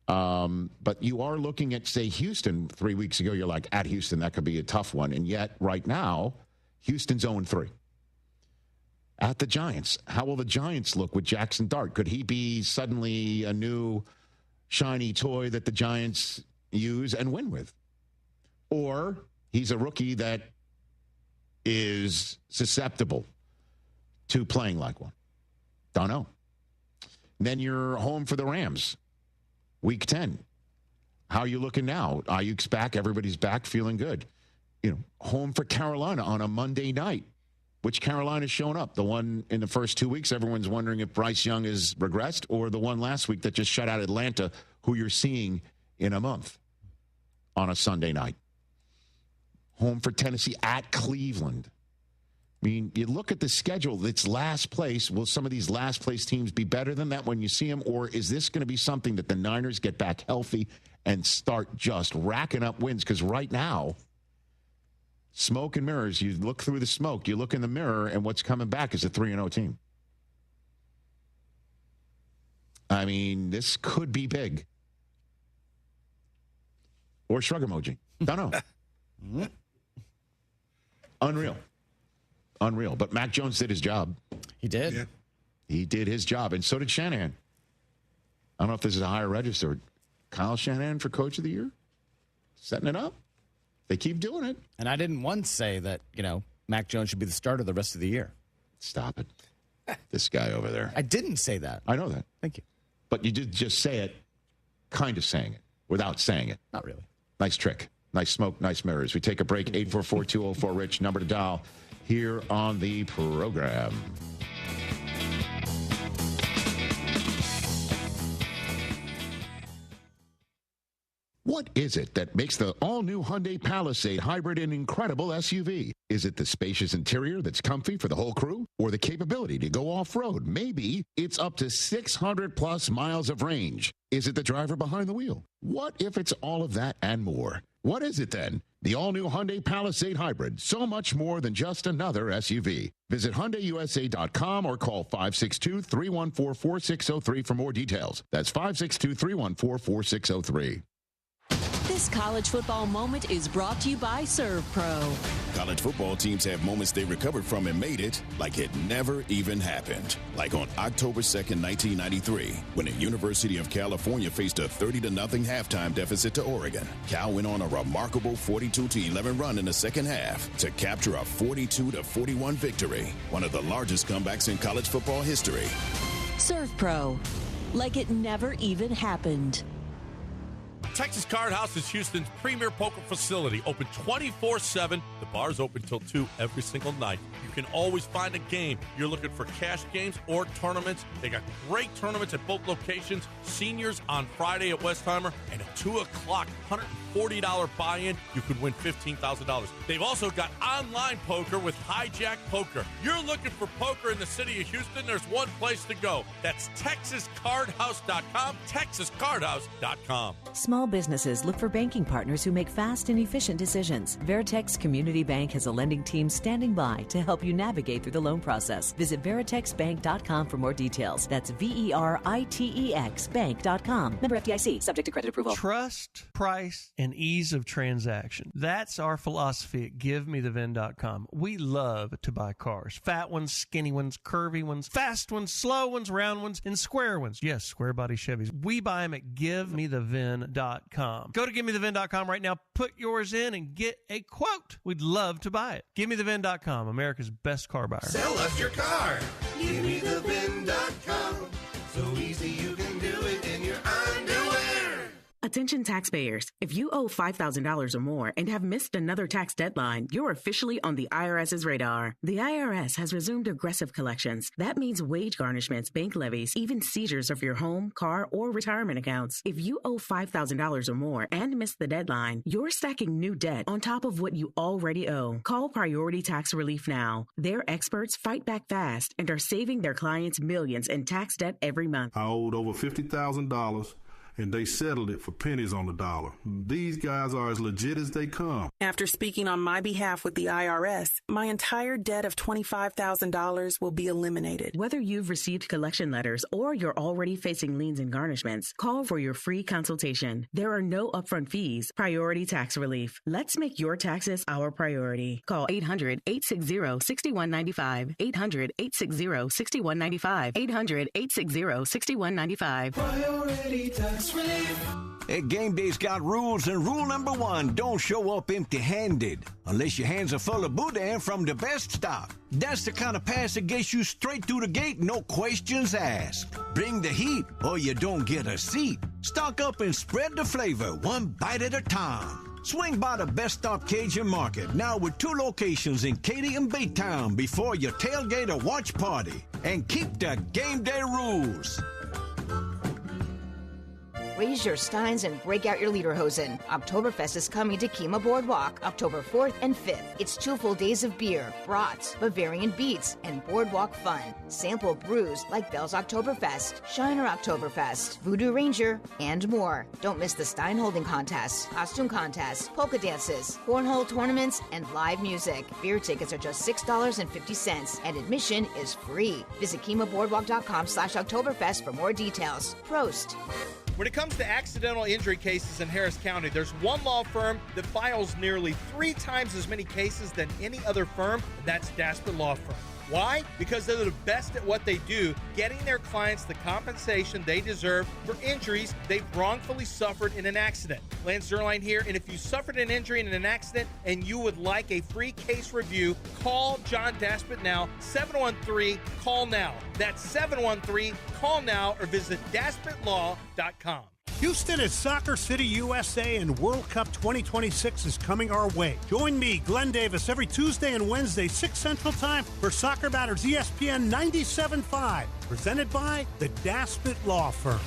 But you are looking at, say, Houston 3 weeks ago. You're like, at Houston, that could be a tough one. And yet, right now, Houston's 0-3. At the Giants, how will the Giants look with Jackson Dart? Could he be suddenly a new shiny toy that the Giants use and win with? Or he's a rookie that is susceptible to playing like one? Don't know. And then you're home for the Rams. Week 10. How are you looking now? Ayuk's back. Everybody's back, feeling good. Home for Carolina on a Monday night. Which Carolina's showing up? The one in the first 2 weeks, everyone's wondering if Bryce Young has regressed, or the one last week that just shut out Atlanta, who you're seeing in a month on a Sunday night. Home for Tennessee at Cleveland. I mean, you look at the schedule, it's last place. Will some of these last place teams be better than that when you see them? Or is this going to be something that the Niners get back healthy and start just racking up wins? Because right now, smoke and mirrors, you look through the smoke, you look in the mirror, and what's coming back is a 3-0 team. I mean, this could be big. Or shrug emoji. Don't know. Unreal. But Mac Jones did his job. He did. Yeah. He did his job, and so did Shanahan. I don't know if this is a higher register. Kyle Shanahan for Coach of the Year? Setting it up. They keep doing it. And I didn't once say that, Mac Jones should be the starter the rest of the year. Stop it. This guy over there. I didn't say that. I know that. Thank you. But you did just say it, kind of saying it, without saying it. Not really. Nice trick. Nice smoke, nice mirrors. We take a break. 844-204-RICH, number to dial here on the program. What is it that makes the all-new Hyundai Palisade hybrid an incredible SUV? Is it the spacious interior that's comfy for the whole crew? Or the capability to go off-road? Maybe it's up to 600-plus miles of range. Is it the driver behind the wheel? What if it's all of that and more? What is it then? The all-new Hyundai Palisade Hybrid. So much more than just another SUV. Visit HyundaiUSA.com or call 562-314-4603 for more details. That's 562-314-4603. This college football moment is brought to you by Serve Pro. College football teams have moments they recovered from and made it like it never even happened. Like on October 2nd, 1993, when the University of California faced a 30-0 halftime deficit to Oregon. Cal went on a remarkable 42-11 run in the second half to capture a 42-41 victory, one of the largest comebacks in college football history. Serve Pro, like it never even happened. Texas Card House is Houston's premier poker facility, open 24/7. The bar's open till 2 every single night. You can always find a game. You're looking for cash games or tournaments. They got great tournaments at both locations. Seniors on Friday at Westheimer, and at 2 o'clock, $140 buy-in. You could win $15,000. They've also got online poker with Hijack Poker. You're looking for poker in the city of Houston, there's one place to go. That's TexasCardHouse.com, TexasCardHouse.com. Small businesses look for banking partners who make fast and efficient decisions. Veritex Community Bank has a lending team standing by to help you navigate through the loan process. Visit veritexbank.com for more details. That's VERITEX bank.com. Member FDIC, subject to credit approval. Trust, price, and ease of transaction. That's our philosophy at GiveMeTheVin.com. We love to buy cars. Fat ones, skinny ones, curvy ones, fast ones, slow ones, round ones, and square ones. Yes, square body Chevys. We buy them at GiveMeTheVin.com. Go to GiveMeTheVin.com right now, put yours in, and get a quote. We'd love to buy it. GiveMeTheVin.com, America's best car buyer. Sell us your car. GiveMeTheVin.com. So easy you can do it in your underwear. Attention taxpayers. If you owe $5,000 or more and have missed another tax deadline, you're officially on the IRS's radar. The IRS has resumed aggressive collections. That means wage garnishments, bank levies, even seizures of your home, car, or retirement accounts. If you owe $5,000 or more and missed the deadline, you're stacking new debt on top of what you already owe. Call Priority Tax Relief now. Their experts fight back fast and are saving their clients millions in tax debt every month. I owed over $50,000. And they settled it for pennies on the dollar. These guys are as legit as they come. After speaking on my behalf with the IRS, my entire debt of $25,000 will be eliminated. Whether you've received collection letters or you're already facing liens and garnishments, call for your free consultation. There are no upfront fees. Priority Tax Relief. Let's make your taxes our priority. Call 800-860-6195. 800-860-6195. 800-860-6195. Priority Tax tax relief. Hey, game day's got rules, and rule number 1, don't show up empty-handed unless your hands are full of boudin from the best stock. That's the kind of pass that gets you straight through the gate, no questions asked. Bring the heat, or you don't get a seat. Stock up and spread the flavor, one bite at a time. Swing by the Best Stop Cajun Market, now with 2 locations in Katy and Baytown before your tailgate or watch party. And keep the game day rules. Raise your steins and break out your lederhosen. Oktoberfest is coming to Kima Boardwalk, October 4th and 5th. It's 2 full days of beer, brats, Bavarian beats, and boardwalk fun. Sample brews like Bell's Oktoberfest, Shiner Oktoberfest, Voodoo Ranger, and more. Don't miss the stein holding contests, costume contests, polka dances, cornhole tournaments, and live music. Beer tickets are just $6.50, and admission is free. Visit KimaBoardwalk.com/Oktoberfest for more details. Prost. When it comes to accidental injury cases in Harris County, there's one law firm that files nearly 3 times as many cases than any other firm, and that's Daspit Law Firm. Why? Because they're the best at what they do, getting their clients the compensation they deserve for injuries they've wrongfully suffered in an accident. Lance Zerline here, and if you suffered an injury in an accident and you would like a free case review, call John Daspit now, 713-CALL-NOW. That's 713-CALL-NOW, or visit DaspitLaw.com. Houston is Soccer City, USA, and World Cup 2026 is coming our way. Join me, Glenn Davis, every Tuesday and Wednesday, 6 Central Time, for Soccer Matters ESPN 97.5, presented by the Daspit Law Firm.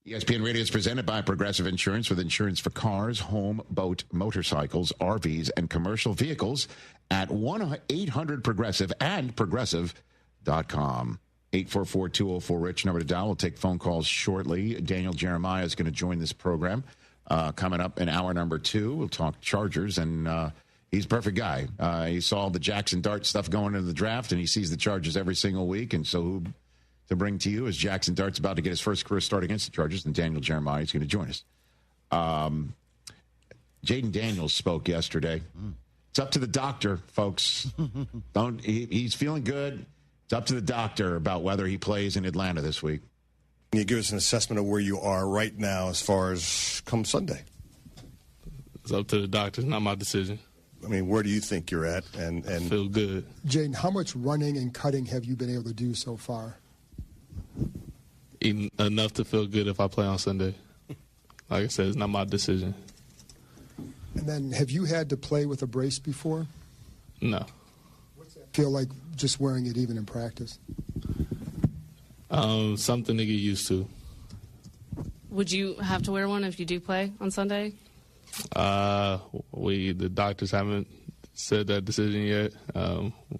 ESPN Radio is presented by Progressive Insurance, with insurance for cars, home, boat, motorcycles, RVs, and commercial vehicles at 1-800-PROGRESSIVE and Progressive.com. 844-204-RICH, number to dial. We'll take phone calls shortly. Daniel Jeremiah is going to join this program coming up in hour number 2. We'll talk Chargers, and he's a perfect guy. He saw the Jackson Dart stuff going into the draft, and he sees the Chargers every single week, and so to bring to you as Jackson Dart's about to get his first career start against the Chargers, and Daniel Jeremiah is going to join us. Jaden Daniels spoke yesterday. It's up to the doctor, folks. He's feeling good. It's up to the doctor about whether he plays in Atlanta this week. Can you give us an assessment of where you are right now as far as come Sunday? It's up to the doctor. It's not my decision. I mean, where do you think you're at? And feel good. Jaden, how much running and cutting have you been able to do so far? Eating enough to feel good if I play on Sunday. Like I said, it's not my decision. And then, have you had to play with a brace before? No. What's that feel like, just wearing it even in practice? Something to get used to. Would you have to wear one if you do play on Sunday? The doctors haven't said that decision yet,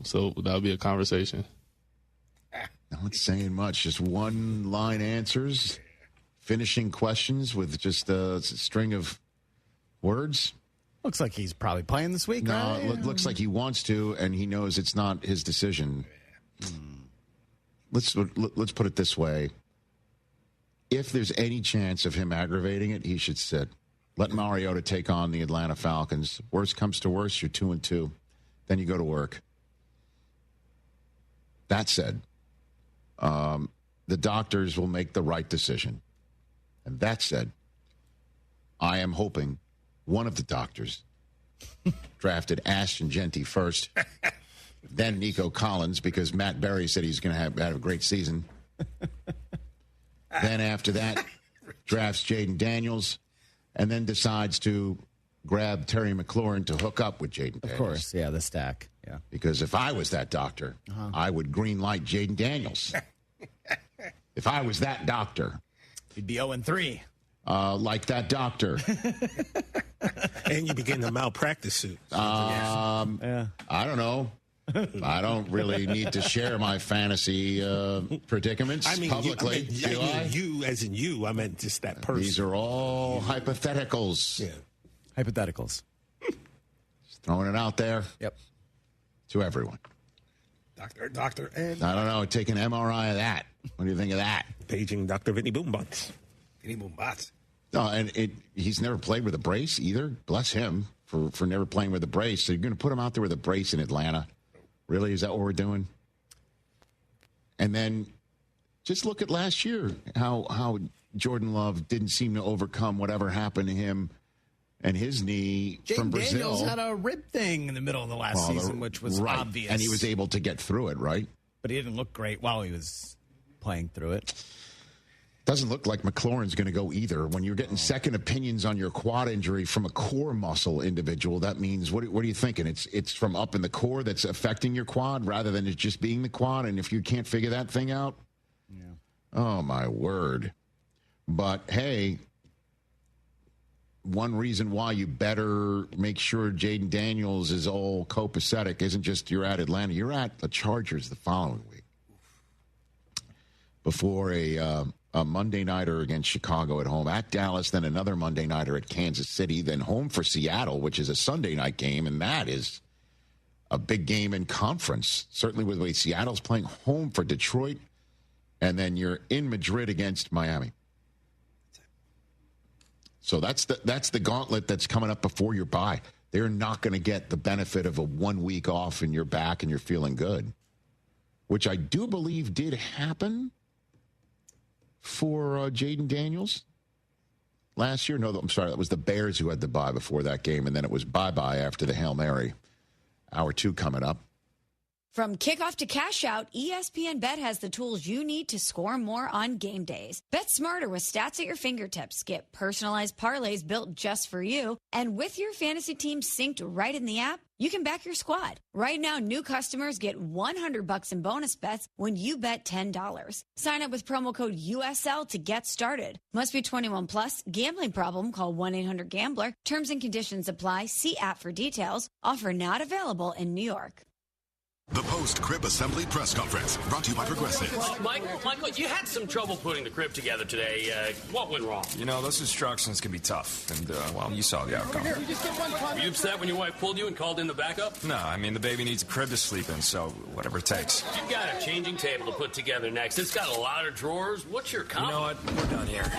so that'll be a conversation. Not saying much, just one-line answers, finishing questions with just a string of words. Looks like he's probably playing this week. No, right? it looks like he wants to, and he knows it's not his decision. Let's put it this way. If there's any chance of him aggravating it, he should sit. Let Mariota take on the Atlanta Falcons. Worst comes to worst, you're 2-2. Then you go to work. That said, the doctors will make the right decision. And that said, I am hoping one of the doctors drafted Ashton Genty first, then Nico Collins, because Matt Berry said he's going to have a great season. Then after that, drafts Jaden Daniels, and then decides to grab Terry McLaurin to hook up with Jaden Daniels. Of course, yeah, the stack. Yeah. Because if I was that doctor, I would green light Jaden Daniels. If I was that doctor. You'd be 0-3. Like that doctor. And you begin the malpractice suit. I don't know. I don't really need to share my fantasy predicaments publicly. You, as in you. I meant just that person. These are all hypotheticals. Yeah. Hypotheticals. Just throwing it out there. Yep. To everyone. Doctor, and I don't know. Take an MRI of that. What do you think of that? Paging Dr. Vinny Boombats. No, and he's never played with a brace either. Bless him for never playing with a brace. So you're going to put him out there with a brace in Atlanta? Really? Is that what we're doing? And then just look at last year, how Jordan Love didn't seem to overcome whatever happened to him and his knee from Brazil. Daniels had a rib thing in the middle of the last season, which was obvious. And he was able to get through it, right? But he didn't look great while he was playing through it. Doesn't look like McLaurin's going to go either. When you're getting second opinions on your quad injury from a core muscle individual, that means, what are you thinking? It's from up in the core that's affecting your quad rather than it just being the quad? And if you can't figure that thing out, oh, my word. But, hey, one reason why you better make sure Jaden Daniels is all copacetic isn't just you're at Atlanta. You're at the Chargers the following week before a Monday nighter against Chicago at home, at Dallas, then another Monday nighter at Kansas City, then home for Seattle, which is a Sunday night game, and that is a big game in conference, certainly with the way Seattle's playing, home for Detroit, and then you're in Madrid against Miami. So that's the gauntlet that's coming up before your bye. They're not going to get the benefit of a 1 week off and you're back and you're feeling good, which I do believe did happen for Jaden Daniels last year. No, I'm sorry, that was the Bears who had the bye before that game, and then it was bye-bye after the Hail Mary. Hour 2 coming up. From kickoff to cash out, ESPN Bet has the tools you need to score more on game days. Bet smarter with stats at your fingertips. Get personalized parlays built just for you. And with your fantasy team synced right in the app, you can back your squad. Right now, new customers get $100 in bonus bets when you bet $10. Sign up with promo code USL to get started. Must be 21 plus. Gambling problem? Call 1-800-GAMBLER. Terms and conditions apply. See app for details. Offer not available in New York. The post-crib assembly press conference, brought to you by Progressive. Michael, you had some trouble putting the crib together today. What went wrong? You know, those instructions can be tough, and, well, you saw the outcome. Were you upset when your wife pulled you and called in the backup? No, I mean, the baby needs a crib to sleep in, so whatever it takes. You've got a changing table to put together next. It's got a lot of drawers. What's your comment? You know what? We're done here.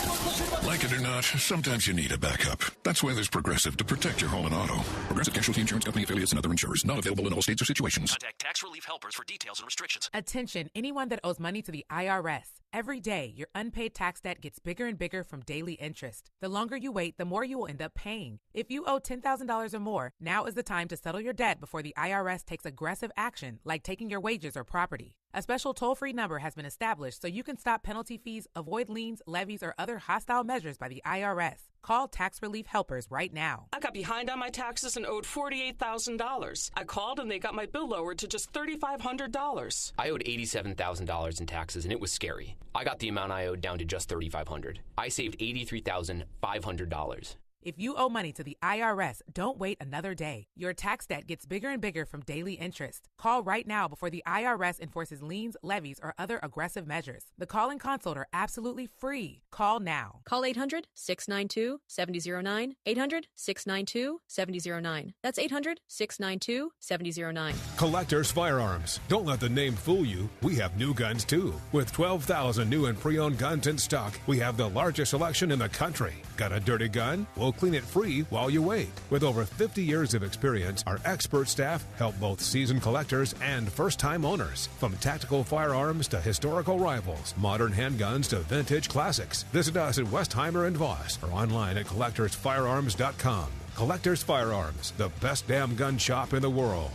Like it or not, sometimes you need a backup. That's why there's Progressive to protect your home and auto. Progressive Casualty Insurance Company affiliates and other insurers. Not available in all states or situations. Contact Tax Relief Helpers for details and restrictions. Attention, anyone that owes money to the IRS. Every day, your unpaid tax debt gets bigger and bigger from daily interest. The longer you wait, the more you will end up paying. If you owe $10,000 or more, now is the time to settle your debt before the IRS takes aggressive action, like taking your wages or property. A special toll-free number has been established so you can stop penalty fees, avoid liens, levies, or other hostile measures by the IRS. Call Tax Relief Helpers right now. I got behind on my taxes and owed $48,000. I called and they got my bill lowered to just $3,500. I owed $87,000 in taxes and it was scary. I got the amount I owed down to just $3,500. I saved $83,500. If you owe money to the IRS, don't wait another day. Your tax debt gets bigger and bigger from daily interest. Call right now before the IRS enforces liens, levies, or other aggressive measures. The call and consult are absolutely free. Call now. Call 800-692-7009. 800-692-7009. That's 800-692-7009. Collectors Firearms. Don't let the name fool you. We have new guns too. With 12,000 new and pre-owned guns in stock, we have the largest selection in the country. Got a dirty gun? We'll clean it free while you wait. With over 50 years of experience, our expert staff help both seasoned collectors and first-time owners. From tactical firearms to historical rifles, modern handguns to vintage classics. Visit us at Westheimer and Voss or online at collectorsfirearms.com. Collectors Firearms, the best damn gun shop in the world.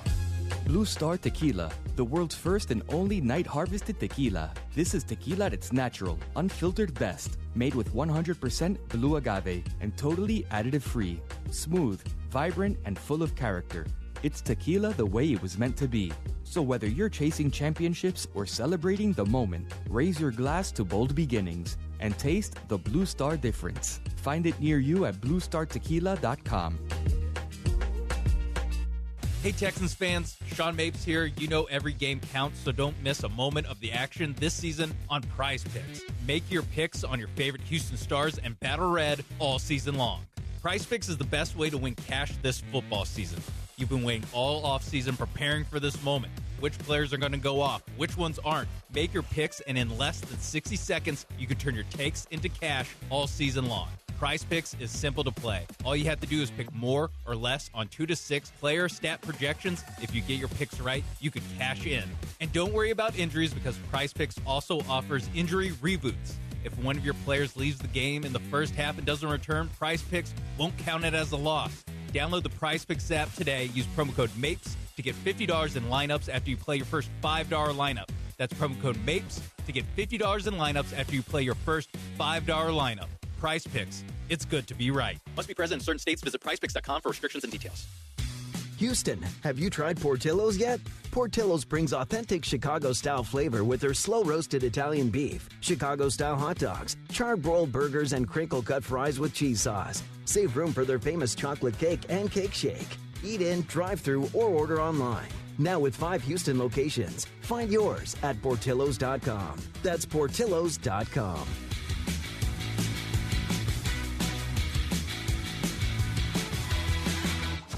Blue Star Tequila, the world's first and only night-harvested tequila. This is tequila at its natural, unfiltered best, made with 100% blue agave and totally additive-free. Smooth, vibrant, and full of character. It's tequila the way it was meant to be. So whether you're chasing championships or celebrating the moment, raise your glass to bold beginnings and taste the Blue Star difference. Find it near you at bluestartequila.com. Hey Texans fans, Sean Mapes here. You know every game counts, so don't miss a moment of the action this season on Prize Picks. Make your picks on your favorite Houston Stars and Battle Red all season long. Prize Picks is the best way to win cash this football season. You've been waiting all offseason preparing for this moment. which players are going to go off, which ones aren't. Make your picks, and in less than 60 seconds, you can turn your takes into cash all season long. Prize Picks is simple to play. All you have to do is pick more or less on 2 to 6 player stat projections. If you get your picks right, you can cash in. And don't worry about injuries because Prize Picks also offers injury reboots. If one of your players leaves the game in the first half and doesn't return, Prize Picks won't count it as a loss. Download the Prize Picks app today. Use promo code MAPES to get $50 in lineups after you play your first $5 lineup. That's promo code MAPES to get $50 in lineups after you play your first $5 lineup. Prize Picks. It's good to be right. Must be present in certain states. Visit prizepicks.com for restrictions and details. Houston, have you tried Portillo's yet? Portillo's brings authentic Chicago-style flavor with their slow-roasted Italian beef, Chicago-style hot dogs, char-broiled burgers, and crinkle-cut fries with cheese sauce. Save room for their famous chocolate cake and cake shake. Eat in, drive-thru, or order online. Now with 5 Houston locations. Find yours at Portillos.com. That's Portillos.com.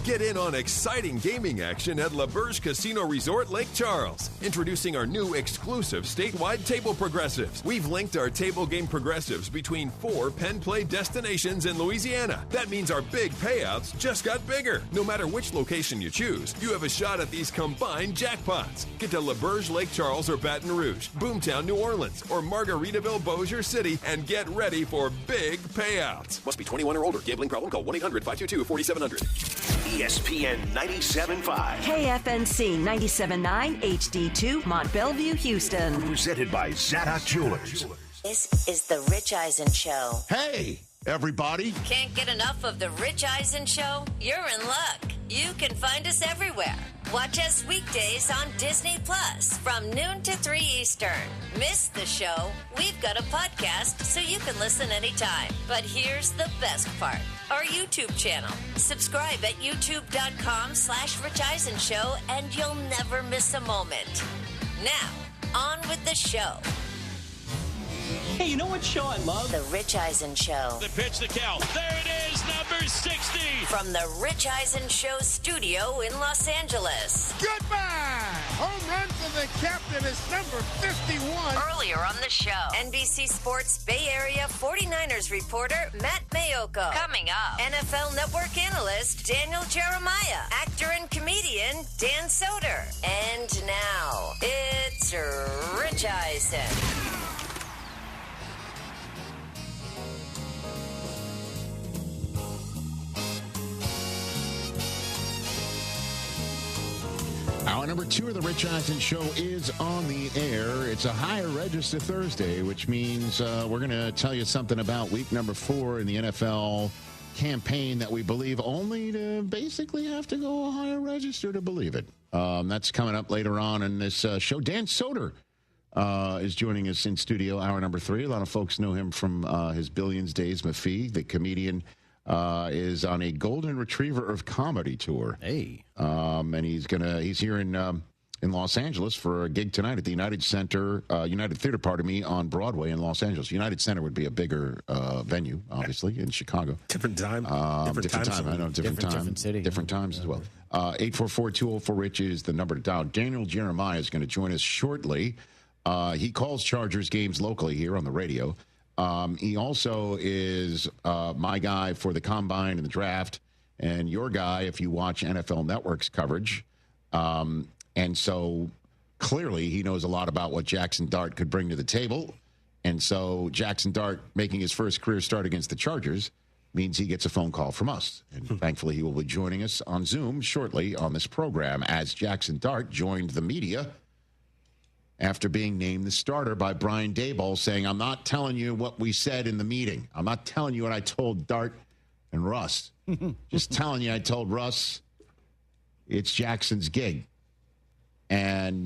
Get in on exciting gaming action at La Berge Casino Resort Lake Charles. Introducing our new exclusive statewide table progressives. We've linked our table game progressives between 4 pen play destinations in Louisiana. That means our big payouts just got bigger. No matter which location you choose, you have a shot at these combined jackpots. Get to La Berge Lake Charles or Baton Rouge, Boomtown, New Orleans, or Margaritaville, Bossier City, and get ready for big payouts. Must be 21 or older. Gambling problem? Call 1-800-522-4700. ESPN 97.5. KFNC 97.9 HD2 Mont Bellevue, Houston. Presented by Zadok Jewelers. This is the Rich Eisen Show. Hey, everybody. Can't get enough of the Rich Eisen Show? You're in luck. You can find us everywhere. Watch us weekdays on Disney Plus from noon to 3 Eastern. Miss the show? We've got a podcast so you can listen anytime. But here's the best part. Our YouTube channel. Subscribe at youtube.com/Rich Eisen Show and you'll never miss a moment. Now, on with the show. Hey, you know what show I love? The Rich Eisen Show. The pitch to Cal. There it is, number 60. From the Rich Eisen Show studio in Los Angeles. Goodbye! Home run for the captain is number 51. Earlier on the show, NBC Sports Bay Area 49ers reporter Matt Mayoko. Coming up, NFL Network analyst Daniel Jeremiah. Actor and comedian Dan Soder. And now, it's Rich Eisen. Hour number 2 of the Rich Eisen Show is on the air. It's a higher register Thursday, which means we're going to tell you something about week number 4 in the NFL campaign that we believe only to basically have to go a higher register to believe it. That's coming up later on in this show. Dan Soder is joining us in studio, hour number 3. A lot of folks know him from his Billions days. Maffei, the comedian, is on a golden retriever of comedy tour. Hey. And he's here in Los Angeles for a gig tonight at the United Theater, on Broadway in Los Angeles. United Center would be a bigger venue, obviously, in Chicago. Different time. Different time. I know, different time. Different city. Different times as well. 844-204-RICH is the number to dial. Daniel Jeremiah is going to join us shortly. He calls Chargers games locally here on the radio. He also is my guy for the Combine and the Draft, and your guy if you watch NFL Network's coverage. And so clearly he knows a lot about what Jackson Dart could bring to the table. And so Jackson Dart making his first career start against the Chargers means he gets a phone call from us. And thankfully he will be joining us on Zoom shortly on this program as Jackson Dart joined the media after being named the starter by Brian Daboll, saying, I'm not telling you what we said in the meeting. I'm not telling you what I told Dart and Russ. Just telling you I told Russ it's Jackson's gig. And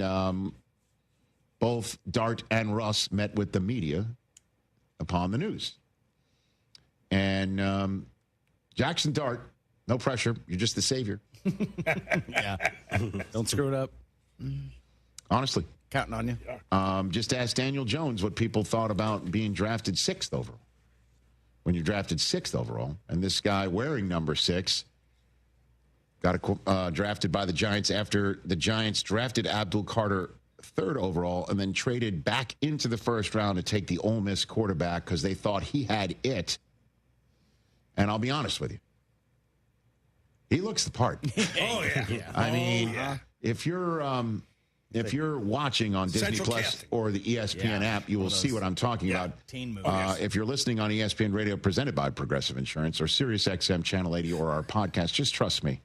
both Dart and Russ met with the media upon the news. And Jackson Dart, no pressure. You're just the savior. Yeah. Don't screw it up. Honestly. Counting on you. Just ask Daniel Jones what people thought about being drafted 6th overall. When you're drafted 6th overall, and this guy wearing number 6 got drafted by the Giants after the Giants drafted Abdul Carter 3rd overall and then traded back into the first round to take the Ole Miss quarterback because they thought he had it. And I'll be honest with you, he looks the part. Oh, yeah. I mean, if you're watching on Disney Central Plus casting. or the ESPN app, you will see what I'm talking about. Teen movie. If you're listening on ESPN Radio presented by Progressive Insurance or Sirius XM Channel 80 or our podcast, just trust me.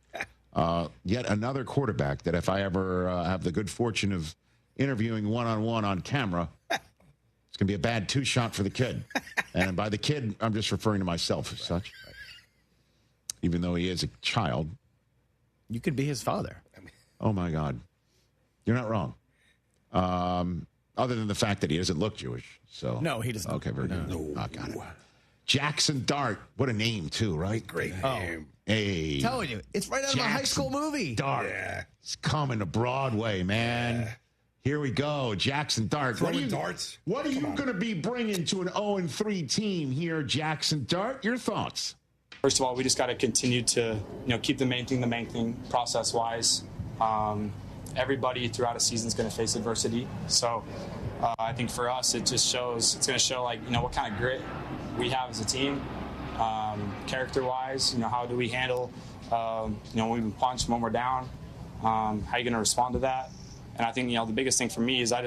Yet another quarterback that if I ever have the good fortune of interviewing one-on-one on camera, it's going to be a bad 2-shot for the kid. And by the kid, I'm just referring to myself as such. Even though he is a child. You could be his father. Oh, my God. You're not wrong. Other than the fact that he doesn't look Jewish. So No, he doesn't. Okay, very good. Oh, got it. Jackson Dart. What a name, too, right? Great name. Hey. Telling you, it's right out of a high school movie. Dart. Yeah. It's coming to Broadway, man. Yeah. Here we go. Jackson Dart. Throwing darts. What are you going to be bringing to an 0-3 team here, Jackson Dart? Your thoughts? First of all, we just got to continue to, keep the main thing process-wise. Everybody throughout a season is going to face adversity. So I think for us, it's going to show what kind of grit we have as a team. Character-wise, how do we handle, when we've been punched, when we're down? How are you going to respond to that? And I think, the biggest thing for me is I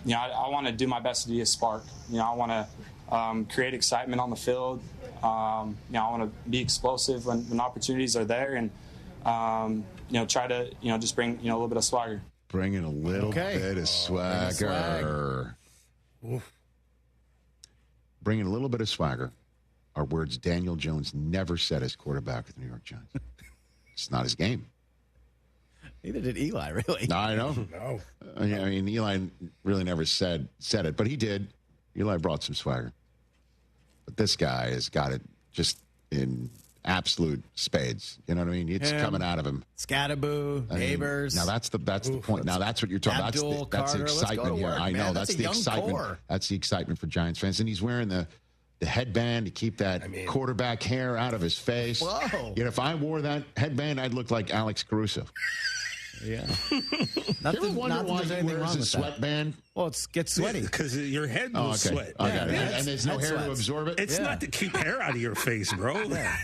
want to do my best to be a spark. I want to create excitement on the field. I want to be explosive when opportunities are there and, try to, just bring, a little bit of swagger. Bringing a little bit of swagger. Bringing a little bit of swagger are words Daniel Jones never said as quarterback of the New York Giants. It's not his game. Neither did Eli, really. No, I know. No. I mean, Eli really never said it, but he did. Eli brought some swagger. But this guy has got it just in absolute spades. You know what I mean? It's coming out of him. Scatterboo, Neighbors. Now that's the point. Now that's what you're talking about. That's the excitement here. I know that's the excitement. Core. That's the excitement for Giants fans. And he's wearing the headband to keep that quarterback hair out of his face. Whoa. If I wore that headband, I'd look like Alex Caruso. Yeah. You ever wonder why he wears a sweatband? Well, it gets sweaty. Because your head will sweat. I got it. And there's no hair to absorb it? It's not to keep hair out of your face, bro.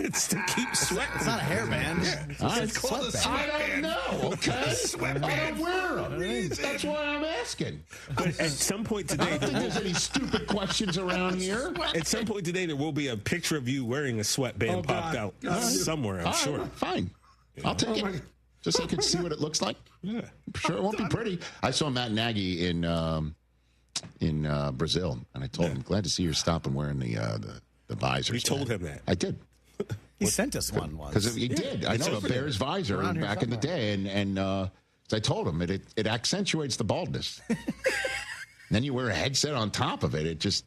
It's to keep sweat. It's not a hairband. It's called a sweatband. I don't know, okay? I don't wear them. That's why I'm asking. But at some point today, I don't think there's any stupid questions around here. At some point today, there will be a picture of you wearing a sweatband popped out somewhere, I'm sure. Fine. I'll take it. Just so you can see what it looks like. Yeah. I'm sure it won't be pretty. I saw Matt Nagy in Brazil, and I told him, glad to see you're stopping wearing the visors. You told him that? I did. He sent us one once. Because he did. I know, the Bears visor back in the day. And I told him, it accentuates the baldness. Then you wear a headset on top of it. It just,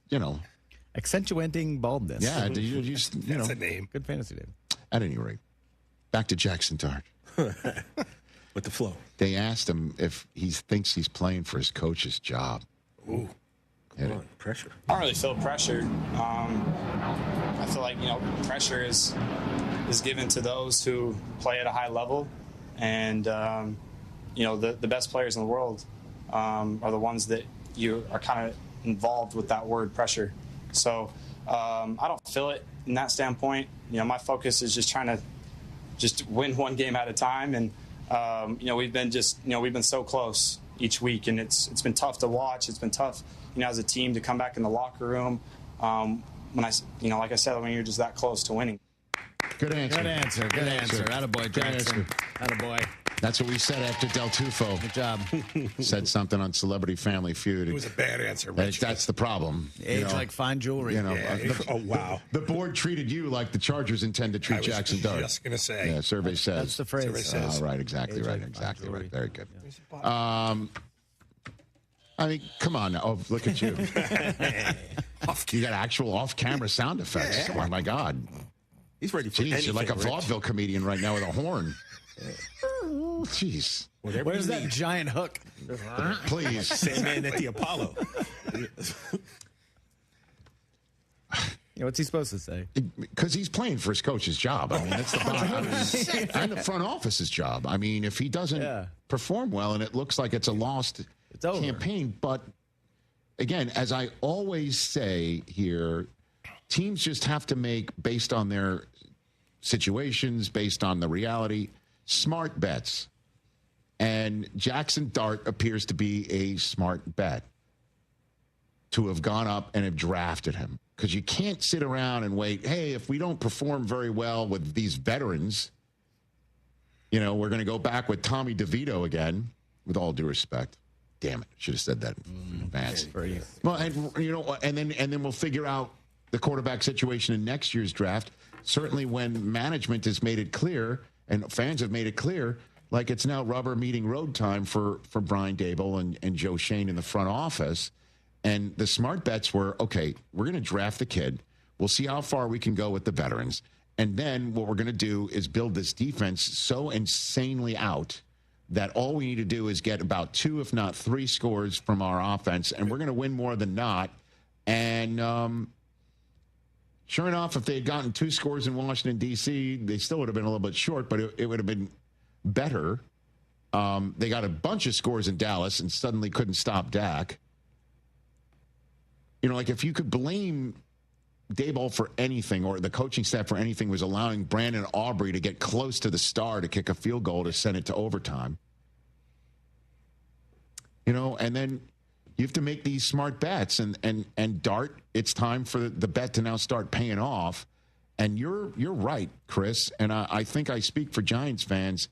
Accentuating baldness. Yeah. You That's a name. Good fantasy name. At any rate, back to Jackson Dart. With the flow. They asked him if he thinks he's playing for his coach's job. Ooh. Come on. Pressure. I don't really feel pressure. I feel like, pressure is given to those who play at a high level. And, the best players in the world are the ones that you are kind of involved with that word pressure. So I don't feel it in that standpoint. My focus is just trying to win one game at a time. And, we've been so close each week, and it's been tough to watch. It's been tough, as a team to come back in the locker room. Like I said, when you're just that close to winning. Good answer. Good answer. Attaboy, Jackson. Attaboy. That's what we said after Del Tufo. Good job. Said something on Celebrity Family Feud. It was a bad answer, Rich. That's the problem. Age like fine jewelry. Oh, wow. The board treated you like the Chargers intend to treat Jackson Dart. I was just going to say. Yeah, survey says. That's the phrase. Survey says. Right, exactly Age right. like Exactly fine right. jewelry. Very good. I mean, come on. Oh, look at you. You got actual off-camera sound effects. Oh, my God. He's ready for anything, you're like a Rich. vaudeville comedian right now with a horn. Jeez. Where's that giant hook? Please. Sandman at the Apollo. Yeah, what's he supposed to say? Because he's playing for his coach's job. I mean, that's the bottom. And the front office's job. I mean, if he doesn't perform well and it looks like it's a lost campaign. But again, as I always say here, teams just have to make, based on their situations, based on the reality, smart bets. And Jackson Dart appears to be a smart bet to have gone up and have drafted him. Because you can't sit around and wait, hey, if we don't perform very well with these veterans, we're going to go back with Tommy DeVito again, with all due respect. Damn it. Should have said that in advance. Well, and then we'll figure out the quarterback situation in next year's draft. Certainly when management has made it clear and fans have made it clear, like it's now rubber meeting road time for Brian Daboll and Joe Shane in the front office. And the smart bets were, okay, we're going to draft the kid. We'll see how far we can go with the veterans. And then what we're going to do is build this defense so insanely out that all we need to do is get about 2, if not 3 scores from our offense, and we're going to win more than not. And sure enough, if they had gotten 2 scores in Washington, D.C., they still would have been a little bit short, but it would have been better. They got a bunch of scores in Dallas and suddenly couldn't stop Dak. Like if you could blame Daboll for anything or the coaching staff for anything was allowing Brandon Aubrey to get close to the star to kick a field goal to send it to overtime. And then you have to make these smart bets and Dart, it's time for the bet to now start paying off. And you're right, Chris, and I think I speak for Giants fans.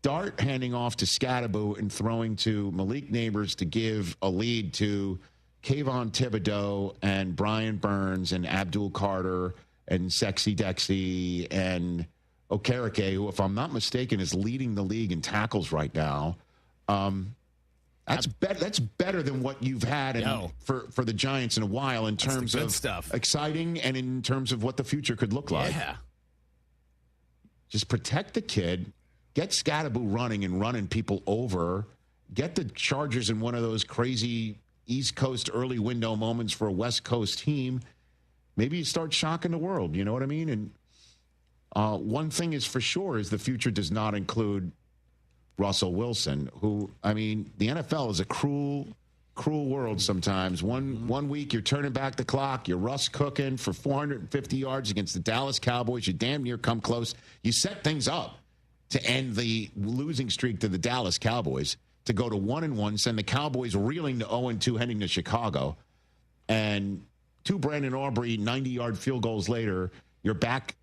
Dart handing off to Scatterbo and throwing to Malik Neighbors to give a lead to Kayvon Thibodeau and Brian Burns and Abdul Carter and Sexy Dexy and Okereke, who, if I'm not mistaken, is leading the league in tackles right now. That's better than what you've had for the Giants in a while in terms of stuff. Exciting and in terms of what the future could look like. Yeah. Just protect the kid, get Scatterbo running and running people over, get the Chargers in one of those crazy East Coast early window moments for a West Coast team. Maybe you start shocking the world. You know what I mean? And one thing is for sure is the future does not include Russell Wilson, who, I mean, the NFL is a cruel world sometimes. One week you're turning back the clock. You're Russ cooking for 450 yards against the Dallas Cowboys. You damn near come close. You set things up to end the losing streak to the Dallas Cowboys, to go to 1-1, send the Cowboys reeling to 0-2 heading to Chicago. And 2 Brandon Aubrey 90-yard field goals later, you're back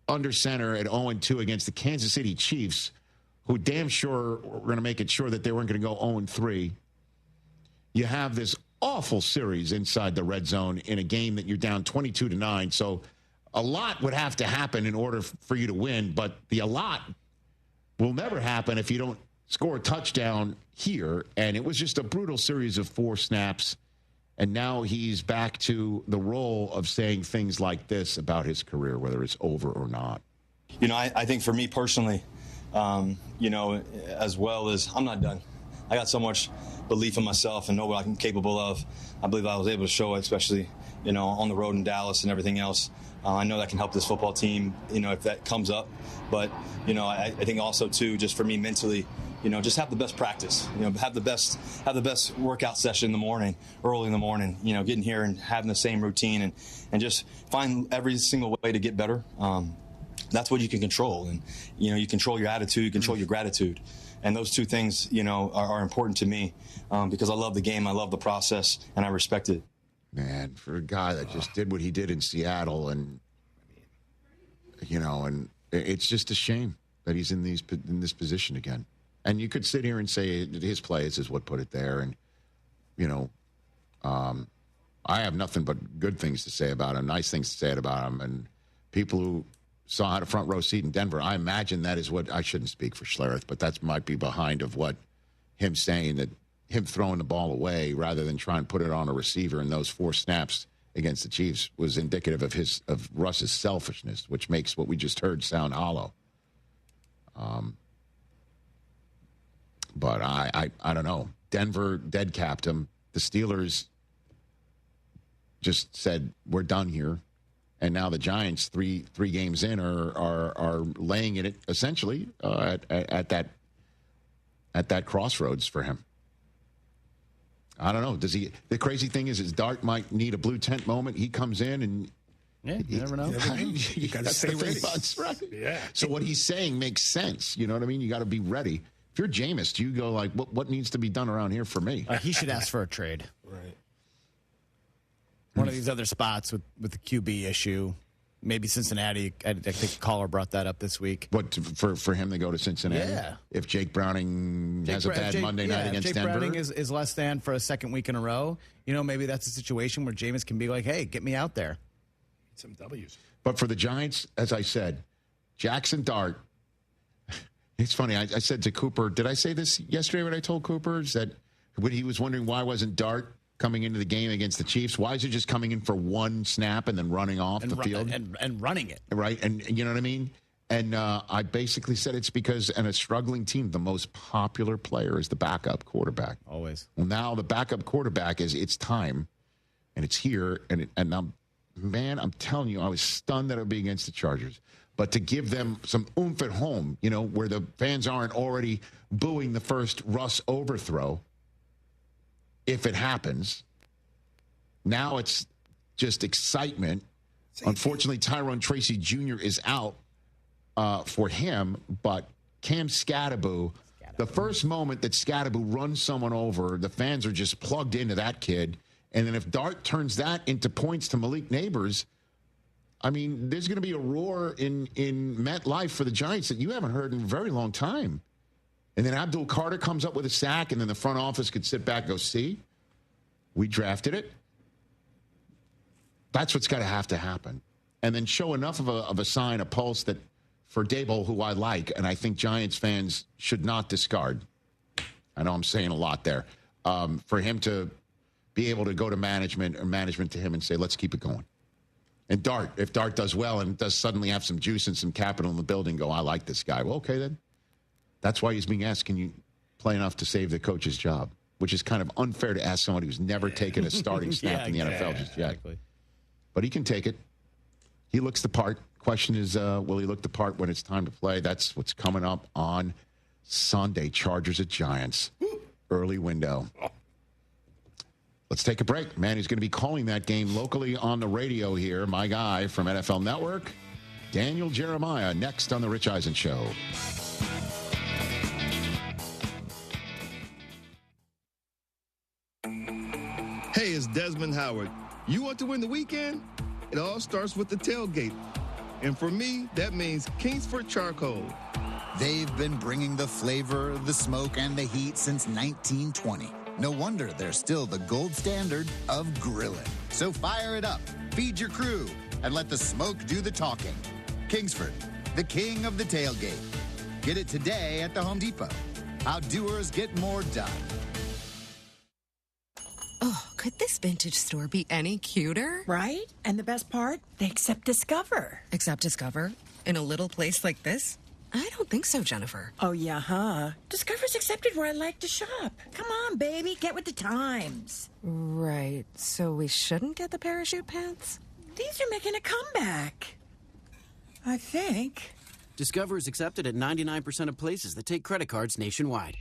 under center at 0-2 against the Kansas City Chiefs, who damn sure were going to make it sure that they weren't going to go 0-3. You have this awful series inside the red zone in a game that you're down 22-9. So a lot would have to happen in order for you to win, but the a lot will never happen if you don't score a touchdown here. And it was just a brutal series of 4 snaps. And now he's back to the role of saying things like this about his career, whether it's over or not. I think for me personally, as well as I'm not done. I got so much belief in myself and know what I'm capable of. I believe I was able to show it, especially, on the road in Dallas and everything else. I know that can help this football team, if that comes up. But, I think also, too, just for me mentally, just have the best practice, have the best workout session in the morning, early in the morning, getting here and having the same routine and just find every single way to get better. That's what you can control. And, you control your attitude, you control your gratitude. And those 2 things, are important to me because I love the game, I love the process, and I respect it. Man, for a guy that just did what he did in Seattle and it's just a shame that he's in this position again. And you could sit here and say his plays is what put it there. And, I have nothing but good things to say about him, nice things to say about him. And people who saw had a front row seat in Denver, I imagine that is what, I shouldn't speak for Schlereth, but that might be behind of what him saying that him throwing the ball away rather than trying to put it on a receiver in those 4 snaps against the Chiefs was indicative of Russ's selfishness, which makes what we just heard sound hollow. But I don't know. Denver dead capped him. The Steelers just said, we're done here. And now the Giants, three games in, are laying it essentially at that crossroads for him. I don't know. The crazy thing is Dart might need a blue tent moment. He comes in and you never know. You got to stay ready. Right? Yeah. So what he's saying makes sense. You know what I mean? You got to be ready. If you're Jameis, do you go like, what needs to be done around here for me? He should ask for a trade. Right. One of these other spots with the QB issue. Maybe Cincinnati. I think a caller brought that up this week. What, for him to go to Cincinnati? Yeah. If Jake Browning has a bad Monday night against Denver? Jake Browning is less than for a second week in a row. Maybe that's a situation where Jameis can be like, hey, get me out there. Some W's. But for the Giants, as I said, Jackson Dart. It's funny. I said to Cooper, did I say this yesterday when I told Cooper that when he was wondering why wasn't Dart coming into the game against the Chiefs? Why is he just coming in for one snap and then running off the field? And running it. Right. And you know what I mean? And I basically said it's because in a struggling team, the most popular player is the backup quarterback. Always. Well, now the backup quarterback it's time, and it's here. And I'm telling you, I was stunned that it would be against the Chargers. But to give them some oomph at home, where the fans aren't already booing the first Russ overthrow, if it happens, now it's just excitement. Unfortunately, Tyrone Tracy Jr. is out for him, but Cam Scattaboo, the first moment that Scattaboo runs someone over, the fans are just plugged into that kid. And then if Dart turns that into points to Malik Neighbors, I mean, there's going to be a roar in MetLife for the Giants that you haven't heard in a very long time. And then Abdul Carter comes up with a sack, and then the front office could sit back and go, see, we drafted it. That's what's got to have to happen. And then show enough of a sign, a pulse that for Dable, who I like, and I think Giants fans should not discard. I know I'm saying a lot there. For him to be able to go to management or management to him and say, let's keep it going. And Dart, if Dart does well and does suddenly have some juice and some capital in the building, go, I like this guy. Well, okay, then. That's why he's being asked, can you play enough to save the coach's job? Which is kind of unfair to ask somebody who's never taken a starting snap in the NFL just yet. Exactly. But he can take it. He looks the part. Question is, will he look the part when it's time to play? That's what's coming up on Sunday. Chargers at Giants. Early window. Let's take a break. Man, who's going to be calling that game locally on the radio here, my guy from NFL Network, Daniel Jeremiah, next on The Rich Eisen Show. Hey, it's Desmond Howard. You want to win the weekend? It all starts with the tailgate. And for me, that means Kingsford Charcoal. They've been bringing the flavor, the smoke, and the heat since 1920. No wonder they're still the gold standard of grilling. So fire it up, feed your crew, and let the smoke do the talking. Kingsford, the king of the tailgate. Get it today at the Home Depot. How doers get more done. Oh, could this vintage store be any cuter? Right? And the best part? They accept Discover. Accept Discover? In a little place like this? I don't think so, Jennifer. Oh, yeah, huh? Discover's accepted where I like to shop. Come on, baby, get with the times. Right, so we shouldn't get the parachute pants? These are making a comeback. I think. Discover is accepted at 99% of places that take credit cards nationwide.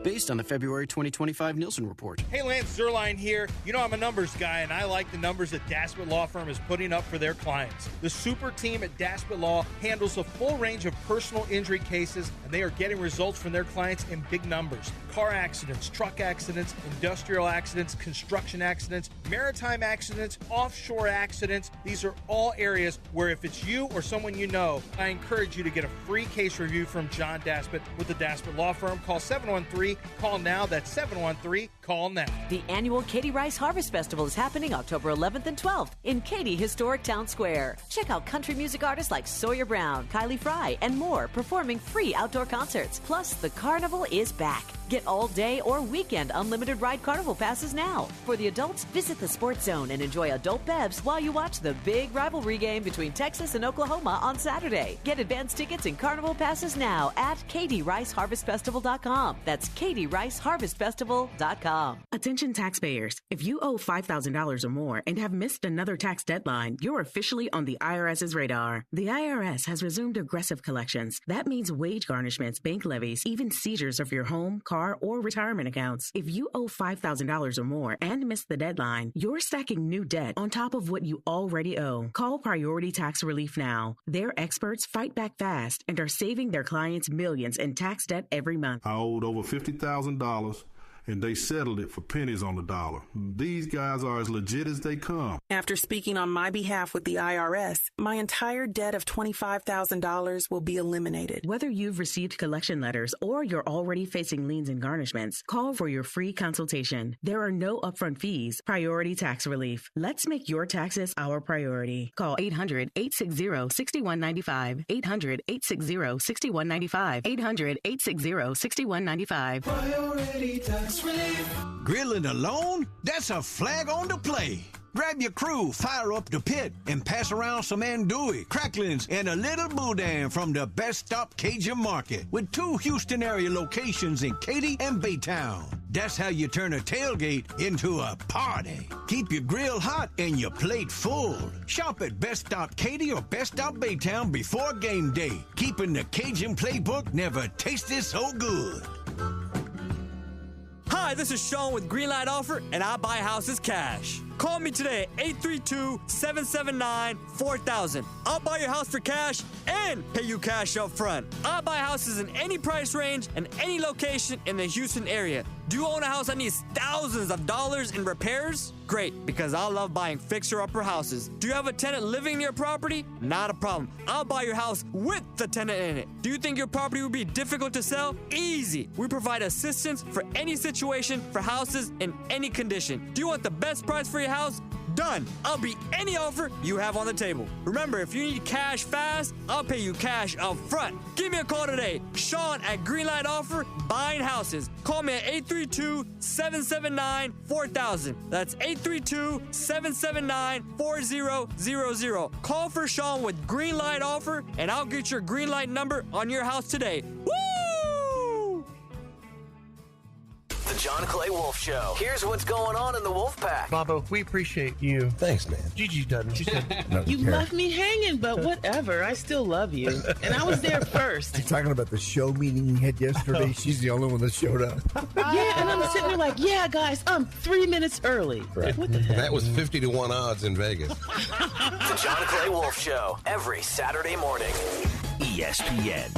Based on the February 2025 Nielsen report. Hey, Lance Zerline here. You know I'm a numbers guy, and I like the numbers that Daspit Law Firm is putting up for their clients. The super team at Daspit Law handles a full range of personal injury cases, and they are getting results from their clients in big numbers. Car accidents, truck accidents, industrial accidents, construction accidents, maritime accidents, offshore accidents. These are all areas where if it's you or someone you know, I encourage you to get a free case review from John Daspit with the Daspit Law Firm. Call 713 Call now. That's 713-CALL NOW. The annual Katy Rice Harvest Festival is happening October 11th and 12th in Katy Historic Town Square. Check out country music artists like Sawyer Brown, Kylie Fry, and more performing free outdoor concerts. Plus, the carnival is back. Get all day or weekend unlimited ride Carnival passes now. For the adults, visit the Sports Zone and enjoy adult bevs while you watch the big rivalry game between Texas and Oklahoma on Saturday. Get advance tickets and Carnival passes now at KatieRiceHarvestFestival.com. That's KatieRiceHarvestFestival.com. Attention taxpayers. If you owe $5,000 or more and have missed another tax deadline, you're officially on the IRS's radar. The IRS has resumed aggressive collections. That means wage garnishments, bank levies, even seizures of your home, car, or retirement accounts. If you owe $5,000 or more and missed the deadline, you're stacking new debt on top of what you already owe. Call Priority Tax Relief now. Their experts fight back fast and are saving their clients millions in tax debt every month. I owed over $50,000. And they settled it for pennies on the dollar. These guys are as legit as they come. After speaking on my behalf with the IRS, my entire debt of $25,000 will be eliminated. Whether you've received collection letters or you're already facing liens and garnishments, call for your free consultation. There are no upfront fees. Priority Tax Relief. Let's make your taxes our priority. Call 800-860-6195. 800-860-6195. 800-860-6195. Priority Tax Relief. Grilling alone? That's a flag on the play. Grab your crew, fire up the pit, and pass around some andouille, cracklings, and a little boudin from the Best Stop Cajun Market with 2 Houston area locations in Katy and Baytown. That's how you turn a tailgate into a party. Keep your grill hot and your plate full. Shop at Best Stop Katy or Best Stop Baytown before game day. Keeping the Cajun playbook never tasted so good. Hi, this is Sean with Greenlight Offer, and I buy houses cash. Call me today at 832-779-4000. I'll buy your house for cash and pay you cash up front. I buy houses in any price range and any location in the Houston area. Do you own a house that needs thousands of dollars in repairs? Great, because I love buying fixer-upper houses. Do you have a tenant living in your property? Not a problem. I'll buy your house with the tenant in it. Do you think your property would be difficult to sell? Easy. We provide assistance for any situation for houses in any condition. Do you want the best price for your house? Done. I'll beat any offer you have on the table. Remember, if you need cash fast, I'll pay you cash up front. Give me a call today. Sean at Greenlight Offer, buying houses. Call me at 832-779-4000. That's 832-779-4000. Call for Sean with Greenlight Offer, and I'll get your Greenlight number on your house today. Woo! The John Clay Wolf Show. Here's what's going on in the Wolf Pack. Bobo, we appreciate you. Thanks, man. Gigi doesn't. She said, you left me hanging, but whatever. I still love you. And I was there first. You're talking about the show meeting we had yesterday. She's the only one that showed up. Yeah, and I'm sitting there like, yeah, guys, I'm 3 minutes early. Right. What the heck? That was 50 to 1 odds in Vegas. The John Clay Wolf Show. Every Saturday morning. ESPN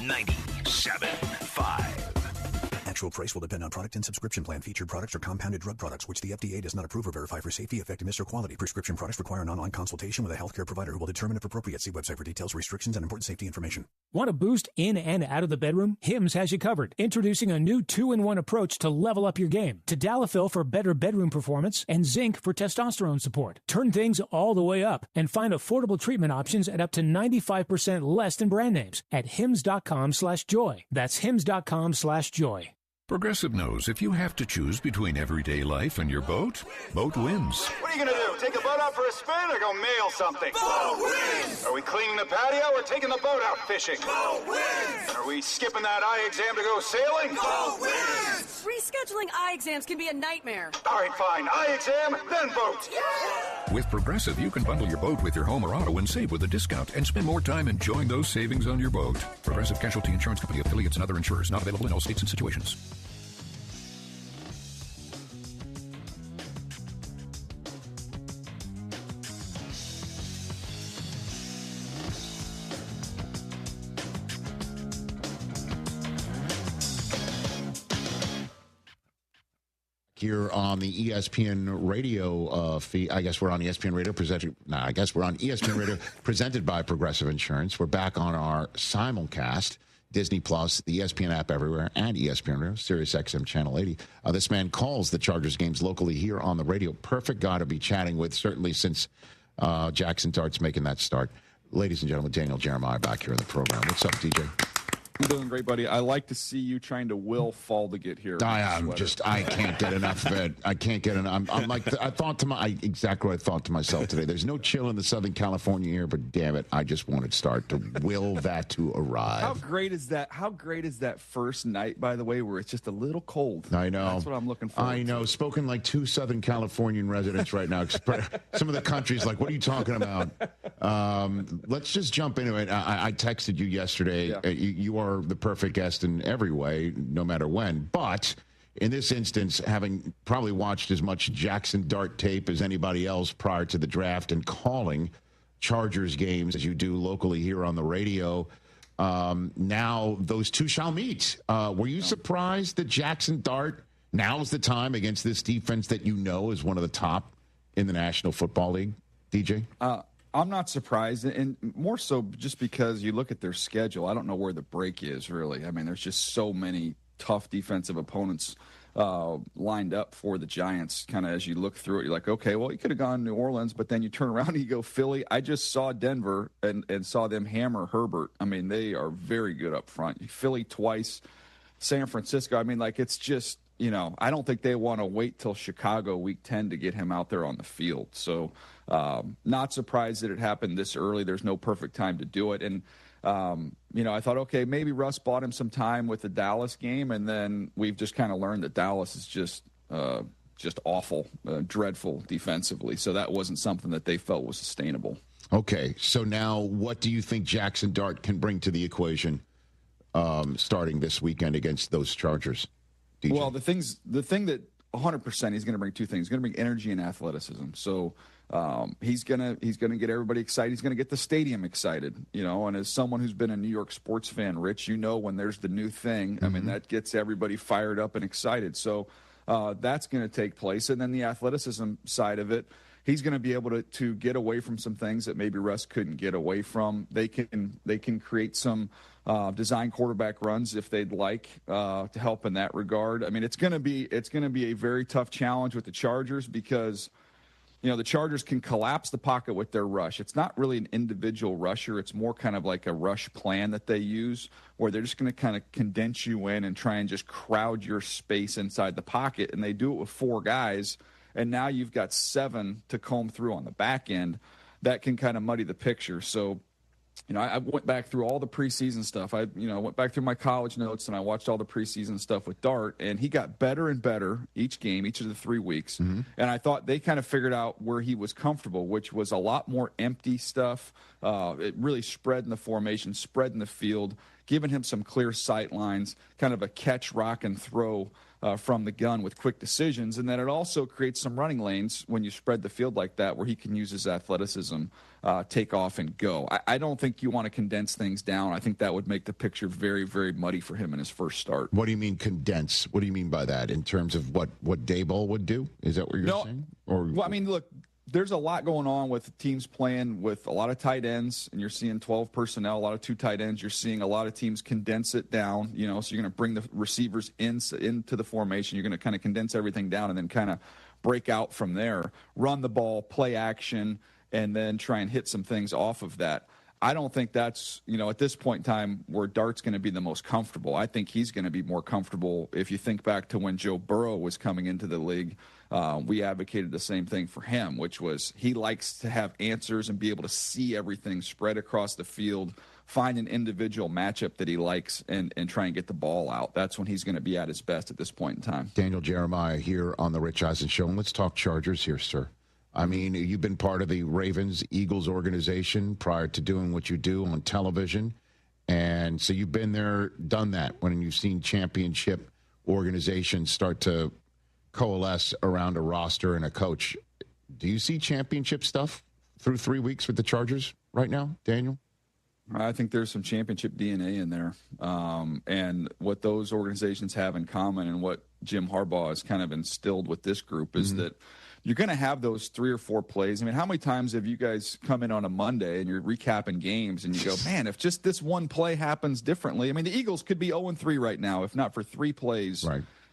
97.5. Actual price will depend on product and subscription plan. Featured products are compounded drug products, which the FDA does not approve or verify for safety, effectiveness, or quality. Prescription products require an online consultation with a healthcare provider who will determine if appropriate. See website for details, restrictions, and important safety information. Want a boost in and out of the bedroom? Hims has you covered. Introducing a new 2-in-1 approach to level up your game. Tadalafil for better bedroom performance and zinc for testosterone support. Turn things all the way up and find affordable treatment options at up to 95% less than brand names at hims.com/joy. That's hims.com/joy. Progressive knows if you have to choose between everyday life and your boat, boat wins. What are you going to do? Take the boat out for a spin or go mail something? Boat wins! Are we cleaning the patio or taking the boat out fishing? Boat wins! Are we skipping that eye exam to go sailing? Boat wins! Rescheduling eye exams can be a nightmare. All right, fine. Eye exam, then boat. Yeah! With Progressive, you can bundle your boat with your home or auto and save with a discount and spend more time enjoying those savings on your boat. Progressive Casualty Insurance Company, affiliates, and other insurers. Not available in all states and situations. Here on the ESPN radio feed. I guess we're on ESPN radio we're on ESPN radio presented by Progressive Insurance. We're back on our simulcast, Disney Plus, the ESPN app everywhere, and ESPN radio, Sirius XM Channel 80. This man calls the Chargers games locally here on the radio. Perfect guy to be chatting with, certainly since Jackson Dart's making that start. Ladies and gentlemen, Daniel Jeremiah back here in the program. What's up, DJ? You're doing great, buddy. I like to see you trying to will fall to get here. I can't get enough of it. I can't get enough. I'm like, exactly what I thought to myself today. There's no chill in the Southern California air, but damn it, I just want to start to will that to arrive. How great is that? How great is that first night, by the way, where it's just a little cold? I know. That's what I'm looking for. I know. Spoken like two Southern Californian residents right now. Some of the country's like, what are you talking about? Let's just jump into it. I texted you yesterday. Yeah. You are the perfect guest in every way, no matter when. But in this instance, having probably watched as much Jackson Dart tape as anybody else prior to the draft and calling Chargers games as you do locally here on the radio, now those two shall meet. Were you surprised that Jackson Dart, now's the time against this defense that you know is one of the top in the National Football League, DJ? I'm not surprised, and more so just because you look at their schedule. I don't know where the break is, really. I mean, there's just so many tough defensive opponents lined up for the Giants. Kind of as you look through it, you're like, okay, well, you could have gone New Orleans, but then you turn around and you go Philly. I just saw Denver and saw them hammer Herbert. I mean, they are very good up front. Philly twice, San Francisco. I mean, like, it's just, I don't think they want to wait till Chicago week 10 to get him out there on the field. So not surprised that it happened this early. There's no perfect time to do it. And, I thought, okay, maybe Russ bought him some time with the Dallas game. And then we've just kind of learned that Dallas is just awful, dreadful defensively. So that wasn't something that they felt was sustainable. Okay. So now what do you think Jackson Dart can bring to the equation starting this weekend against those Chargers? DJ? Well, the thing that 100% he's going to bring two things. He's going to bring energy and athleticism. So he's going to get everybody excited. He's going to get the stadium excited, and as someone who's been a New York sports fan, Rich, when there's the new thing, I mean, that gets everybody fired up and excited. So that's going to take place. And then the athleticism side of it, he's going to be able to get away from some things that maybe Russ couldn't get away from. They can create some design quarterback runs if they'd like to help in that regard. I mean, it's going to be a very tough challenge with the Chargers because the Chargers can collapse the pocket with their rush. It's not really an individual rusher. It's more kind of like a rush plan that they use where they're just going to kind of condense you in and try and just crowd your space inside the pocket. And they do it with four guys. And now you've got 7 to comb through on the back end. That can kind of muddy the picture. So, I went back through all the preseason stuff. I went back through my college notes and I watched all the preseason stuff with Dart, and he got better and better each game, each of the 3 weeks. Mm-hmm. And I thought they kind of figured out where he was comfortable, which was a lot more empty stuff. It really spread in the formation, spread in the field, giving him some clear sight lines, kind of a catch, rock, and throw from the gun with quick decisions. And then it also creates some running lanes when you spread the field like that where he can use his athleticism, take off and go. I don't think you want to condense things down. I think that would make the picture very, very muddy for him in his first start. What do you mean condense? What do you mean by that in terms of what Daboll would do? Is that what you're saying? Well, I mean, look, there's a lot going on with teams playing with a lot of tight ends, and you're seeing 12 personnel, a lot of 2 tight ends. You're seeing a lot of teams condense it down, so you're going to bring the receivers into the formation. You're going to kind of condense everything down and then kind of break out from there, run the ball, play action, and then try and hit some things off of that. I don't think that's, at this point in time where Dart's going to be the most comfortable. I think he's going to be more comfortable if you think back to when Joe Burrow was coming into the league. We advocated the same thing for him, which was he likes to have answers and be able to see everything spread across the field, find an individual matchup that he likes, and try and get the ball out. That's when he's going to be at his best at this point in time. Daniel Jeremiah here on the Rich Eisen Show, and let's talk Chargers here, sir. I mean, you've been part of the Ravens-Eagles organization prior to doing what you do on television, and so you've been there, done that, when you've seen championship organizations start to coalesce around a roster and a coach. Do you see championship stuff through 3 weeks with the Chargers right now, Daniel? I think there's some championship DNA in there. And what those organizations have in common and what Jim Harbaugh has kind of instilled with this group is that you're going to have those 3 or 4 plays. I mean, how many times have you guys come in on a Monday and you're recapping games and you go, man, if just this one play happens differently. I mean, the Eagles could be 0-3 right now if not for 3 plays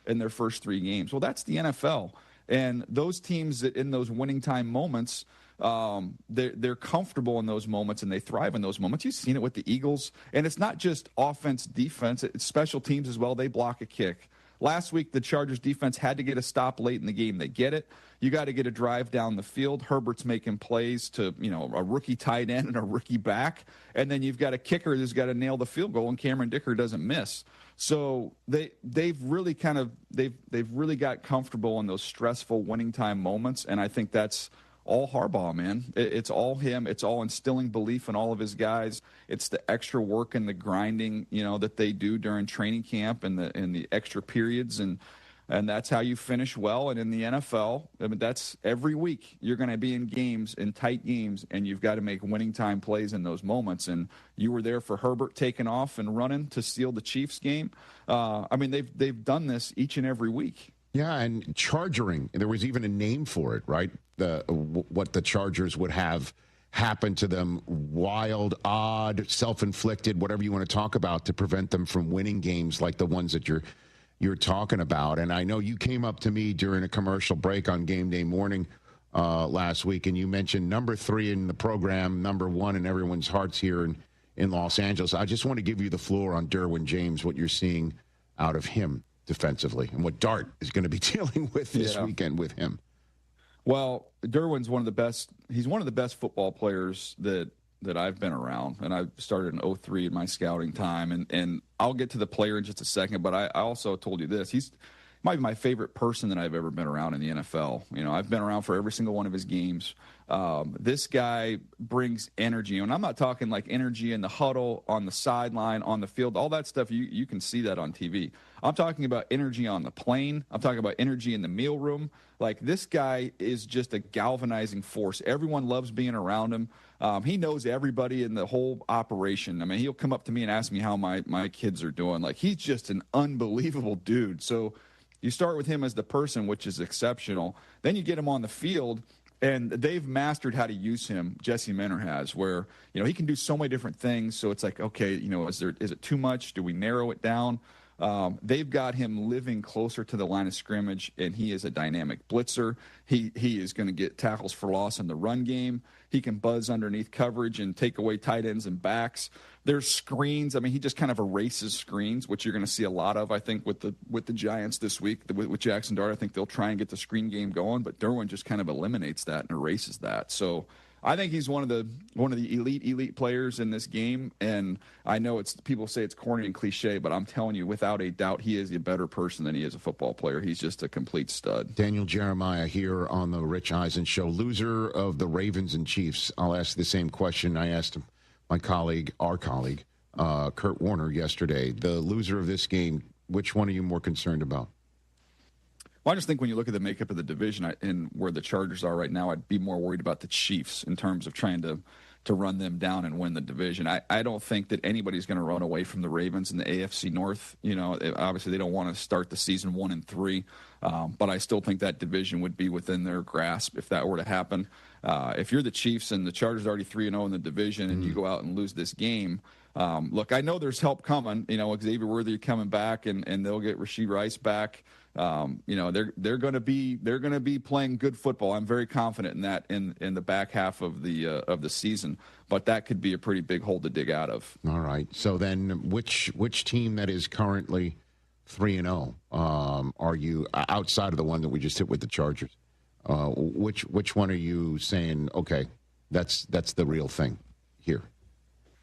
in their first 3 games. Well, that's the NFL. And those teams that in those winning time moments they're comfortable in those moments and they thrive in those moments. You've seen it with the Eagles, and it's not just offense, defense, it's special teams as well. They block a kick. Last week, the Chargers defense had to get a stop late in the game. They get it. You got to get a drive down the field. Herbert's making plays to, a rookie tight end and a rookie back. And then you've got a kicker who's got to nail the field goal, and Cameron Dicker doesn't miss. So they've really got comfortable in those stressful winning time moments, and I think that's all Harbaugh, man. It's all him. It's all instilling belief in all of his guys. It's the extra work and the grinding, that they do during training camp and the extra periods, and that's how you finish well. And in the NFL, I mean, that's every week you're going to be in games, in tight games, and you've got to make winning time plays in those moments. And you were there for Herbert taking off and running to steal the Chiefs game. I mean, they've done this each and every week. Yeah, and chargering. There was even a name for it, right? What the Chargers would have happen to them, wild, odd, self-inflicted, whatever you want to talk about, to prevent them from winning games like the ones that you're talking about. And I know you came up to me during a commercial break on game day morning last week, and you mentioned number 3 in the program, number 1 in everyone's hearts here in Los Angeles. I just want to give you the floor on Derwin James, what you're seeing out of him defensively, and what Dart is going to be dealing with this weekend with him. Well, Derwin's one of the best. He's one of the best football players that I've been around, and I started in 2003 in my scouting time, and I'll get to the player in just a second, but I also told you this. He's might be my favorite person that I've ever been around in the NFL. I've been around for every single one of his games. This guy brings energy, and I'm not talking like energy in the huddle, on the sideline, on the field, all that stuff. You can see that on TV. I'm talking about energy on the plane. I'm talking about energy in the meal room. Like, this guy is just a galvanizing force. Everyone loves being around him. He knows everybody in the whole operation. I mean, he'll come up to me and ask me how my kids are doing. Like, he's just an unbelievable dude. So you start with him as the person, which is exceptional. Then you get him on the field, and they've mastered how to use him. Jesse Minter has, where he can do so many different things. So it's like, okay, is it too much? Do we narrow it down? They've got him living closer to the line of scrimmage, and he is a dynamic blitzer. He is going to get tackles for loss in the run game. He can buzz underneath coverage and take away tight ends and backs. There's screens. I mean, he just kind of erases screens, which you're going to see a lot of, I think, with the Giants this week. With Jackson Dart, I think they'll try and get the screen game going, but Derwin just kind of eliminates that and erases that. So I think he's one of the elite players in this game, and I know people say it's corny and cliche, but I'm telling you, without a doubt, he is a better person than he is a football player. He's just a complete stud. Daniel Jeremiah here on the Rich Eisen Show, loser of the Ravens and Chiefs. I'll ask the same question I asked our colleague, Kurt Warner yesterday. The loser of this game, which one are you more concerned about? Well, I just think when you look at the makeup of the division and where the Chargers are right now, I'd be more worried about the Chiefs in terms of trying to run them down and win the division. I don't think that anybody's going to run away from the Ravens in the AFC North. Obviously they don't want to start the season 1-3, but I still think that division would be within their grasp if that were to happen. If you're the Chiefs and the Chargers are already 3-0 in the division and you go out and lose this game, look, I know there's help coming. Xavier Worthy coming back, and they'll get Rashee Rice back. They're going to be playing good football. I'm very confident in that in the back half of the season, but that could be a pretty big hole to dig out of. All right. So then, which team that is currently 3-0 are you, outside of the one that we just hit with the Chargers? Which one are you saying? Okay, that's the real thing here.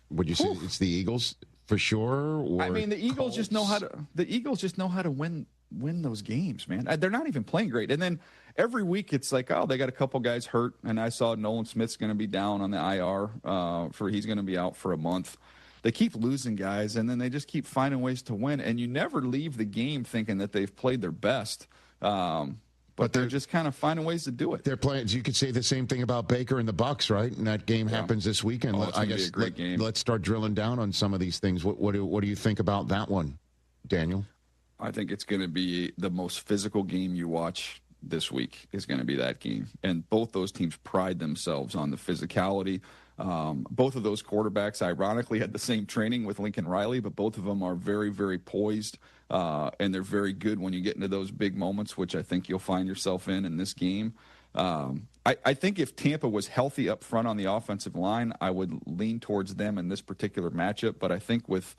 Would you say it's the Eagles for sure? Or I mean, the Eagles just know how to win those games, man. They're not even playing great. And then every week it's like, oh, they got a couple guys hurt, and I saw Nolan Smith's going to be down on the IR he's going to be out for a month. They keep losing guys, and then they just keep finding ways to win, and you never leave the game thinking that they've played their best. But they're just kind of finding ways to do it. They're playing. You could say the same thing about Baker and the Bucs, right? And that game happens this weekend. It's going to be a great game. Let's start drilling down on some of these things. What do you think about that one, Daniel? I think it's going to be the most physical game you watch this week is going to be that game. And both those teams pride themselves on the physicality. Both of those quarterbacks, ironically, had the same training with Lincoln Riley, but both of them are very, very poised, and they're very good when you get into those big moments, which I think you'll find yourself in this game. I think if Tampa was healthy up front on the offensive line, I would lean towards them in this particular matchup. But I think with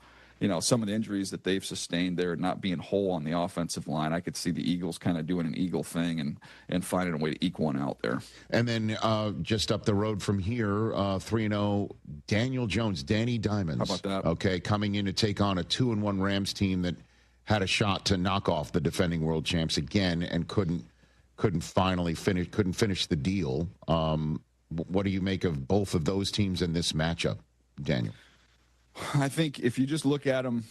some of the injuries that they've sustained there, not being whole on the offensive line, I could see the Eagles kind of doing an Eagle thing and finding a way to eke one out there. And then just up the road from here, 3-0, Daniel Jones, Danny Diamonds. How about that? Okay, coming in to take on a 2-1 Rams team that had a shot to knock off the defending world champs again and couldn't finish the deal. What do you make of both of those teams in this matchup, Daniel? I think if you just look at them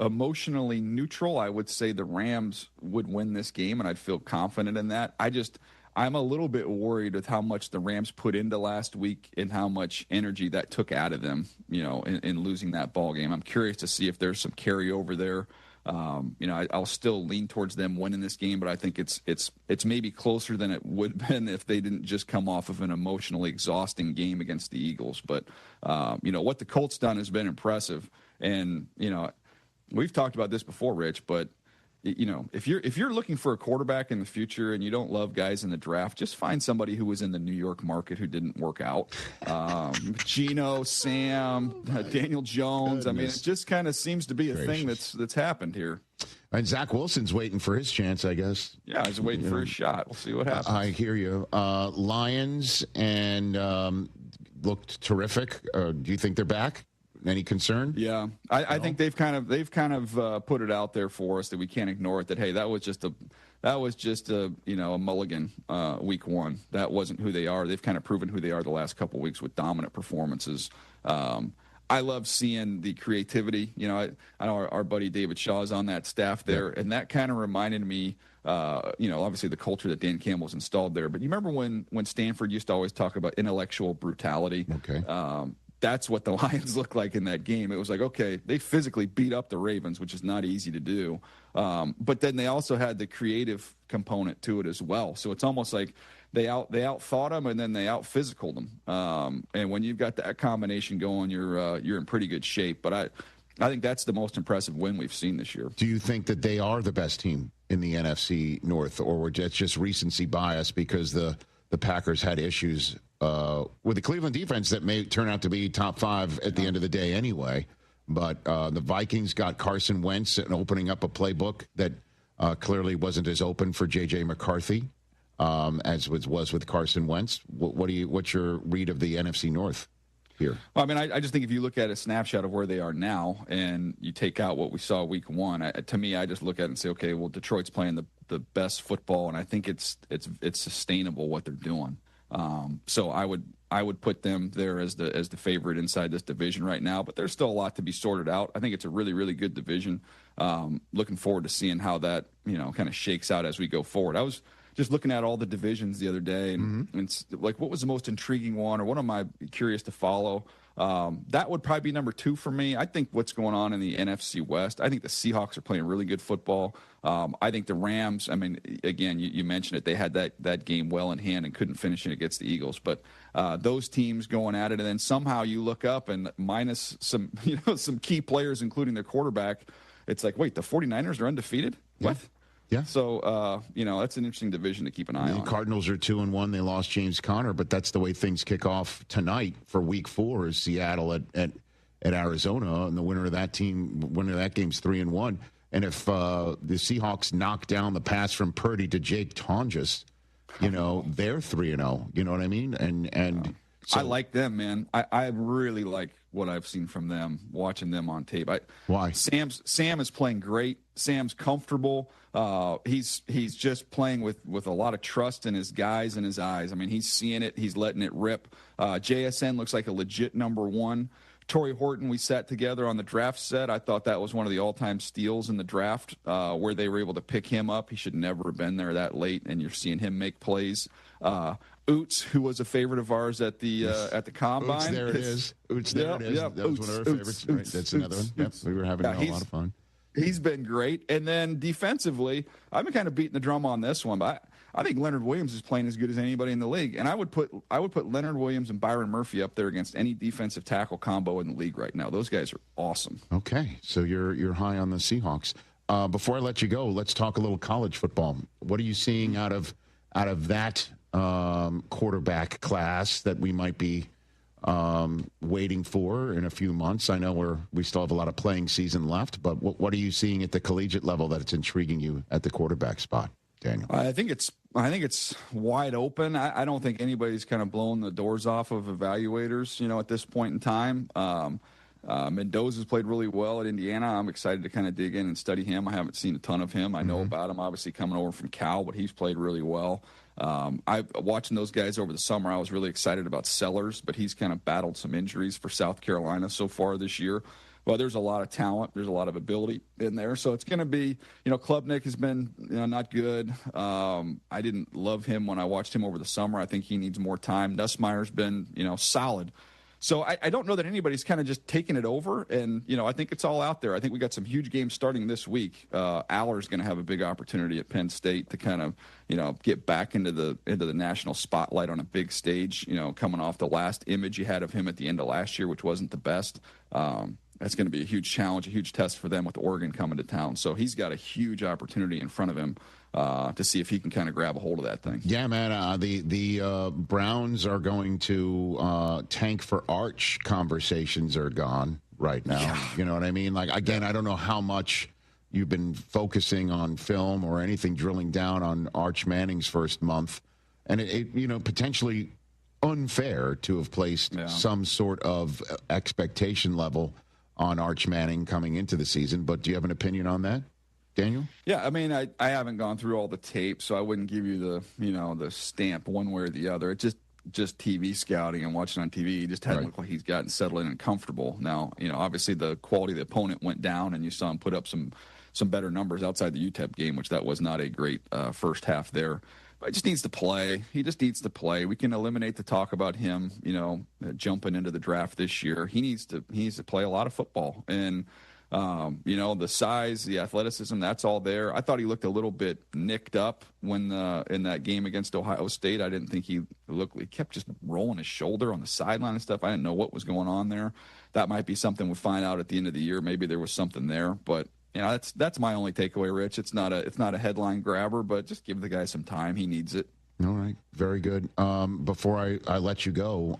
emotionally neutral, I would say the Rams would win this game, and I'd feel confident in that. I'm a little bit worried with how much the Rams put into last week and how much energy that took out of them, in losing that ball game. I'm curious to see if there's some carryover there. I'll still lean towards them winning this game, but I think it's maybe closer than it would have been if they didn't just come off of an emotionally exhausting game against the Eagles. But what the Colts done has been impressive, and we've talked about this before, Rich. But if you're looking for a quarterback in the future and you don't love guys in the draft, just find somebody who was in the New York market who didn't work out. Geno, Sam, Daniel Jones. Goodness. I mean, it just kind of seems to be a thing that's happened here. And Zach Wilson's waiting for his chance, I guess. Yeah, he's waiting for his shot. We'll see what happens. I hear you. Lions and looked terrific. Do you think they're back? Any concern? Yeah, I think they've kind of put it out there for us that we can't ignore it. That hey, that was just a mulligan week one. That wasn't who they are. They've kind of proven who they are the last couple weeks with dominant performances. I love seeing the creativity. I know our buddy David Shaw is on that staff there, and that kind of reminded me. Obviously the culture that Dan Campbell's installed there. But you remember when Stanford used to always talk about intellectual brutality? Okay. That's what the Lions looked like in that game. It was like, okay, they physically beat up the Ravens, which is not easy to do. But then they also had the creative component to it as well. So it's almost like they outthought them and then they out-physicaled them. And when you've got that combination going, you're in pretty good shape. But I think that's the most impressive win we've seen this year. Do you think that they are the best team in the NFC North, or it's just recency bias because the Packers had issues with the Cleveland defense that may turn out to be top 5 at the end of the day anyway? But the Vikings got Carson Wentz and opening up a playbook that clearly wasn't as open for J.J. McCarthy as was with Carson Wentz. What's your read of the NFC North here? Well, I mean, I just think if you look at a snapshot of where they are now and you take out what we saw week one, to me, I just look at it and say, okay, well, Detroit's playing the best football, and I think it's sustainable what they're doing. So I would put them there as the favorite inside this division right now, but there's still a lot to be sorted out. I think it's a really, really good division. Looking forward to seeing how that, kind of shakes out as we go forward. I was just looking at all the divisions the other day and it's like, what was the most intriguing one, or what am I curious to follow? That would probably be number 2 for me. I think what's going on in the NFC West, I think the Seahawks are playing really good football. I think the Rams, I mean, again, you mentioned it. They had that game well in hand and couldn't finish it against the Eagles. But those teams going at it, and then somehow you look up and minus some key players, including their quarterback, it's like, wait, the 49ers are undefeated? Yeah. What? Yeah. So, that's an interesting division to keep an eye on. The Cardinals are 2-1. They lost James Conner, but that's the way things kick off tonight for Week 4 is Seattle at Arizona, and the winner of that game's 3-1. And if the Seahawks knock down the pass from Purdy to Jake Tonjes, they're 3-0. You know what I mean? And so, I like them, man. I really like what I've seen from them, watching them on tape. Why? Sam is playing great. Sam's comfortable. He's just playing with a lot of trust in his guys and his eyes. I mean, he's seeing it. He's letting it rip. JSN looks like a legit number 1. Torrey Horton, we sat together on the draft set. I thought that was one of the all-time steals in the draft where they were able to pick him up. He should never have been there that late, and you're seeing him make plays. Oots, who was a favorite of ours at the Combine. Oots, there it is. Oots, there it is. Yeah, that was one of our favorites. Right, that's another one. Yep, we were having a lot of fun. He's been great. And then defensively, I've been kind of beating the drum on this one, but I think Leonard Williams is playing as good as anybody in the league. And I would put Leonard Williams and Byron Murphy up there against any defensive tackle combo in the league right now. Those guys are awesome. Okay, so you're high on the Seahawks. Before I let you go, let's talk a little college football. What are you seeing out of that quarterback class that we might be waiting for in a few months. I know we still have a lot of playing season left, but what are you seeing at the collegiate level that's intriguing you at the quarterback spot, Daniel? I think it's wide open. I don't think anybody's kind of blown the doors off of evaluators, at this point in time. Mendoza's played really well at Indiana. I'm excited to kind of dig in and study him. I haven't seen a ton of him. I know about him, obviously, coming over from Cal, but he's played really well. Watching those guys over the summer, I was really excited about Sellers, but he's kind of battled some injuries for South Carolina so far this year. Well, there's a lot of talent. There's a lot of ability in there. So it's going to be, Klubnik has been, not good. I didn't love him when I watched him over the summer. I think he needs more time. Nussmeier's been, solid. So I don't know that anybody's kind of just taking it over. And, I think it's all out there. I think we got some huge games starting this week. Aller's going to have a big opportunity at Penn State to kind of, get back into the national spotlight on a big stage, coming off the last image you had of him at the end of last year, which wasn't the best. That's going to be a huge challenge, a huge test for them with Oregon coming to town. So he's got a huge opportunity in front of him to see if he can kind of grab a hold of that thing. Yeah, man. The Browns are going to tank for Arch. Conversations are gone right now. Yeah. You know what I mean? Like, again, I don't know how much you've been focusing on film or anything, drilling down on Arch Manning's first month. And it potentially unfair to have placed some sort of expectation level on Arch Manning coming into the season. But do you have an opinion on that, Daniel? Yeah, I mean, I haven't gone through all the tape, so I wouldn't give you the stamp one way or the other. It's just TV scouting and watching on TV. He just hadn't looked like he's gotten settled in and comfortable. Now, obviously the quality of the opponent went down, and you saw him put up some better numbers outside the UTEP game, which that was not a great first half there. But he just needs to play. He just needs to play. We can eliminate the talk about him, jumping into the draft this year. He needs to play a lot of football. And, the size, the athleticism, that's all there. I thought he looked a little bit nicked up when in that game against Ohio State. I didn't think he kept just rolling his shoulder on the sideline and stuff. I didn't know what was going on there. That might be something we'll find out at the end of the year. Maybe there was something there, but that's my only takeaway, Rich. It's not a headline grabber, but just give the guy some time. He needs it. All right. Very good. Before I let you go,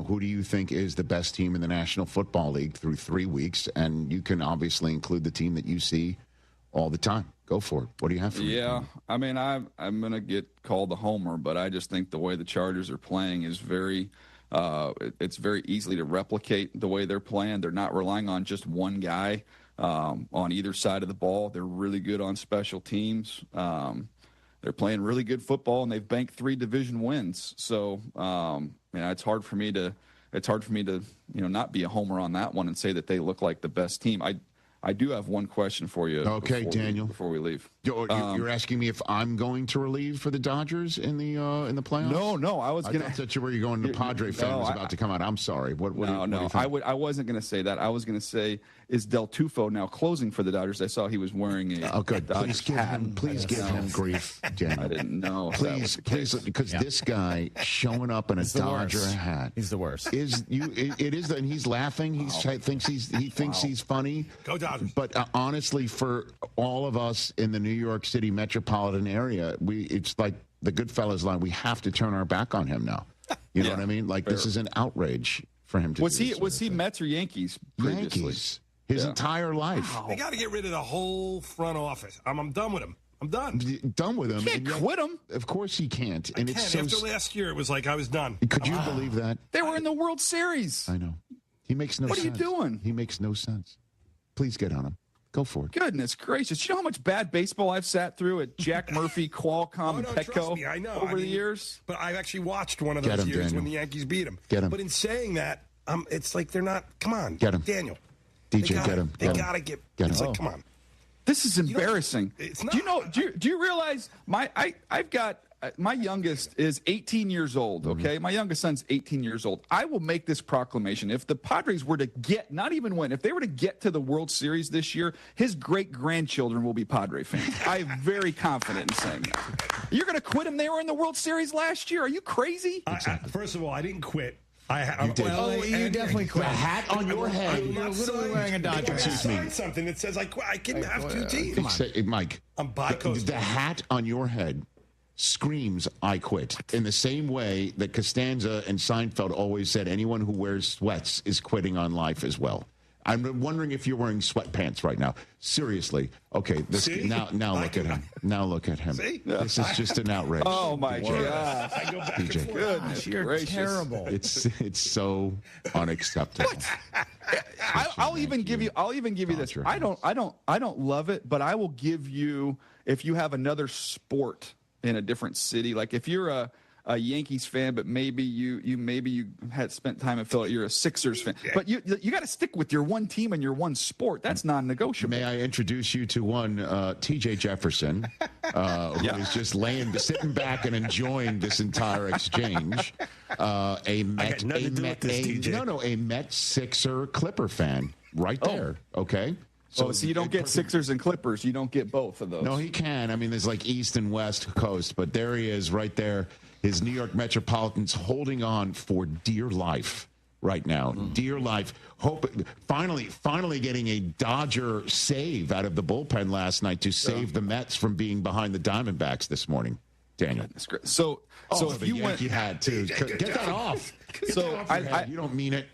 who do you think is the best team in the National Football League through 3 weeks? And you can obviously include the team that you see all the time. Go for it. What do you have for me? Yeah. I mean, I'm going to get called the homer, but I just think the way the Chargers are playing is it's very easily to replicate the way they're playing. They're not relying on just one guy on either side of the ball. They're really good on special teams. They're playing really good football, and they've banked 3 division wins. So, it's hard for me to not be a homer on that one and say that they look like the best team. I do have one question for you. Okay, Daniel. Before we leave, you're asking me if I'm going to relieve for the Dodgers in the playoffs? No, I was going to. I thought you were going to Padre fan was about to come out. I'm sorry. What do you think? I wasn't going to say that. I was going to say, is Del Tufo now closing for the Dodgers? I saw he was wearing a good. Please give him grief, Daniel. I didn't know. Please, because this guy showing up in a Dodger hat. He's the worst. It is, and he's laughing. He thinks he's funny. Go Dodgers. But honestly, for all of us in the New York City metropolitan area, it's like the Goodfellas line. We have to turn our back on him now. You know what I mean? Like, this is an outrage for him to do. Was he Mets or Yankees previously? Yankees. His entire life. They got to get rid of the whole front office. I'm done with him. I'm done. Done with him. You can't quit him. Of course he can't. And it's after last year, it was like I was done. Could you believe that? They were in the World Series. I know. He makes no sense. What are you doing? He makes no sense. Please get on him. Go for it. Goodness gracious. You know how much bad baseball I've sat through at Jack Murphy, Qualcomm, and Petco over the years? But I've actually watched one of those years Daniel. When the Yankees beat him. Get him. But in saying that, it's like they're not. Come on. Get him. Daniel. DJ, get him. They got to get. It's like, come on. This is embarrassing. It's not. Do you realize I've got my youngest is 18 years old, okay? My youngest son's 18 years old. I will make this proclamation. If the Padres were to not even win, if they were to get to the World Series this year, his great-grandchildren will be Padre fans. I'm very confident in saying that. You're going to quit him? They were in the World Series last year. Are you crazy? First of all, I didn't quit. You did. You definitely quit. The hat on your head. You're literally wearing a Dodger hat. Sign something that says I can have 2 teams. Mike, I'm bicoastal. The hat on your head screams, I quit. In the same way that Costanza and Seinfeld always said, anyone who wears sweats is quitting on life as well. I'm wondering if you're wearing sweatpants right now. Seriously. Okay, now look at him. Now look at him. See? This is just an outrage. Oh, my God. I go back DJ. and forth. Goodness You're gracious. terrible. It's so unacceptable. I'll even give you this. I don't love it, but I will give you, if you have another sport in a different city, like if you're a Yankees fan, but maybe you had spent time in Philadelphia. You're a Sixers fan, but you got to stick with your one team and your one sport. That's non-negotiable. May I introduce you to one T.J. Jefferson, who is just sitting back and enjoying this entire exchange. A Met Sixer Clipper fan, right there. Okay. So you don't get Sixers and Clippers. You don't get both of those. No, he can. I mean, there's like East and West Coast, but there he is right there. His New York Metropolitans holding on for dear life right now. Dear life. Finally getting a Dodger save out of the bullpen last night to save the Mets from being behind the Diamondbacks this morning. Daniel. That's great. So if you went, you had to get that off. So you don't mean it.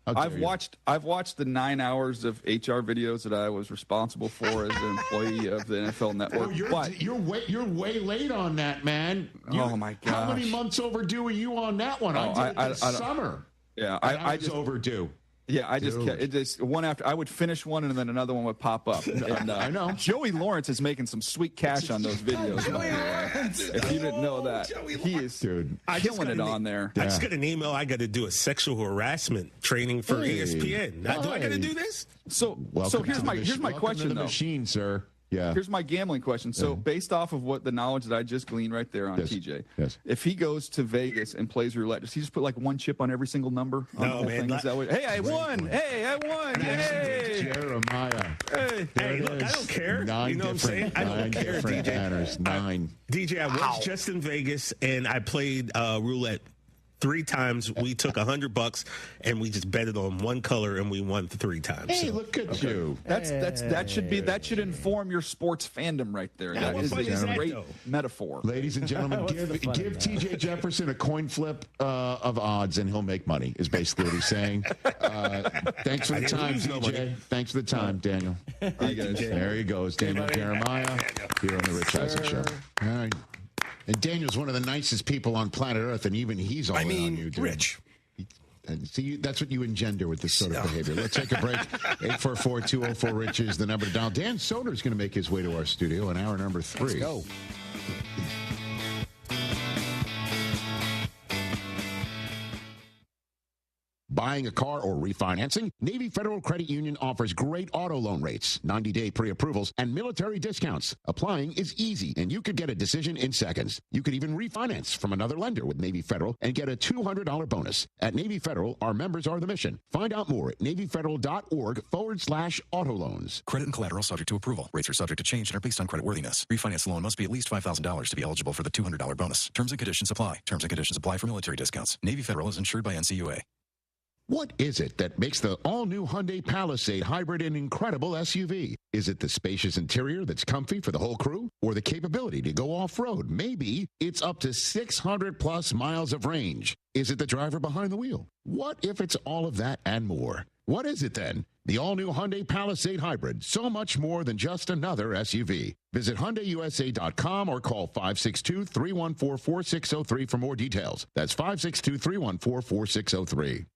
I've watched the 9 hours of HR videos that I was responsible for as an employee of the NFL Network. You're way late on that, man. Oh my gosh! How many months overdue are you on that one? I did it this summer. Yeah, I was overdue. Yeah, I just one after I would finish one and then another one would pop up. And, I know. Joey Lawrence is making some sweet cash on those videos. If you didn't know that, he is killing it on there. I just got an email. I got to do a sexual harassment training for ESPN. Now, do I got to do this? So here's my question though. Machine, sir. Yeah. Here's my gambling question. So based off of what the knowledge that I just gleaned right there on TJ, if he goes to Vegas and plays roulette, does he just put like one chip on every single number? No, man. Hey, I won. Hey, I won. Hey. Jeremiah. Hey, look, I don't care. You know what I'm saying? I don't care, DJ. DJ, I was just in Vegas, and I played roulette 3 times. We took $100 and we just betted on one color and we won 3 times. Hey, look at you. That should inform your sports fandom right there. That is a great metaphor. Ladies and gentlemen, give T.J. Jefferson a coin flip of odds and he'll make money. Is basically what he's saying. Thanks for the time, TJ. Thanks for the time, Daniel. There he goes, Daniel Jeremiah here on the Rich Eisen Show. All right. And Daniel's one of the nicest people on planet Earth, and even he's all in on you, dude. Rich. See, that's what you engender with this sort of behavior. Let's take a break. 844-204-RICH is the number to dial. Dan Soder's going to make his way to our studio in hour number 3. Let's go. Buying a car or refinancing? Navy Federal Credit Union offers great auto loan rates, 90-day pre-approvals, and military discounts. Applying is easy, and you could get a decision in seconds. You could even refinance from another lender with Navy Federal and get a $200 bonus. At Navy Federal, our members are the mission. Find out more at NavyFederal.org/auto loans. Credit and collateral subject to approval. Rates are subject to change and are based on creditworthiness. Refinance loan must be at least $5,000 to be eligible for the $200 bonus. Terms and conditions apply. Terms and conditions apply for military discounts. Navy Federal is insured by NCUA. What is it that makes the all-new Hyundai Palisade hybrid an incredible SUV? Is it the spacious interior that's comfy for the whole crew? Or the capability to go off-road? Maybe it's up to 600-plus miles of range. Is it the driver behind the wheel? What if it's all of that and more? What is it then? The all-new Hyundai Palisade Hybrid, so much more than just another SUV. Visit HyundaiUSA.com or call 562-314-4603 for more details. That's 562-314-4603.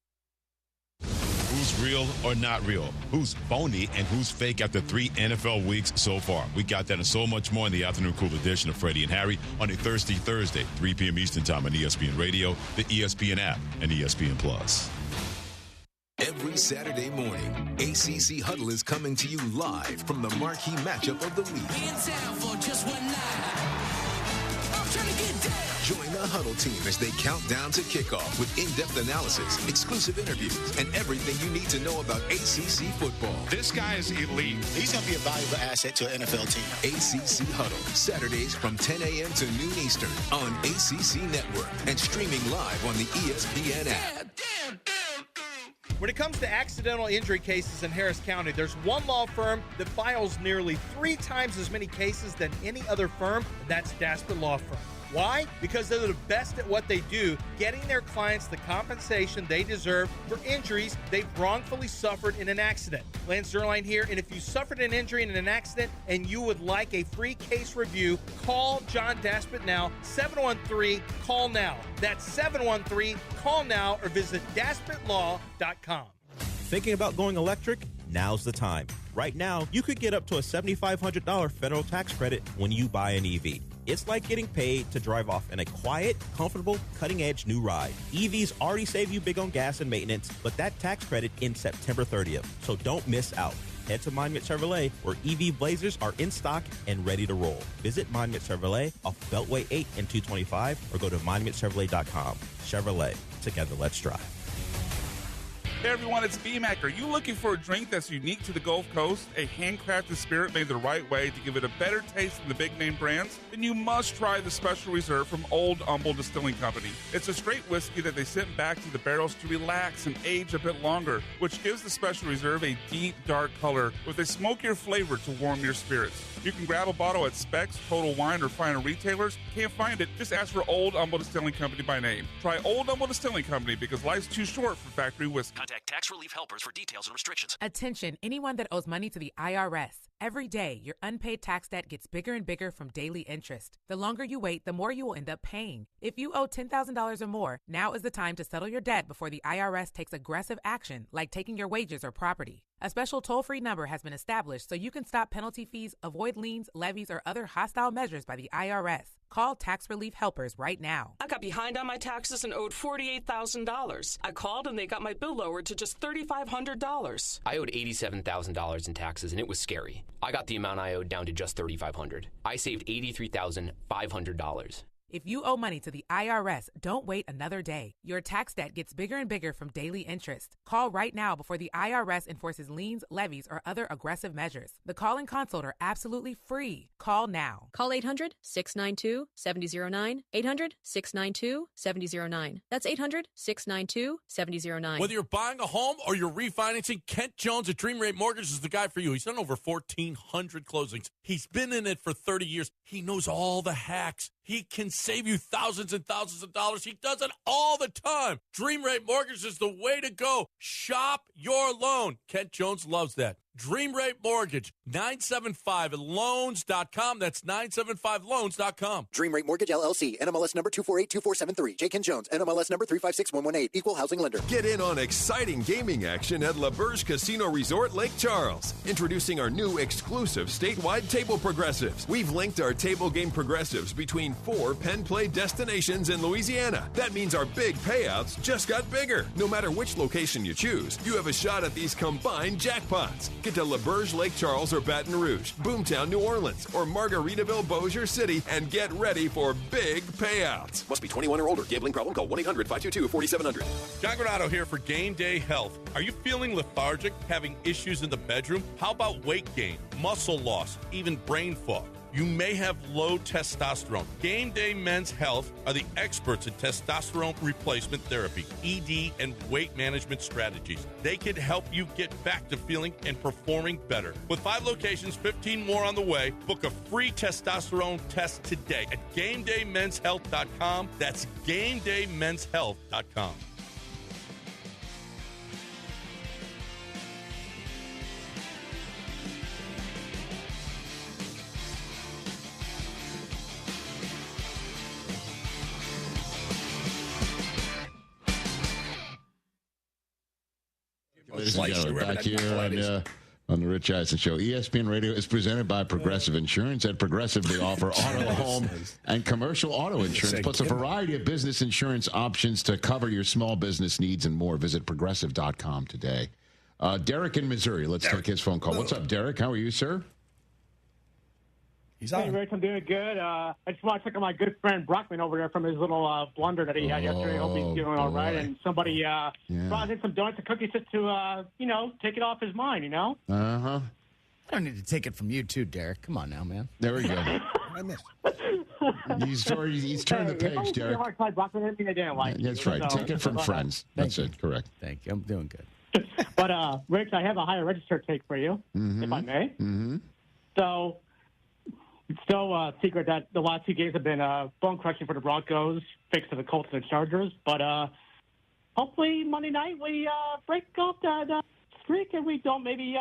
Who's real or not real? Who's phony and who's fake after 3 NFL weeks so far? We got that and so much more in the afternoon cool edition of Freddie and Harry on a Thursday, 3 p.m. Eastern time on ESPN Radio, the ESPN app, and ESPN Plus. Every Saturday morning, ACC Huddle is coming to you live from the marquee matchup of the week. In town for just one night. I'm trying to get down. Join the Huddle team as they count down to kickoff with in-depth analysis, exclusive interviews, and everything you need to know about ACC football. This guy is elite. He's going to be a valuable asset to an NFL team. ACC Huddle, Saturdays from 10 a.m. to noon Eastern on ACC Network and streaming live on the ESPN app. When it comes to accidental injury cases in Harris County, there's one law firm that files nearly 3 times as many cases than any other firm, and that's Dasper Law Firm. Why? Because they're the best at what they do, getting their clients the compensation they deserve for injuries they've wrongfully suffered in an accident. Lance Zerline here, and if you suffered an injury in an accident and you would like a free case review, call John Daspit now, 713-CALL-NOW. That's 713-CALL-NOW, or visit DaspitLaw.com. Thinking about going electric? Now's the time. Right now, you could get up to a $7,500 federal tax credit when you buy an EV. It's like getting paid to drive off in a quiet, comfortable, cutting-edge new ride. EVs already save you big on gas and maintenance, but that tax credit ends September 30th, so don't miss out. Head to Monument Chevrolet, where EV Blazers are in stock and ready to roll. Visit Monument Chevrolet off Beltway 8 and 225, or go to monumentchevrolet.com. Chevrolet. Together, let's drive. Hey everyone, it's BMAC. Are you looking for a drink that's unique to the Gulf Coast? A handcrafted spirit made the right way to give it a better taste than the big name brands? Then you must try the Special Reserve from Old Humble Distilling Company. It's a straight whiskey that they sent back to the barrels to relax and age a bit longer, which gives the Special Reserve a deep, dark color with a smokier flavor to warm your spirits. You can grab a bottle at Specs, Total Wine, or finer retailers. Can't find it? Just ask for Old Humble Distilling Company by name. Try Old Humble Distilling Company because life's too short for factory whiskey. Contact Tax Relief Helpers for details and restrictions. Attention, anyone that owes money to the IRS. Every day, your unpaid tax debt gets bigger and bigger from daily interest. The longer you wait, the more you will end up paying. If you owe $10,000 or more, now is the time to settle your debt before the IRS takes aggressive action, like taking your wages or property. A special toll-free number has been established so you can stop penalty fees, avoid liens, levies, or other hostile measures by the IRS. Call Tax Relief Helpers right now. I got behind on my taxes and owed $48,000. I called and they got my bill lowered to just $3,500. I owed $87,000 in taxes and it was scary. I got the amount I owed down to just $3,500. I saved $83,500. If you owe money to the IRS, don't wait another day. Your tax debt gets bigger and bigger from daily interest. Call right now before the IRS enforces liens, levies, or other aggressive measures. The call and consult are absolutely free. Call now. Call 800-692-7009. 800-692-7009. That's 800-692-7009. Whether you're buying a home or you're refinancing, Kent Jones at Dream Rate Mortgage is the guy for you. He's done over 1,400 closings. He's been in it for 30 years. He knows all the hacks. He can save you thousands and thousands of dollars. He does it all the time. Dream Rate Mortgage is the way to go. Shop your loan. Kent Jones loves that. Dream Rate Mortgage, 975loans.com. That's 975loans.com. Dream Rate Mortgage, LLC, NMLS number 2482473. J. Ken Jones, NMLS number 356118. Equal housing lender. Get in on exciting gaming action at La Berge Casino Resort Lake Charles. Introducing our new exclusive statewide table progressives. We've linked our table game progressives between 4 pen play destinations in Louisiana. That means our big payouts just got bigger. No matter which location you choose, you have a shot at these combined jackpots. Get to La Berge, Lake Charles, or Baton Rouge, Boomtown, New Orleans, or Margaritaville, Bossier City, and get ready for big payouts. Must be 21 or older. Gambling problem? Call 1-800-522-4700. John Granado here for Game Day Health. Are you feeling lethargic, having issues in the bedroom? How about weight gain, muscle loss, even brain fog? You may have low testosterone. Game Day Men's Health are the experts in testosterone replacement therapy, ED, and weight management strategies. They can help you get back to feeling and performing better. With 5 locations, 15 more on the way, book a free testosterone test today at GameDayMen'sHealth.com. That's GameDayMen'sHealth.com. Ladies and gentlemen, back here on the Rich Eisen Show. ESPN Radio is presented by Progressive Insurance. At Progressive, they offer auto, home, and commercial auto insurance, plus a variety of business insurance options to cover your small business needs and more. Visit Progressive.com today. Derek in Missouri, let's take his phone call. What's up, Derek? How are you, sir? Hey, Rich, I'm doing good. I just want to check on my good friend Brockman over there from his little blunder that he had yesterday. I hope he's doing all right. And somebody brought in some donuts and cookies just to, take it off his mind, Uh-huh. I don't need to take it from you, too, Derek. Come on now, man. There we go. I missed. He's turned the page, Derek. That's right. Take it from friends. That's it. Correct. Thank you. I'm doing good. But, Rich, I have a higher register take for you, if I may. Mm-hmm. So, It's still a secret that the last 2 games have been bone crushing for the Broncos, fixed to the Colts and the Chargers. But hopefully Monday night we break off that streak and we don't maybe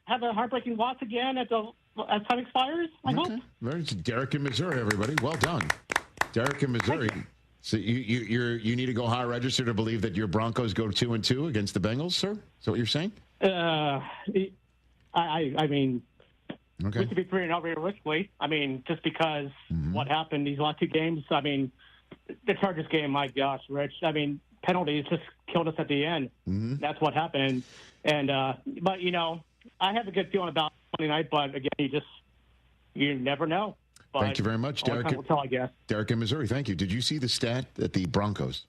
have a heartbreaking loss again as time expires. I hope. There's Derek in Missouri, everybody. Well done, Derek in Missouri. So you need to go high register to believe that your Broncos go 2-2 against the Bengals, sir? Is that what you're saying? I mean, okay. We could be 3-0 realistically. I mean, just because what happened these last 2 games. I mean, the Chargers game, my gosh, Rich. I mean, penalties just killed us at the end. That's what happened. And but I have a good feeling about Monday night. But again, you never know. But thank you very much, Derek. Time will tell, I guess. Derek in Missouri, thank you. Did you see the stat that the Broncos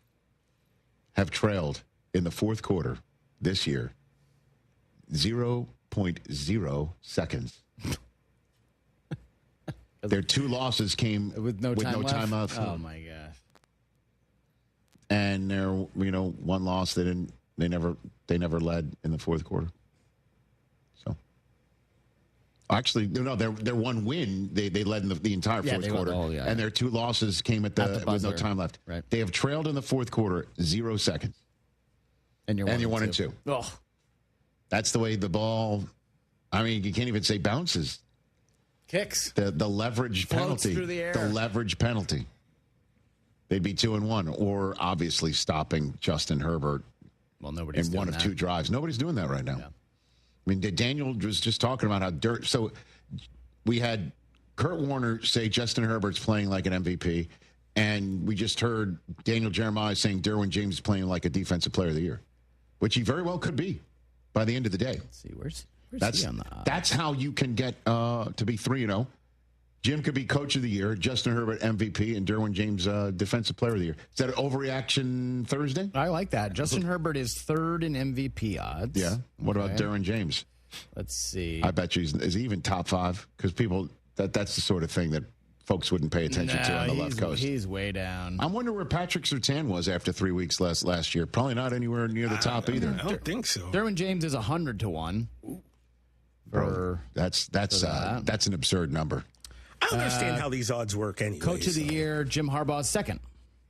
have trailed in the fourth quarter this year? 0.0 seconds. Their 2 losses came with no time left. Oh my gosh! And their 1 loss they never led in the fourth quarter. So actually their 1 win they led in the entire fourth quarter, and their 2 losses came at the with no time left. Right. They have trailed in the fourth quarter 0 seconds, and you're 1-2. Oh. That's the way the ball. I mean, you can't even say bounces. Kicks. The leverage floats penalty. Through the air. The leverage penalty. They'd be 2-1, or obviously stopping Justin Herbert. Well, nobody's in doing one of that. 2 drives. Nobody's doing that right now. Yeah. I mean, Daniel was just talking about how So we had Kurt Warner say Justin Herbert's playing like an MVP, and we just heard Daniel Jeremiah saying Derwin James is playing like a defensive player of the year, which he very well could be by the end of the day. Let's see, where's he on the That's how you can get to be 3-0. Jim could be coach of the year, Justin Herbert MVP, and Derwin James defensive player of the year. Is that an overreaction Thursday? I like that. Justin Herbert is 3rd in MVP odds. Yeah. What about Derwin James? Let's see. I bet you is he even top 5? Because people that's the sort of thing that folks wouldn't pay attention to on the left coast. He's way down. I wonder where Patrick Surtain was after 3 weeks last year. Probably not anywhere near the top either. I don't think so. Derwin James is 100-1. Bro, that's an absurd number. I don't understand how these odds work anyway. Coach of the year, Jim Harbaugh is 2nd,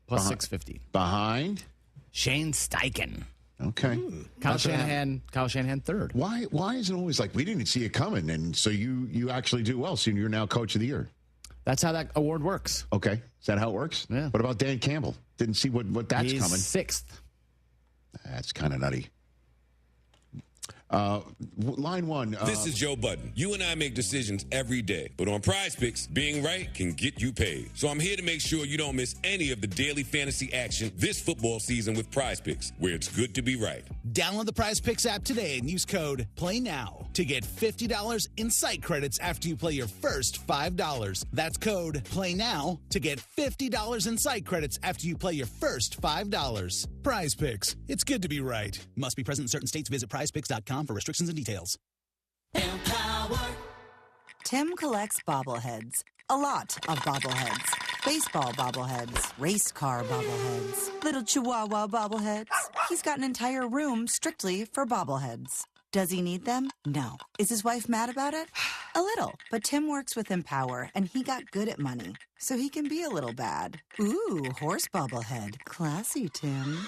plus 650. Behind? Shane Steichen. Okay. Kyle Shanahan 3rd. Why is it always like we didn't see it coming, and so you actually do well, so you're now coach of the year? That's how that award works. Okay. Is that how it works? Yeah. What about Dan Campbell? Didn't see what that's He's coming. 6th. That's kind of nutty. Line 1. This is Joe Budden. You and I make decisions every day, but on Prize Picks, being right can get you paid. So I'm here to make sure you don't miss any of the daily fantasy action this football season with Prize Picks, where it's good to be right. Download the Prize Picks app today and use code PLAYNOW to get $50 in site credits after you play your first $5. That's code PLAYNOW to get $50 in site credits after you play your first $5. Prize Picks. It's good to be right. Must be present in certain states. Visit prizepicks.com for restrictions and details. Tim collects bobbleheads. A lot of bobbleheads. Baseball bobbleheads. Race car bobbleheads. Little chihuahua bobbleheads. He's got an entire room strictly for bobbleheads. Does he need them? No. Is his wife mad about it? A little. But Tim works with Empower, and he got good at money, so he can be a little bad. Ooh, horse bobblehead. Classy, Tim.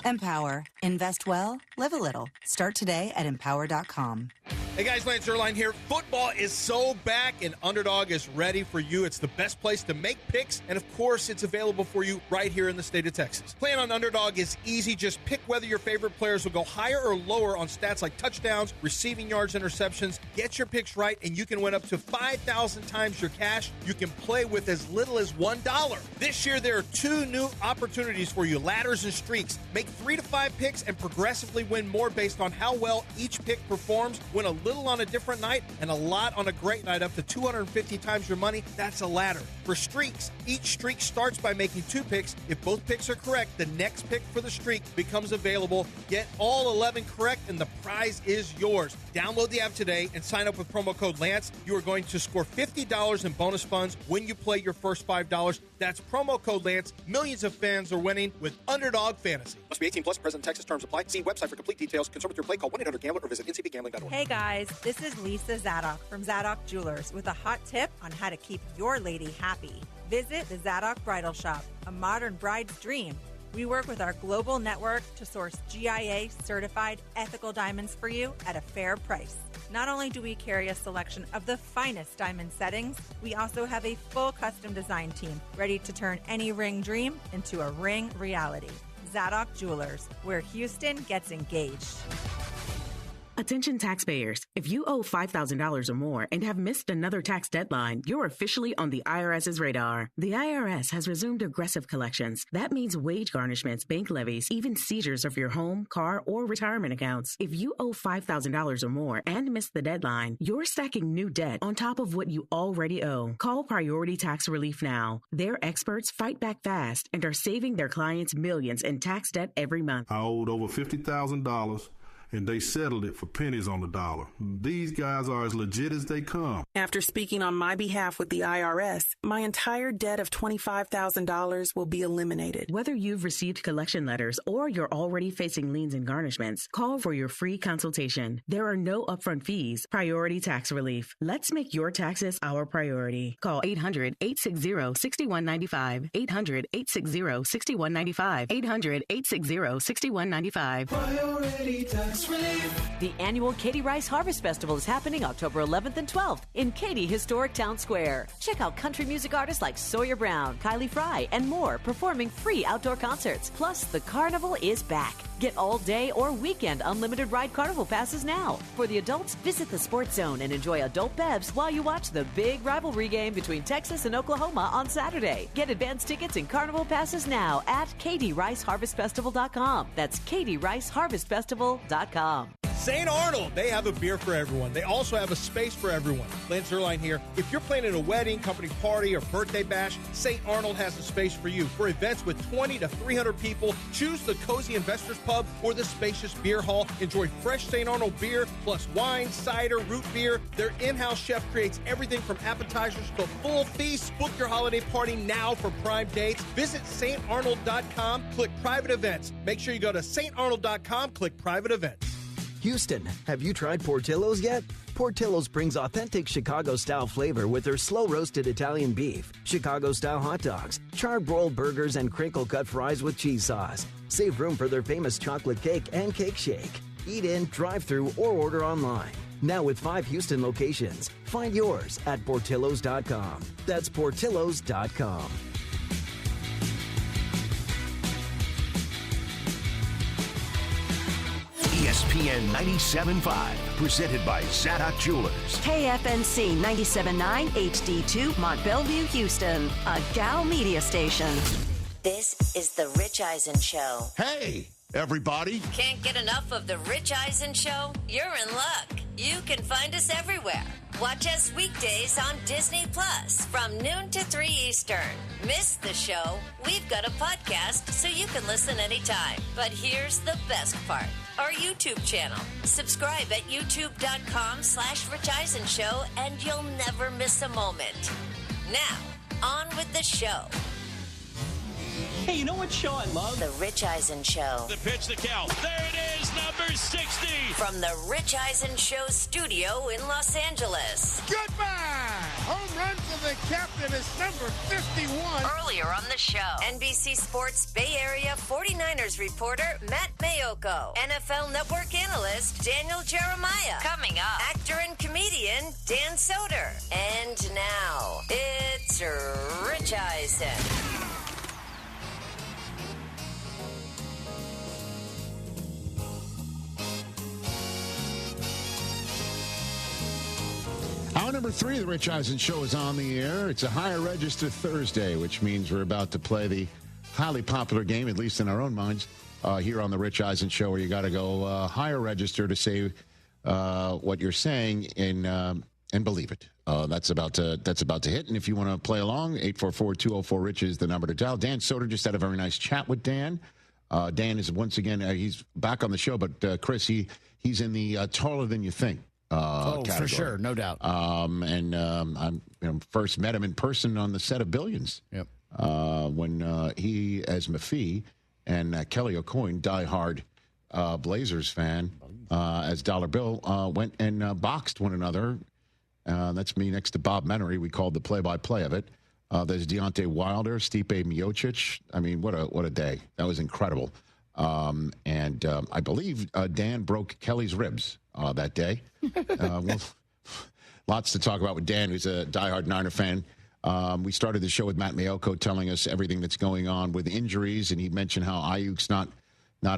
Empower. Invest well, live a little. Start today at empower.com. Hey guys, Lance Zierlein here. Football is so back, and Underdog is ready for you. It's the best place to make picks, and of course, it's available for you right here in the state of Texas. Playing on Underdog is easy. Just pick whether your favorite players will go higher or lower on stats like touchdowns, receiving yards, interceptions. Get your picks right, and you can win up to 5,000 times your cash. You can play with as little as $1. This year, there are 2 new opportunities for you, ladders and streaks. Make 3 to 5 picks and progressively win more based on how well each pick performs. Win a little on a different night and a lot on a great night, up to 250 times your money. That's a ladder. For streaks, each streak starts by making 2 picks. If both picks are correct, the next pick for the streak becomes available. Get all 11 correct and the prize is yours. Download the app today and sign up with promo code Lance. You are going to score $50 in bonus funds when you play your first $5. That's promo code Lance. Millions of fans are winning with Underdog Fantasy. Must be 18 plus. Present Texas terms apply. See website for complete details. Concerned with your play, call 1-800-GAMBLER or visit ncbgambling.org. Hey guys, this is Lisa Zadok from Zadok Jewelers with a hot tip on how to keep your lady happy. Visit the Zadok Bridal Shop, a modern bride's dream. We work with our global network to source GIA-certified ethical diamonds for you at a fair price. Not only do we carry a selection of the finest diamond settings, we also have a full custom design team ready to turn any ring dream into a ring reality. Zadok Jewelers, where Houston gets engaged. Attention taxpayers. If you owe $5,000 or more and have missed another tax deadline, you're officially on the IRS's radar. The IRS has resumed aggressive collections. That means wage garnishments, bank levies, even seizures of your home, car, or retirement accounts. If you owe $5,000 or more and missed the deadline, you're stacking new debt on top of what you already owe. Call Priority Tax Relief now. Their experts fight back fast and are saving their clients millions in tax debt every month. I owed over $50,000. And they settled it for pennies on the dollar. These guys are as legit as they come. After speaking on my behalf with the IRS, my entire debt of $25,000 will be eliminated. Whether you've received collection letters or you're already facing liens and garnishments, call for your free consultation. There are no upfront fees. Priority Tax Relief. Let's make your taxes our priority. Call 800-860-6195. 800-860-6195. 800-860-6195. Priority Tax Relief. The annual Katy Rice Harvest Festival is happening October 11th and 12th in Katy Historic Town Square. Check out country music artists like Sawyer Brown, Kylie Fry, and more performing free outdoor concerts. Plus, the carnival is back. Get all day or weekend unlimited ride carnival passes now. For the adults, visit the Sports Zone and enjoy adult bevs while you watch the big rivalry game between Texas and Oklahoma on Saturday. Get advance tickets and carnival passes now at KatyRiceHarvestFestival.com. That's KatyRiceHarvestFestival.com. St. Arnold, they have a beer for everyone. They also have a space for everyone. Lance Zierlein here. If you're planning a wedding, company party, or birthday bash, St. Arnold has a space for you. For events with 20 to 300 people, choose the Cozy Investors Pub or the spacious beer hall. Enjoy fresh St. Arnold beer, plus wine, cider, root beer. Their in-house chef creates everything from appetizers to full feasts. Book your holiday party now for prime dates. Visit StArnold.com, click private events. Make sure you go to StArnold.com, click private events. Houston, have you tried Portillo's yet? Portillo's brings authentic Chicago-style flavor with their slow-roasted Italian beef, Chicago-style hot dogs, charred broiled burgers, and crinkle-cut fries with cheese sauce. Save room for their famous chocolate cake and cake shake. Eat in, drive-through, or order online. Now with 5 Houston locations. Find yours at Portillos.com. That's Portillos.com. ESPN 97.5, presented by Zadok Jewelers. KFNC 97.9 HD2, Mont Bellevue, Houston, a Gal media station. This is The Rich Eisen Show. Hey, everybody. Can't get enough of The Rich Eisen Show? You're in luck. You can find us everywhere. Watch us weekdays on Disney Plus from noon to 3 Eastern. Miss the show? We've got a podcast so you can listen anytime. But here's the best part. Our YouTube channel. Subscribe at youtube.com/Rich Eisen Show and you'll never miss a moment. Now, on with the show. Hey, you know what show I love? The Rich Eisen Show. The pitch to Cal. There it is, number 60. From the Rich Eisen Show studio in Los Angeles. Goodbye! Home run for the captain is number 51. Earlier on the show, NBC Sports Bay Area 49ers reporter Matt Mayoko. NFL Network analyst Daniel Jeremiah. Coming up, actor and comedian Dan Soder. And now, it's Rich Eisen. Hour number 3 of the Rich Eisen Show is on the air. It's a higher register Thursday, which means we're about to play the highly popular game, at least in our own minds, here on the Rich Eisen Show, where you got to go higher register to say what you're saying and believe it. That's about to hit. And if you want to play along, 844-204-RICH is the number to dial. Dan Soder just had a very nice chat with Dan. Dan is once again, he's back on the show, but Chris, he's in the taller than you think. Category. For sure, no doubt. I first met him in person on the set of Billions. Yep. when he, as Maffei, and Kelly O'Coin, diehard Blazers fan, as Dollar Bill, went and boxed one another. That's me next to Bob Menery. We called the play-by-play of it. There's Deontay Wilder, Stipe Miocic. I mean, what a day. That was incredible. And I believe Dan broke Kelly's ribs that day. Well, lots to talk about with Dan, who's a diehard Niner fan. We started the show with Matt Maiocco telling us everything that's going on with injuries, and he mentioned how Ayuk's not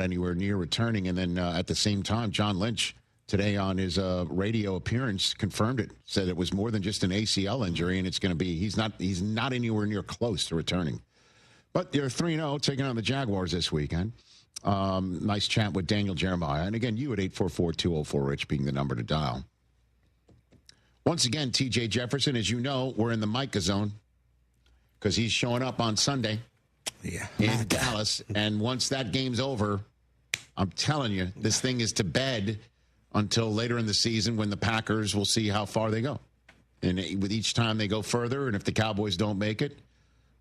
anywhere near returning. And then at the same time, John Lynch today on his radio appearance confirmed it, said it was more than just an ACL injury, and it's going to be he's not anywhere near close to returning. But they're 3-0, taking on the Jaguars this weekend. Nice chat with Daniel Jeremiah. And again, you at 844-204-RICH being the number to dial. Once again, TJ Jefferson, as you know, we're in the Micah zone because he's showing up on Sunday in Dallas. And once that game's over, I'm telling you, this thing is to bed until later in the season when the Packers will see how far they go. And with each time they go further, and if the Cowboys don't make it,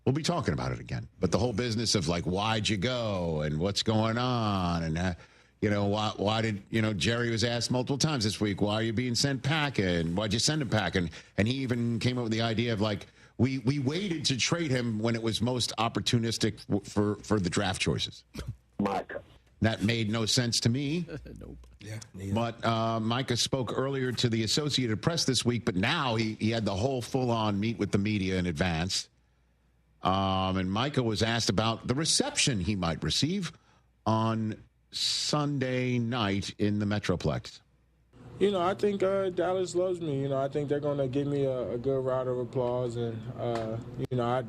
we'll be talking about it again. But the whole business of, like, why'd you go and what's going on and why did, Jerry was asked multiple times this week, why are you being sent packing? Why'd you send him packing? And he even came up with the idea of, like, we waited to trade him when it was most opportunistic for the draft choices. Micah. That made no sense to me. Nope. Yeah. But Micah spoke earlier to the Associated Press this week, but now he had the whole full-on meet with the media in advance. And Micah was asked about the reception he might receive on Sunday night in the Metroplex. I think Dallas loves me. I think they're going to give me a good round of applause. And,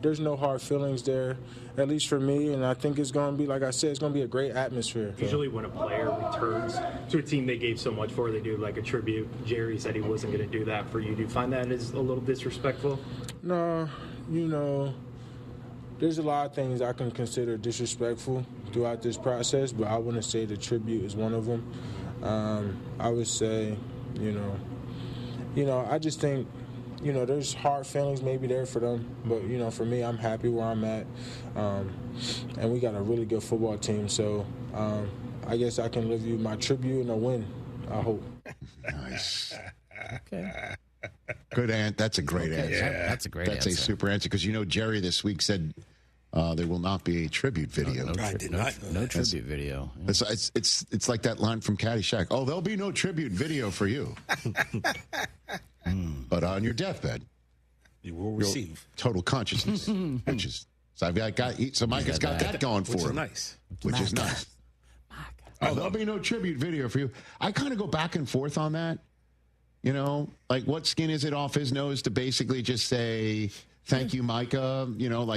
there's no hard feelings there, at least for me. And I think it's going to be, like I said, it's going to be a great atmosphere. Usually when a player returns to a team they gave so much for, they do like a tribute. Jerry said he wasn't going to do that for you. Do you find that is a little disrespectful? No, there's a lot of things I can consider disrespectful throughout this process, but I wouldn't say the tribute is one of them. I would say, I just think, there's hard feelings maybe there for them, but, for me, I'm happy where I'm at, and we got a really good football team, so I guess I can live you my tribute and a win, I hope. Nice. Okay. Good answer. That's a great answer. Yeah. That's a great answer. That's a super answer because, Jerry this week said there will not be a tribute video. No tribute video. Yeah. It's like that line from Caddyshack. Oh, there'll be no tribute video for you. But on your deathbed, you will receive total consciousness. So Micah's got that going for him. Which is nice. Oh, there'll be no tribute video for you. I kind of go back and forth on that. Like, what skin is it off his nose to basically just say, thank you, Micah,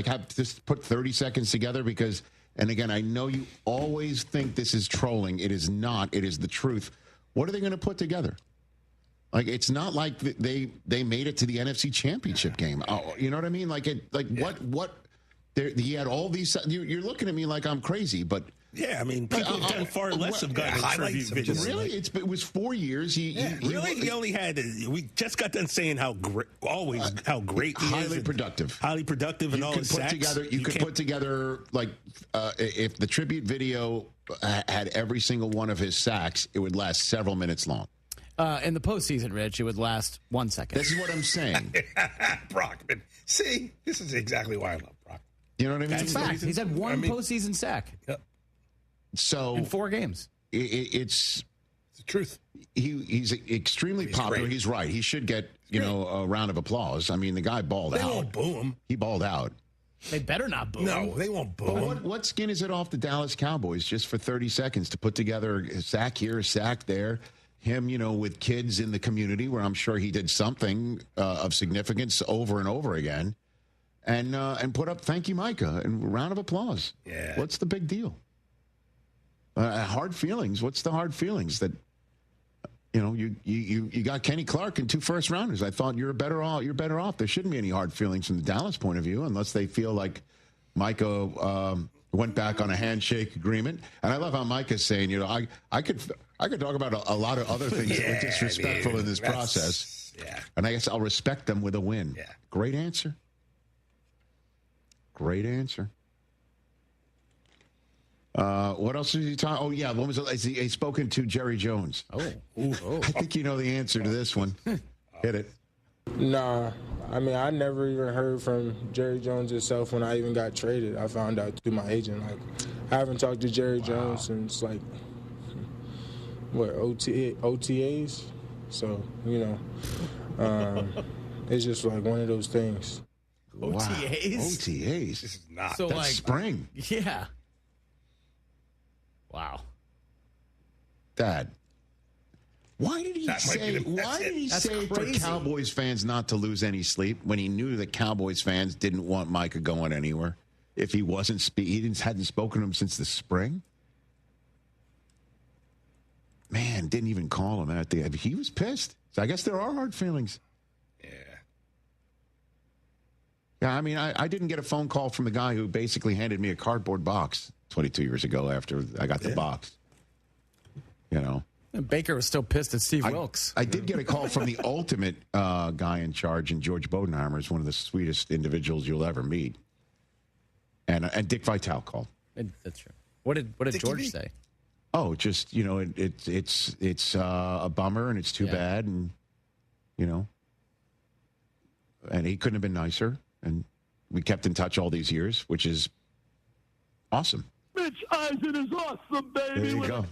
have just put 30 seconds together because, and again, I know you always think this is trolling. It is not. It is the truth. What are they going to put together? Like, it's not like they made it to the NFC Championship game. Oh, you know what I mean? He had all these, you're looking at me like I'm crazy, but. Yeah, I mean, people have done far less of gotten a tribute video. Really? It was 4 years. He only had, we just got done saying how great he highly is. productive. Highly productive and all his sacks. You could put together, like, if the tribute video had every single one of his sacks, it would last several minutes long. In the postseason, Rich, it would last 1 second. This is what I'm saying. Brockman. See, this is exactly why I love Brockman. You know what I mean? It's a fact. He's had one postseason sack. Yep. So in 4 games. It's the truth. He's extremely popular. Great. He's right. He should get, a round of applause. I mean, the guy balled out. They won't boo him. He balled out. They better not boo him. No, they won't boo him. What skin is it off the Dallas Cowboys just for 30 seconds to put together a sack here, a sack there? Him, with kids in the community where I'm sure he did something of significance over and over again. And put up, thank you, Micah, and a round of applause. Yeah. What's the big deal? Hard feelings. What's the hard feelings that, you got Kenny Clark and 2 first-rounders. I thought you're better off. There shouldn't be any hard feelings from the Dallas point of view unless they feel like Micah went back on a handshake agreement. And I love how Micah's saying, I could talk about a lot of other things that were disrespectful in this process. Yeah. And I guess I'll respect them with a win. Yeah. Great answer. Great answer. What else is he talking? Oh, yeah. When was it? He's spoken to Jerry Jones. Oh. I think you know the answer to this one. Hit it. Nah, I mean, I never even heard from Jerry Jones himself when I even got traded. I found out through my agent. Like, I haven't talked to Jerry Jones since, like, OTAs? So, it's just like one of those things. OTAs? Wow. OTAs? This is not. So, that's spring. Yeah. Wow. Dad. Why did he say for Cowboys fans not to lose any sleep when he knew that Cowboys fans didn't want Micah going anywhere? If he hadn't spoken to him since the spring? Man, didn't even call him at the end. He was pissed. So I guess there are hard feelings. Yeah, I mean, I didn't get a phone call from the guy who basically handed me a cardboard box 22 years ago after I got the box. And Baker was still pissed at Steve Wilkes. I did get a call from the ultimate guy in charge, and George Bodenheimer is one of the sweetest individuals you'll ever meet. And Dick Vitale called. That's true. What did George say? Oh, just it's a bummer and it's too bad, and and he couldn't have been nicer. And we kept in touch all these years, which is awesome. Rich Eisen is awesome, baby. There you go.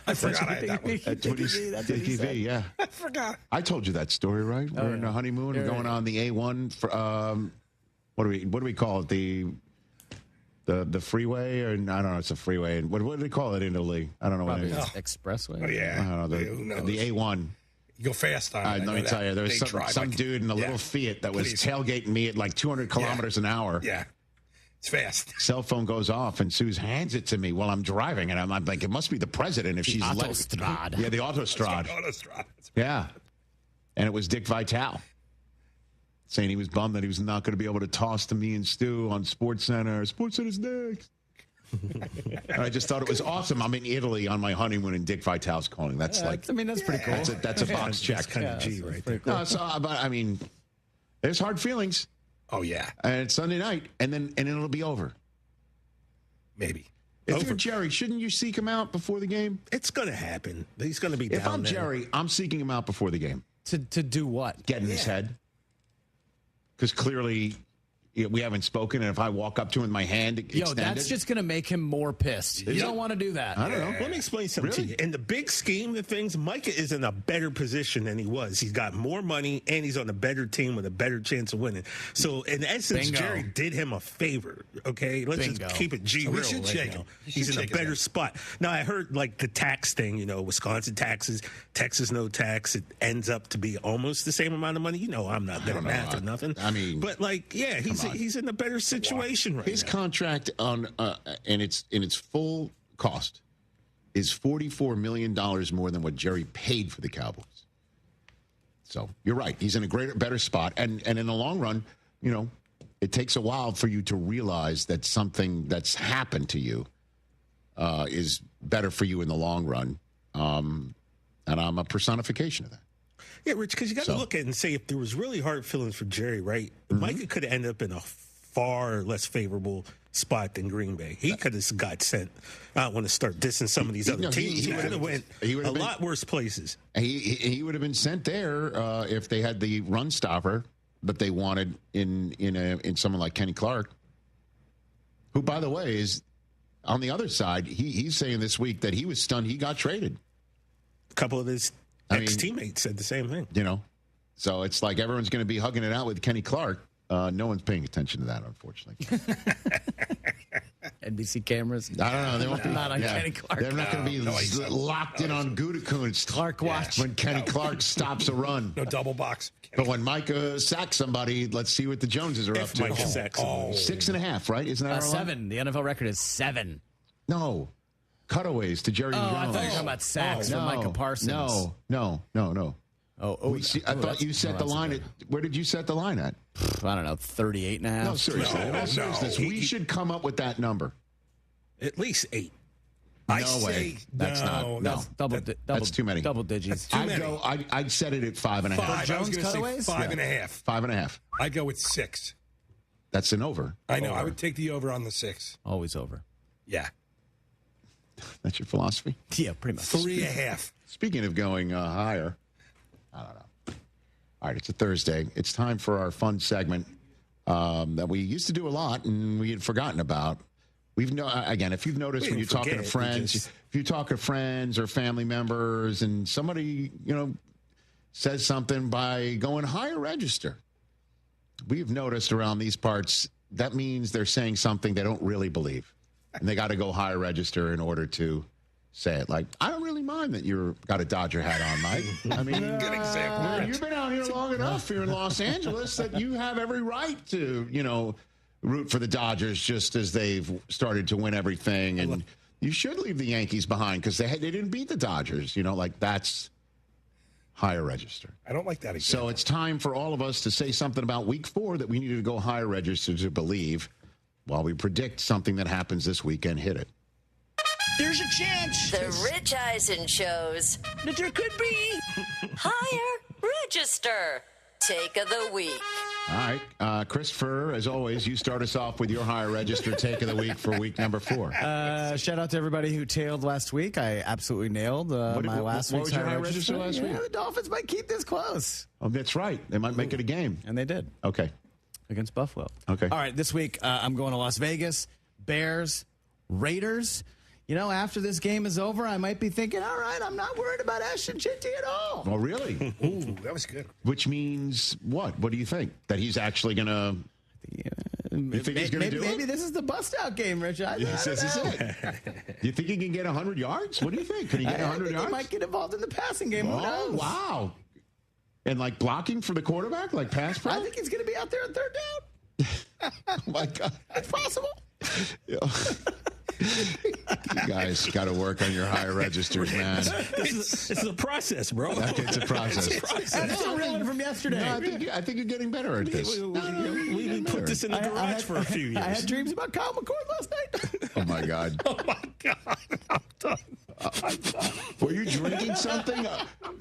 I forgot I had that one. That's what he said. Yeah. I forgot. I told you that story, right? We're in a honeymoon. We're going on the A1. For, what do we call it? The freeway, or I don't know. It's a freeway. And what do they call it in Italy? I don't know what it is. Expressway. Oh yeah. I don't know. Who knows? The A1. You go fast on it. Let me tell you, there was some dude in a little Fiat that was tailgating me at like 200 kilometers an hour. Yeah. It's fast. Cell phone goes off, and Suze hands it to me while I'm driving, and I'm like, it must be the president if she's Autostrad. Yeah, the Autostrad. Autostrad. Yeah. And it was Dick Vitale saying he was bummed that he was not going to be able to toss to me and Stu on SportsCenter. SportsCenter's next. I just thought it was awesome. I'm in Italy on my honeymoon, and Dick Vitale's calling. That's that's pretty cool. That's a box check. That's kind of G right there. Cool. No, but I mean, there's hard feelings. Oh yeah. And it's Sunday night, and it'll be over. Maybe. If you're Jerry, shouldn't you seek him out before the game? It's going to happen. He's going to be down If I'm there. Jerry, I'm seeking him out before the game. To do what? Get in his head. Because clearly we haven't spoken, and if I walk up to him with my hand extended... that's just going to make him more pissed. You don't want to do that. I don't know. Let me explain something to you. In the big scheme of things, Micah is in a better position than he was. He's got more money, and he's on a better team with a better chance of winning. So, in essence, Jerry did him a favor, okay? Let's just keep it G real right now. He's in a better spot. Now, I heard, like, the tax thing, Wisconsin taxes, Texas no tax. It ends up to be almost the same amount of money. I'm not good at math or nothing. I mean... But, like, yeah, he's in a better situation right now. His contract on in its full cost is $44 million more than what Jerry paid for the Cowboys. So you're right. He's in a better spot. And in the long run, it takes a while for you to realize that something that's happened to you is better for you in the long run. And I'm a personification of that. Yeah, Rich, because you got to look at it and say if there was really hard feelings for Jerry, right? Micah could have ended up in a far less favorable spot than Green Bay. He could have got sent. I don't want to start dissing some of these other teams. He could have went a lot worse places. He would have been sent there if they had the run stopper that they wanted in someone like Kenny Clark, who, by the way, is on the other side. He's saying this week that he was stunned he got traded. A couple of his ex-teammates said the same thing. So it's like everyone's going to be hugging it out with Kenny Clark. No one's paying attention to that, unfortunately. NBC cameras. I don't know. They won't be not on Kenny Clark. They're not going to be locked in on Gutekunst. Clark watch when Kenny Clark stops a run. No double box. But when Micah sacks somebody, let's see what the Joneses are up to. Micah sacks 6.5, right? Isn't that 7? The NFL record is 7. No. Cutaways to Jerry Jones. I thought you were talking about sacks for Micah Parsons. No. I thought you set the line at. Where did you set the line at? I don't know, 38.5. No, seriously. No. We should come up with that number. At least 8. No way. That's not. No, that's too many. Double digits. I'd set it at 5.5. I was going to say 5.5. 5.5. I'd go with 6. That's an over. I know. I would take the over on the 6. Always over. Yeah. That's your philosophy? Yeah, pretty much. 3.5. Speaking of going higher, I don't know. All right, it's a Thursday. It's time for our fun segment that we used to do a lot and we had forgotten about. Again, if you've noticed when you're talking to friends, if you talk to friends or family members and somebody, says something by going higher register, we've noticed around these parts that means they're saying something they don't really believe. And they got to go higher register in order to say it. Like, I don't really mind that you've got a Dodger hat on, Mike. I mean, good example. You've been out here long enough here in Los Angeles that you have every right to, root for the Dodgers just as they've started to win everything. And you should leave the Yankees behind because they didn't beat the Dodgers. That's higher register. I don't like that example. So it's time for all of us to say something about week 4 that we needed to go higher register to believe while we predict something that happens this weekend. Hit it. There's a chance. The Rich Eisen shows that there could be higher register take of the week. All right. Christopher, as always, you start us off with your higher register take of the week for week number 4. Shout out to everybody who tailed last week. I absolutely nailed my last week's higher register last week. The Dolphins might keep this close. Oh, that's right. They might make it a game. And they did. Okay. Against Buffalo. Okay. All right, this week I'm going to Las Vegas. Bears, Raiders. After this game is over, I might be thinking, all right, I'm not worried about Ashton Chitty at all. Oh, really? Ooh, that was good. Which means what? What do you think? That he's actually going to... You think he's going to do it? Maybe this is the bust-out game, Rich. This is it. Do you think he can get 100 yards? What do you think? Can he get 100 yards? He might get involved in the passing game. Who knows? Wow. And blocking for the quarterback, pass pro? I think he's going to be out there on third down. Oh, my God. It's possible. You guys got to work on your higher registers, man. This is a process, bro. Okay, it's a process. That's a real one from yesterday. No, I think you're getting better at this. We put this in the garage for a few years. I had dreams about Kyle McCord last night. Oh, my God. Oh, my God. I'm done. Were you drinking something?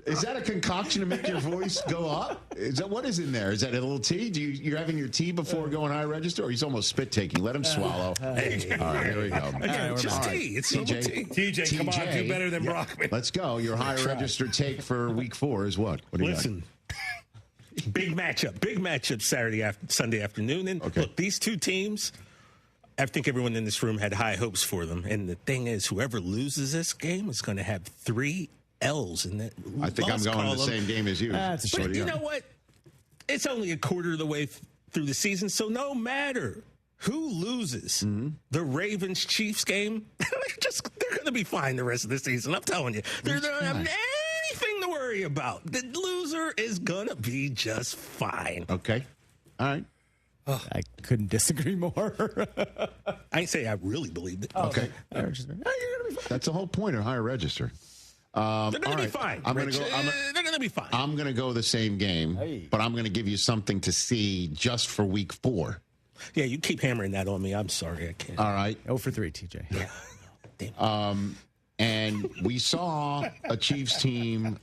Is that a concoction to make your voice go up? What is in there? Is that a little tea? You're having your tea before going high register, or he's almost spit taking? Let him swallow. All right, here we go. Again, just tea. It's TJ. TJ, come on, do better than Brockman. Let's go. Your higher register take for week 4 is what? What do you Listen. Big matchup Sunday afternoon. And look, these two teams, I think everyone in this room had high hopes for them. And the thing is, whoever loses this game is going to have 3 L's in that. I think I'm going to the same game as you. But you know what? It's only a quarter of the way through the season, so no matter who loses the Ravens-Chiefs game, they're going to be fine the rest of the season. I'm telling you. They don't have anything to worry about. The loser is going to be just fine. Okay. All right. I couldn't disagree more. I ain't say I really believed it. Okay. You're going to be fine. That's the whole point of higher register. They're going to be fine. They're going to be fine. I'm going to go the same game, but I'm going to give you something to see just for week 4. Yeah, you keep hammering that on me. I'm sorry, I can't. All right. 0 for 3, TJ. Yeah. Damn. And we saw a Chiefs team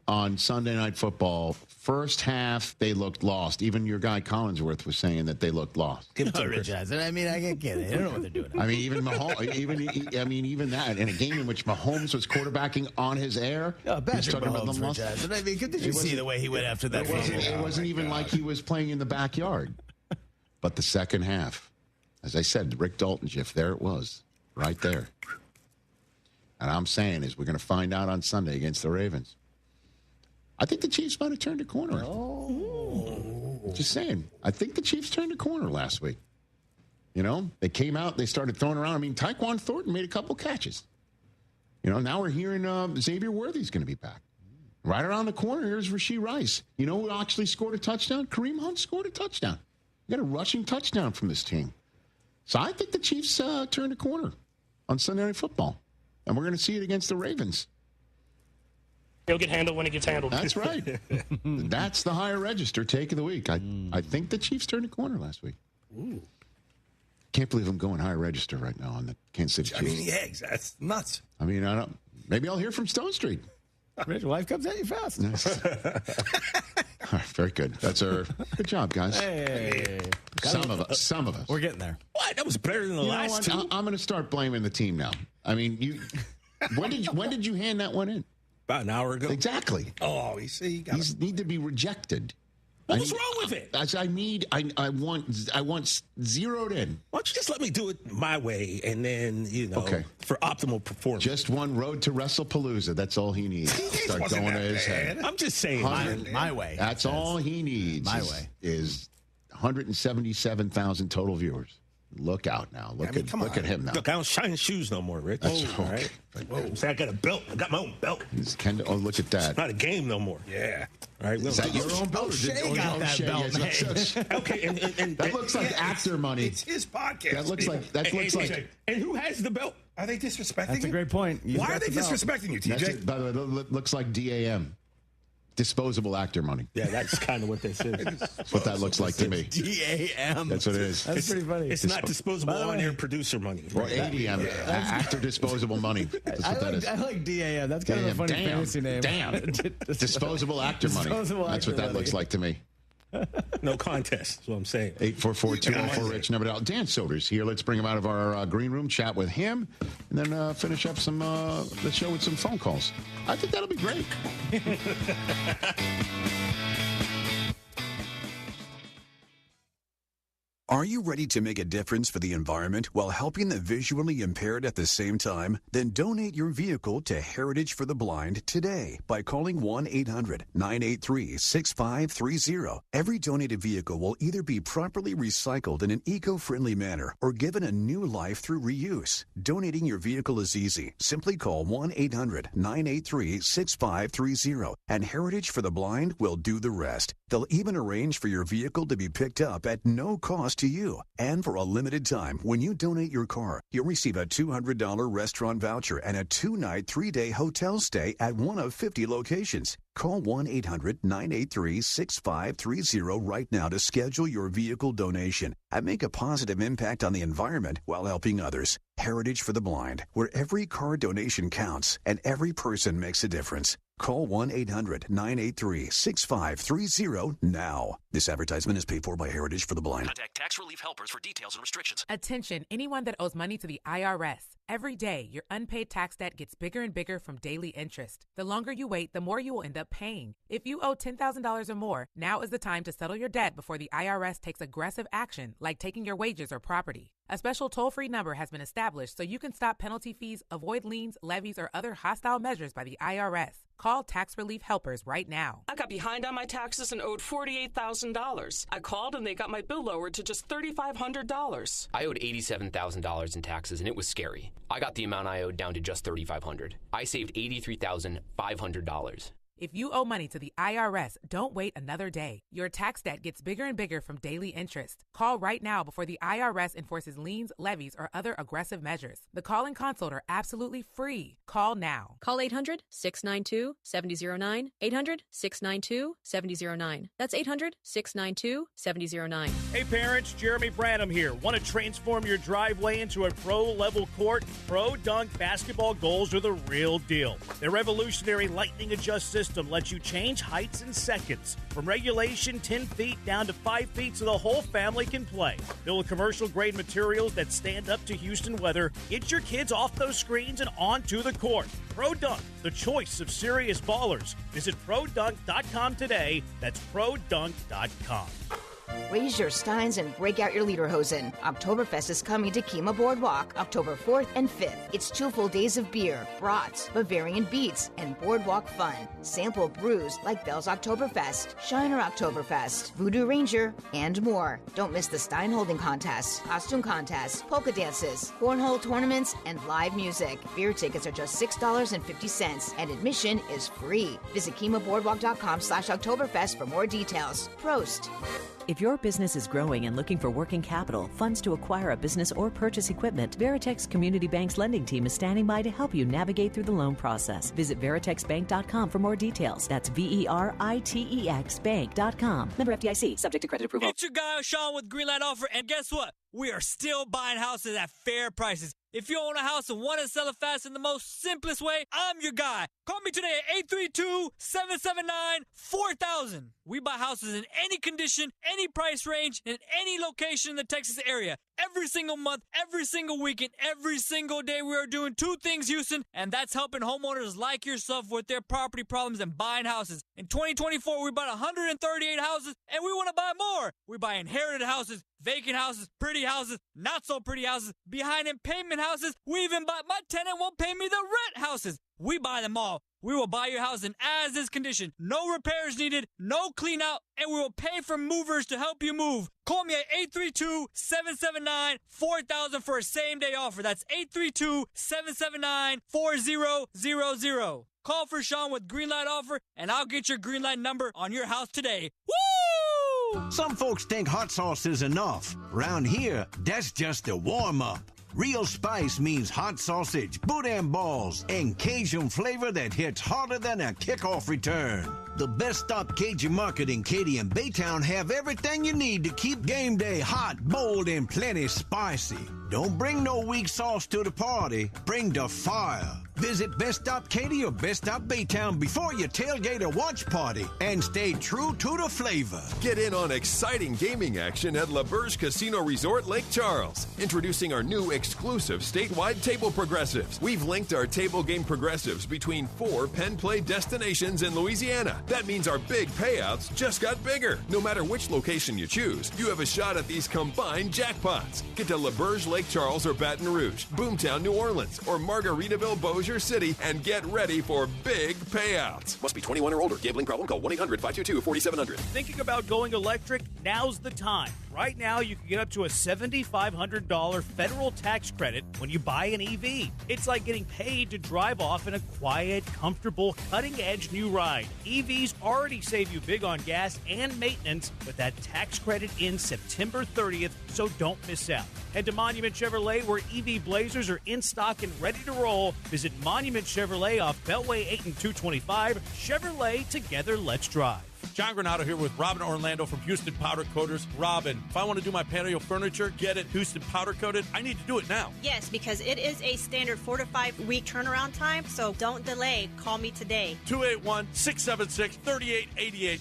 on Sunday Night Football. First half, they looked lost. Even your guy Collinsworth was saying that they looked lost. Give it to Rich Eisen. I mean, I can't get it. I don't know what they're doing. I mean, even that in a game in which Mahomes was quarterbacking on his air. Patrick Mahomes, Rich Eisen. I mean, did you see the way he went after that? It wasn't even like he was playing in the backyard. But the second half, as I said, Rick Dalton GIF, there it was, right there. And I'm saying is we're going to find out on Sunday against the Ravens. I think the Chiefs might have turned a corner. Just saying. I think the Chiefs turned a corner last week. They came out, they started throwing around. I mean, Tyquan Thornton made a couple catches. Now we're hearing Xavier Worthy's going to be back. Right around the corner, here's Rashee Rice. You know who actually scored a touchdown? Kareem Hunt scored a touchdown. You got a rushing touchdown from this team. So I think the Chiefs turned a corner on Sunday Night Football. And we're going to see it against the Ravens. He'll get handled when it gets handled. That's right. That's the higher register take of the week. I think the Chiefs turned a corner last week. Ooh. Can't believe I'm going higher register right now on the Kansas City Chiefs. I mean, yeah, that's nuts. I mean, I don't. Maybe I'll hear from Stone Street. Rich, life comes at you fast. All right, very good. That's our good job, guys. Hey. Some of us. We're getting there. What? That was better than the last two. I'm going to start blaming the team now. I mean, when did you hand that one in? About an hour ago. Exactly. Oh, you see, these need to be rejected. What's wrong with it? I want zeroed in. Why don't you just let me do it my way, and then for optimal performance. Just one road to WrestlePalooza. That's all he needs. Start going to his head. I'm just saying my way. That's all he needs. My way is 177,000 total viewers. Look out now. Look at him now. Look, I don't shine shoes no more, Rich. All right. Whoa. Say I got a belt. I got my own belt. Oh, look at that. It's not a game no more. Yeah. All right. Is that your own belt? Shay got that belt, man. Okay. And that looks like actor money. It's his podcast. That looks like. And who has the belt? Are they disrespecting That's you? a great point. Why are they disrespecting you, TJ? By the way, it looks like DAM. Disposable actor money. Yeah, that's kind of what this is. That's what that looks like to me. DAM. That's what it is. That's pretty funny. It's not disposable on-air producer money. Or ADM. Actor disposable money. That's what that is. I like DAM. That's kind of a funny fantasy name. Damn. Disposable actor money. That's what that looks like to me. No contest, is what I'm saying. 844-204-RICH. Never doubt. Dan Soder's here. Let's bring him out of our green room, chat with him, and then finish up the show with some phone calls. I think that'll be great. Are you ready to make a difference for the environment while helping the visually impaired at the same time? Then donate your vehicle to Heritage for the Blind today by calling 1-800-983-6530. Every donated vehicle will either be properly recycled in an eco-friendly manner or given a new life through reuse. Donating your vehicle is easy. Simply call 1-800-983-6530 and Heritage for the Blind will do the rest. They'll even arrange for your vehicle to be picked up at no cost to you. And for a limited time, when you donate your car, you'll receive a $200 restaurant voucher and a 2-night, 3-day hotel stay at one of 50 locations. Call 1-800-983-6530 right now to schedule your vehicle donation and make a positive impact on the environment while helping others. Heritage for the Blind, where every car donation counts and every person makes a difference. Call 1-800-983-6530 now. This advertisement is paid for by Heritage for the Blind. Contact Tax Relief Helpers for details and restrictions. Attention, anyone that owes money to the IRS. Every day, your unpaid tax debt gets bigger and bigger from daily interest. The longer you wait, the more you will end up paying. If you owe $10,000 or more, now is the time to settle your debt before the IRS takes aggressive action, like taking your wages or property. A special toll-free number has been established so you can stop penalty fees, avoid liens, levies, or other hostile measures by the IRS. Call Tax Relief Helpers right now. I got behind on my taxes and owed $48,000. I called and they got my bill lowered to just $3,500. I owed $87,000 in taxes and it was scary. I got the amount I owed down to just $3,500. I saved $83,500. If you owe money to the IRS, don't wait another day. Your tax debt gets bigger and bigger from daily interest. Call right now before the IRS enforces liens, levies, or other aggressive measures. The call and consult are absolutely free. Call now. Call 800-692-7009. 800-692-7009. That's 800-692-7009. Hey parents, Jeremy Branham here. Want to transform your driveway into a pro-level court? Pro Dunk basketball goals are the real deal. Their revolutionary lightning adjust system lets you change heights in seconds. From regulation 10 feet down to 5 feet so the whole family can play. Built with commercial-grade materials that stand up to Houston weather. Get your kids off those screens and onto the court. Pro Dunk, the choice of serious ballers. Visit ProDunk.com today. That's ProDunk.com. Raise your steins and break out your lederhosen. Oktoberfest is coming to Kima Boardwalk, October 4th and 5th. It's 2 full days of beer, brats, Bavarian beats, and boardwalk fun. Sample brews like Bell's Oktoberfest, Shiner Oktoberfest, Voodoo Ranger, and more. Don't miss the stein holding contests, costume contests, polka dances, cornhole tournaments, and live music. Beer tickets are just $6.50, and admission is free. Visit KimaBoardwalk.com/Oktoberfest for more details. Prost! If your business is growing and looking for working capital, funds to acquire a business or purchase equipment, Veritex Community Bank's lending team is standing by to help you navigate through the loan process. Visit veritexbank.com for more details. That's VERITEX bank.com. Member FDIC, subject to credit approval. It's your guy, Sean, with Greenlight Offer, and guess what? we are still buying houses at fair prices. If you own a house and want to sell it fast in the most simplest way, I'm your guy. Call me today at 832-779-4000. We buy houses in any condition, any price range, in any location in the Texas area. Every single month, every single weekend, every single day, we are doing two things, Houston, and that's helping homeowners like yourself with their property problems and buying houses. In 2024, we bought 138 houses, and we want to buy more. We buy inherited houses, vacant houses, pretty houses, not so pretty houses, behind in payment houses. We even buy my tenant won't pay me the rent houses. We buy them all. We will buy your house in as-is condition. No repairs needed, no clean out, and we will pay for movers to help you move. Call me at 832-779-4000 for a same-day offer. That's 832-779-4000. Call for Sean with Greenlight offer, and I'll get your Greenlight number on your house today. Woo! Some folks think hot sauce is enough. Round here, that's just a warm-up. Real spice means hot sausage, boudin balls, and Cajun flavor that hits harder than a kickoff return. The Best Stop Cajun Market in Katy and Baytown have everything you need to keep game day hot, bold, and plenty spicy. Don't bring no weak sauce to the party. Bring the fire. Visit Best Stop Katy or Best Stop Baytown before you tailgate or watch party and stay true to the flavor. Get in on exciting gaming action at La Berge Casino Resort Lake Charles. Introducing our new exclusive statewide table progressives. We've linked our table game progressives between 4 pen play destinations in Louisiana. That means our big payouts just got bigger. No matter which location you choose, you have a shot at these combined jackpots. Get to La Berge Lake Charles or Baton Rouge, Boomtown, New Orleans, or Margaritaville, Bossier City, and get ready for big payouts. Must be 21 or older. Gambling problem? Call 1-800-522-4700. Thinking about going electric? Now's the time. Right now, you can get up to a $7,500 federal tax credit when you buy an EV. It's like getting paid to drive off in a quiet, comfortable, cutting-edge new ride. EVs already save you big on gas and maintenance, but that tax credit ends September 30th, so don't miss out. Head to Monument Chevrolet, where EV Blazers are in stock and ready to roll. Visit Monument Chevrolet off Beltway 8 and 225. Chevrolet, together, let's drive. John Granado here with Robin Orlando from Houston Powder Coaters. Robin, if I want to do my patio furniture, get it Houston Powder Coated, I need to do it now. Yes, because it is a standard 4 to 5 week turnaround time, so don't delay. Call me today. 281-676-3888.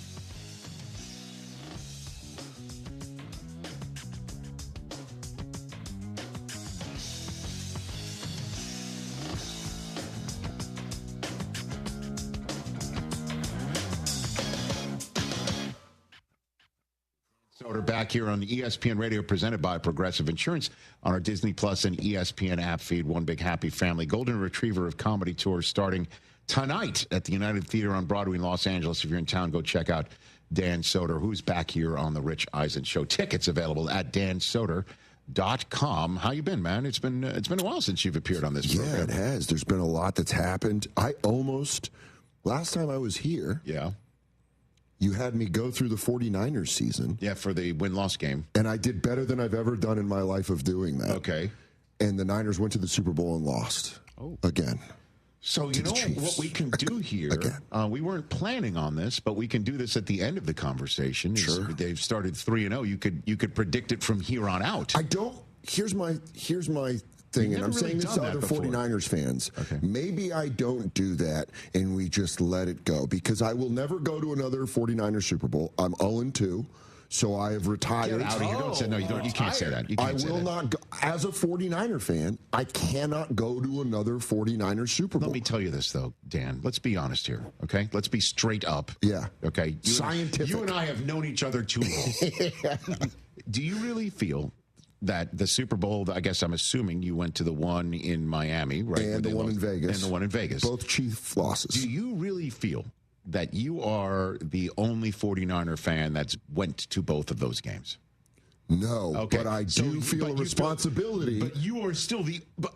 Back here on the ESPN Radio, presented by Progressive Insurance on our Disney Plus and ESPN app feed. One big happy family. Golden Retriever of Comedy Tour starting tonight at the United Theater on Broadway in Los Angeles. If you're in town, go check out Dan Soder, who's back here on the Rich Eisen Show. Tickets available at dansoder.com. How you been, man? It's been a while since you've appeared on this program. Yeah, it has. There's been a lot that's happened. Last time I was here. Yeah. You had me go through the 49ers season. Yeah, for the win-loss game. And I did better than I've ever done in my life of doing that. Okay. And the Niners went to the Super Bowl and lost again. So you know what we can do here? We weren't planning on this, but we can do this at the end of the conversation. Sure. They've started 3-0. You could predict it from here on out. I don't. Here's my thing, and I'm saying this to other 49ers fans. Okay. Maybe I don't do that, and we just let it go, because I will never go to another 49ers Super Bowl. I'm 0-2, so I have retired. Get out of here. Don't say, no, you don't. You can't say that. You can't say that. Not go. As a 49er fan, I cannot go to another 49ers Super Bowl. Let me tell you this, though, Dan. Let's be honest here, okay? Let's be straight up. Yeah. Okay? Scientific. You and I have known each other too long. Do you really feel that the Super Bowl, I guess I'm assuming you went to the one in Miami, right? And the one in Vegas. And the one in Vegas. Both Chief losses. Do you really feel that you are the only 49er fan that's went to both of those games? No, but I do feel a responsibility. But you are still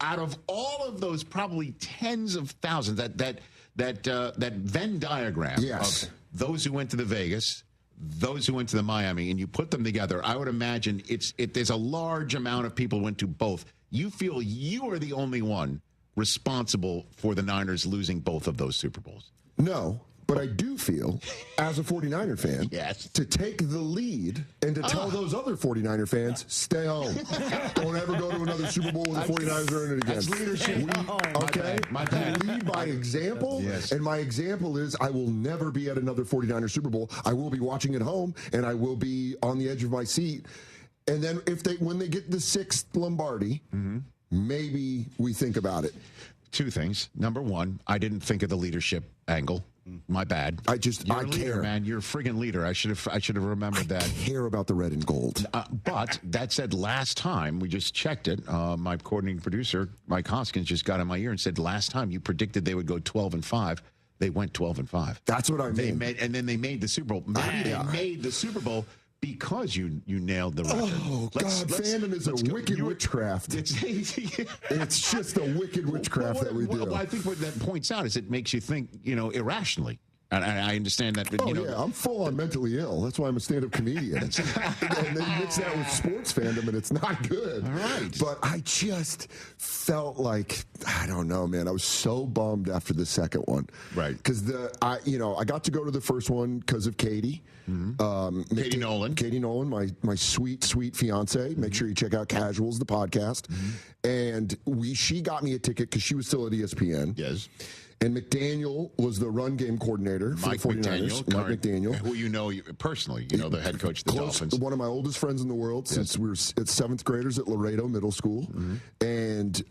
out of all of those probably tens of thousands, that Venn diagram of those who went to the Vegas, those who went to the Miami, and you put them together, I would imagine there's a large amount of people who went to both. You feel you are the only one responsible for the Niners losing both of those Super Bowls? No, But I do feel, as a 49er fan, to take the lead and to tell those other 49er fans, stay home. Don't ever go to another Super Bowl with the 49ers are in it again. That's leadership. Okay? My bad. We lead by example, and my example is I will never be at another 49er Super Bowl. I will be watching at home, and I will be on the edge of my seat. And then when they get the 6th Lombardi, maybe we think about it. Two things. Number one, I didn't think of the leadership angle. My bad. I You're a leader, care, man. You're a friggin' leader. I should have remembered that. I care about the red and gold. But that said, last time we just checked it. My coordinating producer, Mike Hoskins, just got in my ear and said, last time you predicted they would go 12-5. They went 12-5. That's what I mean. And then they made the Super Bowl. Maybe they made the Super Bowl because you nailed the record. Oh, God, fandom is a wicked witchcraft. It's just a wicked witchcraft that we do. Well, I think what that points out is it makes you think, irrationally. And I understand that. But, I'm full on mentally ill. That's why I'm a stand-up comedian. And then mix that with sports fandom, and it's not good. All right. But I just felt like, I don't know, man. I was so bummed after the second one. Right. Because I got to go to the first one because of Katie. Katie Nolan. Katie Nolan, my sweet, sweet fiance. Make sure you check out Casuals, the podcast. And she got me a ticket because she was still at ESPN. Yes. And McDaniel was the run game coordinator for the 49ers. Mike McDaniel. Who you know personally, the head coach of the Dolphins. One of my oldest friends in the world since we were at 7th graders at Laredo Middle School. And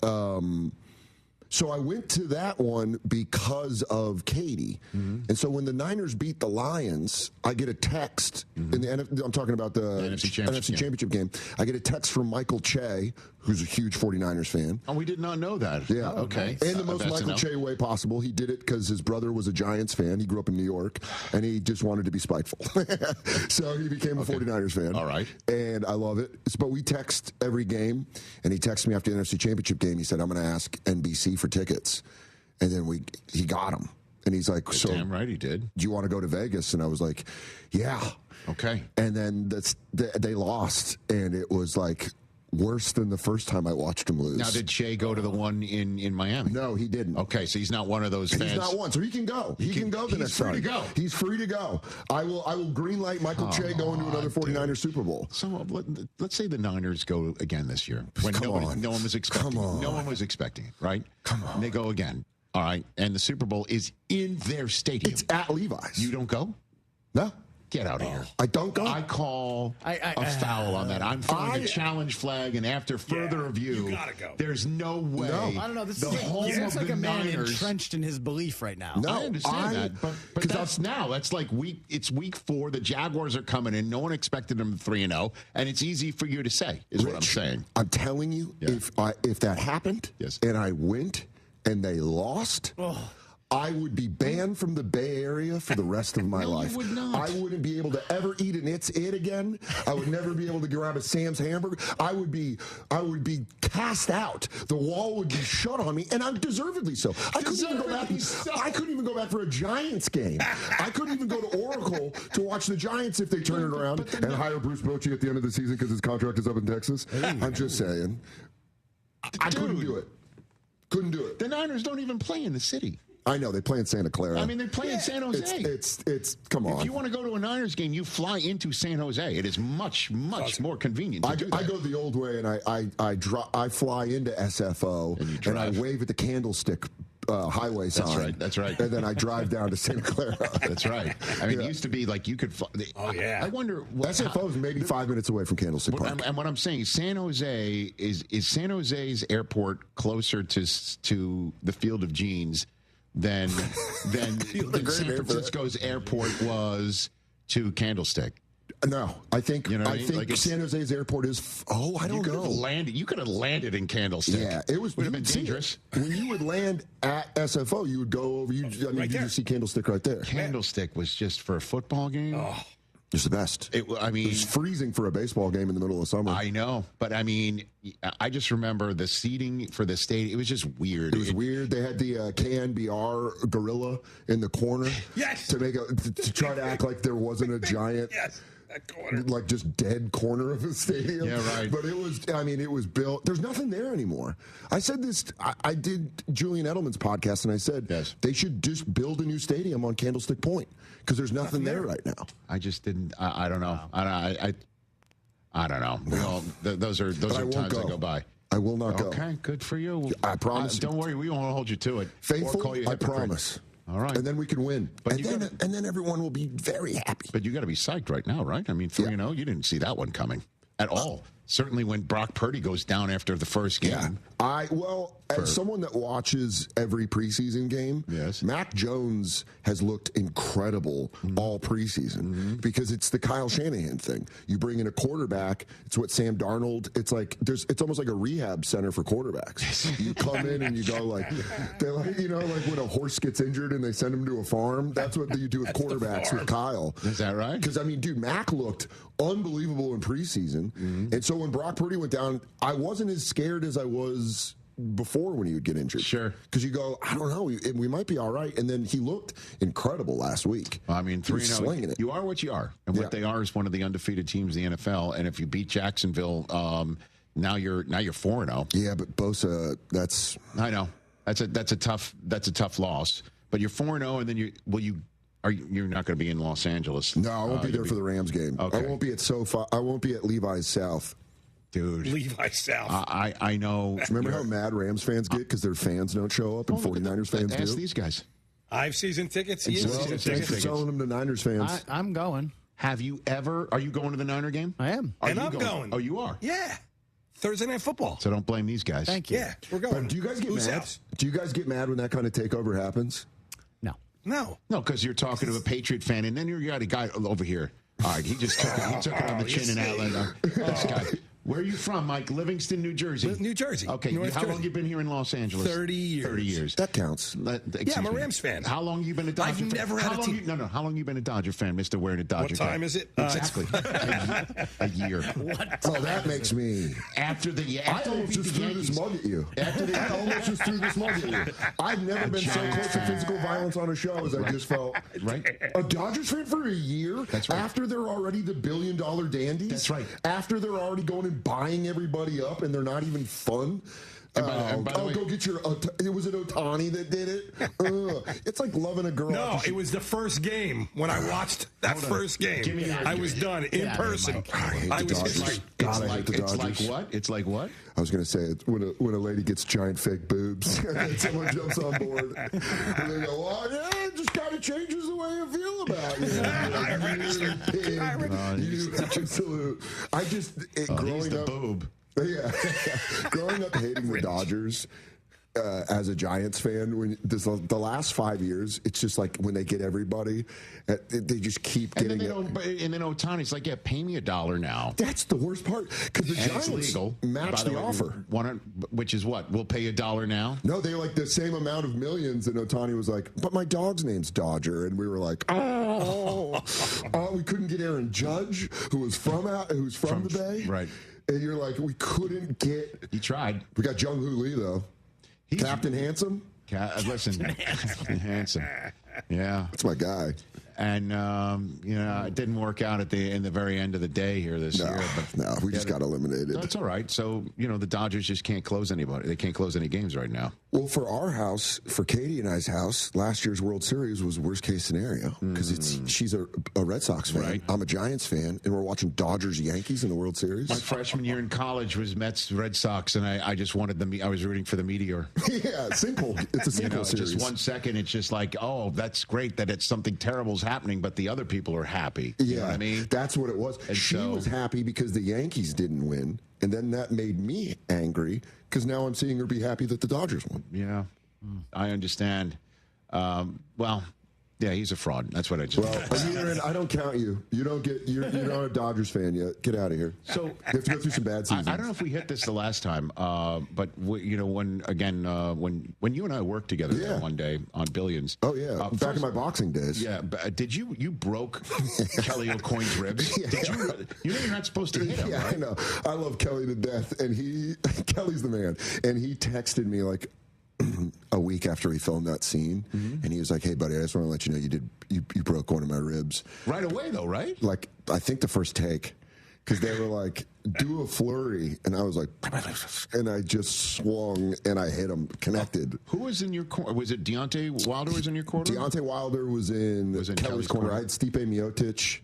so I went to that one because of Katie. And so when the Niners beat the Lions, I get a text. I'm talking about the NFC Championship game. I get a text from Michael Che, who's a huge 49ers fan. Oh, we did not know that. Yeah. Okay. In the most Michael Che way possible. He did it because his brother was a Giants fan. He grew up in New York, and he just wanted to be spiteful. So he became a 49ers fan. All right. And I love it. But we text every game, and he texted me after the NFC Championship game. He said, I'm going to ask NBC for tickets. And then he got them. And he's like, so damn right he did. Do you want to go to Vegas? And I was like, yeah. Okay. And then they lost, and it was like worse than the first time I watched him lose. Now, did Shea go to the one in Miami? No, he didn't. Okay, so he's not one of those fans. He's not one, so he can go. He can go the next time. He's free to go. He's free to go. I will green light Michael Che going to another 49ers Super Bowl. So let's say the Niners go again this year. When no one was expecting. No one was expecting it, right? Come on. And they go again. All right, and the Super Bowl is in their stadium. It's at Levi's. You don't go? No. Get out of here. I don't go? I call a foul on that. I'm throwing a challenge flag, and after further review, you gotta go. There's no way. No. I don't know. This is like a man entrenched in his belief right now. No, I understand that, but that's now. That's like it's week 4. The Jaguars are coming in. No one expected them 3-0, and it's easy for you to say, is what I'm saying. I'm telling you, if that happened, and I went and they lost. I would be banned from the Bay Area for the rest of my life. You would not. I wouldn't be able to ever eat an It's It again. I would never be able to grab a Sam's hamburger. I would be cast out. The wall would be shut on me, and I'm deservedly so. I couldn't even go back for a Giants game. I couldn't even go to Oracle to watch the Giants if they turn it around and hire Bruce Bochy at the end of the season because his contract is up in Texas. I'm just saying. I couldn't do it. Couldn't do it. The Niners don't even play in the city. I know, they play in Santa Clara. I mean, they play in San Jose. It's come on. If you want to go to a Niners game, you fly into San Jose. It is much more convenient to do that. I go the old way, and I fly into SFO, and I wave at the Candlestick highway sign. That's right. And then I drive down to Santa Clara. That's right. I mean, it used to be like you could fly. I wonder. SFO is maybe 5 minutes away from Candlestick Park. And what I'm saying, San Jose is San Jose's airport closer to the Field of Jeans than San Francisco's airport was to Candlestick. No, I think San Jose's airport is. I don't know. You could have landed in Candlestick. Yeah, it would have been dangerous. When you would land at SFO, you would go over. You just see Candlestick right there. Candlestick was just for a football game. Oh. It's the best. It was freezing for a baseball game in the middle of summer. I know, but I mean, I just remember the seating for the stadium. It was just weird. It was weird. They had the KNBR gorilla in the corner. Yes. To try to act like there wasn't a giant. Yes. like just dead corner of a stadium. Yeah, right. But it was built. There's nothing there anymore. I said this. I did Julian Edelman's podcast, and I said they should just build a new stadium on Candlestick Point because there's nothing there right now. I just didn't. I don't know. I don't know. No. Those are times that go by. I will not go. Okay, good for you. I promise. Don't worry, we won't hold you to it. Faithful, I promise. All right. And then we can win. And then everyone will be very happy. But you got to be psyched right now, right? I mean, 3-0, you didn't see that one coming at all. Certainly when Brock Purdy goes down after the first game. Yeah. As someone that watches every preseason game, Mac Jones has looked incredible all preseason because it's the Kyle Shanahan thing. You bring in a quarterback, it's what Sam Darnold, it's almost like a rehab center for quarterbacks. You come in and you go like when a horse gets injured and they send him to a farm, that's what you do with quarterbacks with Kyle. Is that right? Because, dude, Mac looked unbelievable in preseason. And so when Brock Purdy went down, I wasn't as scared as I was before when he would get injured. Sure. Because you go, I don't know, we might be all right. And then he looked incredible last week. Well, I mean, 3-0. You are what you are. And what they are is one of the undefeated teams in the NFL. And if you beat Jacksonville, now you're 4-0. Yeah, but Bosa, I know. That's a tough loss. But you're 4-0, and then you're not going to be in Los Angeles. No, I won't be there for the Rams game. Okay. I won't be at SoFi. I won't be at Levi's South. Dude. Levi's South. I know. Remember how mad Rams fans get because their fans don't show up and 49ers fans do? Ask these guys. I have season tickets. Thanks for selling them to Niners fans. I'm going. Have you ever? Are you going to the Niner game? I am. I'm going. Oh, you are? Yeah. Thursday Night Football. So don't blame these guys. Thank you. Yeah, we're going. But do you guys get mad? Do you guys get mad when that kind of takeover happens? No, because you're talking to a Patriot fan, and then you got a guy over here. All right, he took it on the chin in Atlanta. This guy. Where are you from, Mike? Livingston, New Jersey. New Jersey. Okay, how long you been here in Los Angeles? 30 years. 30 years. That counts. I'm a Rams fan. How long you been a Dodger fan? I've never had a team. How long you been a Dodger fan, Mr. Wearing a Dodger What time is it? Exactly. A year. Oh, that makes me. I almost just threw this mug at you. I almost just threw this mug at you. I've never been so close to physical violence on a show as I just felt. Right. A Dodgers fan for a year? That's right. After they're already the billion-dollar dandies? That's right. After they're already going and buying everybody up and they're not even fun. Go get your. It was it Ohtani that did it. It's like loving a girl. No, it was the first game when I watched that first game. I was done in person. I hate the Dodgers. It's like what? I was going to say it's when a lady gets giant fake boobs and someone jumps on board and they go, "Well, yeah, it just kind of changes the way I feel about you." You absolute. Growing up, boob. Yeah, growing up hating the Dodgers as a Giants fan, when the last 5 years, it's just like when they get everybody, they just keep getting it. And then Ohtani's like, yeah, pay me $1 now. That's the worst part because the Giants legal, match the offer. Which is what? We'll pay $1 now? No, they like the same amount of millions, and Ohtani was like, but my dog's name's Dodger, and we were like, we couldn't get Aaron Judge, who's from the Bay. Right. And you're like, we couldn't get. He tried. We got Jung Hoo Lee, though. Captain Handsome? Listen, Handsome. Yeah. That's my guy. And, it didn't work out in the very end of the day here this year. But we just got eliminated. That's all right. So, the Dodgers just can't close anybody. They can't close any games right now. Well, for our house, for Katie and I's house, last year's World Series was worst case scenario because she's a Red Sox fan. Right. I'm a Giants fan, and we're watching Dodgers-Yankees in the World Series. My freshman year in college was Mets-Red Sox, and I just wanted I was rooting for the Meteor. Yeah, simple. It's a simple series. Just 1 second, it's just like, oh, that's great that it's something terrible's happening, but the other people are happy. You know what I mean? That's what it was. And she was happy because the Yankees didn't win, and then that made me angry because now I'm seeing her be happy that the Dodgers won. Yeah, I understand. Yeah, he's a fraud. That's what I just. Well, I don't count you. You're not a Dodgers fan yet. Get out of here. So you have to go through some bad seasons. I don't know if we hit this the last time, but when you and I worked together one day on Billions. Oh yeah, back in my boxing days. Yeah, did you broke Kelly O'Coin's ribs? Yeah. Did you? You're not supposed to hit him. Yeah, right? I know. I love Kelly to death, and Kelly's the man. And he texted me like, a week after we filmed that scene, and he was like, "Hey, buddy, I just want to let you know you broke one of my ribs." Right away, though, right? Like, I think the first take, because they were like, "Do a flurry," and I was like, and I just swung and I hit him, connected. Who was in your corner? Was it Deontay Wilder was in your corner? Deontay Wilder was in Kelly's corner. I had Stipe Miocic,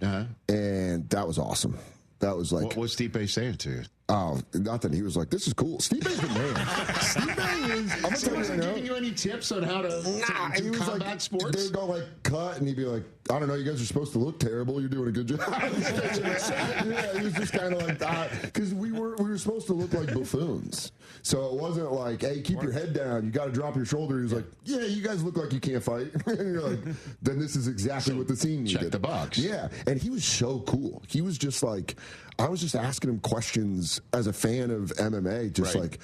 and that was awesome. That was like, what was Stipe saying to you? Oh, nothing. He was like, "This is cool." Stipe's the man. Stipe is. I'm gonna tell you right now. Giving you any tips on how to do combat sports? They'd go like cut, and he'd be like, "I don't know. You guys are supposed to look terrible. You're doing a good job." Yeah, he was just kind of like that because we were supposed to look like buffoons. So it wasn't like, "Hey, keep your head down. You got to drop your shoulder." He was like, "Yeah, you guys look like you can't fight." And you're like, "Then this is exactly what the scene needed." Check the box. Yeah, and he was so cool. He was just like, I was just asking him questions as a fan of MMA, just like,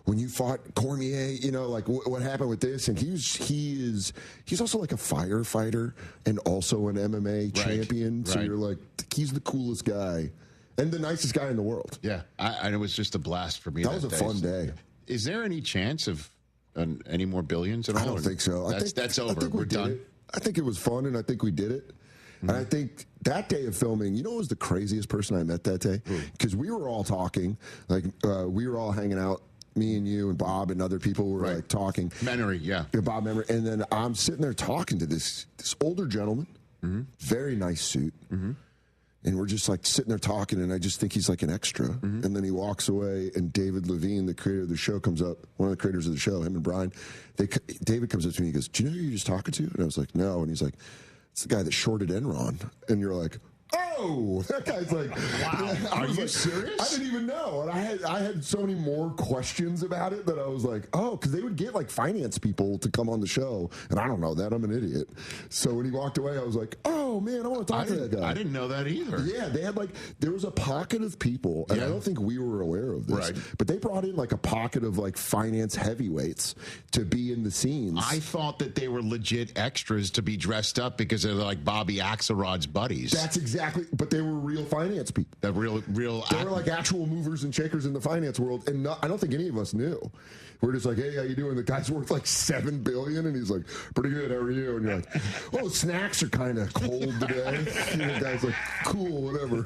when you fought Cormier, you know, like what happened with this? And he's also like a firefighter and also an MMA champion. So you're like, he's the coolest guy and the nicest guy in the world. Yeah, and it was just a blast for me. That was a fun day. Is there any chance of any more billions at all? I don't think so. That's over. We're done. I think it was fun, and I think we did it. And I think that day of filming, you know, who was the craziest person I met that day? Because we were all talking, like we were all hanging out, me and you and Bob and other people were like talking. Memory, yeah. Bob Memory. And then I'm sitting there talking to this older gentleman, very nice suit. And we're just like sitting there talking, and I just think he's like an extra. And then he walks away, and David Levine, the creator of the show, comes up, one of the creators of the show, him and Brian. David comes up to me and he goes, "Do you know who you're just talking to?" And I was like, "No." And he's like, "It's the guy that shorted Enron." And you're like, "Oh, that guy's like, wow." Are you serious? I didn't even know. And I had so many more questions about it that I was like, oh, because they would get like finance people to come on the show. And I don't know that. I'm an idiot. So when he walked away, I was like, oh, man, I want to talk to that guy. I didn't know that either. Yeah, they had there was a pocket of people, and I don't think we were aware of this, but they brought in like a pocket of like finance heavyweights to be in the scenes. I thought that they were legit extras to be dressed up because they're like Bobby Axelrod's buddies. That's exactly, but they were real finance people. They were like actual movers and shakers in the finance world, and I don't think any of us knew. We're just like, "Hey, how you doing?" The guy's worth like $7 billion, and he's like, "Pretty good. How are you?" And you're like, "Oh, snacks are kind of cold today." And the guy's like, "Cool, whatever."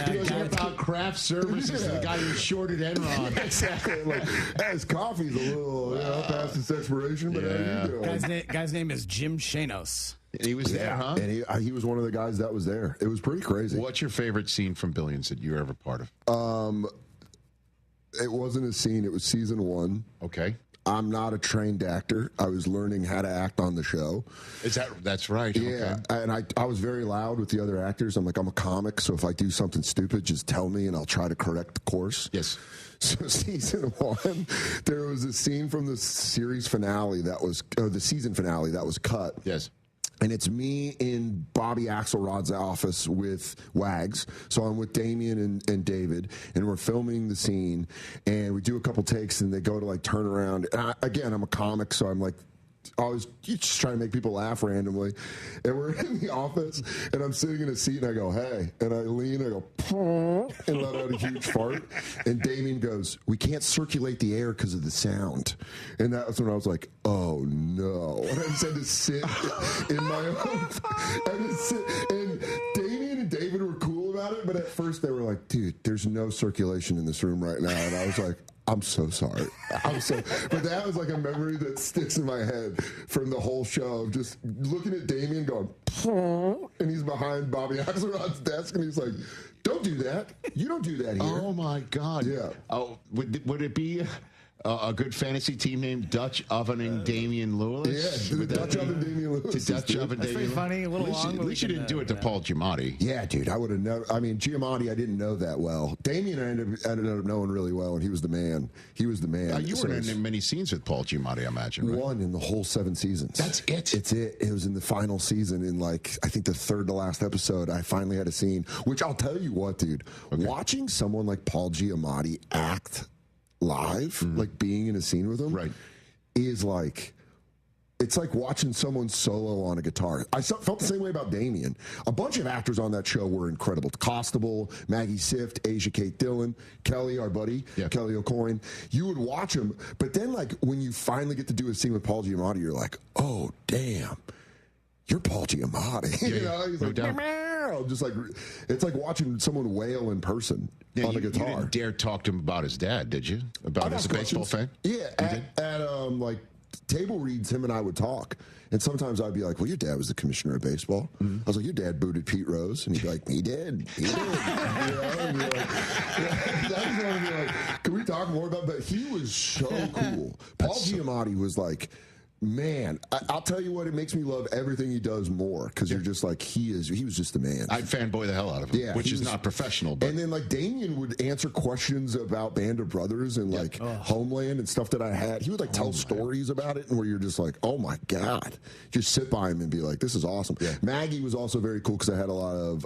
He goes about craft services. The guy who shorted Enron. Exactly. Like, his coffee's a little past its expiration, but how you doing? Guy's name is Jim Shanos. And he was there, huh? And he was one of the guys that was there. It was pretty crazy. What's your favorite scene from Billions that you were ever part of? It wasn't a scene. It was season 1. Okay. I'm not a trained actor. I was learning how to act on the show. That's right. Yeah. Okay. And I was very loud with the other actors. I'm like, I'm a comic, so if I do something stupid, just tell me and I'll try to correct the course. Yes. So season 1, there was a scene from the series finale the season finale that was cut. Yes. And it's me in Bobby Axelrod's office with Wags. So I'm with Damien and David, and we're filming the scene, and we do a couple takes, and they go to like turn around. And I'm a comic, so I'm like, always just trying to make people laugh randomly. And we're in the office, and I'm sitting in a seat, and I go, "Hey," and I lean, I go, and let out a huge fart. And Damien goes, "We can't circulate the air because of the sound." And that was when I was like, "Oh no!" And I just had to sit in my own. And Damien and David were cool about it, but at first they were like, "Dude, there's no circulation in this room right now," and I was like, "I'm so sorry." But that was like a memory that sticks in my head from the whole show. Just looking at Damien going, and he's behind Bobby Axelrod's desk, and he's like, "Don't do that. You don't do that here." Oh my God. Yeah. Oh, would it be a good fantasy team named Dutch Ovening Damian Lewis? Yeah, the Dutch Oven Damian Lewis. Dutch Oven That's pretty funny. A little long. At least you didn't do it to Paul Giamatti. Yeah, dude, I would have never. I mean, Giamatti, I didn't know that well. Damien, I ended up knowing really well, and he was the man. He was the man. You weren't in many scenes with Paul Giamatti, I imagine. Right? One in the whole 7 seasons. That's it. It's it. It was in the final season, in like I think the third to last episode. I finally had a scene, which I'll tell you what, dude. Okay. Watching someone like Paul Giamatti act live, like being in a scene with him, is like it's like watching someone solo on a guitar. I felt the same way about Damien. A bunch of actors on that show were incredible. Costable, Maggie Sift, Asia Kate Dillon, Kelly, our buddy, Kelly O'Coin. You would watch them, but then like when you finally get to do a scene with Paul Giamatti, you're like, oh, damn. You're Paul Giamatti. You know, he's like, meow. Just like, it's like watching someone wail in person on a guitar. You didn't dare talk to him about his dad, did you? About his baseball fan? Yeah, at like table reads, him and I would talk. And sometimes I'd be like, well, your dad was the commissioner of baseball. I was like, your dad booted Pete Rose. And he'd be like, he did. He did. You know? And be like, I just want to be like, can we talk more about that? He was so cool. Paul Giamatti was like, man, I'll tell you what, it makes me love everything he does more, because you're just like, he was just the man. I'd fanboy the hell out of him, which is not professional. But. And then like Damien would answer questions about Band of Brothers and like Homeland and stuff that I had. He would like tell stories about it, and where you're just like, oh my God. Just sit by him and be like, this is awesome. Maggie was also very cool, because I had a lot of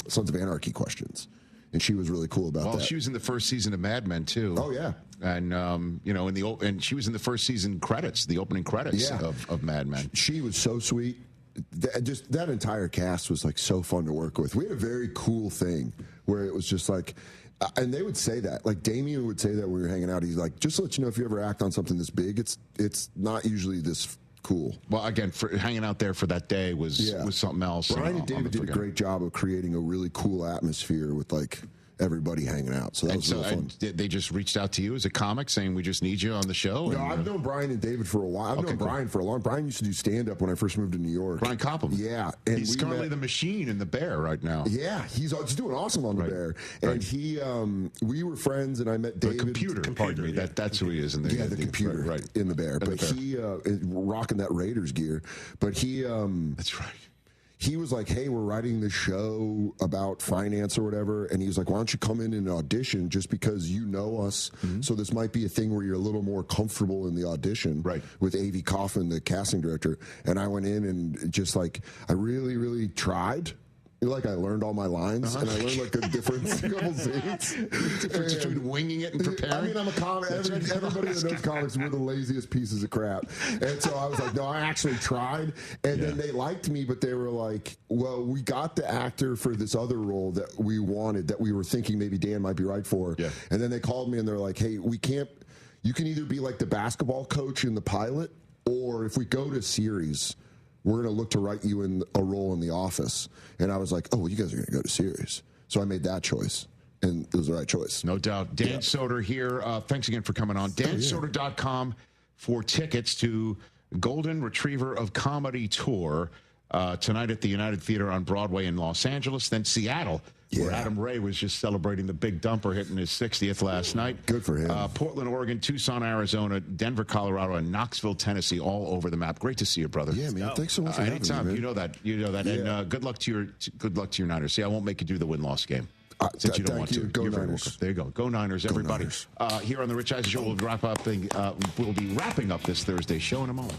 Sons of Anarchy questions. And she was really cool about that. Well, she was in the first season of Mad Men, too. Oh, yeah. And, you know, and she was in the first season credits, the opening credits of Mad Men. She was so sweet. Just that entire cast was, like, so fun to work with. We had a very cool thing where it was just like, and they would say that. Like, Damien would say that when we were hanging out. He's like, just to let you know, if you ever act on something this big, it's not usually this cool. Well, again, for hanging out there for that day was something else. Brian and David did a great job of creating a really cool atmosphere with like everybody hanging out. So that was really fun. They just reached out to you as a comic saying, we just need you on the show? No, I've known Brian and David for a while. I've known Brian for a long time. Brian used to do stand-up when I first moved to New York. Brian Coppam. Yeah. And he's currently the Machine in The Bear right now. Yeah, he's doing awesome on The Bear. And he, we were friends, and I met David. The computer, pardon me. That's who he is. In the, the computer in The Bear. But he, rocking that Raiders gear. But he... that's right. He was like, hey, we're writing this show about finance or whatever. And he was like, why don't you come in and audition, just because you know us. So this might be a thing where you're a little more comfortable in the audition with A.V. Coffin, the casting director. And I went in and just like, I really, really tried. Like I learned all my lines, and I learned like a difference couple scenes. Difference between winging it and preparing. I mean, I'm a comic. Everybody that knows comics, we're the laziest pieces of crap. And so I was like, no, I actually tried. And then they liked me, but they were like, well, we got the actor for this other role that we wanted, that we were thinking maybe Dan might be right for. And then they called me and they're like, hey, we can't. You can either be like the basketball coach in the pilot, or if we go to series, we're going to look to write you in a role in The Office. And I was like, oh, well, you guys are going to go to series. So I made that choice. And it was the right choice. No doubt. Dan Soder here. Thanks again for coming on. DanSoder.com for tickets to Golden Retriever of Comedy Tour tonight at the United Theater on Broadway in Los Angeles. Then Seattle, where Adam Ray was just celebrating the big dumper, hitting his 60th last night. Good for him. Portland, Oregon, Tucson, Arizona, Denver, Colorado, and Knoxville, Tennessee, all over the map. Great to see you, brother. Yeah, man. Thanks so much for having anytime. me, man. You know that. Yeah. And good luck to your Niners. See, I won't make you do the win-loss game. Since you don't want to. Go You're Niners. There you go. Go Niners, everybody. Go Niners. Here on the Rich Eisen Show, we'll be wrapping up this Thursday show in a moment.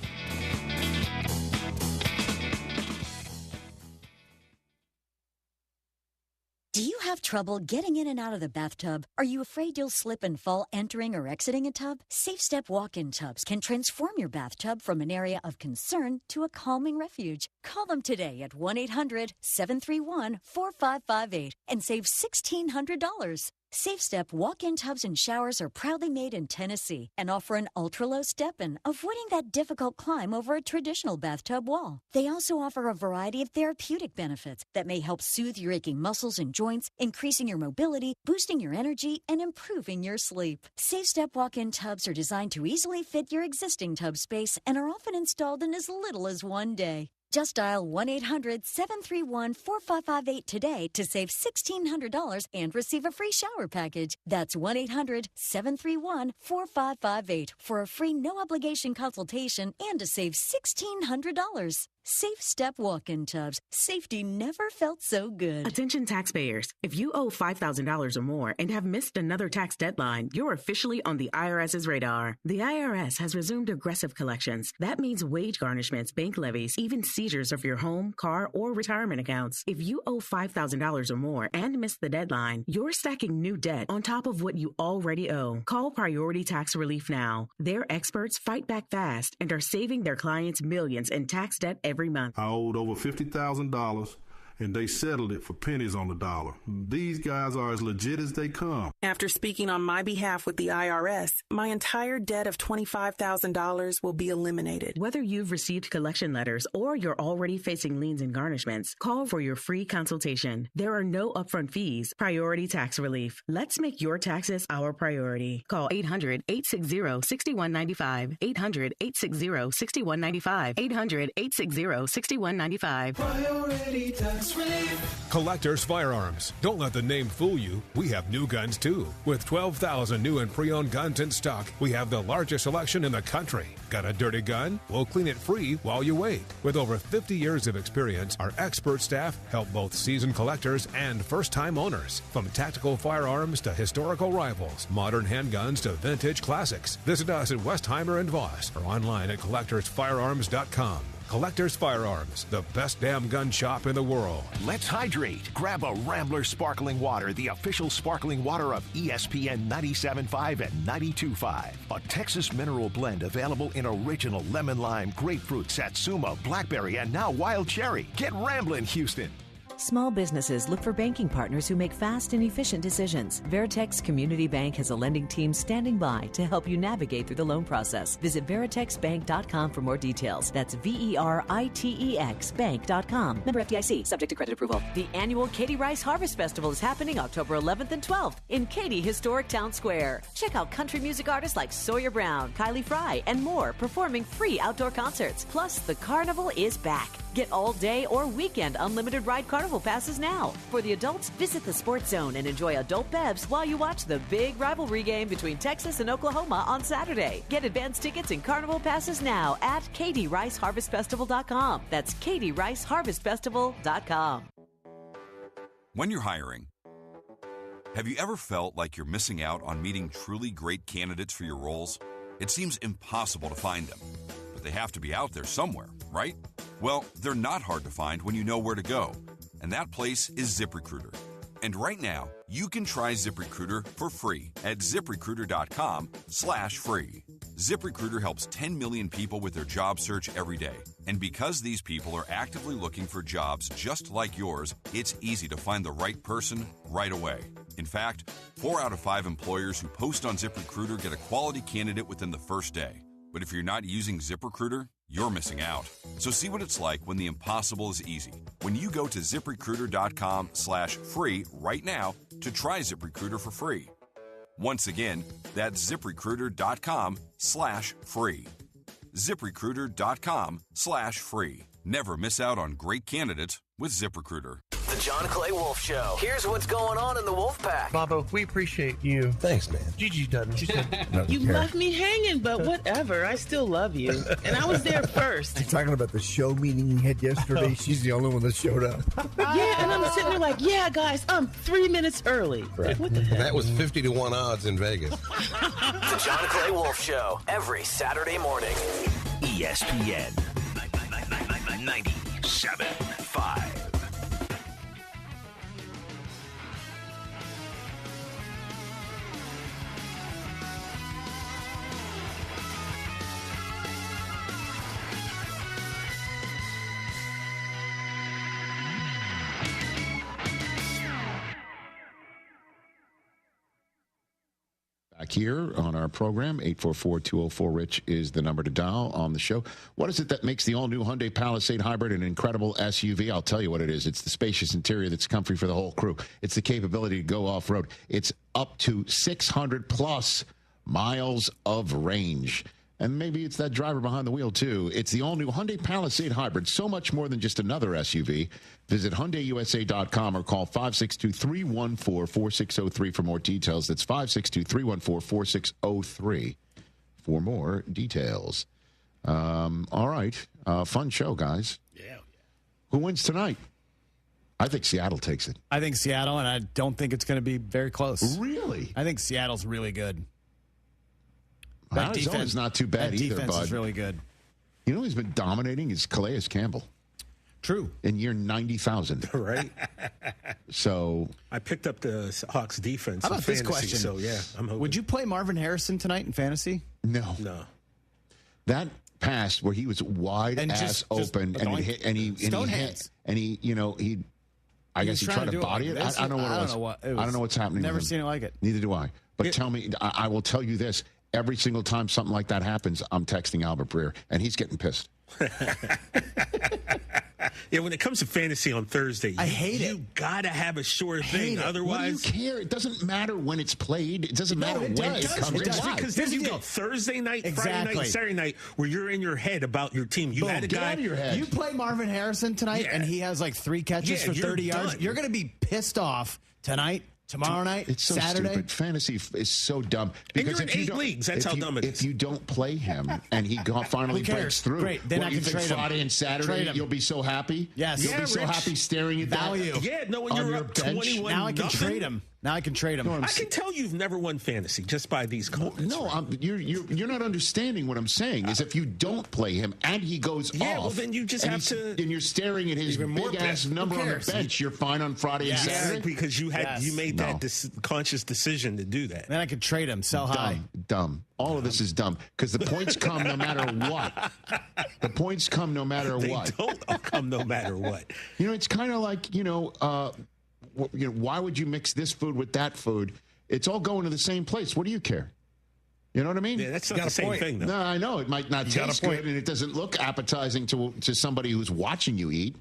Do you have trouble getting in and out of the bathtub? Are you afraid you'll slip and fall entering or exiting a tub? Safe Step walk-in tubs can transform your bathtub from an area of concern to a calming refuge. Call them today at 1-800-731-4558 and save $1,600. Safe Step walk-in tubs and showers are proudly made in Tennessee and offer an ultra-low step-in, avoiding that difficult climb over a traditional bathtub wall. They also offer a variety of therapeutic benefits that may help soothe your aching muscles and joints, increasing your mobility, boosting your energy, and improving your sleep. Safe Step walk-in tubs are designed to easily fit your existing tub space and are often installed in as little as one day. Just dial 1-800-731-4558 today to save $1,600 and receive a free shower package. That's 1-800-731-4558 for a free no-obligation consultation and to save $1,600. Safe Step walk-in tubs. Safety never felt so good. Attention taxpayers. If you owe $5,000 or more and have missed another tax deadline, you're officially on the IRS's radar. The IRS has resumed aggressive collections. That means wage garnishments, bank levies, even seizures of your home, car, or retirement accounts. If you owe $5,000 or more and missed the deadline, you're stacking new debt on top of what you already owe. Call Priority Tax Relief now. Their experts fight back fast and are saving their clients millions in tax debt every month. I owed over $50,000, and they settled it for pennies on the dollar. These guys are as legit as they come. After speaking on my behalf with the IRS, my entire debt of $25,000 will be eliminated. Whether you've received collection letters or you're already facing liens and garnishments, call for your free consultation. There are no upfront fees. Priority Tax Relief. Let's make your taxes our priority. Call 800-860-6195. 800-860-6195. 800-860-6195. Priority Tax Relief. Collectors Firearms. Don't let the name fool you. We have new guns too. With 12,000 new and pre-owned guns in stock, we have the largest selection in the country. Got a dirty gun? We'll clean it free while you wait. With over 50 years of experience, our expert staff help both seasoned collectors and first-time owners. From tactical firearms to historical rifles, modern handguns to vintage classics. Visit us at Westheimer and Voss or online at collectorsfirearms.com. Collectors Firearms, the best damn gun shop in the world. Let's hydrate. Grab a Rambler Sparkling Water, the official sparkling water of ESPN 97.5 and 92.5. A Texas mineral blend available in original lemon lime, grapefruit, satsuma, blackberry, and now wild cherry. Get Ramblin', Houston. Small businesses look for banking partners who make fast and efficient decisions. Veritex Community Bank has a lending team standing by to help you navigate through the loan process. Visit veritexbank.com for more details. That's VERITEX bank.com. Member FDIC, subject to credit approval. The annual Katie Rice Harvest Festival is happening October 11th and 12th in Katy Historic Town Square. Check out country music artists like Sawyer Brown, Kylie Fry, and more performing free outdoor concerts. Plus, the carnival is back. Get all day or weekend unlimited ride carnival passes now. For the adults, visit the Sports Zone and enjoy adult bevs while you watch the big rivalry game between Texas and Oklahoma on Saturday. Get advance tickets and carnival passes now at KatieRiceHarvestFestival.com. That's KatieRiceHarvestFestival.com. When you're hiring, have you ever felt like you're missing out on meeting truly great candidates for your roles? It seems impossible to find them, but they have to be out there somewhere, right? Well, they're not hard to find when you know where to go, and that place is ZipRecruiter. And right now, you can try ZipRecruiter for free at ZipRecruiter.com/free. ZipRecruiter helps 10 million people with their job search every day. And because these people are actively looking for jobs just like yours, it's easy to find the right person right away. In fact, 4 out of 5 employers who post on ZipRecruiter get a quality candidate within the first day. But if you're not using ZipRecruiter, you're missing out. So see what it's like when the impossible is easy. When you go to ZipRecruiter.com/free right now to try ZipRecruiter for free. Once again, that's ZipRecruiter.com/free. ZipRecruiter.com/free. Never miss out on great candidates with ZipRecruiter. The John Clay Wolf Show. Here's what's going on in the Wolf Pack. Bobo, we appreciate you. Thanks, man. Gigi doesn't. She said, You left me hanging, but whatever. I still love you. And I was there first. You're talking about the show meeting we had yesterday. She's the only one that showed up. Yeah, and I'm sitting there like, yeah, guys, I'm 3 minutes early. Right. What the heck? That was 50-1 odds in Vegas. The John Clay Wolf Show. Every Saturday morning. ESPN 97.5. Back here on our program, 844-204-RICH is the number to dial on the show. What is it that makes the all-new Hyundai Palisade Hybrid an incredible SUV? I'll tell you what it is. It's the spacious interior that's comfy for the whole crew. It's the capability to go off-road. It's up to 600-plus miles of range. And maybe it's that driver behind the wheel, too. It's the all-new Hyundai Palisade Hybrid, so much more than just another SUV. Visit HyundaiUSA.com or call 562-314-4603 for more details. That's 562-314-4603 for more details. All right. Fun show, guys. Yeah. Who wins tonight? I think Seattle takes it. I think Seattle, and I don't think it's going to be very close. Really? I think Seattle's really good. That defense is not too bad either, defense bud. is really good. You know who's been dominating is Calais Campbell. True. In year 90,000. Right. So I picked up the Hawks defense. How about in this fantasy, question? So yeah, I'm hoping. Would you play Marvin Harrison tonight in fantasy? No. That pass where he was wide And ass just open and he hit I guess he tried to body it. I don't know what it was. I don't know what's happening. Never seen it like it. Neither do I. But tell me, I will tell you this. Every single time something like that happens, I'm texting Albert Breer, and he's getting pissed. Yeah, when it comes to fantasy on Thursday, I hate it. You gotta have a sure thing. Otherwise, what do you care? It doesn't matter when it's played. It doesn't matter when it comes. Because then you go Thursday night, Friday night, Saturday night, where you're in your head about your team. You had a guy. Out of your head. You play Marvin Harrison tonight, and he has like 3 catches for 30 yards. You're going to be pissed off tonight. Tomorrow night, it's so Saturday. Stupid. Fantasy is so dumb. Because if you're in 8 leagues, that's how dumb it is. If you don't play him and he finally breaks through, great. Then I can trade him. Friday and Saturday, you'll be so happy. Yes, you'll be so happy staring at value. that. Yeah, no, when you're up 21, now I can trade him. I can tell you've never won fantasy just by these comments. No, you're not understanding what I'm saying. Is if you don't play him and he goes off, well then you just have to. And you're staring at his big ass number on the bench. You're fine on Friday and Saturday because you made that conscious decision to do that. Then I could trade him, sell high. Dumb. All of this is dumb because the points come no matter what. The points come no matter what. They don't come no matter what. It's kind of like why would you mix this food with that food? It's all going to the same place. What do you care? You know what I mean? Yeah, that's not the same thing, though. No, I know. It might not taste good, and it doesn't look appetizing to somebody who's watching you eat.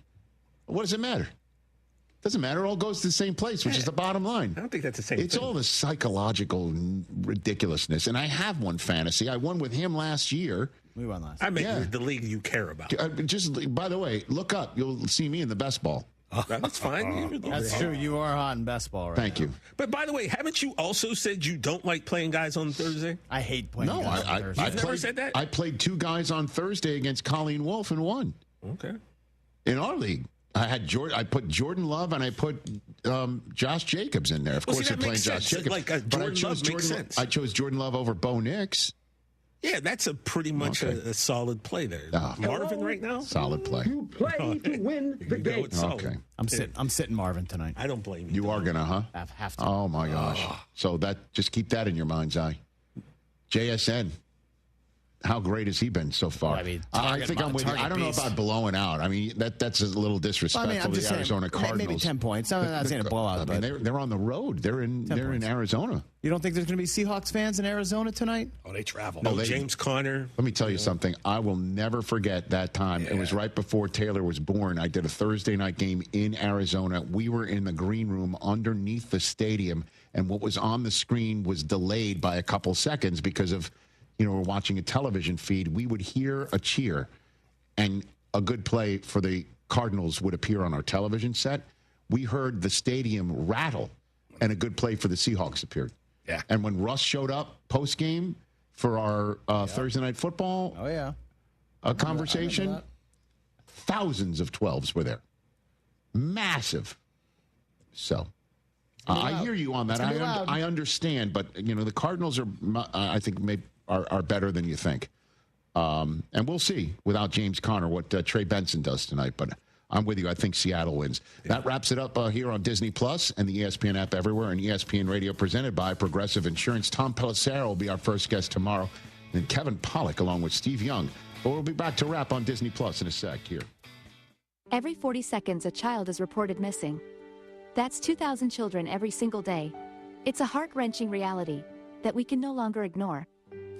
What does it matter? It doesn't matter. It all goes to the same place, which is the bottom line. I don't think that's the same thing. It's all the psychological ridiculousness. And I have won fantasy. I won with him last year. We won last year. I make the league you care about. Just, by the way, look up. You'll see me in the best ball. That's fine. That's true. You are hot in best ball right Thank you. But by the way, haven't you also said you don't like playing guys on Thursday? I hate playing guys on Thursday. You've never said that? I played 2 guys on Thursday against Colleen Wolfe and won. Okay. In our league. I put Jordan Love and I put Josh Jacobs in there. Of course, you're playing Josh Jacobs. I chose Jordan Love over Bo Nix. Yeah, that's a pretty much a solid play there. Marvin right now? Solid play. You play to win the game. Okay. I'm sitting Marvin tonight. I don't blame you. You are gonna, huh? Have to. Oh my gosh. So just keep that in your mind's eye. JSN. How great has he been so far? I think I'm with you. I don't know about blowing out. I mean, that's a little disrespectful to the Arizona Cardinals. Maybe 10 points. I'm not saying a blowout. I mean, they're on the road. They're in Arizona. You don't think there's going to be Seahawks fans in Arizona tonight? Oh, they travel. No, James Conner. Let me tell you something. I will never forget that time. Yeah. It was right before Taylor was born. I did a Thursday night game in Arizona. We were in the green room underneath the stadium, and what was on the screen was delayed by a couple seconds because of we're watching a television feed. We would hear a cheer, and a good play for the Cardinals would appear on our television set. We heard the stadium rattle, and a good play for the Seahawks appeared. Yeah. And when Russ showed up post-game for our Thursday Night Football conversation, thousands of 12s were there. Massive. So I hear you on that. I understand, but, the Cardinals are, I think, are better than you think. And we'll see without James Conner what Trey Benson does tonight. But I'm with you. I think Seattle wins. Yeah. That wraps it up here on Disney Plus and the ESPN app everywhere and ESPN Radio presented by Progressive Insurance. Tom Pelissero will be our first guest tomorrow. And Kevin Pollak along with Steve Young. But we'll be back to wrap on Disney Plus in a sec here. Every 40 seconds, a child is reported missing. That's 2,000 children every single day. It's a heart-wrenching reality that we can no longer ignore.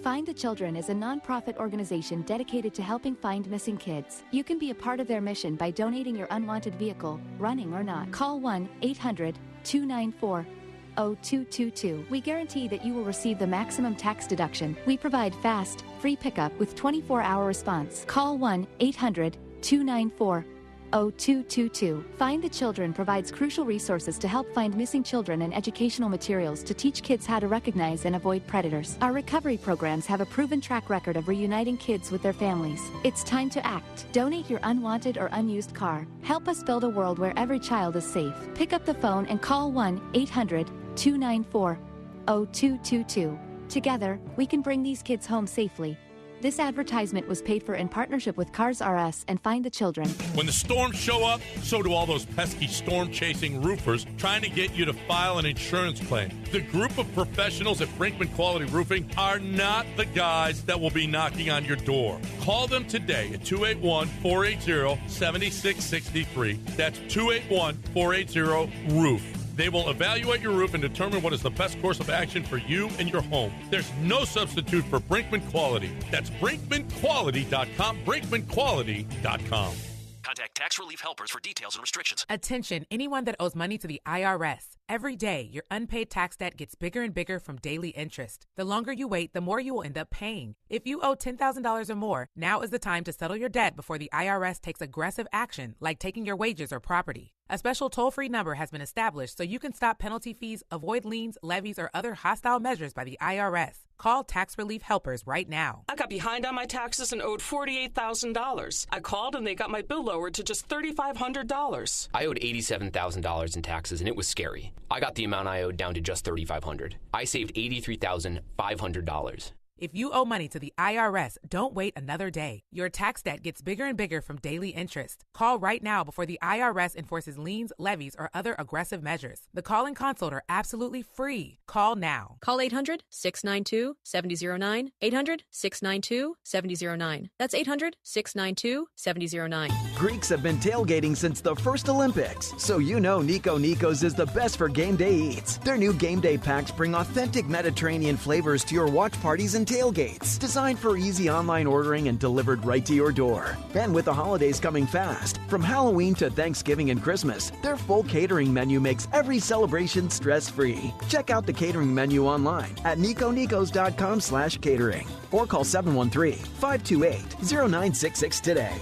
Find the Children is a non-profit organization dedicated to helping find missing kids. You can be a part of their mission by donating your unwanted vehicle, running or not. Call 1-800-294-0222. We guarantee that you will receive the maximum tax deduction. We provide fast, free pickup with 24-hour response. Call 1-800-294-0222. 0222. Find the Children provides crucial resources to help find missing children and educational materials to teach kids how to recognize and avoid predators. Our recovery programs have a proven track record of reuniting kids with their families. It's time to act. Donate your unwanted or unused car. Help us build a world where every child is safe. Pick up the phone and call 1-800-294-0222. Together, we can bring these kids home safely. This advertisement was paid for in partnership with Cars RS and Find the Children. When the storms show up, so do all those pesky storm-chasing roofers trying to get you to file an insurance claim. The group of professionals at Brinkman Quality Roofing are not the guys that will be knocking on your door. Call them today at 281-480-7663. That's 281-480-ROOF. They will evaluate your roof and determine what is the best course of action for you and your home. There's no substitute for Brinkman Quality. That's BrinkmanQuality.com, BrinkmanQuality.com. Contact Tax Relief Helpers for details and restrictions. Attention, anyone that owes money to the IRS. Every day, your unpaid tax debt gets bigger and bigger from daily interest. The longer you wait, the more you will end up paying. If you owe $10,000 or more, now is the time to settle your debt before the IRS takes aggressive action, like taking your wages or property. A special toll-free number has been established so you can stop penalty fees, avoid liens, levies, or other hostile measures by the IRS. Call Tax Relief Helpers right now. I got behind on my taxes and owed $48,000. I called and they got my bill lowered to just $3,500. I owed $87,000 in taxes and it was scary. I got the amount I owed down to just $3,500. I saved $83,500. If you owe money to the IRS, don't wait another day. Your tax debt gets bigger and bigger from daily interest. Call right now before the IRS enforces liens, levies, or other aggressive measures. The call and consult are absolutely free. Call now. Call 800-692-7009. 800-692-7009. That's 800-692-7009. Greeks have been tailgating since the first Olympics, so you know Nico Nico's is the best for game day eats. Their new game day packs bring authentic Mediterranean flavors to your watch parties and tailgates, designed for easy online ordering and delivered right to your door. And with the holidays coming fast, from Halloween to Thanksgiving and Christmas, their full catering menu makes every celebration stress-free. Check out the catering menu online at niconicos.com/catering or call 713-528-0966 today.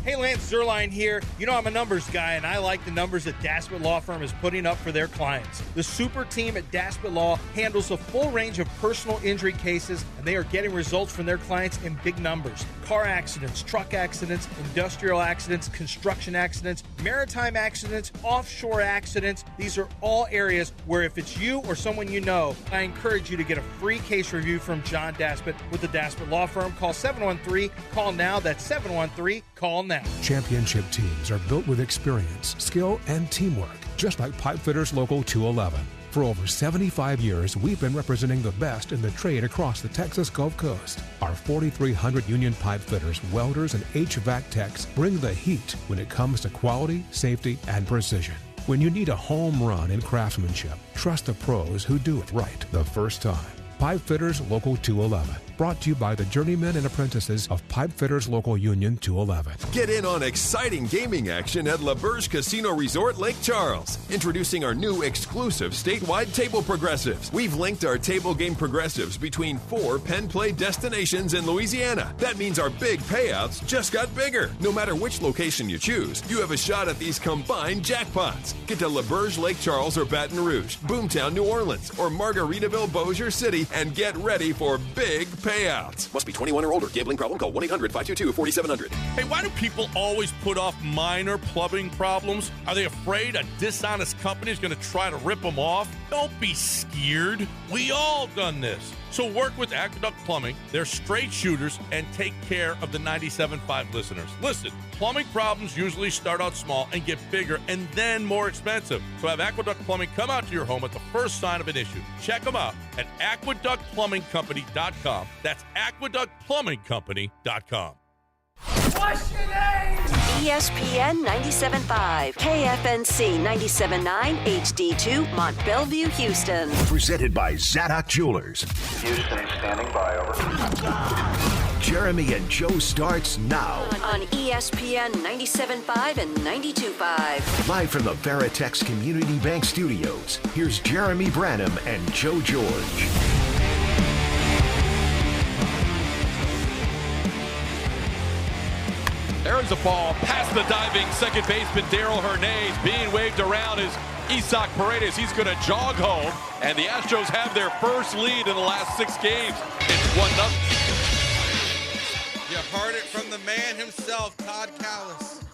Hey, Lance Zerline here. You know I'm a numbers guy, and I like the numbers that Daspit Law Firm is putting up for their clients. The super team at Daspit Law handles a full range of personal injury cases, and they are getting results from their clients in big numbers. Car accidents, truck accidents, industrial accidents, construction accidents, maritime accidents, offshore accidents. These are all areas where if it's you or someone you know, I encourage you to get a free case review from John Daspit with the Daspit Law Firm. Call 713-CALL NOW. That's 713-CALL NOW. Championship teams are built with experience, skill, and teamwork, just like Pipefitters Local 211. For over 75 years, we've been representing the best in the trade across the Texas Gulf Coast. Our 4,300 union pipe fitters, welders, and HVAC techs bring the heat when it comes to quality, safety, and precision. When you need a home run in craftsmanship, trust the pros who do it right the first time. Pipefitters Local 211. Brought to you by the journeymen and apprentices of Pipefitters Local Union 211. Get in on exciting gaming action at La Berge Casino Resort Lake Charles. Introducing our new exclusive statewide table progressives. We've linked our table game progressives between 4 pen play destinations in Louisiana. That means our big payouts just got bigger. No matter which location you choose, you have a shot at these combined jackpots. Get to La Berge Lake Charles or Baton Rouge, Boomtown, New Orleans, or Margaritaville, Bossier City, and get ready for big payouts. Must be 21 or older. Gambling problem? Call 1-800-522-4700. Hey, why do people always put off minor plumbing problems? Are they afraid a dishonest company is going to try to rip them off? Don't be scared. We all done this. So work with Aqueduct Plumbing. They're straight shooters and take care of the 97.5 listeners. Listen, plumbing problems usually start out small and get bigger and then more expensive. So have Aqueduct Plumbing come out to your home at the first sign of an issue. Check them out at aqueductplumbingcompany.com. That's aqueductplumbingcompany.com. What's your name? ESPN 97.5, KFNC 97.9, HD2, Mont Bellevue, Houston. Presented by Zadok Jewelers. Houston standing by, over. Jeremy and Joe starts now. On ESPN 97.5 and 92.5. Live from the Veritex Community Bank Studios, here's Jeremy Branham and Joe George. There fires the ball past the diving second baseman Darrell Hernandez. Being waved around is Isaac Paredes. He's going to jog home, and the Astros have their first lead in the last 6 games. It's 1-0. You heard it from the man himself, Todd Callis.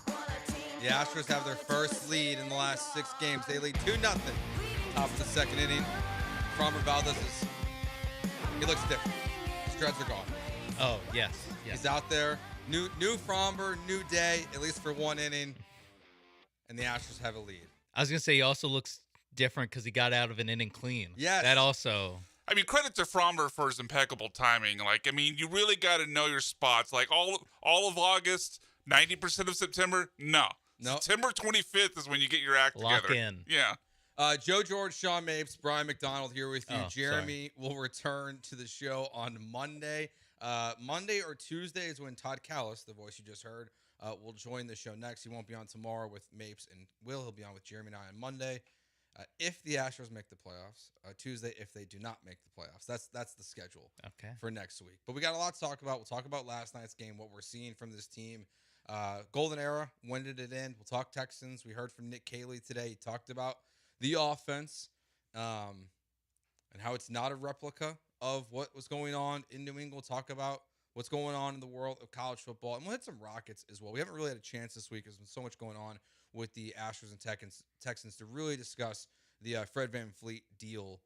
The Astros have their first lead in the last 6 games. They lead 2-0. Top of the second inning. Framber Valdez he looks different. His dreads are gone. Oh, yes. He's out there. New Framber, new day, at least for 1 inning. And the Astros have a lead. I was going to say he also looks different because he got out of an inning clean. Yes. That also. I mean, credit to Framber for his impeccable timing. Like, I mean, you really got to know your spots. Like, all of August, 90% of September, no. September 25th is when you get your act Lock together. in. Yeah. Joe George, Sean Mapes, Brian McDonald here with you. Oh, Jeremy will return to the show on Monday. Monday or Tuesday is when Todd Callis, the voice you just heard, will join the show next. He won't be on tomorrow with Mapes and Will. He'll be on with Jeremy and I on Monday. If the Astros make the playoffs, Tuesday if they do not make the playoffs. That's the schedule for next week. But we got a lot to talk about. We'll talk about last night's game, what we're seeing from this team. Golden era, when did it end? We'll talk Texans. We heard from Nick Caley today. He talked about the offense and how it's not a replica of what was going on in New England. We'll talk about what's going on in the world of college football. And we'll hit some Rockets as well. We haven't really had a chance this week. There's been so much going on with the Astros and Texans to really discuss the Fred VanVleet deal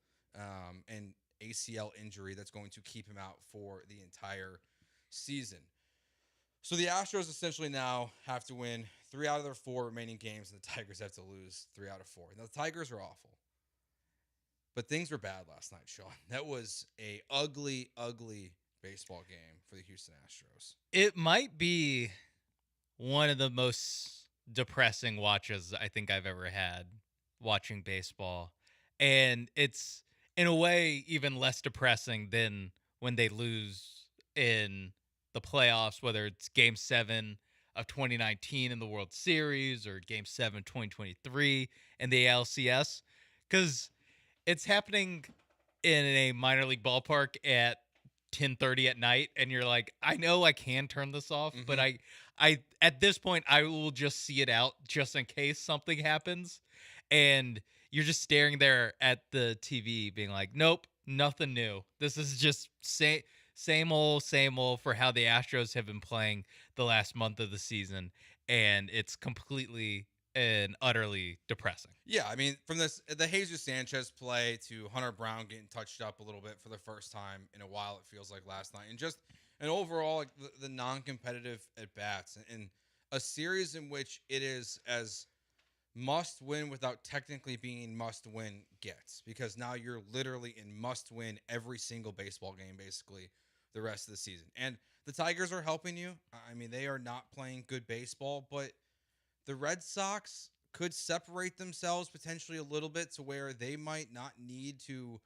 and ACL injury that's going to keep him out for the entire season. So the Astros essentially now have to win 3 out of their 4 remaining games, and the Tigers have to lose 3 out of 4. Now, the Tigers are awful. But things were bad last night, Sean. That was a ugly, ugly baseball game for the Houston Astros. It might be one of the most depressing watches I think I've ever had watching baseball. And it's, in a way, even less depressing than when they lose in the playoffs, whether it's Game 7 of 2019 in the World Series or Game 7 2023 in the ALCS, because it's happening in a minor league ballpark at 10:30 at night, and you're like, I know I can turn this off, but I at this point I will just see it out just in case something happens, and you're just staring there at the TV being like, nope, nothing new. This is just same old for how the Astros have been playing the last month of the season, and it's completely and utterly depressing. Yeah, I mean, from the Jesus Sanchez play to Hunter Brown getting touched up a little bit for the first time in a while, it feels like last night, and just an overall like the non-competitive at bats, and a series in which it is as must win without technically being must win gets, because now you're literally in must win every single baseball game basically the rest of the season. And the Tigers are helping you. I mean, they are not playing good baseball, but the Red Sox could separate themselves potentially a little bit to where they might not need to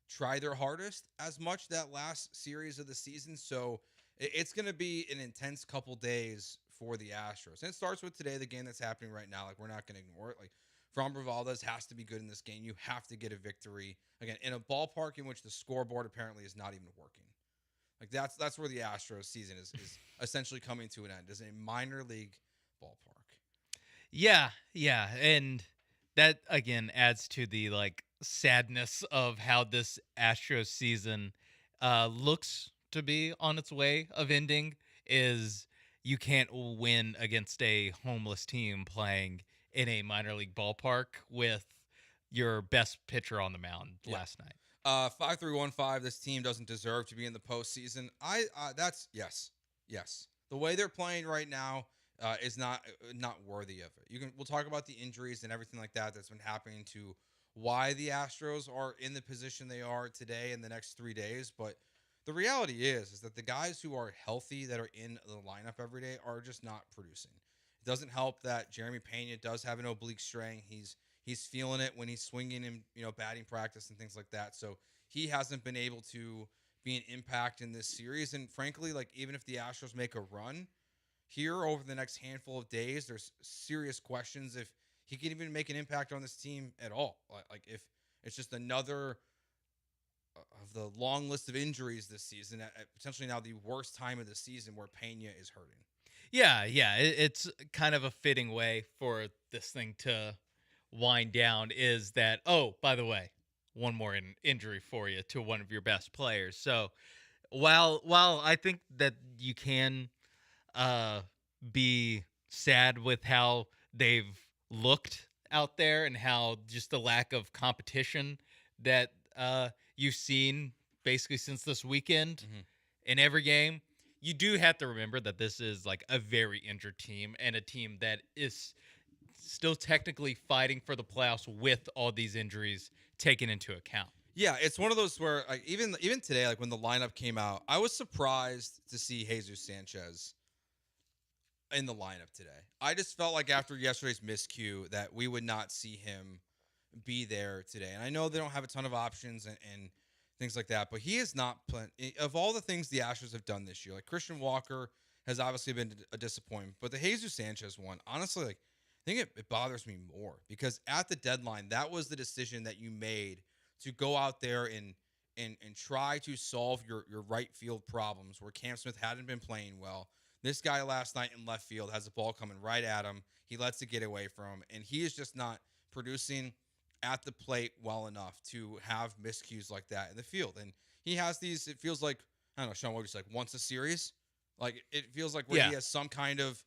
try their hardest as much that last series of the season. So it's going to be an intense couple days for the Astros. And it starts with today, the game that's happening right now. Like, we're not going to ignore it. Like, Framber Valdez has to be good in this game. You have to get a victory, again, in a ballpark in which the scoreboard apparently is not even working. Like, that's where the Astros season is essentially coming to an end, is a minor league ballpark. Yeah, and that again adds to the like sadness of how this Astros season looks to be on its way of ending. Is you can't win against a homeless team playing in a minor league ballpark with your best pitcher on the mound last night. 5315. This team doesn't deserve to be in the postseason. That's yes. The way they're playing right now is not worthy of it. We'll talk about the injuries and everything like that that's been happening to why the Astros are in the position they are today in the next 3 days. But the reality is that the guys who are healthy that are in the lineup every day are just not producing. It doesn't help that Jeremy Pena does have an oblique strain. He's feeling it when he's swinging in, batting practice and things like that. So he hasn't been able to be an impact in this series. And frankly, like, even if the Astros make a run here over the next handful of days, there's serious questions if he can even make an impact on this team at all. Like if it's just another of the long list of injuries this season, at potentially now the worst time of the season where Pena is hurting. Yeah, it's kind of a fitting way for this thing to wind down is that, oh, by the way, one more injury for you to one of your best players. So while I think that you can be sad with how they've looked out there and how just the lack of competition that you've seen basically since this weekend in every game, you do have to remember that this is like a very injured team and a team that is still technically fighting for the playoffs with all these injuries taken into account. Yeah, it's one of those where like, even today, like when the lineup came out, I was surprised to see Jesus Sanchez in the lineup today. I just felt like after yesterday's miscue that we would not see him be there today. And I know they don't have a ton of options and things like that, but he is not playing. Of all the things the Astros have done this year, like Christian Walker has obviously been a disappointment, but the Jesus Sanchez one, honestly, like I think it bothers me more because at the deadline, that was the decision that you made to go out there and try to solve your right field problems where Cam Smith hadn't been playing well. This guy last night in left field has a ball coming right at him. He lets it get away from him, and he is just not producing at the plate well enough to have miscues like that in the field. And he has these, it feels like, I don't know, Sean, what would you say, like once a series? Like it feels like where he has some kind of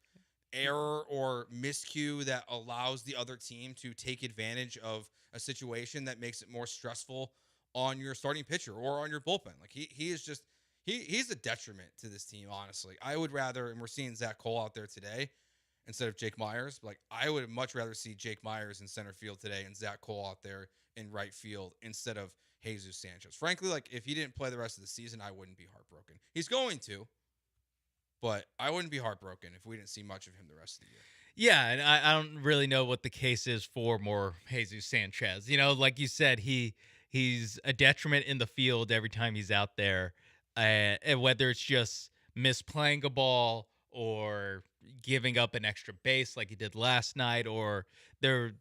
error or miscue that allows the other team to take advantage of a situation that makes it more stressful on your starting pitcher or on your bullpen. Like he is just he's a detriment to this team, honestly. I would rather, and we're seeing Zach Cole out there today instead of Jake Myers. Like I would much rather see Jake Myers in center field today and Zach Cole out there in right field instead of Jesus Sanchez. Frankly, like if he didn't play the rest of the season, I wouldn't be heartbroken. He's going to, but I wouldn't be heartbroken if we didn't see much of him the rest of the year. Yeah, and I don't really know what the case is for more Jesus Sanchez. You know, like you said, he's a detriment in the field every time he's out there, and whether it's just misplaying a ball or giving up an extra base like he did last night, or they're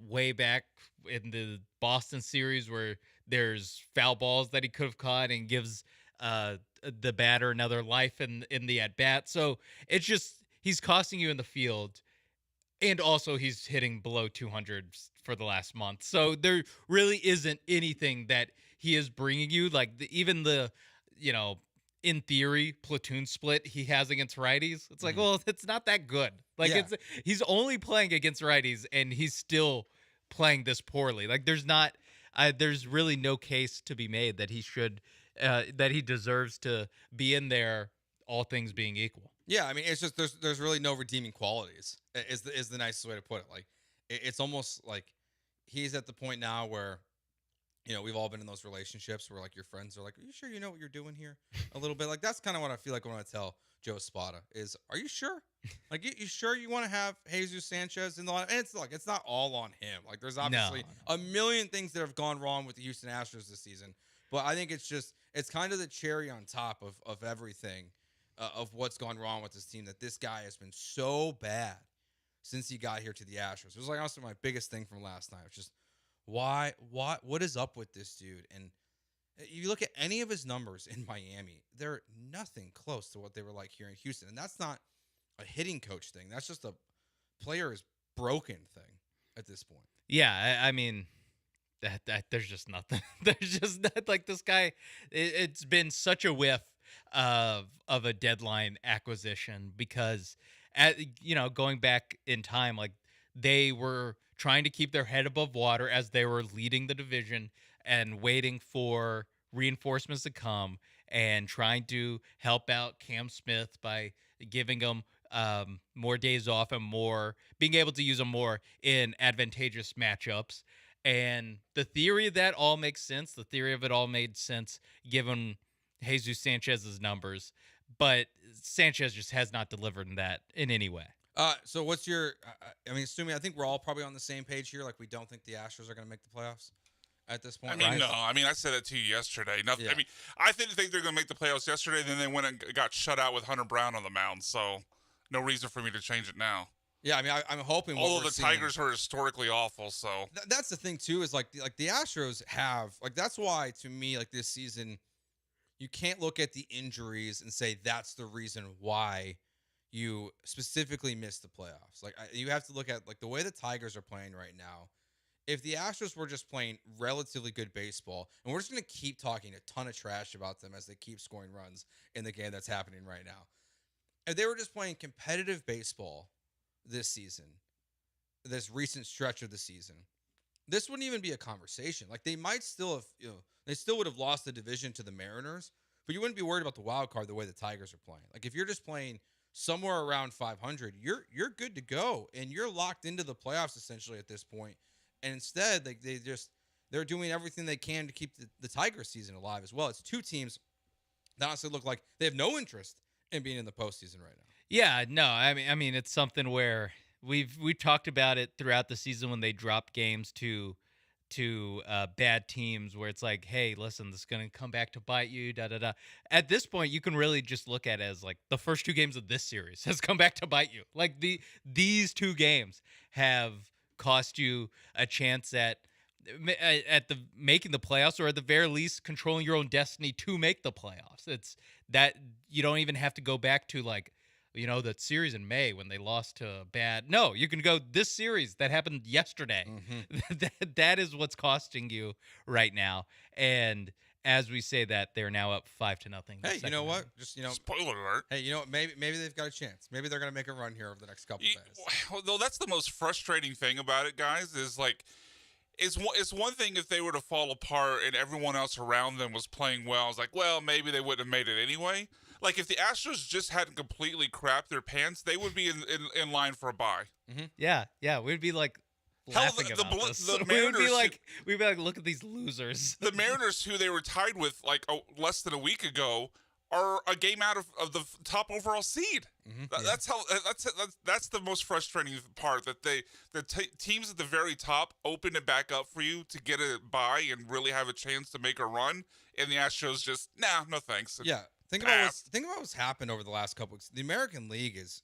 way back in the Boston series where there's foul balls that he could have caught and gives the batter another life in the at bat. So it's just he's costing you in the field. And also he's hitting below 200 for the last month. So there really isn't anything that he is bringing you. Like even the, in theory, platoon split he has against righties. It's like, well, it's not that good. Like he's only playing against righties and he's still playing this poorly. Like there's really no case to be made that he should, that he deserves to be in there, all things being equal. Yeah, I mean, it's just there's really no redeeming qualities. Is the nicest way to put it. Like, it's almost like he's at the point now where, we've all been in those relationships where like your friends are like, "Are you sure you know what you're doing here?" A little bit. Like that's kind of what I feel like when I tell Joe Espada is, "Are you sure? Like, you sure you want to have Jesus Sanchez in the line?" And it's not all on him. Like, there's obviously a million things that have gone wrong with the Houston Astros this season. But I think it's kind of the cherry on top of everything. Of what's gone wrong with this team, that this guy has been so bad since he got here to the Astros. It was like honestly my biggest thing from last night. It's just what is up with this dude? And you look at any of his numbers in Miami, they're nothing close to what they were like here in Houston. And that's not a hitting coach thing. That's just a player is broken thing at this point. Yeah, I mean, that there's just nothing. There's just not, like this guy. It's been such a whiff of a deadline acquisition because going back in time, like they were trying to keep their head above water as they were leading the division and waiting for reinforcements to come and trying to help out Cam Smith by giving him more days off and being able to use them more in advantageous matchups. And the theory of that all makes sense. The theory of it all made sense given Jesus Sanchez's numbers, but Sanchez just has not delivered in that in any way. So what's your, I think we're all probably on the same page here. Like we don't think the Astros are going to make the playoffs at this point. No. I mean, I said that to you yesterday. Nothing. Yeah. I mean, I didn't think they're going to make the playoffs yesterday. Then they went and got shut out with Hunter Brown on the mound. So no reason for me to change it now. Yeah, I mean, I'm hoping. Although the Tigers are historically awful, so that's the thing too. Is like the Astros have that's why to me like this season. You can't look at the injuries and say that's the reason why you specifically miss the playoffs. Like you have to look at like the way the Tigers are playing right now. If the Astros were just playing relatively good baseball, and we're just going to keep talking a ton of trash about them as they keep scoring runs in the game that's happening right now. If they were just playing competitive baseball this season, this recent stretch of the season, this wouldn't even be a conversation. Like they might still have, they still would have lost the division to the Mariners, but you wouldn't be worried about the wild card the way the Tigers are playing. Like if you're just playing somewhere around 500, you're good to go, and you're locked into the playoffs essentially at this point. And instead, they're doing everything they can to keep the Tigers season alive as well. It's two teams that honestly look like they have no interest in being in the postseason right now. Yeah, no, I mean, it's something where we've talked about it throughout the season when they drop games to bad teams, where it's like, hey, listen, this is going to come back to bite you, da-da-da. At this point, you can really just look at it as like the first 2 games of this series has come back to bite you. Like these 2 games have cost you a chance at the making the playoffs, or at the very least controlling your own destiny to make the playoffs. It's that you don't even have to go back to like, that series in May when they lost to bad. No, you can go this series that happened yesterday. Mm-hmm. that is what's costing you right now. And as we say that, they're now up 5-0. Hey, you know what? Just spoiler alert. Hey, you know what? Maybe they've got a chance. Maybe they're gonna make a run here over the next couple days. Well, that's the most frustrating thing about it, guys. Is like, it's one thing if they were to fall apart and everyone else around them was playing well. It's like, well, maybe they wouldn't have made it anyway. Like if the Astros just hadn't completely crapped their pants, they would be in line for a bye. Mm-hmm. Yeah, we'd be like. Laughing about this. The Mariners, we'd be like, look at these losers. The Mariners, who they were tied with like less than a week ago, are a game out of the top overall seed. Mm-hmm. That's the most frustrating part, that the teams at the very top open it back up for you to get a bye and really have a chance to make a run, and the Astros just no thanks. Yeah, think about what's happened over the last couple weeks. The American League it's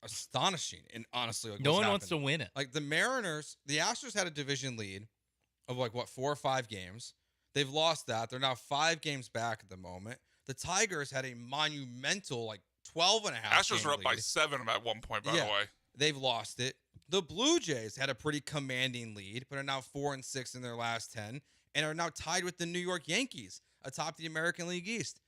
astonishing, and honestly, like, no one wants to win it. Like the Astros had a division lead of 4 or 5 games. They've lost that. They're now 5 games back at the moment. The Tigers had a monumental 12 and a half. Astros were up by 7 at one point, by the way. They've lost it. The Blue Jays had a pretty commanding lead, but are now 4-6 in their last 10, and are now tied with the New York Yankees atop the American League East.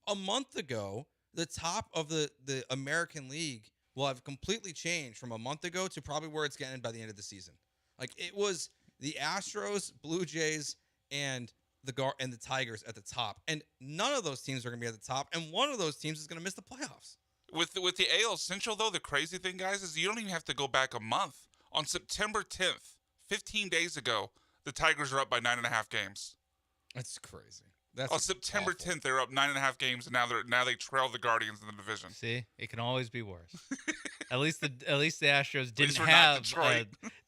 A month ago, the top of the American League will have completely changed from a month ago to probably where it's getting by the end of the season. Like it was the Astros, Blue Jays, and the Tigers at the top, and none of those teams are going to be at the top, and one of those teams is going to miss the playoffs. With the AL Central, though, the crazy thing, guys, is you don't even have to go back a month. On September 10th, 15 days ago, the Tigers are up by 9.5 games. That's crazy. On September 10th, they're up 9.5 games, and now they trail the Guardians in the division. See, it can always be worse. At least the Astros didn't have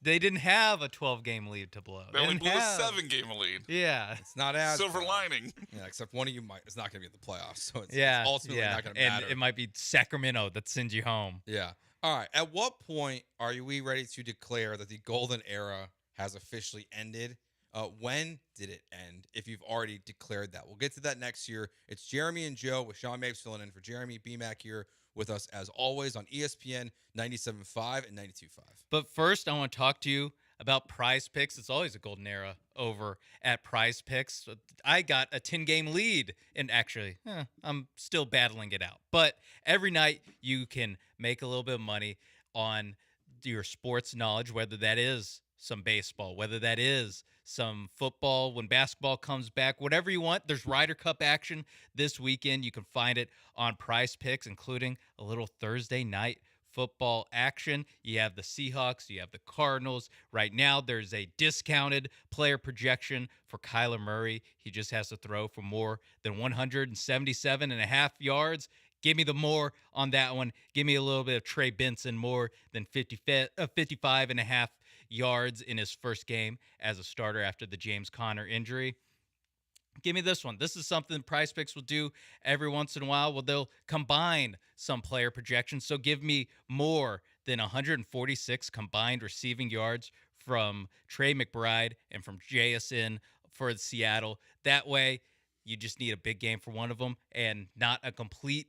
they didn't have a 12-game lead to blow. They only blew a 7-game lead. Yeah, it's not as silver lining. Yeah, except one of you is not going to be in the playoffs, so it's ultimately not going to matter. And it might be Sacramento that sends you home. Yeah. All right. At what point are we ready to declare that the golden era has officially ended? When did it end? If you've already declared that, we'll get to that next year. It's Jeremy and Joe with Sean Mapes filling in for Jeremy. BMAC here with us as always on ESPN 97.5 and 92.5. But first, I want to talk to you about Prize Picks. It's always a golden era over at Prize Picks. I got a 10-game lead, and actually, I'm still battling it out. But every night you can make a little bit of money on your sports knowledge, whether that is some baseball, whether that is some football, when basketball comes back, whatever you want. There's Ryder Cup action this weekend. You can find it on Prize Picks, including a little Thursday night football action. You have the Seahawks, you have the Cardinals. Right now, there's a discounted player projection for Kyler Murray. He just has to throw for more than 177.5 yards. Give me the more on that one. Give me a little bit of Trey Benson, more than 55.5 yards in his first game as a starter after the James Conner injury. Give me this one. This is something Prize Picks will do every once in a while. Well, they'll combine some player projections. So give me more than 146 combined receiving yards from Trey McBride and from JSN for Seattle. That way, you just need a big game for one of them and not a complete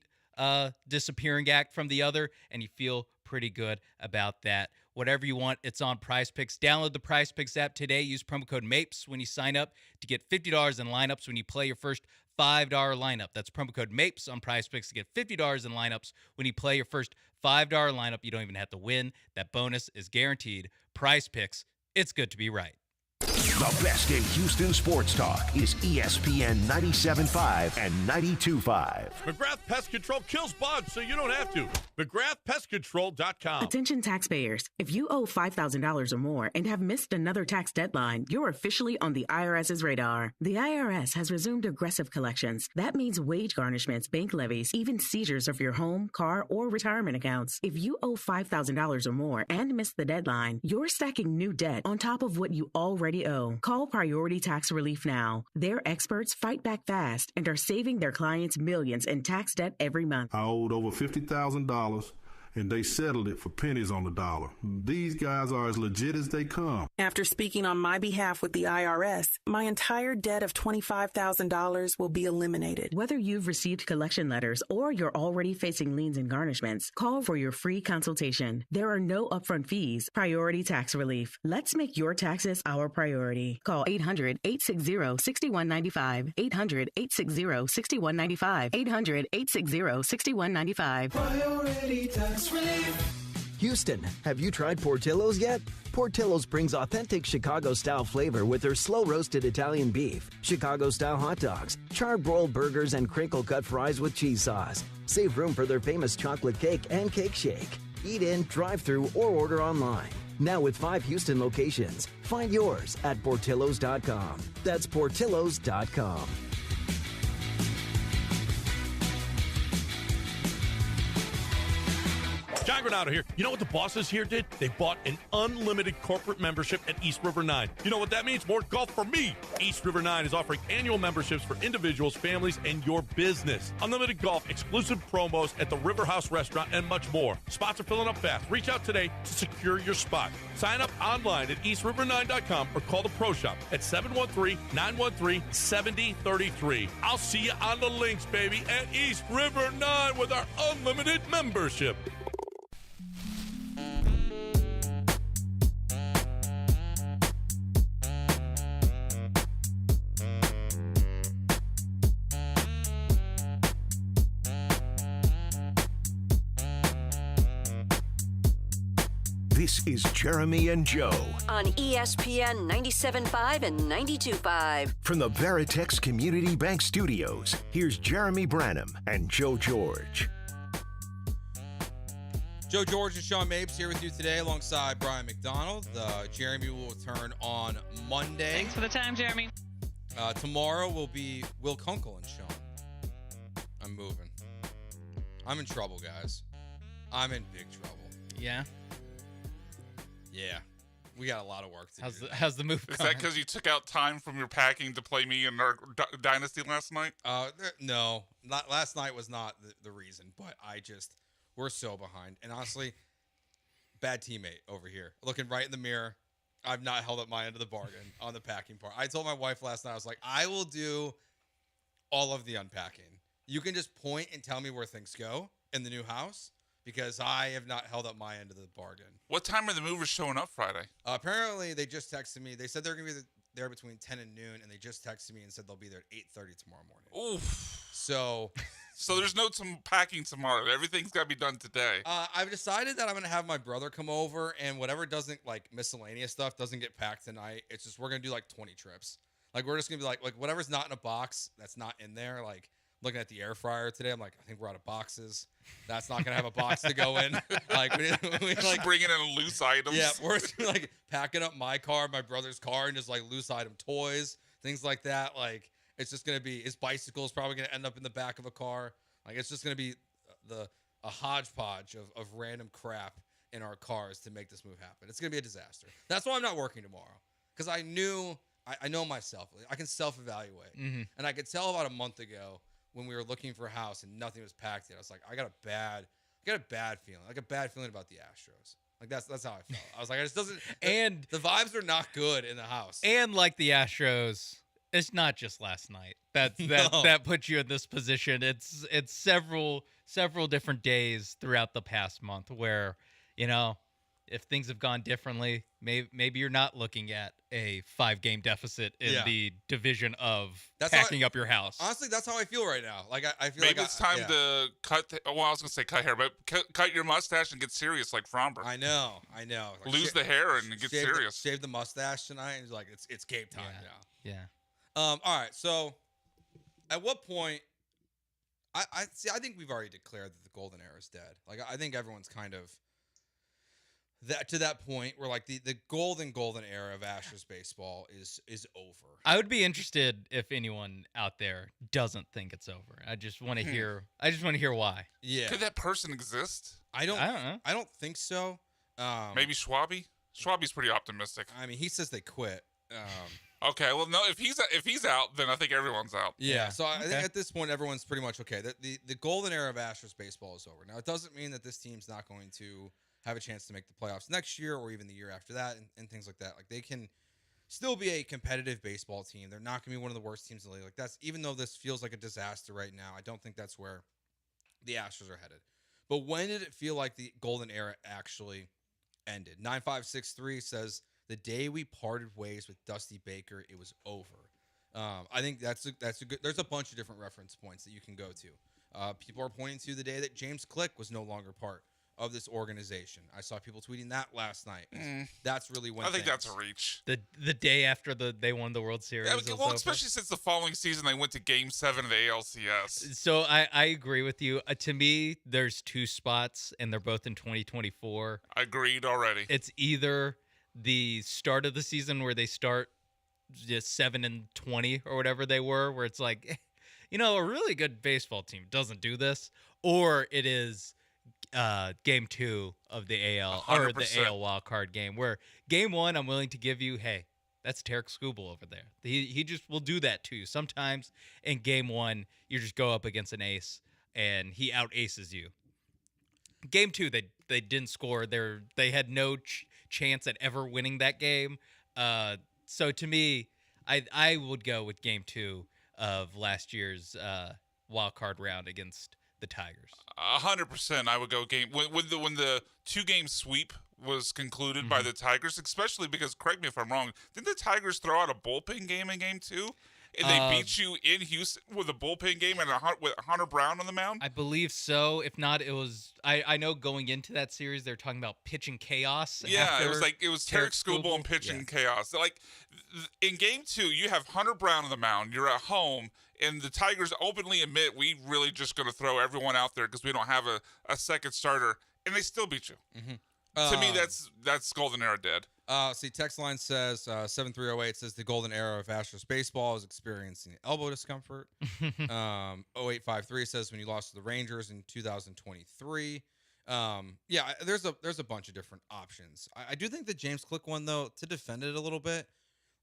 disappearing act from the other, and you feel pretty good about that. Whatever you want, it's on PrizePicks. Download the PrizePicks app today. Use promo code MAPES when you sign up to get $50 in lineups when you play your first $5 lineup. That's promo code MAPES on PrizePicks to get $50 in lineups when you play your first $5 lineup. You don't even have to win. That bonus is guaranteed. PrizePicks, it's good to be right. The best in Houston sports talk is ESPN 97.5 and 92.5. McGrath Pest Control kills bugs so you don't have to. McGrathPestControl.com. Attention taxpayers. If you owe $5,000 or more and have missed another tax deadline, you're officially on the IRS's radar. The IRS has resumed aggressive collections. That means wage garnishments, bank levies, even seizures of your home, car, or retirement accounts. If you owe $5,000 or more and missed the deadline, you're stacking new debt on top of what you already owe. Call Priority Tax Relief now. Their experts fight back fast and are saving their clients millions in tax debt every month. I owed over $50,000. And they settled it for pennies on the dollar. These guys are as legit as they come. After speaking on my behalf with the IRS, my entire debt of $25,000 will be eliminated. Whether you've received collection letters or you're already facing liens and garnishments, call for your free consultation. There are no upfront fees. Priority Tax Relief. Let's make your taxes our priority. Call 800-860-6195. 800-860-6195. 800-860-6195. Priority Tax Relief. Houston, have you tried Portillo's yet? Portillo's brings authentic Chicago-style flavor with their slow-roasted Italian beef, Chicago-style hot dogs, char-broiled burgers, and crinkle-cut fries with cheese sauce. Save room for their famous chocolate cake and cake shake. Eat in, drive-through, or order online. Now with 5 Houston locations. Find yours at Portillos.com. That's Portillos.com. John Granado here. You know what the bosses here did? They bought an unlimited corporate membership at East River 9. You know what that means? More golf for me. East River 9 is offering annual memberships for individuals, families, and your business. Unlimited golf, exclusive promos at the River House Restaurant, and much more. Spots are filling up fast. Reach out today to secure your spot. Sign up online at eastriver9.com or call the Pro Shop at 713-913-7033. I'll see you on the links, baby, at East River 9 with our unlimited membership. This is Jeremy and Joe on ESPN 97.5 and 92.5. From the Veritex Community Bank Studios, here's Jeremy Branham and Joe George. Joe George and Sean Mapes here with you today alongside Brian McDonald. Jeremy will return on Monday. Thanks for the time, Jeremy. Tomorrow will be Will Kunkel and Sean. I'm moving. I'm in trouble, guys. I'm in big trouble. Yeah? Yeah. We got a lot of work to do. How's the move Is that because you took out time from your packing to play me in our Dynasty last night? No. Last night was not the reason, but we're so behind. And honestly, bad teammate over here. Looking right in the mirror. I've not held up my end of the bargain on the packing part. I told my wife last night, I was like, I will do all of the unpacking. You can just point and tell me where things go in the new house because I have not held up my end of the bargain. What time are the movers showing up Friday? Apparently, they just texted me. They said they're going to be there between 10 and noon, and they just texted me and said they'll be there at 8:30 tomorrow morning. Oof. So there's no packing tomorrow. Everything's got to be done today. I've decided that I'm going to have my brother come over, and whatever doesn't, like, miscellaneous stuff doesn't get packed tonight. It's just we're going to do, like, 20 trips. Like, we're just going to be like whatever's not in a box that's not in there, like, looking at the air fryer today, I'm like, I think we're out of boxes. That's not going to have a box to go in. Like, we like bringing in loose items. Yeah, we're like packing up my car, my brother's car, and just like loose item toys, things like that. Like, it's just going to be, his bicycle is probably going to end up in the back of a car. Like, it's just going to be a hodgepodge of random crap in our cars to make this move happen. It's going to be a disaster. That's why I'm not working tomorrow. Because I know myself. I can self-evaluate. Mm-hmm. And I could tell about a month ago when we were looking for a house and nothing was packed yet. I was like, I got a bad feeling. Like a bad feeling about the Astros. Like that's how I felt. I was like, it just doesn't. And the vibes are not good in the house. And like the Astros, It's not just last night. That puts you in this position. It's several different days throughout the past month where, if things have gone differently, maybe you're not looking at a 5-game deficit in the division of packing up your house. Honestly, that's how I feel right now. Like I feel maybe like it's time to cut. I was gonna say cut hair, but cut your mustache and get serious like Fromber. I know. Like, lose the hair and get serious. Shave the mustache tonight. And like it's game time now. Yeah. All right. So, at what point? I think we've already declared that the golden era is dead. Like I think everyone's kind of to that point where like the golden era of Astros baseball is over. I would be interested if anyone out there doesn't think it's over. I just want to hear. I just want to hear why. Yeah. Could that person exist? I don't know. I don't think so. Maybe Schwabe. Schwabe's pretty optimistic. I mean, he says they quit. Okay, well, no, if he's out, then I think everyone's out. Yeah, so I think at this point, everyone's pretty much okay. The golden era of Astros baseball is over. Now, it doesn't mean that this team's not going to have a chance to make the playoffs next year or even the year after that and things like that. Like, they can still be a competitive baseball team. They're not going to be one of the worst teams in the league. Like, that's even though this feels like a disaster right now, I don't think that's where the Astros are headed. But when did it feel like the golden era actually ended? 9563 says, the day we parted ways with Dusty Baker, it was over. I think that's a good. There's a bunch of different reference points that you can go to. People are pointing to the day that James Click was no longer part of this organization. I saw people tweeting that last night. That's really when I think that's a reach. The day after they won the World Series. Yeah, well, especially since the following season they went to Game 7 of the ALCS. So I agree with you. To me, there's 2 spots, and they're both in 2024. Agreed already. It's either the start of the season where they start just 7-20 or whatever they were, where it's like, a really good baseball team doesn't do this, or it is game 2 of the AL 100%. Or the AL wild card game, where game 1 I'm willing to give you, hey, that's Tarek Skubal over there. He just will do that to you. Sometimes in game 1 you just go up against an ace and he out aces you. Game 2 they didn't score. They had no chance at ever winning that game. So to me, I would go with game 2 of last year's wild card round against the Tigers. 100%. I would go game when the 2-game sweep was concluded by the Tigers, especially because, correct me if I'm wrong, didn't the Tigers throw out a bullpen game in game 2? And they beat you in Houston with a bullpen game and with Hunter Brown on the mound? I believe so. If not, it was. I know going into that series, they're talking about pitching chaos. Yeah, it was Tarek Skubal and pitching chaos. Like in game 2, you have Hunter Brown on the mound. You're at home, and the Tigers openly admit we really just going to throw everyone out there because we don't have a second starter, and they still beat you. To me, that's golden era dead. See, text line says 7308 says the golden era of Astros baseball is experiencing elbow discomfort. 0853 says when you lost to the Rangers in 2023. There's a bunch of different options. I do think the James Click one, though, to defend it a little bit,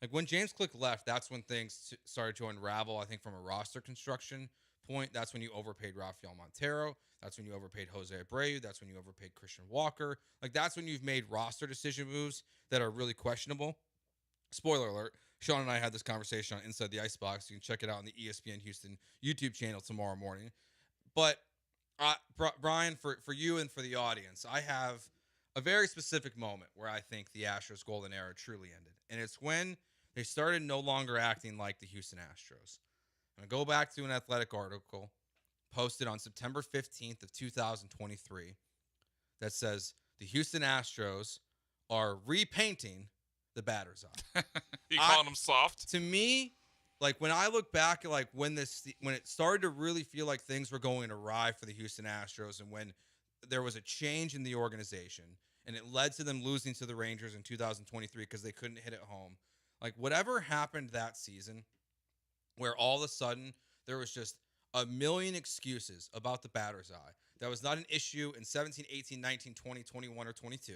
like when James Click left, that's when things started to unravel. I think from a roster construction point, that's when you overpaid Rafael Montero. That's when you overpaid Jose Abreu. That's when you overpaid Christian Walker. Like, that's when you've made roster decision moves that are really questionable. Spoiler alert, Sean and I had this conversation on Inside the Icebox. You can check it out on the ESPN Houston YouTube channel tomorrow morning. But, Brian, for you and for the audience, I have a very specific moment where I think the Astros golden era truly ended. And it's when they started no longer acting like the Houston Astros. I'm going to go back to an Athletic article posted on September 15th of 2023 that says the Houston Astros are repainting the batter's eye. You calling them soft? To me, like when I look back at like when it started to really feel like things were going awry for the Houston Astros and when there was a change in the organization and it led to them losing to the Rangers in 2023 because they couldn't hit at home. Like whatever happened that season where all of a sudden there was just a million excuses about the batter's eye. That was not an issue in 17, 18, 19, 20, 21, or 22.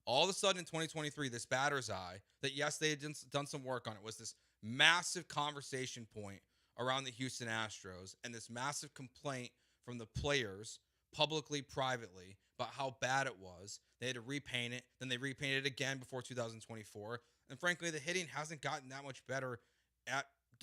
All of a sudden in 2023, this batter's eye, that yes, they had done some work on it, was this massive conversation point around the Houston Astros and this massive complaint from the players, publicly, privately, about how bad it was. They had to repaint it. Then they repainted it again before 2024. And frankly, the hitting hasn't gotten that much better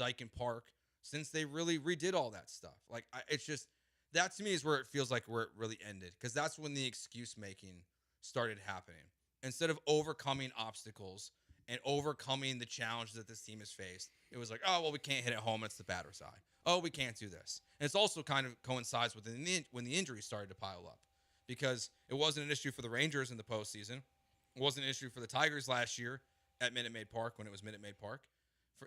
Daikin Park since they really redid all that stuff. Like, it's just, that to me is where it feels like where it really ended, because that's when the excuse making started happening. Instead of overcoming obstacles and overcoming the challenges that this team has faced, it was like, oh, well, we can't hit it home. It's the batter's eye. Oh, we can't do this. And it's also kind of coincides with when the injuries started to pile up, because it wasn't an issue for the Rangers in the postseason. It wasn't an issue for the Tigers last year at Minute Maid Park when it was Minute Maid Park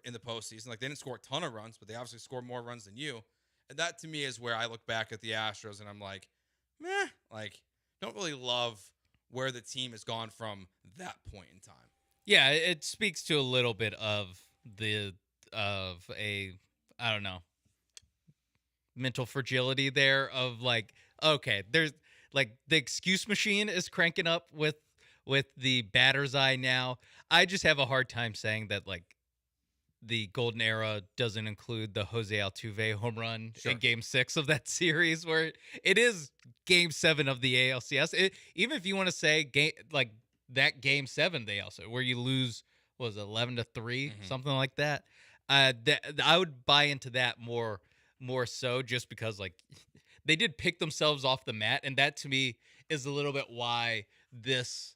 in the postseason. Like, they didn't score a ton of runs, but they obviously scored more runs than you. And that, to me, is where I look back at the Astros and I'm like, meh, like, don't really love where the team has gone from that point in time. Yeah, it speaks to a little bit of I don't know, mental fragility there of like, okay, there's like the excuse machine is cranking up with the batter's eye now. I just have a hard time saying that like the golden era doesn't include the Jose Altuve home run in Game 6 of that series, where it is Game 7 of the ALCS. Even if you want to say Game 7, they also where you lose, what was it, 11-3, something like that. I would buy into that more so, just because like they did pick themselves off the mat, and that to me is a little bit why this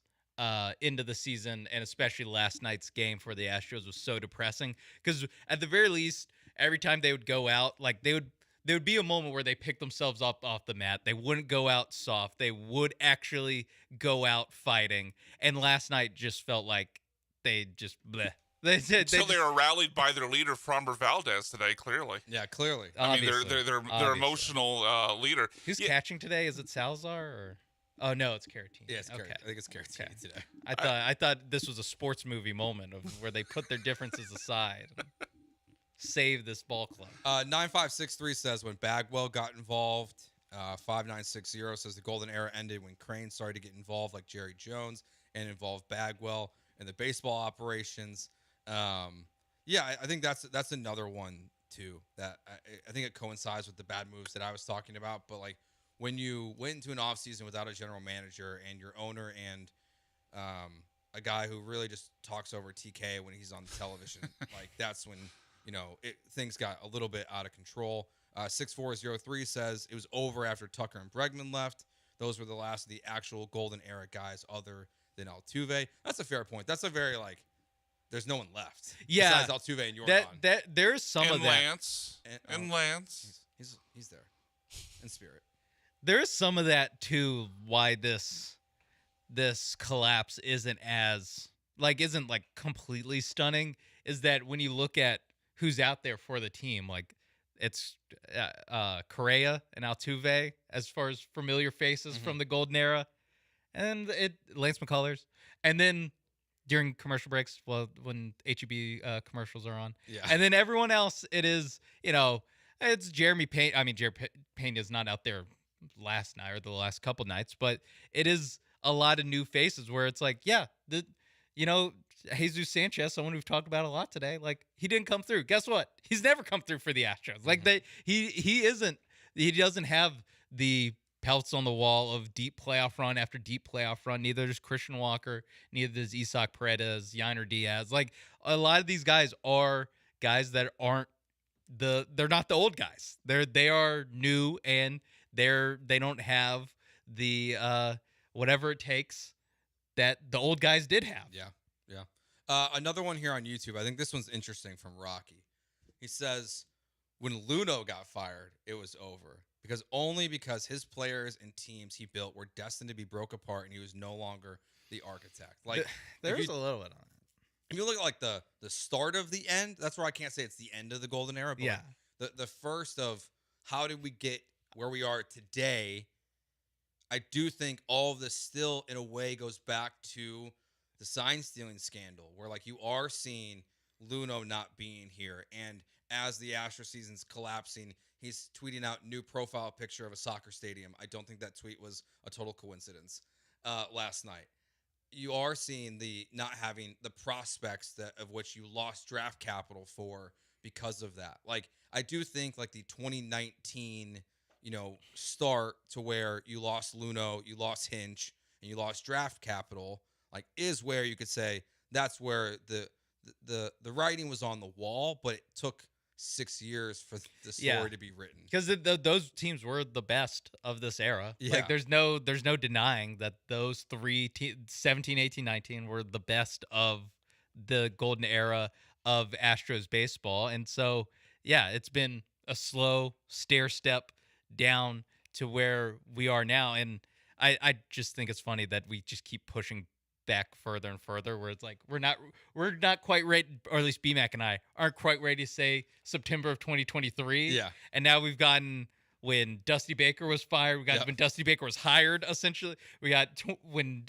end of the season, and especially last night's game for the Astros, was so depressing. Because at the very least, every time they would go out, like there would be a moment where they pick themselves up off the mat. They wouldn't go out soft. They would actually go out fighting. And last night just felt like they just bleh. Until they were rallied by their leader, Framber Valdez, today. Clearly, yeah, clearly. I mean, their emotional leader. Who's catching today? Is it Salazar or? Oh no, it's Caratini. Yeah, it's Caratini. I think it's Caratini today. I thought this was a sports movie moment of where they put their differences aside, and save this ball club. 9563 says when Bagwell got involved. 5960 says the golden era ended when Crane started to get involved, like Jerry Jones, and involved Bagwell in the baseball operations. Yeah, I think that's another one too that I think it coincides with the bad moves that I was talking about. But like, when you went into an offseason without a general manager and your owner and a guy who really just talks over TK when he's on the television, like that's when, things got a little bit out of control. 6403 says it was over after Tucker and Bregman left. Those were the last of the actual golden era guys other than Altuve. That's a fair point. That's a very there's no one left. Yeah. Besides Altuve and Yordan. There's some and of that. Lance. And Lance. He's there in spirit. There's some of that too, why this collapse isn't completely stunning, is that when you look at who's out there for the team, like it's Correa and Altuve as far as familiar faces from the golden era, and Lance McCullers, and then during commercial breaks, when HEB commercials are on, and then everyone else, it is it's Jeremy Payne. I mean, Jeremy Payne is not out there last night or the last couple nights, but it is a lot of new faces where it's like, Jesus Sanchez, someone we've talked about a lot today, like he didn't come through. Guess what? He's never come through for the Astros. Like he doesn't have the pelts on the wall of deep playoff run after deep playoff run. Neither does Christian Walker, neither does Isaac Paredes, Yainer Diaz. Like a lot of these guys are guys that aren't they're not the old guys. They are new, and they don't have the whatever it takes that the old guys did have. Yeah. Another one here on YouTube. I think this one's interesting from Rocky. He says, when Luno got fired, it was over. Because his players and teams he built were destined to be broke apart, and he was no longer the architect. Like there's a little bit on it. If you look at like the start of the end, that's where I can't say it's the end of the golden era, but yeah, the first of how did we get where we are today. I do think all of this still in a way goes back to the sign stealing scandal, where like you are seeing Luno not being here, and as the Astro season's collapsing, he's tweeting out new profile picture of a soccer stadium. I don't think that tweet was a total coincidence last night. You are seeing the not having the prospects of which you lost draft capital for because of that. Like, I do think like the 2019, start to where you lost Luno, you lost Hinch, and you lost draft capital, like is where you could say that's where the writing was on the wall, but it took 6 years for the story to be written. Because those teams were the best of this era. Yeah. Like there's no denying that those 17, 18, 19 were the best of the golden era of Astros baseball. And so, yeah, it's been a slow stair step down to where we are now. And I just think it's funny that we just keep pushing back further and further, where it's like we're not quite ready, or at least BMAC and I aren't quite ready to say September of 2023. Yeah. And now we've gotten when Dusty Baker was fired. We got when Dusty Baker was hired, essentially. We got when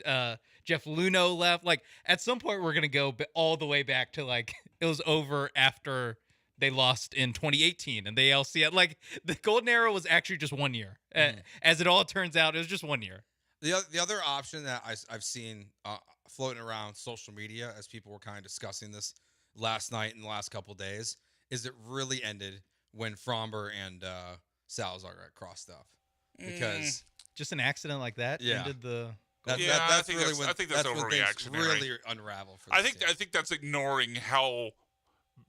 Jeff Luhnow left. Like, at some point, we're going to go all the way back to, like, it was over after they lost in 2018 and the ALCS. Like, the golden era was actually just 1 year. As it all turns out, it was just 1 year. The other option that I've seen floating around social media as people were kind of discussing this last night and the last couple of days is it really ended when Fromber and Salazar got crossed up. Because just an accident like that ended the... I think that's overreaction. Really unravel for I think that's ignoring how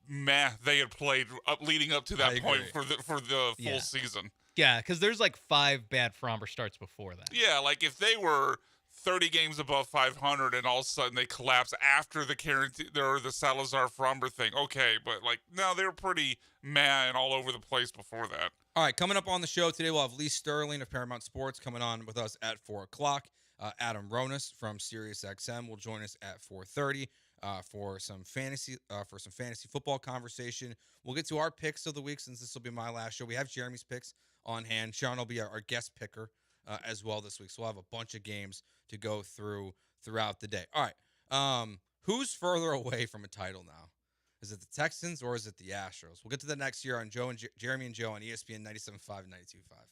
they had played leading up to that point for the full season. Yeah, because there's like 5 bad Fromber starts before that. Yeah, like if they were 30 games above 500 and all of a sudden they collapse after the Salazar Fromber thing, okay, but like no, they were pretty meh and all over the place before that. All right, coming up on the show today, we'll have Lee Sterling of Paramount Sports coming on with us at 4 o'clock. Adam Ronas from SiriusXM will join us at 4:30 for some fantasy football conversation. We'll get to our picks of the week since this will be my last show. We have Jeremy's picks on hand. Sean will be our guest picker as well this week. So we'll have a bunch of games to go throughout the day. All right, who's further away from a title now? Is it the Texans or is it the Astros? We'll get to that next year on Jeremy and Joe on ESPN 97.5 and 92.5.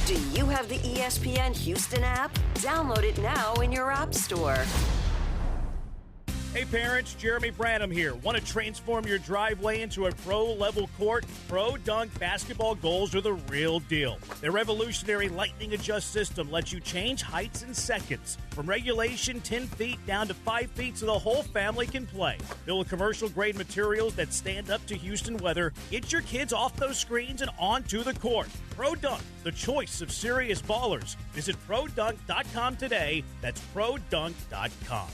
Do you have the ESPN Houston app? Download it now in your app store. Hey parents, Jeremy Branham here. Want to transform your driveway into a pro-level court? Pro Dunk basketball goals are the real deal. Their revolutionary lightning adjust system lets you change heights in seconds. From regulation 10 feet down to 5 feet so the whole family can play. Built with commercial-grade materials that stand up to Houston weather, get your kids off those screens and onto the court. Pro Dunk, the choice of serious ballers. Visit ProDunk.com today. That's ProDunk.com.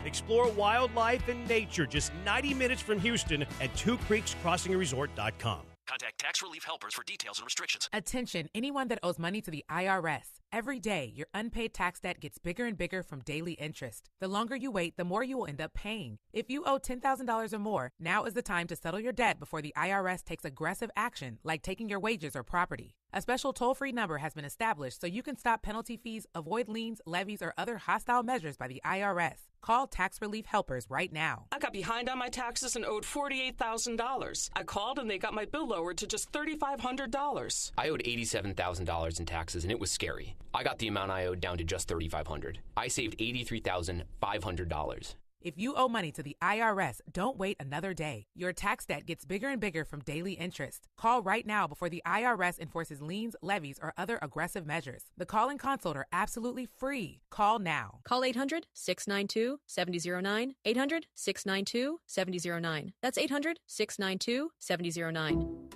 Explore wildlife and nature just 90 minutes from Houston at TwoCreeksCrossingResort.com. Contact Tax Relief Helpers for details and restrictions. Attention, anyone that owes money to the IRS. Every day, your unpaid tax debt gets bigger and bigger from daily interest. The longer you wait, the more you will end up paying. If you owe $10,000 or more, now is the time to settle your debt before the IRS takes aggressive action, like taking your wages or property. A special toll-free number has been established so you can stop penalty fees, avoid liens, levies, or other hostile measures by the IRS. Call Tax Relief Helpers right now. I got behind on my taxes and owed $48,000. I called and they got my bill lowered to just $3,500. I owed $87,000 in taxes and it was scary. I got the amount I owed down to just $3,500. I saved $83,500. If you owe money to the IRS, don't wait another day. Your tax debt gets bigger and bigger from daily interest. Call right now before the IRS enforces liens, levies, or other aggressive measures. The call and consult are absolutely free. Call now. Call 800-692-7009. 800-692-7009. That's 800-692-7009.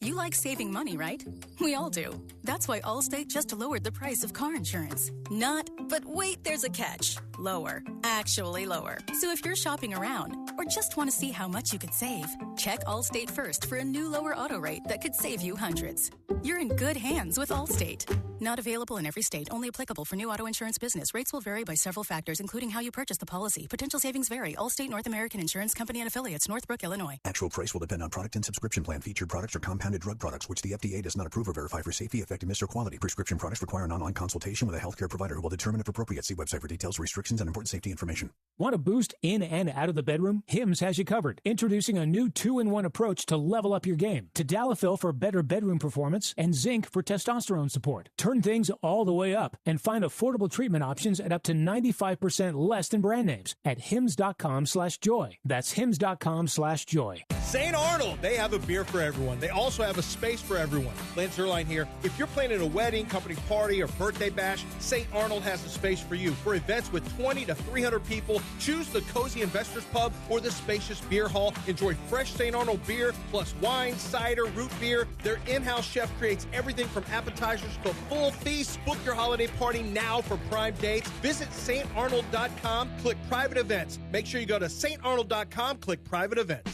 You like saving money, right? We all do. That's why Allstate just lowered the price of car insurance. Not, but wait, there's a catch. Lower. Actually lower. So if you're shopping around or just want to see how much you could save, check Allstate first for a new lower auto rate that could save you hundreds. You're in good hands with Allstate. Not available in every state. Only applicable for new auto insurance business. Rates will vary by several factors, including how you purchase the policy. Potential savings vary. Allstate North American Insurance Company and Affiliates, Northbrook, Illinois. Actual price will depend on product and subscription plan. Featured products or compounded drug products, which the FDA does not approve or verify for safety, effectiveness, or quality. Prescription products require an online consultation with a healthcare provider who will determine if appropriate. See website for details, restrictions, and important safety information. Want to boost in and out of the bedroom? Hims has you covered. Introducing a new 2-in-1 approach to level up your game. Tadalafil for better bedroom performance and zinc for testosterone support. Turn things all the way up and find affordable treatment options at up to 95% less than brand names at hims.com/joy. That's hims.com/joy. St. Arnold, they have a beer for everyone. They also have a space for everyone. Lance Zerline here. If you're planning a wedding, company party, or birthday bash, St. Arnold has a space for you. For events with 20 to 300 people, Choose the Cozy Investors Pub or the spacious beer hall. Enjoy fresh St. Arnold beer plus wine, cider, root beer. Their in-house chef creates everything from appetizers to full feasts. Book your holiday party now for prime dates. Visit StArnold.com, click private events. Make sure you go to StArnold.com, click private events.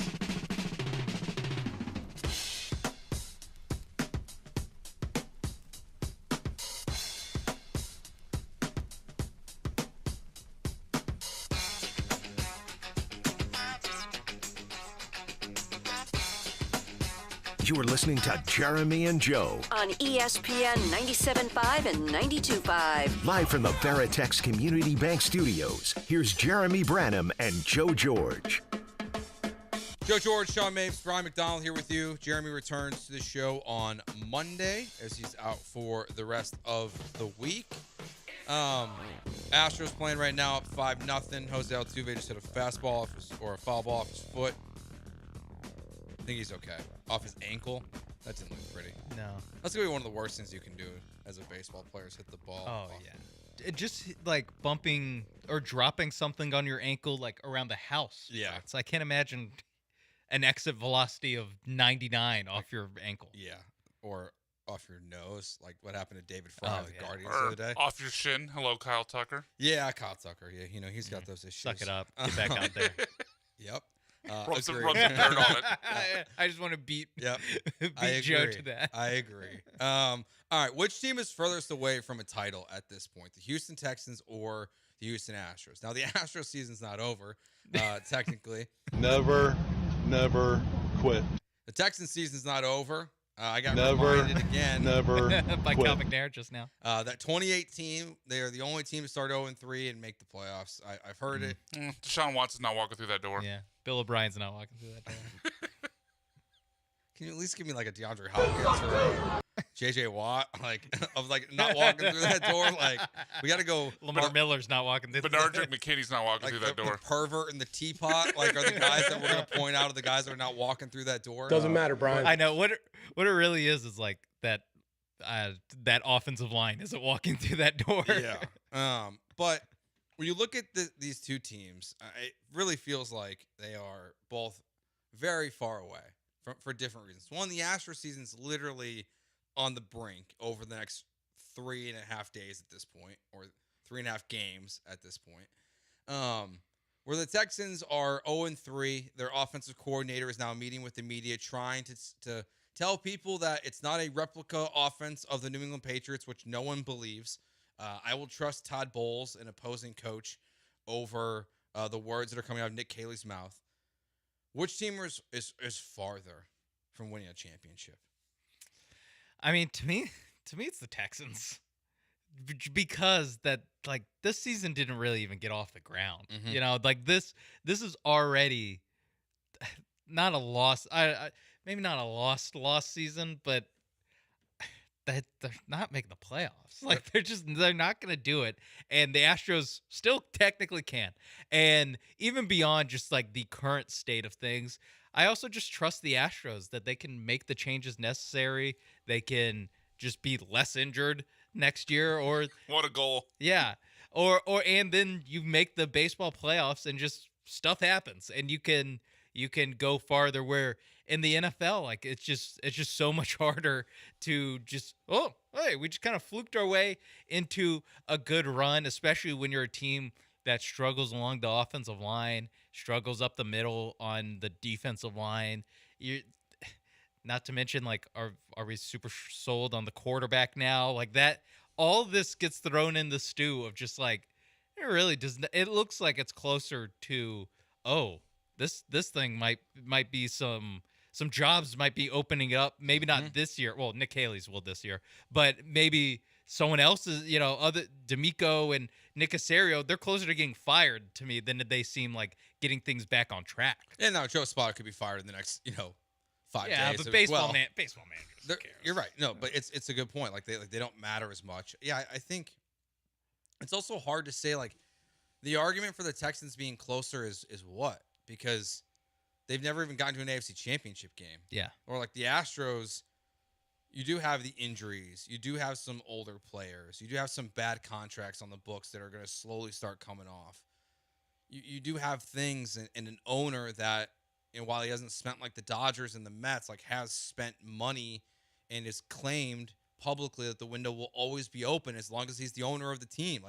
You are listening to Jeremy and Joe. On ESPN 97.5 and 92.5. Live from the Veritex Community Bank Studios, here's Jeremy Branham and Joe George. Joe George, Sean Mapes, Brian McDonald here with you. Jeremy returns to the show on Monday as he's out for the rest of the week. Astros playing right now up 5-0. Jose Altuve just hit a fastball or a foul ball off his foot. I think he's okay. Off his ankle. That didn't look pretty. No. That's going to be one of the worst things you can do as a baseball player is hit the ball. Oh, yeah. It just like bumping or dropping something on your ankle like around the house. Yeah. So I can't imagine an exit velocity of 99 off your ankle. Yeah. Or off your nose, like what happened to David Fry of the Guardians the Or other day. off your shin. Hello, Kyle Tucker. Yeah, Kyle Tucker. Yeah, he's got those issues. Suck it up. Get back out there. Yep. Rub some dirt on it. I just want to beat Yep. beat Joe to that. I agree. All right. Which team is furthest away from a title at this point? The Houston Texans or the Houston Astros? Now, the Astros season's not over, technically. Never quit. The Texans season's not over. I got Never, reminded again. Never by quit. Cal McNair just now. That 28 team, they are the only team to start 0-3 and make the playoffs. I've heard it. Deshaun Watson's not walking through that door. Yeah. Bill O'Brien's not walking through that door. Can you at least give me like a DeAndre Hopkins or a JJ Watt? Like, of like not walking through that door. Like, we got to go. Lamar Miller's not walking through Bernard McKinney's not walking like through that door. The pervert and the teapot, like, are the guys that we're going to point out are the guys that are not walking through that door. Doesn't matter, Brian. I know what it really is like that offensive line isn't walking through that door. Yeah. But when you look at these two teams, it really feels like they are both very far away for different reasons. One, the Astros season's literally on the brink over the next 3.5 days at this point, or 3.5 games at this point. Where the Texans are 0-3, their offensive coordinator is now meeting with the media, trying to tell people that it's not a replica offense of the New England Patriots, which no one believes. I will trust Todd Bowles, an opposing coach, over the words that are coming out of Nick Caley's mouth. Which team is farther from winning a championship? I mean, to me, it's the Texans, because that like this season didn't really even get off the ground. Mm-hmm. You know, like this is already not a loss. Maybe not a lost season, but that they're not making the playoffs. Like they're not going to do it. And the Astros still technically can. And even beyond just like the current state of things, I also just trust the Astros that they can make the changes necessary. They can just be less injured next year, or what a goal. Yeah. And then you make the baseball playoffs and just stuff happens and you can go farther, where in the NFL, like it's just so much harder to just, we just kind of fluked our way into a good run, especially when you're a team that struggles along the offensive line, struggles up the middle on the defensive line. Not to mention, like, are we super sold on the quarterback now? Like that, all this gets thrown in the stew of just like, it really doesn't. It looks like it's closer to, this thing might be some jobs might be opening up. Maybe not this year. Well, Nick Haley's will this year, but maybe someone else's, other D'Amico and Nick Caserio, they're closer to getting fired to me than they seem like getting things back on track. And now Joe Spada could be fired in the next, 5 days. Yeah, but baseball managers. You're right. No, but it's a good point. Like they don't matter as much. Yeah, I think it's also hard to say, like, the argument for the Texans being closer is what? Because they've never even gotten to an AFC Championship game. Yeah. Or like the Astros, you do have the injuries. You do have some older players. You do have some bad contracts on the books that are going to slowly start coming off. you do have things and an owner that, while he hasn't spent like the Dodgers and the Mets, like has spent money and is claimed publicly that the window will always be open as long as he's the owner of the team.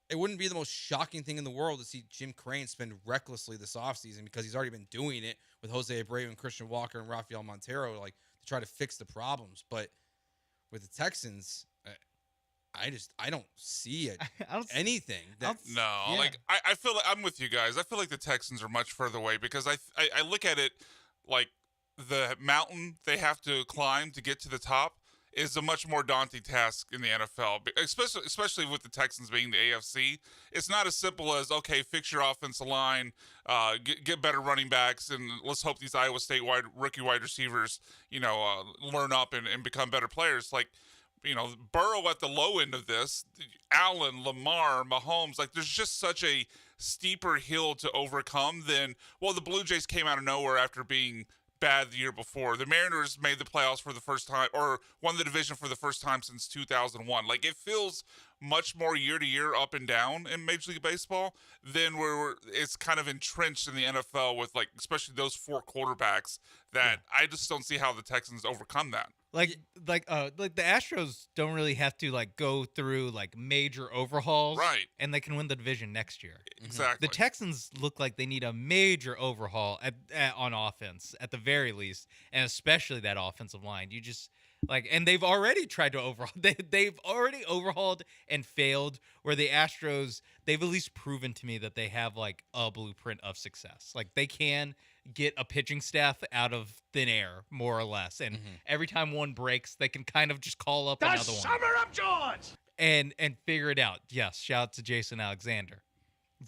It wouldn't be the most shocking thing in the world to see Jim Crane spend recklessly this offseason, because he's already been doing it with Jose Abreu and Christian Walker and Rafael Montero, like to try to fix the problems. But with the Texans, I don't see anything. I feel like I'm with you guys. I feel like the Texans are much further away, because I look at it like the mountain they have to climb to get to the top is a much more daunting task in the NFL, especially with the Texans being the AFC. It's not as simple as, okay, fix your offensive line, get better running backs, and let's hope these Iowa State rookie wide receivers, learn up and become better players. Like, Burrow at the low end of this, Allen, Lamar, Mahomes, like there's just such a steeper hill to overcome than, the Blue Jays came out of nowhere after being bad the year before. The Mariners made the playoffs for the first time, or won the division for the first time since 2001. Like, it feels much more year to year up and down in Major League Baseball than where it's kind of entrenched in the NFL with, like, especially those 4 quarterbacks that I just don't see how the Texans overcome that. Like the Astros don't really have to like go through like major overhauls, right? And they can win the division next year. Exactly. The Texans look like they need a major overhaul on offense at the very least, and especially that offensive line. You just and they've already tried to overhaul. They've already overhauled and failed. Where the Astros, they've at least proven to me that they have like a blueprint of success. Like they can get a pitching staff out of thin air, more or less. And every time one breaks, they can kind of just call up another one. The Summer of George! And figure it out. Yes, shout out to Jason Alexander.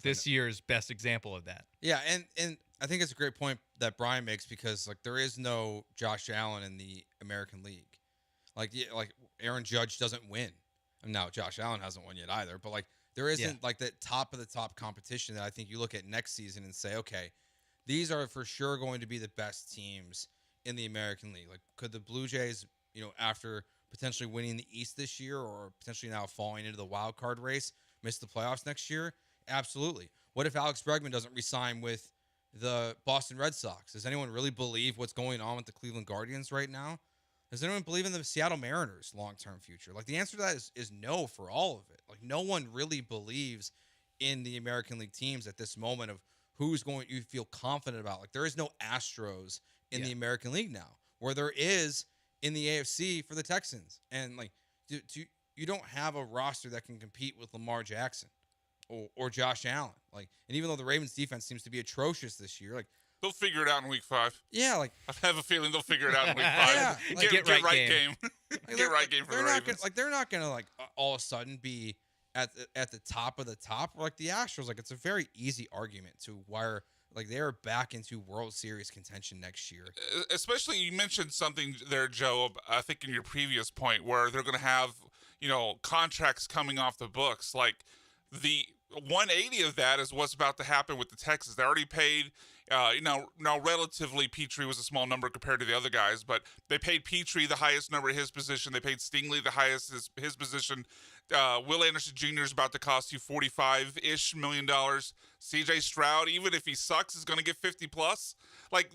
This year's best example of that. Yeah, and I think it's a great point that Brian makes, because like there is no Josh Allen in the American League. Like Aaron Judge doesn't win. Now Josh Allen hasn't won yet either, but like there isn't like that top of the top competition that I think you look at next season and say, okay, these are for sure going to be the best teams in the American League. Like, could the Blue Jays, after potentially winning the East this year, or potentially now falling into the wild card race, miss the playoffs next year? Absolutely. What if Alex Bregman doesn't re-sign with the Boston Red Sox? Does anyone really believe what's going on with the Cleveland Guardians right now? Does anyone believe in the Seattle Mariners' long-term future? Like, the answer to that is no for all of it. Like, no one really believes in the American League teams at this moment of who's going you feel confident about. Like, there is no Astros in the American League now, where there is in the AFC for the Texans. And, like, you don't have a roster that can compete with Lamar Jackson or Josh Allen. Like, and even though the Ravens defense seems to be atrocious this year, like, they'll figure it out in week 5. Yeah, like I have a feeling they'll figure it out in week 5. Yeah, like, get right game. Get right game for the Ravens. They're not gonna like all of a sudden be at the top of the top. Like the Astros, like it's a very easy argument to why like they are back into World Series contention next year. Especially, you mentioned something there, Joe, I think in your previous point, where they're going to have, contracts coming off the books. Like the 180 of that is what's about to happen with the Texans. They already paid, now relatively Petrie was a small number compared to the other guys, but they paid Petrie the highest number at his position. They paid Stingley the highest his position. Will Anderson Jr. is about to cost you $45-ish million. CJ Stroud, even if he sucks, is going to get 50 plus. Like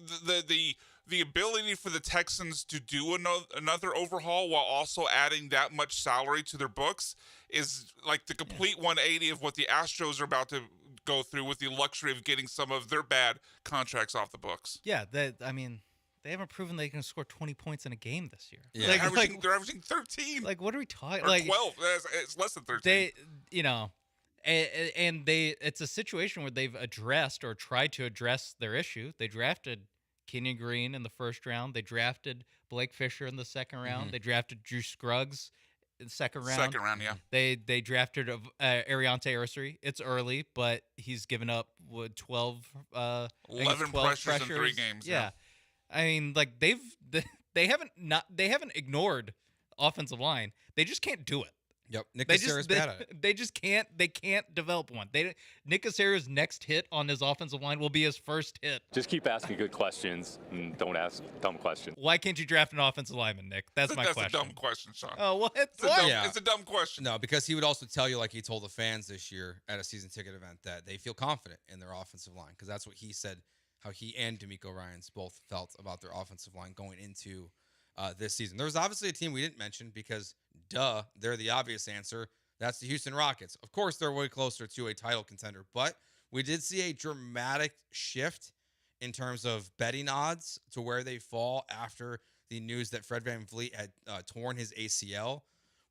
the ability for the Texans to do another overhaul while also adding that much salary to their books is like the complete 180 of what the Astros are about to go through, with the luxury of getting some of their bad contracts off the books. Yeah, they haven't proven they can score 20 points in a game this year. Yeah, they're averaging 13. Like, what are we talking? Or 12. It's less than 13. It's a situation where they've addressed or tried to address their issue. They drafted Kenyon Green in the first round. They drafted Blake Fisher in the second round. Mm-hmm. They drafted Drew Scruggs in the second round. Second round, yeah. They drafted Ariante Ursary. It's early, but he's given up 11 pressures in 3 games. Yeah. I mean, like they haven't ignored offensive line. They just can't do it. Yep, Nick They Cassera's just bad at it. they just can't develop one. Nick Cassera's next hit on his offensive line will be his first hit. Just keep asking good questions and don't ask dumb questions. Why can't you draft an offensive lineman, Nick? That's my question. That's a dumb question, Sean. Oh, what? It's a dumb question. No, because he would also tell you, like he told the fans this year at a season ticket event, that they feel confident in their offensive line, because that's what he said, how he and D'Amico Ryans both felt about their offensive line going into this season. There was obviously a team we didn't mention because, they're the obvious answer. That's the Houston Rockets. Of course, they're way closer to a title contender, but we did see a dramatic shift in terms of betting odds to where they fall after the news that Fred VanVleet had torn his ACL.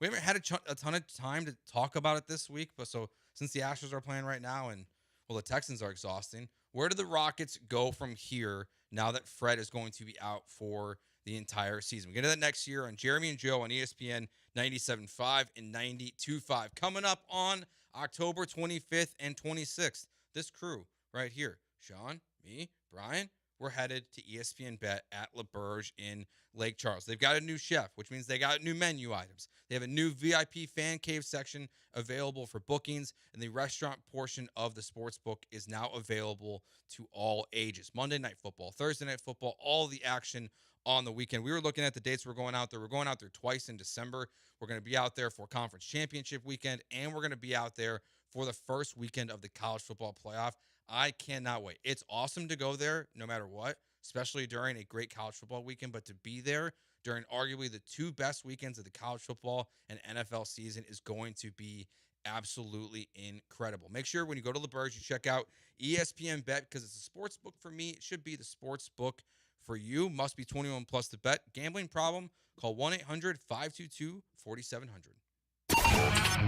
We haven't had a ton of time to talk about it this week, but so since the Astros are playing right now and, well, the Texans are exhausting, where do the Rockets go from here now that Fred is going to be out for the entire season? We get to that next year on Jeremy and Joe on ESPN 97.5 and 92.5. Coming up on October 25th and 26th, this crew right here, Sean, me, Brian, we're headed to ESPN Bet at LaBerge in Lake Charles. They've got a new chef, which means they got new menu items. They have a new VIP fan cave section available for bookings, and the restaurant portion of the sports book is now available to all ages. Monday Night Football, Thursday Night Football, all the action on the weekend. We were looking at the dates we're going out there. We're going out there twice in December. We're going to be out there for Conference Championship weekend, and we're going to be out there for the first weekend of the college football playoff. I cannot wait. It's awesome to go there no matter what, especially during a great college football weekend, but to be there during arguably the two best weekends of the college football and NFL season is going to be absolutely incredible. Make sure when you go to LaBerge, you check out ESPN Bet, because it's a sports book for me. It should be the sports book for you. Must be 21 plus to bet. Gambling problem? Call 1-800-522-4700.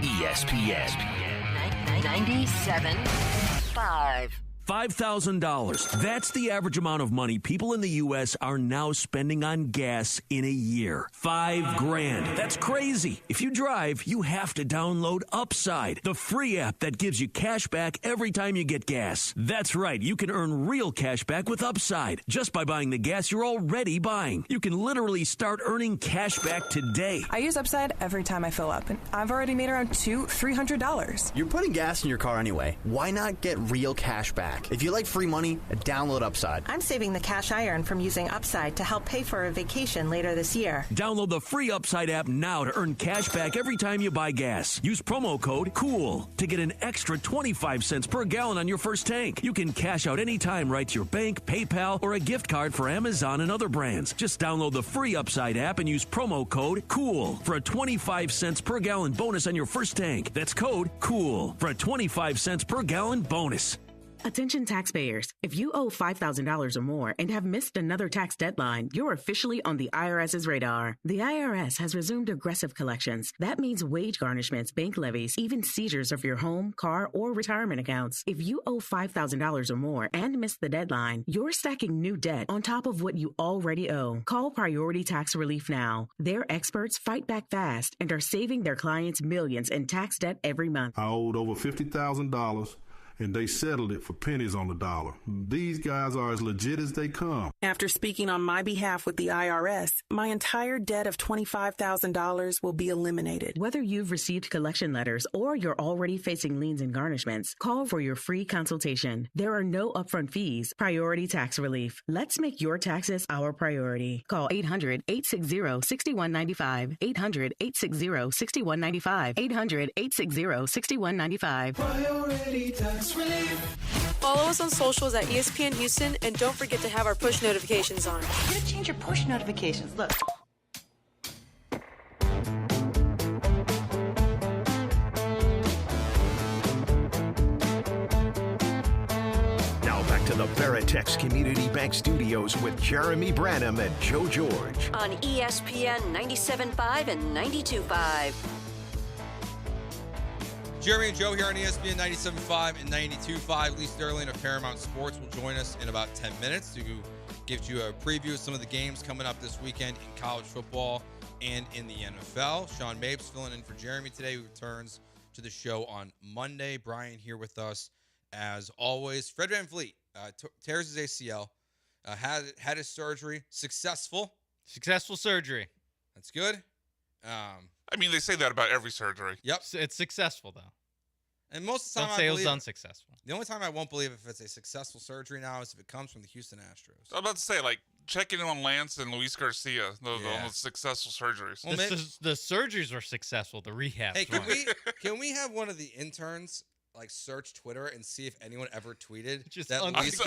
ESPN 97.5. $5,000. That's the average amount of money people in the U.S. are now spending on gas in a year. $5,000. That's crazy. If you drive, you have to download Upside, the free app that gives you cash back every time you get gas. That's right. You can earn real cash back with Upside just by buying the gas you're already buying. You can literally start earning cash back today. I use Upside every time I fill up, and I've already made around $300. You're putting gas in your car anyway. Why not get real cash back? If you like free money, download Upside. I'm saving the cash I earn from using Upside to help pay for a vacation later this year. Download the free Upside app now to earn cash back every time you buy gas. Use promo code COOL to get an extra 25 cents per gallon on your first tank. You can cash out anytime right to your bank, PayPal, or a gift card for Amazon and other brands. Just download the free Upside app and use promo code COOL for a 25 cents per gallon bonus on your first tank. That's code COOL for a 25 cents per gallon bonus. Attention taxpayers. If you owe $5,000 or more and have missed another tax deadline, you're officially on the IRS's radar. The IRS has resumed aggressive collections. That means wage garnishments, bank levies, even seizures of your home, car, or retirement accounts. If you owe $5,000 or more and missed the deadline, you're stacking new debt on top of what you already owe. Call Priority Tax Relief now. Their experts fight back fast and are saving their clients millions in tax debt every month. I owed over $50,000. And they settled it for pennies on the dollar. These guys are as legit as they come. After speaking on my behalf with the IRS, my entire debt of $25,000 will be eliminated. Whether you've received collection letters or you're already facing liens and garnishments, call for your free consultation. There are no upfront fees. Priority Tax Relief. Let's make your taxes our priority. Call 800-860-6195. 800-860-6195. 800-860-6195. Priority Tax Relief. Follow us on socials at ESPN Houston, and don't forget to have our push notifications on. You gotta change your push notifications. Look. Now back to the Veritex Community Bank Studios with Jeremy Branham and Joe George. On ESPN 97.5 and 92.5. Jeremy and Joe here on ESPN 97.5 and 92.5. Lee Sterling of Paramount Sports will join us in about 10 minutes to give you a preview of some of the games coming up this weekend in college football and in the NFL. Sean Mapes filling in for Jeremy today, who returns to the show on Monday. Brian here with us as always. Fred VanVleet tears his ACL, had his surgery. Successful surgery. That's good. I mean, they say that about every surgery. Yep. It's successful, though. And most of the time, Don't say it was unsuccessful. The only time I won't believe if it's a successful surgery now is if it comes from the Houston Astros. I'm about to say, like, checking in on Lance and Luis Garcia, the most successful surgeries. Well, The surgeries were successful. The rehabs. Hey, weren't. can we have one of the interns search Twitter and see if anyone ever tweeted Just that Luis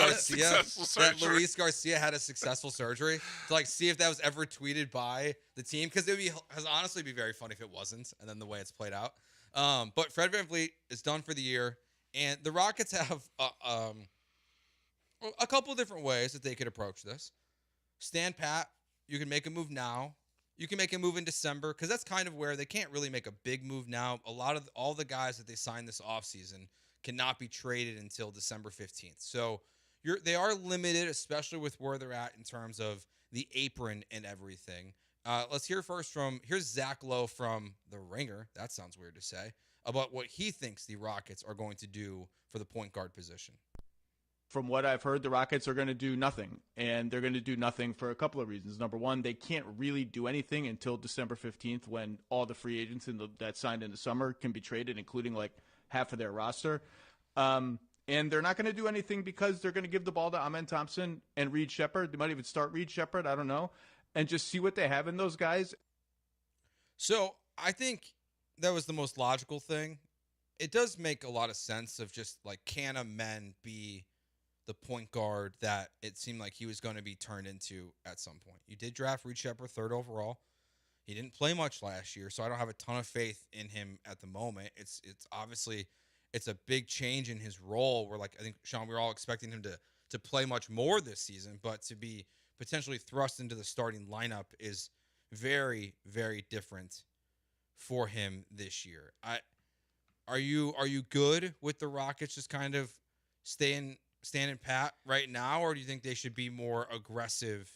Garcia had a successful surgery? To see if that was ever tweeted by the team, because it would honestly be very funny if it wasn't, and then the way it's played out. But Fred VanVleet is done for the year, and the Rockets have a couple different ways that they could approach this. Stand pat. You can make a move now. You can make a move in December, because that's kind of where they can't really make a big move now. All the guys that they signed this offseason cannot be traded until December 15th. So they are limited, especially with where they're at in terms of the apron and everything. Let's hear first here's Zach Lowe from The Ringer. That sounds weird to say, about what he thinks the Rockets are going to do for the point guard position. From what I've heard, the Rockets are going to do nothing, and they're going to do nothing for a couple of reasons. Number one, they can't really do anything until December 15th, when all the free agents that signed in the summer can be traded, including half of their roster. And they're not going to do anything because they're going to give the ball to Amen Thompson and Reed Shepherd. They might even start Reed Shepherd. I don't know. And just see what they have in those guys. So I think that was the most logical thing. It does make a lot of sense of just can Amen be the point guard that it seemed like he was going to be turned into at some point. You did draft Reed Shepherd 3rd overall. He didn't play much last year, so I don't have a ton of faith in him at the moment. It's obviously it's a big change in his role where I think, Sean, we were all expecting him to play much more this season, but to be potentially thrust into the starting lineup is very, very different for him this year. Are you good with the Rockets just kind of standing pat right now, or do you think they should be more aggressive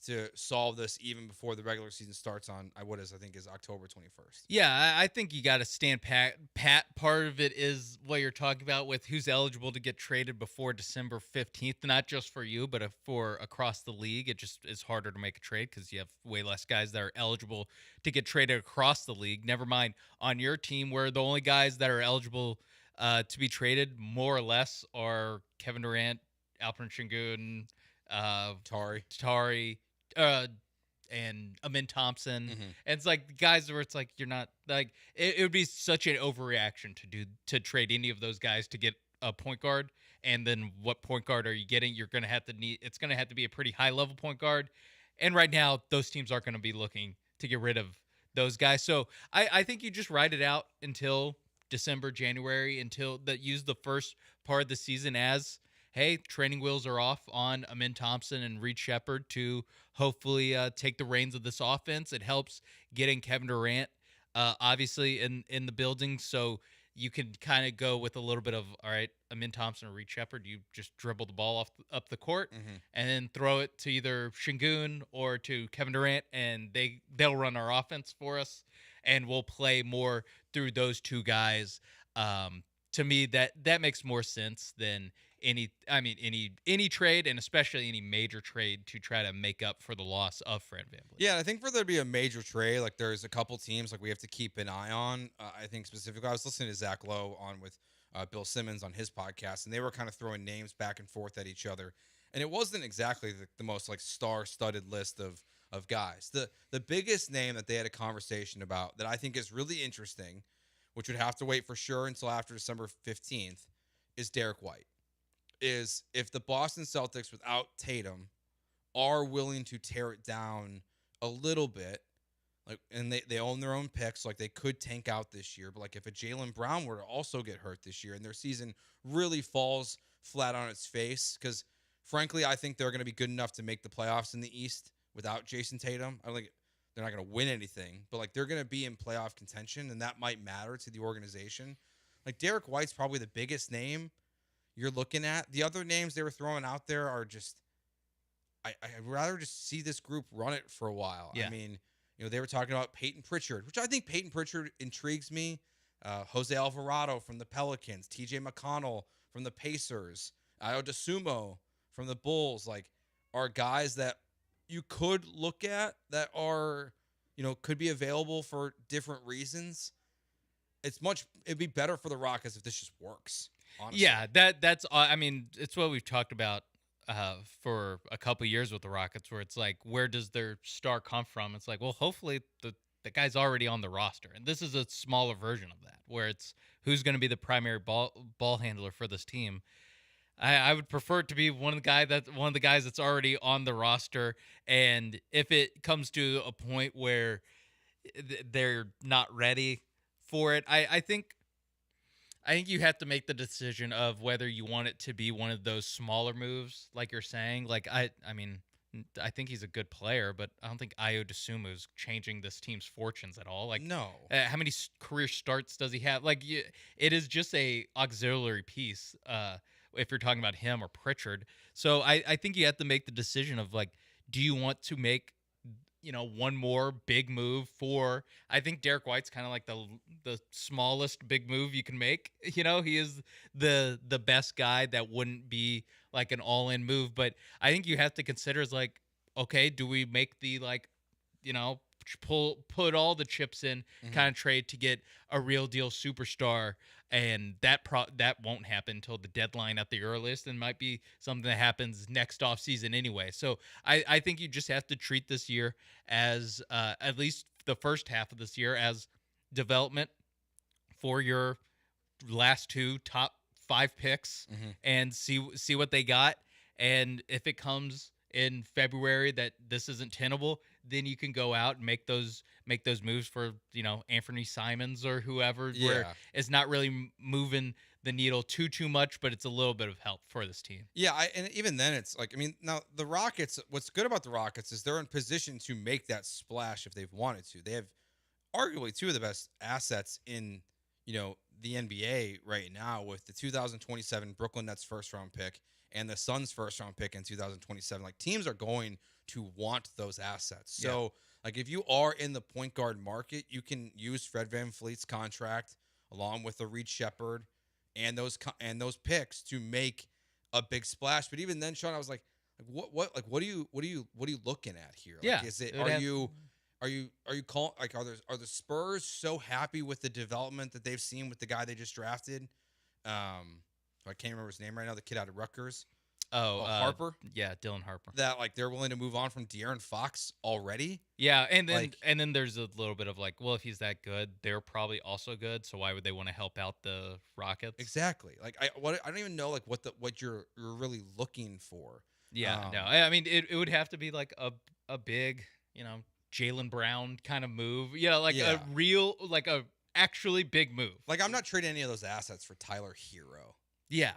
to solve this even before the regular season starts on I think is October 21st? Yeah, I think you got to stand pat. Part of it is what you're talking about with who's eligible to get traded before December 15th, not just for you, but for across the league. It just is harder to make a trade because you have way less guys that are eligible to get traded across the league. Never mind on your team, where the only guys that are eligible to be traded more or less are Kevin Durant, Alperen Şengün, Tari, and Amin Thompson. Mm-hmm. And it's guys where it's you're not it would be such an overreaction to trade any of those guys to get a point guard. And then what point guard are you getting? You're going to have to it's going to have to be a pretty high level point guard. And right now those teams aren't going to be looking to get rid of those guys. So I think you just ride it out until December, January, until use the first part of the season as, hey, training wheels are off on Amin Thompson and Reed Shepherd to hopefully take the reins of this offense. It helps getting Kevin Durant, obviously, in the building. So you can kind of go with a little bit of, all right, Amin Thompson or Reed Shepherd, you just dribble the ball up the court and then throw it to either Şengün or to Kevin Durant, and they'll run our offense for us, and we'll play more through those two guys. To me, that makes more sense than any trade, and especially any major trade to try to make up for the loss of Fred VanVleet. Yeah, I think for there to be a major trade, there's a couple teams we have to keep an eye on. I think specifically, I was listening to Zach Lowe on with Bill Simmons on his podcast, and they were kind of throwing names back and forth at each other, and it wasn't exactly the most star-studded list of guys. The biggest name that they had a conversation about that I think is really interesting, which would have to wait for sure until after December 15th, is Derek White. Is if the Boston Celtics without Tatum are willing to tear it down a little bit, and they own their own picks, they could tank out this year, but if a Jaylen Brown were to also get hurt this year and their season really falls flat on its face, because frankly, I think they're going to be good enough to make the playoffs in the East without Jason Tatum. I don't think they're not going to win anything, but they're going to be in playoff contention, and that might matter to the organization. Derek White's probably the biggest name you're looking at. The other names they were throwing out there are just, I'd rather just see this group run it for a while. Yeah. I mean, they were talking about Peyton Pritchard, which I think Peyton Pritchard intrigues me. Jose Alvarado from the Pelicans, TJ McConnell from the Pacers, Ayo Dosunmu from the Bulls, are guys that you could look at that are could be available for different reasons. It'd be better for the Rockets if this just works. Honestly. Yeah, that's. I mean, it's what we've talked about for a couple years with the Rockets, where it's like, where does their star come from? It's like, well, hopefully the guy's already on the roster, and this is a smaller version of that, where it's who's going to be the primary ball handler for this team. I would prefer it to be one of the guys that's already on the roster, and if it comes to a point where they're not ready for it, I think you have to make the decision of whether you want it to be one of those smaller moves, like you're saying. Like I mean, I think he's a good player, but I don't think Ayo Dosunmu is changing this team's fortunes at all. Like, no. How many career starts does he have? Like, it is just a auxiliary piece. If you're talking about him or Pritchard, so I think you have to make the decision of like, do you want to make one more big move for? I think Derek White's kind of like the smallest big move you can make. He is the best guy that wouldn't be like an all-in move, but I think you have to consider is like, okay, do we make the put all the chips in kind of trade to get a real deal superstar, and that won't happen until the deadline at the earliest, and might be something that happens next offseason anyway. So I think you just have to treat this year as at least the first half of this year as development for your last 2 top 5 picks and see what they got. And if it comes in February that this isn't tenable, then you can go out and make those moves for Anthony Simons or whoever, where it's not really moving the needle too much, but it's a little bit of help for this team. Yeah, and even then, it's like, I mean, now the Rockets. What's good about the Rockets is they're in position to make that splash if they've wanted to. They have arguably 2 of the best assets in the NBA right now, with the 2027 Brooklyn Nets first-round pick and the Suns first-round pick in 2027. Like, teams are going to want those assets. So, like, if you are in the point guard market, you can use Fred VanVleet's contract along with the Reed Shepherd and those picks to make a big splash. But even then, Sean, I was like, what are you looking at here? Like, is it are you calling, like, are the Spurs so happy with the development that they've seen with the guy they just drafted? I can't remember his name right now. The kid out of Rutgers. Harper. Yeah, Dylan Harper. That, like, they're willing to move on from De'Aaron Fox already. Yeah, and then there's a little bit of like, well, if he's that good, they're probably also good. So why would they want to help out the Rockets? Exactly. Like, I don't even know like what you're really looking for. Yeah, no. I mean, it would have to be like a big, Jaylen Brown kind of move. A real, like a actually big move. Like, I'm not trading any of those assets for Tyler Hero. Yeah.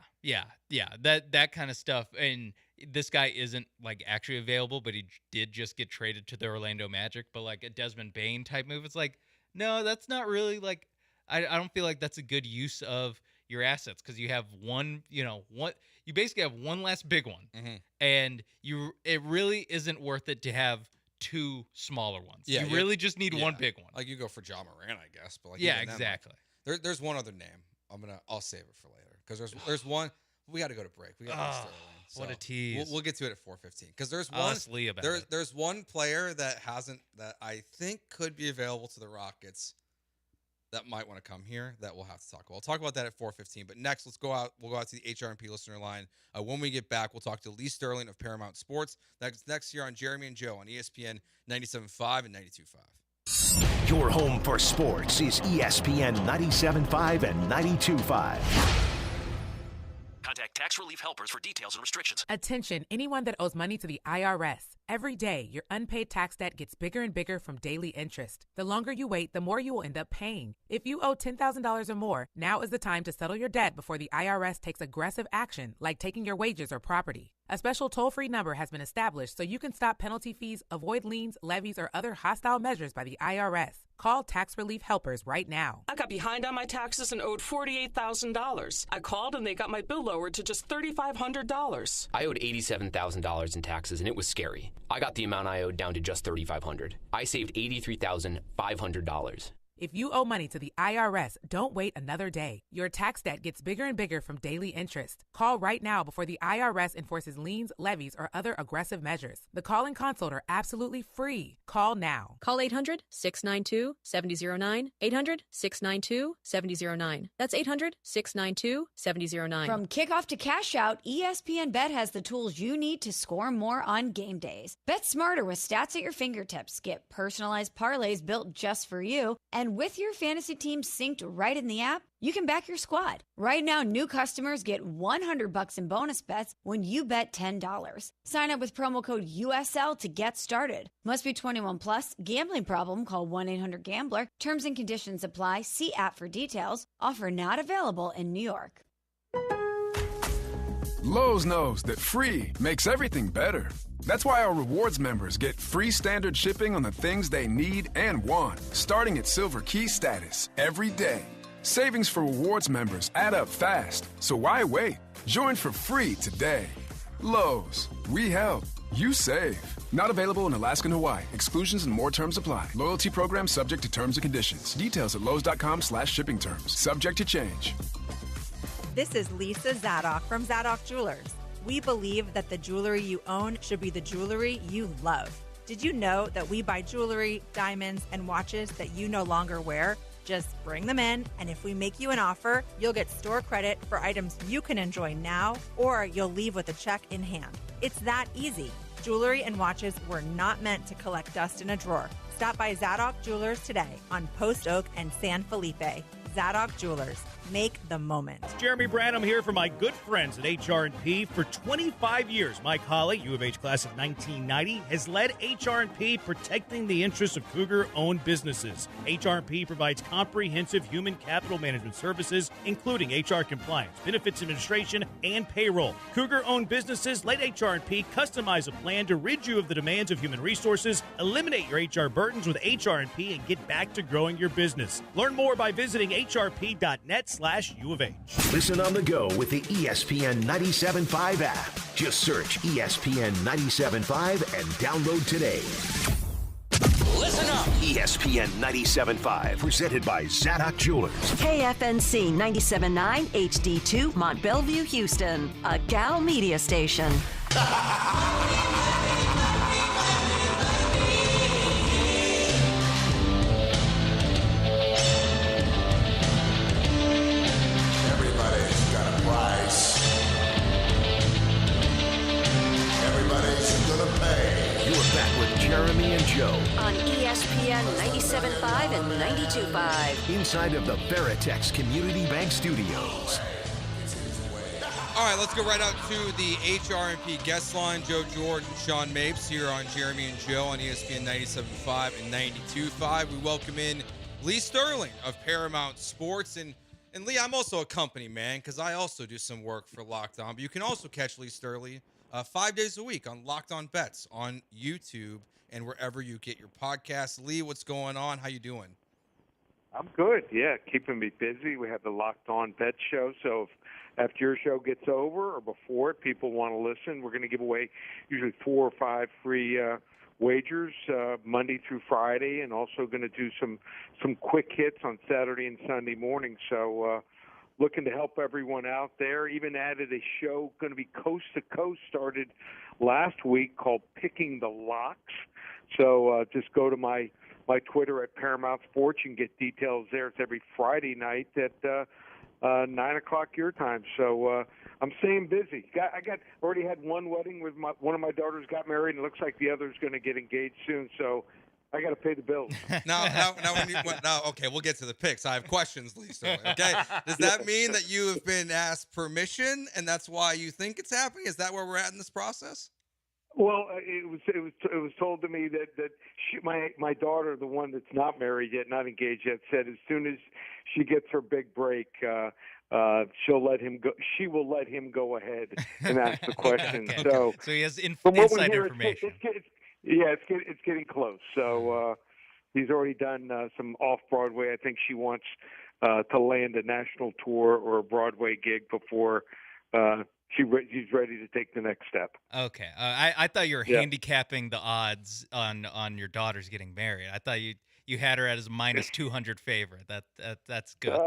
That kind of stuff. And this guy isn't like actually available, but he did just get traded to the Orlando Magic. But like a Desmond Bane type move, it's like, no, that's not really like. I don't feel like that's a good use of your assets, because you have you basically have one last big one, and it really isn't worth it to have 2 smaller ones. You really just need one big one. Like, you go for Ja Morant, I guess. But like, exactly. Then, there's one other name. I'll save it for later, because there's one. We got to go to break. We got Sterling. So what a tease. We'll get to it at 4:15, because there's I'll ask Lee about it. There's one player that I think could be available to the Rockets that might want to come here that we'll have to talk about. We'll talk about that at 4:15. But next, we'll go out to the HRMP listener line. When we get back, we'll talk to Lee Sterling of Paramount Sports. That's next here on Jeremy and Joe on ESPN 97.5 and 92.5. Your home for sports is ESPN 97.5 and 92.5. Contact Tax Relief Helpers for details and restrictions. Attention, anyone that owes money to the IRS. Every day, your unpaid tax debt gets bigger and bigger from daily interest. The longer you wait, the more you will end up paying. If you owe $10,000 or more, now is the time to settle your debt before the IRS takes aggressive action, like taking your wages or property. A special toll-free number has been established so you can stop penalty fees, avoid liens, levies, or other hostile measures by the IRS. Call Tax Relief Helpers right now. I got behind on my taxes and owed $48,000. I called and they got my bill lowered to just $3,500. I owed $87,000 in taxes and it was scary. I got the amount I owed down to just $3,500. I saved $83,500. If you owe money to the IRS, don't wait another day. Your tax debt gets bigger and bigger from daily interest. Call right now before the IRS enforces liens, levies, or other aggressive measures. The call and consult are absolutely free. Call now. Call 800-692-7009. 800-692-7009. That's 800-692-7009. From kickoff to cash out, ESPN Bet has the tools you need to score more on game days. Bet smarter with stats at your fingertips. Get personalized parlays built just for you. And with your fantasy team synced right in the app, you can back your squad. Right now, new customers get $100 in bonus bets when you bet $10. Sign up with promo code USL to get started. Must be 21 plus. Gambling problem? Call 1-800-GAMBLER. Terms and conditions apply. See app for details. Offer not available in New York. Lowe's knows that free makes everything better. That's why our rewards members get free standard shipping on the things they need and want, starting at Silver Key status every day. Savings for rewards members add up fast, so why wait? Join for free today. Lowe's, we help, you save. Not available in Alaska and Hawaii. Exclusions and more terms apply. Loyalty program subject to terms and conditions. Details at lowes.com/shipping terms. Subject to change. This is Lisa Zadok from Zadok Jewelers. We believe that the jewelry you own should be the jewelry you love. Did you know that we buy jewelry, diamonds, and watches that you no longer wear? Just bring them in, and if we make you an offer, you'll get store credit for items you can enjoy now, or you'll leave with a check in hand. It's that easy. Jewelry and watches were not meant to collect dust in a drawer. Stop by Zadok Jewelers today on Post Oak and San Felipe. Zadok Jewelers. Make the moment. Jeremy Branham here for my good friends at HR&P. For 25 years, Mike Hawley, U of H class of 1990, has led HR&P protecting the interests of Cougar-owned businesses. HR&P provides comprehensive human capital management services, including HR compliance, benefits administration, and payroll. Cougar-owned businesses let HR&P customize a plan to rid you of the demands of human resources, eliminate your HR burdens with HR&P, and get back to growing your business. Learn more by visiting hrp.net/U of H. Listen on the go with the ESPN 97.5 app. Just search ESPN 97.5 and download today. Listen up. ESPN 97.5, presented by Zadok Jewelers. KFNC 97.9 HD2 Mont Bellevue, Houston, a Gal media station. Jeremy and Joe on ESPN 97.5 and 92.5 inside of the Veritex Community Bank Studios. All right, let's go right out to the HR&P guest line. Joe Jordan, Sean Mapes here on Jeremy and Joe on ESPN 97.5 and 92.5. We welcome in Lee Sterling of Paramount Sports. And Lee, I'm also a company man because I also do some work for Locked On. But you can also catch Lee Sterling 5 days a week on Locked On Bets on YouTube and wherever you get your podcasts. Lee, what's going on? How you doing? I'm good. Yeah, keeping me busy. We have the Locked On Bet show. So if after your show gets over or before it, people want to listen, we're going to give away usually 4 or 5 free wagers Monday through Friday, and also going to do some quick hits on Saturday and Sunday morning. So looking to help everyone out there. Even added a show going to be coast to coast, started last week, called Picking the Locks. So just go to my Twitter at Paramount Sports. You can get details there. It's every Friday night at 9 o'clock your time. So I'm staying busy. Already had one wedding with one of my daughters got married, and it looks like the other's going to get engaged soon. So I got to pay the bills. Now, okay, we'll get to the picks. I have questions, Lisa. Okay, does that mean that you have been asked permission, and that's why you think it's happening? Is that where we're at in this process? Well, it was told to me that my daughter, the one that's not married yet, not engaged yet, said as soon as she gets her big break, she'll let him go. She will let him go ahead and ask the question. Okay. So he has inside information. It's getting close. So he's already done some off-Broadway. I think she wants to land a national tour or a Broadway gig before she's ready to take the next step. Okay. I thought you were handicapping the odds on your daughters getting married. I thought you you had her as minus 200 favorite. That's good.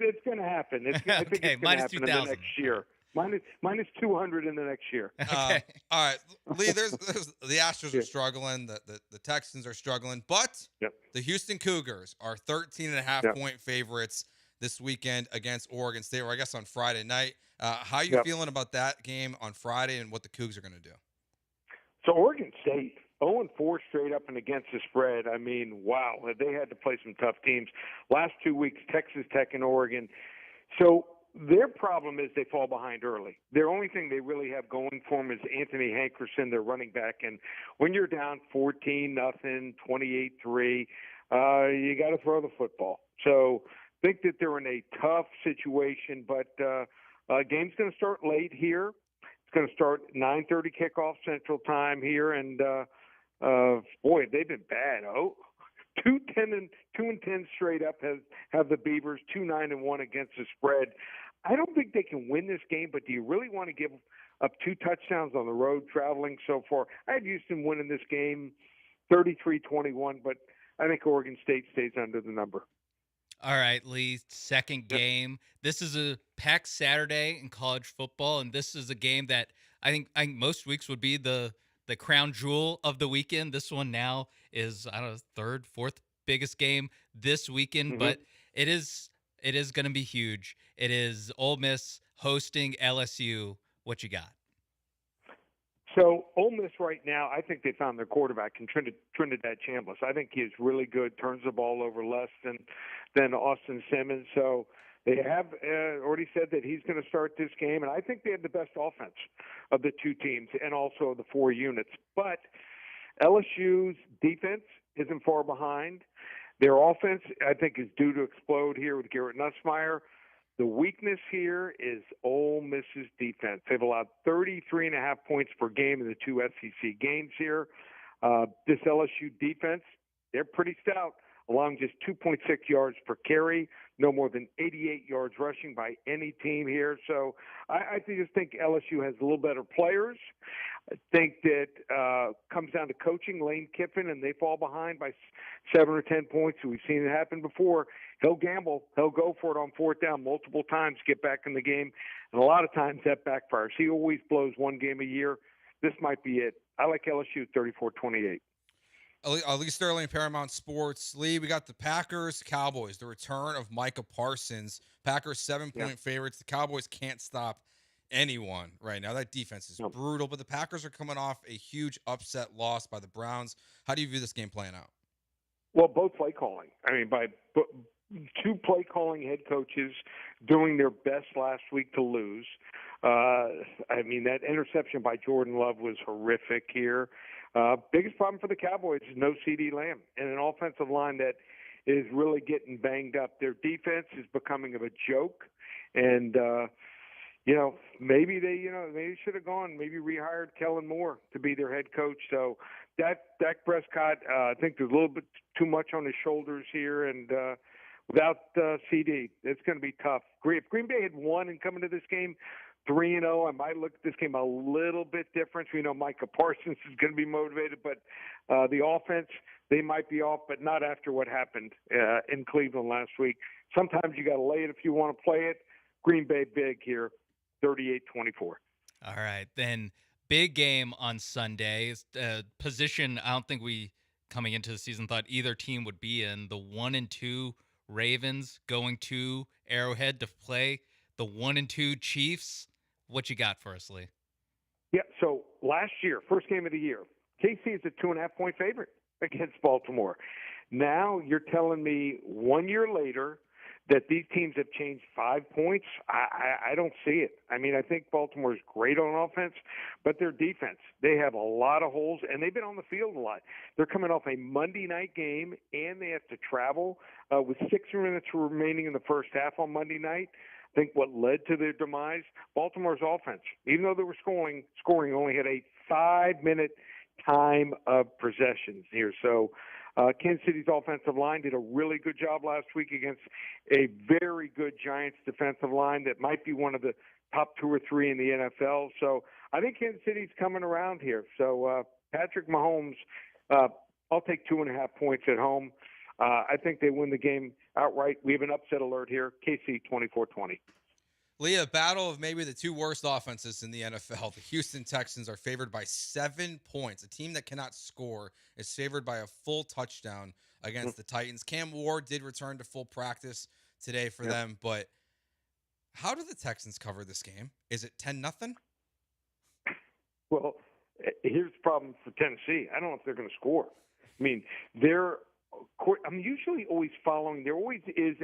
It's going to happen. I think Okay, it's going to happen in the 2,000. next year. Minus 200 in the next year. Okay. All right, Lee. There's the Astros are struggling. The Texans are struggling, but the Houston Cougars are 13.5-point favorites this weekend against Oregon State, or I guess on Friday night. How are you feeling about that game on Friday and what the Cougs are going to do? So Oregon State, 0-4 straight up and against the spread. I mean, wow, they had to play some tough teams. Last 2 weeks, Texas Tech and Oregon. So their problem is they fall behind early. Their only thing they really have going for them is Anthony Hankerson, their running back. And when you're down 14-0, 28-3, you got to throw the football. So think that they're in a tough situation, but game's going to start late here. It's going to start 9:30 kickoff Central Time here, and boy, they've been bad. 2-10 straight up have the Beavers 2-9-1 against the spread. I don't think they can win this game, but do you really want to give up 2 touchdowns on the road traveling so far? I had Houston winning this game 33-21, but I think Oregon State stays under the number. All right, Lee, second game. This is a packed Saturday in college football, and this is a game that I think most weeks would be the crown jewel of the weekend. This one now is, I don't know, third, fourth biggest game this weekend, but it is going to be huge. It is Ole Miss hosting LSU. What you got? So Ole Miss right now, I think they found their quarterback in Trinidad Chambliss. I think he is really good, turns the ball over less than Austin Simmons. So they have already said that he's going to start this game, and I think they have the best offense of the two teams and also the 4 units. But LSU's defense isn't far behind. Their offense, I think, is due to explode here with Garrett Nussmeier. The weakness here is Ole Miss's defense. They've allowed 33.5 points per game in the 2 SEC games here. This LSU defense, they're pretty stout, allowing just 2.6 yards per carry, no more than 88 yards rushing by any team here. So I just think LSU has a little better players. I think that comes down to coaching. Lane Kiffin, and they fall behind by 7 or 10 points. We've seen it happen before. He'll gamble. He'll go for it on 4th down multiple times, get back in the game. And a lot of times that backfires. He always blows one game a year. This might be it. I like LSU 34-28. Lee Sterling, Paramount Sports. Lee, we got the Packers, Cowboys, the return of Micah Parsons. Packers 7-point favorites. The Cowboys can't stop anyone right now. That defense is brutal, but the Packers are coming off a huge upset loss by the Browns. How do you view this game playing out? Well, both play calling. I mean, by 2 play calling head coaches doing their best last week to lose. I mean, that interception by Jordan Love was horrific here. Biggest problem for the Cowboys is no CD Lamb and an offensive line that is really getting banged up. Their defense is becoming of a joke, and maybe they should have gone, maybe rehired Kellen Moore to be their head coach. So Dak Prescott, I think there's a little bit too much on his shoulders here, and without CD, it's going to be tough. If Green Bay had won and come into this game 3-0, I might look at this game a little bit different. We know Micah Parsons is going to be motivated, but the offense, they might be off, but not after what happened in Cleveland last week. Sometimes you got to lay it if you want to play it. Green Bay big here, 38-24. All right, then big game on Sunday. Position I don't think we, coming into the season, thought either team would be in. The 1-2 Ravens going to Arrowhead to play the 1-2 Chiefs. What you got for us, Lee? Yeah, so last year, first game of the year, KC is a 2.5-point favorite against Baltimore. Now you're telling me 1 year later that these teams have changed 5 points? I don't see it. I mean, I think Baltimore is great on offense, but their defense, they have a lot of holes, and they've been on the field a lot. They're coming off a Monday night game, and they have to travel with 6 minutes remaining in the first half on Monday night. I think what led to their demise, Baltimore's offense, even though they were scoring only had a 5-minute time of possessions here. So Kansas City's offensive line did a really good job last week against a very good Giants defensive line that might be one of the top 2 or 3 in the NFL. So I think Kansas City's coming around here. So Patrick Mahomes, I'll take 2.5 points at home. I think they win the game outright. We have an upset alert here. KC 24-20. Leah, battle of maybe the two worst offenses in the NFL. The Houston Texans are favored by 7 points. A team that cannot score is favored by a full touchdown against the Titans. Cam Ward did return to full practice today for them, but how do the Texans cover this game? Is it 10-0? Well, here's the problem for Tennessee. I don't know if they're going to score. I mean, I'm usually always following. There always is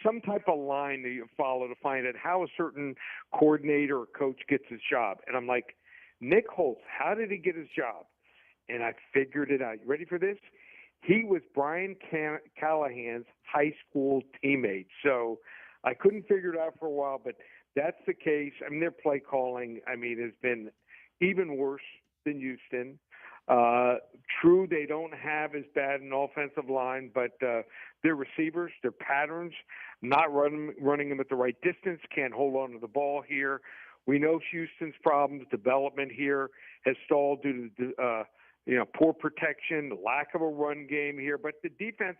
some type of line that you follow to find out how a certain coordinator or coach gets his job. And I'm like, Nick Holtz, how did he get his job? And I figured it out. You ready for this? He was Brian Callahan's high school teammate. So I couldn't figure it out for a while, but that's the case. I mean, their play calling, has been even worse than Houston. True, they don't have as bad an offensive line, but their receivers, their patterns, not running them at the right distance, can't hold on to the ball here. We know Houston's problems. Development here has stalled due to poor protection, lack of a run game here. But the defense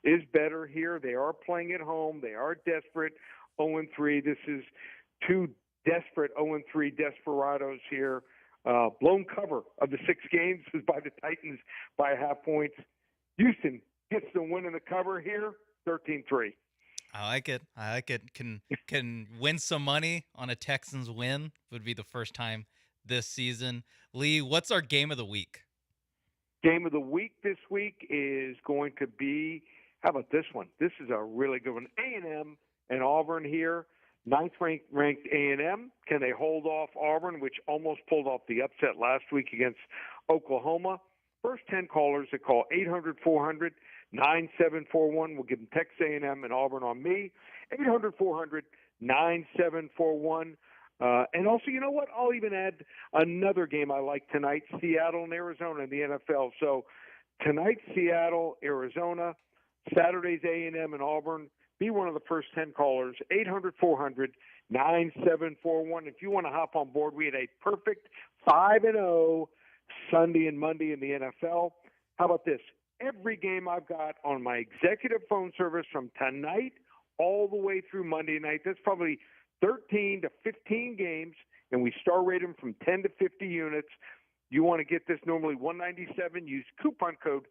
is better here. They are playing at home. They are desperate. 0-3. This is two desperate 0-3 desperados here. Blown cover of the 6 games is by the Titans by 0.5 points. Houston gets the win in the cover here, 13-3. I like it. Can win some money on a Texans win. Would be the first time this season. Lee, what's our game of the week? Game of the week this week is going to be, how about this one? This is a really good one. A&M and Auburn here. 9th ranked A&M. Can they hold off Auburn, which almost pulled off the upset last week against Oklahoma? First 10 callers that call 800-400-9741. We'll give them Texas A&M and Auburn on me. 800-400-9741. And also, you know what? I'll even add another game I like tonight, Seattle and Arizona in the NFL. So tonight, Seattle, Arizona. Saturday's A&M and Auburn. Be one of the first 10 callers, 800-400-9741. If you want to hop on board, we had a perfect 5-0 Sunday and Monday in the NFL. How about this? Every game I've got on my executive phone service from tonight all the way through Monday night, that's probably 13 to 15 games, and we star rate them from 10 to 50 units. You want to get this normally $197. Use coupon code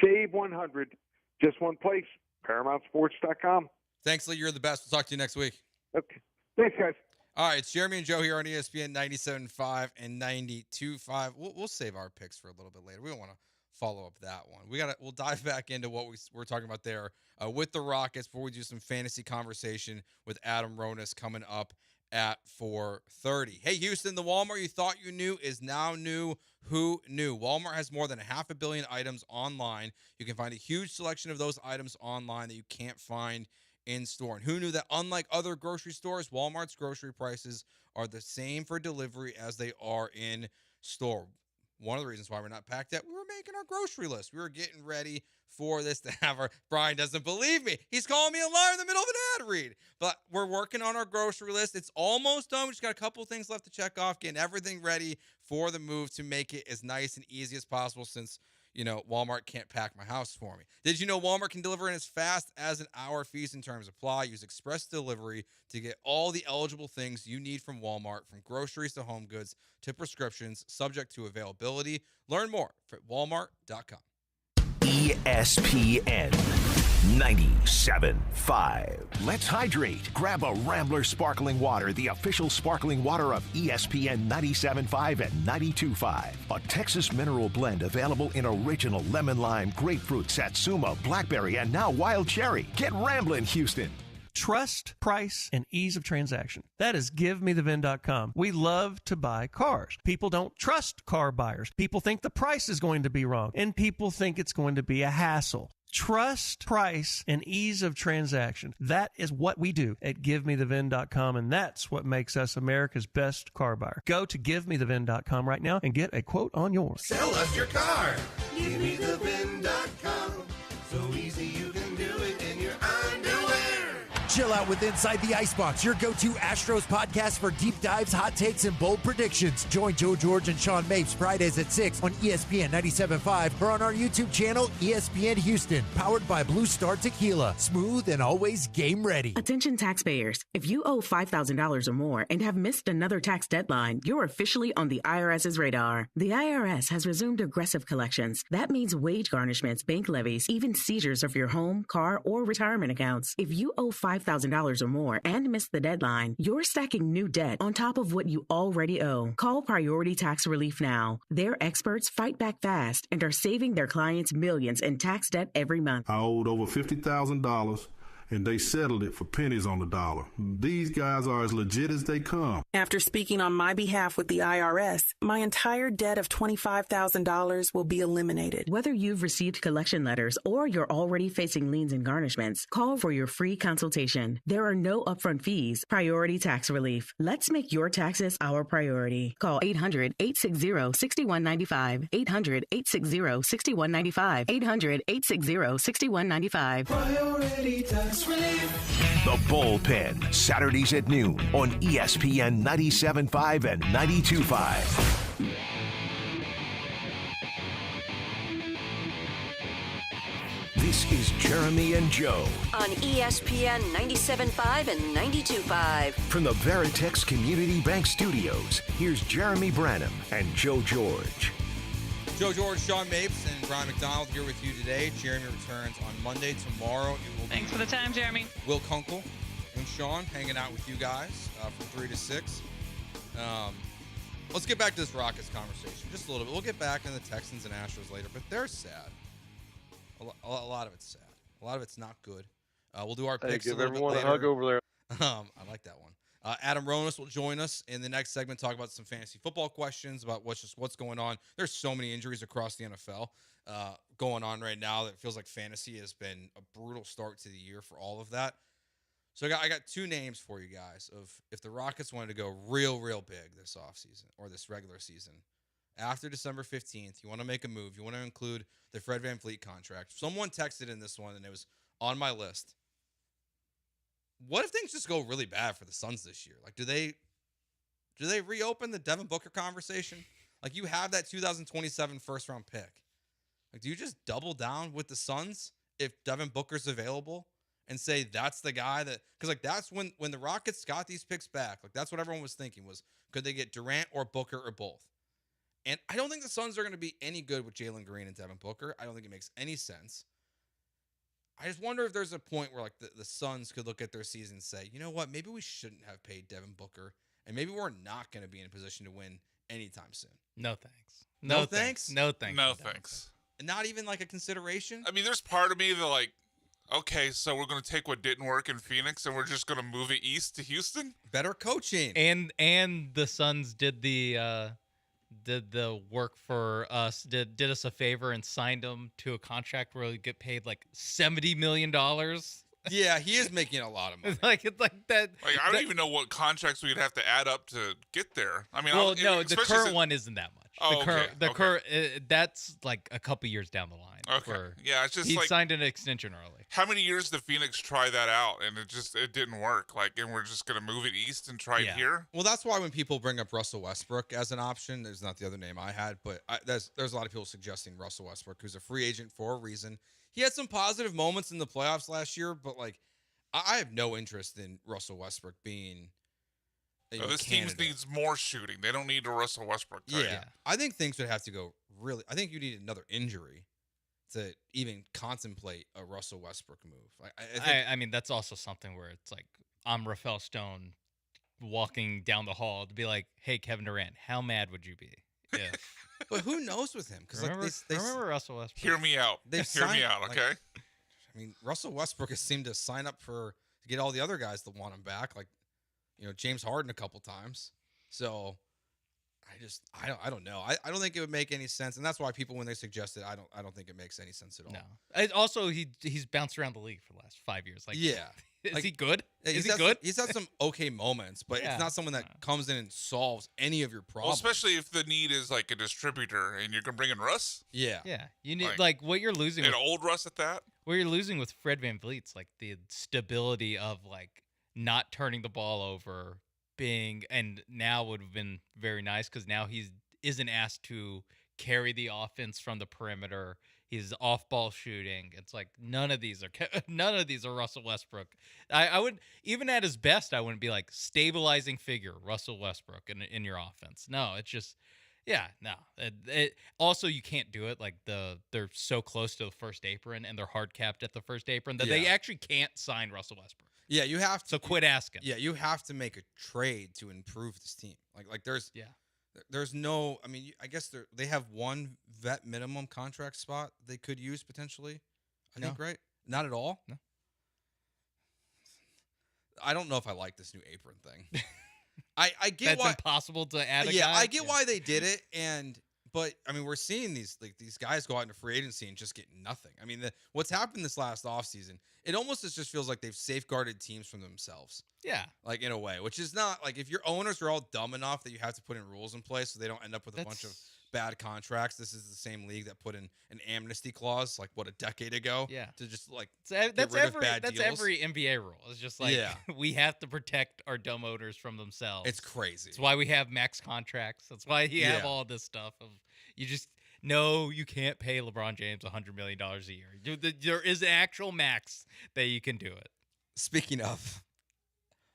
SAVE100. Just one place, ParamountSports.com. Thanks, Lee. You're the best. We'll talk to you next week. Okay. Thanks, guys. All right, it's Jeremy and Joe here on ESPN 97.5 and 92.5. We'll save our picks for a little bit later. We don't want to follow up that one. We'll dive back into what we're talking about there with the Rockets before we do some fantasy conversation with Adam Ronis coming up at 4:30. Hey, Houston, the Walmart you thought you knew is now new. Who knew? Walmart has more than 500 million items online. You can find a huge selection of those items online that you can't find in store. And who knew that unlike other grocery stores, Walmart's grocery prices are the same for delivery as they are in store. One of the reasons why we're not packed yet, we were making our grocery list. We were getting ready for this to have our... Brian doesn't believe me. He's calling me a liar in the middle of an ad read. But we're working on our grocery list. It's almost done. We just got a couple things left to check off, getting everything ready for the move to make it as nice and easy as possible since, Walmart can't pack my house for me. Did you know Walmart can deliver in as fast as an hour? Fees and terms apply. Use Express Delivery to get all the eligible things you need from Walmart, from groceries to home goods to prescriptions, subject to availability. Learn more at walmart.com. ESPN 97.5. Let's hydrate. Grab a Rambler Sparkling Water, the official sparkling water of ESPN 97.5 and 92.5. A Texas mineral blend available in original lemon lime, grapefruit, satsuma, blackberry, and now wild cherry. Get Ramblin', Houston. Trust, price, and ease of transaction. That is GiveMeTheVin.com. We love to buy cars. People don't trust car buyers. People think the price is going to be wrong, and people think it's going to be a hassle. Trust, price, and ease of transaction. That is what we do at GiveMeTheVin.com, and that's what makes us America's best car buyer. Go to GiveMeTheVin.com right now and get a quote on yours. Sell us your car. GiveMeTheVin.com. So easy you can do it in your underwear. Chill out with Inside the Icebox, your go-to Astros podcast for deep dives, hot takes, and bold predictions. Join Joe George and Sean Mapes Fridays at 6 on ESPN 97.5 or on our YouTube channel, ESPN Houston. Powered by Blue Star Tequila. Smooth and always game ready. Attention taxpayers. If you owe $5,000 or more and have missed another tax deadline, you're officially on the IRS's radar. The IRS has resumed aggressive collections. That means wage garnishments, bank levies, even seizures of your home, car, or retirement accounts. If you owe $5,000 or more and missed the deadline, you're stacking new debt on top of what you already owe. Call Priority Tax Relief now. Their experts fight back fast and are saving their clients millions in tax debt every month. I owed over $50,000. And they settled it for pennies on the dollar. These guys are as legit as they come. After speaking on my behalf with the IRS, my entire debt of $25,000 will be eliminated. Whether you've received collection letters or you're already facing liens and garnishments, call for your free consultation. There are no upfront fees. Priority Tax Relief. Let's make your taxes our priority. Call 800-860-6195. 800-860-6195. 800-860-6195. Priority Tax Relief. The Bullpen, Saturdays at noon on ESPN 97.5 and 92.5. This is Jeremy and Joe on ESPN 97.5 and 92.5. From the Veritex Community Bank Studios, here's Jeremy Branham and Joe George. Joe George, Sean Mapes, and Brian McDonald here with you today. Jeremy returns on Monday. Tomorrow, it will Thanks for the time, Jeremy. Will Kunkel and Sean hanging out with you guys from 3 to 6. Let's get back to this Rockets conversation just a little bit. We'll get back into the Texans and Astros later, but they're sad. A lot of it's sad. A lot of it's not good. We'll do our picks give a little everyone bit later. a hug over there. I like that one. Adam Ronis will join us in the next segment, talk about some fantasy football questions, about what's going on. There's so many injuries across the NFL going on right now that it feels like fantasy has been a brutal start to the year for all of that. So I got two names for you guys of if the Rockets wanted to go real big this offseason or this regular season. After December 15th, you want to make a move. You want to include the Fred VanVleet contract. Someone texted in this one, and it was on my list. What if things just go really bad for the Suns this year? Like, do they reopen the Devin Booker conversation? Like, you have that 2027 first-round pick. Like, do you just double down with the Suns if Devin Booker's available and say that's the guy that – because, like, that's when the Rockets got these picks back. Like, that's what everyone was thinking was, could they get Durant or Booker or both? And I don't think the Suns are going to be any good with Jalen Green and Devin Booker. I don't think it makes any sense. I just wonder if there's a point where like the Suns could look at their season and say, you know what, maybe we shouldn't have paid Devin Booker, and maybe we're not going to be in a position to win anytime soon. No thanks. No thanks? No thanks. No thanks. Not even like a consideration? I mean, there's part of me that like, okay, so we're going to take what didn't work in Phoenix and we're just going to move it east to Houston? Better coaching. And the Suns did the work for us, did us a favor and signed him to a contract where he get paid like $70 million. Yeah, he is making a lot of money. It's like that. Like, I don't even know what contracts we'd have to add up to get there. I mean, well, no, the current one isn't that much. Oh, the current that's like a couple years down the line. Okay. Yeah, it's just he like signed an extension early. How many years did Phoenix try that out and it didn't work? Like, and we're just gonna move it east and try it here? Well, that's why when people bring up Russell Westbrook as an option, there's not the other name I had, but there's a lot of people suggesting Russell Westbrook, who's a free agent for a reason. He had some positive moments in the playoffs last year, but like I have no interest in Russell Westbrook being. This team needs more shooting. They don't need a Russell Westbrook type. Yeah, I think things would have to go really. I think you need another injury to even contemplate a Russell Westbrook move. I mean, that's also something where it's like I'm Rafael Stone walking down the hall to be like, "Hey, Kevin Durant, how mad would you be?" Yeah, but who knows with him? Because remember Russell Westbrook. Hear me out. Hear me out, okay? I mean, Russell Westbrook has seemed to sign up to get all the other guys that want him back, like James Harden a couple times. So I don't know. I don't think it would make any sense, and that's why people when they suggest it, I don't think it makes any sense at all. No. Also, he's bounced around the league for the last 5 years. Like, yeah. Is he good? Is he good? He's had some okay moments, but it's not someone that comes in and solves any of your problems. Well, especially if the need is like a distributor and you're going to bring in Russ. Yeah. Yeah. You need like what you're losing. An old Russ at that. Where you're losing with Fred VanVleet's like the stability of like not turning the ball over, and now would have been very nice because now he isn't asked to carry the offense from the perimeter. He's off-ball shooting. It's like none of these are Russell Westbrook. I would, even at his best, I wouldn't be like stabilizing figure Russell Westbrook in your offense. No, it's just no. Also, you can't do it like they're so close to the first apron and they're hard capped at the first apron that they actually can't sign Russell Westbrook. Yeah, you have to. So quit asking. Yeah, you have to make a trade to improve this team. Like there's no. I mean, I guess they have one vet minimum contract spot they could use potentially. I think, right? Not at all. No. I don't know if I like this new apron thing. I get That's why impossible to add. I get why they did it, but I mean, we're seeing these guys go out into free agency and just get nothing. I mean, what's happened this last offseason, it almost just feels like they've safeguarded teams from themselves. Yeah. Like in a way, which is not like if your owners are all dumb enough that you have to put in rules in place so they don't end up with a bunch of bad contracts. This is the same league that put in an amnesty clause like a decade ago. Yeah. To just like that's every NBA rule. It's just like we have to protect our dumb owners from themselves. It's crazy. That's why we have max contracts. That's why you have all this stuff of you just no, you can't pay LeBron James $100 million a year. There is an actual max that you can do it. Speaking of,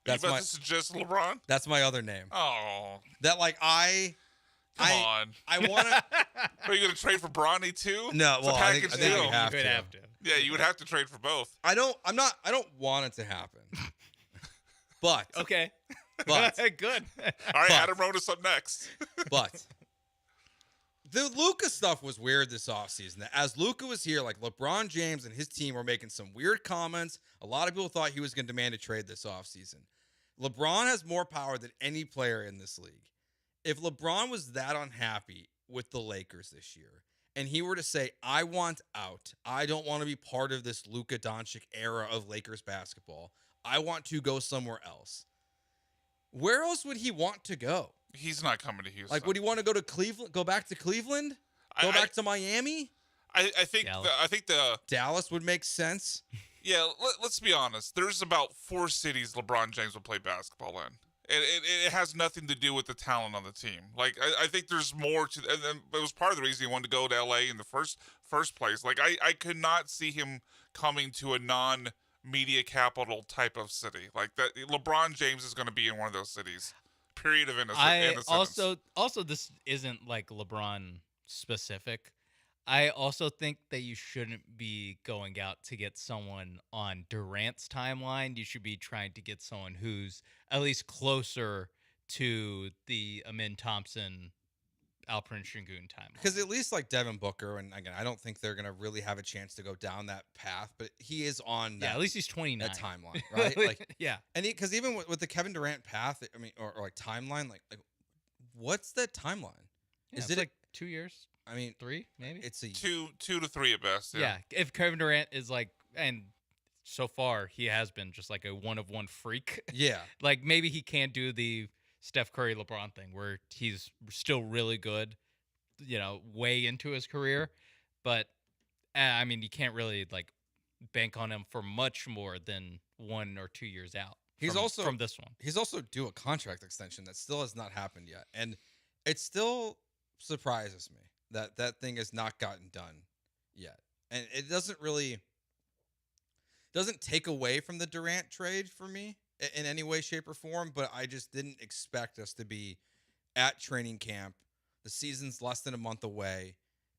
that's you about to suggest LeBron? That's my other name. Oh, that like I want to. Are you going to trade for Bronny too? No, it's well, a package I think deal. you have to. Yeah, you would have to trade for both. I don't want it to happen. But okay, but good. All right, Adam Rodas up next. But the Luka stuff was weird this offseason. As Luka was here, like LeBron James and his team were making some weird comments. A lot of people thought he was going to demand a trade this offseason. LeBron has more power than any player in this league. If LeBron was that unhappy with the Lakers this year, and he were to say, I want out, I don't want to be part of this Luka Doncic era of Lakers basketball, I want to go somewhere else, where else would he want to go? He's not coming to Houston. Like, would he want to go to Cleveland? Go back to Cleveland? Go back to Miami? I think the Dallas would make sense. Yeah, let's be honest. There's about 4 cities LeBron James would play basketball in. It has nothing to do with the talent on the team. Like I think there's more to, and it was part of the reason he wanted to go to LA in the first place. Like I could not see him coming to a non-media capital type of city. Like that, LeBron James is going to be in one of those cities. Period of innocence. Also this isn't like LeBron specific. I also think that you shouldn't be going out to get someone on Durant's timeline. You should be trying to get someone who's at least closer to the Amin Thompson, Alperen Şengün timeline. Because at least like Devin Booker, and again, I don't think they're going to really have a chance to go down that path, but he is on that, at least he's 29. That timeline, right? Like, yeah. And because even with the Kevin Durant path, I mean, or like timeline, like what's that timeline? Yeah, is it like 2 years? I mean, 3 maybe. It's a 2 to 3 at best. Yeah. If Kevin Durant is like, and so far he has been just like a one-of-one freak. Yeah. Like maybe he can't do the Steph Curry LeBron thing where he's still really good, way into his career, but I mean you can't really like bank on him for much more than 1 or 2 years out. He's also from this one. He's also due a contract extension that still has not happened yet, and it still surprises me that thing has not gotten done yet. And it doesn't take away from the Durant trade for me in any way, shape, or form, but I just didn't expect us to be at training camp. The season's less than a month away,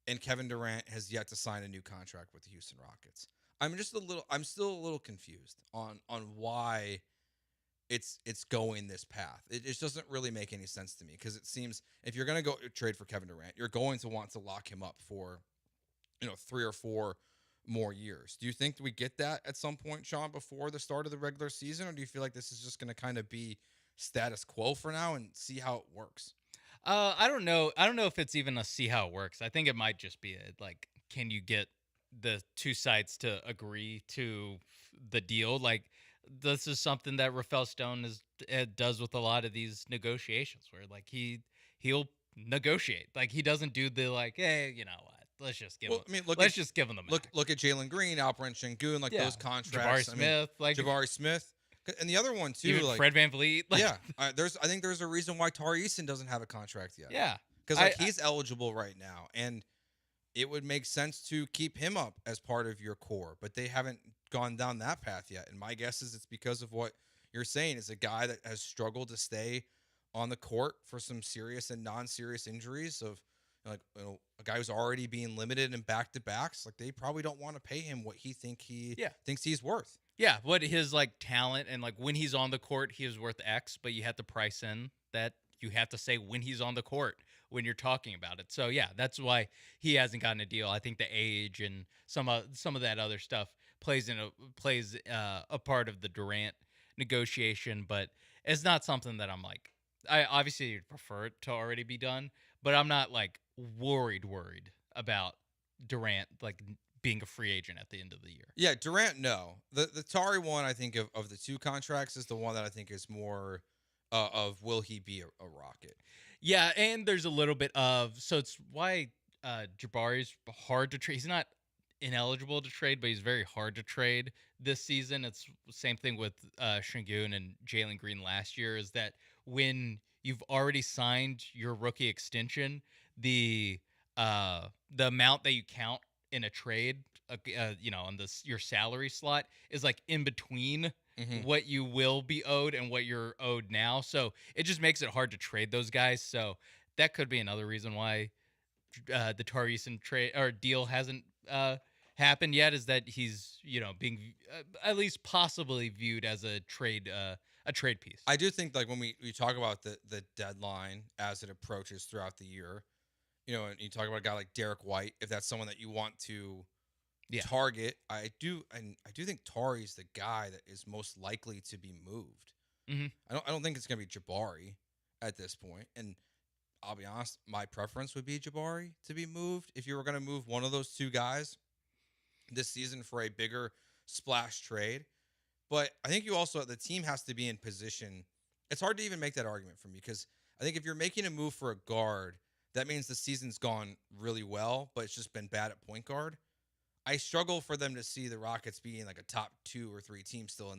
and Kevin Durant has yet to sign a new contract with the Houston Rockets. I'm still a little confused on why it's going this path. It just doesn't really make any sense to me, because it seems if you're going to go trade for Kevin Durant, you're going to want to lock him up for 3 or 4 more years. Do you think we get that at some point, Sean, before the start of the regular season, or do you feel like this is just going to kind of be status quo for now and see how it works? I don't know. I don't know if it's even a see how it works. I think it might just be like, can you get the two sides to agree to the deal? Like, this is something that Rafael Stone does with a lot of these negotiations, where like he'll negotiate. Like he doesn't do the like, hey, you know what, let's just give Well, him. I mean, Let's just give him the max. Look at Jalen Green, Alperen Şengün, like Yeah. those contracts. Jabari Smith, Jabari Smith, and the other one too, even like Fred VanVleet. Like, yeah. I think there's a reason why Tari Eason doesn't have a contract yet. Yeah. Because he's eligible right now, and it would make sense to keep him up as part of your core, but they haven't gone down that path yet. And my guess is it's because of what you're saying. Is a guy that has struggled to stay on the court for some serious and non-serious injuries of a guy who's already being limited in back-to-backs. Like, they probably don't want to pay him what he thinks he's worth. Yeah, what his like talent and like when he's on the court, he is worth X, but you have to price in that you have to say when he's on the court when you're talking about it. So yeah, that's why he hasn't gotten a deal. I think the age and some of that other stuff plays a part of the Durant negotiation, but it's not something that I'm like. I obviously prefer it to already be done, but I'm not like worried about Durant like being a free agent at the end of the year. Yeah, Durant, no. The Tari one, I think, of the two contracts is the one that I think is more of will he be a Rocket? Yeah, and there's a little bit of, so it's why Jabari's hard to trade. He's not ineligible to trade, but he's very hard to trade this season. It's the same thing with Şengün and Jalen Green last year, is that when you've already signed your rookie extension, the amount that you count in a trade, on your salary slot is like in between what you will be owed and what you're owed now. So it just makes it hard to trade those guys. So that could be another reason why the Tari Eason trade or deal hasn't happened yet, is that he's being at least possibly viewed as a trade piece. I do think, like, when we talk about the deadline as it approaches throughout the year, and you talk about a guy like Derek White, if that's someone that you want to target, I do think Tari's the guy that is most likely to be moved. Mm-hmm. I don't think it's going to be Jabari at this point. And I'll be honest, my preference would be Jabari to be moved. If you were going to move one of those two guys this season for a bigger splash trade. But I think the team has to be in position. It's hard to even make that argument for me, because I think if you're making a move for a guard, that means the season's gone really well, but it's just been bad at point guard. I struggle for them to see the Rockets being like a top 2 or 3 team still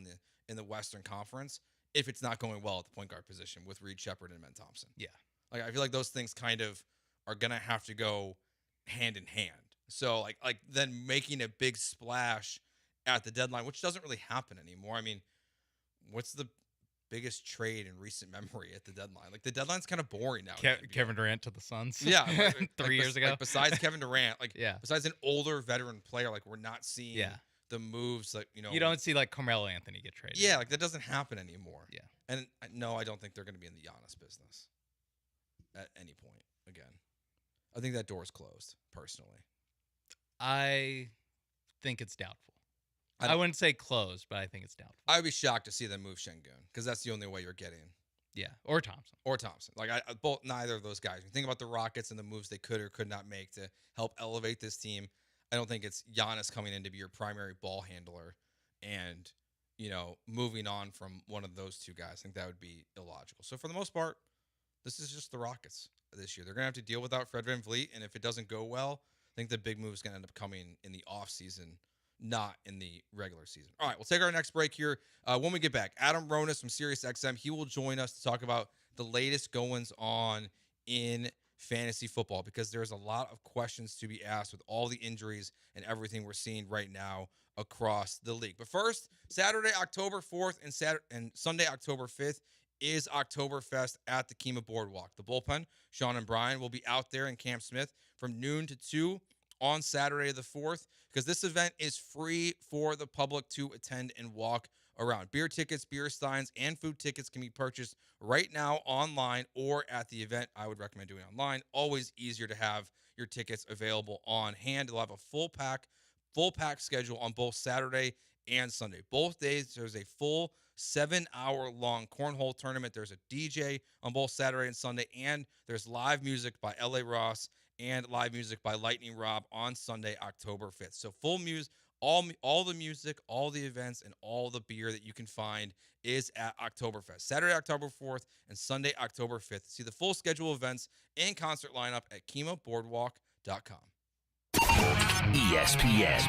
in the Western Conference if it's not going well at the point guard position with Reed Sheppard and Ben Thompson. Yeah. Like, I feel like those things kind of are going to have to go hand in hand. So like then making a big splash at the deadline, which doesn't really happen anymore. I mean, what's the biggest trade in recent memory at the deadline? Like, the deadline's kind of boring now. Kevin Durant to the Suns. Yeah. 3 years ago. Like, besides Kevin Durant, yeah. Besides an older veteran player, like, we're not seeing the moves that, You don't see like Carmelo Anthony get traded. Yeah, like, that doesn't happen anymore. Yeah. And no, I don't think they're going to be in the Giannis business at any point again. I think that door's closed, personally. I think it's doubtful. I wouldn't say closed, but I think it's doubtful. I would be shocked to see them move Şengün, because that's the only way you're getting. Yeah, or Thompson. Like, neither of those guys. When you think about the Rockets and the moves they could or could not make to help elevate this team, I don't think it's Giannis coming in to be your primary ball handler and, moving on from one of those two guys. I think that would be illogical. So for the most part, this is just the Rockets this year. They're going to have to deal without Fred VanVleet, and if it doesn't go well, I think the big move is going to end up coming in the offseason, not in the regular season. All right, we'll take our next break here. When we get back, Adam Ronis from SiriusXM, he will join us to talk about the latest goings on in fantasy football, because there's a lot of questions to be asked with all the injuries and everything we're seeing right now across the league. But first, Saturday, October 4th and Sunday, October 5th is Oktoberfest at the Kima Boardwalk. The Bullpen, Sean and Brian, will be out there in Camp Smith from noon to 2 on Saturday the 4th, because this event is free for the public to attend and walk around. Beer tickets, beer steins, and food tickets can be purchased right now online or at the event. I would recommend doing it online. Always easier to have your tickets available on hand. They'll have a full pack schedule on both Saturday and Sunday. Both days, there's a full 7-hour-long cornhole tournament. There's a DJ on both Saturday and Sunday, and there's live music by L.A. Ross and live music by Lightning Rob on Sunday, October 5th. So full music, all the music, all the events, and all the beer that you can find is at Oktoberfest. Saturday, October 4th, and Sunday, October 5th. See the full schedule of events and concert lineup at KimaBoardwalk.com. ESPN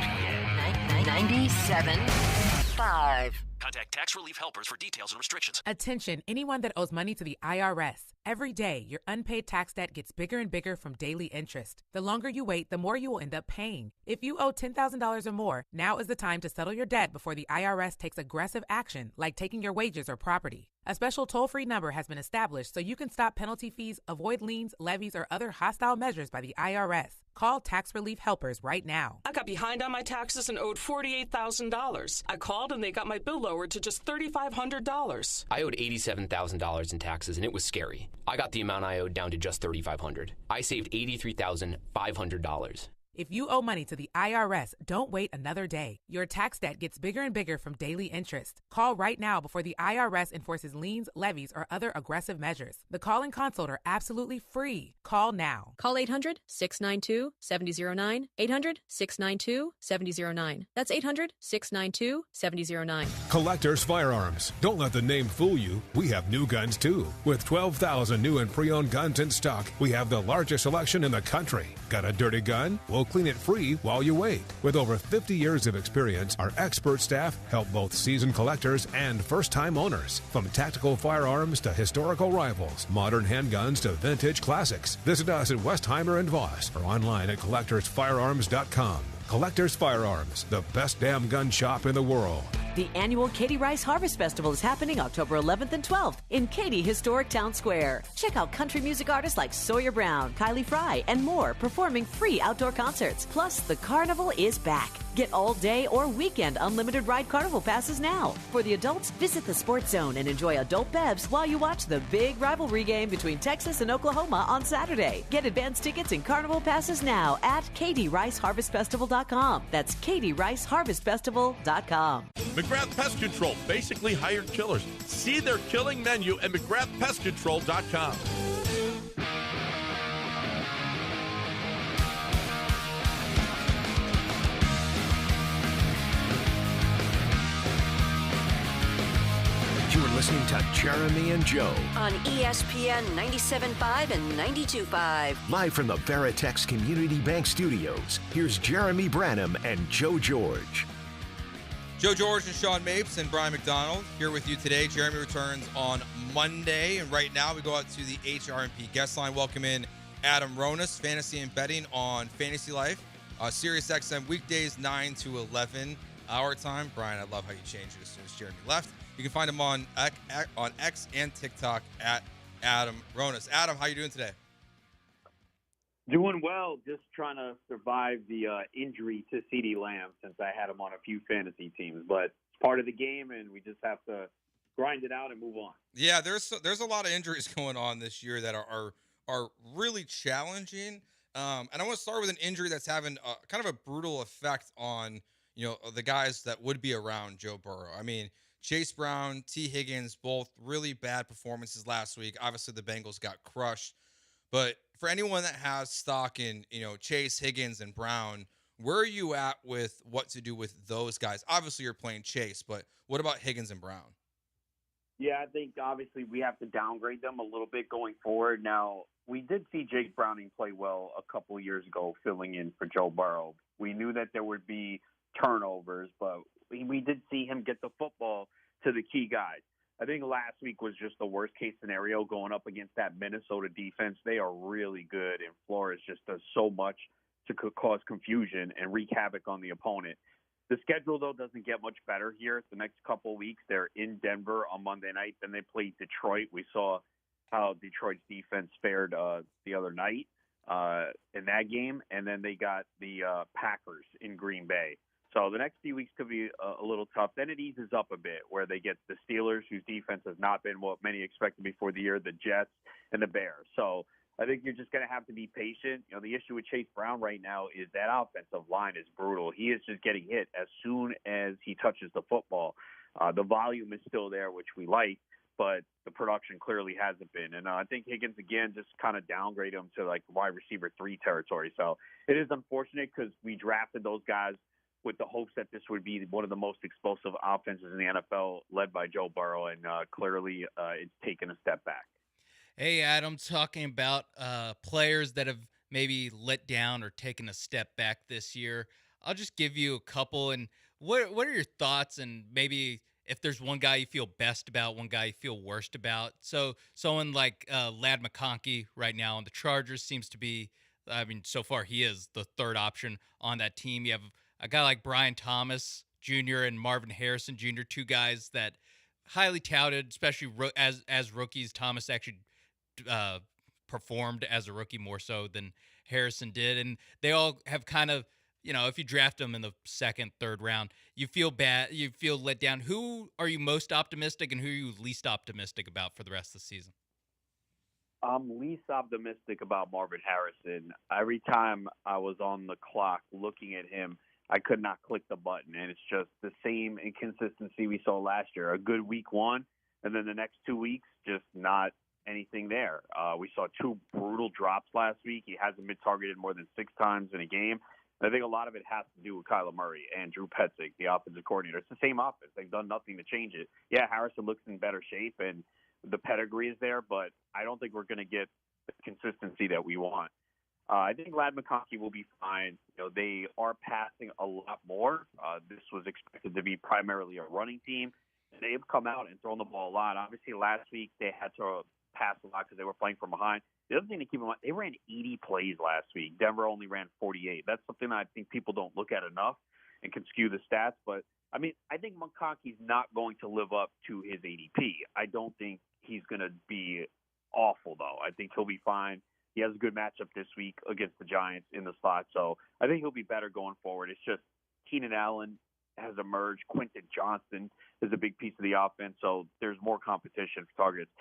97.5. Contact Tax Relief Helpers for details and restrictions. Attention, anyone that owes money to the IRS. Every day, your unpaid tax debt gets bigger and bigger from daily interest. The longer you wait, the more you will end up paying. If you owe $10,000 or more, now is the time to settle your debt before the IRS takes aggressive action, like taking your wages or property. A special toll-free number has been established so you can stop penalty fees, avoid liens, levies, or other hostile measures by the IRS. Call Tax Relief Helpers right now. I got behind on my taxes and owed $48,000. I called and they got my bill lowered to just $3,500. I owed $87,000 in taxes, and it was scary. I got the amount I owed down to just $3,500. I saved $83,500. If you owe money to the IRS, don't wait another day. Your tax debt gets bigger and bigger from daily interest. Call right now before the IRS enforces liens, levies, or other aggressive measures. The call and consult are absolutely free. Call now. Call 800-692-7009. 800-692-7009. That's 800-692-7009. Collectors Firearms. Don't let the name fool you. We have new guns too. With 12,000 new and pre-owned guns in stock, we have the largest selection in the country. Got a dirty gun? We'll clean it free while you wait. With over 50 years of experience, our expert staff help both seasoned collectors and first-time owners. From tactical firearms to historical rifles, modern handguns to vintage classics. Visit us at Westheimer and Voss or online at collectorsfirearms.com. Collectors Firearms, the best damn gun shop in the world. The annual Katy Rice Harvest Festival is happening October 11th and 12th in Katy Historic Town Square. Check out country music artists like Sawyer Brown, Kylie Fry, and more performing free outdoor concerts. Plus, the carnival is back. Get all day or weekend unlimited ride carnival passes now. For the adults, visit the Sports Zone and enjoy adult bevs while you watch the big rivalry game between Texas and Oklahoma on Saturday. Get advance tickets and carnival passes now at KatyRiceHarvestFestival.com. That's KatyRiceHarvestFestival.com. McGrath Pest Control, basically hired killers. See their killing menu at McGrathPestControl.com. You're listening to Jeremy and Joe On ESPN 97.5 and 92.5. live from the Veritex Community Bank Studios. Here's Jeremy Branham and Joe George. Joe George and Sean Mapes and Brian McDonald here with you today. Jeremy returns on Monday, and right now we go out to the HRMP guest line. Welcome in Adam Ronas, fantasy and betting on Fantasy Life, Sirius XM weekdays 9 to 11 our time. Brian, I love how you changed it as soon as Jeremy left. You can find him on X and TikTok at Adam Ronas. Adam, how you doing today? Doing well, just trying to survive the injury to CeeDee Lamb since I had him on a few fantasy teams. But it's part of the game, and we just have to grind it out and move on. Yeah, there's a lot of injuries going on this year that are really challenging. And I want to start with an injury that's having kind of a brutal effect on the guys that would be around Joe Burrow. I mean, Chase Brown, T. Higgins, both really bad performances last week. Obviously, the Bengals got crushed. But for anyone that has stock in, Chase, Higgins, and Brown, where are you at with what to do with those guys? Obviously, you're playing Chase, but what about Higgins and Brown? Yeah, I think obviously we have to downgrade them a little bit going forward. Now, we did see Jake Browning play well a couple of years ago filling in for Joe Burrow. We knew that there would be turnovers, but we did see him get the football to the key guys. I think last week was just the worst case scenario going up against that Minnesota defense. They are really good, and Flores just does so much to cause confusion and wreak havoc on the opponent. The schedule, though, doesn't get much better here. The next couple of weeks, they're in Denver on Monday night. Then they play Detroit. We saw how Detroit's defense fared the other night in that game. And then they got the Packers in Green Bay. So the next few weeks could be a little tough. Then it eases up a bit where they get the Steelers, whose defense has not been what many expected before the year, the Jets, and the Bears. So I think you're just going to have to be patient. The issue with Chase Brown right now is that offensive line is brutal. He is just getting hit as soon as he touches the football. The volume is still there, which we like, but the production clearly hasn't been. And I think Higgins, again, just kind of downgrade him to like wide receiver 3 territory. So it is unfortunate because we drafted those guys with the hopes that this would be one of the most explosive offenses in the NFL led by Joe Burrow, and clearly it's taken a step back. Hey, Adam, talking about players that have maybe let down or taken a step back this year? I'll just give you a couple. And what are your thoughts? And maybe if there's one guy you feel best about, one guy you feel worst about. So someone like Ladd McConkey right now on the Chargers seems to be, I mean, so far he is the third option on that team. You have a guy like Brian Thomas Jr. and Marvin Harrison Jr., two guys that highly touted, especially as rookies. Thomas actually performed as a rookie more so than Harrison did. And they all have kind of, if you draft them in the second, third round, you feel bad, you feel let down. Who are you most optimistic and who are you least optimistic about for the rest of the season? I'm least optimistic about Marvin Harrison. Every time I was on the clock looking at him, I could not click the button, and it's just the same inconsistency we saw last year. A good week one, and then the next 2 weeks, just not anything there. We saw two brutal drops last week. He hasn't been targeted more than 6 times in a game. I think a lot of it has to do with Kyler Murray and Drew Petzing, the offensive coordinator. It's the same offense. They've done nothing to change it. Yeah, Harrison looks in better shape, and the pedigree is there, but I don't think we're going to get the consistency that we want. I think Ladd McConkey will be fine. They are passing a lot more. This was expected to be primarily a running team. They've come out and thrown the ball a lot. Obviously, last week they had to pass a lot because they were playing from behind. The other thing to keep in mind, they ran 80 plays last week. Denver only ran 48. That's something that I think people don't look at enough and can skew the stats. But, I think McConkey's not going to live up to his ADP. I don't think he's going to be awful, though. I think he'll be fine. He has a good matchup this week against the Giants in the slot. So I think he'll be better going forward. It's just Keenan Allen has emerged. Quentin Johnston is a big piece of the offense. So there's more competition for targets.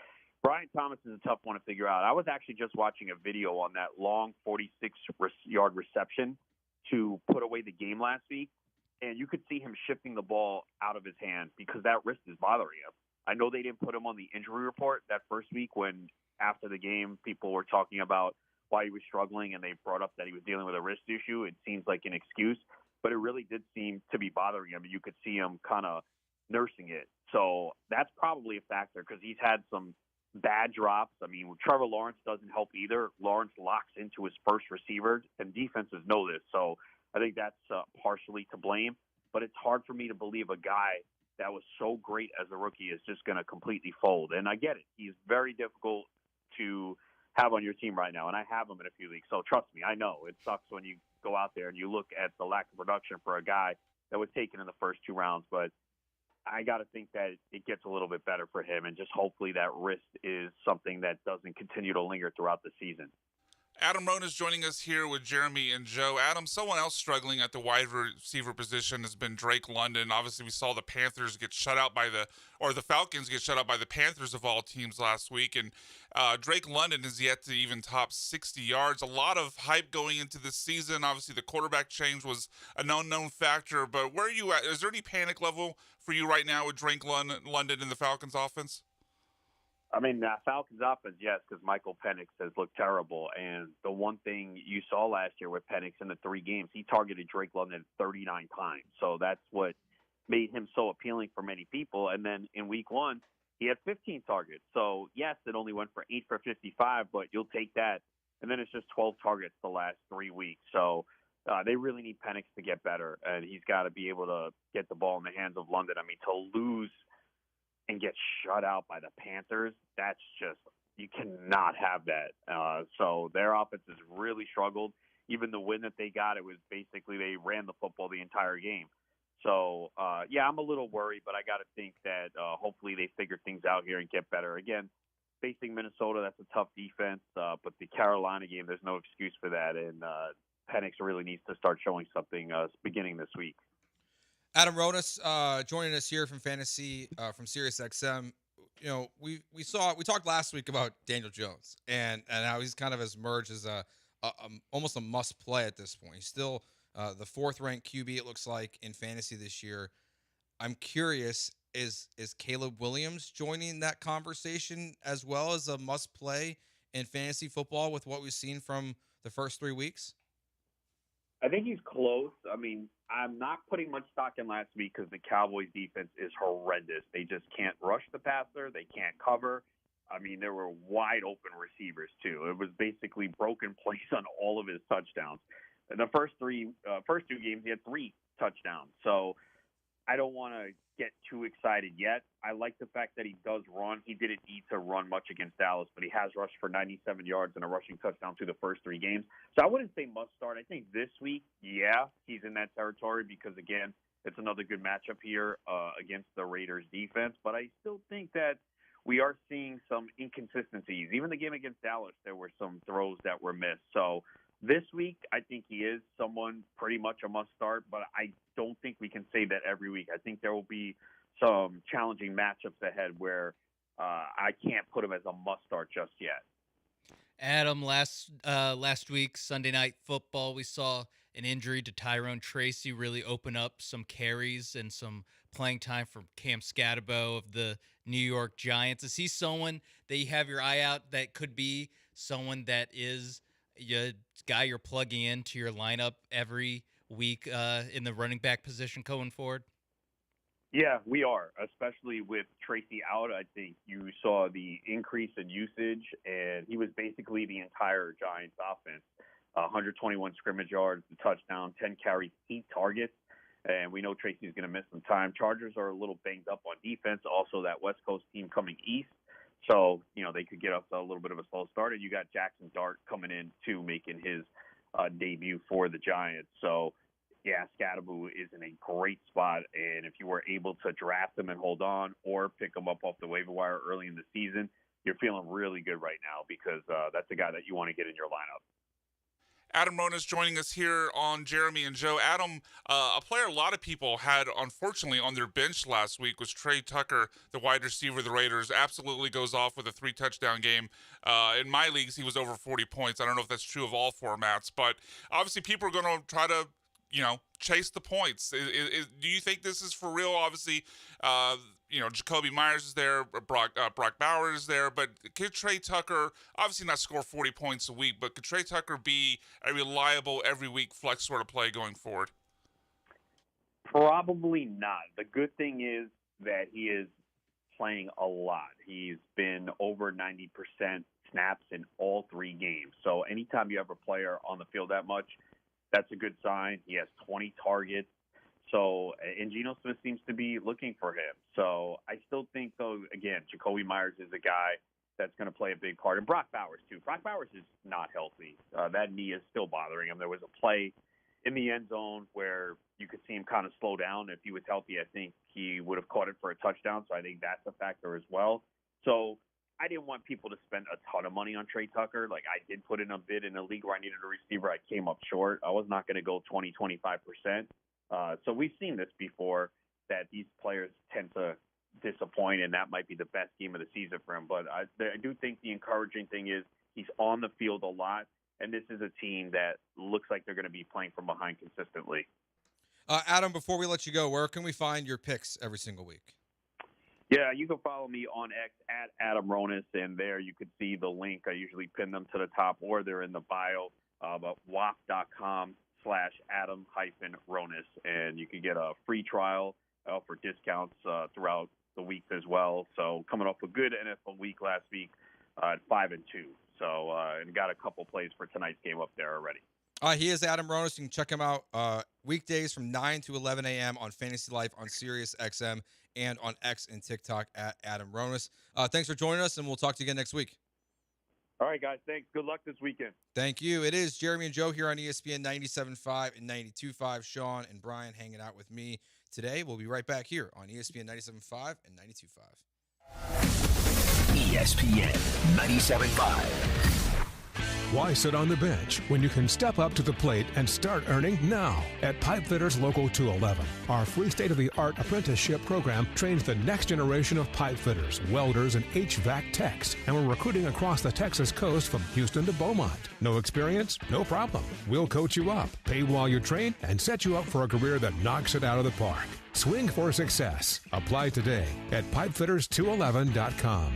Brian Thomas is a tough one to figure out. I was actually just watching a video on that long 46-yard reception to put away the game last week, and you could see him shifting the ball out of his hand because that wrist is bothering him. I know they didn't put him on the injury report that first week when after the game people were talking about why he was struggling and they brought up that he was dealing with a wrist issue. It seems like an excuse, but it really did seem to be bothering him. You could see him kind of nursing it. So that's probably a factor because he's had some bad drops. Trevor Lawrence doesn't help either. Lawrence locks into his first receiver, and defenses know this. So I think that's partially to blame. But it's hard for me to believe a guy that was so great as a rookie is just going to completely fold. And I get it. He's very difficult to have on your team right now, and I have him in a few leagues. So trust me, I know it sucks when you go out there and you look at the lack of production for a guy that was taken in the first 2 rounds. But I got to think that it gets a little bit better for him, and just hopefully that wrist is something that doesn't continue to linger throughout the season. Adam Rohn is joining us here with Jeremy and Joe. Adam, someone else struggling at the wide receiver position has been Drake London. Obviously, we saw the Falcons get shut out by the Panthers of all teams last week. And Drake London is yet to even top 60 yards. A lot of hype going into this season. Obviously, the quarterback change was an unknown factor. But where are you at? Is there any panic level for you right now with Drake London in the Falcons offense? Falcons offense, yes, because Michael Penix has looked terrible. And the one thing you saw last year with Penix in the 3 games, he targeted Drake London 39 times. So that's what made him so appealing for many people. And then in week 1, he had 15 targets. So, yes, it only went for 8 for 55, but you'll take that. And then it's just 12 targets the last 3 weeks. So they really need Penix to get better. And he's got to be able to get the ball in the hands of London. To lose and get shut out by the Panthers, that's just, you cannot have that. So their offense has really struggled. Even the win that they got, it was basically they ran the football the entire game. So, I'm a little worried, but I got to think that hopefully they figure things out here and get better. Again, facing Minnesota, that's a tough defense, but the Carolina game, there's no excuse for that, and Penix really needs to start showing something beginning this week. Adam Rodas joining us here from Fantasy from SiriusXM. We talked last week about Daniel Jones and how he's kind of has emerged as a almost a must play at this point. He's still the 4th ranked QB, it looks like, in fantasy this year. I'm curious, is Caleb Williams joining that conversation as well as a must play in fantasy football with what we've seen from the first 3 weeks? I think he's close. I'm not putting much stock in last week because the Cowboys defense is horrendous. They just can't rush the passer. They can't cover. I mean, there were wide open receivers too. It was basically broken plays on all of his touchdowns. In the first two games, he had 3 touchdowns. So I don't want to get too excited yet. I like the fact that he does run. He didn't need to run much against Dallas, but he has rushed for 97 yards and a rushing touchdown through the first 3 games. So I wouldn't say must start. I think this week, yeah, he's in that territory because, again, it's another good matchup here against the Raiders defense. But I still think that we are seeing some inconsistencies. Even the game against Dallas, there were some throws that were missed. So this week, I think he is someone pretty much a must start, but I don't think we can say that every week. I think there will be some challenging matchups ahead where I can't put him as a must start just yet. Adam, last week, Sunday Night Football, we saw an injury to Tyrone Tracy really open up some carries and some playing time for Cam Scatterbo of the New York Giants. Is he someone that you have your eye out that could be someone that is a guy you're plugging into your lineup every week in the running back position going forward? Yeah, we are, especially with Tracy out. I think you saw the increase in usage, and he was basically the entire Giants offense. 121 scrimmage yards, a touchdown, 10 carries, 8 targets, and we know Tracy's going to miss some time. Chargers are a little banged up on defense. Also, that West Coast team coming east, so they could get up to a little bit of a slow start. And you got Jackson Dart coming in too, making his debut for the Giants. So yeah, Scatterbo is in a great spot, and if you were able to draft him and hold on or pick him up off the waiver wire early in the season, you're feeling really good right now because that's a guy that you want to get in your lineup. Adam Ronas joining us here on Jeremy and Joe. Adam, a player a lot of people had, unfortunately, on their bench last week was Trey Tucker, the wide receiver of the Raiders. Absolutely goes off with a 3-touchdown game. In my leagues, he was over 40 points. I don't know if that's true of all formats, but obviously people are going to try to chase the points. Do you think this is for real? Obviously, Jacoby Myers is there, Brock Bowers is there, but could Trey Tucker obviously not score 40 points a week, but could Trey Tucker be a reliable every week flex sort of play going forward? Probably not. The good thing is that he is playing a lot. He's been over 90% snaps in all 3 games. So anytime you have a player on the field that much, that's a good sign. He has 20 targets. So, and Geno Smith seems to be looking for him. So I still think, though, again, Jacoby Myers is a guy that's going to play a big part. And Brock Bowers, too. Brock Bowers is not healthy. That knee is still bothering him. There was a play in the end zone where you could see him kind of slow down. If he was healthy, I think he would have caught it for a touchdown. So I think that's a factor as well. So I didn't want people to spend a ton of money on Trey Tucker. Like, I did put in a bid in a league where I needed a receiver. I came up short. I was not going to go 20, 25%. So we've seen this before, that these players tend to disappoint, and that might be the best game of the season for him. But I do think the encouraging thing is he's on the field a lot, and this is a team that looks like they're going to be playing from behind consistently. Adam, before we let you go, where can we find your picks every single week? Yeah, you can follow me on X at Adam Ronas, and there you can see the link. I usually pin them to the top, or they're in the bio, but wap.com/Adam-Ronas, and you can get a free trial for discounts throughout the weeks as well. So coming off a good NFL week last week at 5-2. So and got a couple plays for tonight's game up there already. He is Adam Ronas. You can check him out weekdays from 9 to 11 a.m. on Fantasy Life on Sirius XM and on X and TikTok at Adam Ronas. Thanks for joining us, and we'll talk to you again next week. All right, guys. Thanks. Good luck this weekend. Thank you. It is Jeremy and Joe here on ESPN 97.5 and 92.5. Sean and Brian hanging out with me today. We'll be right back here on ESPN 97.5 and 92.5. ESPN 97.5. Why sit on the bench when you can step up to the plate and start earning now? At Pipefitters Local 211, our free state-of-the-art apprenticeship program trains the next generation of pipe fitters, welders, and HVAC techs, and we're recruiting across the Texas coast from Houston to Beaumont. No experience? No problem. We'll coach you up, pay while you train, and set you up for a career that knocks it out of the park. Swing for success. Apply today at pipefitters211.com.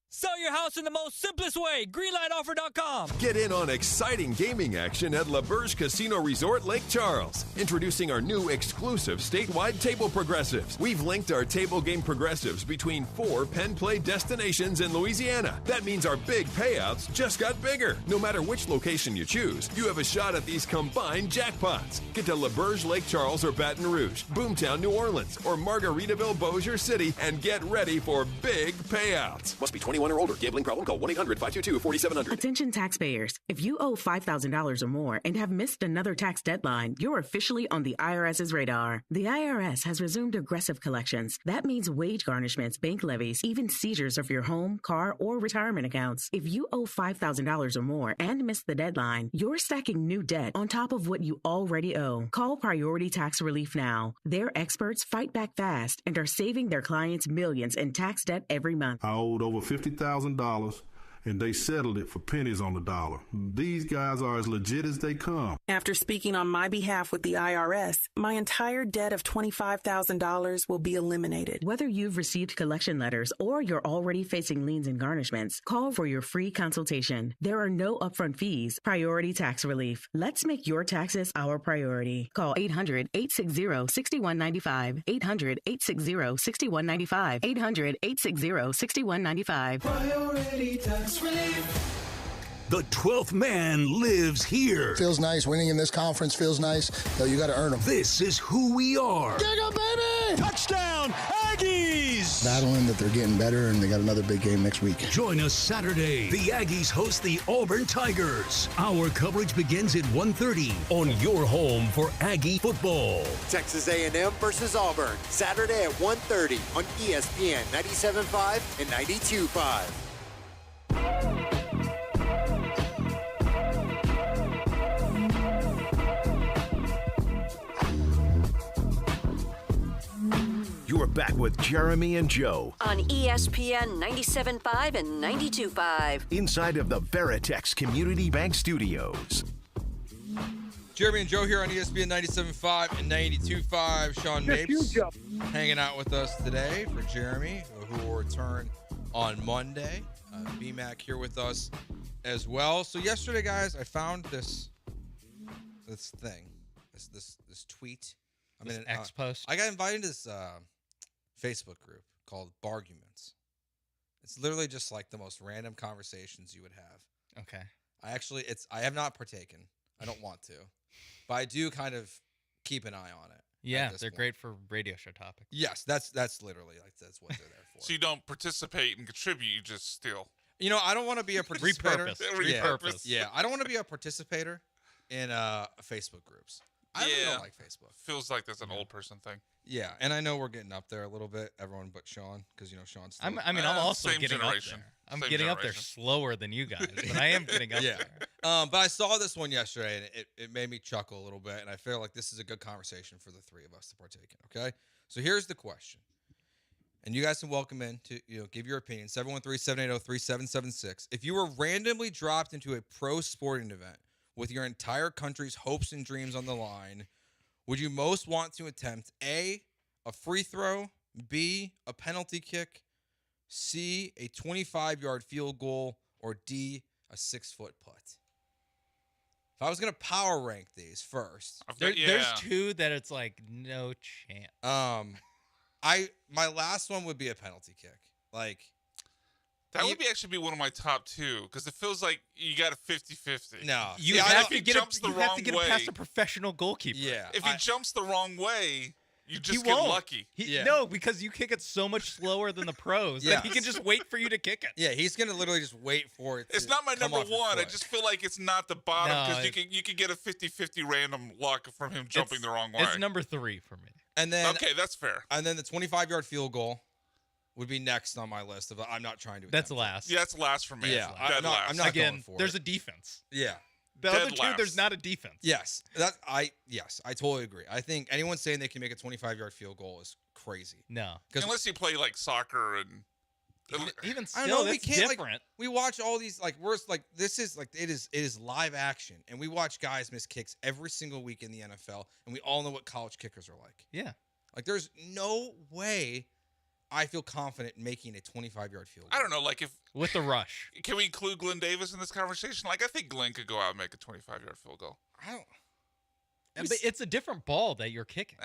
So your house in the most simplest way. Greenlightoffer.com. Get in on exciting gaming action at LaBerge Casino Resort Lake Charles. Introducing our new exclusive statewide table progressives. We've linked our table game progressives between 4 Penn Play destinations in Louisiana. That means our big payouts just got bigger. No matter which location you choose, you have a shot at these combined jackpots. Get to LaBerge Lake Charles or Baton Rouge, Boomtown, New Orleans, or Margaritaville, Bossier City, and get ready for big payouts. Must be 21 or older. Gambling problem? Call 1-800-522-4700. Attention taxpayers. If you owe $5,000 or more and have missed another tax deadline, you're officially on the IRS's radar. The IRS has resumed aggressive collections. That means wage garnishments, bank levies, even seizures of your home, car, or retirement accounts. If you owe $5,000 or more and missed the deadline, you're stacking new debt on top of what you already owe. Call Priority Tax Relief now. Their experts fight back fast and are saving their clients millions in tax debt every month. I owed over $50,000, and they settled it for pennies on the dollar. These guys are as legit as they come. After speaking on my behalf with the IRS, my entire debt of $25,000 will be eliminated. Whether you've received collection letters or you're already facing liens and garnishments, call for your free consultation. There are no upfront fees. Priority Tax Relief. Let's make your taxes our priority. Call 800-860-6195. 800-860-6195. 800-860-6195. Priority Tax Relief. The 12th man lives here. Feels nice. Winning in this conference feels nice. Though you got to earn them. This is who we are. Giggle, baby! Touchdown, Aggies! Battling that they're getting better, and they got another big game next week. Join us Saturday. The Aggies host the Auburn Tigers. Our coverage begins at 1:30 on your home for Aggie football. Texas A&M versus Auburn, Saturday at 1:30 on ESPN 97.5 and 92.5. You're back with Jeremy and Joe on ESPN 97.5 and 92.5. inside of the Veritex Community Bank Studios. Jeremy and Joe here on ESPN 97.5 and 92.5. Sean Mapes hanging out with us today for Jeremy, who will return on Monday. B-Mac here with us as well. So yesterday, guys, I found this thing, this tweet. This X post. I got invited to this Facebook group called Barguments. It's literally just like the most random conversations you would have. Okay. I have not partaken. I don't want to, but I do kind of keep an eye on it. Yeah, they're great for radio show topics. Yes, that's literally that's what they're there for. So you don't participate and contribute; you just steal. You know, I don't want to be a participator. Repurpose. Yeah, I don't want to be a participator in Facebook groups. I really don't like Facebook. Feels like that's an old person thing. Yeah, and I know we're getting up there a little bit, everyone but Sean, because Sean's still... I'm also same getting generation. up there. I'm getting up there slower than you guys, but I am getting up there. But I saw this one yesterday, and it made me chuckle a little bit, and I feel like this is a good conversation for the three of us to partake in, okay? So here's the question, and you guys can welcome in to give your opinion, 713-780-3776. If you were randomly dropped into a pro sporting event with your entire country's hopes and dreams on the line, would you most want to attempt A, a free throw, B, a penalty kick, C, a 25-yard field goal, or D, a 6-foot putt? If I was going to power rank these first. There's two that it's like no chance. My last one would be a penalty kick. Like, that would actually be one of my top two, because it feels like you got a 50-50. No. You have to get it past a professional goalkeeper. Yeah. If he jumps the wrong way, you just he get won't. lucky. No, because you kick it so much slower than the pros that he can just wait for you to kick it. Yeah, he's going to literally just wait for it to It's not my come number off your one. I foot. just feel like it's not the bottom, because No, you can get a 50-50 random luck from him jumping the wrong way. It's number 3 for me. And then okay, that's fair. And then the 25-yard field goal would be next on my list of I'm not trying to. That's last. Yeah, that's last for me. Yeah, Dead last. I'm not Again, going for there's it. a defense. Yeah. The Dead other two, last. there's not a defense. Yes, I totally agree. I think anyone saying they can make a 25-yard field goal is crazy. No, unless you play like soccer and even I still, don't know, we that's can't different. like we watch all these this is like it is live action, and we watch guys miss kicks every single week in the NFL, and we all know what college kickers are like. Yeah, like there's no way I feel confident making a 25-yard field goal. I don't know, like if with the rush. Can we include Glenn Davis in this conversation? Like I think Glenn could go out and make a 25-yard field goal. I don't. But it's a different ball that you're kicking.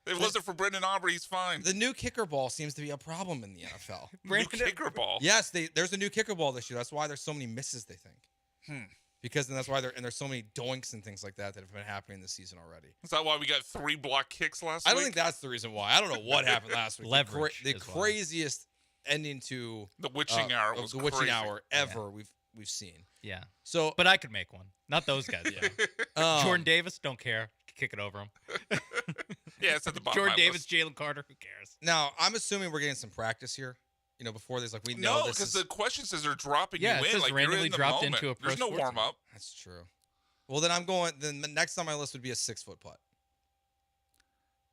If it wasn't for Brendan Aubrey, he's fine. The new kicker ball seems to be a problem in the NFL. New kicker ball. Yes, there's a new kicker ball this year. That's why there's so many misses, they think. Because then that's why there's so many doinks and things like that have been happening this season already. Is that why we got 3 block kicks last I week? don't think that's the reason why. I don't know what happened last week. Leverage The craziest ending to the witching hour was the witching crazy. hour ever we've seen. Yeah. So, but I could make one. Not those guys. Jordan Davis, don't care. Kick it over him. Yeah, it's at the bottom. Jordan of my Davis, list. Jalen Carter, who cares? Now, I'm assuming we're getting some practice here. Before this, like we know No, this because is... the question says they're dropping Yeah, you it in. says Like randomly you're in the dropped moment. into a pro There's no sports warm up. That's true. Well, then I'm going. Then the next on my list would be a 6-foot putt.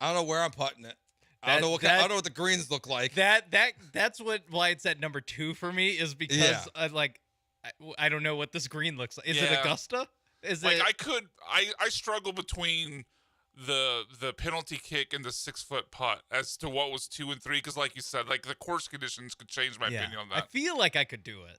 I don't know where I'm putting it. I don't know what the greens look like. That's why it's at number 2 for me is because I don't know what this green looks like. Is it Augusta? Is like it? I struggle between the penalty kick and the 6-foot putt as to what was 2 and 3 because, like you said, like the course conditions could change my opinion on that. I feel like I could do it.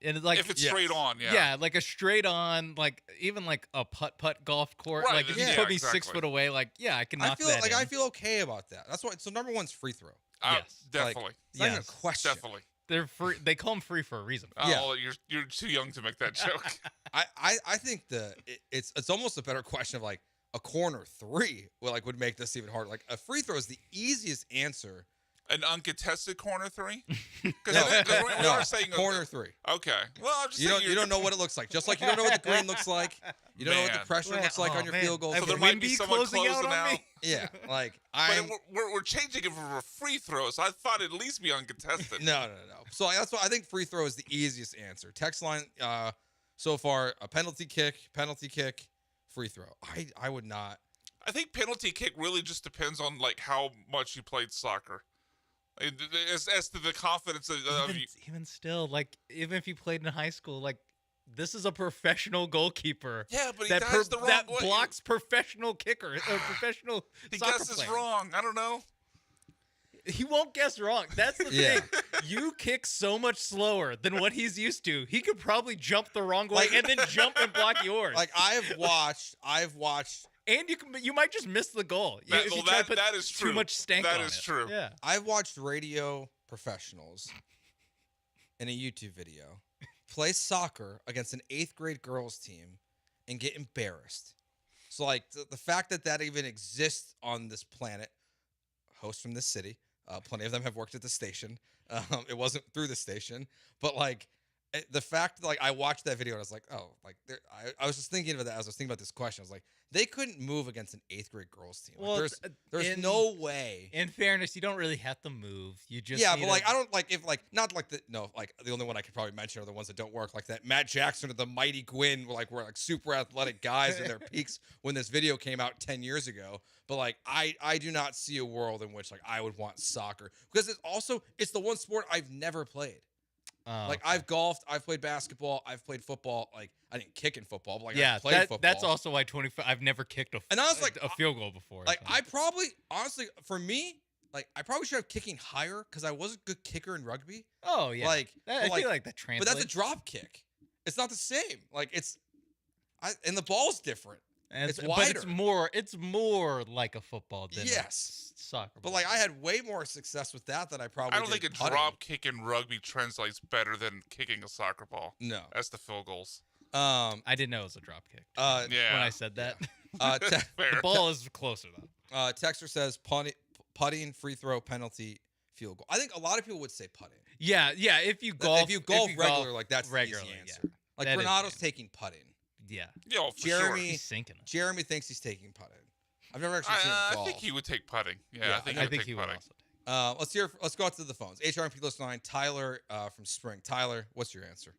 And like if it's straight on, yeah, like a straight on, like even like a putt golf court. Right, like if you put me 6 foot away, like I can knock that in. I feel okay about that. That's why. So number 1's free throw. Yes, definitely. It's not even a question. Definitely. They're free. They call them free for a reason. Oh, you're too young to make that joke. I think it's almost a better question of like a corner 3 would make this even harder. Like a free throw is the easiest answer. An uncontested corner 3? No, we are saying corner 3. Okay. Well, I'm just you don't know what it looks like. Just like you don't know what the green looks like. You don't know what the pressure looks like on your field goal. So there might be someone closing out. Yeah, like we're changing it from a free throw, so I thought it'd at least be uncontested. No. So that's why I think free throw is the easiest answer. Text line so far a penalty kick, free throw. I would not. I think penalty kick really just depends on like how much you played soccer. As to the confidence of you. Even still, like even if you played in high school, like this is a professional goalkeeper. Yeah, but he dies the wrong way. That blocks professional kickers or professional He soccer guesses players. wrong. I don't know. He won't guess wrong. That's the thing. You kick so much slower than what he's used to. He could probably jump the wrong way and then jump and block yours. Like I've watched. And you might just miss the goal. That is true. Too much stank That on is it. true. Yeah. I've watched radio professionals in a YouTube video play soccer against an 8th grade girls team and get embarrassed. So like the fact that even exists on this planet, hosts from this city, plenty of them have worked at the station. It wasn't through the station, but like the fact that like I watched that video and I was like, oh, like I was just thinking about that as I was thinking about this question. I was like, they couldn't move against an 8th grade girls team. Like, Well, there's no way. In fairness, you don't really have to move. You just But like I don't like if like not like the only one I could probably mention are the ones that don't work, like that Matt Jackson or the Mighty Gwynn were like super athletic guys in their peaks when this video came out 10 years ago. But like I do not see a world in which like I would want soccer because it's the one sport I've never played. Like I've golfed, I've played basketball, I've played football. Like I didn't kick in football, but like I played football. That's also why 25. I've never kicked a field goal before. Like I probably honestly for me, like I probably should have kicking higher because I was a good kicker in rugby. Oh yeah, like I feel like that translates. But that's a drop kick. It's not the same. Like and the ball's different. And it's wider. But it's more like a football than soccer. But like I had way more success with that than I probably. I don't did think a putting. drop kick in rugby translates better than kicking a soccer ball. No, that's the field goals. I didn't know it was a drop kick. Yeah, when I said that. Fair. The ball is closer though. Texter says putting, free throw, penalty, field goal. I think a lot of people would say putting. Yeah. If you golf, regular, like that's regularly, the easy answer. yeah. Like That is Renado's the taking putting. Yeah. Yeah, for Jeremy, sure. He's sinking it. Jeremy thinks he's taking putting. I've never actually seen I golf. think he would take putting. Yeah, I think he would take putting. Let's go out to the phones. HRMP list 9. Tyler from Spring. Tyler, what's your answer?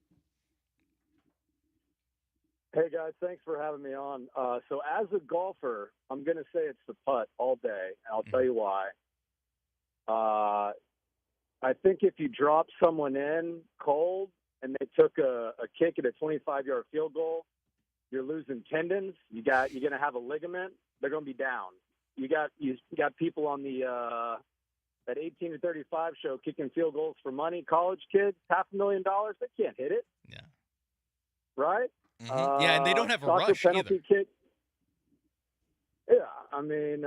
Hey guys, thanks for having me on. So as a golfer, I'm going to say it's the putt all day. I'll tell you why. I think if you drop someone in cold and they took a kick at a 25-yard field goal, you're losing tendons. You're going to have a ligament. They're going to be down. You got people on the that 18 to 35 show kicking field goals for money. College kids, $500,000, they can't hit it. Yeah. Right? Yeah, and they don't have a rush penalty either. Kick. Yeah, I mean,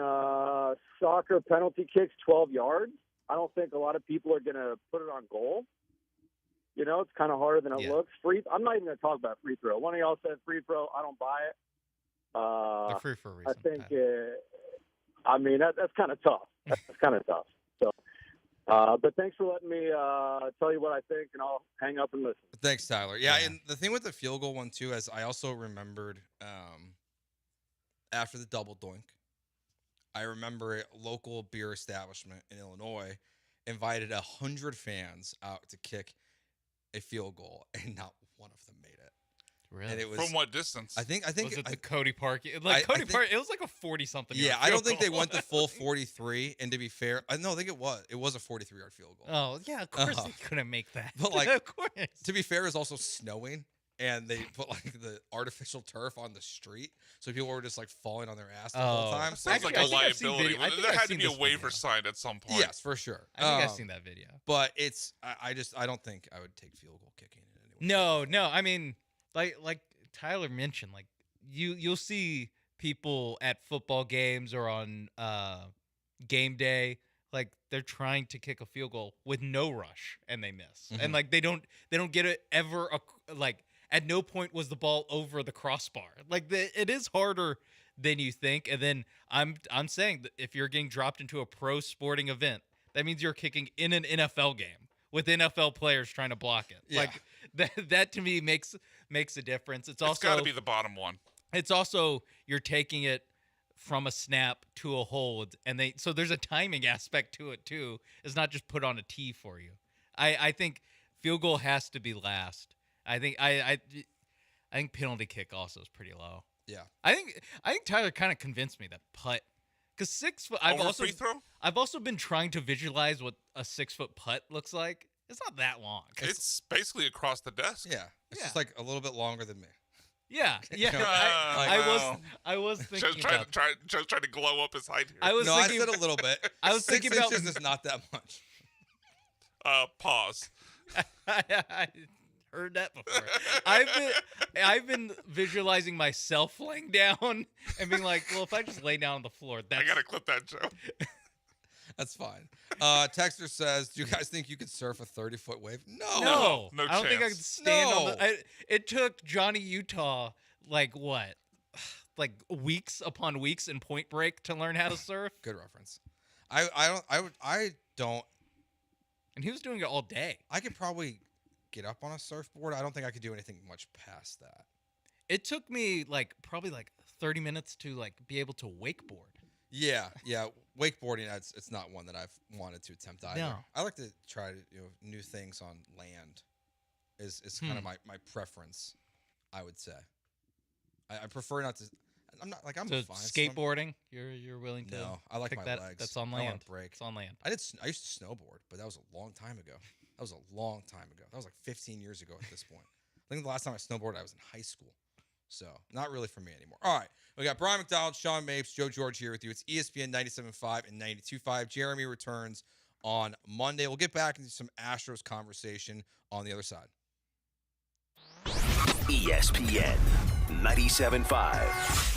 soccer penalty kicks 12 yards. I don't think a lot of people are going to put it on goal. You know, it's kind of harder than it looks. I'm not even going to talk about free throw. One of y'all said free throw. I don't buy it. They're free for a reason. I think, I mean, that's kind of tough. That's kind of tough. So, but thanks for letting me tell you what I think, and I'll hang up and listen. Thanks, Tyler. Yeah, and the thing with the field goal one, too, is I also remembered after the double doink, I remember a local beer establishment in Illinois invited 100 fans out to kick a field goal, and not one of them made it. Really? And it was, from what distance? I think was it the Cody Park? Park, it was like a 40-something. Yeah, I don't think they went the full 43. And to be fair, I think it was a 43-yard field goal. Oh yeah, of course they couldn't make that. But like, of course. To be fair, it was also snowing, and they put like the artificial turf on the street, so people were just like falling on their ass the whole time. Sounds like a liability. There had to be a waiver signed at some point. Yes, for sure. I think I've seen that video. But it's I don't think I would take field goal kicking in any way. No. I mean, like Tyler mentioned, like you'll see people at football games or on game day, like they're trying to kick a field goal with no rush and they miss, and like they don't get it ever. Like at no point was the ball over the crossbar. Like it is harder than you think. And then I'm saying that if you're getting dropped into a pro sporting event, that means you're kicking in an NFL game with NFL players trying to block it. Yeah. Like that to me makes a difference. It's also got to be the bottom one. It's also you're taking it from a snap to a hold, and so there's a timing aspect to it too. It's not just put on a tee for you. I think field goal has to be last. I think penalty kick also is pretty low. Yeah. I think Tyler kind of convinced me that putt, because 6 foot. Free throw? I've also been trying to visualize what a 6-foot putt looks like. It's not that long. It's basically across the desk. Yeah. It's just like a little bit longer than me. Yeah. I was thinking just trying to glow up his height here. I said a little bit. I was thinking about 6 inches is not that much. Pause. I heard that before. I've been visualizing myself laying down and being like, well, if I just lay down on the floor, I gotta clip that joke. That's fine. Texter says, do you guys think you could surf a 30-foot wave? No chance. I don't think I could stand on it took Johnny Utah like weeks upon weeks in Point Break to learn how to surf. Good reference. I don't. And he was doing it all day. I could probably get up on a surfboard. I don't think I could do anything much past that. It took me probably 30 minutes to be able to wakeboard. Yeah. Wakeboarding, it's not one that I've wanted to attempt either. No. I like to try new things on land. Is kind of my preference, I would say. I prefer not to. I'm not I'm so fine. Skateboarding, you're willing to? No, I like pick my that, legs. That's on I land. want a break. It's on land. I used to snowboard, but that was a long time ago. That was 15 years ago at this point. I think the last time I snowboarded, I was in high school. So, not really for me anymore. All right. We got Brian McDonald, Sean Mapes, Joe George here with you. It's ESPN 97.5 and 92.5. Jeremy returns on Monday. We'll get back into some Astros conversation on the other side. ESPN 97.5.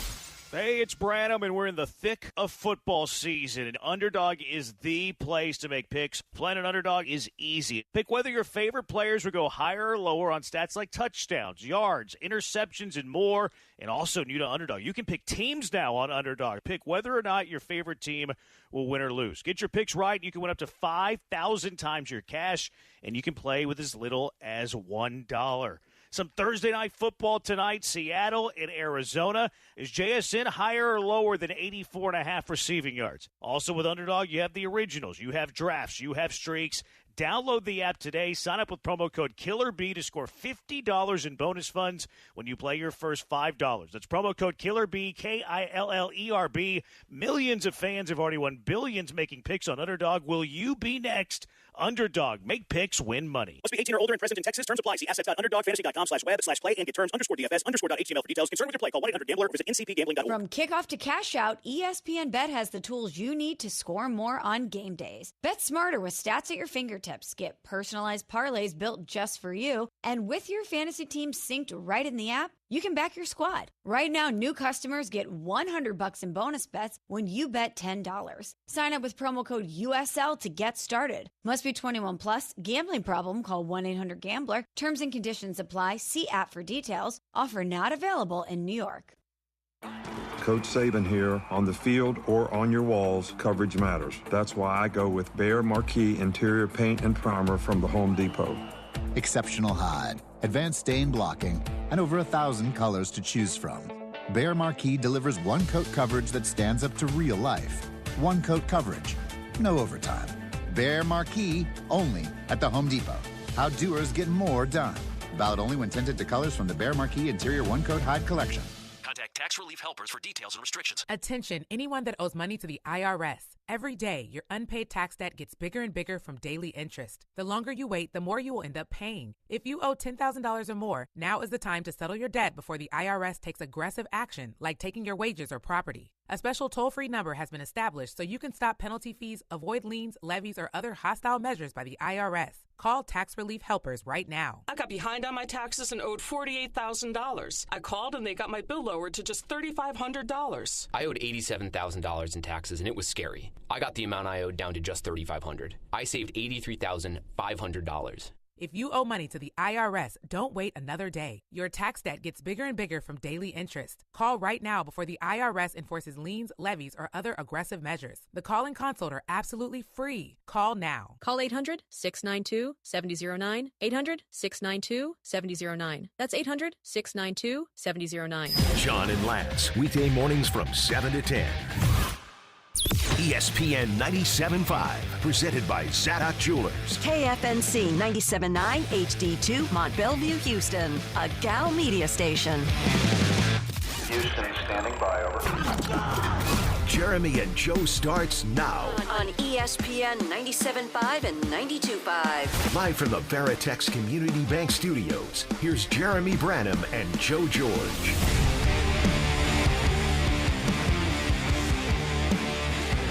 Hey, it's Branham, and we're in the thick of football season, and Underdog is the place to make picks. Playing an Underdog is easy. Pick whether your favorite players will go higher or lower on stats like touchdowns, yards, interceptions, and more, and also new to Underdog. You can pick teams now on Underdog. Pick whether or not your favorite team will win or lose. Get your picks right, and you can win up to 5,000 times your cash, and you can play with as little as $1. Some Thursday night football tonight, Seattle and Arizona. Is JSN higher or lower than 84.5 receiving yards? Also with Underdog, you have the originals, you have drafts, you have streaks. Download the app today. Sign up with promo code KILLERB to score $50 in bonus funds when you play your first $5. That's promo code KILLERB, KILLERB. Millions of fans have already won billions making picks on Underdog. Will you be next? Underdog. Make picks, win money. Must be 18 or older and present in Texas. Terms apply. See assets.underdogfantasy.com/web/play and get terms _ds_.html for details. Concerned with your play. Call 1-800-GAMBLER or visit ncpgambling.org. From kickoff to cash out, ESPN Bet has the tools you need to score more on game days. Bet smarter with stats at your fingertips. Get personalized parlays built just for you. And with your fantasy team synced right in the app, you can back your squad. Right now, new customers get $100 in bonus bets when you bet $10. Sign up with promo code USL to get started. Must be 21 plus. Gambling problem? Call 1-800-GAMBLER. Terms and conditions apply. See app for details. Offer not available in New York. Coach Saban here. On the field or on your walls, coverage matters. That's why I go with Behr Marquee Interior Paint and Primer from the Home Depot. Exceptional hide, advanced stain blocking, and over 1,000 colors to choose from. Behr Marquee delivers one-coat coverage that stands up to real life. One-coat coverage, no overtime. Behr Marquee, only at the Home Depot. How doers get more done. Valid only when tinted to colors from the Behr Marquee Interior One-Coat Hide Collection. Contact Tax Relief Helpers for details and restrictions. Attention, anyone that owes money to the IRS. Every day, your unpaid tax debt gets bigger and bigger from daily interest. The longer you wait, the more you will end up paying. If you owe $10,000 or more, now is the time to settle your debt before the IRS takes aggressive action, like taking your wages or property. A special toll-free number has been established so you can stop penalty fees, avoid liens, levies, or other hostile measures by the IRS. Call Tax Relief Helpers right now. I got behind on my taxes and owed $48,000. I called and they got my bill lowered to just $3,500. I owed $87,000 in taxes and it was scary. I got the amount I owed down to just $3,500. I saved $83,500. If you owe money to the IRS, don't wait another day. Your tax debt gets bigger and bigger from daily interest. Call right now before the IRS enforces liens, levies, or other aggressive measures. The call and consult are absolutely free. Call now. Call 800-692-7009. 800-692-7009. That's 800-692-7009. John and Lance, weekday mornings from 7 to 10. ESPN 97.5, presented by Zadok Jewelers. KFNC 97.9 HD2 Mont Bellevue, Houston, a Gal media station. Houston, standing by, over. Jeremy and Joe starts now. On ESPN 97.5 and 92.5. Live from the Veritex Community Bank Studios, here's Jeremy Branham and Joe George.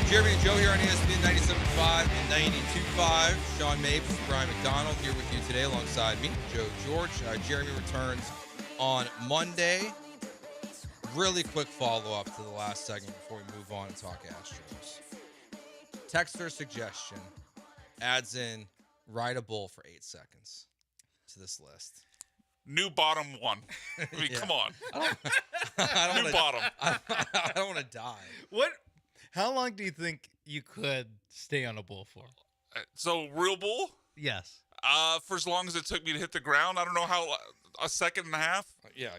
Jeremy and Joe here on ESPN 97.5 and 92.5. Sean Mapes, Brian McDonald here with you today alongside me, Joe George. Jeremy returns on Monday. Really quick follow-up to the last segment before we move on and talk Astros. Texter suggestion adds in ride a bull for 8 seconds to this list. New bottom one. I mean, come on. New bottom. I don't want to die. What? How long do you think you could stay on a bull for? So, real bull? Yes. For as long as it took me to hit the ground. I don't know how, a second and a half? Yeah.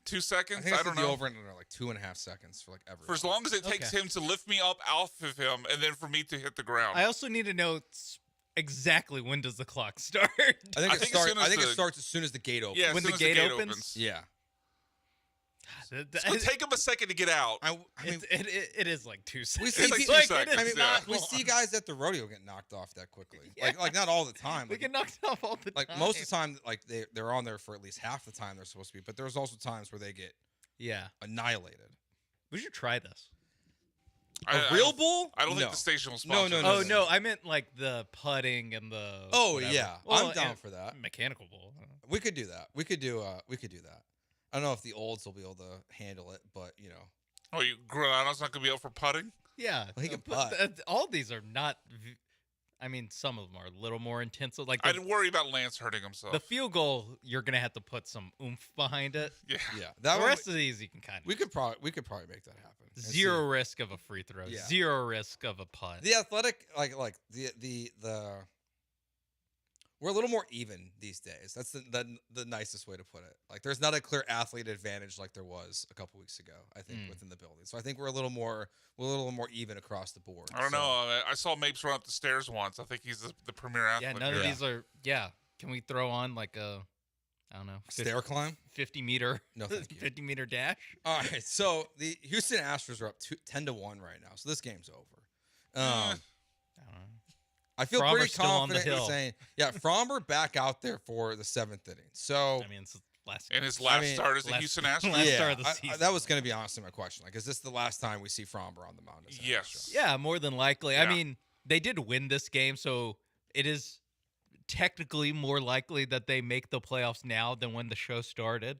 2 seconds? I don't know. The over under like 2.5 seconds for like ever. For as long as it takes him to lift me up off of him and then for me to hit the ground. I also need to know exactly when does the clock start. I think it starts as soon as the gate opens. Yeah, when the gate opens? Yeah. It's going to take him a second to get out. I mean, it is like 2 seconds. We see, it's like 2 seconds. I mean, we see guys at the rodeo get knocked off that quickly. Yeah. Like not all the time. They get knocked off all the time. Like most of the time, like they're on there for at least half the time they're supposed to be. But there's also times where they get annihilated. We should try this. A real bull? I don't think the station will sponsor. No. I meant like the putting and the. Oh whatever. yeah, well, I'm down for that. Mechanical bull. We could do that. We could do that. I don't know if the olds will be able to handle it, but you know. Oh, Granato's not going to be out for putting? Yeah, well, he can putt. All these are not. I mean, some of them are a little more intense. Like I didn't worry about Lance hurting himself. The field goal, you're going to have to put some oomph behind it. Yeah. The rest of these, you can kind of. We could probably make that happen. Zero risk of a free throw. Yeah. Zero risk of a putt. The athletic, like the. We're a little more even these days. That's the nicest way to put it. Like, there's not a clear athlete advantage like there was a couple weeks ago, I think, within the building. So I think we're a little more even across the board. I don't know. I saw Mapes run up the stairs once. I think he's the premier athlete. Yeah, none of these are. Yeah. Can we throw on like a, I don't know, stair climb? 50 meter. No, thank you. 50 meter dash. All right. So the Houston Astros are up 10-1 right now. So this game's over. I don't know. I feel Frommer's pretty still on the confident in hill. saying, yeah, Frommer back out there for the 7th inning. So, I mean, it's And his last start as a Houston Astros? Last start of the I, season. that was going to be honestly my question. Like, is this the last time we see Frommer on the mound? Yes. Yeah, more than likely. Yeah. I mean, they did win this game, so it is technically more likely that they make the playoffs now than when the show started,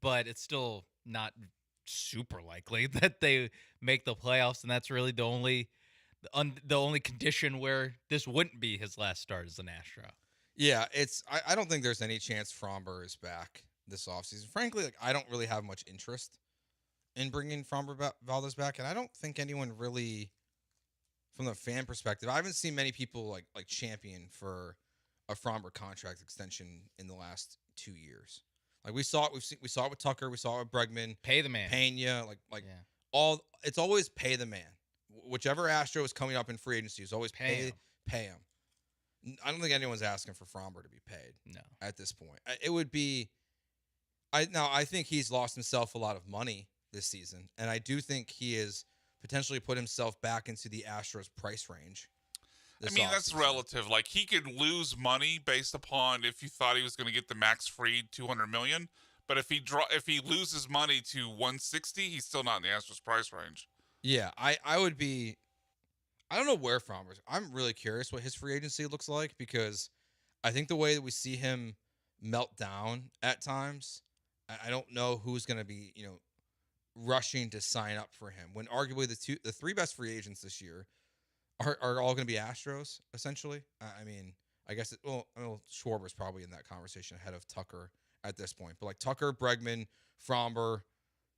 but it's still not super likely that they make the playoffs, and that's really the only condition where this wouldn't be his last start as an Astro. Yeah, I don't think there's any chance Frommer is back this offseason. Frankly, like I don't really have much interest in bringing Frommer Valdez back, and I don't think anyone really, from the fan perspective, I haven't seen many people like champion for a Frommer contract extension in the last 2 years. Like we saw it with Tucker, we saw it with Bregman, Pay the man, Pena, all. It's always pay the man. Whichever Astro is coming up in free agency is always pay him. I don't think anyone's asking for Frommer to be paid. No, at this point, it would be. I think he's lost himself a lot of money this season, and I do think he has potentially put himself back into the Astros price range. I mean, that's relative. Like he could lose money based upon if you thought he was going to get the max free $200 million, but if he loses money to 160, he's still not in the Astros price range. Yeah, I would be. I don't know where Frommer's. I'm really curious what his free agency looks like because I think the way that we see him melt down at times, I don't know who's going to be, rushing to sign up for him when arguably the three best free agents this year are all going to be Astros essentially. I mean, I guess Schwarber's probably in that conversation ahead of Tucker at this point, but like Tucker, Bregman, Frommer,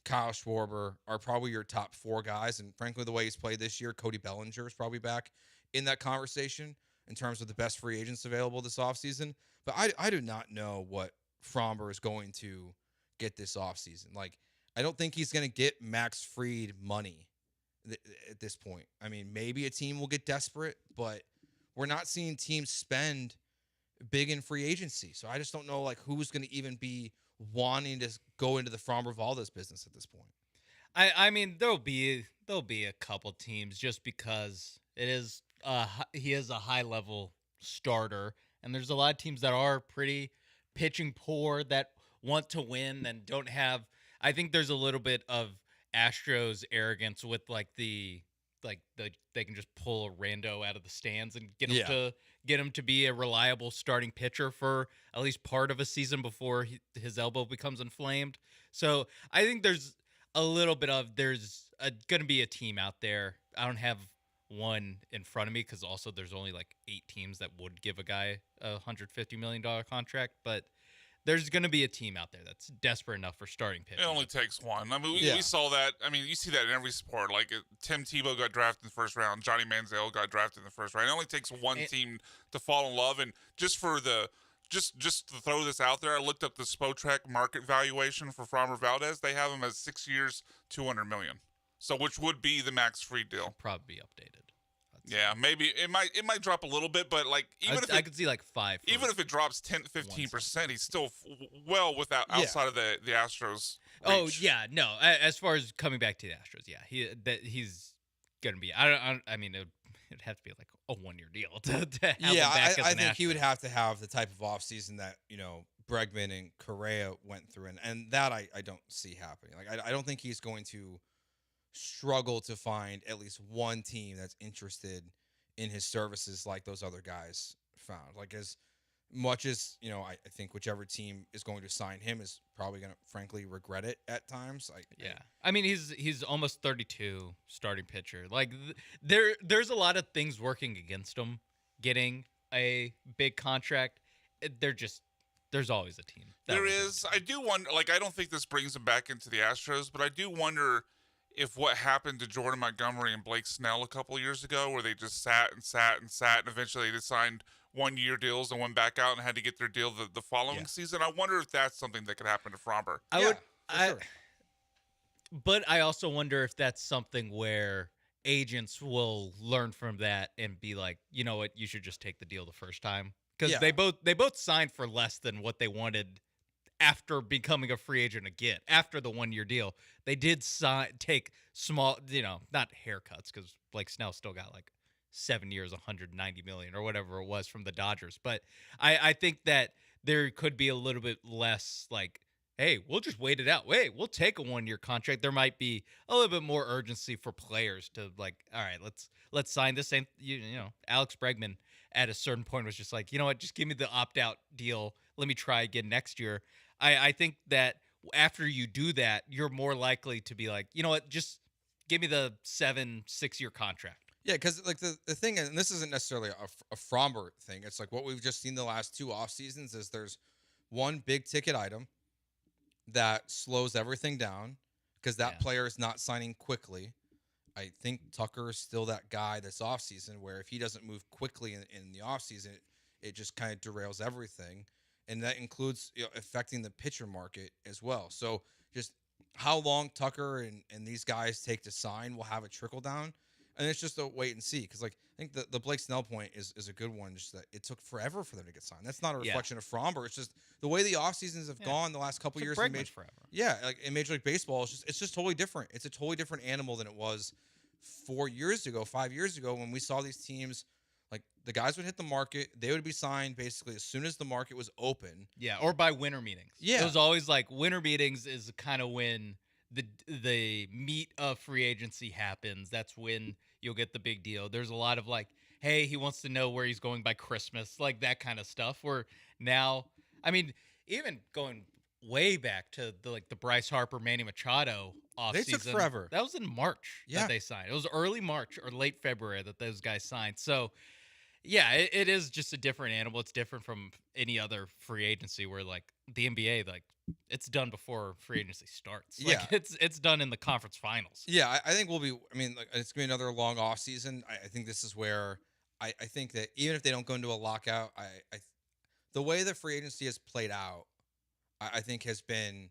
Kyle Schwarber are probably your top 4 guys. And frankly, the way he's played this year, Cody Bellinger is probably back in that conversation in terms of the best free agents available this offseason. But I do not know what Frommer is going to get this offseason. Like, I don't think he's going to get max freed money at this point. I mean, maybe a team will get desperate, but we're not seeing teams spend big in free agency. So I just don't know, like, who's going to even be wanting to go into the Frommer Valdez business at this point. I mean, there'll be a couple teams just because it is he is a high level starter, and there's a lot of teams that are pretty pitching poor that want to win and don't have. I think there's a little bit of Astros arrogance with they can just pull a rando out of the stands and get him to be a reliable starting pitcher for at least part of a season before his elbow becomes inflamed. So I think there's a little bit of going to be a team out there. I don't have one in front of me because also there's only like 8 teams that would give a guy a $150 million contract, but there's going to be a team out there that's desperate enough for starting pitching. It only takes one. I mean, we saw that. I mean, you see that in every sport. Like Tim Tebow got drafted in the first round. Johnny Manziel got drafted in the first round. It only takes one team to fall in love. And just to throw this out there, I looked up the Spotrac market valuation for Frommer Valdez. They have him as 6 years, $200 million. So which would be the max free deal. It'll probably be updated. Yeah, maybe it might drop a little bit, but like I could see like 5. Even if it drops 10-15%, he's still well outside of the Astros. Oh reach. yeah, no. As far as coming back to the Astros, yeah, he's gonna be. I mean, it'd have to be like a 1-year deal to have him back as I an think Astro. he would have to have the type of offseason that Bregman and Correa went through, and that I don't see happening. Like I don't think he's going to struggle to find at least one team that's interested in his services like those other guys found. Like as much as I think whichever team is going to sign him is probably going to frankly regret it at times. I mean he's almost 32, starting pitcher. Like there's a lot of things working against him getting a big contract. There's always a team. There is. I do wonder. Like I don't think this brings him back into the Astros, but I do wonder if what happened to Jordan Montgomery and Blake Snell a couple of years ago, where they just sat, and eventually they signed 1-year deals and went back out and had to get their deal the following season. I wonder if that's something that could happen to Frommer. But I also wonder if that's something where agents will learn from that and be like, you know what, you should just take the deal the first time. Because they both signed for less than what they wanted after becoming a free agent again, after the 1-year deal. They did take small, not haircuts, because Blake Snell still got like 7 years, 190 million or whatever it was from the Dodgers. But I think that there could be a little bit less like, hey, we'll just wait it out. Wait, we'll take a 1-year contract. There might be a little bit more urgency for players to like, all right, let's sign this. And you know, Alex Bregman at a certain point was just like, you know what, just give me the opt-out deal. Let me try again next year. I think that after you do that, you're more likely to be like, you know what, just give me the 6-year contract. Yeah, because like the thing, and this isn't necessarily a Fromber thing. It's like what we've just seen the last 2 off seasons is there's one big ticket item that slows everything down because that player is not signing quickly. I think Tucker is still that guy this off season where if he doesn't move quickly in the off season, it just kind of derails everything. And that includes affecting the pitcher market as well. So just how long Tucker and these guys take to sign will have a trickle down. And it's just a wait and see. Because like I think the Blake Snell point is a good one. Just that it took forever for them to get signed. That's not a reflection of Fromber. It's just the way the off seasons have gone the last couple years. Forever. Yeah, like in Major League Baseball, it's just totally different. It's a totally different animal than it was 4 years ago, 5 years ago when we saw these teams. Like the guys would hit the market, they would be signed basically as soon as the market was open. Yeah, or by winter meetings. Yeah, it was always like winter meetings is kind of when the meat of free agency happens. That's when you'll get the big deal. There's a lot of like, hey, he wants to know where he's going by Christmas, like that kind of stuff. Where now, I mean, even going way back to the Bryce Harper, Manny Machado offseason. They took forever. That was in March that they signed. It was early March or late February that those guys signed. So. Yeah, it is just a different animal. It's different from any other free agency where, like, the NBA, like, it's done before free agency starts. Like, it's done in the conference finals. Yeah, I think we'll be – I mean, like, it's going to be another long offseason. I think this is where I think that even if they don't go into a lockout, the way the free agency has played out, I think has been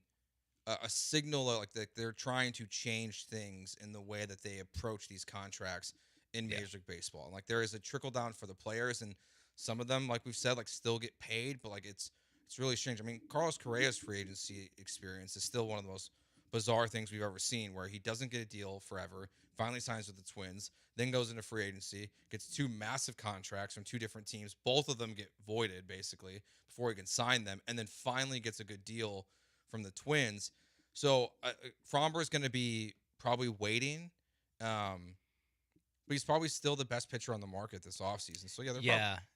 a signal of, like, that they're trying to change things in the way that they approach these contracts in Major League Baseball. And like there is a trickle down for the players, and some of them, like we've said, like still get paid, but like it's really strange. I mean, Carlos Correa's free agency experience is still one of the most bizarre things we've ever seen, where he doesn't get a deal forever, finally signs with the Twins, then goes into free agency, gets 2 massive contracts from 2 different teams. Both of them get voided basically before he can sign them, and then finally gets a good deal from the Twins. So Fromber is going to be probably waiting. But he's probably still the best pitcher on the market this offseason. So,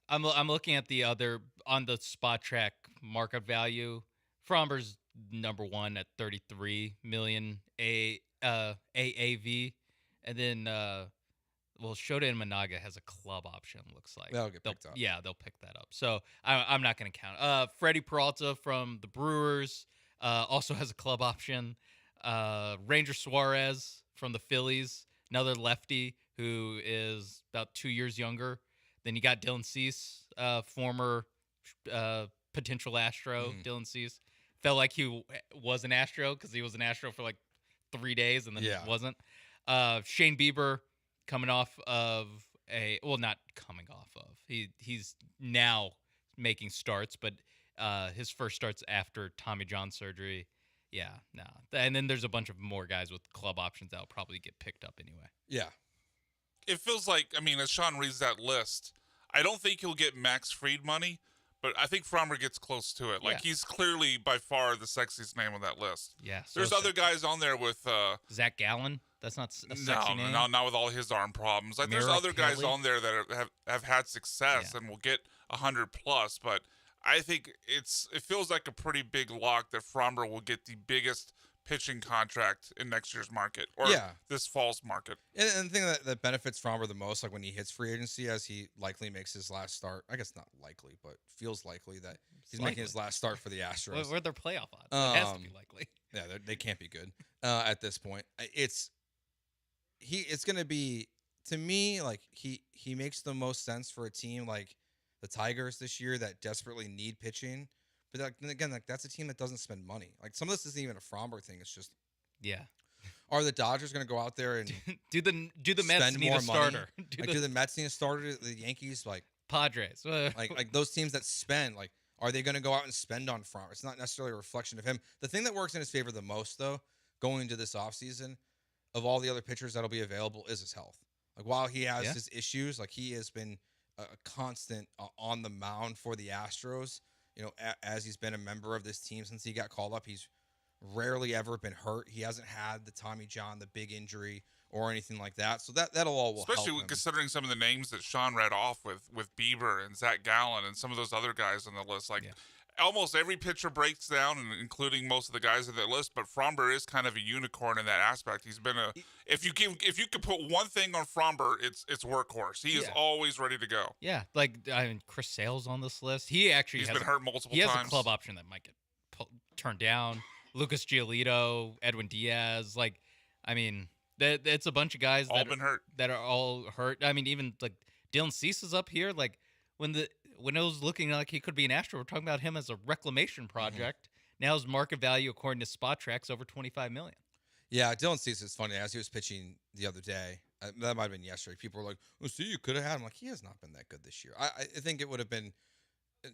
I'm looking at the other on the Spot Track market value. Fromber's number 1 at 33 million AAV, and then Shota and Managa has a club option. Looks like they'll get picked up. Yeah, they'll pick that up. So I'm not going to count. Freddie Peralta from the Brewers also has a club option. Ranger Suarez from the Phillies, another lefty who is about 2 years younger. Then you got Dylan Cease, former potential Astro. Dylan Cease felt like he was an Astro because he was an Astro for like 3 days and then wasn't. Shane Bieber coming off of not coming off of. He's now making starts, but his first starts after Tommy John surgery. Yeah, no. And then there's a bunch of more guys with club options that will probably get picked up anyway. Yeah. It feels like, I mean, as Sean reads that list, I don't think he'll get Max Fried money, but I think Fromber gets close to it. Like, he's clearly by far the sexiest name on that list. Yeah. There's other guys on there with... Zach Gallen? That's not a sexy name? No, not with all his arm problems. Like, there's other guys on there that have had success and will get 100 plus, but I think it feels like a pretty big lock that Fromber will get the biggest pitching contract in next year's market or this fall's market. And the thing that benefits Fromber the most, like when he hits free agency, as he likely makes his last start, I guess not likely, but feels likely that he's making his last start for the Astros. Where are their playoff odds? It has to be likely. Yeah, they can't be good at this point. It's going to be, to me, like he makes the most sense for a team like the Tigers this year that desperately need pitching. But like, again, like that's a team that doesn't spend money. Like some of this isn't even a Fromber thing. It's just are the Dodgers going to go out there and do the Mets need a starter? Do the Mets need a starter? The Yankees, like Padres, like those teams that spend, like are they going to go out and spend on Fromber? It's not necessarily a reflection of him. The thing that works in his favor the most, though, going into this offseason, of all the other pitchers that'll be available, is his health. Like, while he has his issues, like, he has been a constant on the mound for the Astros. As he's been a member of this team since he got called up, he's rarely ever been hurt. He hasn't had the Tommy John, the big injury, or anything like that. So that'll all especially help him. Considering some of the names that Sean read off with Bieber and Zach Gallen and some of those other guys on the list. Like, almost every pitcher breaks down, and including most of the guys on that list. But Fromber is kind of a unicorn in that aspect. He's been if you could put one thing on Fromber, it's workhorse. He is always ready to go. Yeah, like Chris Sale's on this list. He's been hurt multiple times. He has a club option that might get turned down. Lucas Giolito, Edwin Diaz, it's a bunch of guys that are all hurt. I mean, even like Dylan Cease is up here. Like when it was looking like he could be an Astro, we're talking about him as a reclamation project. Now his market value, according to Spot Track's over $25 million. Yeah, Dylan Cease is funny. As he was pitching the other day, that might have been yesterday, people were like, "Oh, see, you could have had him." Like, he has not been that good this year. I think it would have been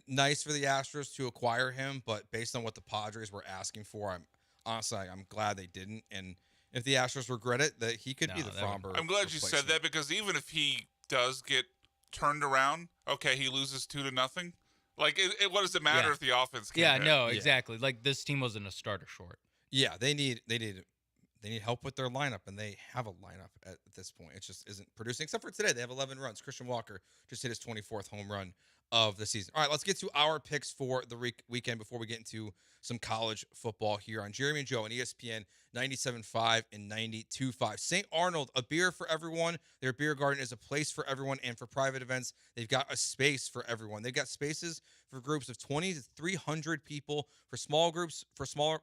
nice for the Astros to acquire him, but based on what the Padres were asking for, I'm glad they didn't. And if the Astros regret it, that he could be the Fromber. I'm glad you said that, because even if he does get turned around, okay, he loses 2-0. Like, what does it matter if the offense can't hit? Exactly. Like, this team wasn't a starter short. Yeah, they need help with their lineup, and they have a lineup at this point. It just isn't producing, except for today. They have 11 runs. Christian Walker just hit his 24th home run of the season. All right, let's get to our picks for the weekend before we get into some college football here on Jeremy and Joe on ESPN 97.5 and 92.5. St. Arnold, a beer for everyone. Their beer garden is a place for everyone, and for private events, they've got a space for everyone. They've got spaces for groups of 20 to 300 people. For small groups, smaller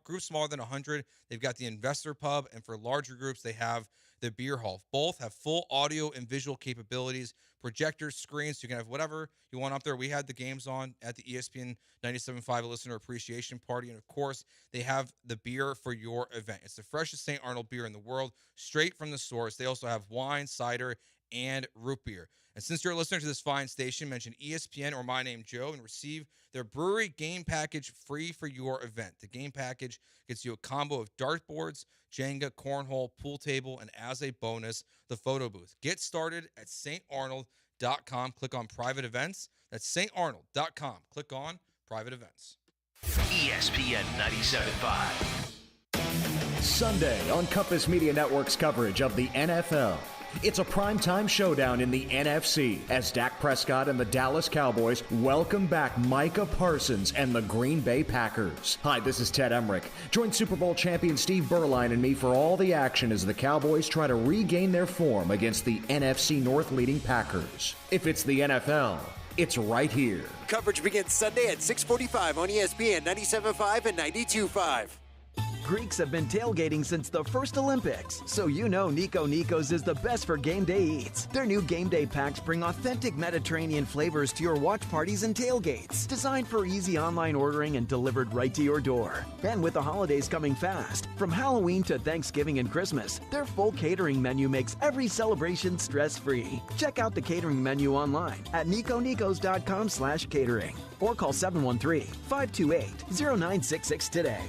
than 100, they've got the Investor Pub, and for larger groups, they have the Beer Hall. Both have full audio and visual capabilities, projectors, screens, so you can have whatever you want up there. We had the games on at the ESPN 97.5 Listener Appreciation Party, and of course, they have the beer for your event. It's the freshest St. Arnold beer in the world, straight from the source. They also have wine, cider, and root beer. And since you're a listener to this fine station, mention ESPN or My Name Joe and receive their brewery game package free for your event. The game package gets you a combo of dartboards, Jenga, cornhole, pool table, and as a bonus, the photo booth. Get started at starnold.com. Click on private events. That's starnold.com. Click on private events. ESPN 97.5. Sunday on Compass Media Network's coverage of the NFL. It's a primetime showdown in the NFC as Dak Prescott and the Dallas Cowboys welcome back Micah Parsons and the Green Bay Packers. Hi, this is Ted Emmerich. Join Super Bowl champion Steve Berline and me for all the action as the Cowboys try to regain their form against the NFC North leading Packers. If it's the NFL, it's right here. Coverage begins Sunday at 6:45 on ESPN 97.5 and 92.5. Greeks have been tailgating since the first Olympics, so you know Nico Nico's is the best for game day eats. Their new game day packs bring authentic Mediterranean flavors to your watch parties and tailgates, designed for easy online ordering and delivered right to your door. And with the holidays coming fast, from Halloween to Thanksgiving and Christmas, their full catering menu makes every celebration stress-free. Check out the catering menu online at niconicos.com/catering or call 713-528-0966 today.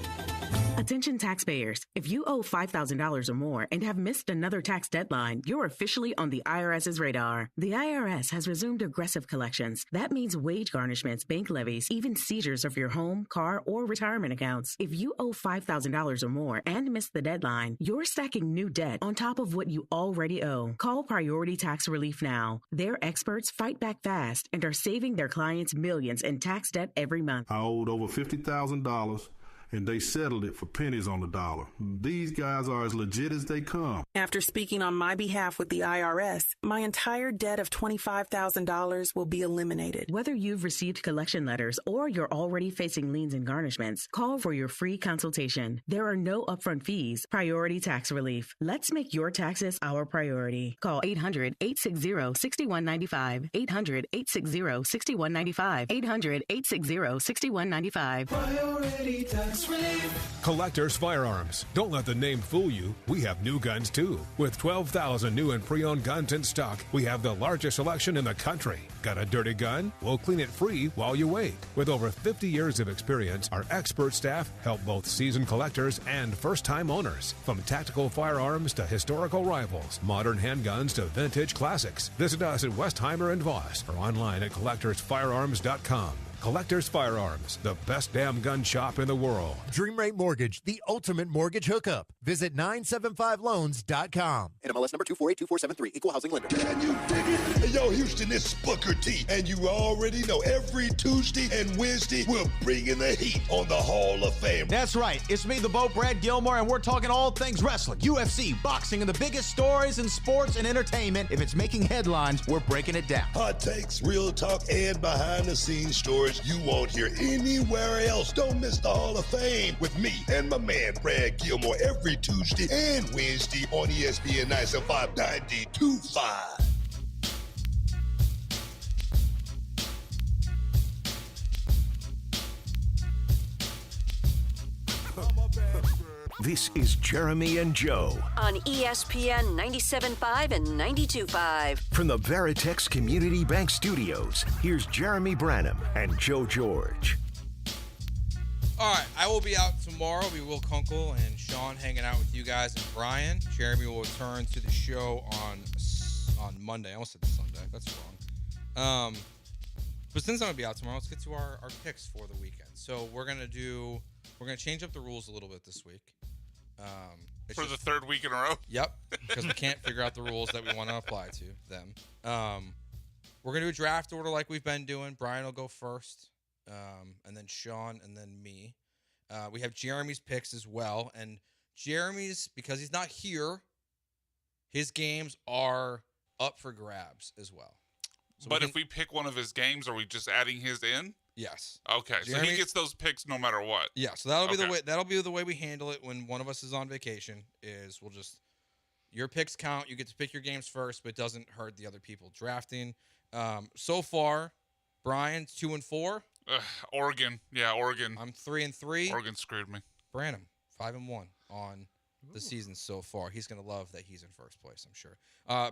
Attention taxpayers. If you owe $5,000 or more and have missed another tax deadline, you're officially on the IRS's radar. The IRS has resumed aggressive collections. That means wage garnishments, bank levies, even seizures of your home, car, or retirement accounts. If you owe $5,000 or more and missed the deadline, you're stacking new debt on top of what you already owe. Call Priority Tax Relief now. Their experts fight back fast and are saving their clients millions in tax debt every month. I owed over $50,000. And they settled it for pennies on the dollar. These guys are as legit as they come. After speaking on my behalf with the IRS, my entire debt of $25,000 will be eliminated. Whether you've received collection letters or you're already facing liens and garnishments, call for your free consultation. There are no upfront fees. Priority Tax Relief. Let's make your taxes our priority. Call 800-860-6195. 800-860-6195. 800-860-6195. Priority Tax Tax Relief. Collectors Firearms. Don't let the name fool you. We have new guns too. With 12,000 new and pre-owned guns in stock, we have the largest selection in the country. Got a dirty gun? We'll clean it free while you wait. With over 50 years of experience, our expert staff help both seasoned collectors and first-time owners. From tactical firearms to historical rifles, modern handguns to vintage classics. Visit us at Westheimer and Voss or online at collectorsfirearms.com. Collectors Firearms, the best damn gun shop in the world. Dream Rate Mortgage, the ultimate mortgage hookup. Visit 975loans.com. NMLS number 248247, equal housing lender. Can you dig it? Hey, yo, Houston, it's Booker T. And you already know every Tuesday and Wednesday, we're bringing the heat on the Hall of Fame. That's right. It's me, the Bo Brad Gilmore, and we're talking all things wrestling, UFC, boxing, and the biggest stories in sports and entertainment. If it's making headlines, we're breaking it down. Hot takes, real talk, and behind-the-scenes stories you won't hear anywhere else. Don't miss the Hall of Fame with me and my man Brad Gilmore every Tuesday and Wednesday on ESPN 975 9025. This is Jeremy and Joe on ESPN 97.5 and 92.5. from the Veritex Community Bank Studios. Here's Jeremy Branham and Joe George. All right, I will be out tomorrow. Will be Will Kunkel and Sean hanging out with you guys and Brian. Jeremy will return to the show on Monday. I almost said Sunday. That's wrong. But since I'm going to be out tomorrow, let's get to our picks for the weekend. So we're going to change up the rules a little bit this week. For the third week in a row? Yep, because we can't figure out the rules that we want to apply to them. We're going to do a draft order like we've been doing. Brian will go first, and then Sean, and then me. We have Jeremy's picks as well. And Jeremy's, because he's not here, his games are up for grabs as well. So but if we pick one of his games, are we just adding his in? Yes. Okay, so he gets those picks no matter what. Yeah, so that'll be the way. That'll be the way we handle it when one of us is on vacation. Is we'll just your picks count. You get to pick your games first, but it doesn't hurt the other people drafting. So far, Brian's 2-4. Oregon, yeah, Oregon. I'm 3-3. Oregon screwed me. Branham 5-1 on the season so far. He's gonna love that he's in first place, I'm sure.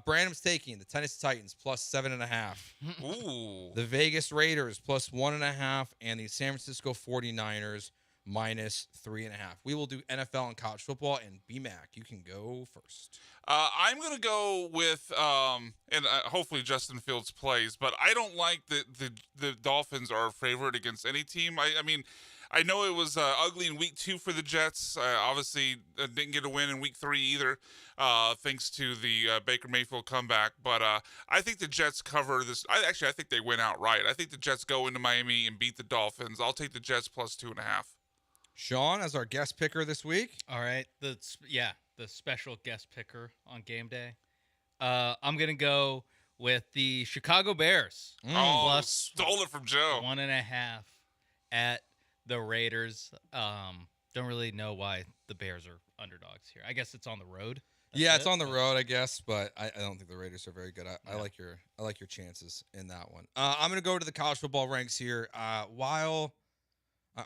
Branham's taking the Tennessee Titans plus 7.5. Ooh. The Vegas Raiders plus 1.5, and the San Francisco 49ers minus 3.5. We will do NFL and college football, and BMAC, you can go first. I'm going to go with, and hopefully Justin Fields plays, but I don't like the Dolphins are a favorite against any team. I mean, I know it was ugly in week 2 for the Jets. Obviously, didn't get a win in week 3 either, thanks to the Baker Mayfield comeback. But I think the Jets cover this. I think they win outright. I think the Jets go into Miami and beat the Dolphins. I'll take the Jets plus 2.5. Sean, as our guest picker this week. All right. The special guest picker on game day. I'm going to go with the Chicago Bears. Plus stole it from Joe. 1.5 at the Raiders. Don't really know why the Bears are underdogs here. I guess it's on the road. It's on the road, I guess, but I don't think the Raiders are very good. I like your chances in that one. I'm going to go to the college football ranks here. While I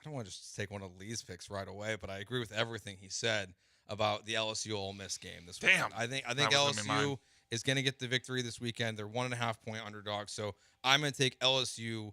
don't want to just take one of Lee's picks right away, but I agree with everything he said about the LSU Ole Miss game this weekend. I think LSU is going to get the victory this weekend. They're 1.5 point underdogs, so I'm going to take LSU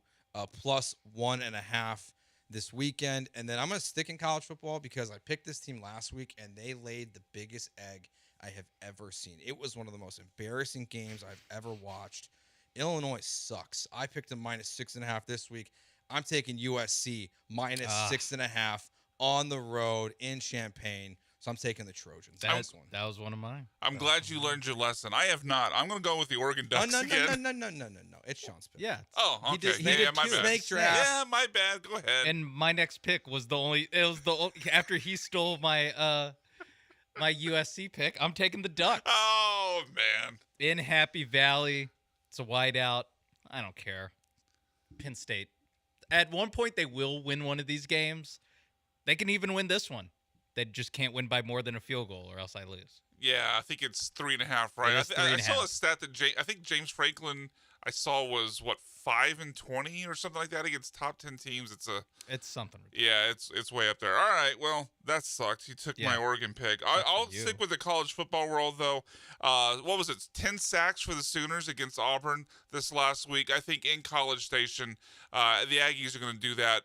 plus 1.5 this weekend. And then I'm going to stick in college football because I picked this team last week, and they laid the biggest egg I have ever seen. It was one of the most embarrassing games I've ever watched. Illinois sucks. I picked them minus 6.5 this week. I'm taking USC minus 6.5 on the road in Champaign. So I'm taking the Trojans. That was one of mine. I'm glad you learned your lesson. I have not. I'm going to go with the Oregon Ducks again. No. It's Sean's pick. Yeah. Oh, okay. He did my bad. snake draft. Yeah, my bad. Go ahead. And my next pick was the only after he stole my my USC pick, I'm taking the Ducks. Oh, man. In Happy Valley. It's a whiteout. I don't care. Penn State. At one point, they will win one of these games. They can even win this one. They just can't win by more than a field goal, or else I lose. Yeah, I think it's 3.5, right? I saw a stat that I think James Franklin, I saw was 5-20 or something like that against top 10 teams. It's something. Yeah, it's way up there. All right, well, that sucked. You took my Oregon pick. I'll stick with the college football world though. What was it? 10 sacks for the Sooners against Auburn this last week. I think in College Station, the Aggies are going to do that.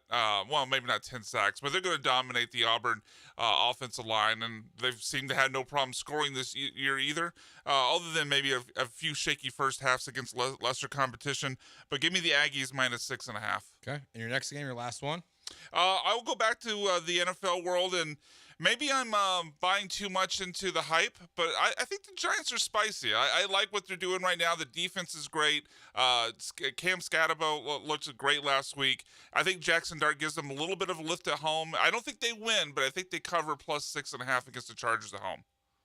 Well, maybe not 10 sacks, but they're going to dominate the Auburn offensive line, and they've seemed to have no problem scoring this year either, other than maybe a few shaky first halves against lesser competition. But give me the Aggies minus 6.5. Okay, and your next game, your last one? I will go back to the NFL world, and maybe I'm buying too much into the hype, but I think the Giants are spicy. I like what they're doing right now. The defense is great. Cam Scatabo looked great last week. I think Jackson Dart gives them a little bit of a lift at home. I don't think they win, but I think they cover plus 6.5 against the Chargers at home.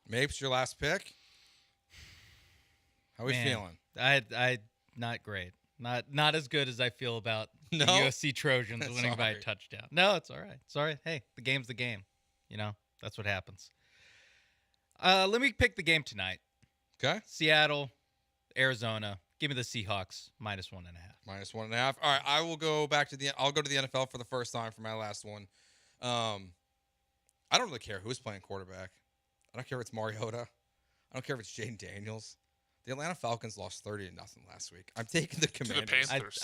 Mapes, your last pick? How are we feeling? I not great. Not as good as I feel about the USC Trojans winning by a touchdown. No, it's all right. It's all right. Hey, the game's the game. You know, that's what happens. Let me pick the game tonight. Okay. Seattle, Arizona. Give me the Seahawks minus 1.5. Minus 1.5. All right, I'll go to the NFL for the first time for my last one. I don't really care who's playing quarterback. I don't care if it's Mariota. I don't care if it's Jaden Daniels. The Atlanta Falcons lost 30-0 last week. I'm taking the Commanders. To the Panthers.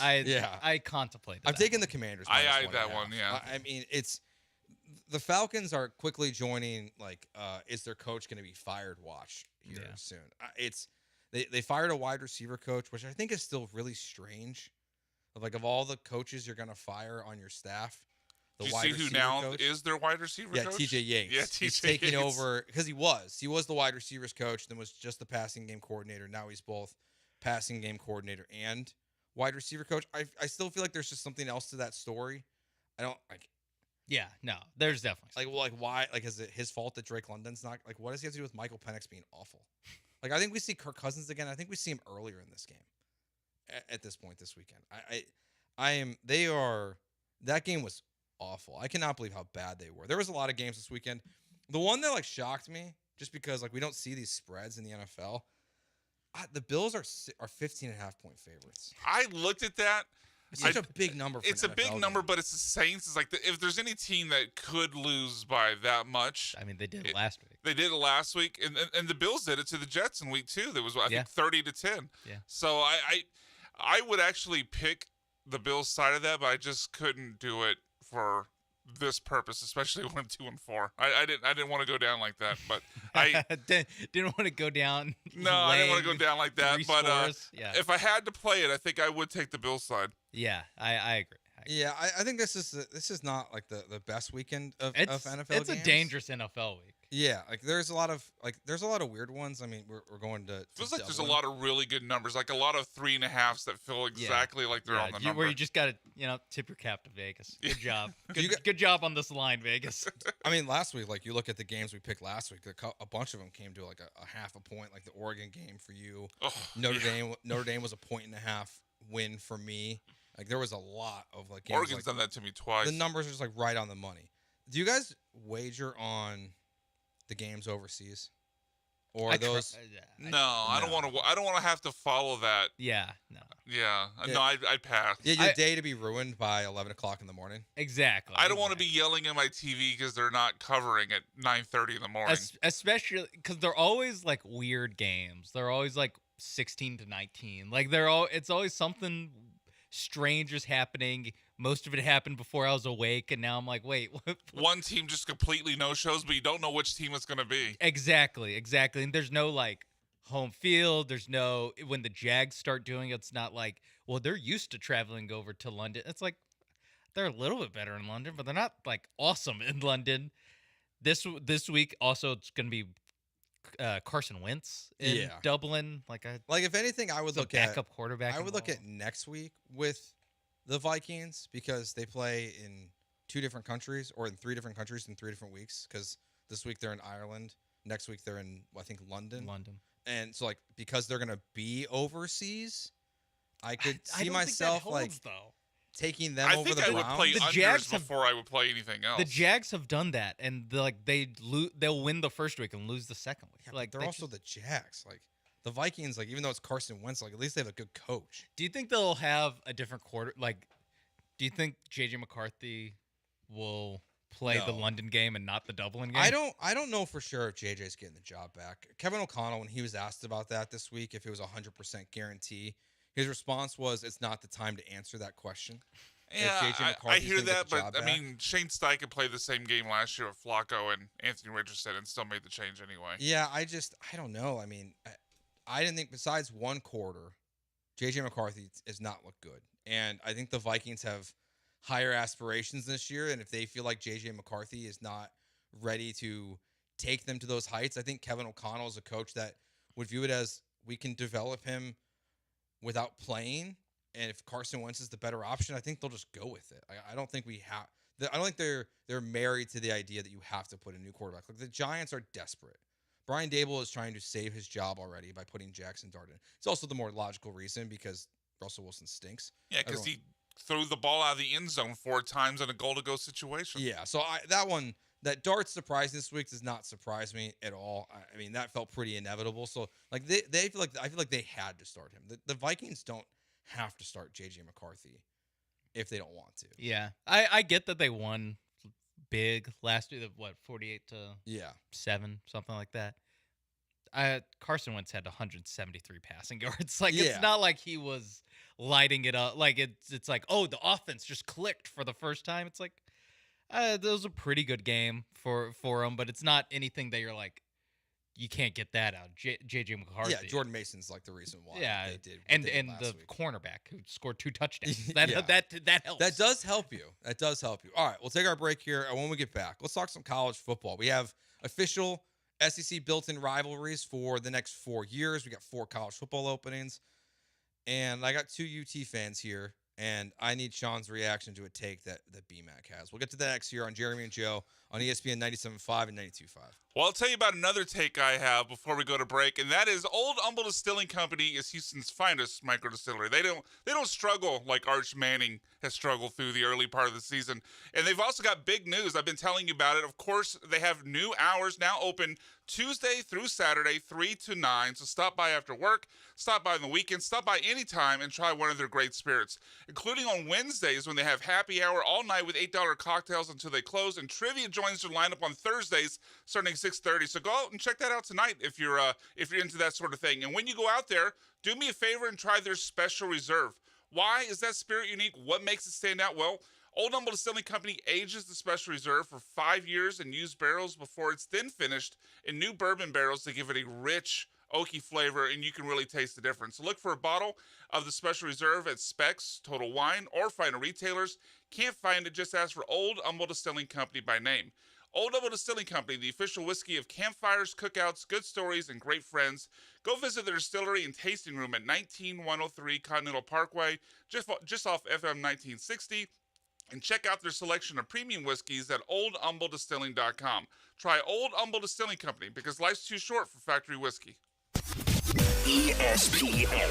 I contemplated. I'm taking the Commanders. I eyed that one. Yeah. I mean, it's the Falcons are quickly joining. Like, is their coach going to be fired? Watch here soon. They fired a wide receiver coach, which I think is still really strange. Of all the coaches you're going to fire on your staff, Do you see who now is their wide receiver coach? Yeah, T.J. Yates. Yeah, T.J. He's taking over because he was the wide receivers coach, then was just the passing game coordinator. Now he's both passing game coordinator and wide receiver coach. I still feel like there's just something else to that story. I don't like. Yeah, no, there's definitely why? Like, is it his fault that Drake London's not what does he have to do with Michael Penix being awful? Like, I think we see Kirk Cousins again. I think we see him earlier in this game. At this point this weekend, that game was awful. I cannot believe how bad they were. There was a lot of games this weekend. The one that shocked me, just because we don't see these spreads in the NFL. The Bills are 15.5-point favorites. I looked at that. It's such a big number. It's a big number, but it's the Saints. It's if there's any team that could lose by that much. I mean, they did it last week. They did it last week, and the Bills did it to the Jets in week 2. There was I think 30-10. Yeah. So I would actually pick the Bills side of that, but I just couldn't do it for this purpose, especially when 2-4. I didn't want to go down like that, but I didn't want to go down. No, I didn't want to go down like that. But if I had to play it, I think I would take the Bills side. Yeah, I agree. Yeah, I think this is not the best weekend of NFL. It's games. A dangerous NFL week. Yeah, there's a lot of weird ones. I mean, we're going to feels like there's a lot of really good numbers, like a lot of 3.5s that feel exactly like they're on the number. Where you just got to tip your cap to Vegas. Good job. Good job on this line, Vegas. I mean, last week, you look at the games we picked last week, a bunch of them came to a half a point, like the Oregon game for you. Notre Dame was a 1.5 win for me. There was a lot of games. Oregon's done that to me twice. The numbers are just right on the money. Do you guys wager on the games overseas, or those? No, I don't want to. I don't want to have to follow that. Yeah, no. Yeah, no, I'd pass. Yeah, your day to be ruined by 11:00 in the morning. Exactly. I don't want to be yelling at my TV because they're not covering at 9:30 in the morning. Especially because they're always weird games. They're always 16-19. It's always something strange is happening. Most of it happened before I was awake, and now I'm wait. What? One team just completely no-shows, but you don't know which team it's going to be. Exactly. And there's no, home field. There's no... When the Jags start doing it, it's not they're used to traveling over to London. It's they're a little bit better in London, but they're not, awesome in London. This week, also, it's going to be Carson Wentz in Dublin. If anything, I would look at backup quarterback. I would look at next week with the Vikings because they play in 2 different countries or in 3 different countries in 3 different weeks. Because this week they're in Ireland, next week they're in London. And so because they're gonna be overseas, I could see myself taking them over the Browns. I would play the Jags before I would play anything else. The Jags have done that, and they'll win the first week and lose the second week. Yeah, they're also the Jags. the Vikings, like, even though it's Carson Wentz, like, at least they have a good coach. Do you think they'll have a different quarter? Like, do you think J.J. McCarthy will play the London game and not the Dublin game? I don't know for sure if JJ's getting the job back. Kevin O'Connell, when he was asked about that this week, if it was 100% guarantee, his response was, it's not the time to answer that question. Yeah, I hear that, but I mean, Shane Steichen played the same game last year with Flacco and Anthony Richardson and still made the change anyway. Yeah, I don't know. I mean, I didn't think besides one quarter, J.J. McCarthy has not looked good. And I think the Vikings have higher aspirations this year. And if they feel like J.J. McCarthy is not ready to take them to those heights, I think Kevin O'Connell is a coach that would view it as we can develop him without playing. And if Carson Wentz is the better option, I think they'll just go with it. I don't think we have. I don't think they're married to the idea that you have to put a new quarterback. Like, the Giants are desperate. Brian Dable is trying to save his job already by putting Jackson Dart in. It's also the more logical reason because Russell Wilson stinks. Yeah, because he threw the ball out of the end zone 4 times in a goal-to-go situation. Yeah, so that Dart surprising this week does not surprise me at all. I mean, that felt pretty inevitable. So, like, I feel like they had to start him. The Vikings don't have to start J.J. McCarthy if they don't want to. Yeah. I get that they won big last year, 48-7, something like that. Carson Wentz had 173 passing yards. Like, it's not like he was lighting it up. Like, it's like, oh, the offense just clicked for the first time. It's like, that was a pretty good game for him, but it's not anything that you're like, you can't get that out. J.J. McCarthy. Yeah, Jordan Mason's like the reason why they did. And the cornerback who scored 2 touchdowns. That helps. That does help you. All right, we'll take our break here, and when we get back, let's talk some college football. We have official SEC built-in rivalries for the next 4 years. We got 4 college football openings, and I got 2 UT fans here, and I need Sean's reaction to a take that BMAC has. We'll get to that next year on Jeremy and Joe on ESPN 97.5 and 92.5. Well, I'll tell you about another take I have before we go to break, and that is Old Humble Distilling Company is Houston's finest micro distillery. They don't struggle like Arch Manning has struggled through the early part of the season. And they've also got big news. I've been telling you about it. Of course, they have new hours now open Tuesday through Saturday, 3 to 9. So stop by after work, stop by on the weekend, stop by anytime and try one of their great spirits, including on Wednesdays when they have happy hour all night with $8 cocktails until they close, and trivia joins their lineup on Thursdays starting 6:30. So go out and check that out tonight if you're into that sort of thing. And when you go out there, do me a favor and try their special reserve. Why is that spirit unique? What makes it stand out? Well, Old Humble Distilling Company ages the special reserve for 5 years in used barrels before it's then finished in new bourbon barrels to give it a rich, oaky flavor, and you can really taste the difference. So look for a bottle of the special reserve at Specs, Total Wine, or find retailers. Can't find it, just ask for Old Humble Distilling Company by name. Old Humble Distilling Company, the official whiskey of campfires, cookouts, good stories, and great friends. Go visit their distillery and tasting room at 19103 Continental Parkway, just off FM 1960. And check out their selection of premium whiskeys at oldhumbledistilling.com. Try Old Humble Distilling Company, because life's too short for factory whiskey. ESPN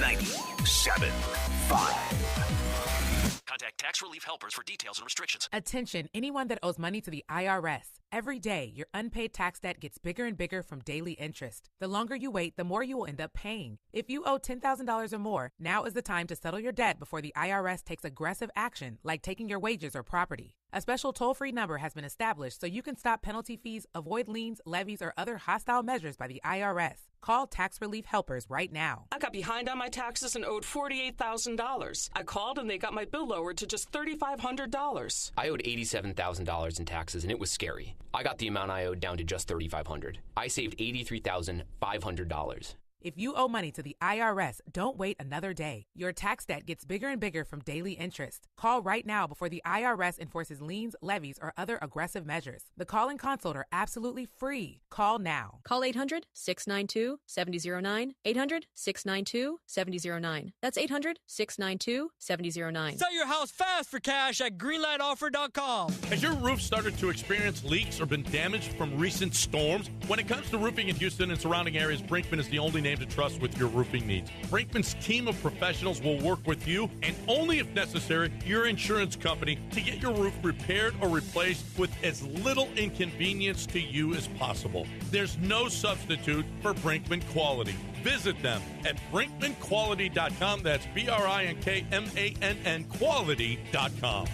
97.5. Contact Tax Relief Helpers for details and restrictions. Attention, anyone that owes money to the IRS. Every day, your unpaid tax debt gets bigger and bigger from daily interest. The longer you wait, the more you will end up paying. If you owe $10,000 or more, now is the time to settle your debt before the IRS takes aggressive action, like taking your wages or property. A special toll-free number has been established so you can stop penalty fees, avoid liens, levies, or other hostile measures by the IRS. Call Tax Relief Helpers right now. I got behind on my taxes and owed $48,000. I called and they got my bill lowered to just $3,500. I owed $87,000 in taxes, and it was scary. I got the amount I owed down to just $3,500. I saved $83,500. If you owe money to the IRS, don't wait another day. Your tax debt gets bigger and bigger from daily interest. Call right now before the IRS enforces liens, levies, or other aggressive measures. The call and consult are absolutely free. Call now. Call 800-692-7009. 800-692-7009. That's 800-692-7009. Sell your house fast for cash at greenlightoffer.com. Has your roof started to experience leaks or been damaged from recent storms? When it comes to roofing in Houston and surrounding areas, Brinkman is the only name to trust with your roofing needs. Brinkman's team of professionals will work with you, and only if necessary, your insurance company, to get your roof repaired or replaced with as little inconvenience to you as possible. There's no substitute for Brinkman quality. Visit them at BrinkmanQuality.com. That's BRINKMANN Quality.com.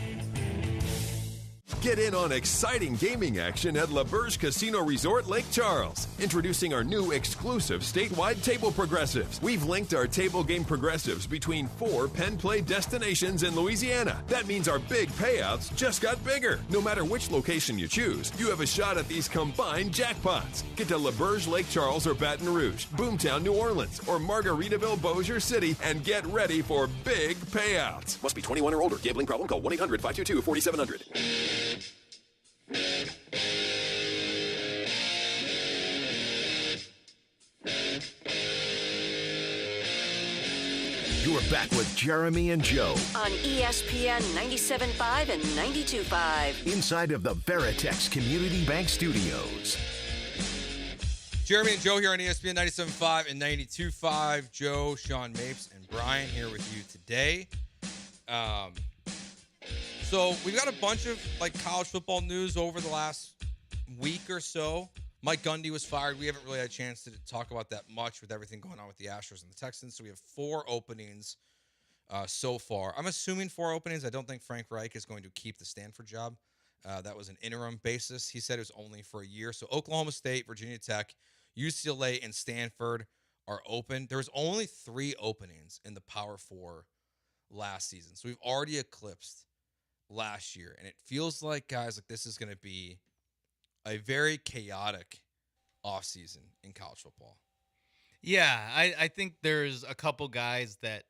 Get in on exciting gaming action at La Berge Casino Resort Lake Charles. Introducing our new exclusive statewide table progressives. We've linked our table game progressives between 4 pen play destinations in Louisiana. That means our big payouts just got bigger. No matter which location you choose, you have a shot at these combined jackpots. Get to La Berge Lake Charles or Baton Rouge, Boomtown, New Orleans, or Margaritaville, Bossier City, and get ready for big payouts. Must be 21 or older. Gambling problem? Call 1-800-522-4700. You're back with Jeremy and Joe on ESPN 97.5 and 92.5. inside of the Veritex Community Bank Studios. Jeremy and Joe here on ESPN 97.5 and 92.5. Joe, Sean Mapes, and Brian here with you today. So we've got a bunch of college football news over the last week or so. Mike Gundy was fired. We haven't really had a chance to talk about that much with everything going on with the Astros and the Texans. So we have 4 openings so far. I'm assuming 4 openings. I don't think Frank Reich is going to keep the Stanford job. That was an interim basis. He said it was only for a year. So Oklahoma State, Virginia Tech, UCLA, and Stanford are open. There was only 3 openings in the Power 4 last season. So we've already eclipsed last year. And it feels like, guys, this is going to be a very chaotic offseason in college football. Yeah, I think there's a couple guys that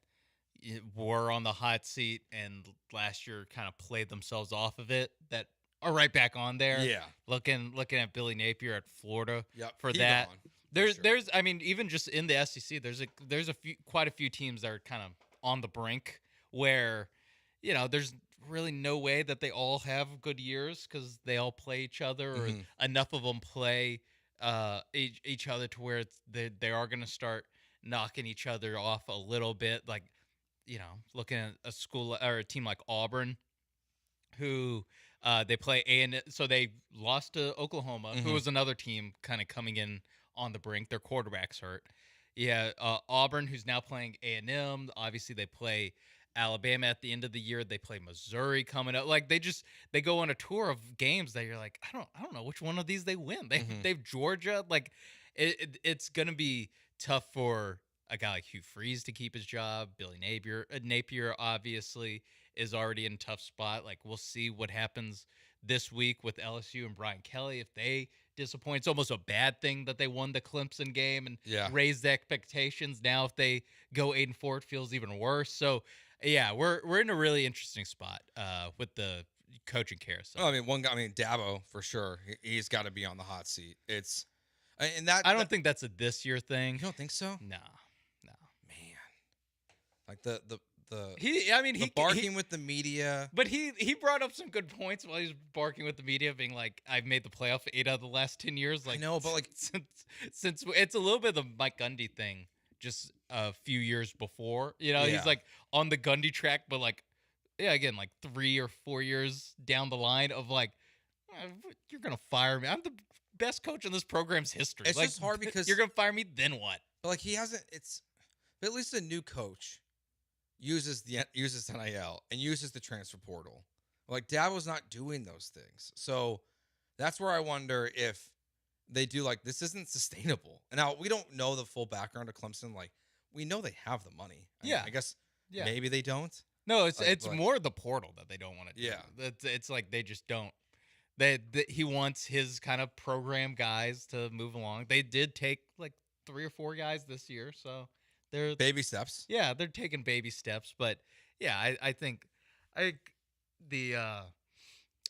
were on the hot seat and last year kind of played themselves off of it that are right back on there. Yeah. Looking at Billy Napier at Florida for He that. gone, There's I mean, even just in the SEC, there's quite a few teams that are kind of on the brink where, there's really no way that they all have good years because they all play each other or enough of them play each other to where they are going to start knocking each other off a little bit. Looking at a school or a team like Auburn, who they play so they lost to Oklahoma, who was another team kind of coming in on the brink. Their quarterback's hurt. Yeah, Auburn, who's now playing A&M. Obviously, they play Alabama at the end of the year. They play Missouri coming up. They go on a tour of games that you're like, I don't know which one of these they win. They've Georgia. It's gonna be tough for a guy like Hugh Freeze to keep his job. Billy Napier obviously is already in a tough spot. We'll see what happens this week with LSU and Brian Kelly. If they disappoint, it's almost a bad thing that they won the Clemson game and raised the expectations. Now, if they go 8-4, it feels even worse. So, yeah, we're in a really interesting spot with the coaching carousel. Well, Dabo for sure. He's got to be on the hot seat. I don't think that's a this year thing. You don't think so? No. Man, the barking with the media. But he brought up some good points while he was barking with the media, being like, I've made the playoff 8 out of the last 10 years. I know, but since it's a little bit of the Mike Gundy thing, just a few years before, he's on the Gundy track, but again, 3 or 4 years down the line of you're gonna fire me. I'm the best coach in this program's history. It's just hard because you're gonna fire me. Then what? But he hasn't. But at least a new coach uses NIL and uses the transfer portal. Dabo's not doing those things. So that's where I wonder if they do this isn't sustainable. And now we don't know the full background of Clemson. We know they have the money. I guess maybe they don't. No, it's more the portal that they don't want to do. Yeah. It's they just don't. He wants his kind of program guys to move along. They did take 3 or 4 guys this year, so they're baby steps. Yeah, they're taking baby steps, but yeah, I think the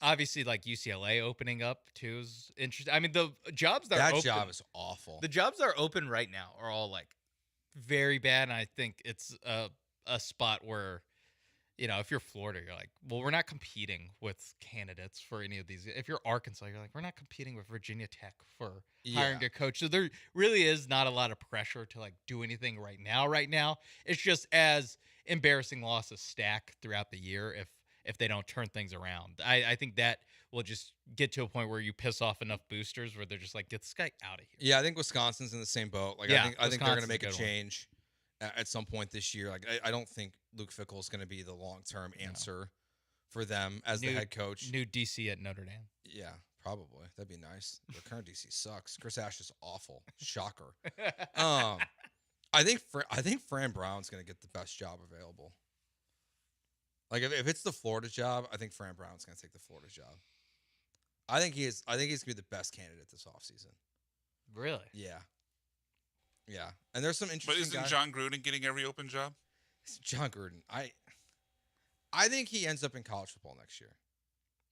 obviously UCLA opening up too is interesting. I mean, the jobs that are open, job is awful. The jobs that are open right now are all very bad, and I think it's a spot where if you're Florida, you're well, we're not competing with candidates for any of these. If you're Arkansas, you're we're not competing with Virginia Tech for hiring a coach. So there really is not a lot of pressure to do anything right now. Right now, it's just as embarrassing losses stack throughout the year. if they don't turn things around. I think that will just get to a point where you piss off enough boosters where they're just like, get this guy out of here. Yeah, I think Wisconsin's in the same boat. Like, Yeah, I think they're going to Wisconsin's make a a good one. change at some point this year. Like, I don't think Luke Fickell is going to be the long-term answer for them as the head coach. New DC at Notre Dame. Yeah, probably. That'd be nice. The current DC sucks. Chris Ash is awful. Shocker. I think Fran Brown's going to get the best job available. Like, if it's the Florida job, I think Fran Brown's going to take the Florida job. I think he's going to be the best candidate this offseason. Really? Yeah. Yeah. And there's some interesting But isn't guys. John Gruden getting every open job? John Gruden. I think he ends up in college football next year.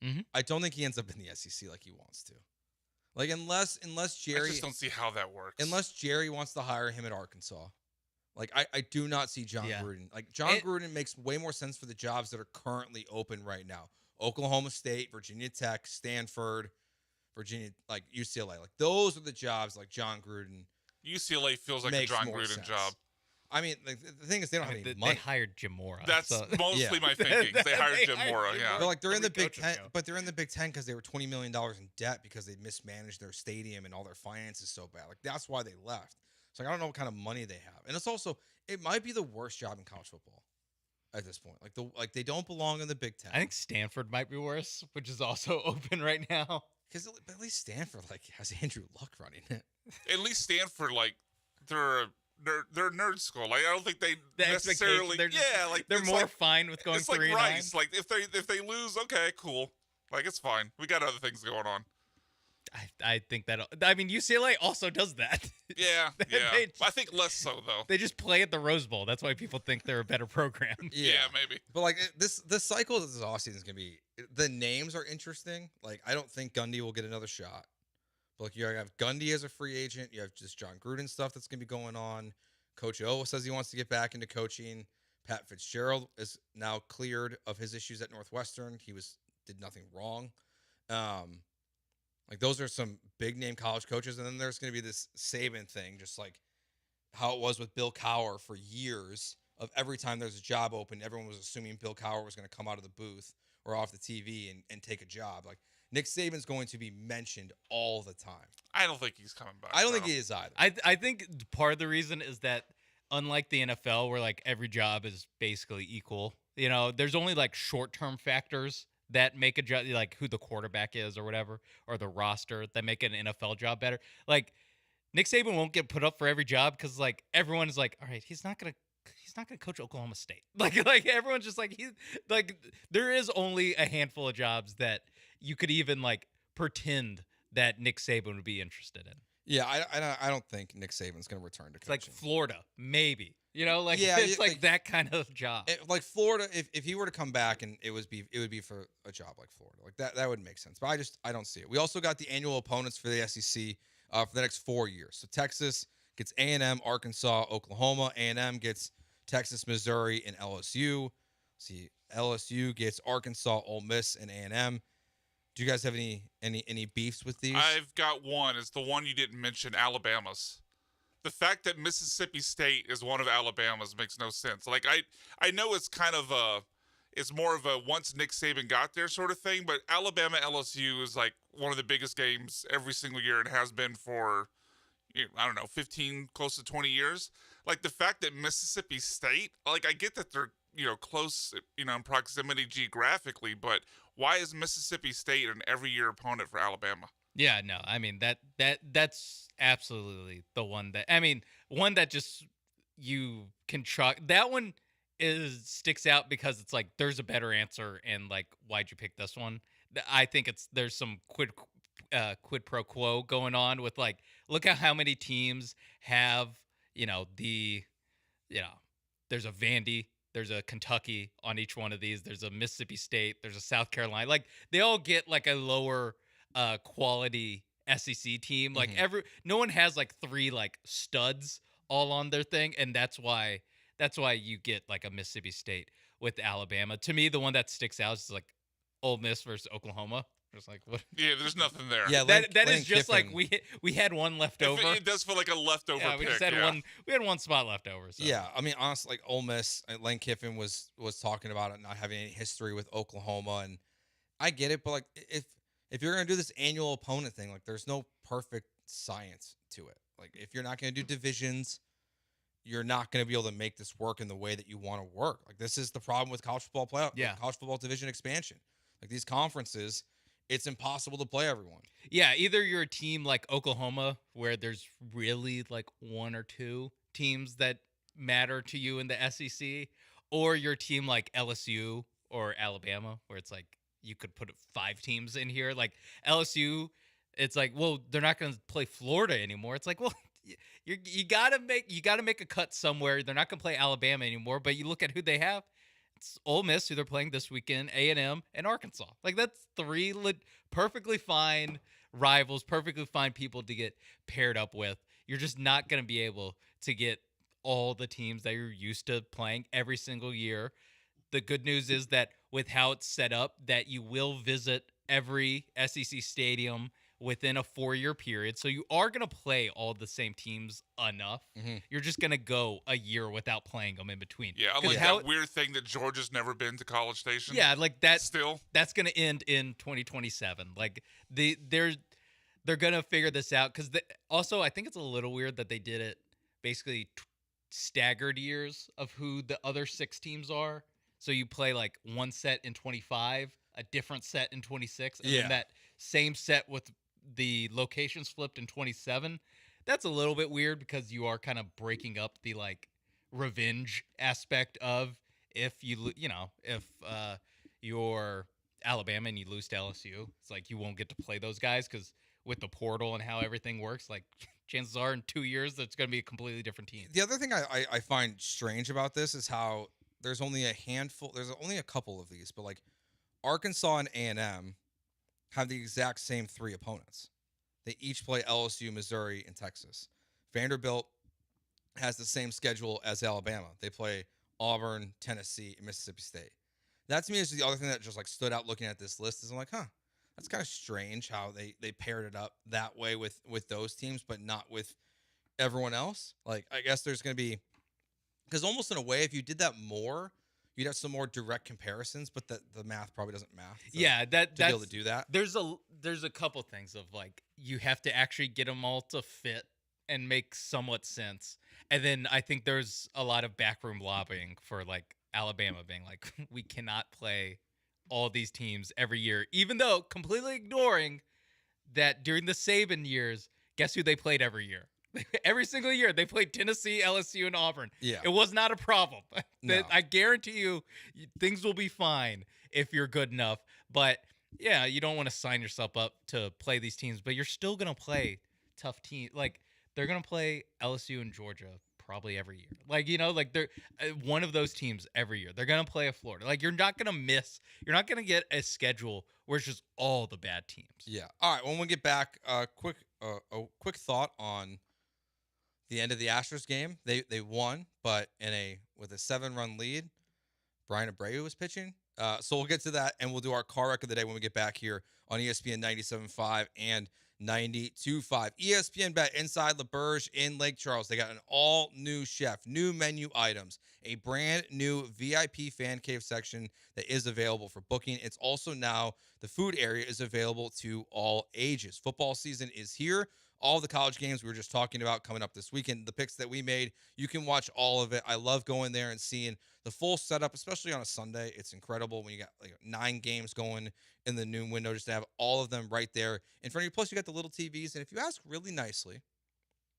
Mm-hmm. I don't think he ends up in the SEC like he wants to. Like, unless Jerry... I just don't see how that works. Unless Jerry wants to hire him at Arkansas. Like, I do not see John Gruden. Like, Gruden makes way more sense for the jobs that are currently open right now. Oklahoma State, Virginia Tech, Stanford, Virginia, like UCLA. Like, those are the jobs like John Gruden UCLA feels like a makes John more Gruden sense. job. I mean, the thing is, they don't have any money. They hired Jim Mora. That's mostly my thinking. They hired Jim Mora, yeah. But like they're in the Big Ten, but they're in the Big Ten because they were $20 million in debt because they mismanaged their stadium and all their finances so bad. Like, that's why they left. So, like, I don't know what kind of money they have, and it's also, it might be the worst job in college football at this point. Like they don't belong in the Big Ten. I think Stanford might be worse, which is also open right now. Because at least Stanford has Andrew Luck running it. At least Stanford, like, they're a nerd school. Like, I don't think they necessarily. They're more fine with going it's like 3-9. Rice. Like, if they lose, okay, cool. Like, it's fine. We got other things going on. I think that. I mean, UCLA also does that. Yeah, I think less so though. They just play at the Rose Bowl. That's why people think they're a better program. Yeah, maybe. But like this cycle of this offseason is gonna be. The names are interesting. Like, I don't think Gundy will get another shot. But like, you have Gundy as a free agent. You have just John Gruden stuff that's gonna be going on. Coach O says he wants to get back into coaching. Pat Fitzgerald is now cleared of his issues at Northwestern. He did nothing wrong. Like, those are some big name college coaches, and then there's going to be this Saban thing, just like how it was with Bill Cowher for years. Of every time there's a job open, everyone was assuming Bill Cowher was going to come out of the booth or off the TV and take a job. Like, Nick Saban's going to be mentioned all the time. I don't think he's coming back. I don't think he is either. I think part of the reason is that, unlike the NFL, where like every job is basically equal, you know, there's only like short-term factors that make a job, like who the quarterback is or whatever, or the roster, that make an NFL job better. Like, Nick Saban won't get put up for every job because like everyone is like, all right, he's not gonna coach Oklahoma State. Like everyone's just like, there is only a handful of jobs that you could even like pretend that Nick Saban would be interested in. Yeah, I don't think Nick Saban's going to return to coaching. It's like Florida, maybe. You know, like, yeah, it's like that kind of job. Like Florida, if he were to come back and it would be for a job like Florida, like that would make sense. But I don't see it. We also got the annual opponents for the SEC for the next 4 years. So Texas gets A&M, Arkansas, Oklahoma. A&M gets Texas, Missouri, and LSU. See, LSU gets Arkansas, Ole Miss, and A&M. Do you guys have any beefs with these? I've got one. It's the one you didn't mention, Alabama's. The fact that Mississippi State is one of Alabama's makes no sense. Like, I know it's kind of it's more of a once Nick Saban got there sort of thing, but Alabama LSU is like one of the biggest games every single year and has been for, I don't know, 15, close to 20 years. Like, the fact that Mississippi State, like, I get that they're, close, in proximity geographically, but why is Mississippi State an every year opponent for Alabama? Yeah, no, I mean that's absolutely the one that just you can chalk. That one sticks out because it's like there's a better answer, and like, why'd you pick this one? I think there's some quid pro quo going on with, like, look at how many teams have there's a Vandy, there's a Kentucky on each one of these, there's a Mississippi State, there's a South Carolina. Like, they all get like a lower quality SEC team. Like, no one has like 3 like studs all on their thing, and that's why you get like a Mississippi State with Alabama. To me, the one that sticks out is like Ole Miss versus Oklahoma. Just like what? Yeah, there's nothing there. Yeah, that is just Kiffin. like we had one left over. It does feel like a leftover Yeah, we pick. just had one. We had one spot left over. So. Yeah, I mean, honestly, like Ole Miss, Lane Kiffin was talking about it not having any history with Oklahoma, and I get it, but like if you're gonna do this annual opponent thing, like there's no perfect science to it. Like if you're not gonna do divisions, you're not gonna be able to make this work in the way that you want to work. Like this is the problem with college football playoff, college football division expansion. Like these conferences, it's impossible to play everyone. Yeah, either you're a team like Oklahoma, where there's really like one or two teams that matter to you in the SEC, or you're a team like LSU or Alabama, where it's like you could put 5 teams in here. Like LSU, it's like, well, they're not going to play Florida anymore. It's like, well, you gotta make a cut somewhere. They're not going to play Alabama anymore. But you look at who they have. It's Ole Miss, who they're playing this weekend, A&M, and Arkansas. Like, that's 3 perfectly fine rivals, perfectly fine people to get paired up with. You're just not going to be able to get all the teams that you're used to playing every single year. The good news is that with how it's set up, that you will visit every SEC stadium within a 4-year period. So you are going to play all the same teams enough. Mm-hmm. You're just going to go a year without playing them in between. Yeah, I like that weird thing that Georgia's never been to College Station. Yeah, like that. Still, that's going to end in 2027. Like they're going to figure this out because also I think it's a little weird that they did it basically staggered years of who the other 6 teams are. So you play like one set in 25, a different set in 26, and then that same set with the locations flipped in 27. That's a little bit weird because you are kind of breaking up the like revenge aspect of if you're Alabama and you lose to LSU, it's like you won't get to play those guys because with the portal and how everything works, like chances are in 2 years it's going to be a completely different team. The other thing I find strange about this is how there's only a couple of these, but like Arkansas and A&M have the exact same 3 opponents. They each play LSU, Missouri, and Texas. Vanderbilt has the same schedule as Alabama. They play Auburn, Tennessee, and Mississippi State. That to me is the other thing that just like stood out looking at this list is I'm like, that's kind of strange how they paired it up that way with those teams, but not with everyone else. Like I guess there's going to be, because almost in a way, if you did that more, you'd have some more direct comparisons, but the math probably doesn't math. To be able to do that. There's a couple things of like you have to actually get them all to fit and make somewhat sense. And then I think there's a lot of backroom lobbying for like Alabama being like, we cannot play all these teams every year, even though completely ignoring that during the Saban years, guess who they played every year? Every single year, they played Tennessee, LSU, and Auburn. Yeah. It was not a problem. No. I guarantee you, things will be fine if you're good enough. But, yeah, you don't want to sign yourself up to play these teams, but you're still going to play tough teams. Like, they're going to play LSU and Georgia probably every year. Like, like they're one of those teams every year. They're going to play a Florida. Like, you're not going to get a schedule where it's just all the bad teams. Yeah. All right, when we get back, a quick thought on the end of the Astros game. They won, but with a 7-run lead. Brian Abreu was pitching. So we'll get to that, and we'll do our car wreck of the day when we get back here on ESPN 97.5 and 92.5. ESPN Bet inside LaBerge in Lake Charles. They got an all-new chef, new menu items, a brand new VIP fan cave section that is available for booking. It's also now the food area is available to all ages. Football season is here. All the college games we were just talking about coming up this weekend, the picks that we made, you can watch all of it. I love going there and seeing the full setup, especially on a Sunday. It's incredible when you got like 9 games going in the noon window, just to have all of them right there in front of you. Plus, you got the little TVs. And if you ask really nicely,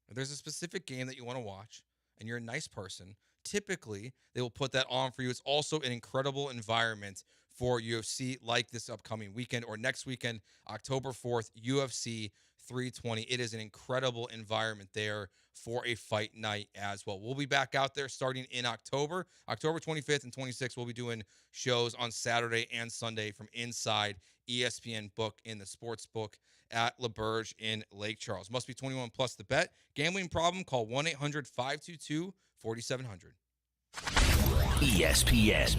if there's a specific game that you want to watch and you're a nice person, typically they will put that on for you. It's also an incredible environment for UFC like this upcoming weekend or next weekend, October 4th, UFC 320. It is an incredible environment there for a fight night as well. We'll be back out there starting in October 25th and 26th. We'll be doing shows on Saturday and Sunday from inside ESPN Book in the sports book at LaBerge in Lake Charles. Must be 21 plus to bet. Gambling problem? Call 1-800-522-4700. ESPN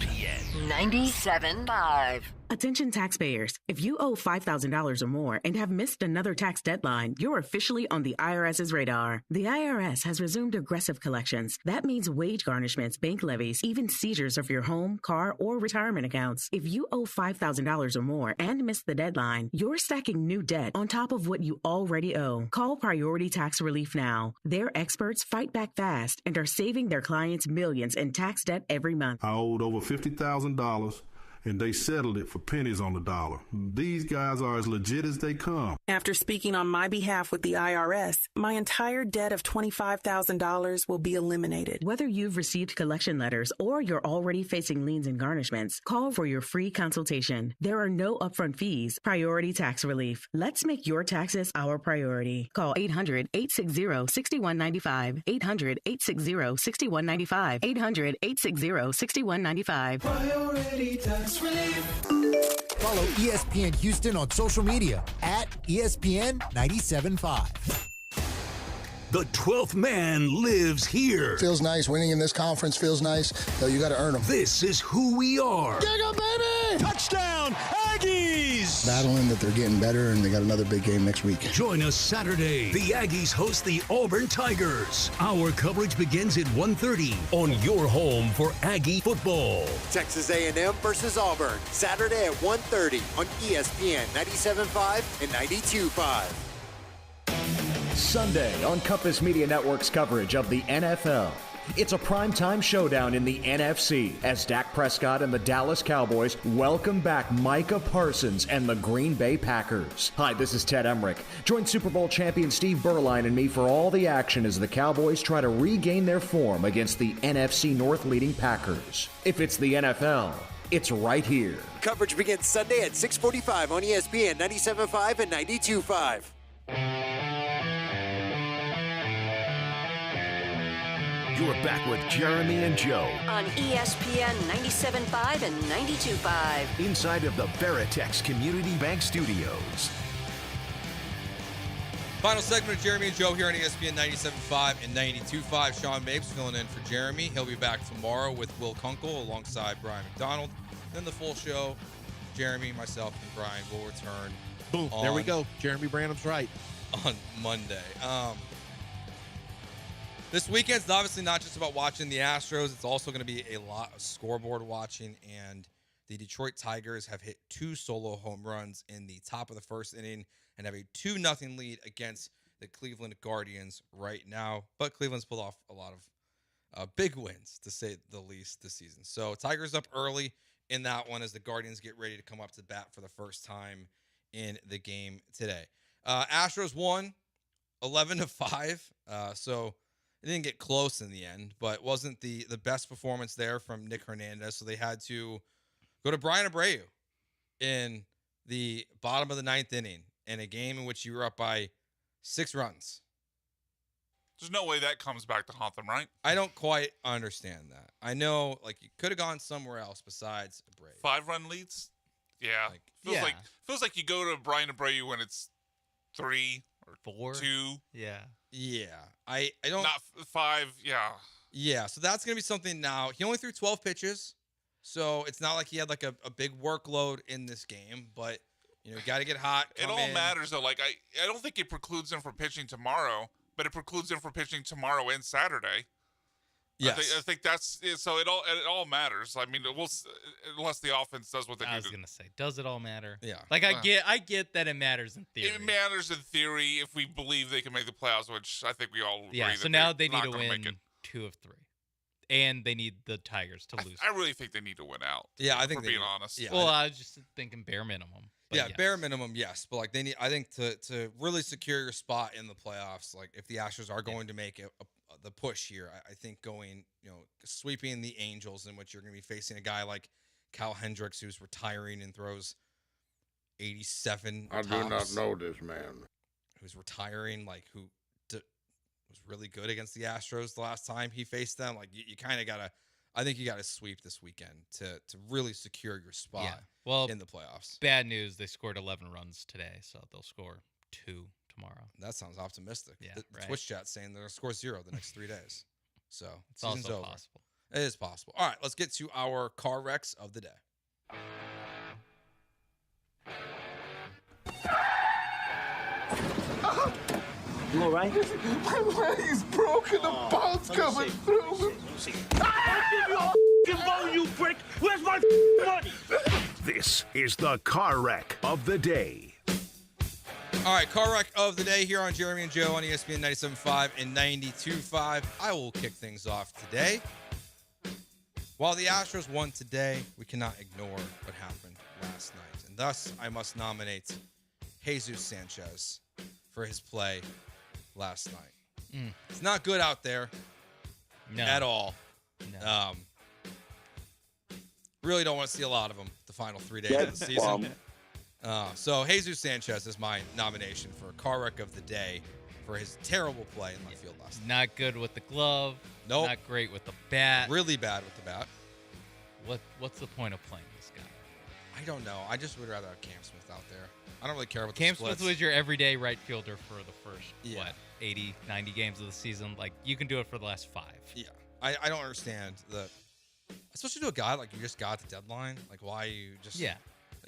97.5. Attention taxpayers. If you owe $5,000 or more and have missed another tax deadline, you're officially on the IRS's radar. The IRS has resumed aggressive collections. That means wage garnishments, bank levies, even seizures of your home, car, or retirement accounts. If you owe $5,000 or more and missed the deadline, you're stacking new debt on top of what you already owe. Call Priority Tax Relief now. Their experts fight back fast and are saving their clients millions in tax debt every month. I owed over $50,000. And they settled it for pennies on the dollar. These guys are as legit as they come. After speaking on my behalf with the IRS, my entire debt of $25,000 will be eliminated. Whether you've received collection letters or you're already facing liens and garnishments, call for your free consultation. There are no upfront fees. Priority Tax Relief. Let's make your taxes our priority. Call 800-860-6195. 800-860-6195. 800-860-6195. Priority Tax Relief. Follow ESPN Houston on social media at ESPN 97.5. The 12th man lives here. Feels nice. Winning in this conference feels nice. So you got to earn them. This is who we are. Giggle, baby! Touchdown, Aggies! Battling that they're getting better, and they got another big game next week. Join us Saturday. The Aggies host the Auburn Tigers. Our coverage begins at 1:30 on your home for Aggie football. Texas A&M versus Auburn, Saturday at 1:30 on ESPN 97.5 and 92.5. Sunday on Compass Media Network's coverage of the NFL. It's a primetime showdown in the NFC as Dak Prescott and the Dallas Cowboys welcome back Micah Parsons and the Green Bay Packers. Hi, this is Ted Emmerich. Join Super Bowl champion Steve Berline and me for all the action as the Cowboys try to regain their form against the NFC North leading Packers. If it's the NFL, it's right here. Coverage begins Sunday at 6:45 on ESPN 97.5 and 92.5. You're back with Jeremy and Joe On ESPN 97.5 and 92.5. inside of the Veritex Community Bank Studios. Final segment of Jeremy and Joe here on ESPN 97.5 and 92.5. Sean Mapes filling in for Jeremy. He'll be back tomorrow with Will Kunkel alongside Brian McDonald. Then the full show, Jeremy, myself, and Brian will return. Boom. There we go. Jeremy Branham's right. On Monday. This weekend's obviously not just about watching the Astros. It's also going to be a lot of scoreboard watching, and the Detroit Tigers have hit 2 solo home runs in the top of the first inning and have a 2-0 lead against the Cleveland Guardians right now. But Cleveland's pulled off a lot of big wins, to say the least, this season. So Tigers up early in that one as the Guardians get ready to come up to bat for the first time in the game today. Astros won 11-5, so it didn't get close in the end, but wasn't the best performance there from Nick Hernandez. So they had to go to Brian Abreu in the bottom of the 9th inning in a game in which you were up by 6 runs. There's no way that comes back to haunt them, right? I don't quite understand that. I know, like, you could have gone somewhere else besides Abreu. 5-run leads? Yeah. Feels like you go to Brian Abreu when it's 3 or 4. 2. Yeah. Yeah. I don't. Not 5. Yeah. Yeah. So that's going to be something now. He only threw 12 pitches. So it's not like he had like a big workload in this game, but you got to get hot. It all matters though. Like I don't think it precludes him from pitching tomorrow, but it precludes him from pitching tomorrow and Saturday. Yes. I think that's so. It all matters. I mean, unless the offense does what they do. I was gonna say, does it all matter? Yeah. Like I get that it matters in theory. It matters in theory if we believe they can make the playoffs, which I think we all agree. Yeah. So now they need to win 2 of 3, and they need the Tigers to lose. I really think they need to win out. Yeah, I think for being honest. Yeah. Well, I was just thinking bare minimum. Yeah, bare minimum, yes. But like they need, I think to really secure your spot in the playoffs, like if the Astros are going to make the push here, I think going, sweeping the Angels, in which you're going to be facing a guy like Kyle Hendricks, who's retiring and throws 87 I do not know this man. Who's retiring, like who was really good against the Astros the last time he faced them. Like you kind of got to, I think you got to sweep this weekend to really secure your spot in the playoffs. Bad news, they scored 11 runs today, so they'll score 2 tomorrow. That sounds optimistic. Yeah, the Twitch chat's saying they're going to score 0 the next 3 days. So it's also over. possible. It is possible. All right, let's get to our car wrecks of the day. You all right? My leg's broken. The bone's coming through. I'll give you a you prick. Where's my money? This is the car wreck of the day. All right, car wreck of the day here on Jeremy and Joe on ESPN 97.5 and 92.5. I will kick things off today. While the Astros won today, we cannot ignore what happened last night. And thus, I must nominate Jesus Sanchez for his play last night. It's not good out there at all. No. Really don't want to see a lot of him the final 3 days of the season. So Jesus Sanchez is my nomination for car wreck of the day for his terrible play in left field last night. Not good with the glove. Nope. Not great with the bat. Really bad with the bat. What's the point of playing this guy? I don't know. I just would rather have Cam Smith out there. I don't really care about Cam the splits. Smith was your everyday right fielder for the first, 80, 90 games of the season. Like, you can do it for the last 5. Yeah. I don't understand especially to a guy like you just got the deadline. Like, why you just... Yeah.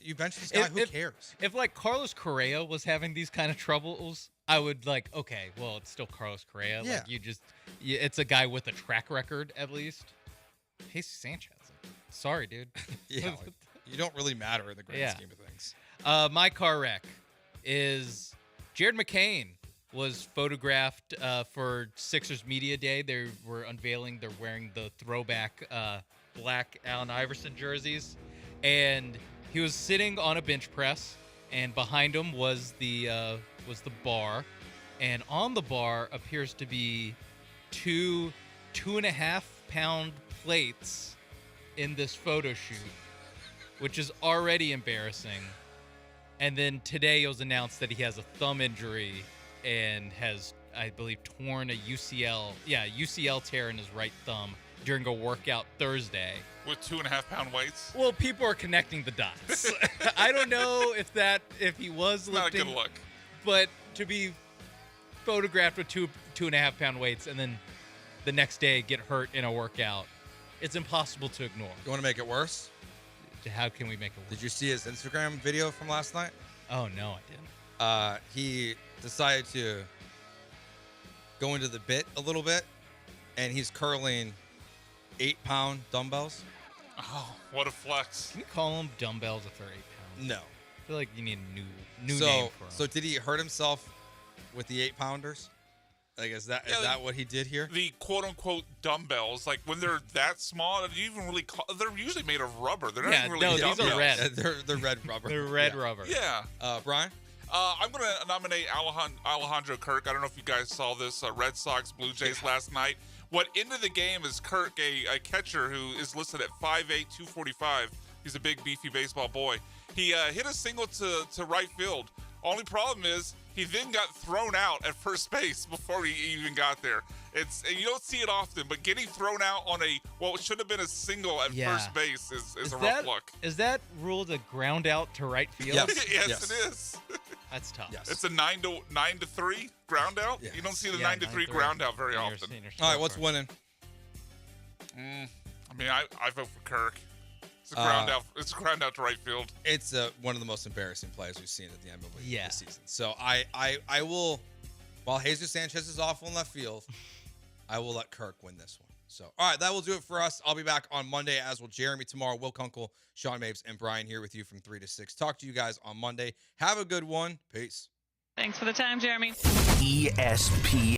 You bench this guy, who cares? If, like, Carlos Correa was having these kind of troubles, I would, like, okay, well, it's still Carlos Correa. Yeah. Like, it's a guy with a track record, at least. Jesus Sanchez. Sorry, dude. Yeah, like, you don't really matter in the grand scheme of things. My car wreck is Jared McCain was photographed for Sixers Media Day. They were unveiling, they're wearing the throwback black Allen Iverson jerseys. And he was sitting on a bench press, and behind him was the bar. And on the bar appears to be 2.5 pound plates in this photo shoot, which is already embarrassing. And then today it was announced that he has a thumb injury and has, I believe, torn a UCL tear in his right thumb during a workout Thursday. With 2.5 pound weights? Well, people are connecting the dots. I don't know if he was lifting. Not a good look. But to be photographed with 2.5 pound weights and then the next day get hurt in a workout, it's impossible to ignore. You want to make it worse? How can we make it worse? Did you see his Instagram video from last night? Oh, no, I didn't. He decided to go into the bit a little bit, and he's curling 8-pound dumbbells. Oh, what a flex. Can you call them dumbbells if they're 8 pounds? No. I feel like you need a new name for them. So did he hurt himself with the 8-pounders? Like, is that what he did here? The quote-unquote dumbbells, like when they're that small, do you even really they're usually made of rubber. They're not even really dumbbells. These are red. They're red rubber. They're red rubber. Yeah. Brian? I'm going to nominate Alejandro Kirk. I don't know if you guys saw this, Red Sox Blue Jays last night. What ended the game is Kirk, a catcher who is listed at 5'8", 245. He's a big, beefy baseball boy. He hit a single to right field. Only problem is he then got thrown out at first base before he even got there. You don't see it often, but getting thrown out on what should have been a single at first base is a rough look. Is that ruled a ground out to right field? Yes, it is. That's tough. Yes. It's a 9-3 ground out. Yes. You don't see the 9-3 ground out very often. All right, what's winning? I mean, I vote for Kirk. It's a ground out. It's a ground out to right field. It's one of the most embarrassing plays we've seen at the end of the season. So I will, while Jesus Sanchez is awful in left field, I will let Kirk win this one. So, all right, that will do it for us. I'll be back on Monday, as will Jeremy tomorrow. Will Kunkel, Sean Mapes, and Brian here with you from 3 to 6. Talk to you guys on Monday. Have a good one. Peace. Thanks for the time, Jeremy. ESPN.